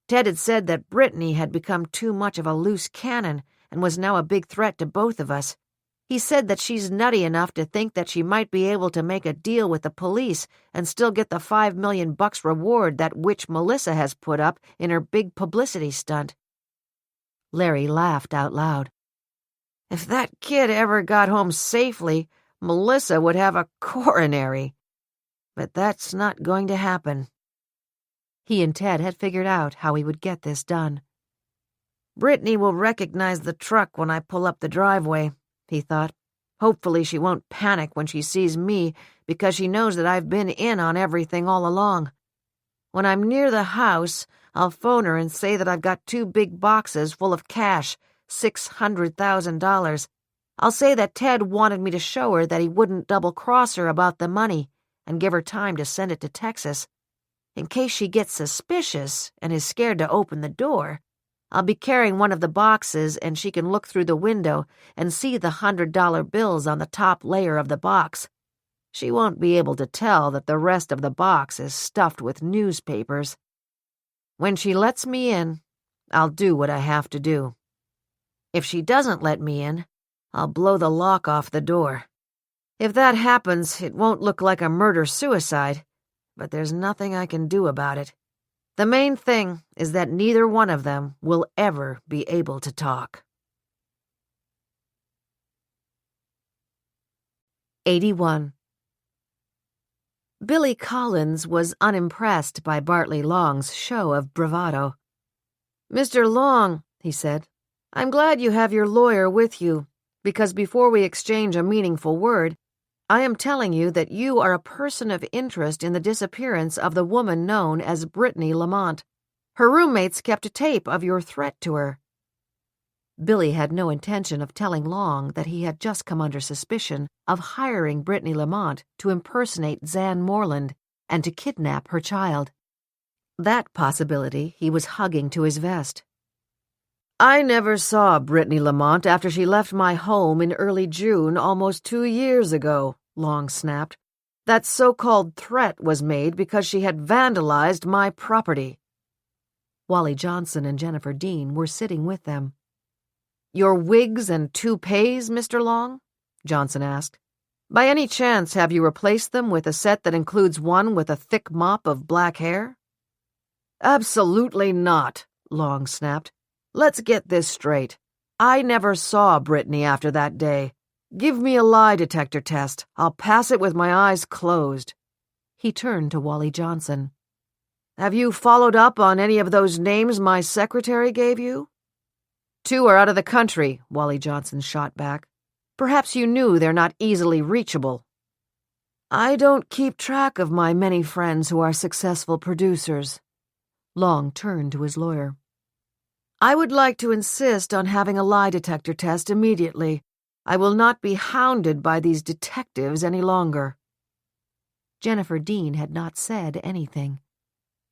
Ted had said that Brittany had become too much of a loose cannon and was now a big threat to both of us. He said that she's nutty enough to think that she might be able to make a deal with the police and still get the $5 million reward that witch Melissa has put up in her big publicity stunt. Larry laughed out loud. If that kid ever got home safely, Melissa would have a coronary. But that's not going to happen. He and Ted had figured out how he would get this done. Brittany will recognize the truck when I pull up the driveway, he thought. Hopefully she won't panic when she sees me because she knows that I've been in on everything all along. When I'm near the house, I'll phone her and say that I've got 2 big boxes full of cash, $600,000. I'll say that Ted wanted me to show her that he wouldn't double-cross her about the money and give her time to send it to Texas. In case she gets suspicious and is scared to open the door, I'll be carrying one of the boxes and she can look through the window and see the $100 bills on the top layer of the box. She won't be able to tell that the rest of the box is stuffed with newspapers. When she lets me in, I'll do what I have to do. If she doesn't let me in, I'll blow the lock off the door. If that happens, it won't look like a murder-suicide, but there's nothing I can do about it. The main thing is that neither one of them will ever be able to talk. 81. Billy Collins was unimpressed by Bartley Long's show of bravado. "Mr. Long," he said, "I'm glad you have your lawyer with you, because before we exchange a meaningful word, I am telling you that you are a person of interest in the disappearance of the woman known as Brittany Lamont. Her roommates kept a tape of your threat to her." Billy had no intention of telling Long that he had just come under suspicion of hiring Brittany Lamont to impersonate Zan Moreland and to kidnap her child. That possibility he was hugging to his vest. "I never saw Brittany Lamont after she left my home in early June almost 2 years ago," Long snapped. "That so-called threat was made because she had vandalized my property." Wally Johnson and Jennifer Dean were sitting with them. "Your wigs and toupees, Mr. Long?" Johnson asked. "By any chance have you replaced them with a set that includes one with a thick mop of black hair?" "Absolutely not," Long snapped. "Let's get this straight. I never saw Brittany after that day. Give me a lie detector test. I'll pass it with my eyes closed." He turned to Wally Johnson. "Have you followed up on any of those names my secretary gave you?" "2 are out of the country," Wally Johnson shot back. "Perhaps you knew they're not easily reachable." "I don't keep track of my many friends who are successful producers." Long turned to his lawyer. "I would like to insist on having a lie detector test immediately. I will not be hounded by these detectives any longer." Jennifer Dean had not said anything.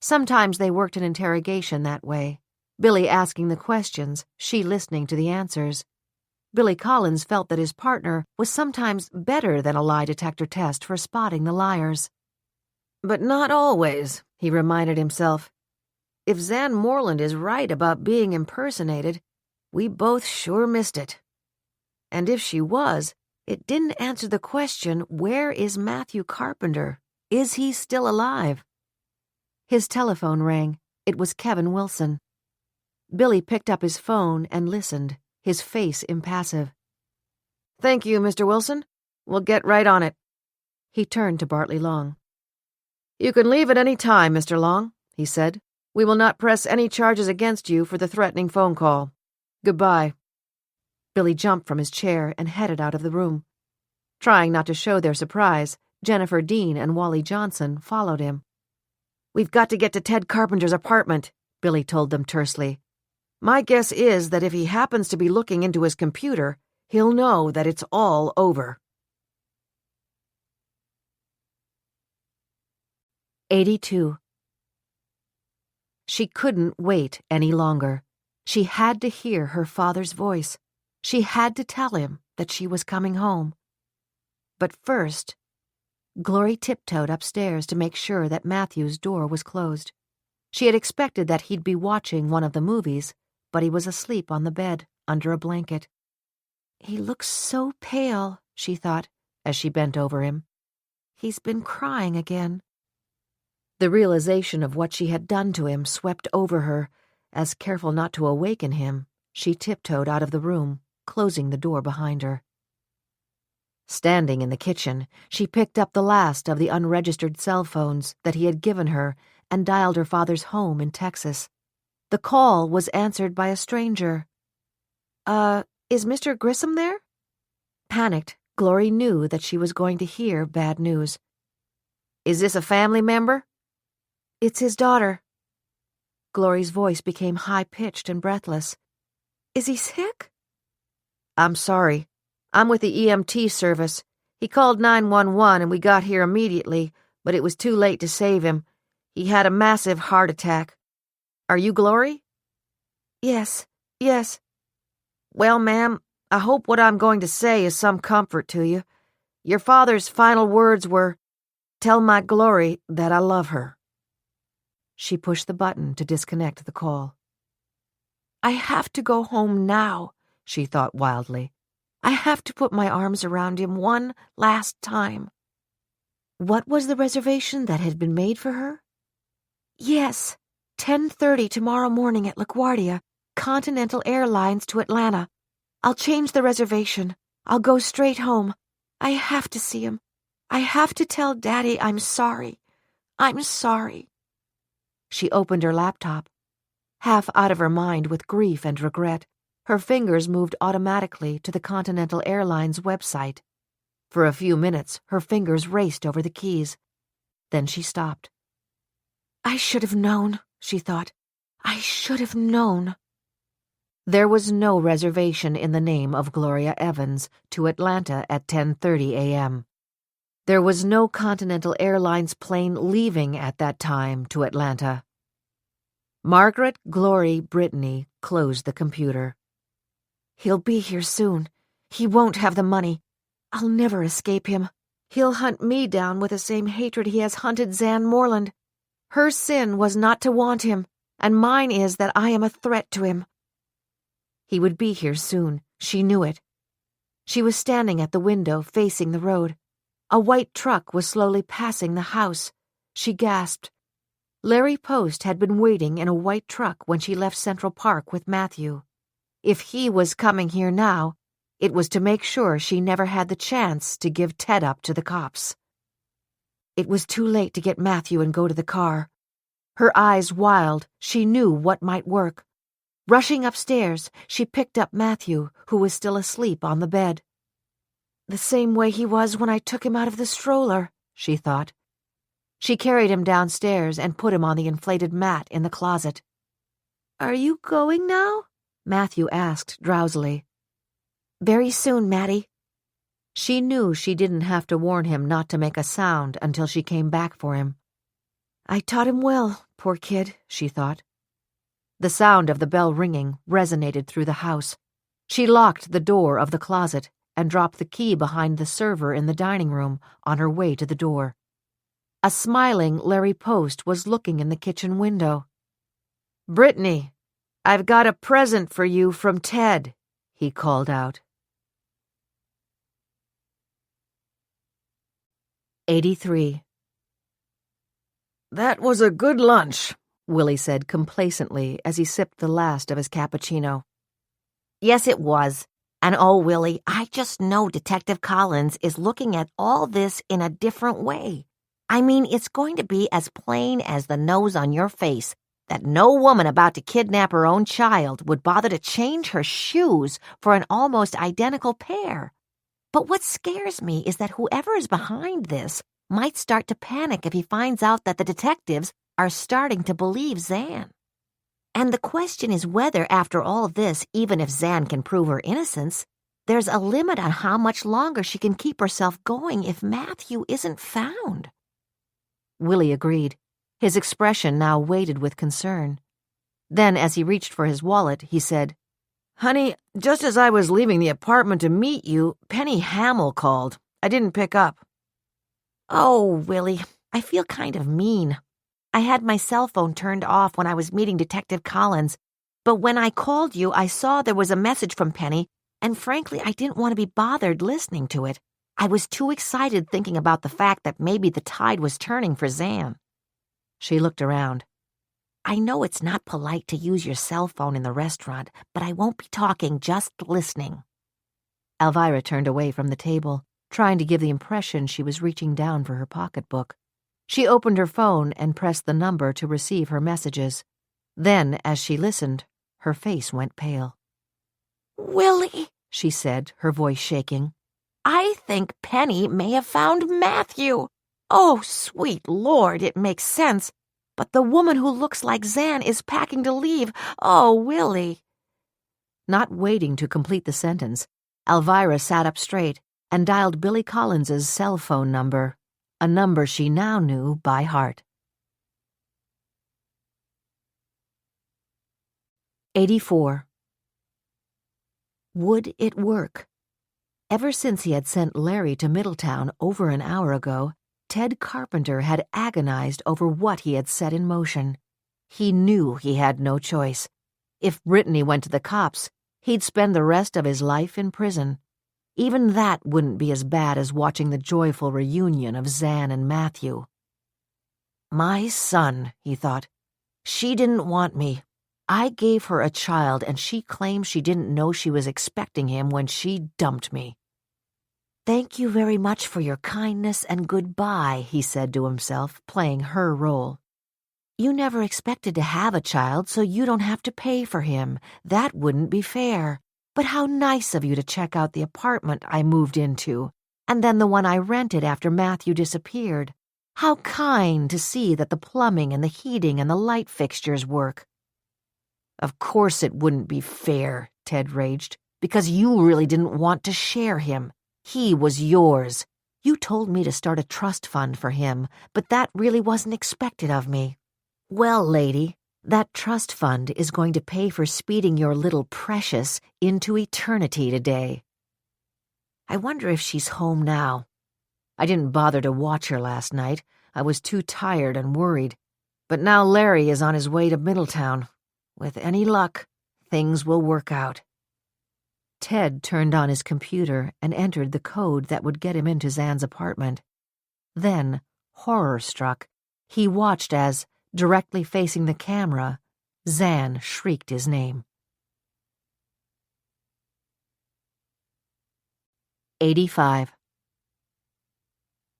Sometimes they worked an interrogation that way, Billy asking the questions, she listening to the answers. Billy Collins felt that his partner was sometimes better than a lie detector test for spotting the liars. "But not always," he reminded himself. "If Zan Moreland is right about being impersonated, we both sure missed it. And if she was, it didn't answer the question, where is Matthew Carpenter? Is he still alive?" His telephone rang. It was Kevin Wilson. Billy picked up his phone and listened, his face impassive. "Thank you, Mr. Wilson. We'll get right on it." He turned to Bartley Long. "You can leave at any time, Mr. Long," he said. "We will not press any charges against you for the threatening phone call. Goodbye." Billy jumped from his chair and headed out of the room. Trying not to show their surprise, Jennifer Dean and Wally Johnson followed him. "We've got to get to Ted Carpenter's apartment," Billy told them tersely. "My guess is that if he happens to be looking into his computer, He'll know that it's all over. 82. She couldn't wait any longer. She had to hear her father's voice. She had to tell him that she was coming home. But first, Glory tiptoed upstairs to make sure that Matthew's door was closed. She had expected that he'd be watching one of the movies, but he was asleep on the bed, under a blanket. He looks so pale, she thought, as she bent over him. He's been crying again. The realization of what she had done to him swept over her. As careful not to awaken him, she tiptoed out of the room, closing the door behind her. Standing in the kitchen, she picked up the last of the unregistered cell phones that he had given her and dialed her father's home in Texas. The call was answered by a stranger. Is Mr. Grissom there?" Panicked, Glory knew that she was going to hear bad news. "Is this a family member?" "It's his daughter." Glory's voice became high-pitched and breathless. "Is he sick?" "I'm sorry. I'm with the EMT service. He called 911 and we got here immediately, but it was too late to save him. He had a massive heart attack. Are you Glory?" Yes. "Well, ma'am, I hope what I'm going to say is some comfort to you. Your father's final words were, 'Tell my Glory that I love her.'" She pushed the button to disconnect the call. I have to go home now, she thought wildly. I have to put my arms around him one last time. What was the reservation that had been made for her? Yes, 10:30 tomorrow morning at LaGuardia, Continental Airlines to Atlanta. I'll change the reservation. I'll go straight home. I have to see him. I have to tell Daddy I'm sorry. I'm sorry. She opened her laptop. Half out of her mind with grief and regret, her fingers moved automatically to the Continental Airlines website. For a few minutes, her fingers raced over the keys. Then she stopped. I should have known, she thought. I should have known. There was no reservation in the name of Gloria Evans to Atlanta at 10:30 a.m. There was no Continental Airlines plane leaving at that time to Atlanta. Margaret Glory Brittany closed the computer. He'll be here soon. He won't have the money. I'll never escape him. He'll hunt me down with the same hatred he has hunted Zan Moreland. Her sin was not to want him, and mine is that I am a threat to him. He would be here soon. She knew it. She was standing at the window facing the road. A white truck was slowly passing the house. She gasped. Larry Post had been waiting in a white truck when she left Central Park with Matthew. If he was coming here now, it was to make sure she never had the chance to give Ted up to the cops. It was too late to get Matthew and go to the car. Her eyes wild, she knew what might work. Rushing upstairs, she picked up Matthew, who was still asleep on the bed. The same way he was when I took him out of the stroller, she thought. She carried him downstairs and put him on the inflated mat in the closet. Are you going now? Matthew asked drowsily. Very soon, Maddie. She knew she didn't have to warn him not to make a sound until she came back for him. I taught him well, poor kid, she thought. The sound of the bell ringing resonated through the house. She locked the door of the closet and dropped the key behind the server in the dining room on her way to the door. A smiling Larry Post was looking in the kitchen window. "Brittany, I've got a present for you from Ted," he called out. 83. "That was a good lunch," Willie said complacently as he sipped the last of his cappuccino. Yes, it was. And oh, Willie, I just know Detective Collins is looking at all this in a different way. I mean, it's going to be as plain as the nose on your face that no woman about to kidnap her own child would bother to change her shoes for an almost identical pair. But what scares me is that whoever is behind this might start to panic if he finds out that the detectives are starting to believe Zan. And the question is whether, after all this, even if Zan can prove her innocence, There's a limit on how much longer she can keep herself going if Matthew isn't found." Willy agreed, his expression now weighted with concern. Then, as he reached for his wallet, he said, "Honey, just as I was leaving the apartment to meet you, Penny Hamill called. I didn't pick up." "Oh, Willy, I feel kind of mean. I had my cell phone turned off when I was meeting Detective Collins, but when I called you, I saw there was a message from Penny, and frankly, I didn't want to be bothered listening to it. I was too excited thinking about the fact that maybe the tide was turning for Zan." She looked around. "I know it's not polite to use your cell phone in the restaurant, but I won't be talking, just listening." Alvirah turned away from the table, trying to give the impression she was reaching down for her pocketbook. She opened her phone and pressed the number to receive her messages. Then, as she listened, her face went pale. "Willy," she said, her voice shaking, "I think Penny may have found Matthew. Oh, sweet Lord, it makes sense. But the woman who looks like Zan is packing to leave. Oh, Willy." Not waiting to complete the sentence, Alvirah sat up straight and dialed Billy Collins's cell phone number, a number she now knew by heart. 84. Would it work? Ever since he had sent Larry to Middletown over an hour ago, Ted Carpenter had agonized over what he had set in motion. He knew he had no choice. If Brittany went to the cops, he'd spend the rest of his life in prison. Even that wouldn't be as bad as watching the joyful reunion of Zan and Matthew. "My son," he thought. "She didn't want me. I gave her a child, and she claims she didn't know she was expecting him when she dumped me." "Thank you very much for your kindness and goodbye," he said to himself, playing her role. "You never expected to have a child, so you don't have to pay for him. That wouldn't be fair. But how nice of you to check out the apartment I moved into, and then the one I rented after Matthew disappeared. How kind to see that the plumbing and the heating and the light fixtures work." "Of course it wouldn't be fair," Ted raged, "because you really didn't want to share him. He was yours. You told me to start a trust fund for him, but that really wasn't expected of me. Well, lady, that trust fund is going to pay for speeding your little precious into eternity today. I wonder if she's home now. I didn't bother to watch her last night. I was too tired and worried. But now Larry is on his way to Middletown. With any luck, things will work out." Ted turned on his computer and entered the code that would get him into Zan's apartment. Then, horror-struck, he watched as, directly facing the camera, Zan shrieked his name. 85.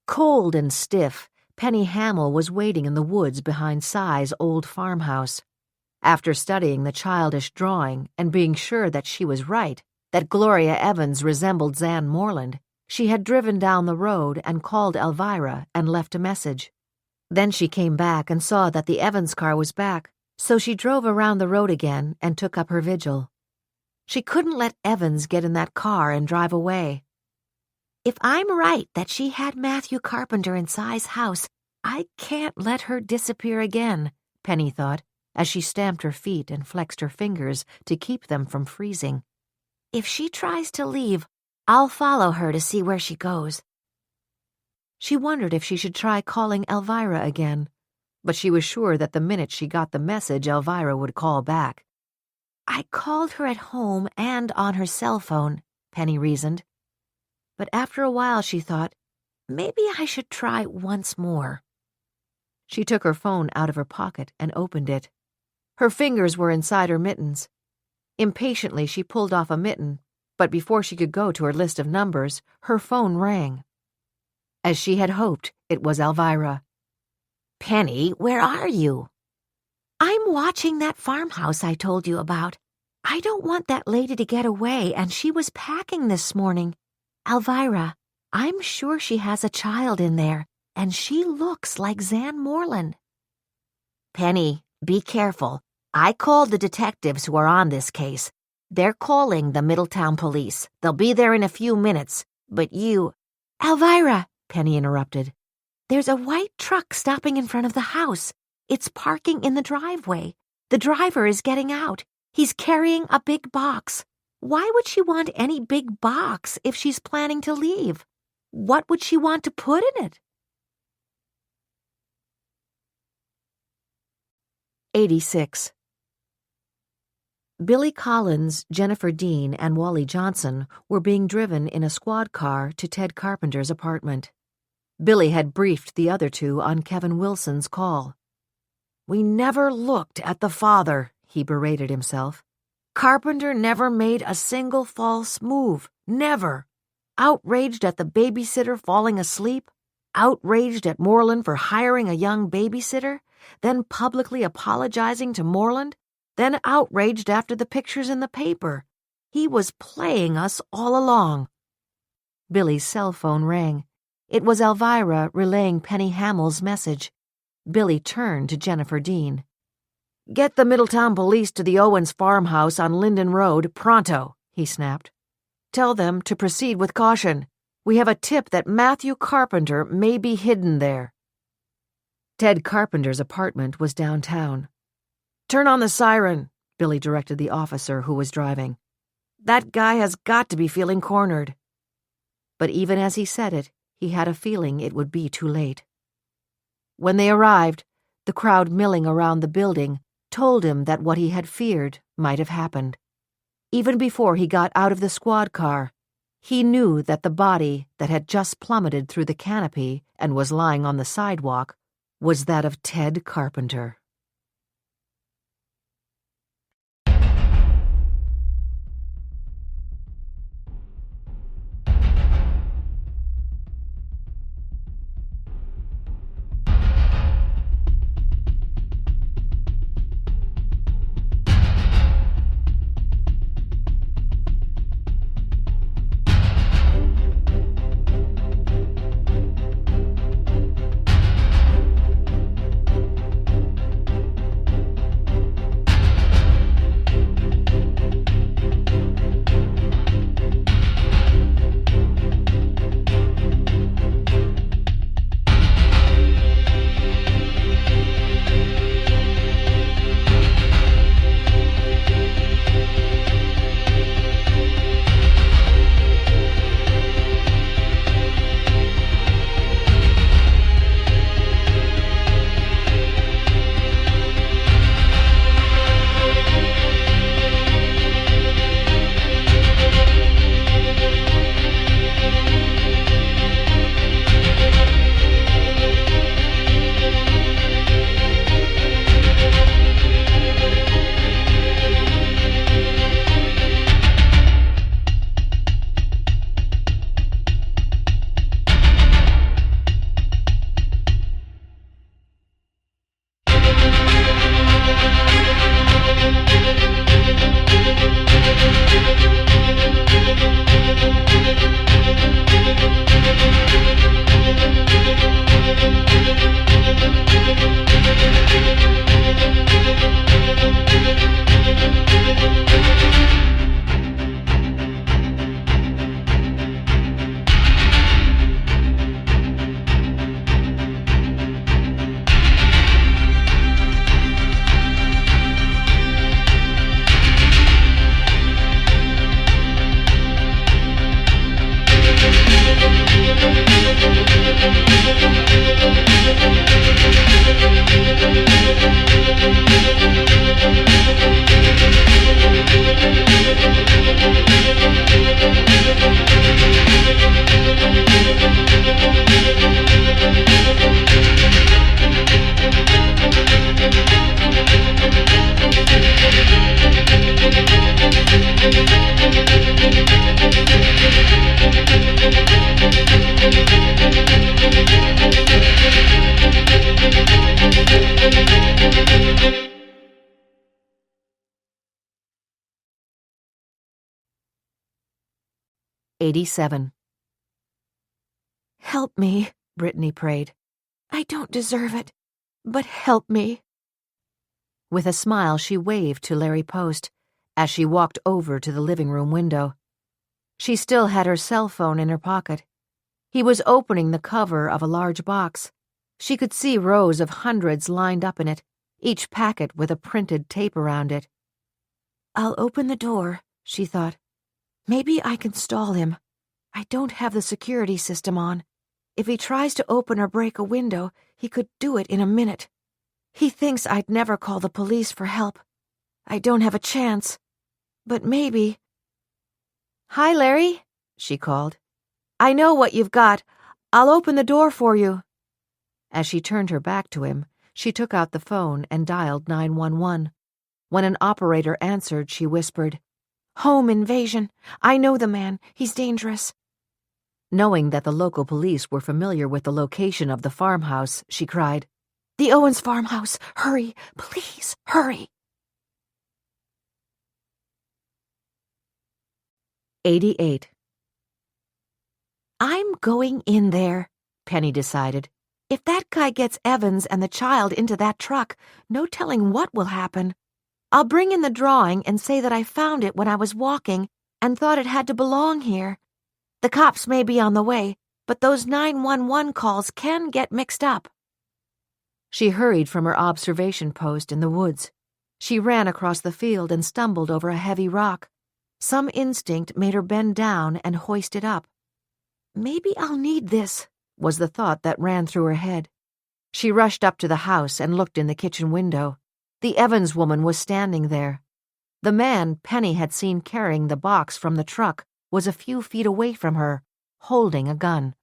Cold and stiff, Penny Hamill was waiting in the woods behind Cy's old farmhouse. After studying the childish drawing and being sure that she was right, that Gloria Evans resembled Zan Moreland, she had driven down the road and called Alvirah and left a message. Then she came back and saw that the Evans car was back, so she drove around the road again and took up her vigil. She couldn't let Evans get in that car and drive away. If I'm right that she had Matthew Carpenter in Cy's house, I can't let her disappear again, Penny thought, as she stamped her feet and flexed her fingers to keep them from freezing. If she tries to leave, I'll follow her to see where she goes. She wondered if she should try calling Alvirah again, but she was sure that the minute she got the message, Alvirah would call back. I called her at home and on her cell phone, Penny reasoned. But after a while she thought, maybe I should try once more. She took her phone out of her pocket and opened it. Her fingers were inside her mittens. Impatiently she pulled off a mitten, but before she could go to her list of numbers, her phone rang. As she had hoped, it was Alvirah. Penny, where are you? I'm watching that farmhouse I told you about. I don't want that lady to get away, and she was packing this morning. Alvirah, I'm sure she has a child in there, and she looks like Zan Moreland. Penny, be careful. I called the detectives who are on this case. They're calling the Middletown police. They'll be there in a few minutes. But you—" "Alvirah," Penny interrupted. "There's a white truck stopping in front of the house. It's parking in the driveway. The driver is getting out. He's carrying a big box. Why would she want any big box if she's planning to leave? What would she want to put in it?" 86. Billy Collins, Jennifer Dean, and Wally Johnson were being driven in a squad car to Ted Carpenter's apartment. Billy had briefed the other two on Kevin Wilson's call. "We never looked at the father," he berated himself. "Carpenter never made a single false move. Never. Outraged at the babysitter falling asleep, outraged at Moreland for hiring a young babysitter, then publicly apologizing to Moreland, then outraged after the pictures in the paper. He was playing us all along." Billy's cell phone rang. It was Alvirah relaying Penny Hamill's message. Billy turned to Jennifer Dean. "Get the Middletown police to the Owens farmhouse on Linden Road, pronto," he snapped. "Tell them to proceed with caution. We have a tip that Matthew Carpenter may be hidden there." Ted Carpenter's apartment was downtown. "Turn on the siren," Billy directed the officer who was driving. "That guy has got to be feeling cornered." But even as he said it, he had a feeling it would be too late. When they arrived, the crowd milling around the building told him that what he had feared might have happened. Even before he got out of the squad car, he knew that the body that had just plummeted through the canopy and was lying on the sidewalk was that of Ted Carpenter. "87. "Help me," Brittany prayed. "I don't deserve it, but help me." With a smile, she waved to Larry Post, as she walked over to the living room window. She still had her cell phone in her pocket. He was opening the cover of a large box. She could see rows of hundreds lined up in it, each packet with a printed tape around it. "I'll open the door," she thought. "Maybe I can stall him. I don't have the security system on. If he tries to open or break a window, he could do it in a minute. He thinks I'd never call the police for help. I don't have a chance. But maybe—" "Hi, Larry," she called. "I know what you've got. I'll open the door for you." As she turned her back to him, she took out the phone and dialed 911. When an operator answered, she whispered, "Home invasion. I know the man. He's dangerous." Knowing that the local police were familiar with the location of the farmhouse, she cried, "The Owens farmhouse! Hurry! Please, hurry!" 88. "I'm going in there," Penny decided. "If that guy gets Evans and the child into that truck, no telling what will happen. I'll bring in the drawing and say that I found it when I was walking and thought it had to belong here. The cops may be on the way, but those 911 calls can get mixed up." She hurried from her observation post in the woods. She ran across the field and stumbled over a heavy rock. Some instinct made her bend down and hoist it up. "Maybe I'll need this," was the thought that ran through her head. She rushed up to the house and looked in the kitchen window. The Evans woman was standing there. The man Penny had seen carrying the box from the truck was a few feet away from her, holding a gun.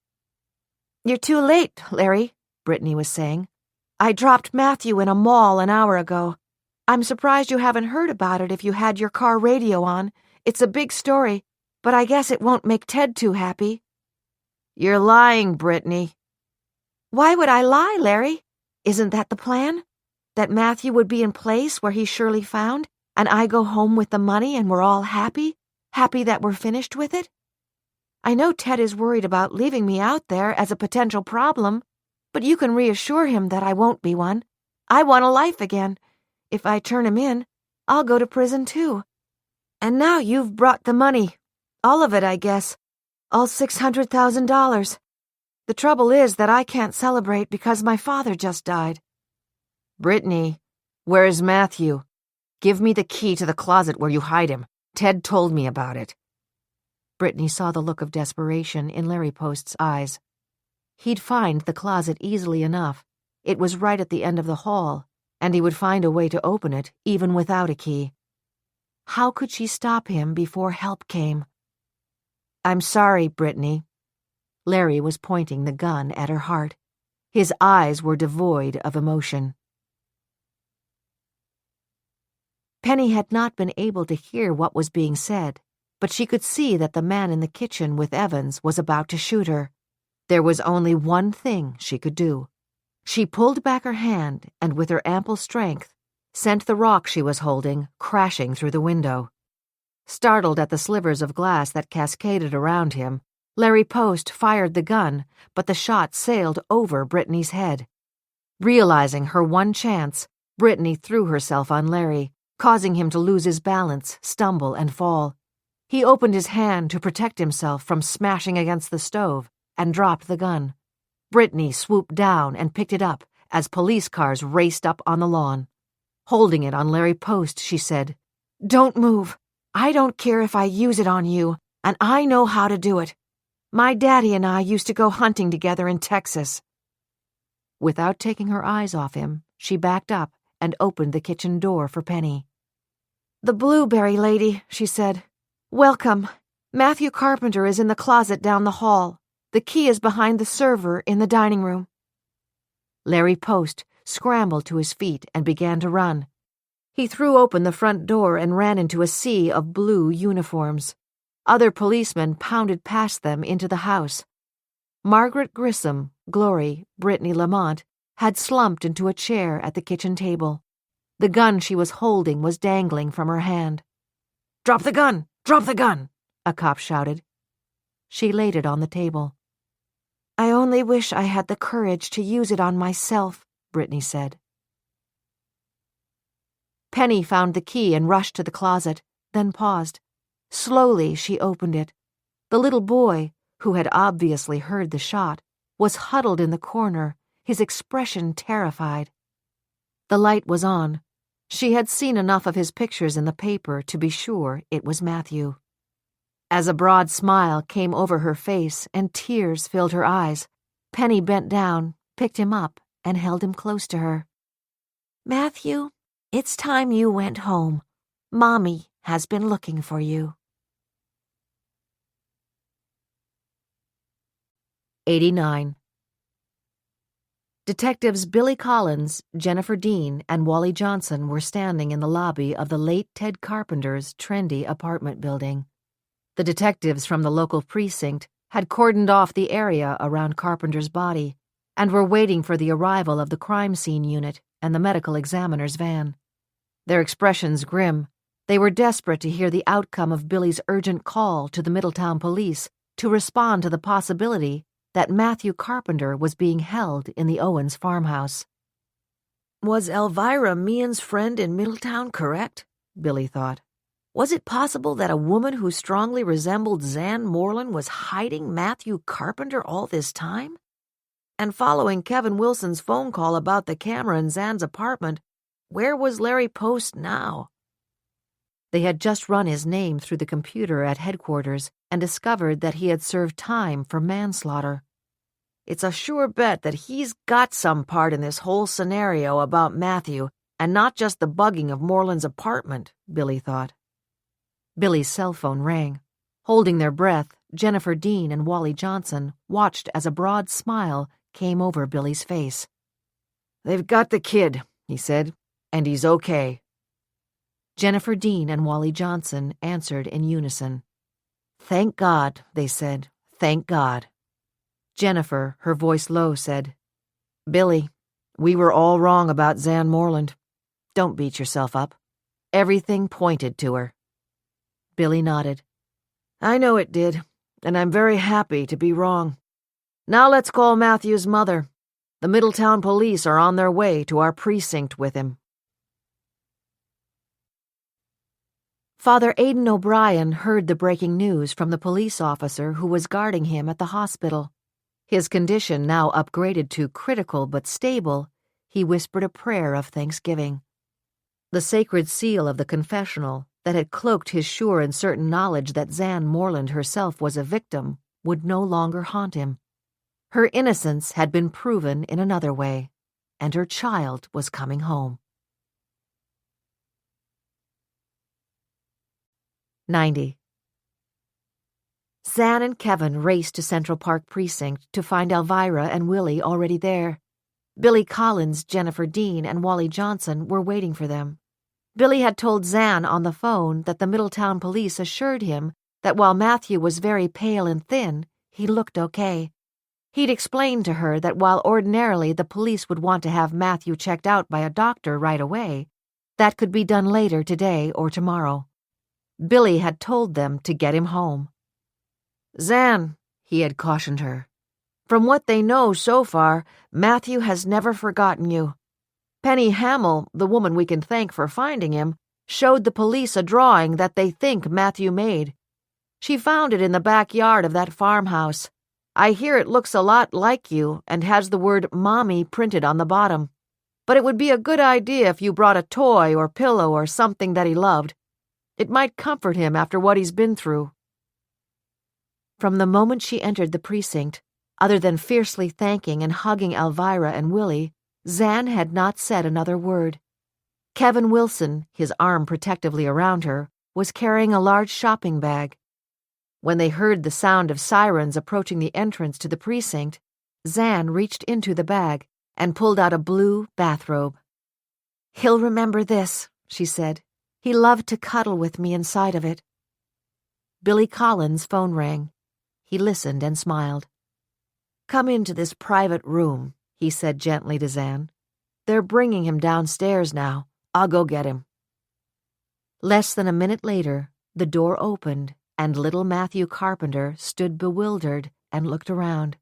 "You're too late, Larry," Brittany was saying. "I dropped Matthew in a mall an hour ago. I'm surprised you haven't heard about it if you had your car radio on. It's a big story, but I guess it won't make Ted too happy." "You're lying, Brittany." "Why would I lie, Larry? Isn't that the plan? That Matthew would be in place where he's surely found, and I go home with the money and we're all happy? Happy that we're finished with it? I know Ted is worried about leaving me out there as a potential problem, but you can reassure him that I won't be one. I want a life again. If I turn him in, I'll go to prison too. And now you've brought the money. All of it, I guess. All $600,000. The trouble is that I can't celebrate because my father just died." "Brittany, where's Matthew? Give me the key to the closet where you hide him. Ted told me about it." Brittany saw the look of desperation in Larry Post's eyes. He'd find the closet easily enough. It was right at the end of the hall, and he would find a way to open it even without a key. How could she stop him before help came? "I'm sorry, Brittany." Larry was pointing the gun at her heart. His eyes were devoid of emotion. Penny had not been able to hear what was being said, but she could see that the man in the kitchen with Evans was about to shoot her. There was only one thing she could do. She pulled back her hand and, with her ample strength, sent the rock she was holding crashing through the window. Startled at the slivers of glass that cascaded around him, Larry Post fired the gun, but the shot sailed over Brittany's head. Realizing her one chance, Brittany threw herself on Larry, causing him to lose his balance, stumble, and fall. He opened his hand to protect himself from smashing against the stove and dropped the gun. Brittany swooped down and picked it up as police cars raced up on the lawn. Holding it on Larry Post, she said, "Don't move. I don't care if I use it on you, and I know how to do it. My daddy and I used to go hunting together in Texas." Without taking her eyes off him, she backed up and opened the kitchen door for Penny. "The blueberry lady," she said. "Welcome. Matthew Carpenter is in the closet down the hall. The key is behind the server in the dining room." Larry Post scrambled to his feet and began to run. He threw open the front door and ran into a sea of blue uniforms. Other policemen pounded past them into the house. Margaret Grissom, Glory, Brittany Lamont had slumped into a chair at the kitchen table. The gun she was holding was dangling from her hand. "Drop the gun! Drop the gun!" a cop shouted. She laid it on the table. "I only wish I had the courage to use it on myself," Brittany said. Penny found the key and rushed to the closet. then paused. Slowly she opened it. The little boy, who had obviously heard the shot, was huddled in the corner, his expression terrified. The light was on. She had seen enough of his pictures in the paper to be sure it was Matthew. As a broad smile came over her face and tears filled her eyes, Penny bent down, picked him up, and held him close to her. Matthew, it's time you went home. Mommy has been looking for you. 89. Detectives Billy Collins, Jennifer Dean, and Wally Johnson were standing in the lobby of the late Ted Carpenter's trendy apartment building. The detectives from the local precinct had cordoned off the area around Carpenter's body and were waiting for the arrival of the crime scene unit and the medical examiner's van. Their expressions grim, they were desperate to hear the outcome of Billy's urgent call to the Middletown police to respond to the possibility that Matthew Carpenter was being held in the Owens farmhouse. Was Alvirah Meehan's friend in Middletown correct? Billy thought. Was it possible that a woman who strongly resembled Zan Moreland was hiding Matthew Carpenter all this time? And following Kevin Wilson's phone call about the camera in Zan's apartment, where was Larry Post now? They had just run his name through the computer at headquarters and discovered that he had served time for manslaughter. It's a sure bet that he's got some part in this whole scenario about Matthew and not just the bugging of Moreland's apartment, Billy thought. Billy's cell phone rang. Holding their breath, Jennifer Dean and Wally Johnson watched as a broad smile came over Billy's face. "They've got the kid," he said, "and he's okay." Jennifer Dean and Wally Johnson answered in unison. "Thank God," they said. "Thank God." Jennifer, her voice low, said, "Billy, we were all wrong about Zan Moreland. Don't beat yourself up. Everything pointed to her." Billy nodded. "I know it did, and I'm very happy to be wrong. Now let's call Matthew's mother. The Middletown police are on their way to our precinct with him." Father Aidan O'Brien heard the breaking news from the police officer who was guarding him at the hospital. His condition now upgraded to critical but stable, he whispered a prayer of thanksgiving. The sacred seal of the confessional that had cloaked his sure and certain knowledge that Zan Moreland herself was a victim would no longer haunt him. Her innocence had been proven in another way, and her child was coming home. 90. Zan and Kevin raced to Central Park Precinct to find Alvirah and Willy already there. Billy Collins, Jennifer Dean, and Wally Johnson were waiting for them. Billy had told Zan on the phone that the Middletown police assured him that while Matthew was very pale and thin, he looked okay. He'd explained to her that while ordinarily the police would want to have Matthew checked out by a doctor right away, that could be done later today or tomorrow. Billy had told them to get him home. "Zan," he had cautioned her, "from what they know so far, Matthew has never forgotten you. Penny Hamill, the woman we can thank for finding him, showed the police a drawing that they think Matthew made. She found it in the backyard of that farmhouse. I hear it looks a lot like you and has the word Mommy printed on the bottom. But it would be a good idea if you brought a toy or pillow or something that he loved. It might comfort him after what he's been through." From the moment she entered the precinct, other than fiercely thanking and hugging Alvirah and Willy, Zan had not said another word. Kevin Wilson, his arm protectively around her, was carrying a large shopping bag. When they heard the sound of sirens approaching the entrance to the precinct, Zan reached into the bag and pulled out a blue bathrobe. "He'll remember this," she said. "He loved to cuddle with me inside of it." Billy Collins' phone rang. He listened and smiled. "Come into this private room," he said gently to Zan. "They're bringing him downstairs now. I'll go get him." Less than a minute later, the door opened and little Matthew Carpenter stood bewildered and looked around.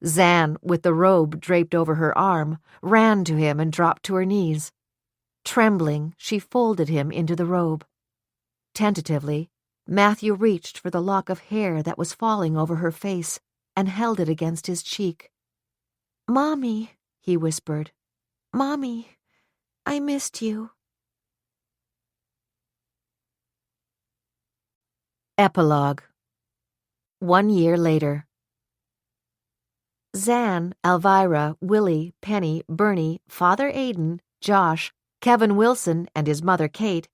Zan, with the robe draped over her arm, ran to him and dropped to her knees. Trembling, she folded him into the robe. Tentatively, Matthew reached for the lock of hair that was falling over her face and held it against his cheek. "Mommy," he whispered. "Mommy, I missed you." Epilogue. 1 year later. Zan, Alvirah, Willy, Penny, Bernie, Father Aidan, Josh, Kevin Wilson, and his mother Kate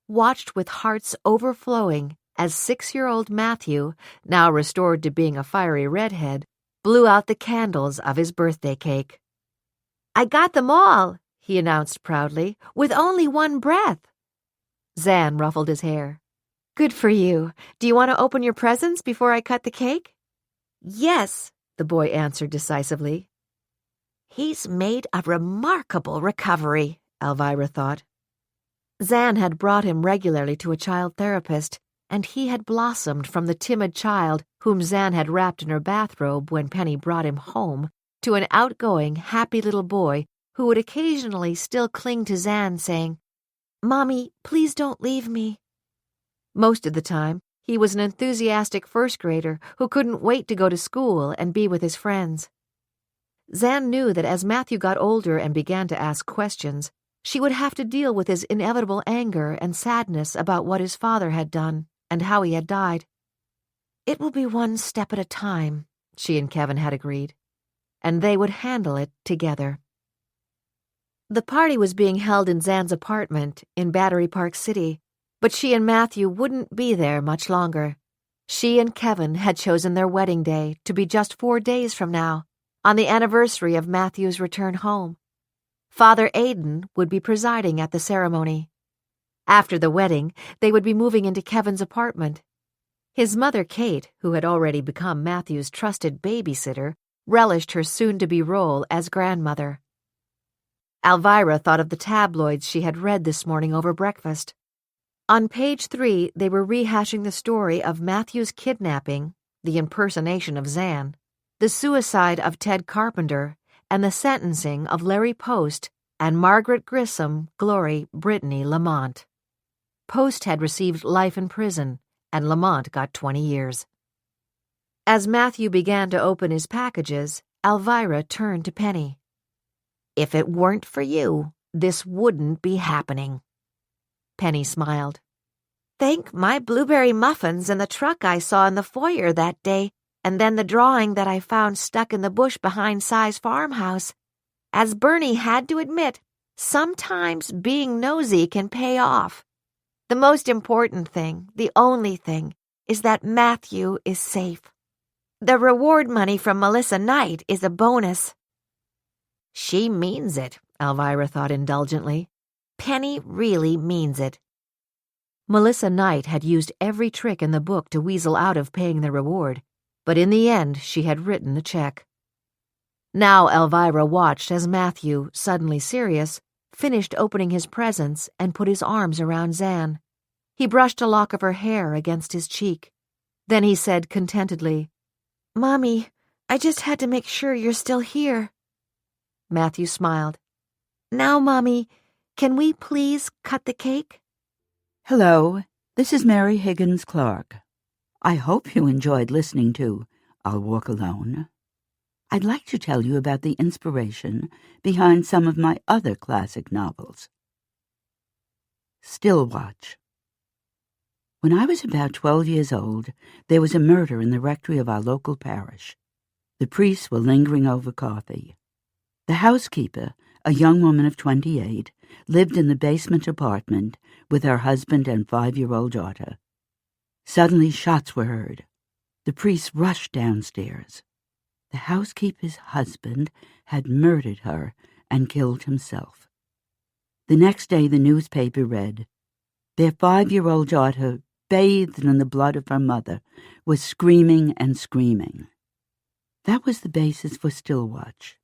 watched with hearts overflowing as 6-year-old Matthew, now restored to being a fiery redhead, blew out the candles of his birthday cake. "I got them all," he announced proudly, "with only one breath." Zan ruffled his hair. "Good for you. Do you want to open your presents before I cut the cake?" "Yes," the boy answered decisively. "He's made a remarkable recovery," Alvirah thought. Zan had brought him regularly to a child therapist, and he had blossomed from the timid child whom Zan had wrapped in her bathrobe when Penny brought him home to an outgoing, happy little boy who would occasionally still cling to Zan, saying, "Mommy, please don't leave me." Most of the time, he was an enthusiastic first grader who couldn't wait to go to school and be with his friends. Zan knew that as Matthew got older and began to ask questions, she would have to deal with his inevitable anger and sadness about what his father had done and how he had died. "It will be one step at a time," she and Kevin had agreed, and they would handle it together. The party was being held in Zan's apartment in Battery Park City, but she and Matthew wouldn't be there much longer. She and Kevin had chosen their wedding day to be just 4 days from now, on the anniversary of Matthew's return home. Father Aidan would be presiding at the ceremony. After the wedding, they would be moving into Kevin's apartment. His mother, Kate, who had already become Matthew's trusted babysitter, relished her soon-to-be role as grandmother. Alvirah thought of the tabloids she had read this morning over breakfast. On page 3, they were rehashing the story of Matthew's kidnapping, the impersonation of Zan, the suicide of Ted Carpenter, and the sentencing of Larry Post and Margaret Grissom, Glory, Brittany Lamont. Post had received life in prison, and Lamont got 20 years. As Matthew began to open his packages, Alvirah turned to Penny. "If it weren't for you, this wouldn't be happening." Penny smiled. "Thank my blueberry muffins and the truck I saw in the foyer that day, and then the drawing that I found stuck in the bush behind Cy's farmhouse. As Bernie had to admit, sometimes being nosy can pay off. The most important thing, the only thing, is that Matthew is safe. The reward money from Melissa Knight is a bonus." "She means it," Alvirah thought indulgently. "Penny really means it." Melissa Knight had used every trick in the book to weasel out of paying the reward, but in the end she had written the check. Now Alvirah watched as Matthew, suddenly serious, finished opening his presents and put his arms around Zan. He brushed a lock of her hair against his cheek. Then he said contentedly, "Mommy, I just had to make sure you're still here." Matthew smiled. "Now, Mommy, can we please cut the cake?" Hello, this is Mary Higgins Clark. I hope you enjoyed listening to I'll Walk Alone. I'd like to tell you about the inspiration behind some of my other classic novels. Still Watch. When I was about 12 years old, there was a murder in the rectory of our local parish. The priests were lingering over coffee. The housekeeper, a young woman of 28, lived in the basement apartment with her husband and 5-year-old daughter. Suddenly shots were heard. The priests rushed downstairs. The housekeeper's husband had murdered her and killed himself. The next day the newspaper read, their 5-year-old daughter, bathed in the blood of her mother, was screaming and screaming. That was the basis for Still Watch.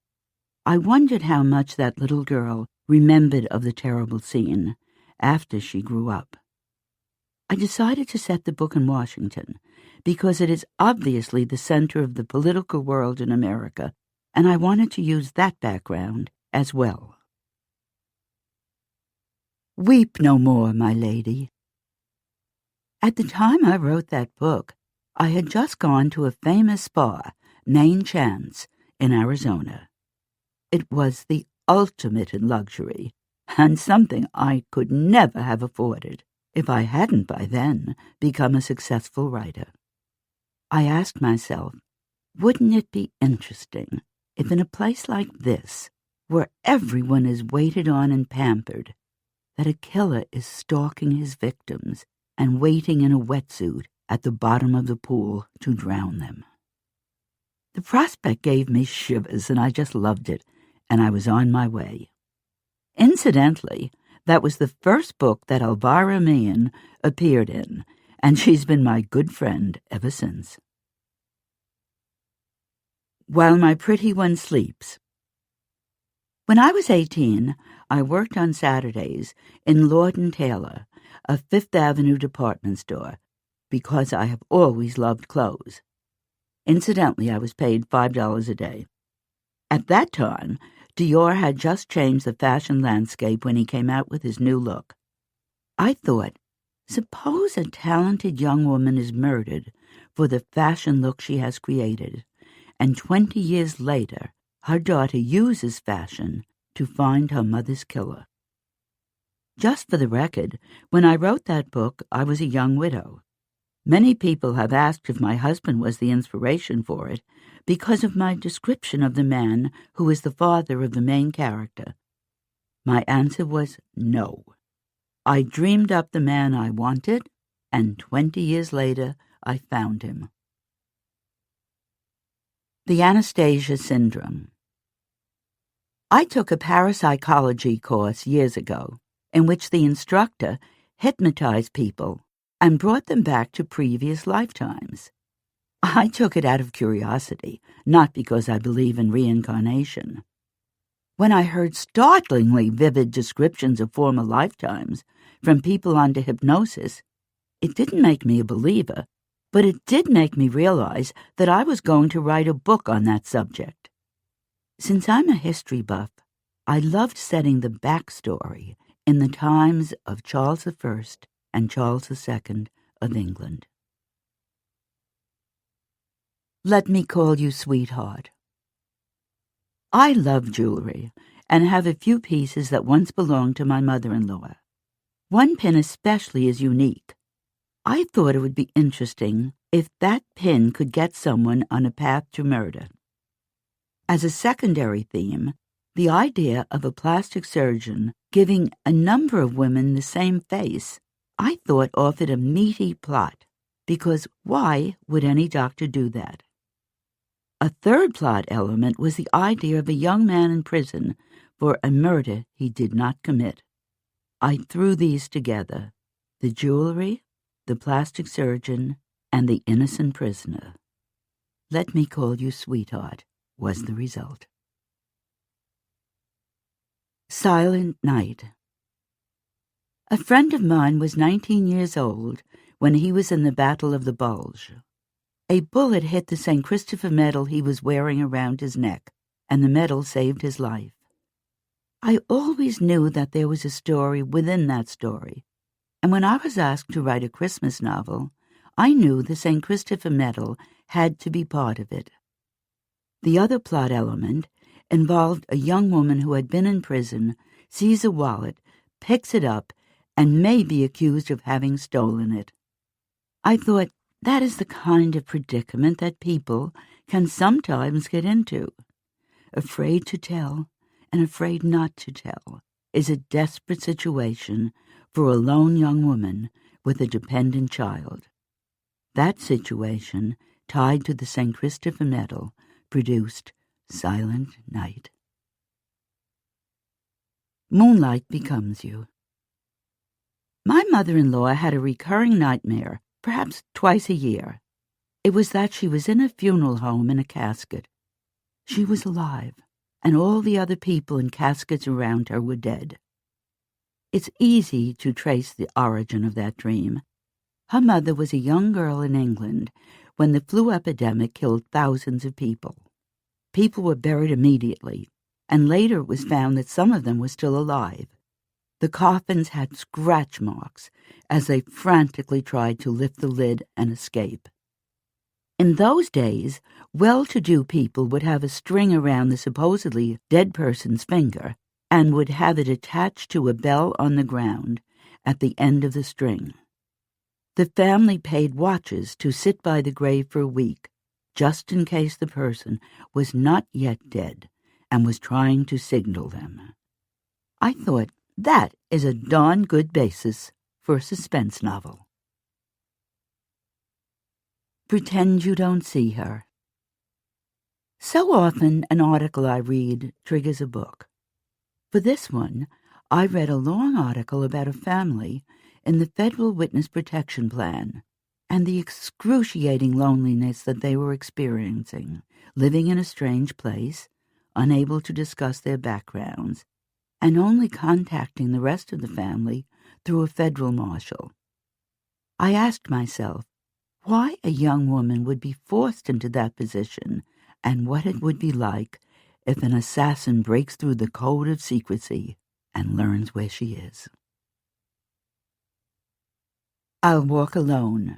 I wondered how much that little girl remembered of the terrible scene after she grew up. I decided to set the book in Washington because it is obviously the center of the political world in America, and I wanted to use that background as well. Weep no more, my lady. At the time I wrote that book, I had just gone to a famous spa, Main Chance, in Arizona. It was the ultimate in luxury, and something I could never have afforded if I hadn't by then become a successful writer. I asked myself, wouldn't it be interesting if in a place like this, where everyone is waited on and pampered, that a killer is stalking his victims and waiting in a wetsuit at the bottom of the pool to drown them? The prospect gave me shivers, and I just loved it, and I was on my way. Incidentally, that was the first book that Alvirah Willy appeared in, and she's been my good friend ever since. While My Pretty One Sleeps. When I was 18, I worked on Saturdays in Lord & Taylor, a Fifth Avenue department store, because I have always loved clothes. Incidentally, I was paid $5 a day. At that time, Dior had just changed the fashion landscape when he came out with his new look. I thought, suppose a talented young woman is murdered for the fashion look she has created, and 20 years later, her daughter uses fashion to find her mother's killer. Just for the record, when I wrote that book, I was a young widow. Many people have asked if my husband was the inspiration for it because of my description of the man who is the father of the main character. My answer was no. I dreamed up the man I wanted, and 20 years later, I found him. The Anastasia Syndrome. I took a parapsychology course years ago in which the instructor hypnotized people and brought them back to previous lifetimes. I took it out of curiosity, not because I believe in reincarnation. When I heard startlingly vivid descriptions of former lifetimes from people under hypnosis, it didn't make me a believer, but it did make me realize that I was going to write a book on that subject. Since I'm a history buff, I loved setting the backstory in the times of Charles I and Charles II of England. Let Me Call You Sweetheart. I love jewelry and have a few pieces that once belonged to my mother-in-law. One pin especially is unique. I thought it would be interesting if that pin could get someone on a path to murder. As a secondary theme, the idea of a plastic surgeon giving a number of women the same face, I thought offered a meaty plot, because why would any doctor do that? A third plot element was the idea of a young man in prison for a murder he did not commit. I threw these together, the jewelry, the plastic surgeon, and the innocent prisoner. Let Me Call You Sweetheart was the result. Silent Night. A friend of mine was 19 years old when he was in the Battle of the Bulge. A bullet hit the St. Christopher medal he was wearing around his neck, and the medal saved his life. I always knew that there was a story within that story, and when I was asked to write a Christmas novel, I knew the St. Christopher medal had to be part of it. The other plot element involved a young woman who had been in prison, sees a wallet, picks it up, and may be accused of having stolen it. I thought, that is the kind of predicament that people can sometimes get into. Afraid to tell and afraid not to tell is a desperate situation for a lone young woman with a dependent child. That situation, tied to the St. Christopher medal, produced Silent Night. Moonlight Becomes You. My mother-in-law had a recurring nightmare, perhaps twice a year. It was that she was in a funeral home in a casket. She was alive, and all the other people in caskets around her were dead. It's easy to trace the origin of that dream. Her mother was a young girl in England when the flu epidemic killed thousands of people. People were buried immediately, and later it was found that some of them were still alive. The coffins had scratch marks as they frantically tried to lift the lid and escape. In those days, well-to-do people would have a string around the supposedly dead person's finger and would have it attached to a bell on the ground at the end of the string. The family paid watchers to sit by the grave for a week, just in case the person was not yet dead and was trying to signal them. I thought that is a darn good basis for a suspense novel. Pretend you don't see her. So often an article I read triggers a book. For this one, I read a long article about a family in the Federal Witness Protection Plan and the excruciating loneliness that they were experiencing, living in a strange place, unable to discuss their backgrounds, and only contacting the rest of the family through a federal marshal. I asked myself why a young woman would be forced into that position and what it would be like if an assassin breaks through the code of secrecy and learns where she is. I'll Walk Alone.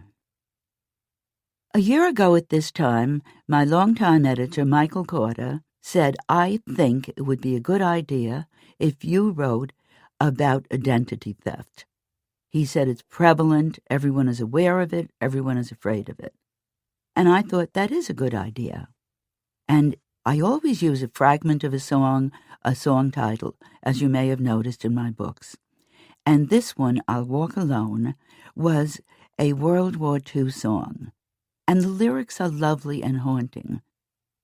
A year ago at this time, my longtime editor, Michael Corder, said, "I think it would be a good idea if you wrote about identity theft." He said it's prevalent, everyone is aware of it, everyone is afraid of it. And I thought that is a good idea. And I always use a fragment of a song title, as you may have noticed in my books. And this one, I'll Walk Alone, was a World War II song. And the lyrics are lovely and haunting.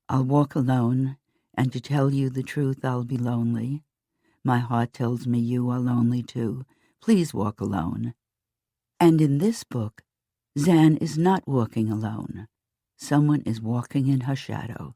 I'll walk alone, and to tell you the truth, I'll be lonely. My heart tells me you are lonely too. Please walk alone. And in this book, Zan is not walking alone. Someone is walking in her shadow.